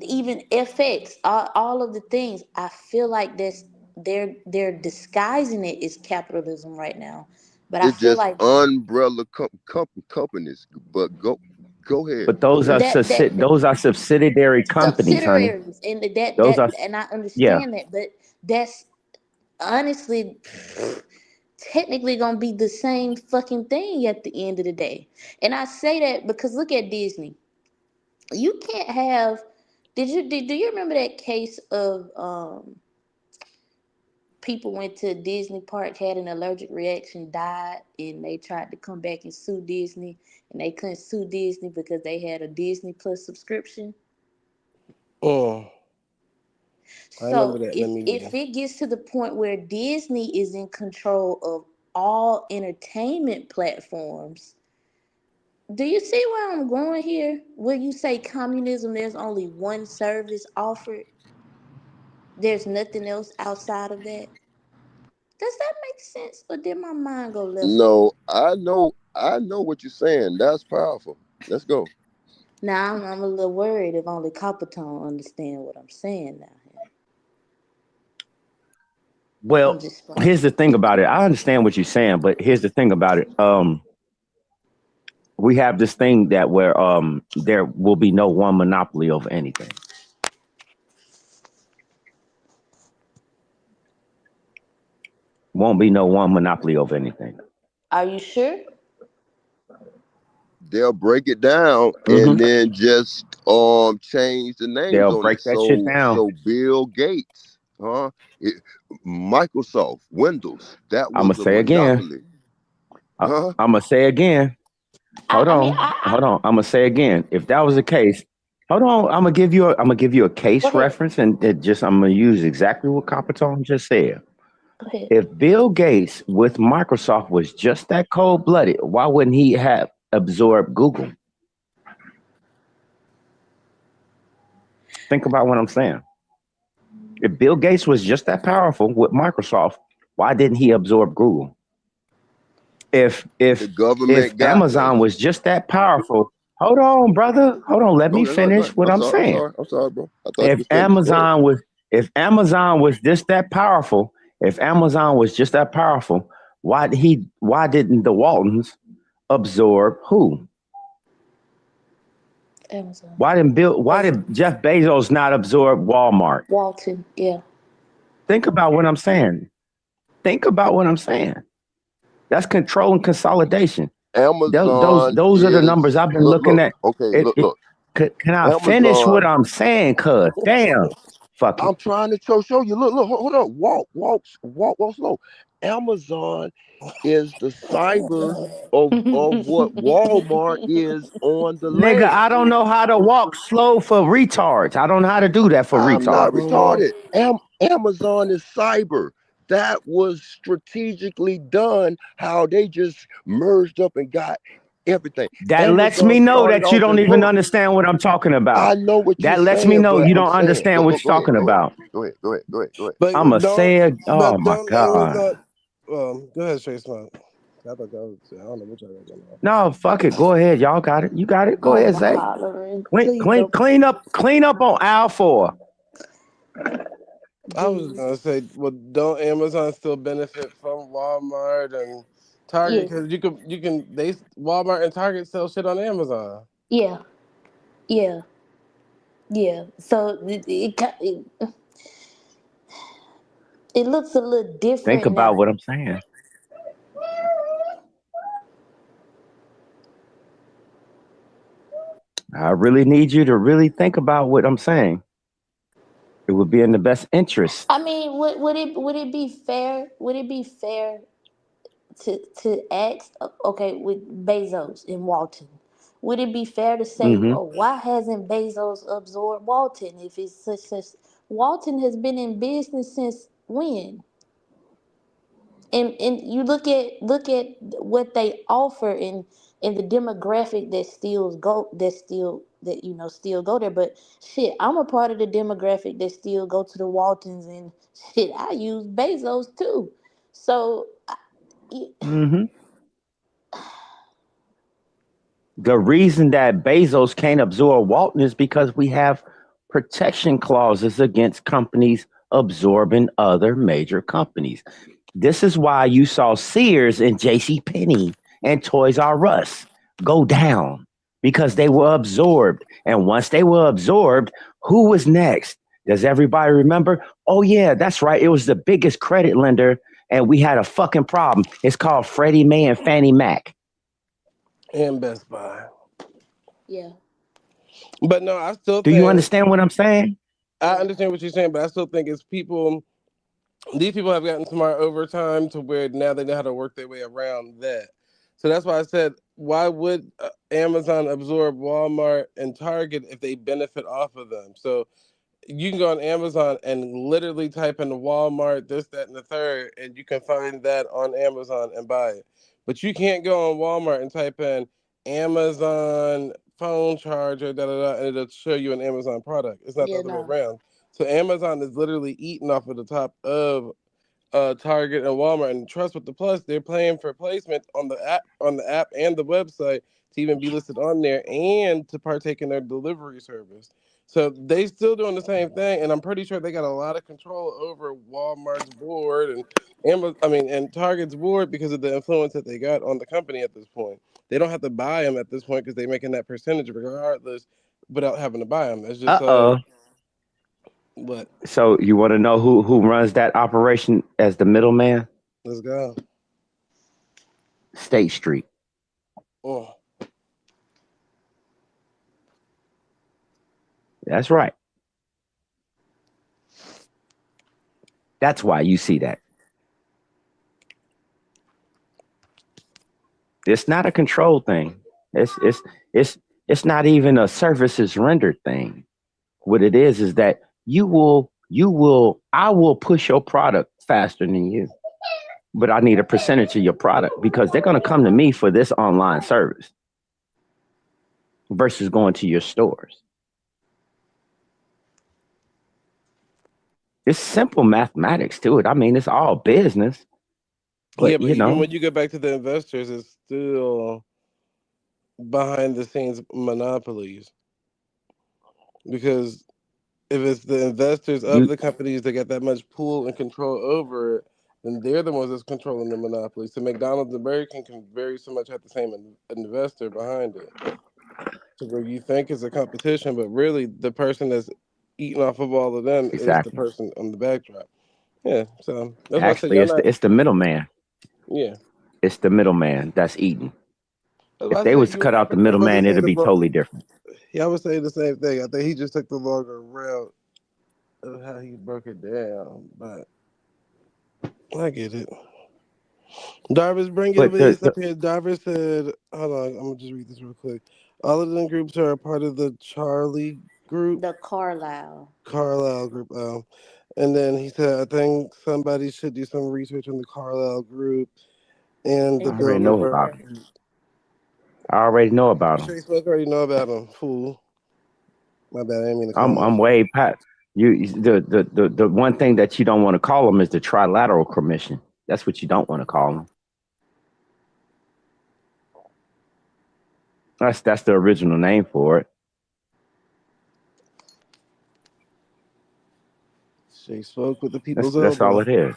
even FX, all of the things. I feel like they're disguising it as capitalism right now, but I It's feel just like umbrella companies. But go ahead, But go ahead. those are subsidiary companies, honey. subsidiaries, and that Those are and I yeah. understand that, but that's honestly technically gonna be the same fucking thing at the end of the day. And I say that because look at Disney. You can't have. Do you remember that case of people went to Disney park, had an allergic reaction, died, and they tried to come back and sue Disney, and they couldn't sue Disney because they had a Disney Plus subscription. Oh, I remember So that in the if media. it gets to the point where Disney is in control of all entertainment platforms, Do you see where I'm going here? When you say communism, there's only one service offered. There's nothing else outside of that. Does that make sense, or did my mind go left No, field? I know what you're saying. That's powerful. Let's go. Now I'm a little worried if only Coppertone understand what I'm saying now. I'm Well, just here's spraying. the thing about it. I understand what you're saying, but here's the thing about it. We have this thing that where there will be no one monopoly over anything. Won't be no one monopoly over anything. Are you sure? They'll break it down Hmm. and then just change the names They'll on it. break that shit down. So Bill Gates, huh? It, Microsoft, Windows, that I'm gonna was a say again. monopoly, huh? I'm gonna say again. I, Hold I mean, on. Hold on. I'm gonna say again. If that was the case, hold on. I'm gonna give you a go case ahead. reference, and it just I'm gonna use exactly what Coppertone just said. Go ahead. If Bill Gates with Microsoft was just that cold blooded, why wouldn't he have absorbed Google? Think about what I'm saying. If Bill Gates was just that powerful with Microsoft, why didn't he absorb Google? If The if if government got Amazon money. was just that powerful, hold on, brother, hold on, let Go me ahead, go ahead, go ahead. finish what I'm I'm sorry, I'm saying. sorry, I'm sorry, bro. I thought you If was finished. Go ahead. Amazon was just that powerful, if Amazon was just that powerful, why didn't the Waltons absorb who? Amazon. Why Oh, did Jeff Bezos not absorb Walmart? Walton. Yeah. Think about what I'm saying. Think about what I'm saying. That's control and consolidation. Amazon Those are the numbers is I've been look, looking look. at. Okay, It, look, it, look. can I finish what Amazon. I'm saying? Cuz damn, fuck it. I'm trying to show you. Look, hold on. Walk slow. Amazon is the cyber of what Walmart is on the Nigga, land. I don't know how to walk slow for retards. I don't know how to do that for I'm not retards. retarded. Amazon is cyber. That was strategically done. How they just merged up and got everything. That lets Amazon me know started that you off don't as even look. understand what I'm talking about. I know what you're That lets me saying, know but you I'm don't saying, understand what you're go ahead, talking about. go ahead. But I'ma don't, say it. Oh but my don't god. Amazon. Go ahead, Straight Smoke. I thought that was. I don't know what y'all got going on. No, fuck it. Go ahead. Y'all got it. You got it. Go ahead, I'm Zay. hollering. Please don't. Clean up on aisle four. I was Jesus. gonna say, well, don't Amazon still benefit from Walmart and Target? Yes. Because they Walmart and Target sell shit on Amazon. Yeah. Yeah. Yeah. So it looks a little Think different about now. what I'm saying. I really need you to really think about what I'm saying. It would be in the best interest. I mean, would it be fair? Would it be fair to ask? Okay, with Bezos and Walton, would it be fair to say, Hmm. oh, why hasn't Bezos absorbed Walton? If it's such Walton has been in business since when? And you look at what they offer in the demographic that still go there. But shit, I'm a part of the demographic that still go to the Waltons, and shit, I use Bezos too. So y- Hmm. The reason that Bezos can't absorb Walton is because we have protection clauses against companies absorbing other major companies. This is why you saw Sears and J.C. Penney and Toys R Us go down because they were absorbed. And once they were absorbed, who was next? Does everybody remember? Oh, yeah, that's right. It was the biggest credit lender, and we had a fucking problem. It's called Freddie Mae and Fannie Mac. And Best Buy. yeah, But no, I still Do you think understand what I'm saying? I yeah. understand what you're saying, but I still think it's people. These people have gotten smart over time to where now they know how to work their way around that. So that's why I said, why would Amazon absorb Walmart and Target if they benefit off of them? So you can go on Amazon and literally type in Walmart, this, that, and the third, and you can find that on Amazon and buy it. But you can't go on Walmart and type in Amazon phone charger, da da da, and it'll show you an Amazon product. It's not the Yeah, other way no. around. So Amazon is literally eating off of the top of Target and Walmart. And trust with the plus, they're paying for placement on the app and the website to even be listed on there and to partake in their delivery service. So they still doing the same thing, and I'm pretty sure they got a lot of control over Walmart's board and and Target's board because of the influence that they got on the company at this point. They don't have to buy them at this point because they're making that percentage regardless without having to buy them. It's just Uh like oh. what? So you want to know who runs that operation as the middleman? Let's go. State Street. Oh. That's right. That's why you see that. It's not a control thing. It's it's not even a services rendered thing. What it is that I will push your product faster than you, but I need a percentage of your product because they're going to come to me for this online service versus going to your stores. It's simple mathematics to it. I mean, it's all business, Yeah, but but even when you go back to the investors, it's still behind the scenes monopolies because if it's the investors of you the companies that got that much pull and control over it, then they're the ones that's controlling the monopoly. So McDonald's and Burger King can very so much have the same investor behind it, to where you think it's a competition, but really the person that's eating off of all of them is the exactly. person on the backdrop. Yeah, so that's why I said Actually, y'all not. it's the middleman. Yeah, It's the middleman that's eating. that's why If I they said was to you cut out the y'all about to middleman, say it'd the be totally different. yeah, I was saying the same thing. I think he just took the longer route of how he broke it down, but I get it. Darvis, bring your But list up here. Darvis said, hold on, I'm gonna just read this real quick. All of them groups are a part of the Charlie group, The Carlisle. Carlisle group. And then he said, I think somebody should do some research on the Carlisle group and I the And the already Bilderberg know about Bilderberg. them. group. I already know about them. Shay Smoke already know about them. Fool. My bad, I didn't mean to call him a I'm fool. way past the one thing that you don't want to call them is the trilateral commission. That's what you don't want to call them. That's the original name for it. Shay Smoke with the people's That's all elbow. it is.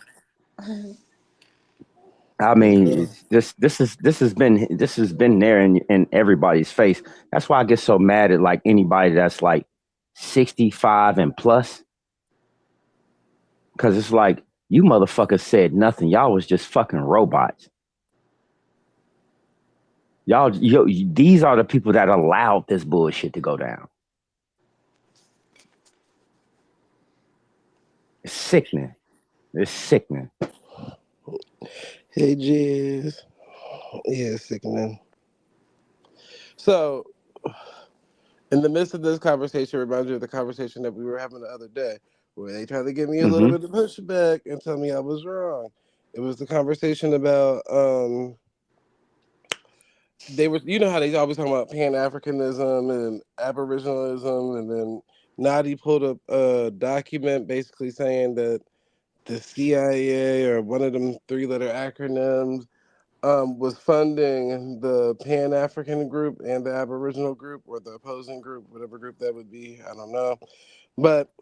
I Let's mean, go. this has been there in everybody's face. That's why I get so mad at like anybody that's like 65 and plus, because it's like you motherfuckers said nothing. Y'all was just fucking robots. These are the people that allowed this bullshit to go down. It's sickening. It's sickening. Hey, Jizz. Yeah, sickening. So, in the midst of this conversation, reminds me of the conversation that we were having the other day, where they tried to give me a little Mm-hmm. bit of pushback and tell me I was wrong. It was the conversation about they were, you know how they always talk about Pan Africanism and Aboriginalism, and then Nadi pulled up a document basically saying that the CIA or one of them three-letter acronyms was funding the Pan African group and the Aboriginal group or the opposing group, whatever group that would be. I don't know. But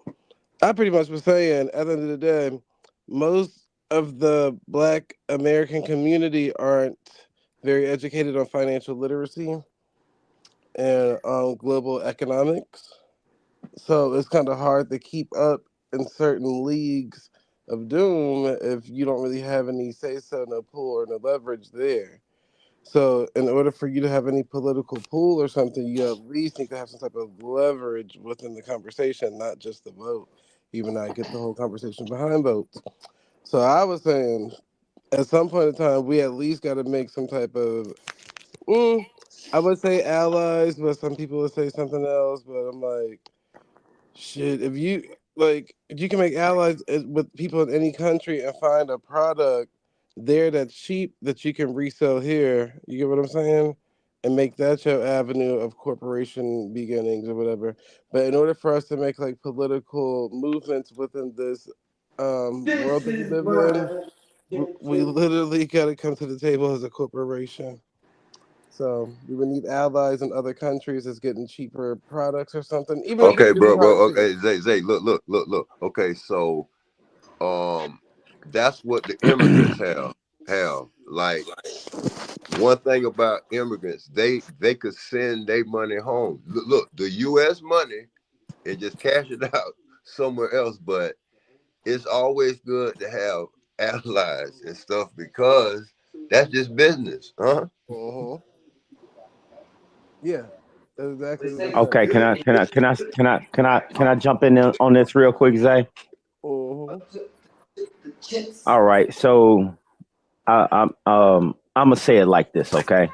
I pretty much was saying at the end of the day, most of the Black American community aren't very educated on financial literacy and global economics. So it's kind of hard to keep up in certain leagues of doom if you don't really have any say so, no pull, or no leverage there. So, in order for you to have any political pool or something, you at least need to have some type of leverage within the conversation, not just the vote. Even though I get the whole conversation behind votes. So, I was saying at some point in time, we at least got to make some type of, mm, I would say allies, but some people would say something else. But I'm like, shit, if you can make allies with people in any country and find a product there that's cheap that you can resell here, you get what I'm saying? and make that your avenue of corporation beginnings or whatever. But in order for us to make like political movements within this world that we live in, we literally got to come to the table as a corporation. So we would need allies in other countries that's getting cheaper products or something. Even if it's Okay, getting hard bro. too. Okay, Zay, look. Okay, so um, that's what the immigrants have. Like one thing about immigrants, they could send their money home. Look, the U.S. money and just cash it out somewhere else. But it's always good to have allies and stuff because that's just business, huh? Uh-huh. Yeah, that's exactly what it Okay, is. can I jump in on this real quick, Zay? Uh-huh. All right, so I'm gonna say it like this, okay?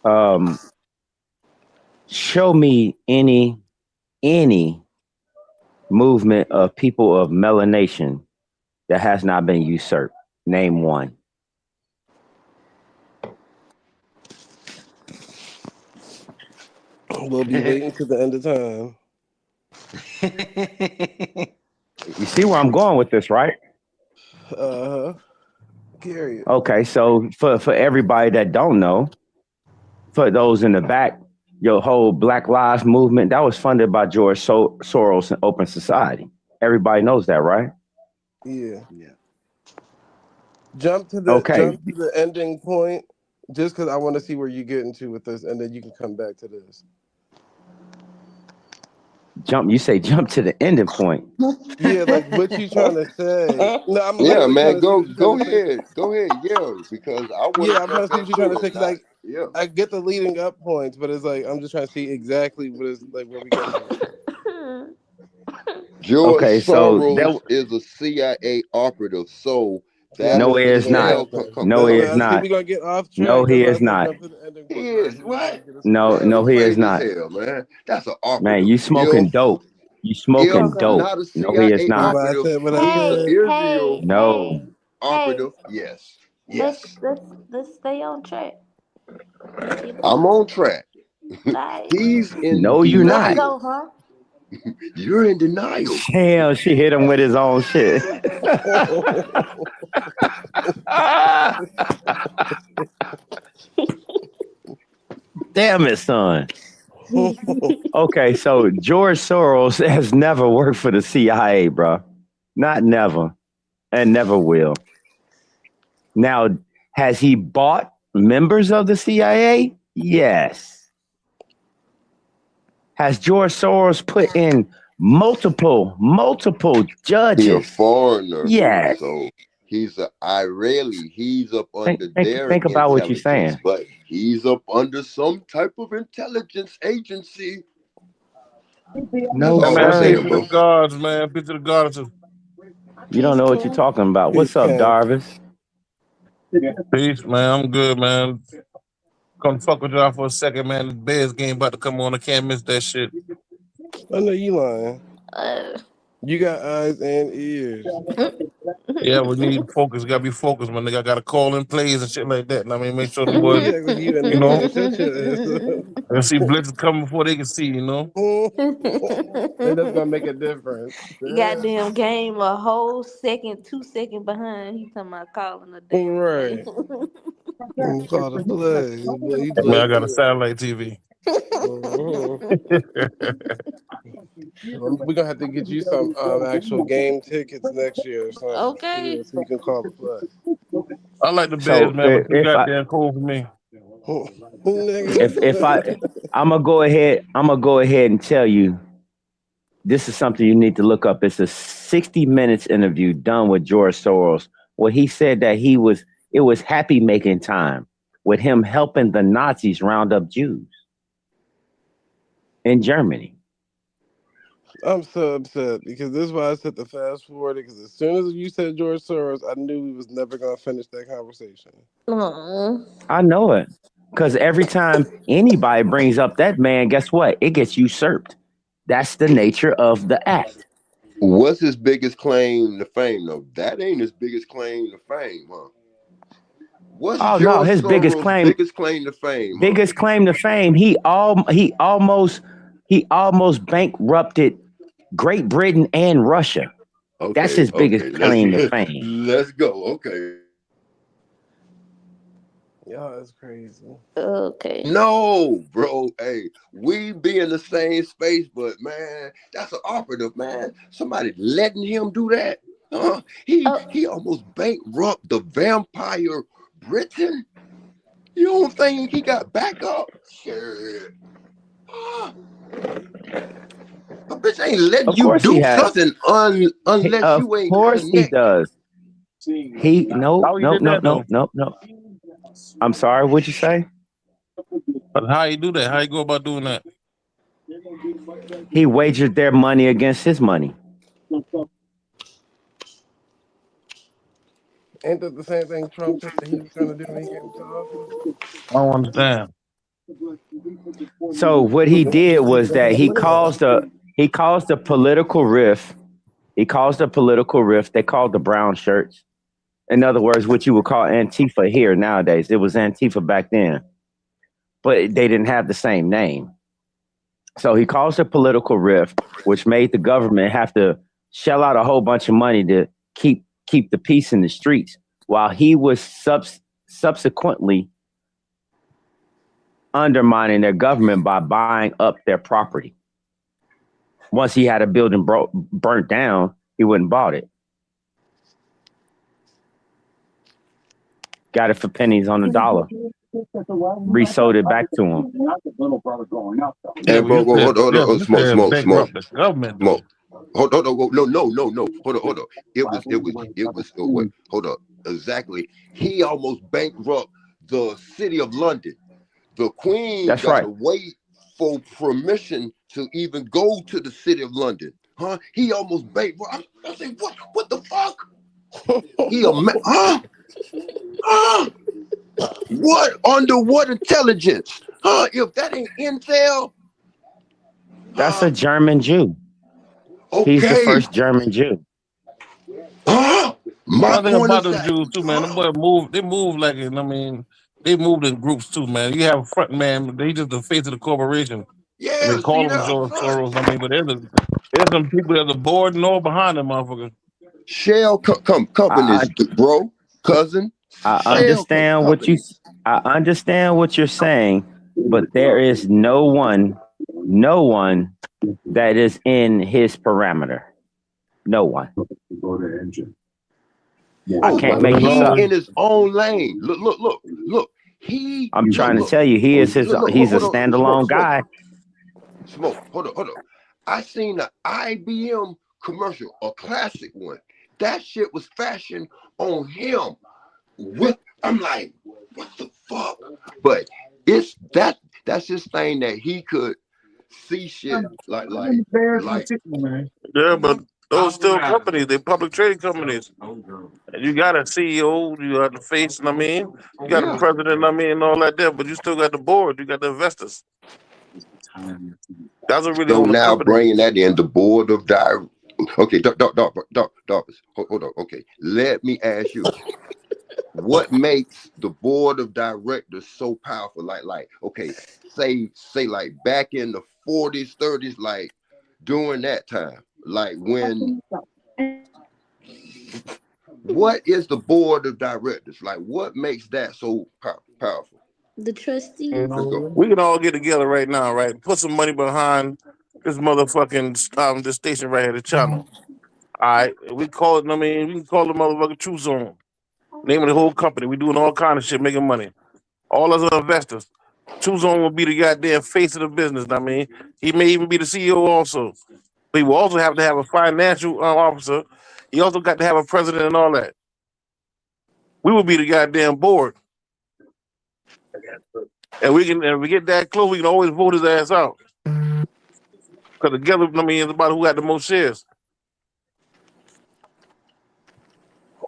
Um, show me any movement of people of melanation that has not been usurped. Name one. We'll be waiting to the end of time. You see where I'm going with this, right? Uh-huh. Period. Okay, so for everybody that don't know, for those in the back, your whole Black Lives movement that was funded by George Soros and Open Society. Everybody knows that, right? Yeah. Yeah. Okay, Jump to the ending point, just because I want to see where you get into with this, and then you can come back to this. jump. You say jump to the ending point. Yeah, like what you trying to say? No, I'm Yeah, literally trying man. to see Go what you're trying go to say. ahead. Go ahead, yell because I want to Yeah, I'm trying jump to see what you're trying to into say it. because Not yeah. I get the leading up points, but it's like I'm just trying to see exactly what is like where we go from here. George Okay, so Soros is a CIA operative, so See, I that no, knew he it was is gonna not. hell happen. No, he is See, not. we're gonna get off No, track. That's he why I is said not. jump to the ending he point because I is knew you was what? gonna get us No, Man, confused. you no, he is crazy as not. hell, man. That's an Man, operative. you smoking dope. You smoking If Okay. dope. not a No, he is CIA not. That's why I operative, said what I he's an Hey, said. Israel hey, No. hey, hey. operative. Yes, Let's yes. let's let's stay on track. Keep it I'm moving. on track. Right. He's in No, you Let's not. denial. go, huh? You're in denial. Damn, she hit him with his own shit. Damn it, son. Okay, so George Soros has never worked for the CIA, bro. Not never, and never will. Now, has he bought members of the CIA? Yes. Has George Soros put in multiple He a judges? foreigner, Yes. so he's a Israeli. He's up Think under think their think about what you're intelligence, saying. but he's up under some type of intelligence agency. That's No, Hey all I'm man, peace sir. saying, to the bro. gods, man. Peace to the gods. You don't Peace, know what you're King. talking about. Peace, What's up, King. Darvis? Peace, man. I'm good, man. Come fuck with y'all for a second, man. The Bears game about to come on. I can't miss that shit. I know you lying. Uh, You got eyes and ears. Yeah, we need focus. Gotta be focused, man. Nigga, I gotta call in plays and shit like that. And I mean, make sure them boys, You act like you you know, understand. Shut your ass they see blitzes coming before they can see, you know. up. And that's gonna make a difference. Goddamn game a whole second, 2 second behind. He talking about calling a damn play. Right. Call the play. Boy, you Man, I like got a that. satellite TV. Mhm. We're gonna have to get you some actual game tickets next year or something. Okay. Yeah, so you can call the play. I like the Bears, So man, but too if I goddamn cold for me. if Nigga. I I'm gonna go ahead and tell you this is something you need to look up. It's a 60 minutes interview done with George Soros where he said that it was happy making time with him helping the Nazis round up Jews in Germany. I'm so upset because this is why I said to fast forward because as soon as you said George Soros, I knew we was never gonna finish that conversation. Aw. I know it. Because every time anybody brings up that man, guess what? It gets usurped. That's the nature of the act. What's his biggest claim to fame, though? That ain't his biggest claim to fame, huh? What's Oh no, George his Soros' biggest claim to fame, huh? biggest claim to fame, he almost bankrupted Great Britain and Russia. That's Okay, his biggest okay, claim to fame. let's go. Okay. Y'all is crazy. Okay. No, bro. Hey, we be in the same space, but man, that's an operative, man. Somebody letting him do that. Oh, He almost bankrupt the vampire Britain. You don't think he got backup? Shit. Huh? A bitch ain't letting Of you course he do has. something unless Of you ain't course he connected. does. He no How he no did no that no though? no no. I'm sorry. What'd you say? But how you do that? How you go about doing that? He wagered their money against his money. Ain't that the same thing Trump said that he was trying to do when he came into office? I don't understand. So what he did was that he caused a political rift. He caused a political rift. They called the brown shirts. In other words, what you would call Antifa here nowadays. It was Antifa back then, but they didn't have the same name. So he caused a political rift, which made the government have to shell out a whole bunch of money to keep the peace in the streets, while he was subsequently undermining their government by buying up their property. Once he had a building burnt down, he wouldn't bought it. Got it for pennies on the dollar. Resold it back to him. Yeah, Hey, but bro, yeah, but you said smoke. bankrupt the government though. Smoke. No. Hold on. It was. Oh, wait, hold up. Exactly. He almost bankrupt the city of London. The Queen That's got right. to wait for permission to even go to the city of London. Huh? He almost bankrupt. I say, what the fuck? Huh? Huh? What under what intelligence? Huh? If that ain't intel, That's a huh? German Jew. He's the Okay. first German Jew. Huh? My Another thing point about is them that, Jews too, man. Them huh? boy move. They move like it. I mean, they moved in groups too, man. You have a front man. They just the face of the corporation. I Yeah, mean, see call them that up George front. Soros. I mean, but there's some people at the board and all behind them, motherfuckers. Shell companies, I, bro, cousin. I Shell understand what you. companies. I understand what you're saying, but there is no one that is in his parameter. No one. I Oh, can't but make this he up. in his own lane. Look. I'm trying to Look. tell you, he's a Hold on. standalone guy. Smoke. Hold up. I seen the IBM commercial, a classic one. That shit was fashioned on him. I'm like, what the fuck? But it's that's his thing that he could see shit like Yeah, but those still companies. They public trading companies. And you got a CEO. You got the face. I mean, you got the yeah. president. I mean, and all that there. But you still got the board. You got the investors. That's what really So own the now company. bringing that in, the board of okay, Darkness, okay. Let me ask you, what makes the board of directors so powerful? Okay, say like back in the 40s, 30s, like during that time, like when what is the board of directors? Like what makes that so powerful? the Let's trustees. go. We can all get together right now, right? Put some money behind this motherfucking this station right here, the channel. All right, we call it. I mean, we can call the motherfucking True Zone. Name of the whole company. We doing all kind of shit, making money. All us are investors. True Zone will be the goddamn face of the business. I mean, he may even be the CEO also. But he will also have to have a financial officer. He also got to have a president and all that. We will be the goddamn board, and we can. If we get that close, we can always vote his ass out. Because together, I mean, it's about who got the most shares.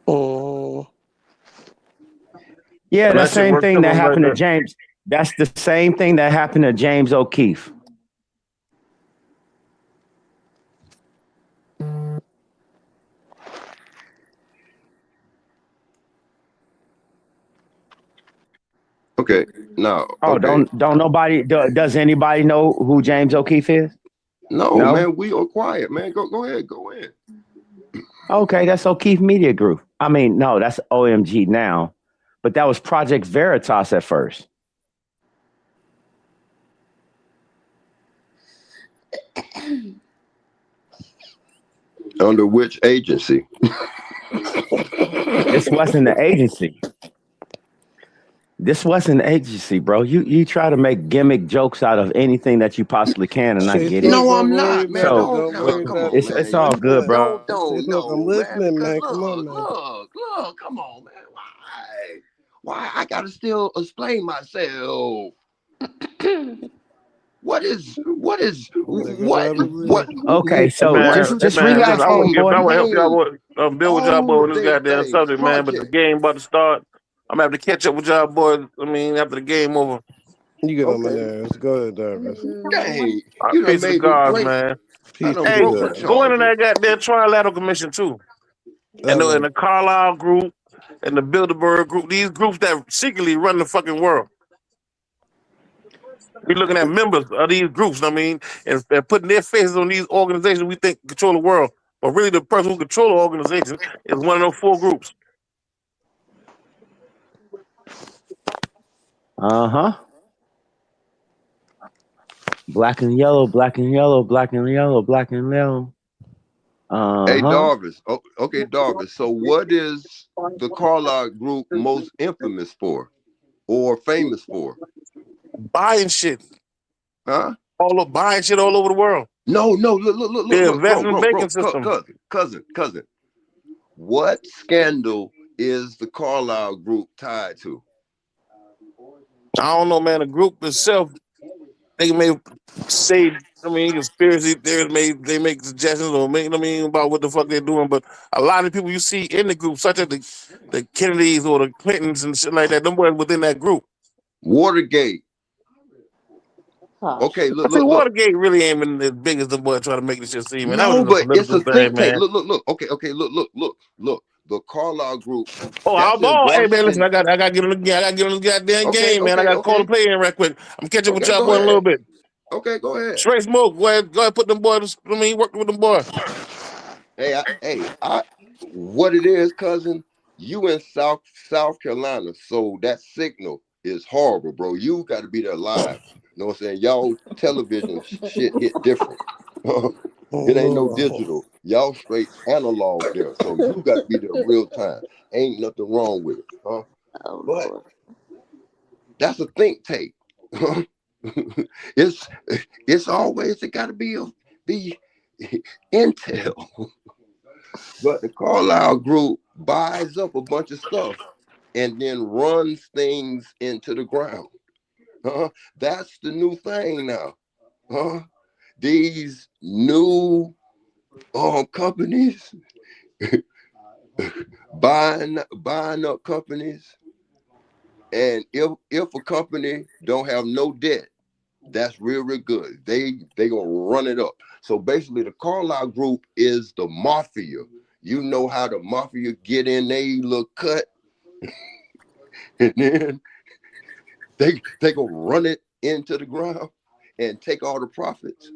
Oh, Yeah, And that that shit same works thing too. that I'm like happened to that. James. That's the same thing that happened to James O'Keefe. Okay. Now, Oh, okay. don't nobody does anybody know who James O'Keefe is? No, No. man, we are quiet, man. Go ahead, go ahead. Okay, that's O'Keefe Media Group. I mean, no, that's OMG now, but that was Project Veritas at first. Under which agency? This wasn't the agency. This wasn't an agency, bro. You try to make gimmick jokes out of anything that you possibly can, and I See, get it. look, No, don't I'm worry not, man. about it. So Don't Don't no, worry come about on, it. it's man. all You good, bro. See, look, I'm no, man. listening, Because man. Come on, man. Why I gotta still explain myself? Nigga, let him What? live. Okay, Hey so man, just What hey just man, listen, relax, I projects want to get, I homeboy. want to help y'all name? build with y'all boy All on this they goddamn things subject, man. But the project. game about to start. I'm gonna have to catch up with y'all boys. I mean, after the game over. You get on my Okay. nerves. Go ahead, Darvis. Dang, All right, you done peace to the made me gods, break. man. I Peace done be to Hey, broke a God. go into charger. that goddamn trilateral commission too, and All in right. the Carlisle group and the Bilderberg group. These groups that secretly run the fucking world. We looking at members of these groups. I mean, and putting their faces on these organizations we think control the world, but really the person who control the organization is one of those four groups. Uh huh. Black and yellow, black and yellow, black and yellow, black and yellow. Uh Hey, huh. Darvis. Oh, okay, Darvis. So, what is the Carlyle Group most infamous for or famous for? Buying shit, Huh? buying shit all over the world. No. The Look, investment banking system. cousin. What scandal is the Carlyle Group tied to? I don't know, man. The group itself, they may say, I mean, conspiracy theories. They make suggestions or make, I mean, about what the fuck they're doing. But a lot of people you see in the group, such as the Kennedys or the Clintons and shit like that, them boys within that group. Watergate. Oh Okay, shit. look, I think look, look. Watergate really ain't been as big as the boy trying to make this shit seem, man. That was No, just a but it's political a thing, think tank. man. Look. Okay, look. The Carlyle Group Oh, that's I'm in ball. Hey man, listen, Washington. I got to get on the game. I got to get on the goddamn game, man. I got to call the Okay. player in right quick. I'm catching with Okay, y'all go boy in a little ahead. bit. Okay, go ahead. Straight smoke. Go ahead, put them boys. I mean, work with them boys. I what it is, cousin, you in South Carolina, so that signal is horrible, bro. You got to be there live. You know what I'm saying? Y'all television shit hit different. It ain't no Oh, digital. Y'all straight analog there. So you got to be there real time. Ain't nothing wrong with it. Oh But Lord. that's a think tank. it's it's always it gotta be intel. But the Carlyle Group buys up a bunch of stuff and then runs things into the ground. That's the new thing now. Huh? These new companies buying up companies, and if a company don't have no debt, that's real good. They gonna run it up. So basically, the Carlyle Group is the mafia. You know how the mafia get in they little cut, and then they gonna run it into the ground and take all the profits.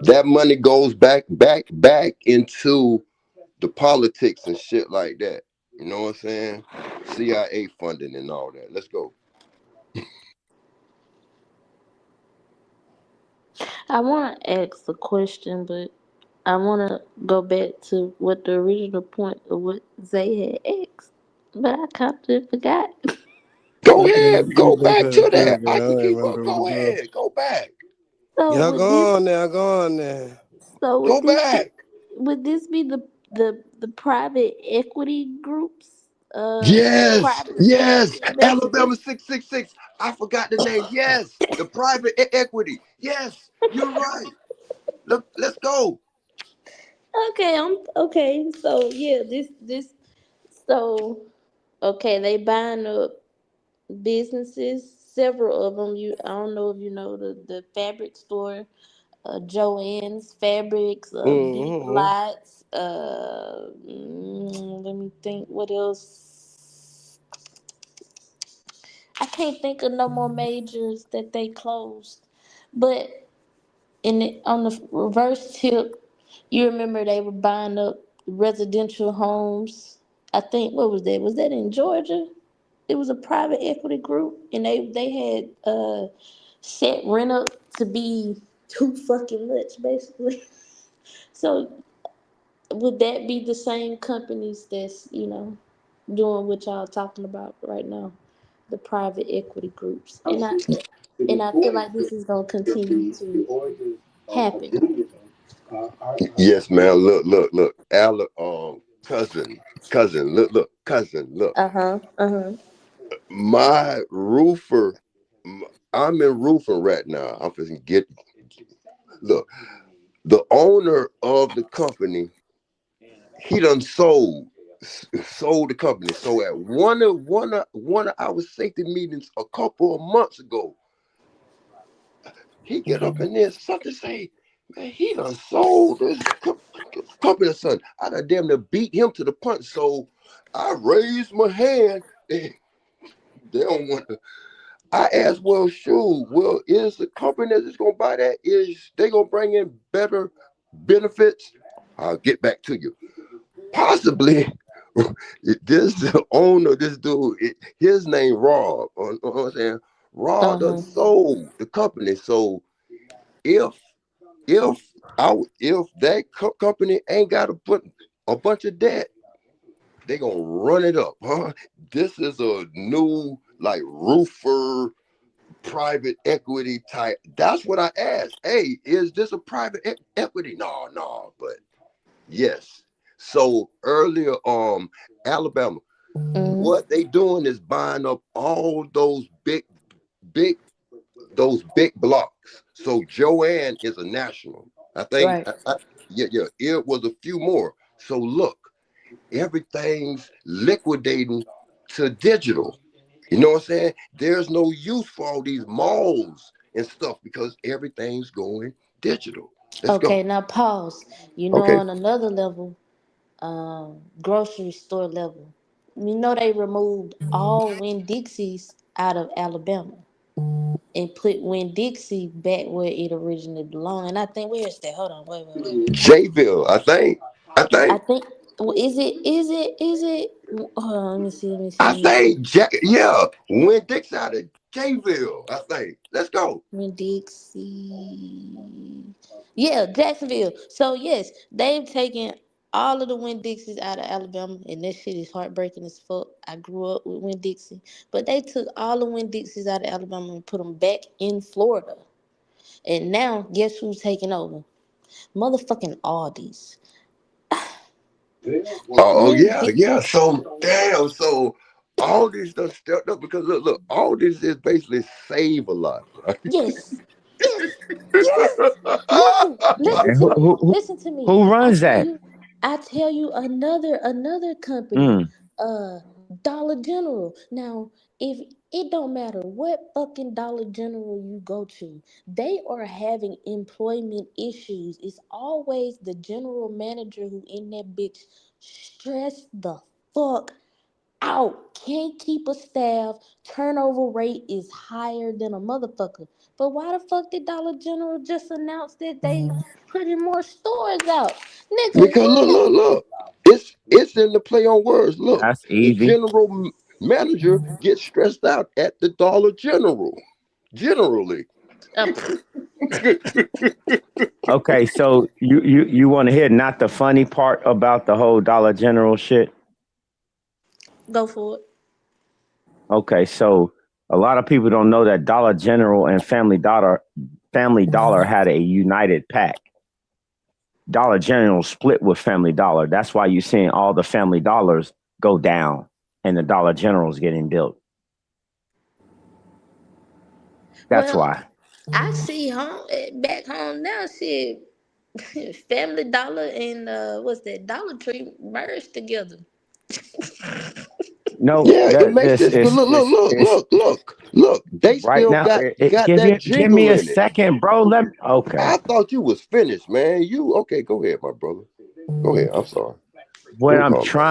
That money goes back into the politics and shit like that. You know what I'm saying? CIA funding and all that. Let's go. I want to ask a question, but I want to go back to what the original point of what Zay had asked. But I kind of forgot. Go okay. ahead. You Go jump back ahead to too, that. I girl. I can don't keep up. remember what it Go was. ahead. Go back. So Y'all would this go on there. Go on there. so Go back. would this be the private equity groups Yes, private yes. Alabama investors? 666. I forgot the name. Yes, the private equity. Yes, you're right. Look, let's go. Okay, I'm okay. So yeah, this so okay, they buying up businesses, several of them. You, I don't know if you know the fabric store, Joann's Fabrics, Big Mm-hmm. Lots. Let me think. What else? I can't think of no more majors that they closed. But on the reverse tip, you remember they were buying up residential homes. I think what was that? Was that in Georgia? It was a private equity group, and they had set rent up to be too fucking much, basically. So would that be the same companies that's doing what y'all talking about right now, the private equity groups? And I feel like this is gonna continue to happen. Yes, man. Look. Cousin. Look. Uh huh. Uh huh. My roofer. I'm in roofing right now. I'm finna get. Look, the owner of the company, he done sold the company. So at one of our safety meetings a couple of months ago, he get up in there something say, man, he done sold this company or something. I done damn near beat him to the punch. So I raised my hand. They don't want to. I asked, well, shoot, well, is the company that's gonna buy that? Is they gonna bring in better benefits? I'll get back to you. Possibly, this owner, this dude, his name Rob. You know what I'm saying? Uh Rob done huh. sold the company. So if if that company ain't got to put a bunch of debt, they gonna run it up, huh? This is a new like roofer private equity type. That's what I asked. Hey, is this a private equity? No, but yes. So earlier, Alabama, Mm-hmm. what they doing is buying up all big, those big blocks. So Joanne is a national. I think, Right. yeah. It was a few more. So look, everything's liquidating to digital. You know what I'm saying? There's no use for all these malls and stuff because everything's going digital. Let's go. Okay. Now pause. Okay. On another level, grocery store level, they removed all Winn Dixies out of Alabama and put Winn Dixie back where it originally belonged. And I think where is that? Hold on. Wait. Jayville, I think. I I think. think is it hold on, I let me see. think. Yeah. When Dick's out of Jayville, I think. Let's go. When Dixie, yeah, Jacksonville. So yes, they've taken all of the Winn Dixies out of Alabama, and that shit is heartbreaking as fuck. I grew up with Winn Dixie, but they took all the Winn Dixies out of Alabama and put them back in Florida. And now, guess who's taking over? Motherfucking Aldi's. Oh Winn yeah, Dixie. yeah. So damn. So all this done stepped up because look, all this is basically save a lot, right? Yes, yes, yes. No, listen And to me. Listen to me. who I runs tell that? you. I tell you another company. Mm. Uh, Dollar General. Now, if it don't matter what fucking Dollar General you go to, they are having employment issues. It's always the general manager who in that bitch stressed the fuck out. Can't keep a staff. Turnover rate is higher than a motherfucker. But why the fuck did Dollar General just announce that they putting more stores out? Nigga, Because what? look. It's in the play on words. Look, That's the easy. general manager gets stressed out at the Dollar General. Generally. Up. Okay, so you want to hear not the funny part about the whole Dollar General shit? Go for it. Okay, so a lot of people don't know that Dollar General and Family Dollar had a united pack. Dollar General split with Family Dollar. That's why you're seeing all the Family Dollars go down and the Dollar Generals getting built. That's Well, why. I see back home now. Shit, Family Dollar and what's that? Dollar Tree merged together. No, Yeah, it that makes this sense. But is look. They right still now. got Give that give me jingle a in it. second, bro. Okay. I thought you was finished, man. You okay? Go ahead, my brother. Go ahead. I'm sorry. What Let me I'm calm down.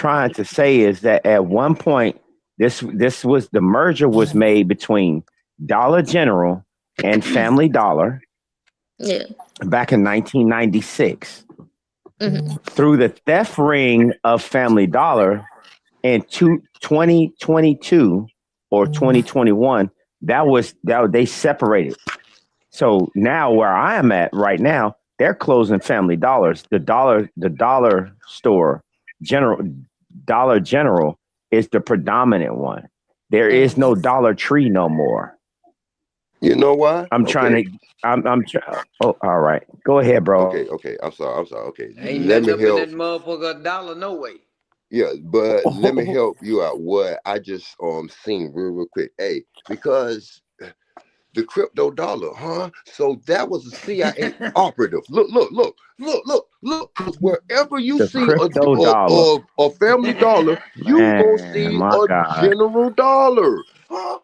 trying to say is that at one point This was the merger was made between Dollar General and Family Dollar Yeah. back in 1996. Hmm. Through the theft ring of Family Dollar in 2022 or 2021, that they separated. So now where I am at right now, they're closing Family Dollars. The dollar store, general Dollar General is the predominant one. There is no Dollar Tree no more. You know why? I'm trying Okay. to. Oh, all right. Go ahead, bro. Okay. I'm sorry. Okay. Ain't Let nothing me up in help. that motherfucker dollar no way. Yeah, but let me help you out. What I just seen real quick. Hey, because the crypto dollar, huh? So that was a CIA operative. Look. Because wherever you The see crypto dollar. a family dollar, you gonna Man, see my a God. general dollar, huh?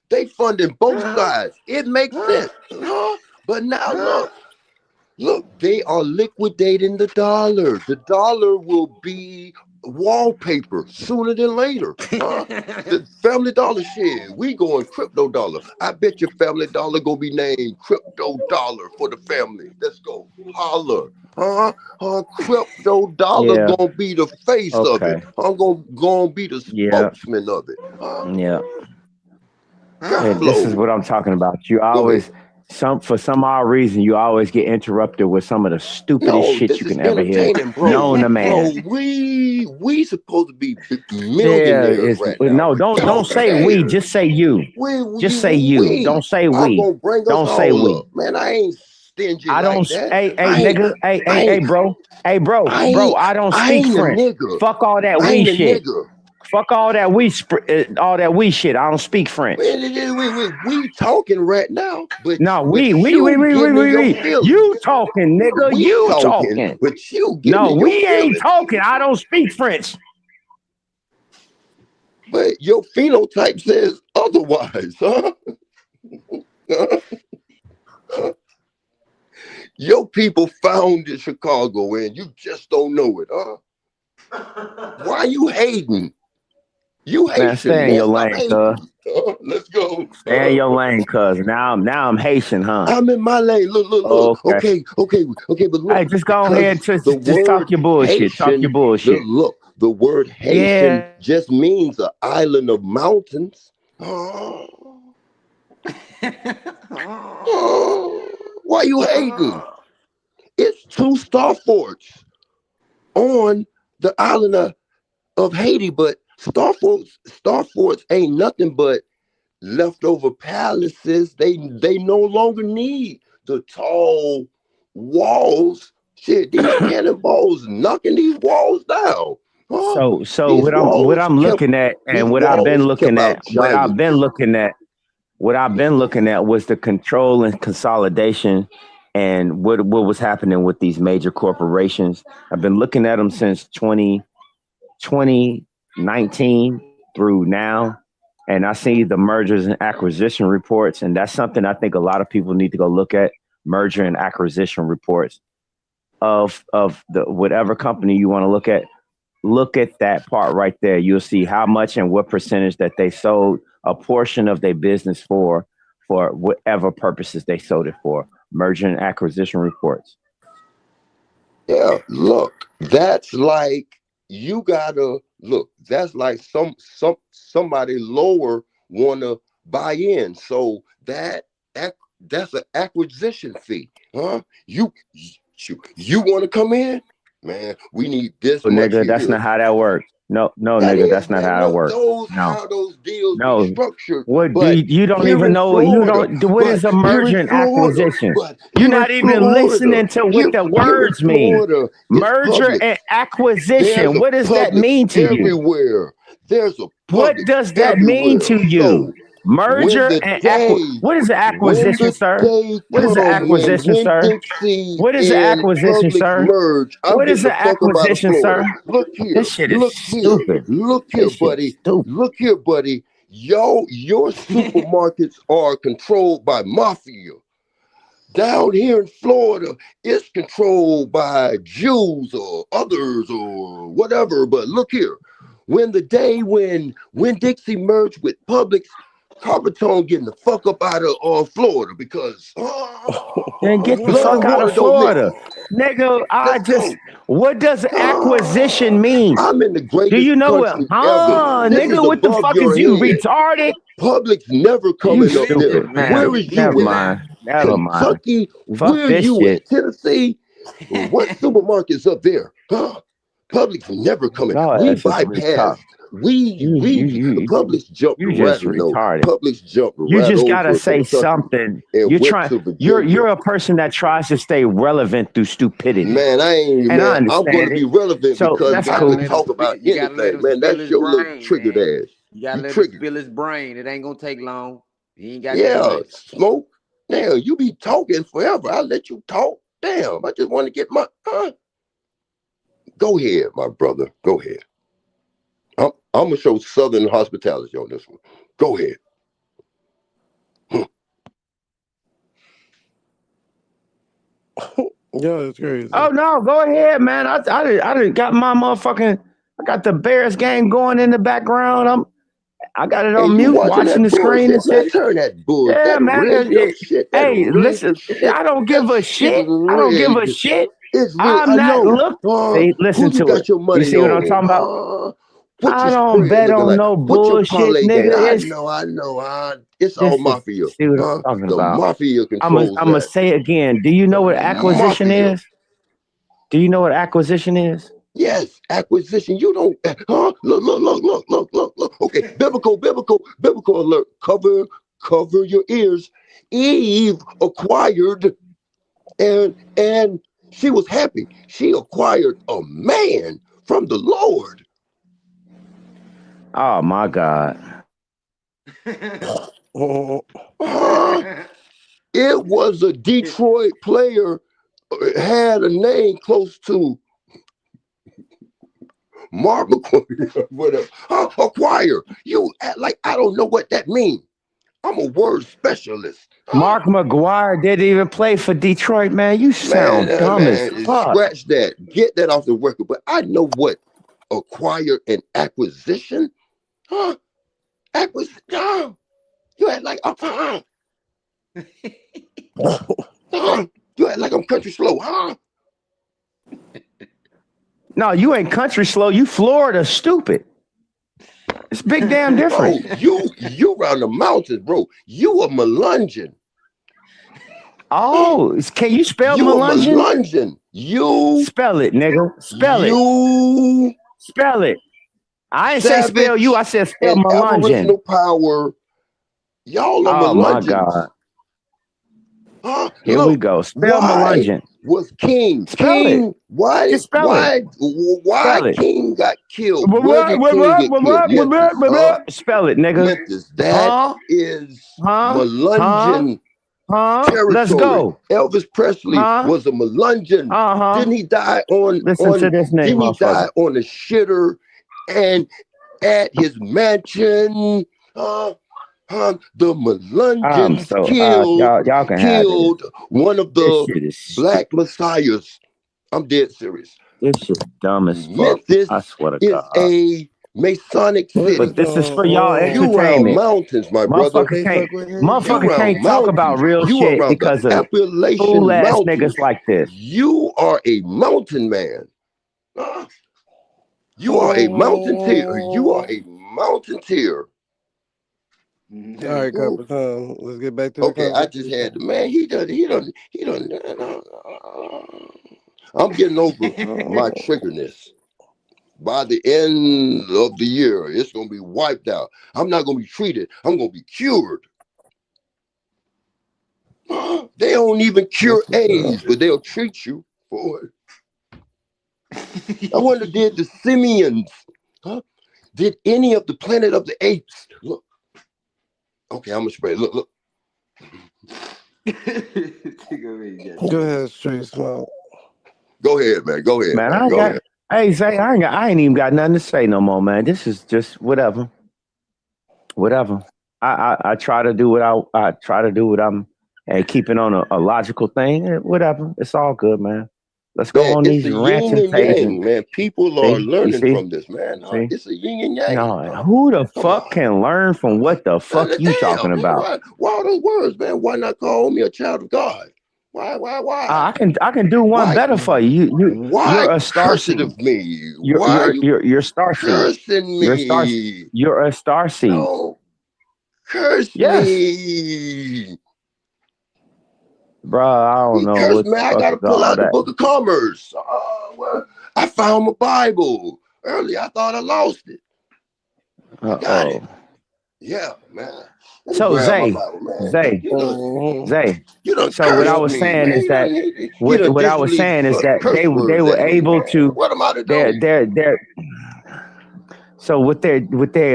They funding both sides. It makes sense, huh? But now look, they are liquidating the dollar. The dollar will be wallpaper sooner than later. Huh? The Family Dollar shit. We going crypto dollar. I bet your Family Dollar gonna be named crypto dollar for the family. Let's go. Holler. Huh? Crypto dollar Yeah. gonna be the face of it. Okay. I'm gonna be the Yeah. spokesman of it. Huh? Yeah. Cash And this is flow. what I'm talking about. You Go ahead. always for some odd reason you always get interrupted with some of the stupidest No, shit this you is can ever hear entertaining, known bro. to man. Bro, we supposed to be There millionaires is right now. no, don't Y'all say we, scared. just say you. Just say you. Don't say I'm we. gonna bring us Don't say all up, we. man. I ain't stingy I like don't that. hey I ain't, nigga, I ain't, bro. Hey I bro, ain't, I don't I speak ain't a French. nigga. Fuck all that I we ain't a shit. nigga. Fuck all that we shit. I don't speak French. We talking right now, No, but you getting in your we. You feelings. talking, nigga. We You talking, talking. but you getting No, in your we ain't feelings. talking. I don't speak French. But your phenotype says otherwise, huh? Your people founded Chicago and you just don't know it, huh? Why you hating? You Man, Haitian, stay in man. your Stop lane, cuz. hating. Let's go. Stay in your lane, cuz. Now I'm Haitian, huh? I'm in my lane. Look. Okay. But Hey, look, just go ahead because and the just talk word your bullshit. Talk your Haitian, bullshit. the word Haitian Yeah. just means an island of mountains. Oh, why you hating? It's two star forts on the island of Haiti, but star forts ain't nothing but leftover palaces. They no longer need the tall walls. Shit, these cannonballs knocking these walls down. Huh? So These what walls I'm kept looking at these and walls kept out giants. what I've been looking at was the control and consolidation and what was happening with these major corporations. I've been looking at them since 2019 through now. And I see the mergers and acquisition reports. And that's something I think a lot of people need to go look at merger and acquisition reports of the whatever company you want to look at that part right there. You'll see how much and what percentage that they sold a portion of their business for whatever purposes they sold it for. Merger and acquisition reports. Yeah, look, that's like you gotta look. That's like somebody lower wanna buy in. So that's an acquisition fee, huh? You want to come in, man? We need this Oh, much nigga, that's here. not how that works. No, That nigga, is that's not that how it look works. those No, how those deals be no. structured. What do But you don't here even in know? You Florida, don't. What but is a here in merger and Florida, acquisition? but You're here in not even Florida, listening to what here the here in words mean. Florida, it's Merger public. and There's acquisition. a What does that Publix mean to you? everywhere. There's a What Publix does that mean everywhere. to you? So Merger and what is the when acquisition, the sir? day What is the come acquisition, when sir? Dixie What is the and acquisition, Publix sir? merge, I'm What is getting the the fuck up out of acquisition, Florida. sir? This shit is stupid. Look here, This shit is buddy. stupid. Look here, buddy. Your supermarkets are controlled by mafia. Down here in Florida, it's controlled by Jews or others or whatever. But look here, when the day when Dixie merged with Publix, Carpetone getting the fuck up out of Florida because Then get the blood fuck and out of water don't mix. Florida. Nigga, Let's go. what does acquisition mean? I'm in the Do you greatest know what? country ever. Huh, This is nigga, what the above fuck is your you head. retarded? Publix never You coming You up need there. to, stupid, man. Where man. You is need Never you to, at? mind. man. Never mind. Kentucky, Fuck where this you shit. at? Tennessee, what supermarkets up there? Publix never coming. Y'all We ass is retarded. bypassed. Publix jumped You right. just No, retarded. Publix jumped You right just gotta over say Kentucky something. and went to You're Virginia. a person that tries to stay relevant through stupidity. Man, I ain't And I man. I'm going to understand be it. relevant So because that's You I gotta cool. could let him talk spit. about You gotta let anything. him Man, spill that's his your little brain, triggered man. ass. You gotta You let him triggered. spill his brain. It ain't gonna take long. He ain't got that Yeah, much. smoke. Damn, you be talking forever. I let you talk. Damn, I just want to get my. Go ahead, my brother. Go ahead. I'm gonna show Southern hospitality on this one. Go ahead. Yeah, it's crazy. Oh no, go ahead, man. I didn't got my motherfucking. I got the Bears game going in the background. I got it Hey, on you mute, watching watching that the screen and bullshit, man? shit. Turn that Yeah, that man. rigged up shit. That Hey, rigged listen. shit. I don't That give a shit is shit. I don't give a rigged. shit. It's rigged. I'm I not know. look. See, Who listen you to it. got your You money see what I'm talking about? on? What I your don't spread bet looking on like? no What your bullshit, parlay game? nigga. I It's know. It's all this is mafia. see what I'm talking The about. mafia I'm controls gonna that. say it again. Do you The know what acquisition mafia. is? Do you know what acquisition is? Yes, acquisition. You don't, look. Okay, biblical alert. Cover your ears. Eve acquired, and she was happy. She acquired a man from the Lord. Oh my God. It was a Detroit player, had a name close to Mark McCoy, whatever. Acquire. You act like I don't know what that means. I'm a word specialist. Mark McGuire didn't even play for Detroit, man. You sound dumb as Man, fuck. scratch that. Get that off the record. But I know what acquire and acquisition. Huh? Acquisition. You act like you act like I'm country slow, huh? No, you ain't country slow. You Florida stupid. It's big damn difference. Bro, you around the mountains, bro. You a Melungeon. Oh, can you spell You a Melungeon? Melungeon. You Spell it, nigga. Spell it. you Spell it. I didn't say spell you. savage I said spell and Melungeon. aboriginal power. Y'all are Oh my Melungeons. God. Huh? Here we Look, go. Spell why Melungeon. was King? Spell it. Why Just spell it. Spell it. King got killed? Where did King get killed? Memphis, huh? Spell it, nigga. Memphis. That Huh? is Huh? Huh? Melungeon Huh? Let's territory. go. Elvis Presley Huh? was a Melungeon. Uh-huh. Didn't he die on Listen to this name, didn't he die motherfucker. on a shitter and at his mansion? The I'm Melungeons so y'all can have this. killed one of This the shit is black stupid. messiahs. I'm dead serious. This shit dumb as fuck. Memphis I swear to is God. a Masonic But city. this is for y'all You around entertainment. mountains, my brother. Motherfucker Hey, can't fuck with him. You motherfucker around can't talk about mountains. real You shit around the because of fool Appalachian ass niggas Mountains. like this. You are a mountain man. You are a mountain tier. You are a mountaineer. All right, Copper Tom. Let's get back to the Okay, I just had conversation. the man. He done. I'm getting over my triggerness. By the end of the year, it's gonna be wiped out. I'm not gonna be treated. I'm gonna be cured. They don't even cure That's what's up. AIDS, but they'll treat you for it. I wonder, did the simians, did any of the Planet of the Apes look? Okay, I'm gonna spray. Look. Go ahead, Straight Smoke. Go ahead, man. Go ahead, Man, man. I ain't Go got ahead. hey Zay, I ain't even got nothing to say no more, man. This is just whatever. Whatever. I try to do what I try to do what I'm and keeping on a logical thing. Whatever. It's all good, man. Let's go Man, on it's these a yin ranting and pages. yang, man. People are See, you learning see, from this, man. see. It's a yin and yang. No, who the Come fuck on. can learn from what the fuck you talking Damn, man. about? Why all those words, man? Why not call me a child of God? Why? I can do one Why? better for you. You're Why a star cursing seed. of me? You're Why you're you you're you're star seed. cursing You're a star. me? You're a star seed. No, curse Yes, me. bro. I don't He know cursed what me. the I fuck got to is pull all out the that. book of commerce. Well, I found my Bible earlier. I thought I lost it. I got it. Oh. Yeah, man. Let me So grab my Zay, Bible, man. Zay, Mhm. Zay. You done So what I cursed was me, saying man. is that You done what I was digitally saying is that curse they words were at me, able man. to What am I to they're do? they're they're so what they're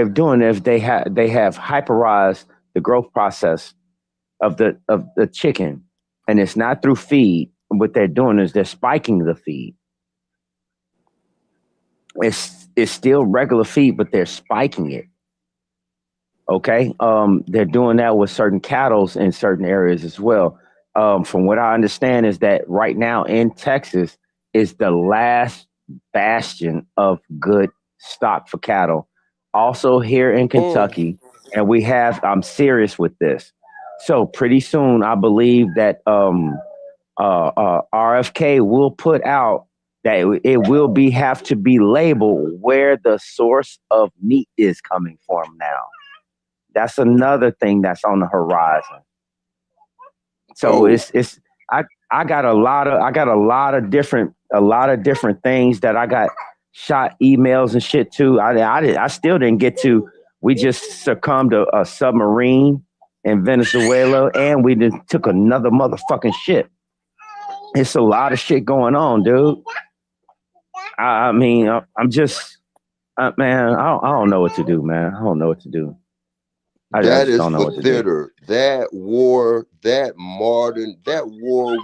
doing is they have hyperized the growth process of the chicken, and it's not through feed. What they're doing is they're spiking the feed. It's still regular feed, but they're spiking it. Okay. They're doing that with certain cattle in certain areas as well. From what I understand is that right now in Texas is the last bastion of good stock for cattle. Also here in Mm. Kentucky, and I'm serious with this. So pretty soon, I believe that RFK will put out that it will be have to be labeled where the source of meat is coming from now. That's another thing that's on the horizon. So Oh, I I got a lot of different things that I got shot emails and shit too. I still didn't get to. We just succumbed to a submarine in Venezuela, and we just took another motherfucking ship. It's a lot of shit going on, dude. I mean, I'm just, man. I don't know what to do, man. I don't know what to do. I that just is don't know for what to do. theater. That war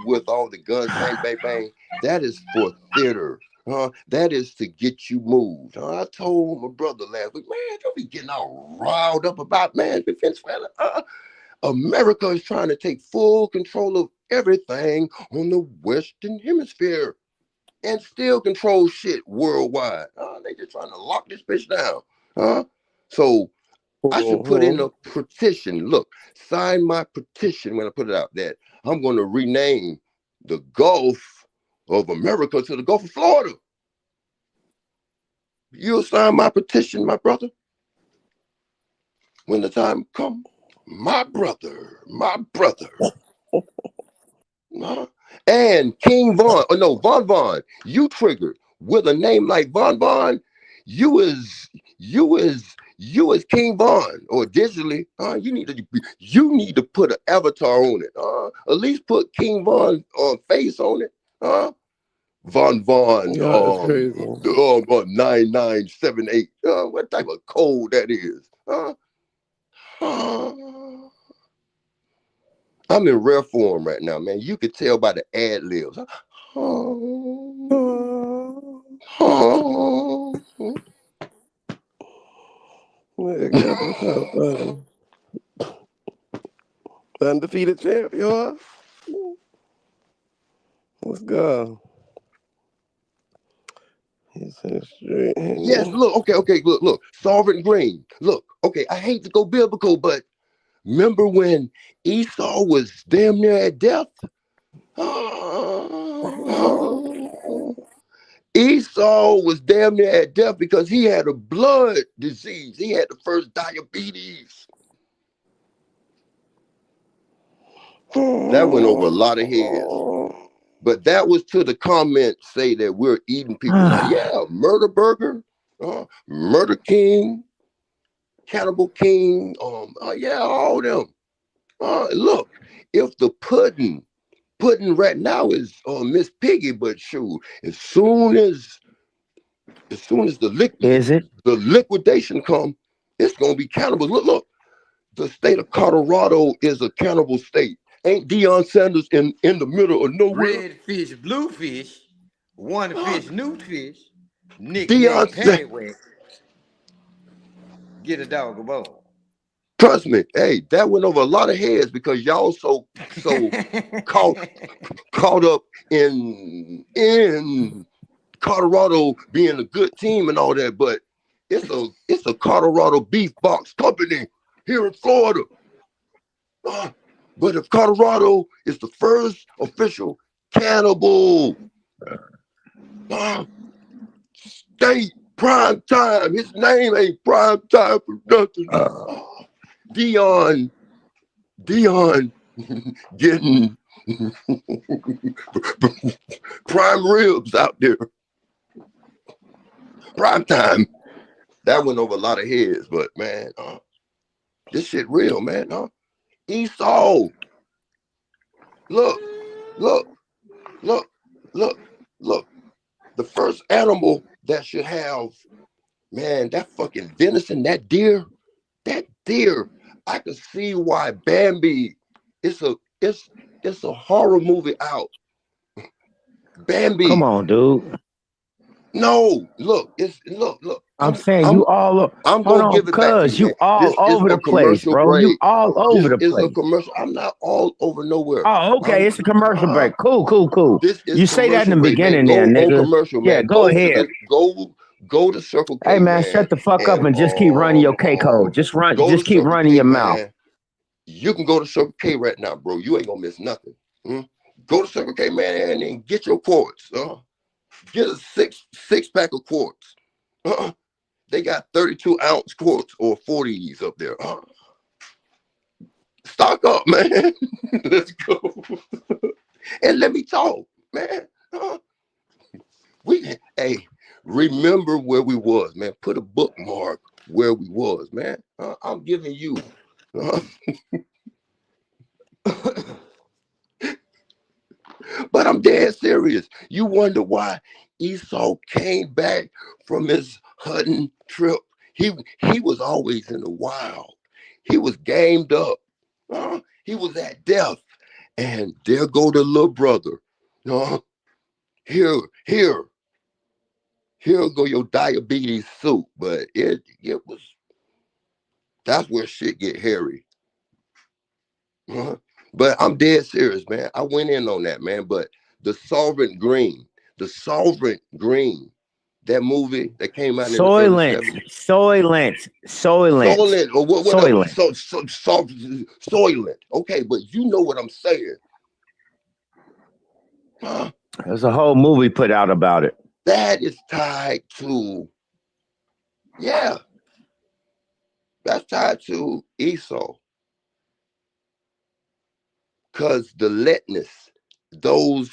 with all the guns, bang, bang, bang. That is for theater. That is to get you moved. I told my brother last week, man, don't be getting all riled up about man Venezuela. America is trying to take full control of everything on the Western Hemisphere and still control shit worldwide. They just trying to lock this bitch down. So I should put in Mhm. a petition. Look, sign my petition when I put it out that I'm going to rename the Gulf of America to the Gulf of Florida. You'll sign my petition, my brother, when the time comes. My brother. Uh, and King Von, oh no, Von Von, you triggered with a name like Von Von, you is you is King Von or digitally. You need to put an avatar on it. At least put King Von face on it. Von Von Yeah, it's crazy. 9978. What type of code that is? Uh, I'm in rare form right now, man. You could tell by the ad libs. Yeah, Captain Top Buddy. Undefeated champ, you are? Let's go. He said straight Yes, hand. look, okay, look. Sovereign Green. Look, okay, I hate to go biblical, but remember when Esau was damn near at death? Esau was damn near at death because he had a blood disease. He had the first diabetes. That went over a lot of heads. But that was to the comments say that we're eating people. Now, yeah, Murder Burger, Murder King, Cannibal King, yeah, all them. Look, if the pudding right now is Miss Piggy, but shoot, as soon as Is it? the liquidation come, it's gonna be cannibals. Look, the state of Colorado is a cannibal state. Ain't Deion Sanders in the middle of nowhere? Red fish, blue fish, one Uh, fish, new fish, Deion knick-knack, Sanders. paddywhack, get a dog a bone. Trust me, hey, that went over a lot of heads because y'all so caught caught up in Colorado being a good team and all that, but it's a Colorado beef box company here in Florida. But if Colorado is the first official cannibal state prime time, his name ain't prime time for nothing. Dion getting prime ribs out there. Prime time. That went over a lot of heads, but man, this shit real, man. Esau. Look. The first animal that should have, man, that fucking venison, that deer. I can see why Bambi. It's a horror movie out. Bambi. Come on, dude. No, look. I'm saying you all. I'm Hold gonna on, give it back to cuz you, man. you all This is over a the place, commercial bro. You break. all over the This is a place. commercial. I'm not all over nowhere. Oh, okay. It's a commercial break. Cool. This is You say that in commercial the break, man. beginning Go there, on nigga. commercial, Yeah, man. go ahead. Go to Circle Hey K, man, man, shut the fuck up and and just keep running your K code. Just go to keep Circle running K, your mouth. man. You can go to Circle K right now, bro. You ain't gonna miss nothing. Go to Circle K, man, and then get your quartz. Get a six pack of quartz. They got 32-ounce quartz or 40s up there. Stock up, man. Let's go. And let me talk, man. Remember where we was, man. Put a bookmark where we was, man. I'm giving you. But I'm dead serious. You wonder why Esau came back from his hunting trip. He was always in the wild. He was gamed up. He was at death. And there go the little brother. Here go your diabetes soup. But it was, that's where shit get hairy. But I'm dead serious, man. I went in on that, man. But the Sovereign Green, that movie that came out in the early 70s. Soylent. Or whatever. Soylent. Okay, but you know what I'm saying. There's a whole movie put out about it. That is tied to, that's tied to Esau. Because the lettuce, those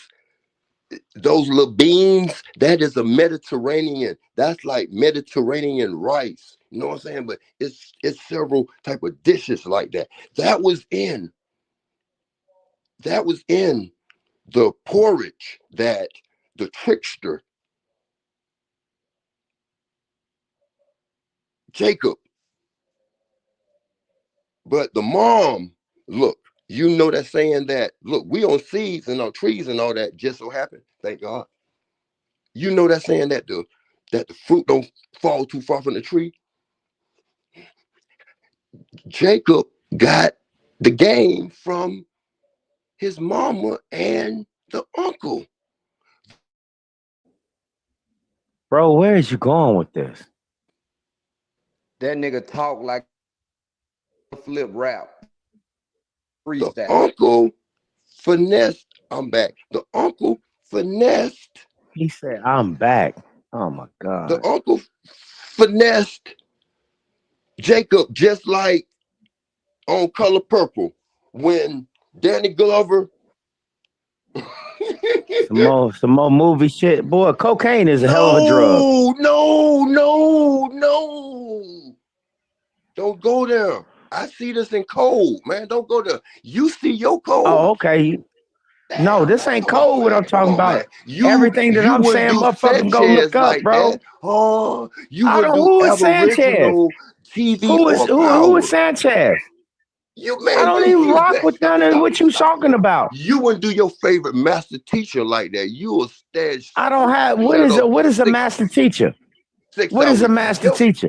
little beans, that is a Mediterranean. That's like Mediterranean rice. You know what I'm saying? But it's several type of dishes like that. That was in the porridge that the trickster Jacob. But the mom, look, you know that saying that, look, we on seeds and on trees and all that just so happened. Thank God. You know that saying that the fruit don't fall too far from the tree. Jacob got the game from his mama and the uncle. Bro, where is you going with this? That nigga talk like flip rap. Freestyle. The uncle finessed. I'm back. The uncle finessed. He said, I'm back. Oh my God. The uncle finessed Jacob just like on Color Purple when Danny Glover. some more movie shit. Boy, cocaine is a hell of a drug. No. Don't go there. I see this in cold, man. Don't go there. You see your cold. Oh, okay. Damn, no, this ain't cold. on, what I'm talking about. You, everything that I'm saying, motherfucker, go look up, like bro. That. Oh, you I would don't. do Who is Sanchez? TV Who is Sanchez? You, man, I don't even rock with none of what you talking about. You wouldn't do your favorite master teacher like that. You will stage. I don't have. What is a master teacher? What is a master teacher?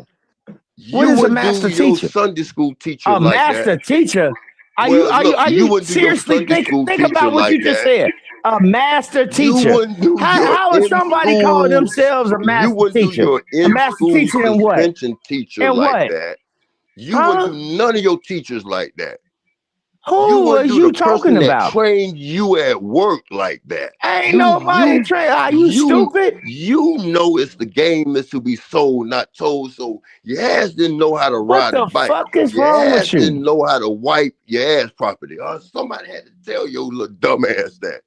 What is a master teacher? Sunday school teacher a like master that. teacher? Are you seriously think about what you just said? A master You teacher. wouldn't do your How would in somebody call school. themselves a You master wouldn't do teacher? your A in master school teacher in what? suspension teacher In like what? that. You wouldn't Huh? do none of your teachers like that. You Who are wouldn't do the you talking person that about? trained you at work like that. Ain't You nobody you train. Are you you stupid? you know it's the game is to be sold, not told. So your ass didn't know how to What ride a the bike. fuck is Your wrong ass with you? didn't know how to wipe your ass properly. Somebody had to tell your little dumb ass that.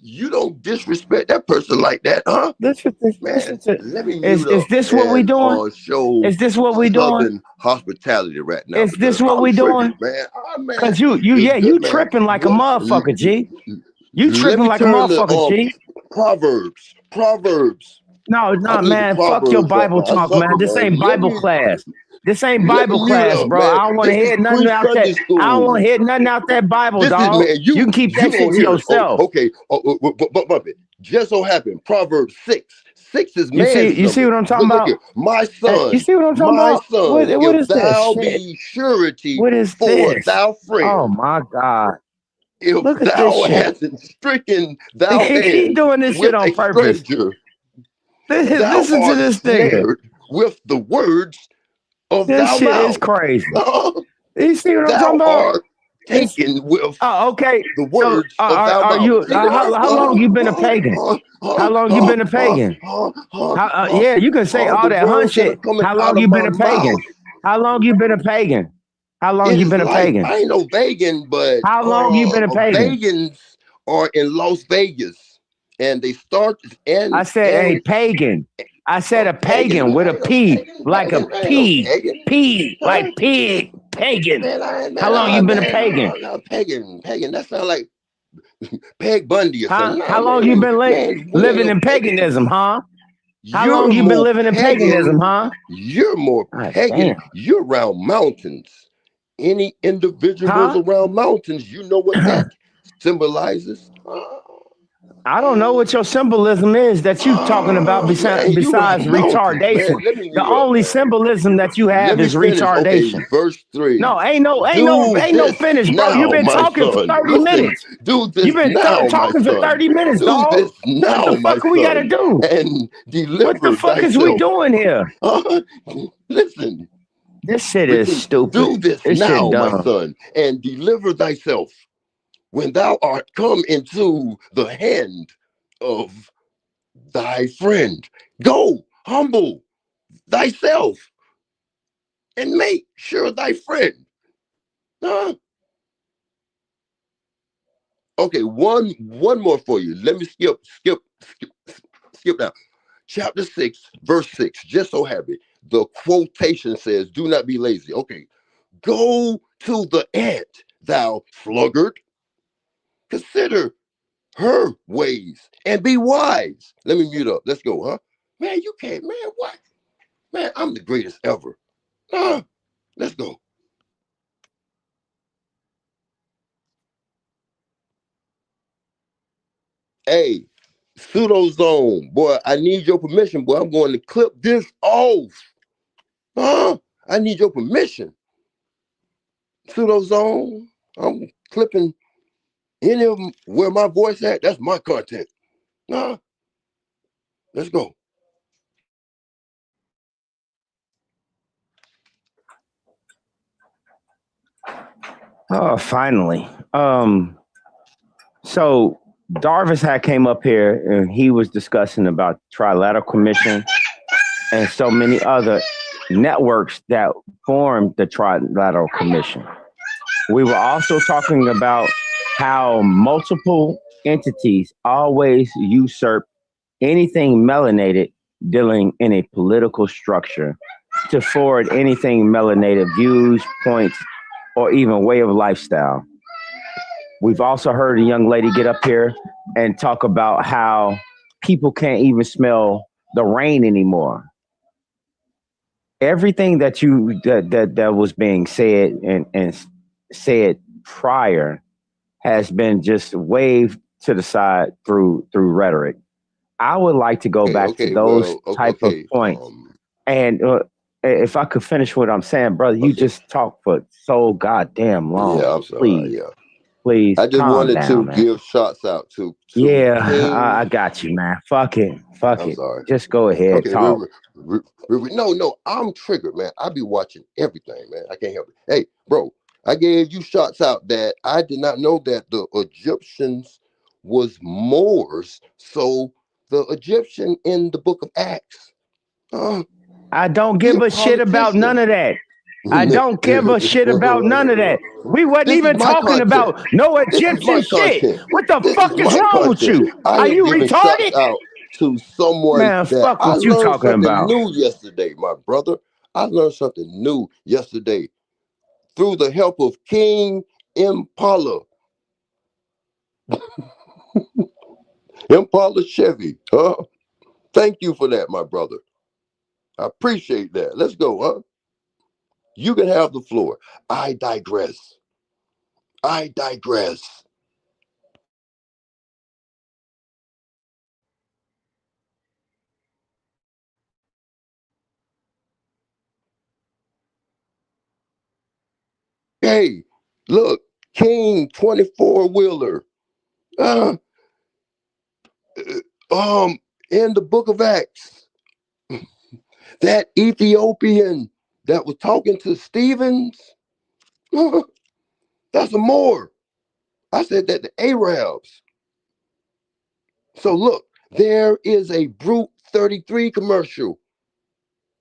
You don't disrespect that person like that, huh? Listen Man, to. let me Is mute up this what we and doing? show Is this what we doing? Southern hospitality right now Is because this what I'm we doing? triggered, man. Man, Cause you good, yeah, good you man. tripping like a What? motherfucker, G. You Let tripping me like a turn to motherfucker, G. Proverbs. Proverbs. No, I no, need the man. Fuck your Proverbs right Bible now. I talk, man. suffer, This man. ain't Bible class. This ain't Let me Bible mute class, up, bro. man. I don't want to This is hear nothing out that. pre-Sunday I don't school. want to hear nothing out that Bible, This is dog. man. You can keep You that shit gonna to hear it? Oh, yourself. okay. Bump it. Just so happened. Proverbs 6. 6 is man's You see number. what I'm talking Look about? here, my You son, see what I'm talking my about? son. What If is this thou shit? be surety What is for this? thou Oh friend, my God. if Look at this thou shit. hasn't stricken thou He hand doing this shit with on a purpose. stranger, thou Listen to art this nigga. snared with the words of This thou shit is mouth. crazy. You see what I'm talking Thou about? art taken with Oh, okay. the So words of thou are mouth. you? See there? How long you been a pagan? How long you been a pagan? How? Yeah, you can say all The that hun words that are shit. coming How out long of you been my a pagan? mouth. How long you been a pagan? How long It you is been a life. pagan? I ain't no vegan, but How long you been a pagan? vegans are in Las Vegas, and they start I said a and pagan. I said a pagan. pagan with a I ain't no P, pagan. like a Pagan. I ain't no P, pagan. P, Huh? like pig, pagan. Man, How long you been a man, pagan? no, pagan. That sounds like Peg Bundy or Huh? something. Nah, How long you been man, we ain't living no in pagan. paganism, huh? How long You're you been more living in paganism, pagan. huh? You're more God pagan. damn. You're around mountains. Any individuals Huh? around mountains, you know what that symbolizes? I don't know what your symbolism is that you talking about Man, you besides around mountains, retardation. man. Let me The mute up, only man. symbolism that you Let have me is finish. Okay, retardation. verse 3. No, Do ain't no this finish, bro. You've now, been my talking for son. 30 Listen, minutes. do You've this been now, my talking for son. 30 minutes, Do dog. this What the now, my fuck are we gotta son, do? and What the deliver fuck is we thyself. doing here? Listen, This shit is listen, stupid. do this This shit now, my dumb. son, and deliver thyself when thou art come into the hand of thy friend. Go, humble thyself, and make sure thy friend. Huh? Okay, one more for you. Let me skip down. Chapter 6, verse 6. Just so happy. The quotation says, do not be lazy. Okay. Go to the ant, thou sluggard. Consider her ways and be wise. Let me mute up. Let's go, huh? Man, you can't, man, what? Man, I'm the greatest ever. Let's go. Hey, pseudo zone, boy, I need your permission, boy. I'm going to clip this off. I need your permission. Pseudo zone. I'm clipping any of them where my voice at. That's my content. Let's go. Oh, finally. So Darvis had came up here and he was discussing about Trilateral Commission and so many other networks that formed the Trilateral Commission. We were also talking about how multiple entities always usurp anything melanated dealing in a political structure to forward anything melanated views, points, or even way of lifestyle. We've also heard a young lady get up here and talk about how people can't even smell the rain anymore. Everything that was being said and said prior has been just waved to the side through rhetoric. I would like to go back to those type of Okay. points. And if I could finish what I'm saying, brother, you Okay. just talk for so goddamn long. Yeah, I'm sorry. Please. Yeah. Please I just calm wanted down, to man. give shots out to Yeah, I King. got you, man. Fuck it. Fuck I'm it. sorry. Just go ahead, Okay, talk. no, I'm triggered, man. I be watching everything, man. I can't help it. Hey, bro, I gave you shots out that I did not know that the Egyptians was Moors. So the Egyptian in the book of Acts, uh, I don't he give a a shit about none politician. of that. I this don't give a shit about none of that. We wasn't is even my talking content. about no This is my Egyptian shit. content. What the This is fuck is my wrong with content. you? I Are am you giving shots retarded? out to someone Man, that fuck I what you learned talking something about. new yesterday, my brother. I learned something new yesterday through the help of King Impala, Impala Chevy. Huh? Thank you for that, my brother. I appreciate that. Let's go, huh? You can have the floor. I digress. I digress. Hey, look, King 24 wheeler. Uh, in the book of Acts, that Ethiopian that was talking to Stevens, that's a Moor. I said that the Arabs. So look, there is a Brute 33 commercial.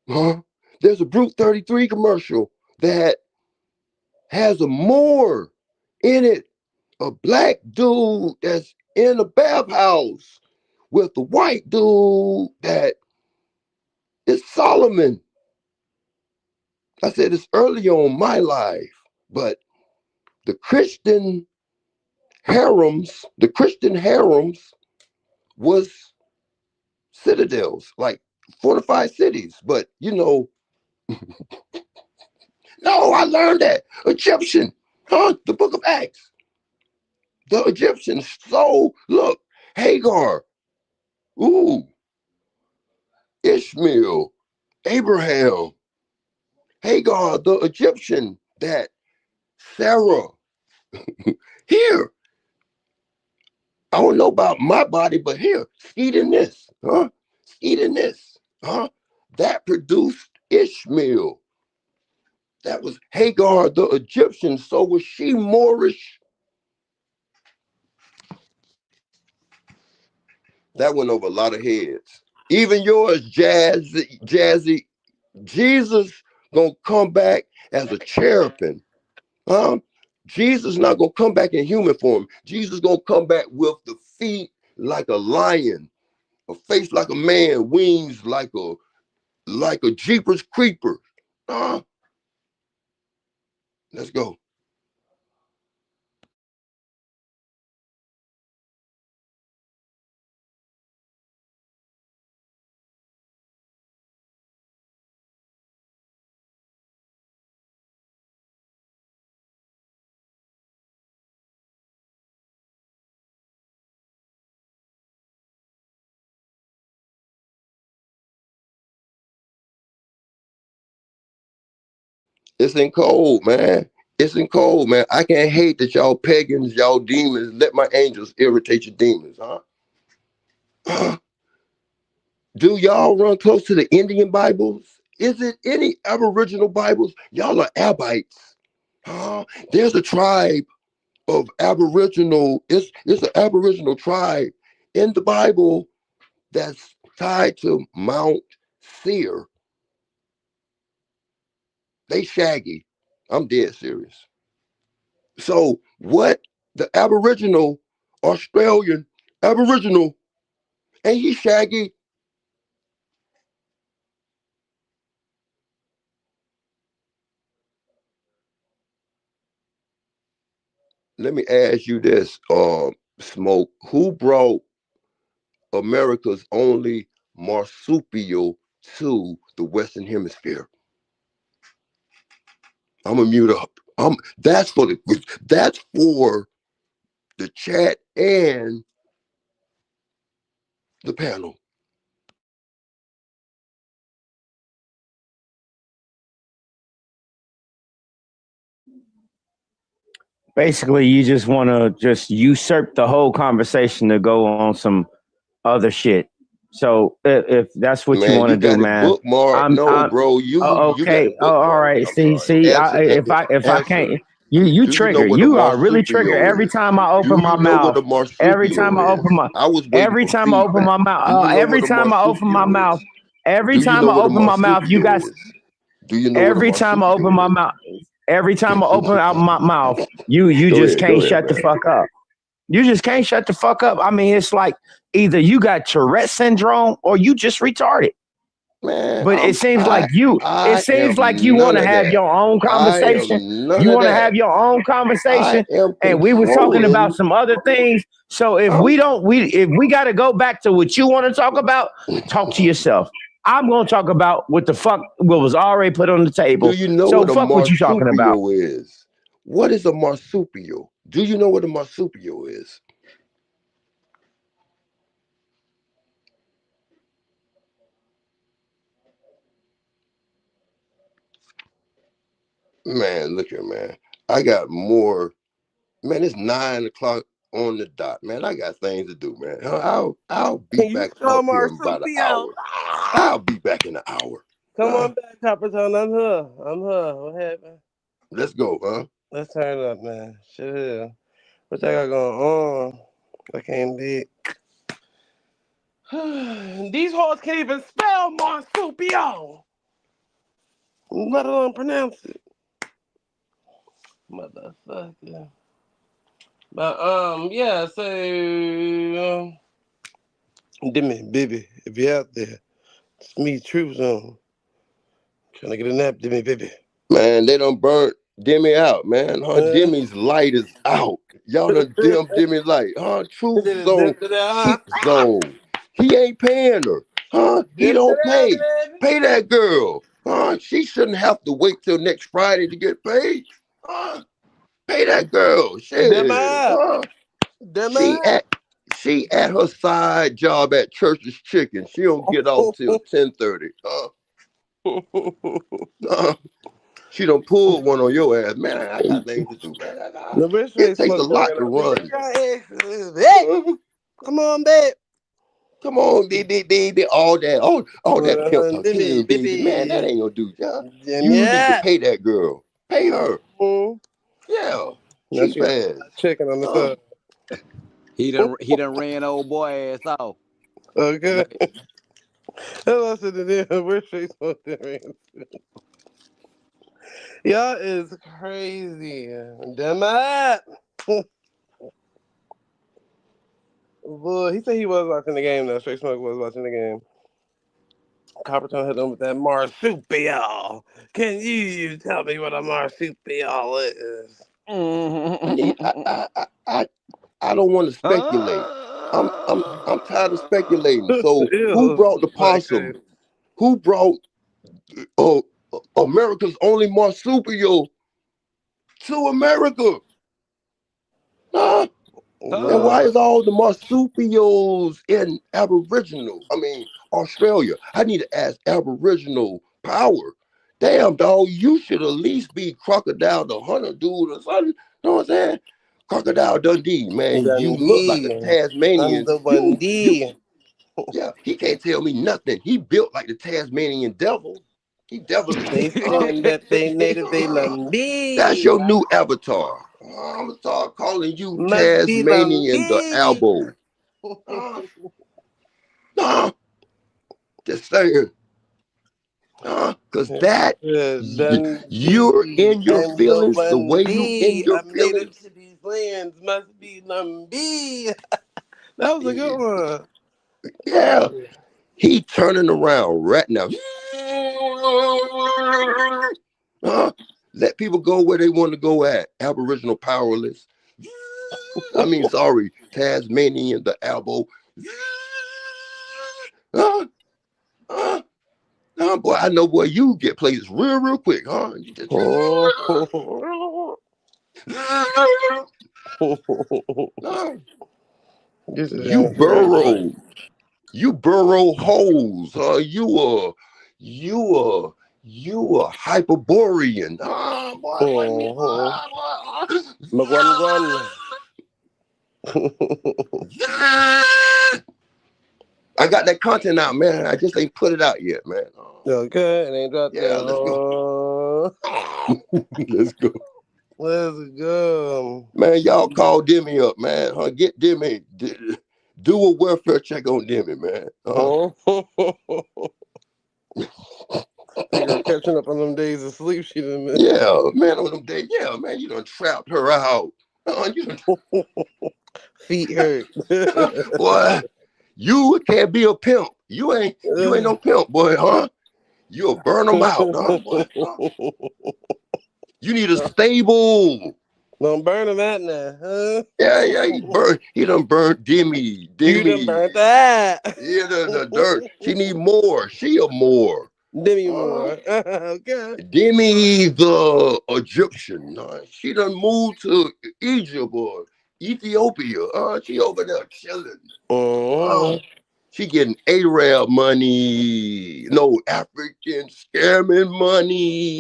Huh? There's a Brute 33 commercial that has a Moor in it, a black dude that's in a bathhouse with the white dude that is Solomon. I said it's early on my life, but the Christian harems was citadels, like fortified cities. But no, I learned that Egyptian, huh? The book of Acts, the Egyptians. So look, Hagar, ooh, Ishmael, Abraham, Hagar, the Egyptian, that Sarah. Here, I don't know about my body, but here, eat in this, huh? Eat in this, huh? That produced Ishmael. That was Hagar, the Egyptian. So was she Moorish? That went over a lot of heads. Even yours, Jazzy. Jesus gonna come back as a cherubim, huh? Jesus not gonna come back in human form. Jesus gonna come back with the feet like a lion, a face like a man, wings like a Jeepers creeper. Huh? Let's go. It's in cold, man. It's in cold, man. I can't hate that y'all pagans, y'all demons. Let my angels irritate your demons, huh? Do y'all run close to the Indian Bibles? Is it any Aboriginal Bibles? Y'all are Abites. Huh? There's a tribe of Aboriginal, it's an Aboriginal tribe in the Bible that's tied to Mount Seir. They shaggy. I'm dead serious. So what the Aboriginal, Australian Aboriginal, and he shaggy. Let me ask you this, Smoke. Who brought America's only marsupial to the Western Hemisphere? I'm gonna mute up. That's for the chat and the panel. Basically, you just want to just usurp the whole conversation to go on some other shit. So if that's what you Man, want to you do, got it man, bookmarked. No, I'm bro, you got okay. it Oh, all bookmarked. right. I'm See, sorry. see, Answer, if I answer. can't, you Do you know trigger. what a You are really trigger marsupio every is? time I Do open you my know what mouth. a Every time I marsupio open is? my, I was waiting every for time I open feedback. my mouth, Do you know what every a time I open my marsupio mouth, is? every Do you time know I what a open my mouth, you marsupio got. is? Do you know what a Every time I open my marsupio mouth, every time I open out my mouth, is? you just Go can't ahead, shut the man. fuck up. You just can't shut the fuck up. I mean, it's like either you got Tourette syndrome or you just retarded. Man, But it I seems like you am want none to of have that. your own I conversation. am none You of want to that. have your own I conversation, am and we was talking about controlling. some other things. So I'm if we got to go back to what you want to talk about, talk to yourself. I'm gonna talk about what the fuck what was already put on the Do table. you know So what a fuck what you talking about. marsupio is? What is a marsupio? Do you know what a marsupio is? Man, look here, man. I got more. Man, it's 9 o'clock on the dot. Man, I got things to do, man. I'll be Can you back spell up here in about an marsupial? hour. I'll be back in an hour. Come Huh? on back, Coppertone. I'm here. I'm here. What happened? Let's go, huh? Let's turn it up, man. Shit here. What y'all got going on? I can't be. These hoes can't even spell marsupial, let alone pronounce it. Motherfucker. But yeah. So, Dimmy, baby, if you're out there, it's me, True Zone. Trying to get a nap, Dimmy, baby. Man, they done burnt Demi out, man. Her Uh, Demi's light is out. Y'all done dim Demi light. Huh? Truth zone, cheap zone. He ain't paying her. Huh? He don't pay. Pay that girl. Huh? She shouldn't have to wait till next Friday to get paid. Huh? Pay that girl. Dem Shit. up. Huh? Dem She up. at she at her side job at Church's Chicken. She don't get off till 10:30. Huh? She done pulled one on your ass. Man, I got things to do, man. The bitch It straight takes a smoked lot that to right now. run. Hey, come on, babe. Come on, baby, all that pimp talk. Baby, Baby, man, that baby. ain't gonna do, y'all. You need to Yeah. pay that girl. Pay her. Mm. Yeah. Now she Cheap got ass. chicken on the Huh? side. He done ran old boy ass off. Okay. Man, Hell, I said to them, we're straight smoked that right. Y'all is crazy. Damn it. Boy, he said he was watching the game though. Straight Smoke was watching the game. Coppertone hit him with that marsupial. Can you tell me what a marsupial is? I need I don't want to speculate. I'm tired of speculating. So who Ew, brought the like possum? Who brought uh, America's only marsupial to America? Huh? And why is all the marsupials in Aboriginal? I mean, Australia. I need to ask Aboriginal power. Damn, dog, you should at least be Crocodile the Hunter dude or something. Know what I'm saying? Crocodile Dundee, man. You look like a Dundee. I'm Tasmanian. the Dundee. Yeah, he can't tell me nothing. He built like the Tasmanian devil. He devilish. They saying that they native, they That's Lumbee. your new avatar. I'm gonna start calling you Must be Tasmanian the Lumbee. elbow. Nah, just saying. Cause that you're Dundee. in your I'm the feelings the way you in Dundee. your I'm native feelings. to these lands. Must be Lumbee. That was a good one. Yeah, he turning around right now. Huh? Let people go where they want to go at. Aboriginal powerless. I mean, sorry, Tasmanian the elbow. Huh? Huh? Boy, I know, boy, you get places real quick, huh? You just This is you crazy. burrow. You burrow holes. You a hyperborean. Boy, Mhm. Magwan. I got that content out, man. I just ain't put it out yet, man. Okay, it ain't dropped Yeah, yet. let's go. Let's go. Let's go. Man, y'all call Demi up, man. Get Demi. Do a welfare check on Demi, man. Take her catching up on them days of sleep she done missed. Yeah, man, on them days. Yeah, man, you done trapped her out. Feet hurt. Boy, you can't be a pimp. You ain't no pimp, boy, huh? You'll burn them out, huh, boy? Huh? You need a stable. Don't burn him out now, huh? Yeah, he done burnt Demi. You done burnt that. Yeah, the dirt. She need more. She a more. Demi Moore. Okay. Demi the Egyptian. She done moved to Egypt or Ethiopia. She over there chilling. She getting Arab money. No, African scamming money.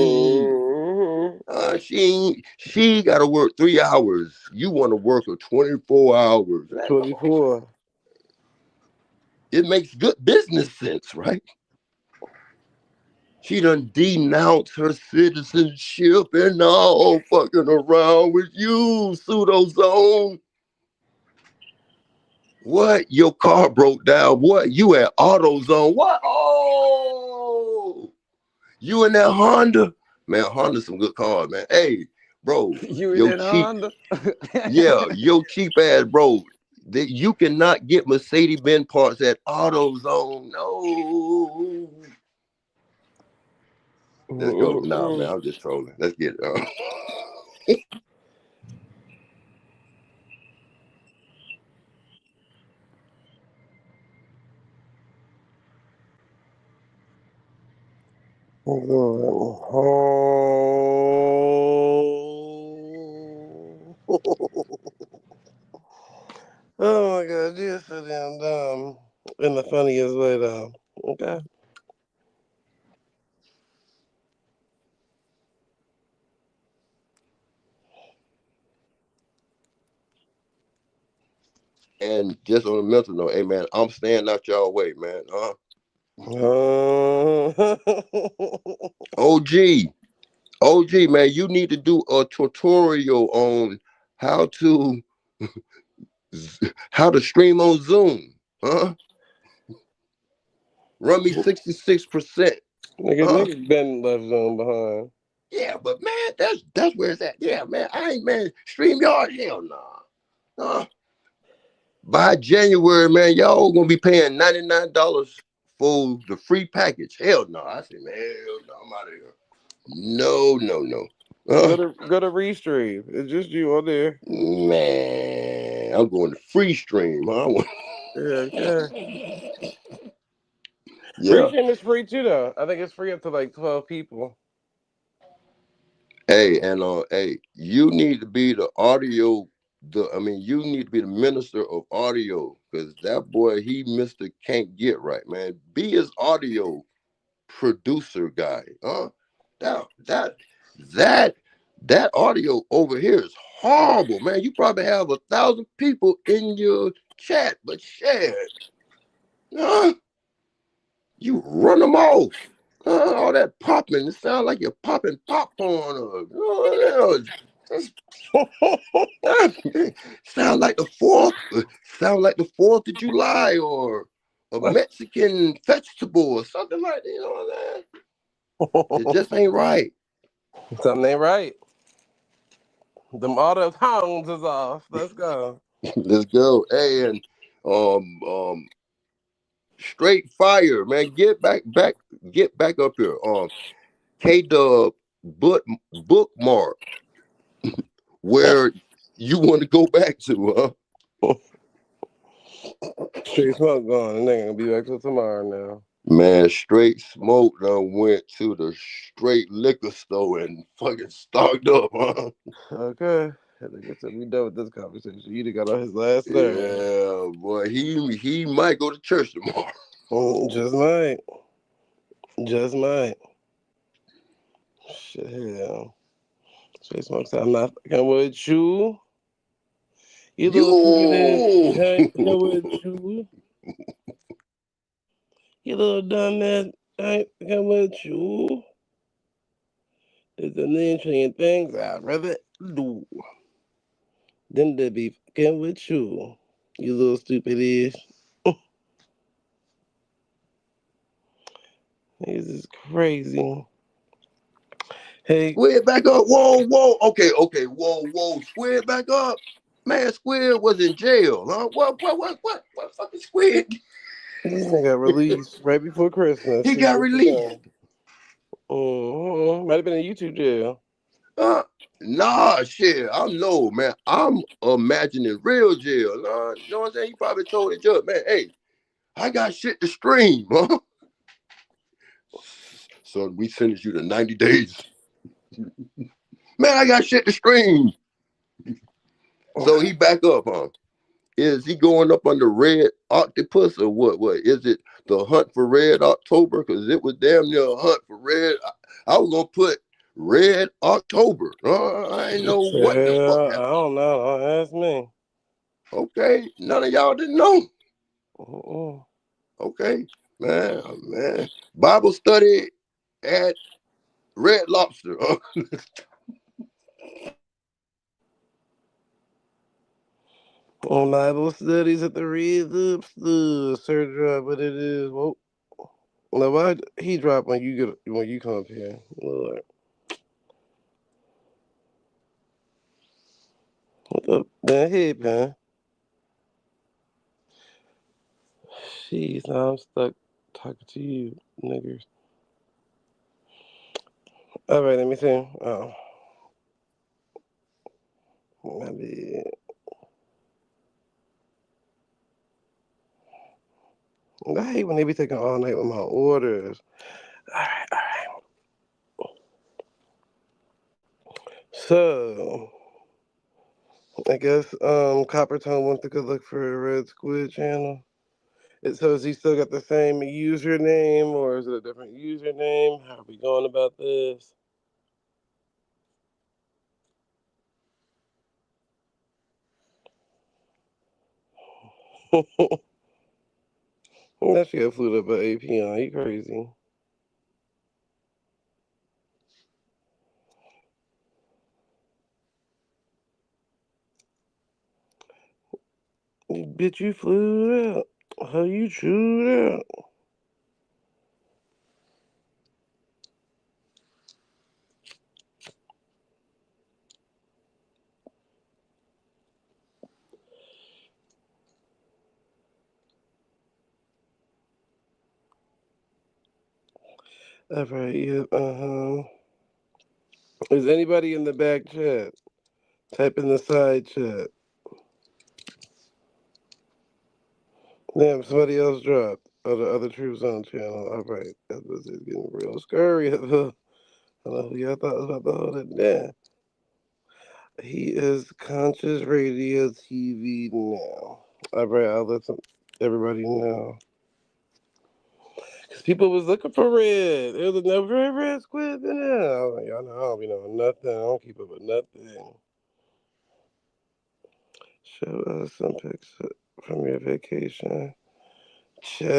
She got to work 3 hours. You want to work for 24 hours. 24. It makes good business sense, right? She done denounced her citizenship and all fucking around with you, pseudo-zone. What? Your car broke down. What? You at AutoZone. What? Oh, you in that Honda? Man, Honda's some good cars, man. Hey, bro, You in yo that cheap. Honda? Yeah, yo cheap ass, bro. You cannot get Mercedes-Benz parts at AutoZone. No. Let's go. Nah, man, I'm just trolling. Let's get it. Oh my god, you're so damn dumb. In the funniest way though. Okay. And just on a mental note, hey man, I'm staying out y'all way, man. OG, man, you need to do a tutorial on how to stream on Zoom. Run me 66%. Nigga been left zone behind. Yeah, but man, that's where it's at. Yeah, man. I ain't man. StreamYard, hell nah. By January, man, y'all gonna be paying $99 for the free package. Hell no. I said, man, hell no, I'm out of here. No. Go to Restream. It's just you on there. Man, I'm going to free stream. Yeah. Restream is free too, though. I think it's free up to like 12 people. Hey, and you need to be the audio. You need to be the minister of audio because that boy, Mr. Can't get right, man. Be his audio producer guy. That audio over here is horrible, man. You probably have 1,000 people in your chat, but shit, you run them off. All that popping, it sounds like you're popping popcorn or sound like the Fourth of July or a Mexican festival or something like that. You know what I'm saying? It just ain't right. Something ain't right. Them auto tones is off. Let's go. Let's go. Hey, and straight fire, man. Get back up here. K-Dub bookmark where you want to go back to, huh? Straight smoke gone. And they gonna be back till tomorrow now. Man, Straight Smoke done went to the straight liquor store and fucking stocked up, huh? Okay. I guess we done with this conversation. You done got on his last nerve. Yeah, boy, he might go to church tomorrow. Just might. Shit, hell. Say Smoke said, I'm not fucking with you. You little stupid ass. You. I ain't fucking with you. You little dumb ass. I ain't fucking with you. There's a million trillion things I'd rather do than to be fucking with you. You little stupid ass. This is crazy. Hey, Squid back up. Whoa, whoa. Okay. Whoa. Squid back up. Man, Squid was in jail, huh? What fucking Squid? this nigga got released right before Christmas. He 2 got years released. ago. Might have been in YouTube jail. Uh, nah, shit. I'm no, man. I'm imagining real jail. Nah, you know what I'm saying? He probably told the judge, man, hey, I got shit to stream, huh? Son, we sentenced you to 90 days. Man, I got shit to stream. So he back up, huh? Is he going up under Red Octopus or what? What is it? The hunt for Red October? Because it was damn near a hunt for Red. I was gonna put Red October. I ain't know what the fuck Yeah, I happened. don't know. Don't ask me. Okay, none of y'all didn't know. Uh-uh. Okay, man. Bible study at Red Lobster. On Bible studies at the Red Lobster. Search drop what it is. Whoa. Now why he drop when you come up here? Lord. What the heck, man? Jeez, now I'm stuck talking to you, niggers. Alright, let me see. Oh. My bad. I hate when they be taking all night with my orders. Alright. So I guess Coppertone went to go look for a Red Squid channel. So is he still got the same username or is it a different username? How are we going about this? That shit got flew up by API. He crazy. Bitch, you flew out. How you chewed out? Alright, yep, Is anybody in the back chat? Type in the side chat. Damn, somebody else dropped. Oh, the other True Zone channel. Alright, that was it getting real scary. I don't know who y'all thought was about to hold it down. He is Conscious Radio TV now. Alright, I'll let everybody know. Cause people was looking for red. There was no red squid in there. I was like, y'all know I don't be knowing nothing. I don't keep up with nothing. Show us some pics from your vacation. Child.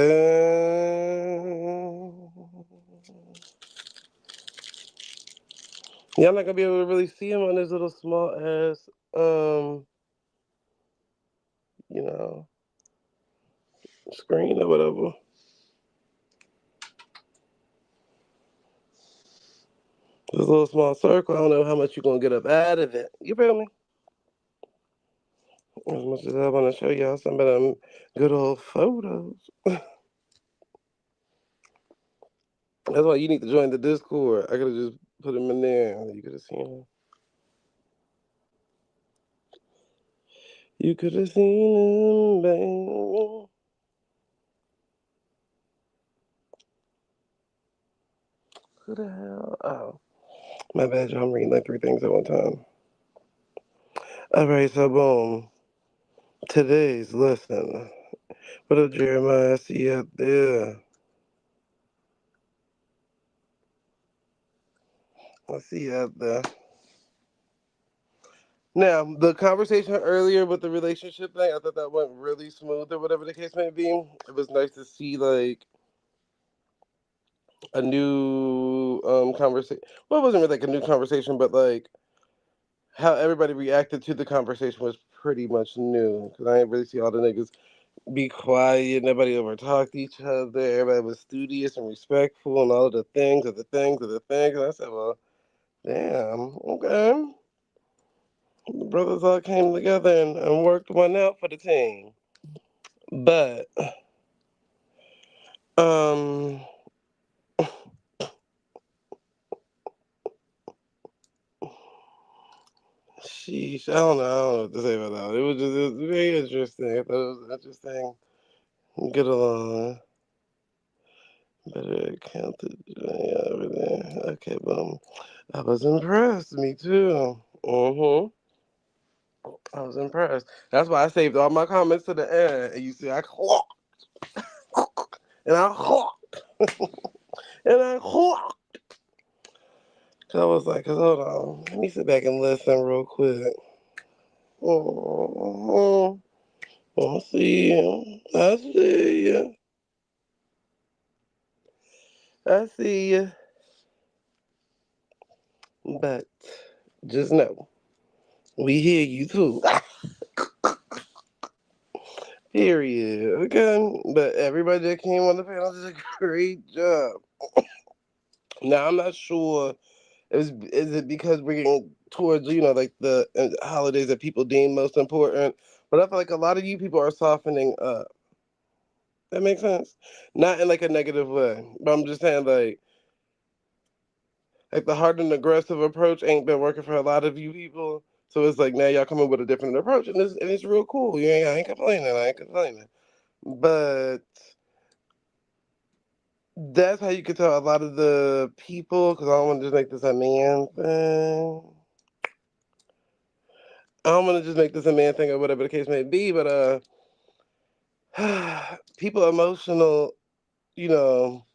Y'all not gonna be able to really see him on this little small ass, you know, screen or whatever. This little small circle. I don't know how much you're gonna get up out of it. You feel me? As much as I want to show y'all some of them good old photos. That's why you need to join the Discord. I could have just put them in there. You could have seen them. You could have seen them, baby. Who the hell? Oh, my bad, y'all. I'm reading like 3 things at one time. All right, so boom. Today's lesson. What up, Jeremiah? I see you out there. I see you out there. Now, the conversation earlier with the relationship thing, I thought that went really smooth or whatever the case may be. It was nice to see like a new conversation. Well, it wasn't really like a new conversation, but like how everybody reacted to the conversation was pretty much new. Because I didn't really see all the niggas be quiet, nobody over talked each other, everybody was studious and respectful and all of the things of the things of the things. And I said, well, damn, okay. The brothers all came together and worked one out for the team. But um sheesh, I don't know what to say about that. It was very interesting. I thought it was interesting. Get along. Better counted. Yeah, everything. Okay, boom. I was impressed. Me too. I was impressed. That's why I saved all my comments to the end. And you see, I clocked and I clocked and I clocked. Cause I was like, cause hold on, let me sit back and listen real quick. Oh, I see you. I see you. I see you. But just know, we hear you too. Period. Okay. But everybody that came on the panel did a great job. Now I'm not sure is it because we're getting towards like the holidays that people deem most important, but I feel like a lot of you people are softening up. That makes sense. Not in like a negative way, but I'm just saying like the hard and aggressive approach ain't been working for a lot of you people. So it's like now y'all coming with a different approach, and it's real cool. I ain't complaining. I ain't complaining. But that's how you can tell a lot of the people, because I don't want to just make this a man thing. I don't want to just make this a man thing or whatever the case may be, but people emotional, you know,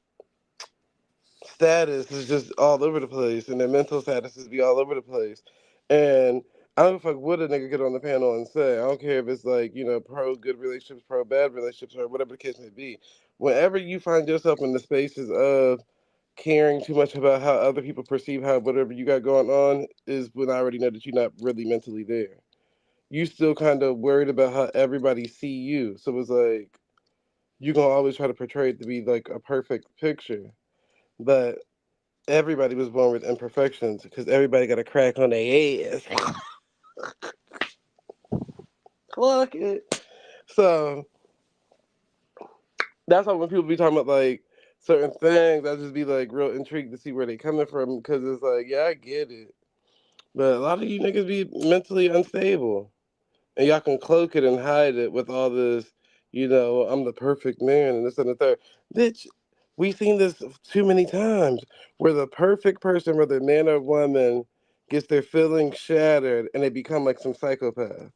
status is just all over the place, and their mental status is be all over the place. And I don't fuck what a nigga get on the panel and say. I don't care if it's like pro good relationships, pro bad relationships, or whatever the case may be. Whenever you find yourself in the spaces of caring too much about how other people perceive how whatever you got going on is when I already know that you're not really mentally there. You still kind of worried about how everybody see you. So it's like you gonna always try to portray it to be like a perfect picture, but everybody was born with imperfections because everybody got a crack on their ass. Clock it. So that's why when people be talking about like certain things, I just be like real intrigued to see where they coming from because it's like, yeah, I get it, but a lot of you niggas be mentally unstable. And y'all can cloak it and hide it with all this, I'm the perfect man and this and the third. Bitch, we've seen this too many times where the perfect person, whether man or woman, gets their feelings shattered and they become like some psychopath.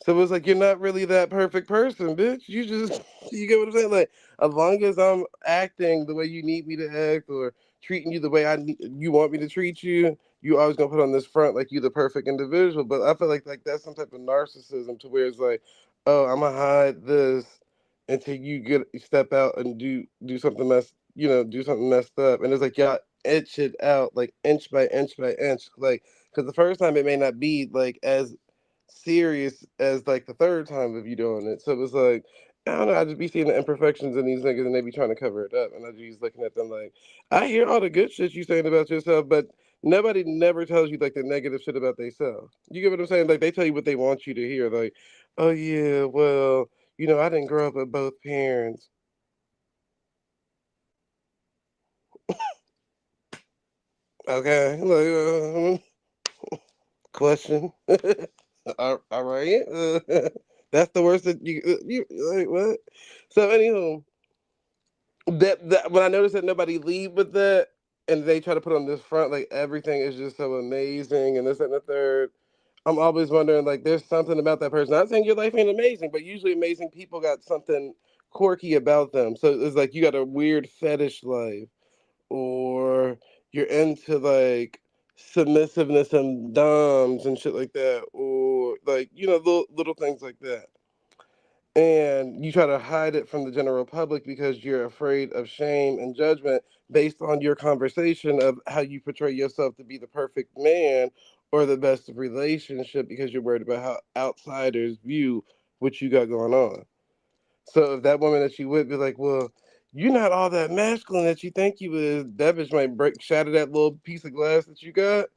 So it's like you're not really that perfect person, bitch. You just you get what I'm saying? Like as long as I'm acting the way you need me to act or treating you the way you want me to treat you, you always gonna put on this front like you the perfect individual. But I feel like that's some type of narcissism to where it's like, oh, I'm gonna hide this until you step out and do something do something messed up. And it's like y'all inch it out like inch by inch by inch, like because the first time it may not be like as serious as like the third time of you doing it. So it was like, I don't know, I just be seeing the imperfections in these niggas and they be trying to cover it up. And I just looking at them like, I hear all the good shit you saying about yourself, but nobody never tells you like the negative shit about themselves. You get what I'm saying? Like they tell you what they want you to hear. Like, oh yeah, well, I didn't grow up with both parents. Okay, like, question. All right. That's the worst that you like what? So anywho, that when I noticed that nobody leave with that, and they try to put on this front like everything is just so amazing and this and the third. I'm always wondering like there's something about that person. Not saying your life ain't amazing, but usually amazing people got something quirky about them. So it's like you got a weird fetish life, or you're into like submissiveness and doms and shit like that, or like little things like that. And you try to hide it from the general public because you're afraid of shame and judgment based on your conversation of how you portray yourself to be the perfect man or the best relationship because you're worried about how outsiders view what you got going on. So if that woman that you with be like, well, you're not all that masculine that you think you is, that bitch might shatter that little piece of glass that you got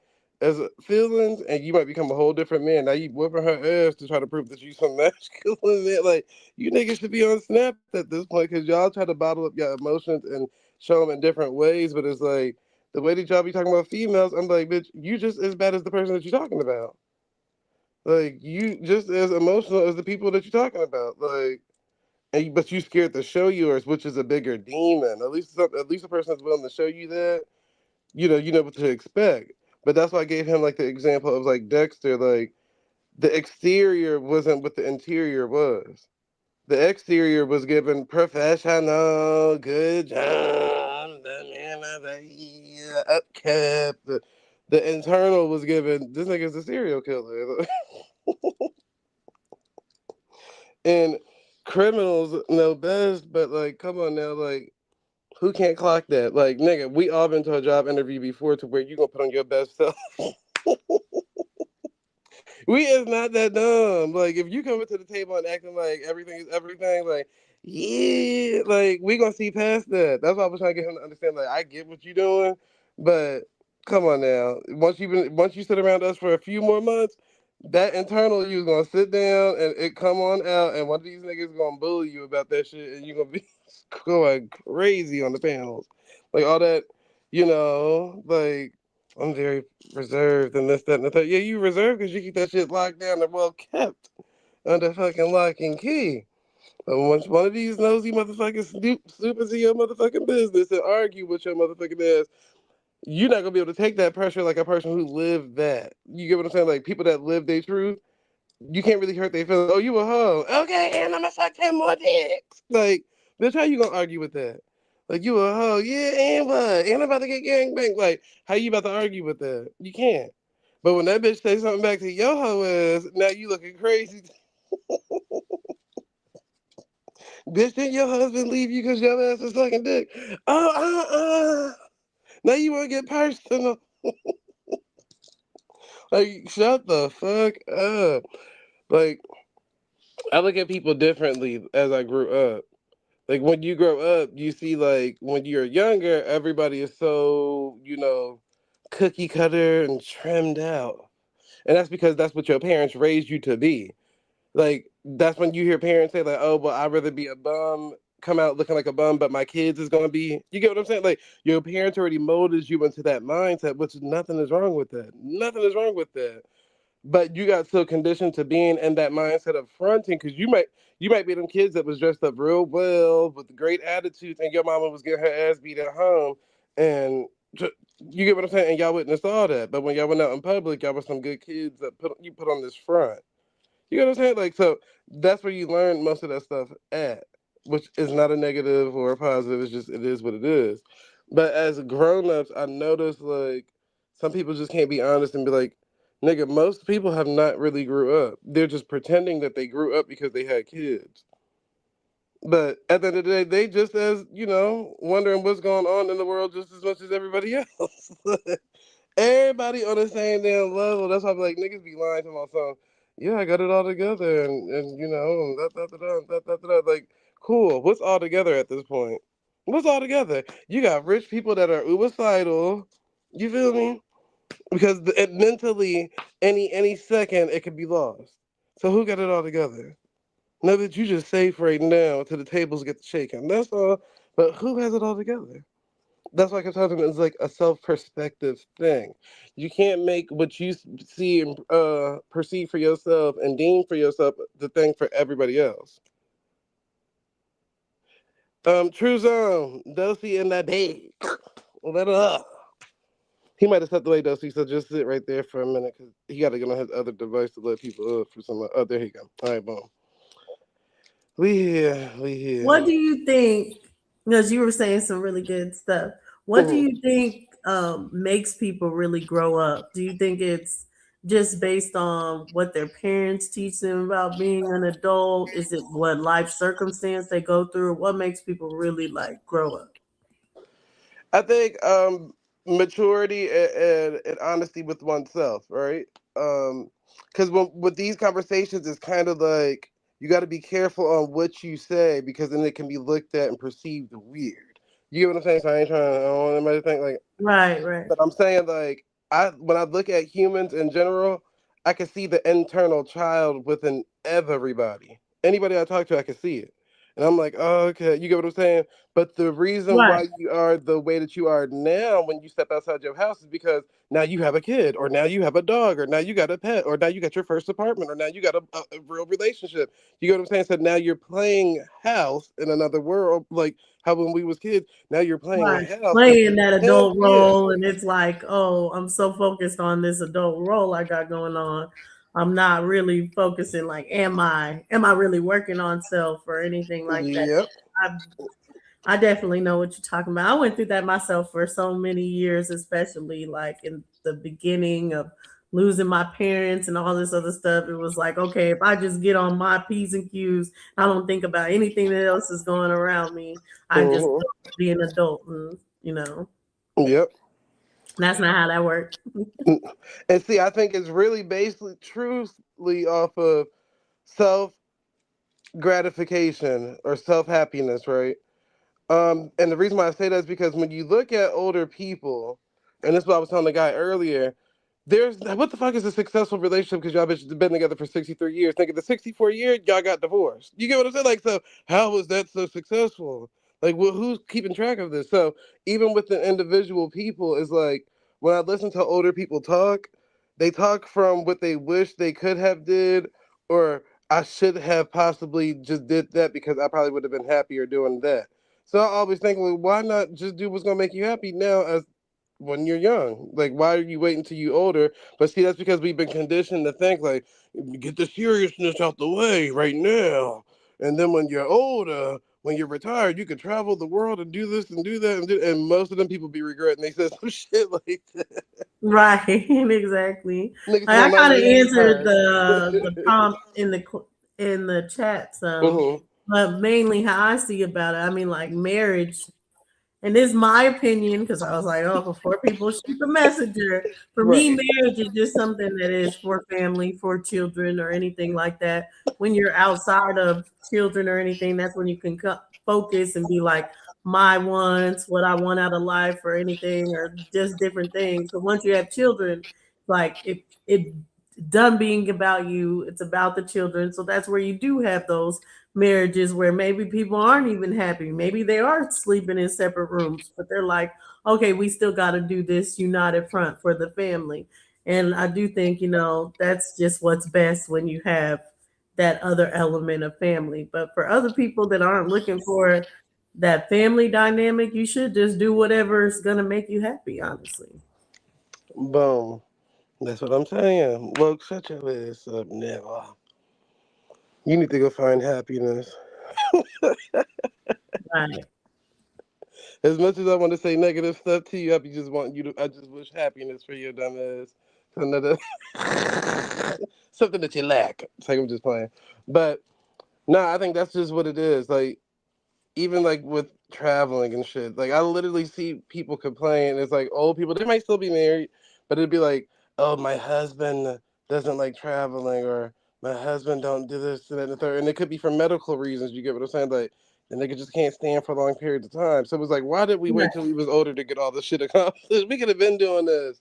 as feelings, and you might become a whole different man. Now you whipping her ass to try to prove that you some masculine man. Like, you niggas should be on snap at this point because y'all try to bottle up your emotions and show them in different ways. But it's like the way that y'all be talking about females, I'm like, bitch, you just as bad as the person that you're talking about. Like, you just as emotional as the people that you're talking about. Like, but you scared to show yours, which is a bigger demon. At least a person is willing to show you that. You know what to expect. But that's why I gave him like the example of like Dexter. Like, the exterior wasn't what the interior was. The exterior was given professional, good job, the man of the upkept. The internal was given, this nigga's a serial killer. And criminals know best, but like, come on now, like, who can't clock that? Like, nigga, we all been to a job interview before to where you gonna put on your best self. We is not that dumb. Like, if you coming to the table and acting like everything is everything, like, yeah, like, we gonna see past that. That's why I was trying to get him to understand. Like, I get what you doing, but come on now. Once you sit around us for a few more months, that internal you gonna sit down and it come on out, and one of these niggas gonna bully you about that shit, and you gonna be going crazy on the panels, like all that, like. I'm very reserved and this, that, and the third. Yeah, you reserved because you keep that shit locked down and well kept under fucking lock and key. But once one of these nosy motherfuckers snoop into your motherfucking business and argue with your motherfucking ass, you're not gonna be able to take that pressure like a person who lived that. You get what I'm saying? Like, people that live their truth, you can't really hurt their feelings. Oh, you a hoe. Okay, and I'm gonna suck 10 more dicks. Like, bitch, how you gonna argue with that? Like, you a hoe. Yeah, and what? And I'm about to get gangbanged. Like, how you about to argue with that? You can't. But when that bitch say something back to your hoe ass, now you looking crazy. Bitch, didn't your husband leave you because your ass is sucking dick? Oh, now you want to get personal. Like, shut the fuck up. Like, I look at people differently as I grew up. Like, when you grow up, you see, like, when you're younger, everybody is so, cookie cutter and trimmed out. And that's because that's what your parents raised you to be. Like, that's when you hear parents say, like, oh, well, I'd rather be a bum, come out looking like a bum, but my kids is going to be, you get what I'm saying? Like, your parents already molded you into that mindset, which nothing is wrong with that. Nothing is wrong with that. But you got so conditioned to being in that mindset of fronting, because you might be them kids that was dressed up real well with great attitudes, and your mama was getting her ass beat at home, and you get what I'm saying, and y'all witnessed all that. But when y'all went out in public, y'all were some good kids that put on this front. You know what I'm saying? Like, so that's where you learn most of that stuff at, which is not a negative or a positive. It's just, it is what it is. But as grown-ups, I noticed, like, some people just can't be honest and be like, nigga, most people have not really grew up. They're just pretending that they grew up because they had kids. But at the end of the day, they just as, wondering what's going on in the world just as much as everybody else. Everybody on the same damn level. That's why I'm like, niggas be lying to my son. Yeah, I got it all together, and like, cool. What's all together at this point? What's all together? You got rich people that are suicidal. You feel me? Because mentally, any second it could be lost. So who got it all together? Know that you just safe right now until the tables get shaken. That's all. But who has it all together? That's why I kept telling them it's like a self-perspective thing. You can't make what you see and perceive for yourself and deem for yourself the thing for everybody else. True Zone, Dosey in that bed. Let her up. He might have stepped away, Dosey, so just sit right there for a minute because he got to get on his other device to let people up for some. Oh, there he go. All right, boom. We here. We here. What do you think? Because you were saying some really good stuff. What do you think makes people really grow up? Do you think it's just based on what their parents teach them about being an adult? Is it what life circumstance they go through? What makes people really like grow up? I think maturity and honesty with oneself, right? Because with these conversations, it's kind of like you got to be careful on what you say because then it can be looked at and perceived weird. You get what I'm saying? So I ain't trying. I don't want anybody to think like. Right, right. But I'm saying like I when I look at humans in general, I can see the internal child within everybody. Anybody I talk to, I can see it. And I'm like, oh, okay, you get what I'm saying? But the reason Right. why you are the way that you are now when you step outside your house is because now you have a kid, or now you have a dog, or now you got a pet, or now you got your first apartment, or now you got a real relationship. You get what I'm saying? So now you're playing house in another world, like how when we was kids, now you're playing Right. house in Playing that him, adult yeah. role, and it's like, oh, I'm so focused on this adult role I got going on. I'm not really focusing like, am I really working on self or anything like that? Yep. I I definitely know what you're talking about. I went through that myself for so many years, especially like in the beginning of losing my parents and all this other stuff. It was like, okay, if I just get on my P's and Q's, I don't think about anything that else is going around me. I just Hmm. be an adult, and you know, Yep. that's not how that worked. And see, I think it's really basically truthfully off of self gratification or self happiness, right? And the reason why I say that is because when you look at older people, and this is what I was telling the guy earlier, there's what the fuck is a successful relationship because y'all bitches have been together for 63 years. Think of the 64 year, y'all got divorced. You get what I'm saying? Like, so how was that so successful? Like, well, who's keeping track of this? So even with the individual people, it's like when I listen to older people talk, they talk from what they wish they could have did, or I should have possibly just did that because I probably would have been happier doing that. So I always think, well, why not just do what's gonna make you happy now as when you're young? Like, why are you waiting until you older? But see, that's because we've been conditioned to think like, get the seriousness out the way right now, and then when you're older, when you're retired, you can travel the world and do this and do that and do. And most of them people be regretting they said some shit like that. Right, exactly. Niggas Like, I want my kind of lady answered first. the prompt in the chat some, Hmm. but mainly how I see about it. I mean, like marriage. And this is my opinion because I was like, oh, before people shoot the messenger, for me, Right. marriage is just something that is for family, for children, or anything like that. When you're outside of children or anything, that's when you can focus and be like, my wants, what I want out of life, or anything, or just different things. But once you have children, like it done being about you, it's about the children. So that's where you do have those marriages where maybe people aren't even happy. Maybe they are sleeping in separate rooms, but they're like, okay, we still got to do this united front for the family. And I do think, that's just what's best when you have that other element of family. But for other people that aren't looking for that family dynamic, you should just do whatever is going to make you happy, honestly. Boom. That's what I'm saying. Well, shut your ass up, never. You need to go find happiness. Right. As much as I want to say negative stuff to you, I be just want you to. I just wish happiness for your dumb ass. Another something that you lack. It's like I'm just playing, but no, I think that's just what it is. Like even like with traveling and shit, like I literally see people complain. It's like old people, they might still be married, but it'd be like, oh, my husband doesn't like traveling, or my husband don't do this and that and the third. And it could be for medical reasons. You get what I'm saying? Like, and they just can't stand for long periods of time. So it was like, why did we Right. wait till we was older to get all this shit accomplished? We could have been doing this.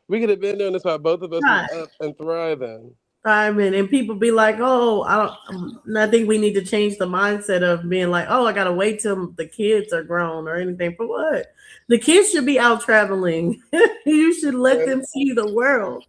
We could have been doing this while both of us was Right. up and thriving. And people be like, "Oh, I don't." I think we need to change the mindset of being like, "Oh, I gotta wait till the kids are grown or anything." For what? The kids should be out traveling. You should let them see the world.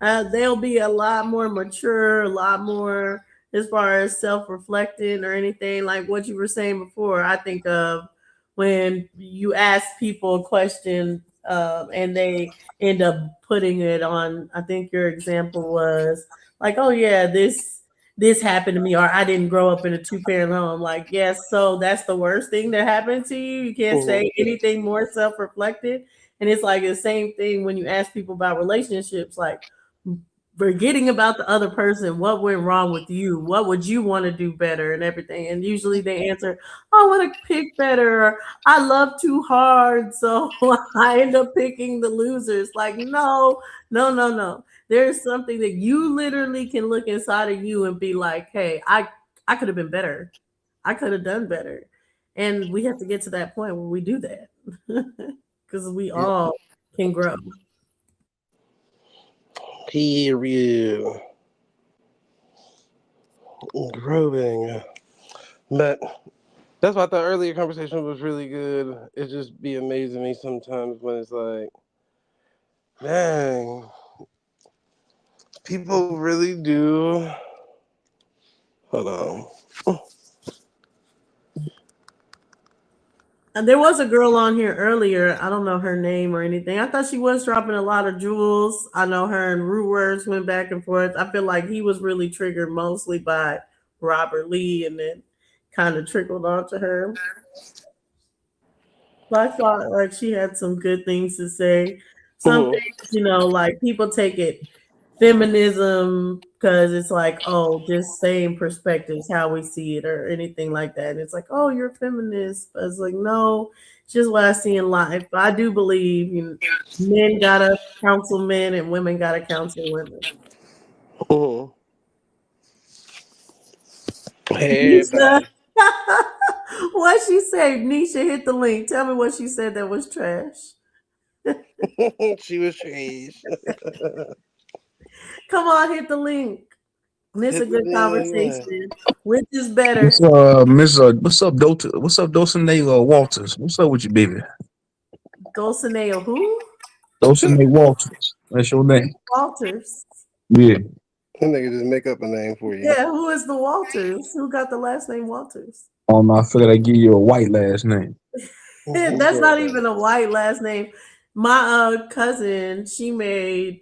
They'll be a lot more mature, a lot more as far as self-reflecting or anything like what you were saying before. I think of when you ask people a question and they end up putting it on. I think your example was like, "Oh yeah, this happened to me," or "I didn't grow up in a two-parent home." Like, yes, so that's the worst thing that happened to you. You can't Mhm. say anything more self-reflected. And it's like the same thing when you ask people about relationships, like forgetting about the other person, what went wrong with you, what would you want to do better, and everything. And usually they answer, I want to pick better, or I love too hard, so I end up picking the losers. Like, no, no, no, no. There's something that you literally can look inside of you and be like, hey, I could have been better. I could have done better. And we have to get to that point where we do that. Because we Yep. all can grow. Period. Growing. But that's why I thought earlier conversation was really good. It just be amazing me sometimes when it's like, dang, people really do. Hold on. And there was a girl on here earlier. I don't know her name or anything. I thought she was dropping a lot of jewels. I know her and Rue Words went back and forth. I feel like he was really triggered mostly by Robert Lee and then kind of trickled onto her. But I thought like she had some good things to say. Some Mhm. things, like people take it feminism because it's like, oh, just same perspectives, how we see it, or anything like that. And it's like, oh, you're a feminist. But it's like, no, it's just what I see in life. But I do believe men gotta counsel men and women gotta counsel women. Mhm. Head Nisha, bye. what she say? Nisha, hit the link. Tell me what she said that was trash. She was trash. Come on, hit the link. And it's a Hit the good damn. conversation. Which is better, What's Miss what's up, What's up, Dulcinea Walters? What's up with you, baby? Dulcinea who? Dulcinea Walters. That's your name. Walters. Yeah. That nigga just make up a name for you. Yeah, who is the Walters? Who got the last name Walters? Oh no, I figured I'd give you a white last name. You That's doing not that? even a white last name. My cousin, she made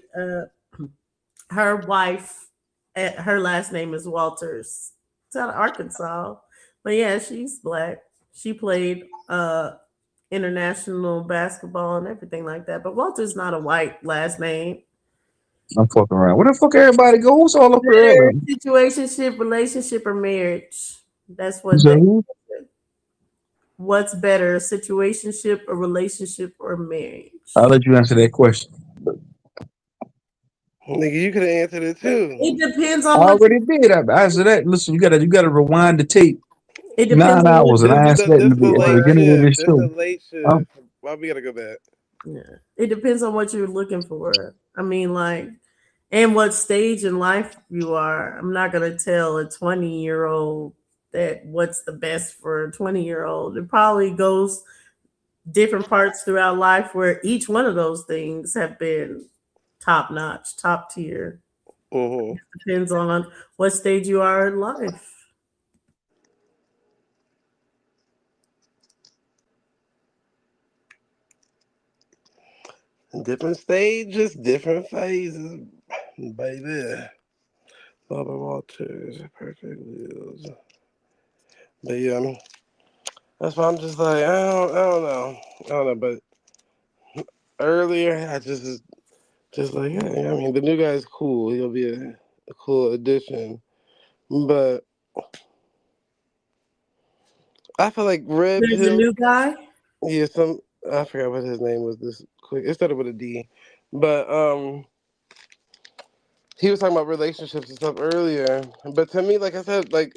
her wife. Her last name is Walters. It's out of Arkansas, but yeah, she's black. She played international basketball and everything like that. But Walter's not a white last name. I'm fucking around. Where the fuck everybody go? Who's all up here early? Marriage, situationship, relationship, or marriage. That's You what said they. who? What's better, situationship, a relationship, or marriage? I'll let you answer that question. Nigga, you could have answered it too. It depends I on what already did. I answered that. Listen, you gotta rewind the tape it depends 9 on what hours, and you're I This answered looking that this the at the late for. beginning of shift. this This the show. late Huh? shift. Why we gotta go back? Yeah. It depends on what you're looking for. I mean, like, and what stage in life you are. I'm not gonna tell a 20-year-old that what's the best for a 20-year-old. It probably goes different parts throughout life where each one of those things have been top notch, top tier. Mhm. Depends on what stage you are in life. Different stages, different phases, baby. Barbara Walters, perfect wheels. But yeah, that's why I'm just like I don't know, I don't know. But earlier, I just was just like, hey, I mean, the new guy's cool. He'll be a cool addition. But I feel like Red There's a Pill. new guy. Yeah, I forgot what his name was. This quick, it started with a D. But he was talking about relationships and stuff earlier. But to me, like I said, like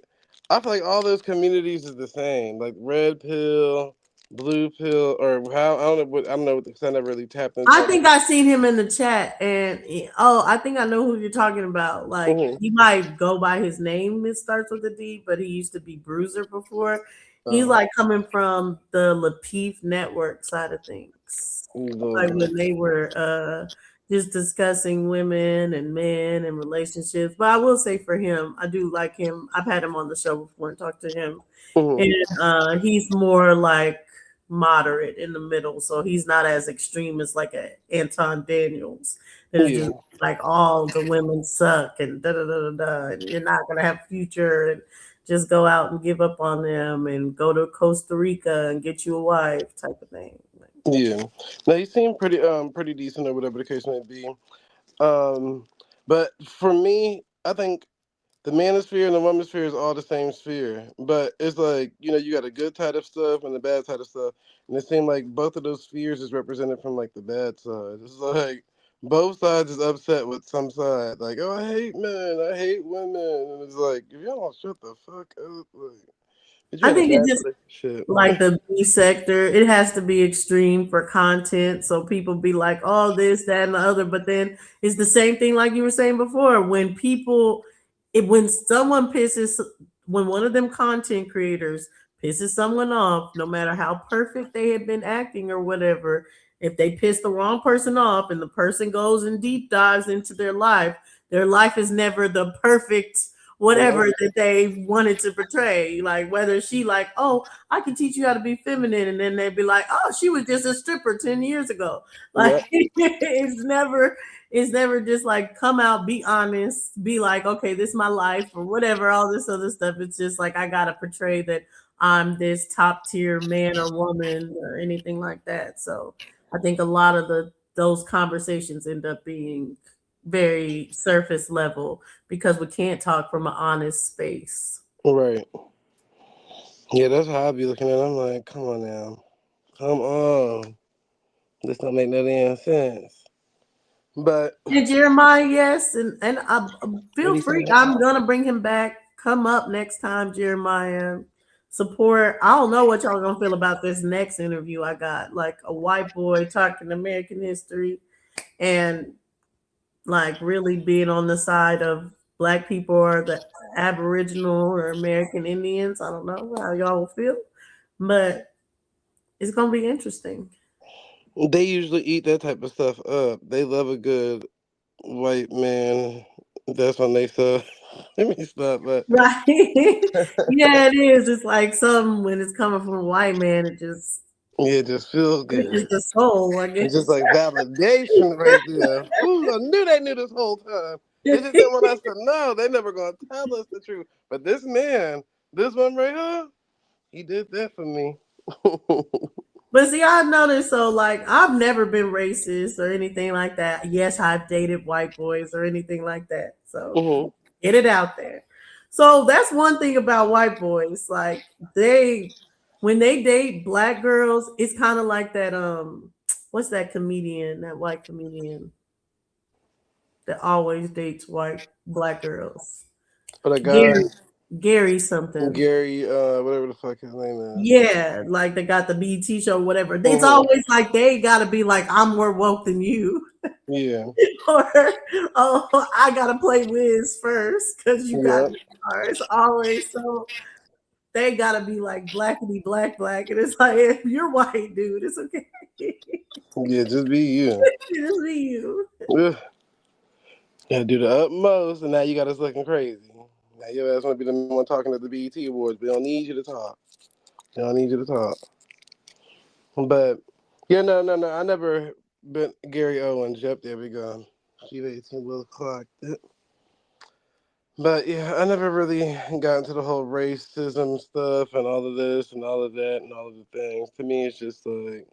I feel like all those communities is the same. Like red pill, blue pill, or how I don't know what because I never really tapped into I all think I seen him in the chat, and oh, I think I know who you're talking about. Like that. he might go by his name. It starts with a D, but he used to be Bruiser before. He's Uh, like coming from the Lapeef network side of things, like Lord. when they were just discussing women and men and relationships. But I will say for him, I do like him. I've had him on the show before and talked to him, Mhm. and he's more like moderate in the middle, so he's not as extreme as like a Anton Daniels. It's just Yeah. like all the women suck and da da da da da, and you're not gonna have a future, and just go out and give up on them and go to Costa Rica and get you a wife type of thing. Yeah. No, he seemed pretty decent or whatever the case may be. Um, but for me, I think the manosphere and the womansphere is all the same sphere. But it's like, you got a good side of stuff and the bad side of stuff. And it seemed like both of those spheres is represented from like the bad side. It's like both sides is upset with some side. Like, oh, I hate men, I hate women. And it's like, if y'all don't shut the fuck up, like, but you're I in a think it bad just relationship. like the B sector, it has to be extreme for content. So people be like, oh, this, that, and the other. But then it's the same thing like you were saying before. When someone when one of them content creators pisses someone off, no matter how perfect they had been acting or whatever, if they piss the wrong person off and the person goes and deep dives into their life is never the perfect whatever Right. that they wanted to portray. Like whether she like, oh, I can teach you how to be feminine, and then they'd be like, oh, she was just a stripper 10 years ago. Like Yep. it's never just like come out, be honest, be like, okay, this is my life or whatever, all this other stuff. It's just like I gotta portray that I'm this top tier man or woman or anything like that. So I think a lot of those conversations end up being very surface level because we can't talk from an honest space. Right. Yeah, that's how I be looking at it. I'm like, come on now. Come on. This don't make no damn sense. But Yeah, Jeremiah, yes, and what feel he free. say? I'm gonna bring him back. Come up next time, Jeremiah. Support. I don't know what y'all gonna feel about this next interview I got. Like a white boy talking American history and like really being on the side of black people or the Aboriginal or American Indians. I don't know how y'all will feel, but it's gonna be interesting. They usually eat that type of stuff up. They love a good white man. That's when they say, let me stop. But Right. Yeah, it is. It's like something when it's coming from a white man, yeah, it just feels it's good. the soul, I It's just guess. like validation right there. Ooh, I knew they knew this whole time. They just didn't want us to know. They never gonna tell us the truth. But this man, this one right here, he did that for me. But see, I noticed so like I've never been racist or anything like that. Yes, I've dated white boys or anything like that. So Hmm. get it out there. So that's one thing about white boys. Like they when they date black girls, it's kind of like that what's that comedian, that white comedian that always dates white black girls? But a Gary guy, Gary something. Gary, whatever the fuck his name is. Yeah, like they got the BT show, whatever. It's Hmm. always like they gotta be like, I'm more woke than you. Yeah. Or oh, I gotta play Wiz first because you got Yeah. the car. It's always so they gotta be like blackity black black. And it's like if you're white, dude, it's okay. Yeah. Just be you. Just be you. Ugh. Gotta do the utmost, and now you got us looking crazy. Now your ass want to be the one talking at the BET Awards. We don't need you to talk. They don't need you to talk. But yeah, no. I never been Gary Owens. Yep, there we go. She 18 will clock it. But yeah, I never really got into the whole racism stuff and all of this and all of that and all of the things. To me, it's just like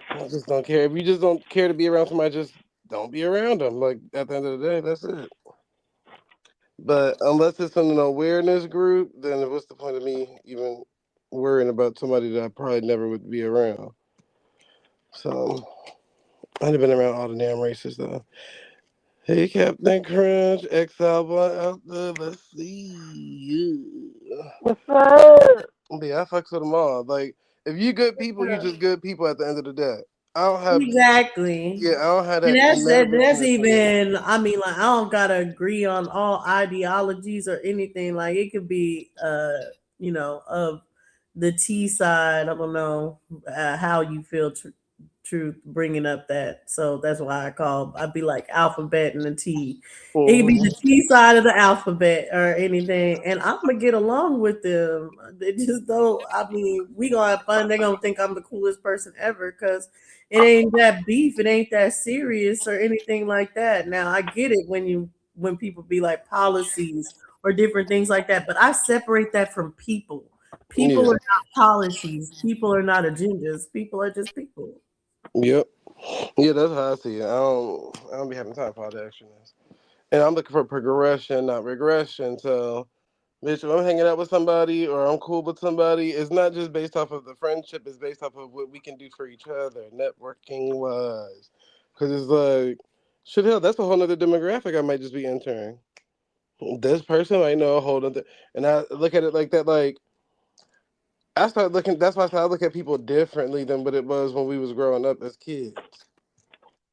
I just don't care. If you just don't care to be around somebody, just don't be around them. Like at the end of the day, that's it. But unless it's in an awareness group, then what's the point of me even worrying about somebody that I probably never would be around? So I've been around all the damn races though. Hey, Captain Crunch, Exile One out there. Let's see. What's up? But yeah, I fucks with them all. Like, if you good people, you just good people at the end of the day. I don't have, Exactly. yeah, I don't have And that that's nervousness. even I mean like I don't gotta agree on all ideologies or anything. Like it could be of the T side. I don't know how you feel truth bringing up that. So that's why I'd be like alphabet and the T. It could be Mhm. the T side of the alphabet or anything, and I'm gonna get along with them. They just don't. I mean, we gonna have fun. They're gonna think I'm the coolest person ever because it ain't that beef. It ain't that serious or anything like that. Now I get it when people be like policies or different things like that, but I separate that from people. People are not policies. People are not agendas. People are just people. Yep. Yeah, that's how I see it. I don't be having time for all that extraness. And I'm looking for progression, not regression. So, bitch, if I'm hanging out with somebody or I'm cool with somebody, it's not just based off of the friendship. It's based off of what we can do for each other, networking wise. Because it's like, shit, hell, that's a whole other demographic I might just be entering. This person might know a whole other, and I look at it like that. Like I start looking. That's why I started look at people differently than what it was when we was growing up as kids.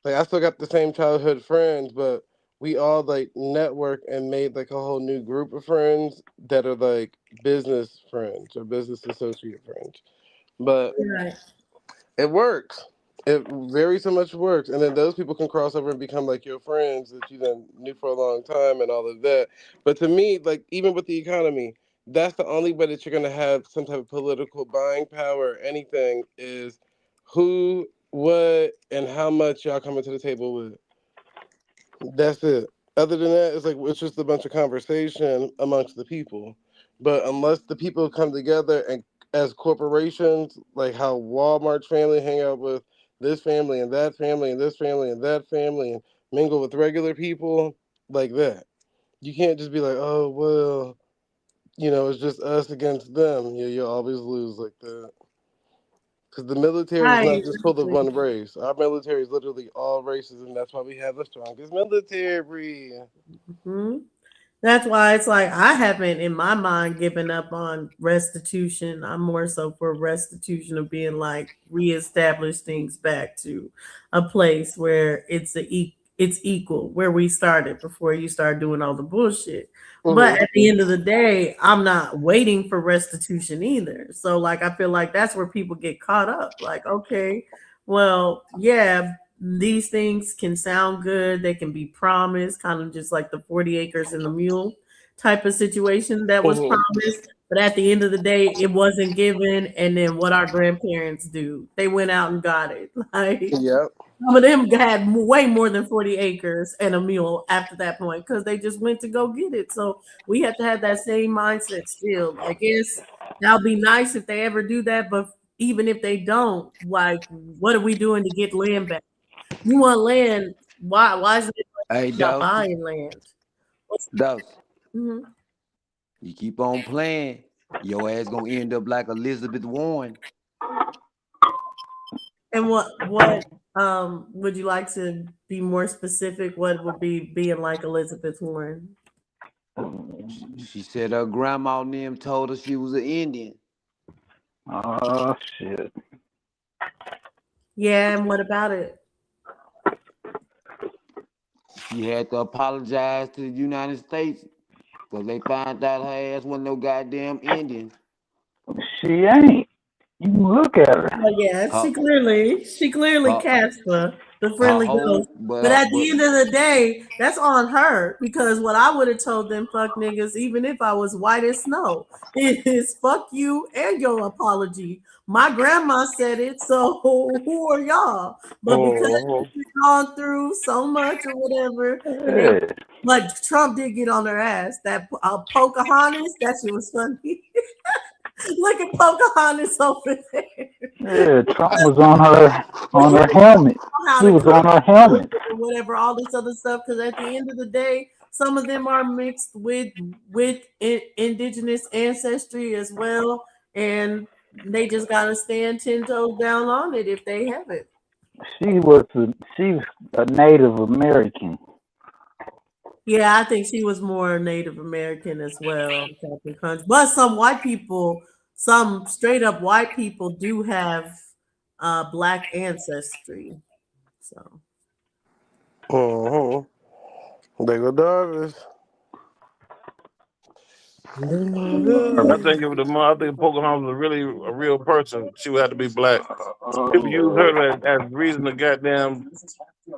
Like I still got the same childhood friends, but we all like network and made like a whole new group of friends that are like business friends or business associate friends. But Right. it works. It very so much works, and then those people can cross over and become like your friends that you then knew for a long time and all of that. But to me, like even with the economy, that's the only way that you're gonna have some type of political buying power or anything is who, what, and how much y'all coming to the table with. That's it. Other than that, it's like it's just a bunch of conversation amongst the people. But unless the people come together and as corporations, like how Walmart's family hang out with this family and that family and this family and that family and mingle with regular people like that. You can't just be like, oh well, it's just us against them. Yeah, you'll always lose like that. Because the military is not Right. just full of one race. Our military is literally all races, and that's why we have the strongest military. Mhm. That's why it's like I haven't in my mind given up on restitution. I'm more so for restitution of being like reestablish things back to a place where it's equal where we started before you start doing all the bullshit. But Mm-hmm. at the end of the day, I'm not waiting for restitution either. So like I feel like that's where people get caught up. Like, okay, well, yeah, these things can sound good. They can be promised, kind of just like the 40 acres and the mule type of situation that was Mm-hmm. promised. But at the end of the day, it wasn't given. And then what our grandparents do, they went out and got it. Like Yep. some of them had way more than 40 acres and a mule after that point because they just went to go get it. So we have to have that same mindset still. Like, yes, that'll be nice if they ever do that. But even if they don't, like, what are we doing to get land back? You want land? Why? Why is it Hey, not Dawson, buying land? Dawson, Mhm. you keep on playing, your ass gonna end up like Elizabeth Warren. And what would you like to be more specific? What would be being like Elizabeth Warren? She said her grandma and them told her she was an Indian. Oh shit. Yeah, and what about it? She had to apologize to the United States because they found out her ass wasn't no goddamn Indian. She ain't. You can look at her. Well, yeah, Her, she clearly her, cast the her friendly ghost. whole, But at but the end of the day, that's on her because what I would have told them fuck niggas, even if I was white as snow, is fuck you and your apology. My grandma said it, so who are y'all? But because Mm-hmm. we've gone through so much or whatever, and they Yeah. but Trump did get on their ass. That Pocahontas, that shit was funny. Look at Pocahontas over there. Yeah. Trump was on her helmet. How He to was cook on her helmet. or whatever, all this other stuff. Because at the end of the day, some of them are mixed with indigenous ancestry as well, and they just gotta stand 10 toes down on it if they have it. She was a Native American. Yeah, I think she was more Native American as well, Captain Crunch. But some white people, some straight up white people, do have black ancestry. So. Mm-hmm. They go Darvis. I think if I think Pocahontas was really a real person, she would have to be black. People use her as reason to goddamn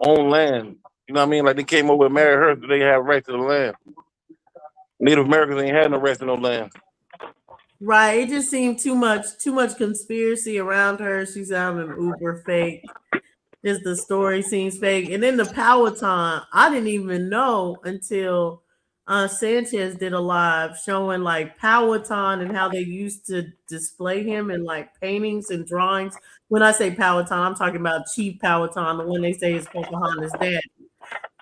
own land. You know what I mean? Like they came over and married her, so they have right to the land. Native Americans ain't had no right to no land. Right. It just seemed too much conspiracy around her. She's sounding uber fake. Just the story seems fake. And then the Powhatan, I didn't even know until Sanchez did a live showing like Powhatan and how they used to display him in like paintings and drawings. When I say Powhatan, I'm talking about Chief Powhatan, the one they say is Pocahontas' dad.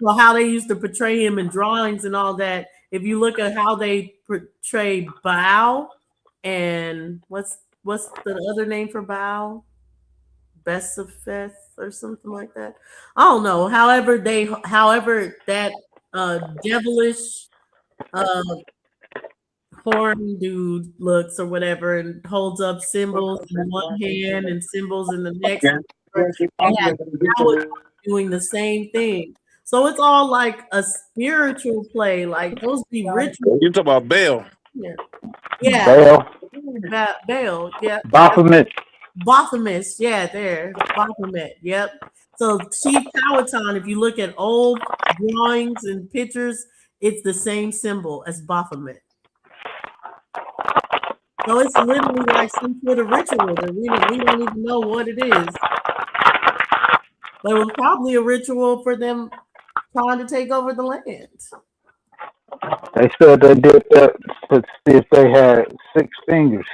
Well, how they used to portray him in drawings and all that. If you look at how they portray Baal and what's the other name for Baal? Besafeth or something like that. I don't know. However that devilish uh horn dude looks or whatever and holds up symbols in one hand and symbols in the next. They have Howard doing the same thing. So it's all like a spiritual play, like those be rituals. You talk about Baal. Yeah, yeah, Bale, Baal. Yep, that's Baphomet. Baphomet. Yeah, there, Baphomet. Yep. So Chief Powhatan, if you look at old drawings and pictures, it's the same symbol as Baphomet. So it's literally like some sort of ritual that we don't even know what it is. But it was probably a ritual for them trying to take over the land. They said they did that to see if they had 6 fingers.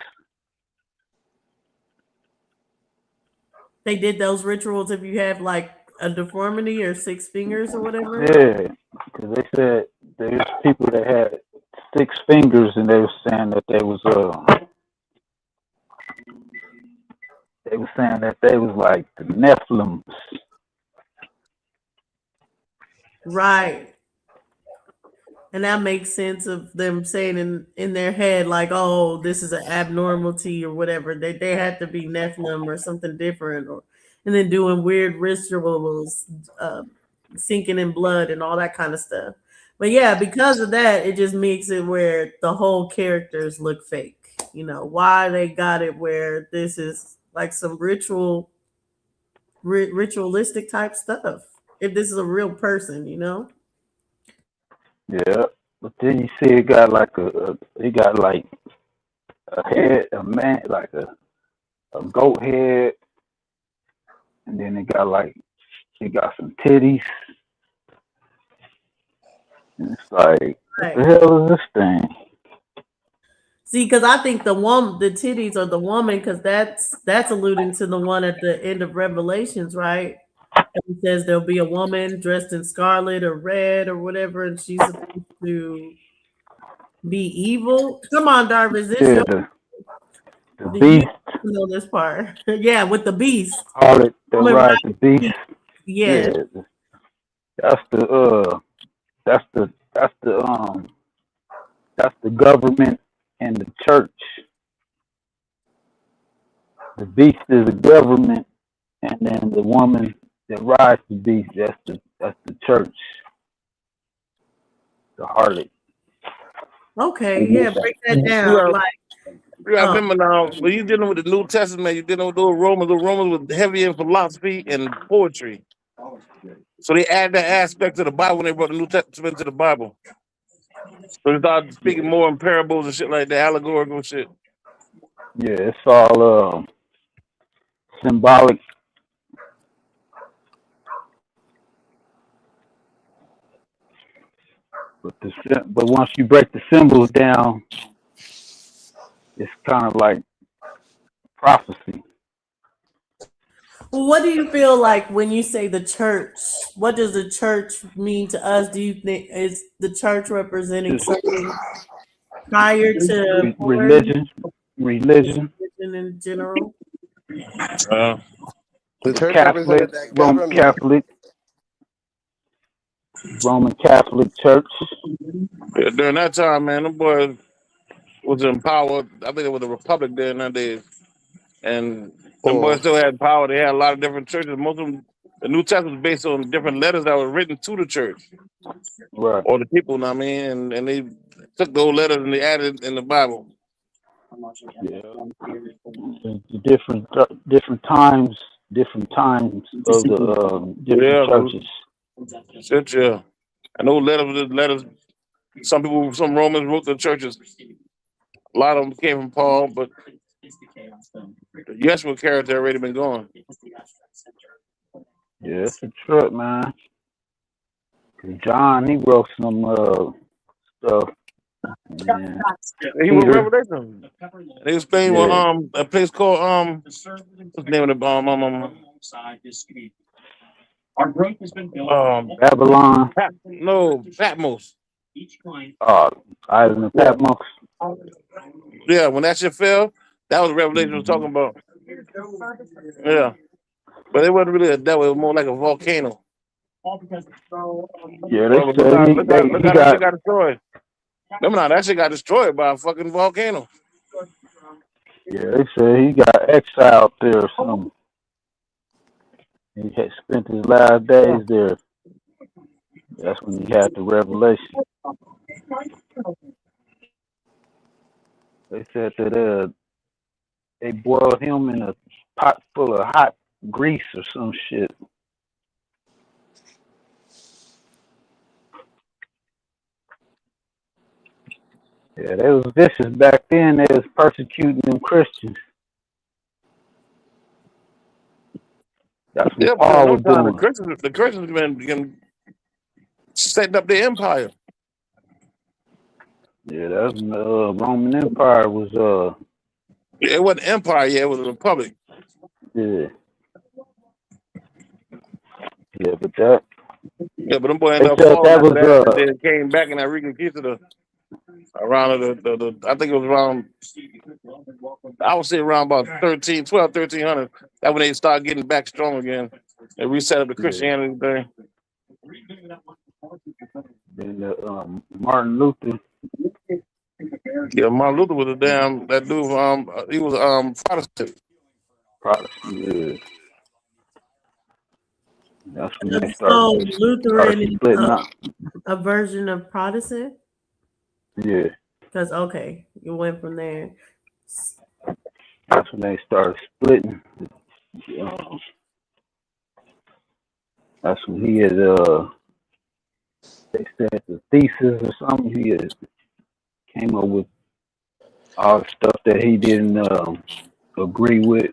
They did those rituals if you have like a deformity or 6 fingers or whatever. Yeah, because they said there's people that had 6 fingers, and they were saying that they was like the Nephilims. Right. And that makes sense of them saying in their head, like, oh, this is an abnormality or whatever. They had to be Nephilim or something different, and then doing weird rituals, sinking in blood and all that kind of stuff. But yeah, because of that, it just makes it where the whole characters look fake. You know, why they got it where this is like some ritualistic type stuff. If this is a real person, you know? Yeah, but then you see it got like a head, a man, like a goat head, and then it got some titties, and it's like, what Right. the hell is this thing? See, because I think the titties are the woman, because that's alluding to the one at the end of Revelations, right? It says there'll be a woman dressed in scarlet or red or whatever, and she's supposed to be evil. Come on, Darvis, is this Yeah, your the you beast, know this part? Yeah, with the beast, harlot that woman rides the riding the beast. beast. Yeah. Yeah, that's the that's the that's the that's the government and the church. The beast is the government, and then the woman that rides the beast, that's the church, the harlot. Okay. Yeah. Break that You down. got, Like, you got to oh, remember now, when you're dealing with the New Testament, you're dealing with those Romans with heavy in philosophy and poetry. So they add that aspect to the Bible when they brought the New Testament to the Bible. So they started speaking Yeah, more in parables and shit like that, allegorical shit. yeah, it's all symbolic. But once you break the symbols down, it's kind of like prophecy. well, what do you feel like when you say the church? What does the church mean to us? Do you think is the church representing Just something prior to born religion, religion. religion in general? The The church Catholic, represented that government. Roman Catholic Church. Yeah, during that time, man, them boys was in power. I think it was a republic there in that days. And them boys Mm. still had power. They had a lot of different churches. Most of them, the New Testament was based on different letters that were written to the church Right. or the people, know what I mean? And they took those letters and they added in the Bible. Yeah. The different times of the different Yeah, churches. shit, yeah. And those letters, some Romans wrote the churches. A lot of them came from Paul, but the Yeshua character already been gone. Yeah, it's a trip, man. 'Cause John, he wrote some stuff. And then He was Peter, Revelation. They was playing with yeah, a place called what's the name of the Babylon, no Patmos. uh, Island of Yeah, Patmos. yeah. When that shit fell, that was Revelation was Hmm. talking about. Yeah, but it wasn't really a devil. It was more like a volcano. Yeah, they Well, but said look he how that shit got, got destroyed. Remember now, that shit got destroyed by a fucking volcano. yeah, they said he got exiled there or something. He had spent his last Yeah. days there. That's when he had the revelation. They said that they boiled him in a pot full of hot grease or some shit. Yeah, they was vicious back then. They was persecuting them Christians. That's what Yeah, because Paul was sometimes doing. The Christians been setting up their empire. Yeah, that's when the Roman Empire was It wasn't empire yet; it was a republic. yeah, yeah, but that Yeah, but them boys they ended up said falling that after was that, and then came back and I reconquisted around I think it was around, I would say around about 1300. That when they started getting back strong again and reset up the yeah. Christianity thing. Then Martin Luther, Yeah, Martin Luther was a damn that dude. He was Protestant. Protestant. Yeah, that's when they So started Lutheran is splitting up. a version of Protestant? Yeah, Because, okay, you went from there. that's when they started splitting. Um, that's when he had they said the thesis or something. He had came up with all the stuff that he didn't agree with,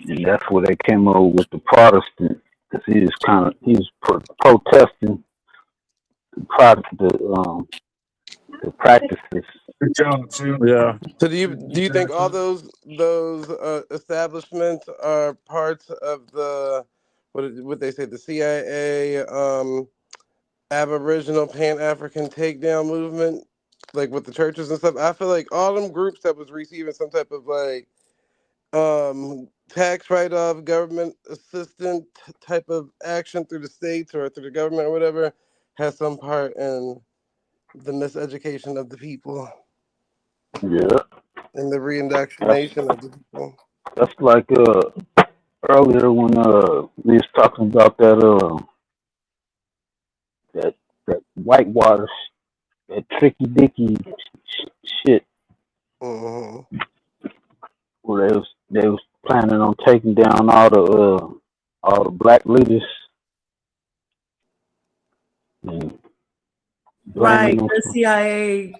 and that's where they came up with the Protestant. Because he was protesting the practices. Yeah. So do you think all those establishments are parts of the what they say the CIA Aboriginal Pan African takedown movement, like with the churches and stuff? I feel like all them groups that was receiving some type of like tax write off, government assistant type of action through the states or through the government or whatever has some part in the miseducation of the people Yeah, and the that's reindoctrination of the people. that's like earlier when we was talking about that that whitewater that tricky dicky shit Hmm. where they was planning on taking down all the black leaders and blaming Right, them the for CIA,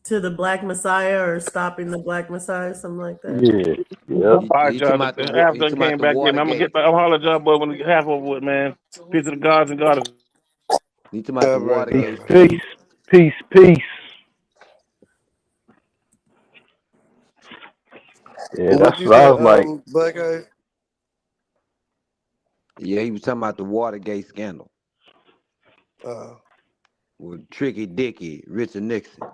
to the Black Messiah or stopping the Black Messiah, something like that. yeah, yep, You, All right, you talking y'all. about Half you done talking about came the back in. I'm Watergate? holler at y'all boy when the half over with, man. Peace to the gods and goddesses. You talking about Yeah, the right, peace, Watergate man. peace, scandal? peace. Yeah, What that's you what I said, was like. Black Eye? Yeah, he was talking about the Watergate scandal Uh, with Tricky Dicky, Richard Nixon.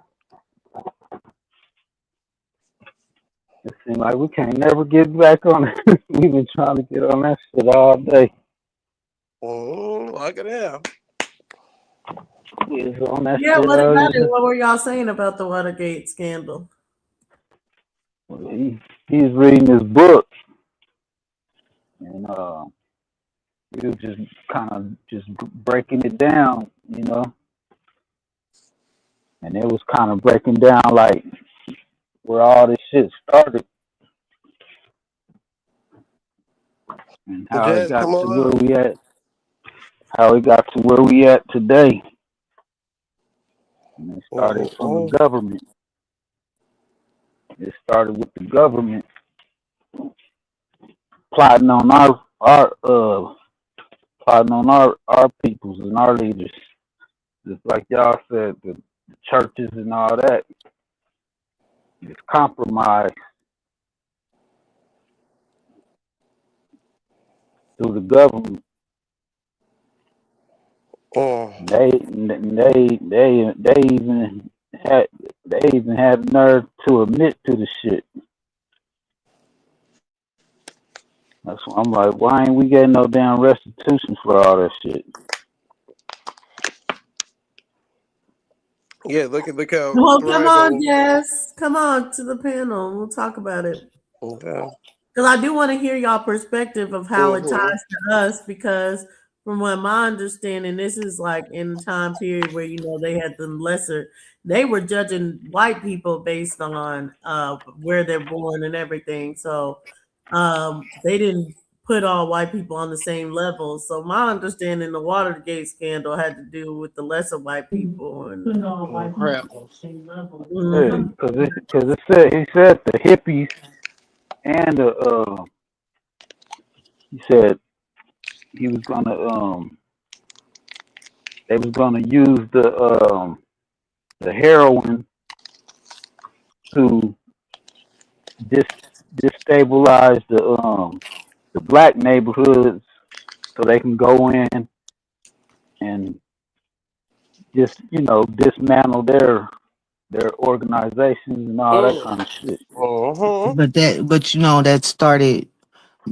It seems like we can't never get back on it. We've been trying to get on that shit all day. like it now. We was on that Yeah, shit what about it? earlier. What were y'all saying about the Watergate scandal? He's reading his book, and he was just kind of just breaking it down, and it was kind of breaking down like where all this shit started and The how it jazz got come to on where up. we at, how it got to where we at today. And it started from the Mm-hmm. government. It started with the government plotting on our plotting on our peoples and our leaders. just like y'all said, the churches and all that is compromised through the government. Oh, They even had the nerve to admit to the shit. That's why I'm like, why ain't we getting no damn restitution for all that shit? yeah. Look how Well, come on, thriving. Jess. Come on to the panel. We'll talk about it. Okay. Because I do want to hear y'all perspective of how it ties Mm-hmm. to us. Because from what my understanding, this is like in the time period where they had the lesser. They were judging white people based on where they're born and everything. So they didn't put all white people on the same level. So my understanding, the Watergate scandal had to do with the lesser white people and. Crap. Yeah, Mhm. cause it said he said the hippies and the he said he was gonna they was gonna use the heroin to dis destabilize the black neighborhoods so they can go in and just dismantle their organizations and all that kind of shit. Uh-huh. But that started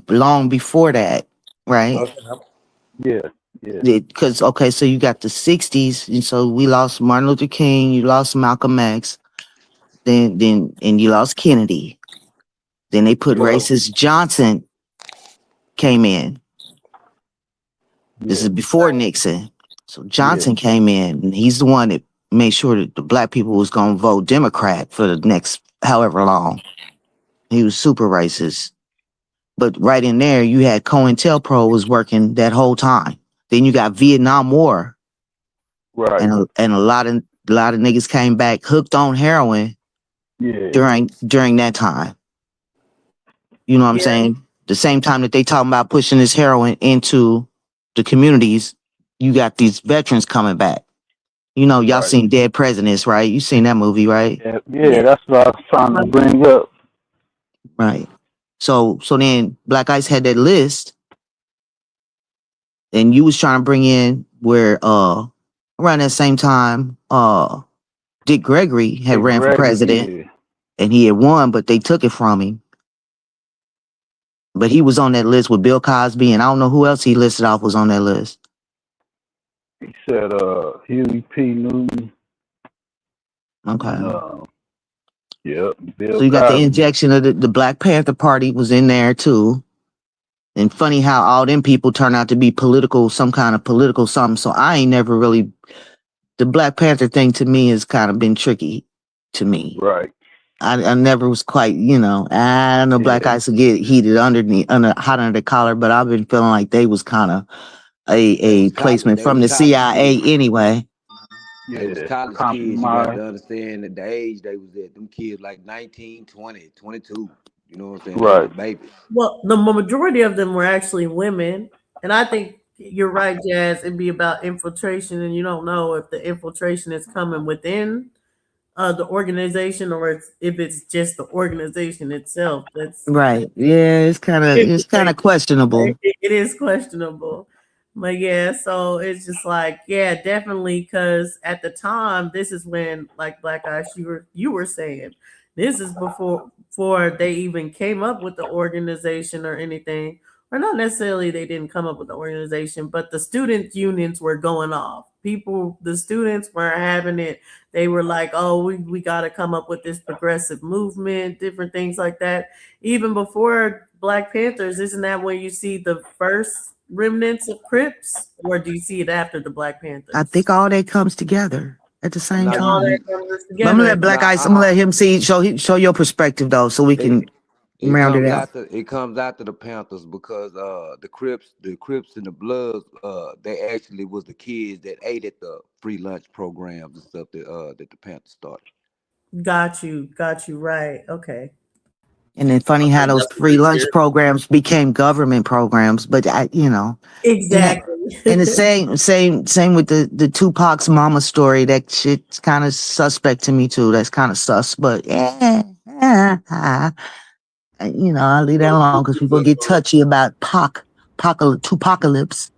long before that, right? Okay. Yeah, yeah, Because okay, so you got the '60s, and so we lost Martin Luther King, you lost Malcolm X, and you lost Kennedy. Then they put right, racist Johnson came in. This is yeah, before Nixon. So yeah, Johnson came in, and he's the one that made sure that the black people was gonna vote Democrat for the next however long. He was super racist. But right in there, you had COINTELPRO was working that whole time. Then you got Vietnam War, right, and a lot of niggas came back hooked on heroin yeah, during that time. You know what I'm Yeah. saying? The same time that they talking about pushing this heroin into the communities, you got these veterans coming back. Y'all right. seen Dead Presidents, right? You seen that movie, right? Yeah, Yeah. yeah. That's what I was trying to bring up. Right. So then Black Ice had that list, and you was trying to bring in where around that same time Dick Gregory had Dick ran for president Gregory, and he had won, but they took it from him. But he was on that list with Bill Cosby, and I don't know who else he listed off was on that list. yeah. He said Huey P. Newton Okay. and yep, So Bill you got the Cosby. injection of the Black Panther Party was in there too. And funny how all them people turn out to be political, some kind of political something. So I ain't never really, the Black Panther thing to me has kind of been tricky to me. Right. I never was quite, I know Yeah. black guys would get heated hot under the collar, but I've been feeling like they was kind of They a was college. placement They from was the college CIA kids. anyway. They was Yeah. college kids. You got Compromise. to understand that the age they was at. Them kids like 19, 20, 22. You know what I'm saying? They Right. was babies. Well, the majority of them were actually women, and I think you're right, Jazz. It'd be about infiltration, and you don't know if the infiltration is coming within the organization or if it's just the organization itself. That's Right. Yeah, it's kind of questionable. it is questionable. But yeah, so it's just like, yeah, definitely, because at the time, this is when, like Black Eyes, you were saying, this is before they even came up with the organization or anything, or not necessarily they didn't come up with the organization, but the student unions were going off. The students were having it. They were like, oh, we got to come up with this progressive movement, different things like that. Even before Black Panthers, isn't that when you see the first remnants of Crips, or do you see it after the Black I Panthers? think all that comes together at the same Now And all that time. you comes But I'm gonna together. let Black Ice. I'm gonna now let him show your perspective though, so we can it it round it comes out. after the Panthers because the Crips and the Bloods they actually was the kids that ate at the free lunch programs and stuff that the Panthers started. Got you right. Okay. And then I funny how think those that's what free they lunch scared. programs became government programs, but Exactly. And the same with the Tupac's mama story. That shit's kind of suspect to me too. That's kind of sus, but I'll leave that Well, alone Crips because is people get touchy about Tupacalypse.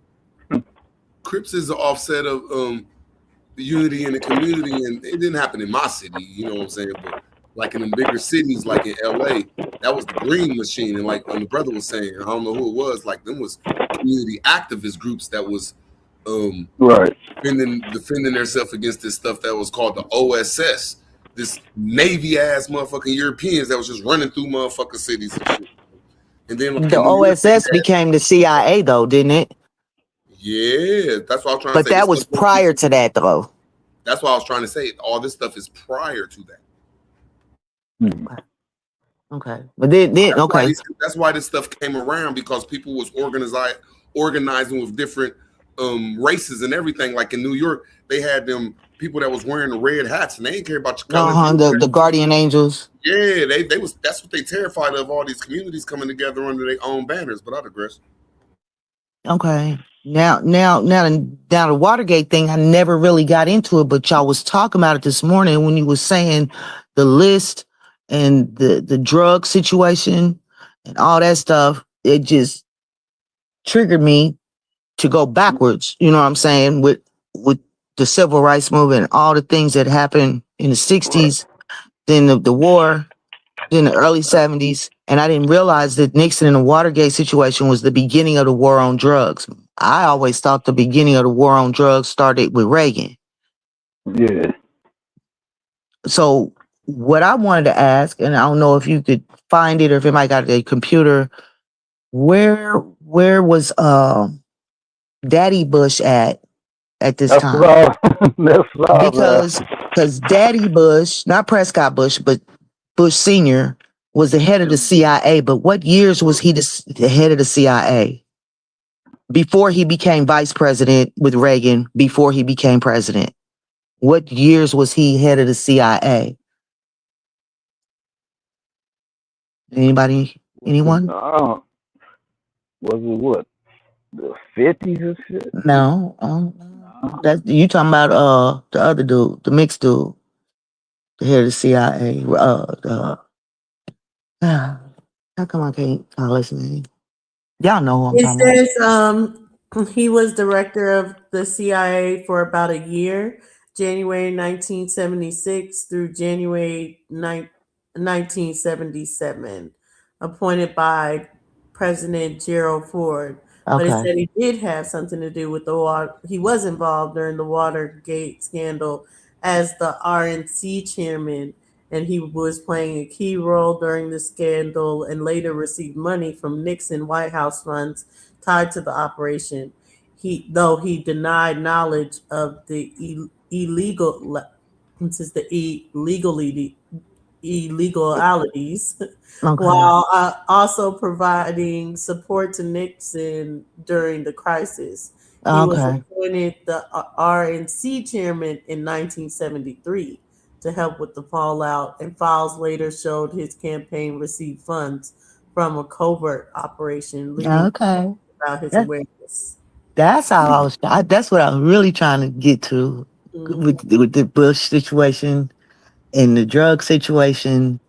Crips is an offset of the unity in the community, and it didn't happen in my city, you know what I'm saying? But like in the bigger cities, like in LA, that was the Green Machine, and like the brother was saying, I don't know who it was, like them was community activist groups that was Right. defending themselves against this stuff that was called the OSS, this Navy ass motherfucking Europeans that was just running through motherfucking cities and shit. And then like The in New York, OSS became the CIA though, didn't it? yeah, that's what I was trying to But say. This that was stuff prior to that though. that's what I was trying to say. All this stuff is prior to that. Okay. But then okay. That's why this stuff came around, because people was organizing with different races and everything. Like in New York, they had them people that was wearing the red hats, and they didn't care about your color. The Guardian Angels. Yeah, they was that's what they terrified of, all these communities coming together under their own banners. But I digress. Okay. Now the Watergate thing, I never really got into it, but y'all was talking about it this morning when you was saying the list and the drug situation and all that stuff. It just triggered me to go backwards. You know what I'm saying? With the civil rights movement, all the things that happened in the 60s, then the war, in the early 70s, and I didn't realize that Nixon and the Watergate situation was the beginning of the war on drugs. I always thought the beginning of the war on drugs started with Reagan. Yeah. So what I wanted to ask, and I don't know if you could find it or if it might got a computer, where was Daddy Bush at this time? Because Daddy Bush, not Prescott Bush, but Bush Sr. was the head of the CIA, but what years was he the head of the CIA? Before he became vice president with Reagan, before he became president. What years was he head of the CIA? Anybody? Anyone? Was it what? The 50s or shit? No. That you talking about the other dude, the mixed dude, the head of the CIA. How come I can't listen? Y'all know who I'm It talking says he was director of the CIA for about a year, January 1976 through January 1977, appointed by President Gerald Ford. But it Okay. said he did have something to do with the water. He was involved during the Watergate scandal as the RNC chairman, and he was playing a key role during the scandal and later received money from Nixon White House funds tied to the operation. Though he denied knowledge of the illegalities, Okay. while also providing support to Nixon during the crisis. He was Okay. appointed the RNC chairman in 1973 to help with the fallout, and files later showed his campaign received funds from a covert operation, leading Okay. about his That- awareness. That's how that's what I was really trying to get to with the Bush situation and the drug situation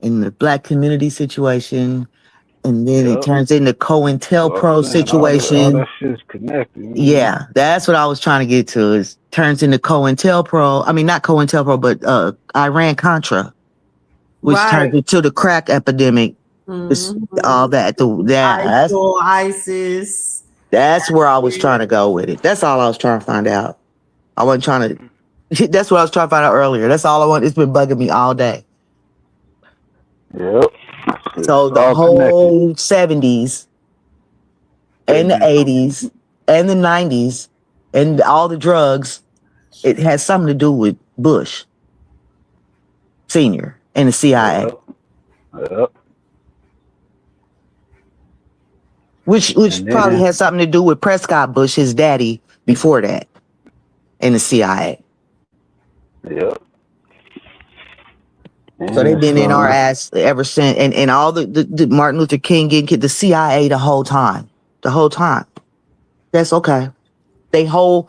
and the black community situation. And then it turns into COINTELPRO All that situation. shit's connected. Yeah, that's what I was trying to get to. Is turns into COINTELPRO. I mean, not COINTELPRO, but Iran Contra, which Right. turned into the crack epidemic. All that. ISIS. That's where I was trying to go with it. That's all I was trying to find out. I wasn't trying to. That's what I was trying to find out earlier. That's all I want. It's been bugging me all day. Yep. So the whole 70s and the 80s and the 90s and all the drugs, it has something to do with Bush Sr. and the CIA. Yep. Which probably has something to do with Prescott Bush, his daddy, before that, and the CIA. Yep. So they've been in our ass ever since, and all the Martin Luther King getting the CIA the whole time. That's okay. They whole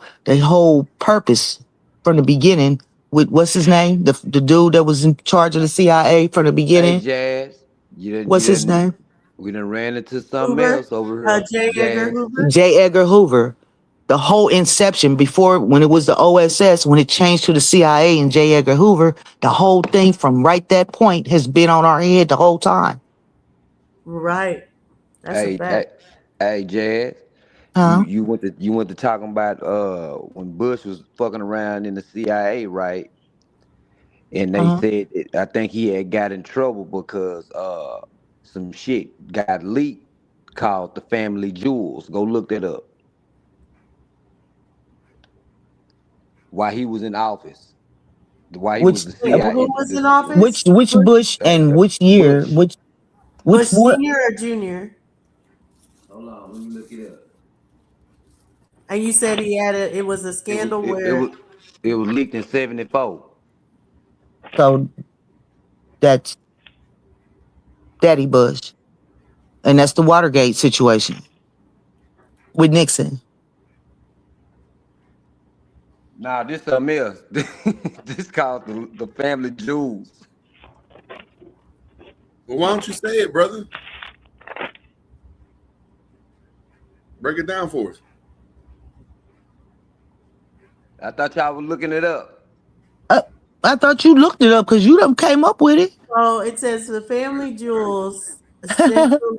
purpose from the beginning with what's his name? The dude that was in charge of the CIA from the Hey, beginning. Jazz, What's his name? we done ran into something Hoover, else over here, J. Edgar Jazz. Hoover. J. Edgar Hoover. The whole inception before when it was the OSS, when it changed to the CIA and J. Edgar Hoover, the whole thing from right that point has been on our head the whole time. Right. That's a Hey, hey, fact. hey, Jazz. Huh? You went to talking about when Bush was fucking around in the CIA, right? And they Uh-huh. said I think he had got in trouble because some shit got leaked called the Family Jewels. Go look that up. While he was in office, while he was Which the Wait, CIA, who was in office? which Bush, Bush and which year? Bush. Which Bush what? Senior or Junior? Hold on, let me look it up. And you said he had it was a It was scandal it, it where was it was leaked in '74. So that's Daddy Bush. And that's the Watergate situation with Nixon. Nah, this something else. This called the Family Jewels. Well, why don't you say it, brother? Break it down for us. I thought y'all was looking it up. Uh, I thought you looked it up because you done came up with it. oh it says the Family Jewels Central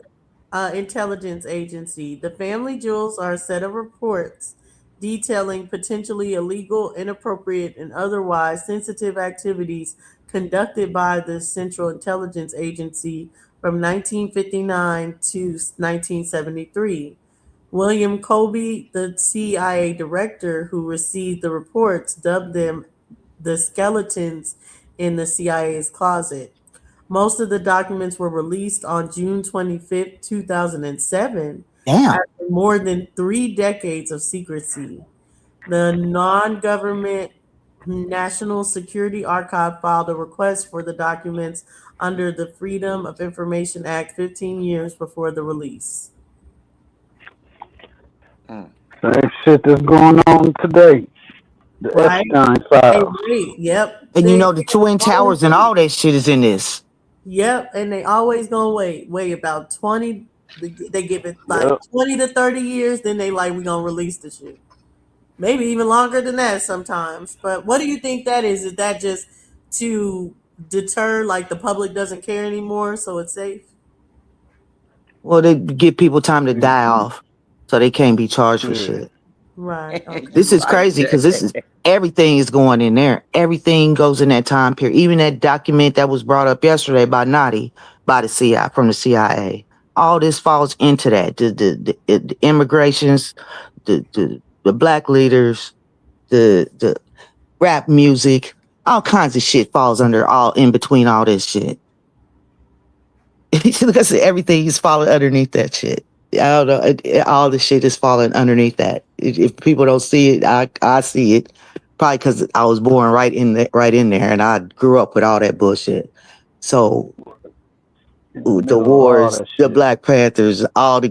Intelligence Agency. The Family Jewels are a set of reports detailing potentially illegal, inappropriate, and otherwise sensitive activities conducted by the Central Intelligence Agency from 1959 to 1973. William Colby, the CIA director who received the reports, dubbed them the skeletons in the CIA's closet. Most of the documents were released on June 25th, 2007, Damn. after more than 3 decades of secrecy. The non government National Security Archive filed a request for the documents under the Freedom of Information Act 15 years before the release. Mm. Same shit that's going on today. The Right? Epstein Hey, files. wait, yep. And you They know the Twin always Towers and all that shit is in this. Yep, and they always gonna wait about 20. They give it like Yep. 20 to 30 years, then they like we gonna release the shit. Maybe even longer than that sometimes. But what do you think that is? Is that just to deter like the public doesn't care anymore, so it's safe? Well, they give people time to die Mm-hmm. off so they can't be charged for Yeah. shit. Right. Okay. This You is like crazy because this is that? everything is going in there. Everything goes in that time period. Even that document that was brought up yesterday by Nadi, by the CIA from the CIA. All this falls into that. The immigrations, the black leaders, the rap music, all kinds of shit falls under all in between all this shit. Because everything is falling underneath that shit. I don't know. All the shit is falling underneath that. If people don't see it, I see it. Probably because I was born right in there, and I grew up with all that bullshit. So In the the middle of all wars, that the shit. Black Panthers, all the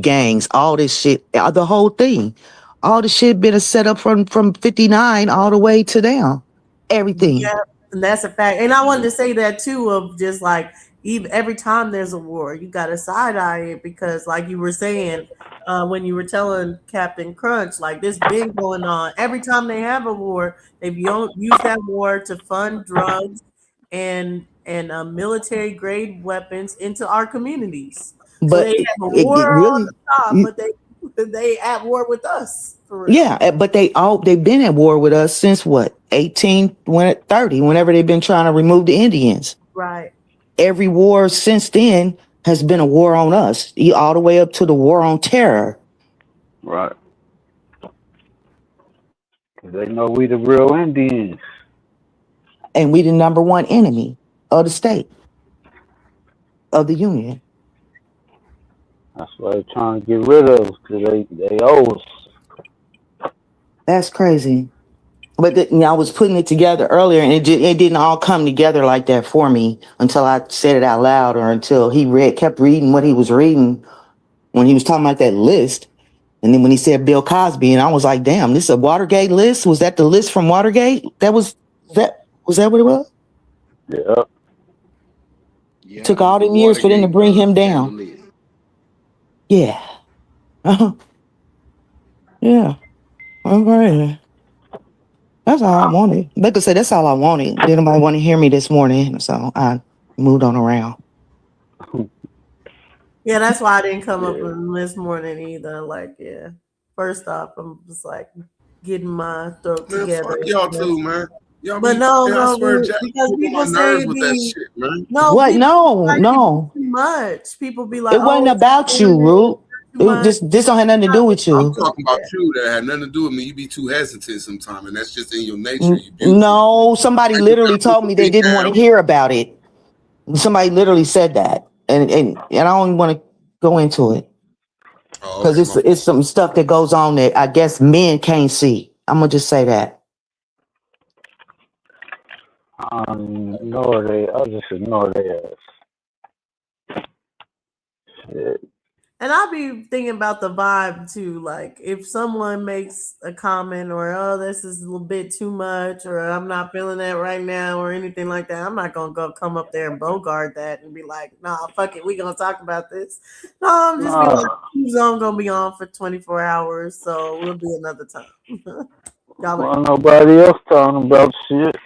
gangs, all this shit, the whole thing, all the shit been a setup from '59 all the way to now. Everything. Yeah, and that's a fact. And I wanted to say that too of just like even every time there's a war, you got to side eye it because, like you were saying, when you were telling Captain Crunch, like this been going on. Every time they have a war, they've used that war to fund drugs and military grade weapons into our communities. So But they have a it war on really. the top, but they at war with us for real. Yeah, but they've been at war with us since what 30, whenever they've been trying to remove the Indians. Right. Every war since then has been a war on us, all the way up to the war on terror. Right. Because they know we the real Indians. And we the number one enemy of the state, of the union. That's why they're trying to get rid of us because they owe us. That's crazy. But I was putting it together earlier, and it didn't all come together like that for me until I said it out loud, or until he kept reading what he was reading when he was talking about that list. And then when he said Bill Cosby, and I was like, damn, this is a Watergate list? Was that the list from Watergate? Was that what it was? Yeah. It Yeah, took it was all the them years for them to Watergate bring him scandal down. list. Yeah. Yeah. All right. That's all I wanted. Like I said, that's all I wanted. Did nobody want to hear me this morning? So I moved on around. Yeah, that's why I didn't come up Yeah. this morning either. Like, yeah. First off, I'm just like getting my throat Man, together fuck and y'all stuff. too, man. Y'all But be, no, man, I no, swear, dude, Jack, because you get on people my say nerves it with that be shit, man. no, What? people No, like it be no. too much. People be like, It wasn't oh, it's about you, women, Root. too much. This don't have nothing to do with I'm you. talking about you. That had nothing to do with me. You be too hesitant sometimes, and that's just in your nature. You beautiful. No, somebody Like, you literally gotta put told your me they feet didn't want to down. hear about it. Somebody literally said that, and I don't want to go into it Oh, because okay, my it's fault. some stuff that goes on that I guess men can't see. I'm gonna just say that. I'll just ignore their ass. Shit. And I'll be thinking about the vibe too. Like if someone makes a comment or oh, this is a little bit too much, or I'm not feeling that right now, or anything like that, I'm not gonna go come up there and bogart that and be like, nah, fuck it, we gonna talk about this. No, I'm just be like, Nah. zone gonna be on for 24 hours, so we'll be another time. Y'all Well, nobody else talking about shit.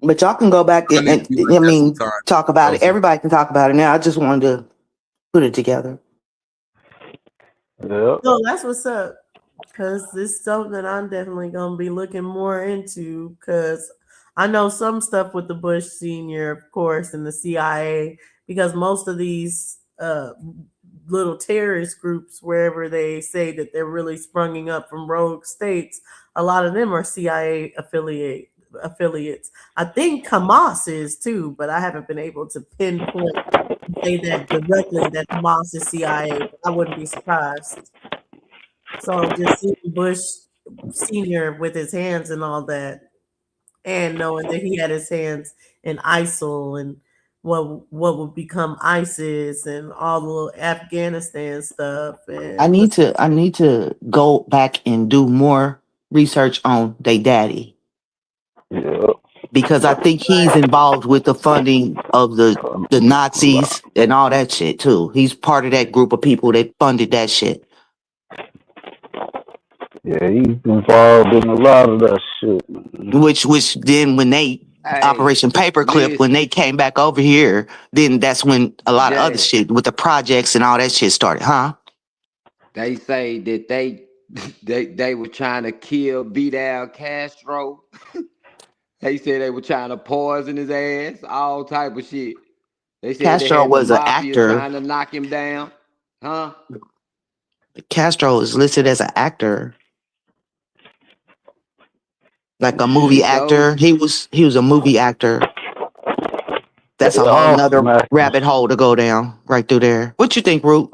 But y'all can go back I need to be and like I that mean sometimes. talk about it. Also, Everybody can talk about it now. I just wanted to put it together. Yeah. No, that's what's up. Cause this is something I'm definitely gonna be looking more into. Cause I know some stuff with the Bush Senior, of course, and the CIA. Because most of these little terrorist groups, wherever they say that they're really sprunging up from rogue states, a lot of them are CIA affiliates. I think Hamas is too, but I haven't been able to pinpoint and say that directly that Hamas is CIA. But I wouldn't be surprised. So just seeing Bush Senior with his hands and all that, and knowing that he had his hands in ISIL and what would become ISIS and all the little Afghanistan stuff I and need what's to go back and do more research on they daddy Yeah. because I think he's involved with the funding of the Nazis and all that shit too. He's part of that group of people that funded that shit. Yeah, he's involved in a lot of that shit. Which then when they Hey, Operation Paperclip, when listen, they came back over here, then that's when a lot of other Jay. shit with the projects and all that shit started, huh? They say that they were trying to kill Vidal Castro. They said they were trying to poison his ass, all type of shit. They said they Castro had the was an mafia actor. trying to knock him down. Huh? Castro is listed as an actor, like a He movie showed. actor. He was a movie actor. That's They a whole all nother some actors. rabbit hole to go down right through there. What you think, Root?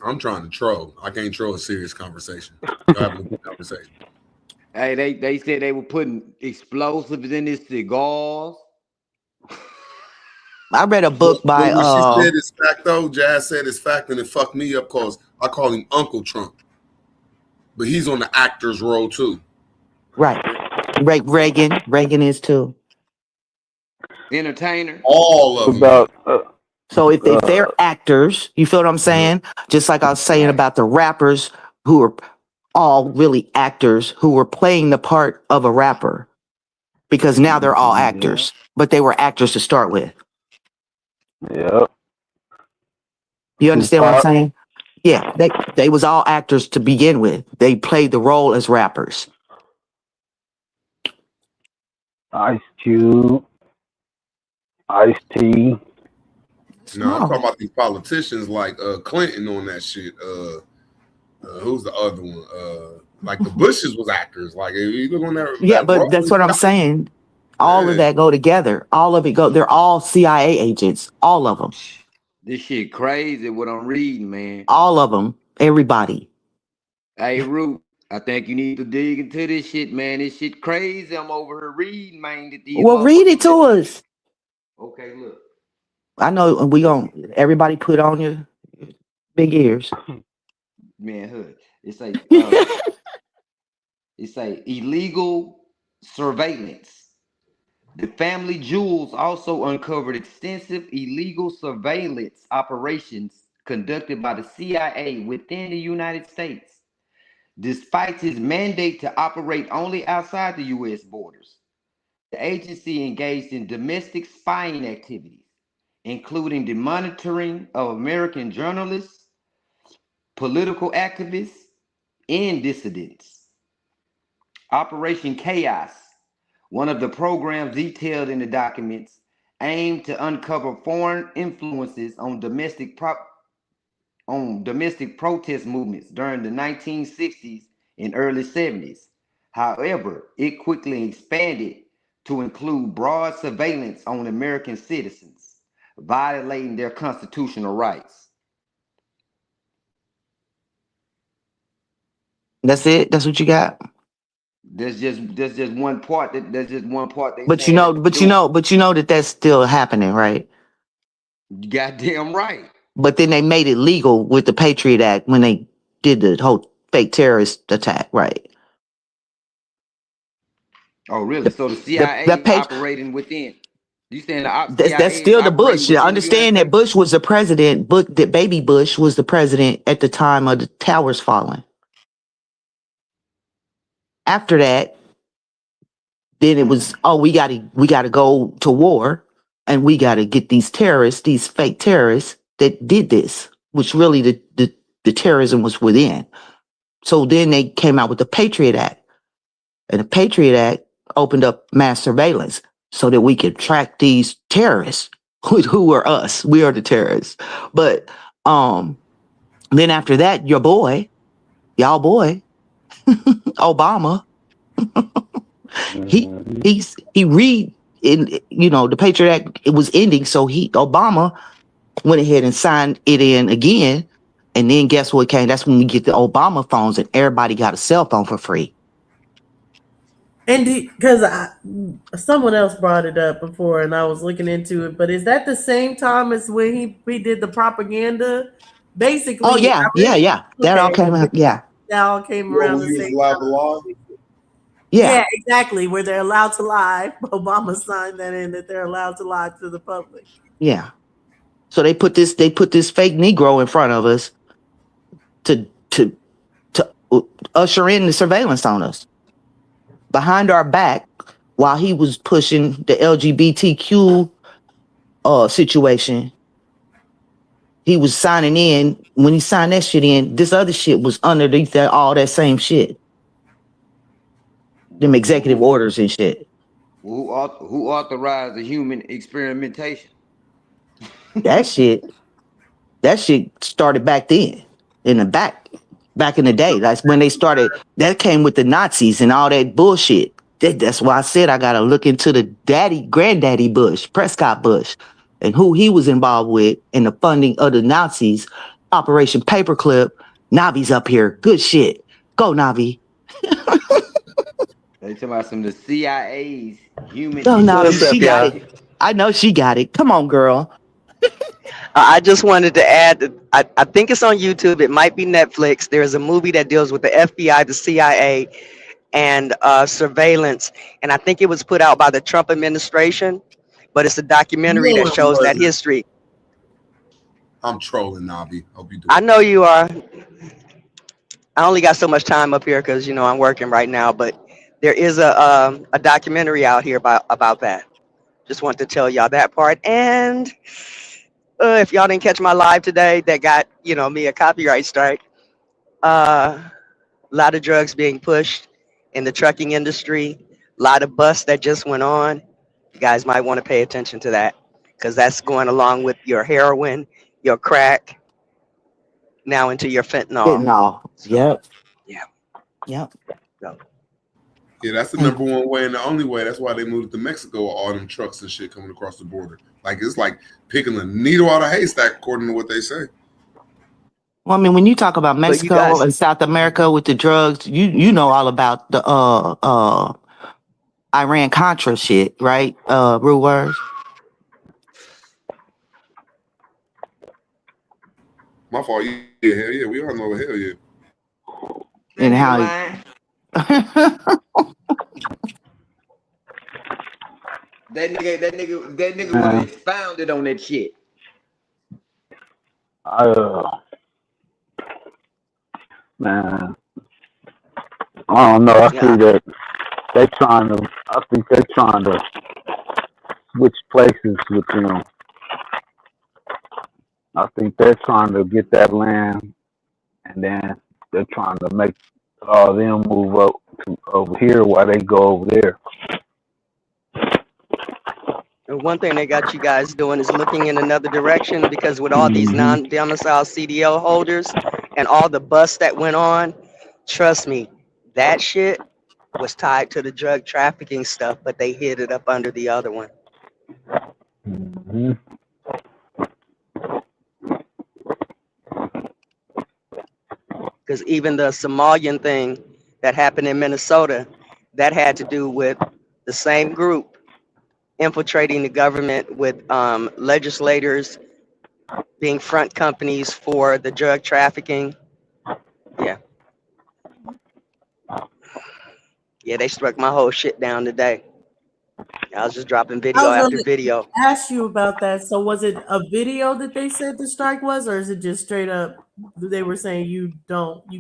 I'm trying to troll. I can't troll a serious conversation. Y'all having a good conversation. Hey, they said they were putting explosives in his cigars. I read a But, book by what she said is fact, though. Jazz said it's fact, and it fucked me up because I call him Uncle Trump. But he's on the actor's role, too. right. Reagan. Reagan is too. Entertainer. All What of them is. about So if uh, they're actors, you feel what I'm Uh-huh. saying? Just like I was saying Right. about the rappers who are all really actors who were playing the part of a rapper because now they're all yeah, actors, but they were actors to start with. yeah, You understand what I'm Tupac, saying? Yeah, they was all actors to begin with. They played the role as rappers. Ice Cube, Ice T. No, I'm Small. talking about these politicians like Clinton on that shit. Who's the other one? Like the Bushes was actors. Like if you look on Yeah, that but road, that's what I'm saying. All of man. that go together. All of it go. They're all CIA agents. All of them. This shit crazy what I'm reading, man. All of them. Everybody. Hey, Root, I think you need to dig into this shit, man. This shit crazy. I'm over here reading, man, that these Well, read it motherfuckers. to us. Okay, look. I know we gon' everybody put on your big ears. Man, hood. It's a illegal surveillance. The family jewels also uncovered extensive illegal surveillance operations conducted by the CIA within the United States, despite its mandate to operate only outside the U.S. borders. The agency engaged in domestic spying activities, including the monitoring of American journalists, political activists, and dissidents. Operation Chaos, one of the programs detailed in the documents, aimed to uncover foreign influences on domestic protest movements during the 1960s and early 70s. However, it quickly expanded to include broad surveillance on American citizens, violating their constitutional rights. That's it. That's what you got. There's just one part they But you saying know, that they doing. but you know that that's still happening, right? Goddamn right. But then they made it legal with the Patriot Act when they did the whole fake terrorist attack, right? Oh, really? The So the the CIA page operating within? You saying the that's CIA is still the operating Bush. Yeah, within the United understand that States? Bush was the president, but that baby Bush was the president at the time of the towers falling. After that, then it was, oh, we gotta go to war and we gotta get these terrorists, these fake terrorists that did this, which really the terrorism was within. So then they came out with the Patriot Act. And the Patriot Act opened up mass surveillance so that we could track these terrorists who are us. We are the terrorists. But then after that, y'all boy, Obama, he Mhm. he read in the Patriot Act, it was ending, so Obama went ahead and signed it in again. And then guess what came? That's when we get the Obama phones and everybody got a cell phone for free. And because someone else brought it up before, and I was looking into it. But is that the same time as when he did the propaganda? Oh Basically, yeah, I yeah, read. yeah. That all Okay, came out. Yeah, that all came Well, around when the he was same allowed to lie. time. yeah, Yeah, exactly. Where they're allowed to lie. Obama signed that in that they're allowed to lie to the public. yeah. So they put this fake Negro in front of us to to to usher in the surveillance on us behind our back while he was pushing the LGBTQ situation. He was signing in. When he signed that shit in, this other shit was underneath all that same shit. Them Well, executive orders and shit. who authorized the human experimentation? That shit that shit started back then in the back in the day. That's when they started. That came with the Nazis and all that bullshit. That's why I said I gotta look into the granddaddy Bush, Prescott Bush, and who he was involved with in the funding of the Nazis. Operation Paperclip. Navi's up here. Good shit. Go Navi. They talking about some of the CIA's human Go Navi. What's She up, got y'all? it. I know she got it. Come on, girl. I just wanted to add that I think it's on YouTube. It might be Netflix. There's a movie that deals with the FBI, the CIA, and surveillance. And I think it was put out by the Trump administration, but it's a documentary No, that it shows that wasn't. history. I'm trolling, Nabi. Hope you do I it. know you are. I only got so much time up here because I'm working right now, but there is a documentary out here about that. Just want to tell y'all that part. And if y'all didn't catch my live today, that got me a copyright strike. A lot of drugs being pushed in the trucking industry. A lot of busts that just went on. You guys might want to pay attention to that because that's going along with your heroin, your crack, now into your fentanyl. Fentanyl. So Yep. yeah. Yep. So, Yeah, that's the And number one way and the only way. That's why they moved to Mexico with all them trucks and shit coming across the border. Like it's like picking a needle out of a haystack, according to what they say. well, I mean, when you talk about but you Mexico guys, and South America with the drugs, you know all about the Iran Contra shit, right? Real words. My fault. Yeah, hell yeah. We all know hell yeah. That And nigga how lying. That nigga would have Man, expounded on that shit. I man, I don't know. I Yeah. see that they trying to. I think they trying to switch places with them. I think they're trying to get that land, and then they're trying to make all them move up to over here while they go over there. And one thing they got you guys doing is looking in another direction because with all these Hmm. non-domicile CDL holders and all the bust that went on, trust me, that shit was tied to the drug trafficking stuff, but they hid it up under the other one. Hmm. Because even the Somalian thing that happened in Minnesota, that had to do with the same group infiltrating the government with legislators being front companies for the drug trafficking. Yeah, yeah, they struck my whole shit down today. I was just dropping I video was after going video. to ask you about that. So was it a video that they said the strike was, or is it just straight up they were saying you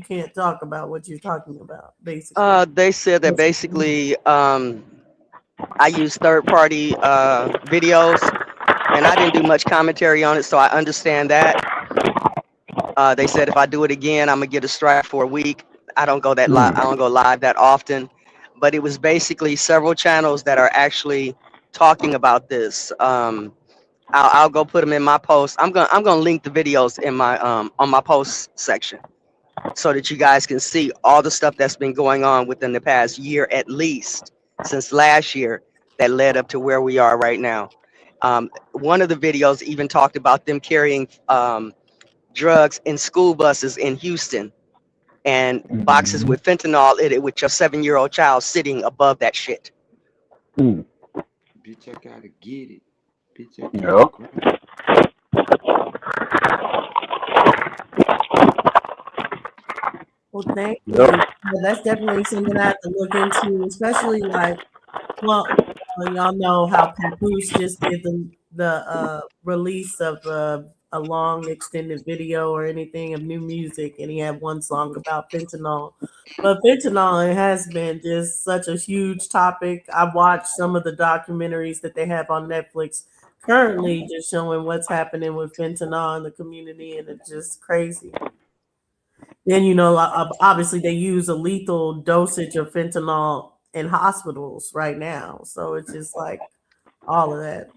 can't talk about what you're talking about, basically? They said that basically I use third party videos and I didn't do much commentary on it, so I understand that. They said if I do it again, I'm gonna get a strike for a week. I don't go that live. I don't go live that often, but it was basically several channels that are actually talking about this. I'll go put them in my post. I'm gonna link the videos in my on my post section so that you guys can see all the stuff that's been going on within the past year at least since last year that led up to where we are right now. One of the videos even talked about them carrying drugs in school buses in Houston and boxes Hmm. with fentanyl in it with your 7-year-old child sitting above that shit. Hmm. Bitch, I gotta get it. Bitch, I gotta Yep. grab Well, thank Yep. you. Yeah, that's definitely something I have to look into, especially like, well, y'all know how Papoose just did the release of a long extended video or anything of new music, and he had one song about fentanyl. But fentanyl, it has been just such a huge topic. I've watched some of the documentaries that they have on Netflix currently, just showing what's happening with fentanyl in the community, and it's just crazy. Then obviously they use a lethal dosage of fentanyl in hospitals right now, so it's just like all of that.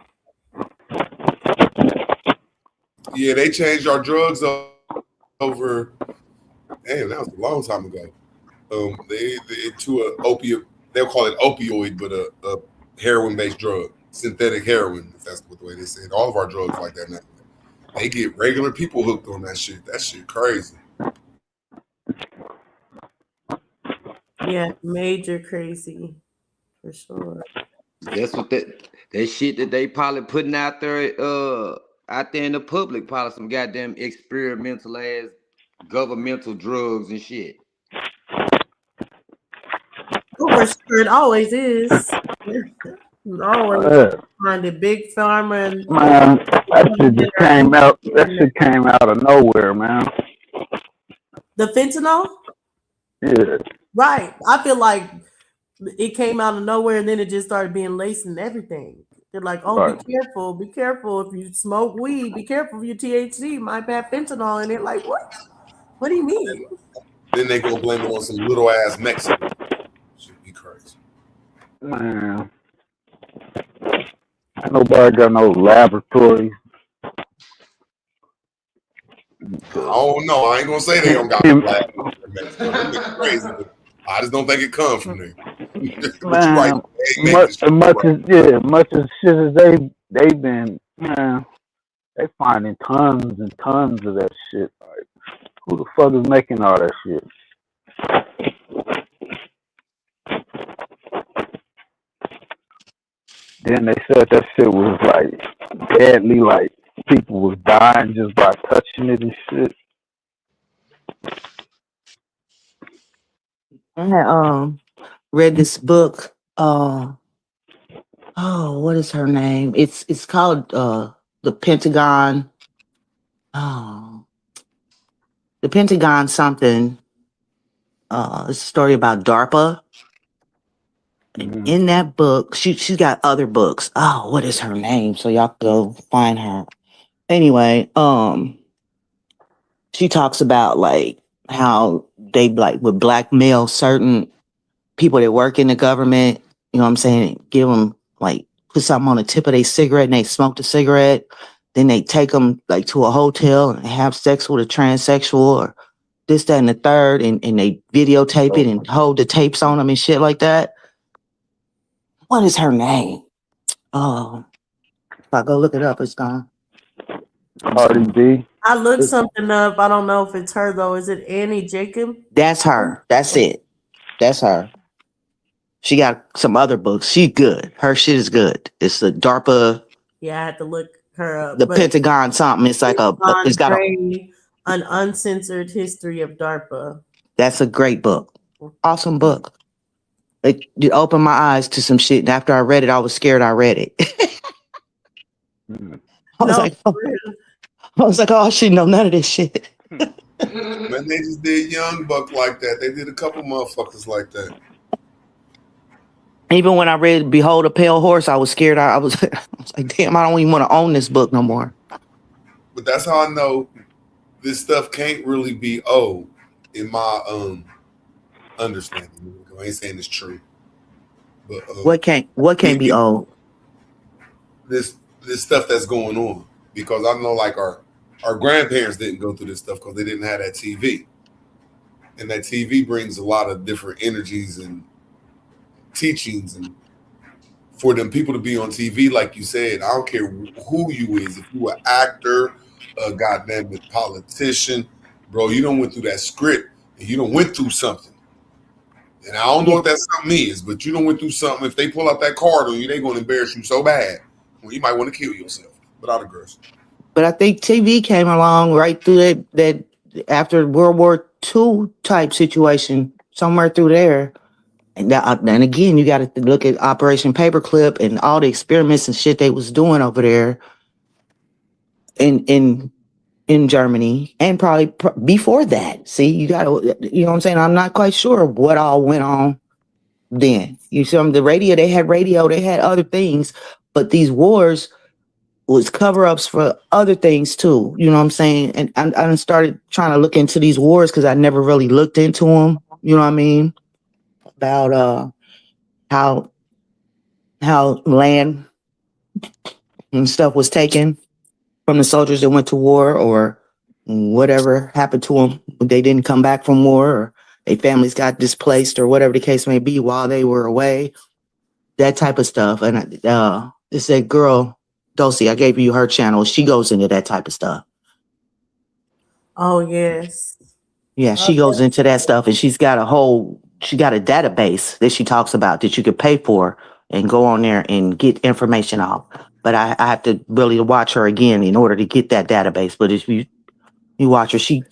Yeah, they changed our drugs over. Damn, that was a long time ago. They to a opiate. They'll call it opioid, but a heroin-based drug, synthetic heroin. If that's what the way they say it. All of our drugs like that now. They get regular people hooked on that shit. That shit crazy. Yeah, major crazy for sure. That's what that shit that they probably putting out there in the public, probably some goddamn experimental ass governmental drugs and shit. Oh, for sure, it always is. Always Yeah. find a big pharma and Man, the that shit government just are came out. That infiltrating shit came out of nowhere, man. the fentanyl. Yeah. Right, I feel like it came out of nowhere and then it just started being laced in everything. They're like, oh, Right. be careful if you smoke weed, be careful if you THC might have fentanyl in it. Like, what? What do you mean? Then they gonna blame it on some little ass Mexican. Should be crazy. Man, ain't nobody got no laboratory I to don't know. I ain't gonna say they don't got no chem- black in Mexico. Them niggas crazy, but I just don't think it comes from there. But you're right. man. They make this shit Much right. as much as shit as they've been, man. They finding tons and tons of that shit. Like, who the fuck is making all that shit? Then they said that shit was like deadly, like people was dying just by touching it and shit. I had read this book. What is her name? It's called the Pentagon. Oh, the Pentagon something. It's a story about DARPA. And Mhm. in that book, she's got other books. Oh, what is her name? So y'all go find her. Anyway, she talks about like how they like would blackmail certain people that work in the government. You know what I'm saying? Give them like put something on the tip of their cigarette and they smoke the cigarette. Then they take them like to a hotel and have sex with a transsexual or this, that, and the third, and they videotape it and hold the tapes on them and shit like that. What is her name? Oh, if I go look it up, it's gone. Cardi B. I looked something up. I don't know if it's her though. Is it Annie Jacob? That's her. That's it. That's her. She got some other books. She good. Her shit is good. It's the DARPA, Yeah, I had to look her up. the But Pentagon something. It's like it's got a. Andre, an uncensored history of DARPA. That's a great book. Awesome book. It opened my eyes to some shit. And after I read it, I was scared I read it. I was No, like, oh, I shouldn't know none of this shit. Man, they just did Young Buck like that. They did a couple motherfuckers like that. Even when I read Behold a Pale Horse, I was scared. I was like, damn, I don't even want to own this book no more. But that's how I know this stuff can't really be old in my understanding. I ain't saying it's true. But What can't be old? This stuff that's going on. Because I know like our grandparents didn't go through this stuff because they didn't have that TV. And that TV brings a lot of different energies and teachings, and for them people to be on TV, like you said, I don't care who you is, if you an actor, a goddamn politician, bro, you don't went through that script and you don't went through something. And I don't know what that something is, but you don't went through something. If they pull out that card on you, they gonna embarrass you so bad. Well, you might want to kill yourself. But I digress. But I think TV came along right through that after World War II type situation, somewhere through there. And again, you got to look at Operation Paperclip and all the experiments and shit they was doing over there in Germany, and probably before that. See, you got to, you know what I'm saying? I'm not quite sure what all went on then. You see, the radio, they had other things, but these wars was cover-ups for other things too. You know what I'm saying? And I started trying to look into these wars because I never really looked into them. You know what I mean? About how land and stuff was taken from the soldiers that went to war, or whatever happened to them. They didn't come back from war, or their families got displaced, or whatever the case may be while they were away. That type of stuff. And it's that girl, Dulcie, I gave you her channel. She goes into that type of stuff. Oh yes. Yeah, she goes into that stuff, and she got a database that she talks about that you could pay for and go on there and get information off. But I have to really watch her again in order to get that database. But if you watch her, she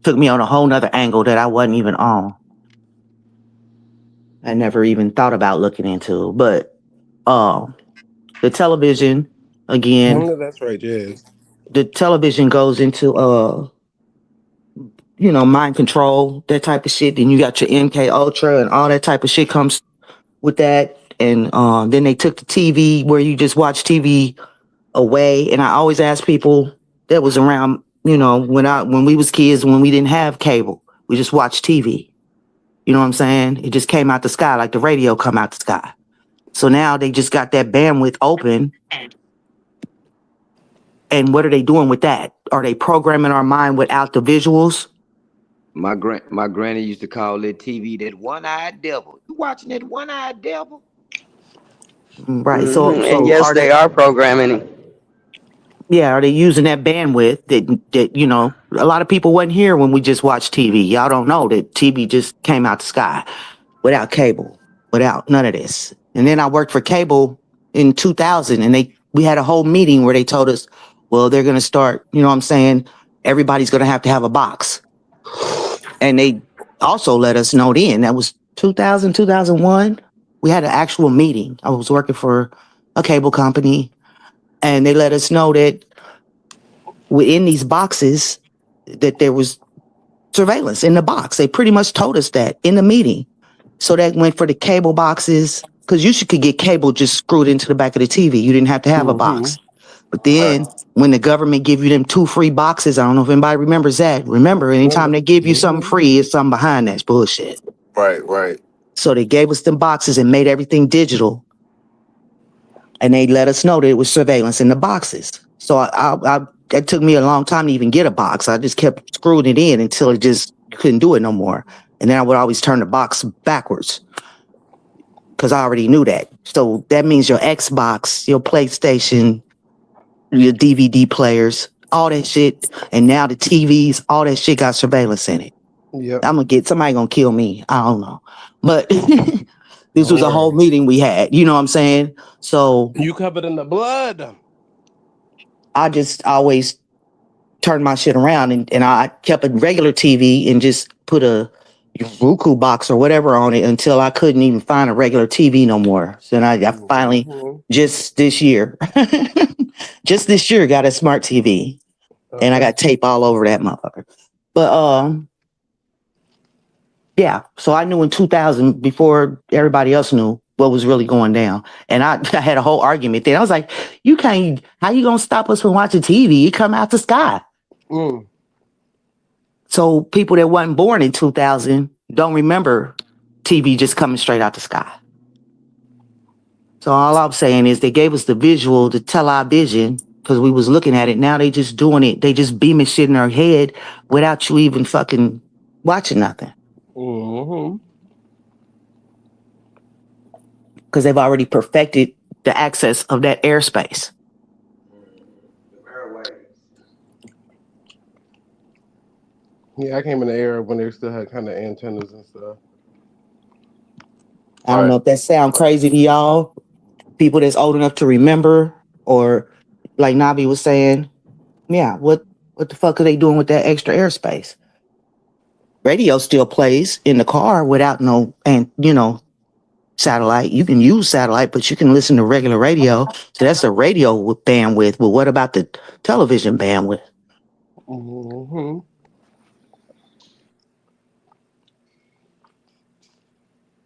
took me on a whole nother angle that I wasn't even on. I never even thought about looking into. But the television, again, That's right, yes. the television goes into mind control, that type of shit. Then you got your MK Ultra and all that type of shit comes with that. And then they took the TV where you just watch TV away. And I always ask people that was around, when we was kids, when we didn't have cable, we just watched TV. You know what I'm saying? It just came out the sky like the radio come out the sky. So now they just got that bandwidth open. And what are they doing with that? Are they programming our mind without the visuals? My granny used to call that TV that one-eyed devil. You watching that one-eyed devil? Right. Mm-hmm. So And yes, are they are programming. are they using that bandwidth that a lot of people wasn't here when we just watched TV. Y'all don't know that TV just came out the sky without cable, without none of this. And then I worked for cable in 2000, and we had a whole meeting where they told us, well, they're going to start, everybody's going to have a box. And they also let us know then. That was 2000, 2001. We had an actual meeting. I was working for a cable company, and they let us know that within these boxes that there was surveillance in the box. They pretty much told us that in the meeting. So that went for the cable boxes, because you could get cable just screwed into the back of the TV. You didn't have to have a box. But then when the government give you them 2 free boxes, I don't know if anybody remembers that. Remember, anytime they give you something free, it's something behind that's bullshit. Right. So they gave us them boxes and made everything digital. And they let us know that it was surveillance in the boxes. So it took me a long time to even get a box. I just kept screwing it in until it just couldn't do it no more. And then I would always turn the box backwards because I already knew that. So that means your Xbox, your PlayStation, your DVD players, all that shit, and now the TVs, all that shit got surveillance in it. Yep. Somebody gonna kill me. I don't know. But this was a whole meeting we had. You know what I'm saying? So you covered in the blood. I just always turned my shit around and I kept a regular TV and just put a Roku box or whatever on it until I couldn't even find a regular TV no more. So then I finally, just this year got a smart TV. And I got tape all over that motherfucker. But yeah, so I knew in 2000 before everybody else knew what was really going down. And I had a whole argument then. I was like, how you gonna stop us from watching TV? It come out the sky. So people that wasn't born in 2000 don't remember TV just coming straight out the sky. So all I'm saying is they gave us the visual to tell our vision because we was looking at it. Now they just doing it. They just beaming shit in our head without you even fucking watching nothing. Because they've already perfected the access of that airspace. Yeah, I came in the era when they still had kind of antennas and stuff. I don't know if that sound crazy to y'all, people that's old enough to remember, or like Nabi was saying, yeah, what the fuck are they doing with that extra airspace? Radio still plays in the car without satellite. You can use satellite, but you can listen to regular radio. So that's a radio bandwidth. But what about the television bandwidth?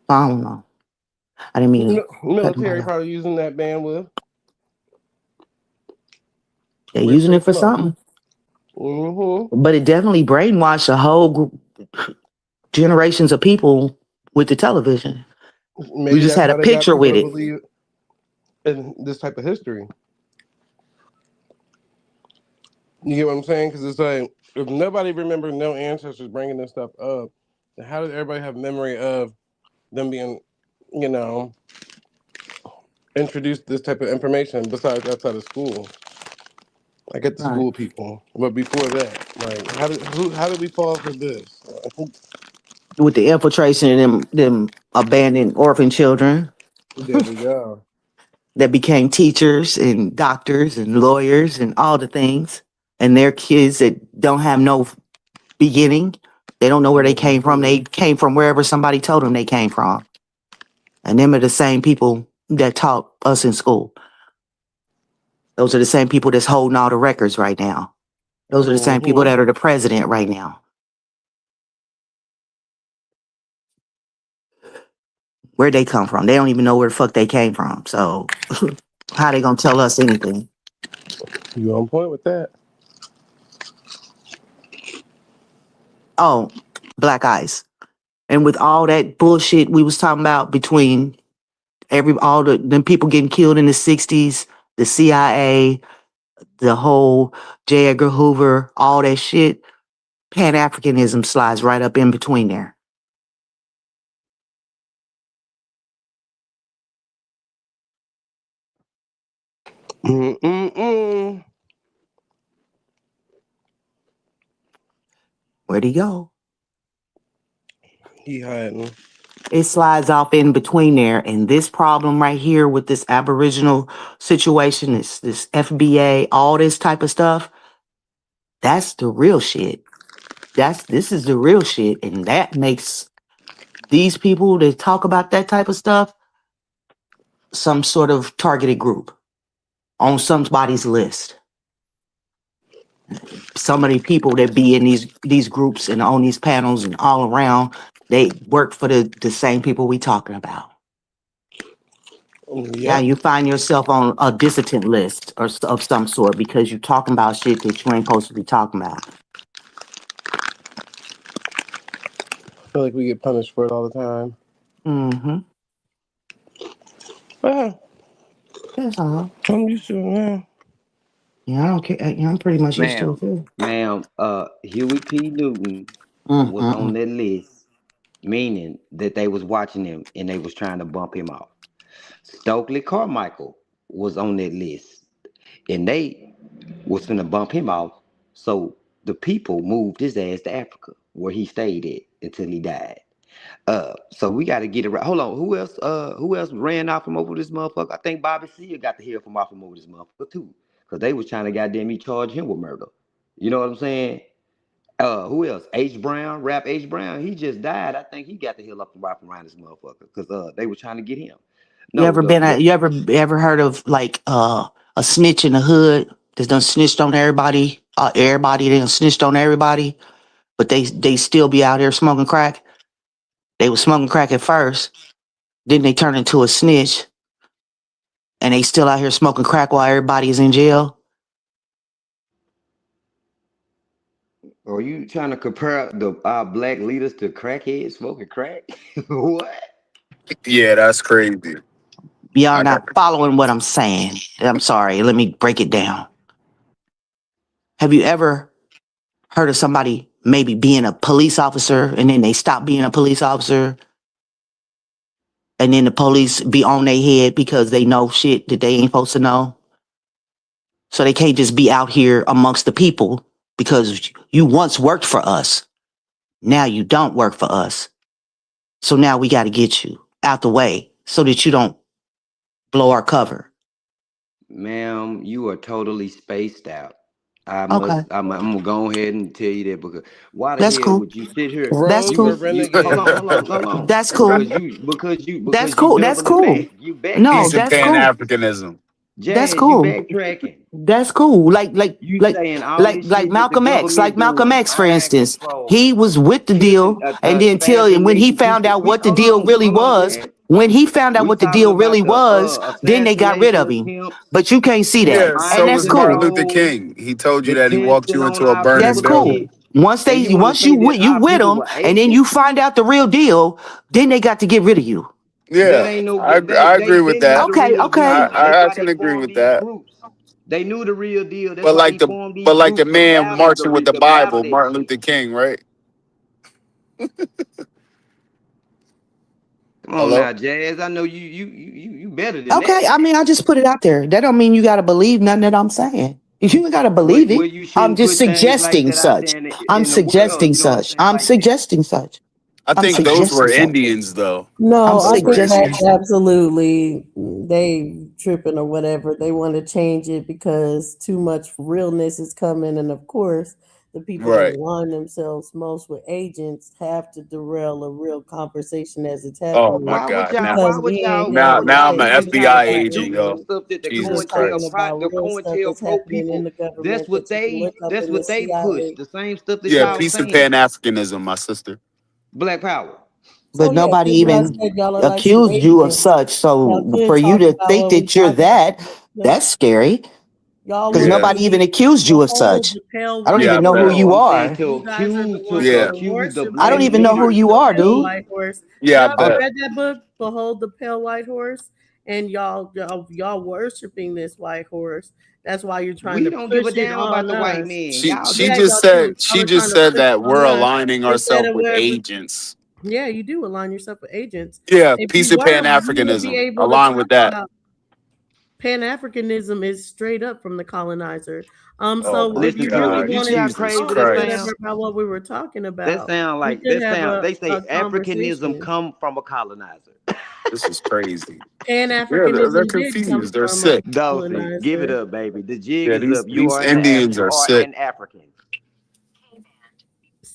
I don't know. I didn't mean military probably using that bandwidth. They're using it for something. But it definitely brainwashed a whole group, generations of people with the television. Maybe we just had a picture with it. In this type of history. You get what I'm saying? Because it's like, if nobody remembers no ancestors bringing this stuff up, then how does everybody have memory of them being, introduced this type of information besides outside of school? I get the school people, but before that, like, how did we fall for this? With the infiltration of them abandoned orphan children. There we go. That became teachers and doctors and lawyers and all the things. And they're kids that don't have no beginning. They don't know where they came from. They came from wherever somebody told them they came from. And them are the same people that taught us in school. Those are the same people that's holding all the records right now. Those are the same people that are the president right now. Where'd they come from? They don't even know where the fuck they came from. So how they gonna tell us anything? You on point with that. Oh, black ice. And with all that bullshit we was talking about between all them people getting killed in the 60s, the CIA, the whole J. Edgar Hoover, all that shit, Pan-Africanism slides right up in between there. Where'd he go? He hiding. It slides off in between there. And this problem right here with this Aboriginal situation, this FBA, all this type of stuff, that's the real shit. This is the real shit, and that makes these people that talk about that type of stuff some sort of targeted group on somebody's list. So many people that be in these groups and on these panels and all around, they work for the same people we talking about. Now Yep. you find yourself on a dissident list of some sort because you're talking about shit that you ain't supposed to be talking about. I feel like we get punished for it all the time. Mm-hmm. Well, That's all. I'm used to it, man. Yeah, I don't care. Yeah, I'm pretty much used to it Ma'am, too. ma'am, Huey P. Newton was on Mm-mm. that list, meaning that they was watching him and they was trying to bump him off. Stokely Carmichael was on that list, and they was finna bump him off. So the people moved his ass to Africa, where he stayed at until he died. So we got to get it right. Hold on, who else? Who else ran off from over this motherfucker? I think Bobby Seale got to hear from off from over this motherfucker too, cause they was trying to goddamn me charge him with murder. You know what I'm saying? Who else? H Brown, rap H Brown. He just died. I think he got the hell up and right from around this motherfucker, cause they were trying to get him. You No, ever been you ever heard of like a snitch in the hood that's done snitched on everybody? Everybody done snitched on everybody, but they still be out here smoking crack. They was smoking crack at first, then they turn into a snitch, and they still out here smoking crack while everybody is in jail. Are you trying to compare our black leaders to crackheads smoking crack? What? Yeah, that's crazy. Y'all I not never. following what I'm saying. I'm sorry. Let me break it down. Have you ever heard of somebody maybe being a police officer and then they stop being a police officer and then the police be on their head because they know shit that they ain't supposed to know? So they can't just be out here amongst the people because you once worked for us. Now you don't work for us. So now we got to get you out the way so that you don't blow our cover. Ma'am, you are totally spaced out. Okay. I'm gonna go ahead and tell you that because why the That's hell cool. would you sit here? That's Rogue, You a cool. you hold renegade. on, hold on, hold on. That's cool. That's Because you cool. That's doubling cool. back. You No, Peace and that's backtracking. Pan cool. Africanism. That's Jazz, you cool. backtracking. That's cool. You saying all this Like shit that the Malcolm X. Like government Malcolm doing, X, for mind instance. control, He was with the killing, deal and then and when he assassination found people. out We what the deal really hold on, was, Jazz. when he found out We what the talking deal really about the was, then they got rid assassination of him. attempts, But you can't see that. Yeah, And so mind that's was Martin cool. Luther control, King. He told you the that he walked testing you on into a our burning That's people and cool. building. shit. And you want to Once say that you our with people them were and then you atheists? find out the real deal, then they got to get rid of you. That Yeah, ain't no. I They agree with been knew that. the Okay, real okay. deal. That's I why can they agree formed with these that. groups. They knew the real deal. That's But why like they the formed these but like groups the man marching with the to battle Bible, that Martin shit. Luther King, right? Come on Hello? now, Jazz. I know you better than that. Okay, I mean, I just put it out there. That don't mean you got to believe nothing that I'm saying. You ain't got to believe Well, it. you I'm shouldn't just put things like suggesting that out such. there I'm in the world. suggesting You know what I'm such. saying? I'm Like that. suggesting such. I I'm think those suggesting were such. Indians though. I'm No, I Those were think suggesting. that's Indians. absolutely they tripping or whatever. They want to change it because too much realness is coming, and of course, the people that Right. align themselves most with agents have to derail a real conversation as it's Oh happening my God. Now because we ain't now had no now I'm an chance to FBI talk agent, about yo. it. Jesus We're talking Christ. about real stuff that's happening in the That's government what that you can look up that's in the what they push. CIA. The same stuff that Yeah, y'all peace and saying. Pan Africanism, my sister. Black power. So But yeah, nobody that's what I even said. Y'all are like some accused you of agents. such. Y'all So could for you talk to about think what we that you're talking that, about. that's scary. Y'all Because Yeah. nobody even literally accused you of behold such. the pale I don't white Yeah, I even know who bet. horse. you No, I'm saying are. You guys are the ones Yeah. that to are accuse the I don't black worshiping even know who leaders. you the are, pale dude. white horse. Yeah, I Y'all ever bet. read that book, Behold the Pale White Horse? And y'all worshiping this white horse. That's why you're trying We to don't give push a it damn about on the white us. man. She Y'all she Yeah, do. just y'all do. said Y'all she are just trying to said push it that we're on us aligning instead ourselves of with where we agents. yeah, you do align yourself with agents. Yeah, If peace you and Pan weren't, you would be Africanism. able to Align talk with that. about Pan Africanism is straight up from the colonizer. Oh So my if Listen you to really it. God. You see wanted how to Jesus crazy talk that or Christ. whatever sound? about what we were talking That about, sound we like could that have sound. They say a Africanism conversation. come from a colonizer. This is crazy. Pan Yeah, they're Africanism did come confused. They're from a sick. Dawson, give it colonizer. up, baby. The jig Yeah, is up. these Indians You are are sick. an African.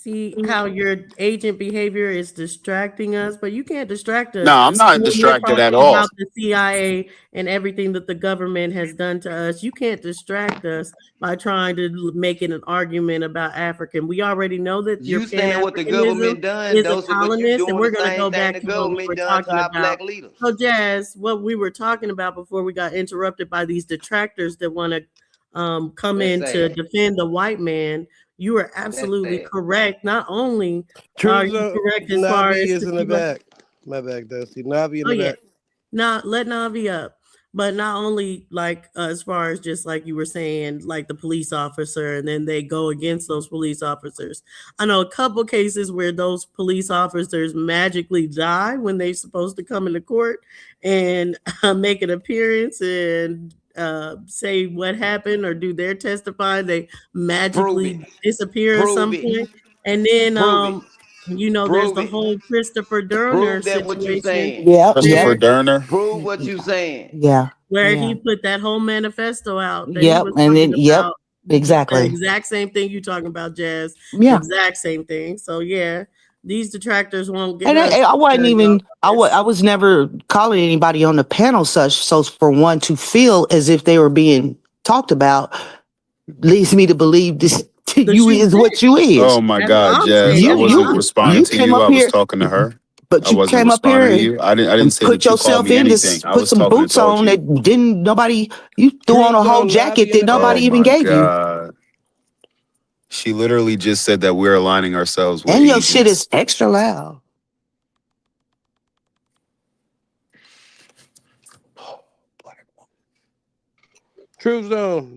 See how your agent behavior is distracting us, but you can't distract No, us I'm not when we're distracted at talking all. about the CIA and everything that the government has done to us. You can't distract us by trying to make it an argument about African. We already know that your You saying what the Pan-Africanism government done, is a though, so but you colonist, and doing the we're going to same go thing back the to what we government were done to talking our about. black leaders. So, Jazz, what we were talking about before we got interrupted by these detractors that want to come That's in to sad. defend the white man, you are That's absolutely sad. correct. Not only are Truth you zone. correct as far Navi as is to in the be like, back. My back, Dusty. Navi in oh the yeah, back. not let Navi up, but not only like as far as just like you were saying, like the police officer, and then they go against those police officers. I know a couple cases where those police officers magically die when they're supposed to come into court and make an appearance and say what happened or do their testifying. They Prove it. magically disappear at Prove some it. point, and then Prove it. there's Prove the it. whole Christopher Durner Prove that what you situation saying. Yep, Christopher yep, where Durner. Prove what you saying. yeah, he yeah, put that whole manifesto out that he yep, was and talking then yep, about the exactly. exact same thing you talking about, Jazz. The Yeah, exact same thing. So yeah, these detractors won't get and us I wasn't started off even. on this. I was never calling anybody on the panel such. So for one to feel as if they were being talked about leads me to believe this. Because You you is what did. you is. Oh my That's all God, I'm Jazz! saying. I That's You all wasn't I'm responding you to saying. came you. up I was here, talking to her. but I you wasn't came up here responding to you. I didn't say put that you called yourself me in to anything. I put was some talking to boots talk on to you. that didn't nobody. You threw on Truth a whole zone. Navi jacket in that the nobody Oh back. even my gave you, God. She literally just said that we're aligning ourselves with and your shit agents. is extra loud. Truth zone.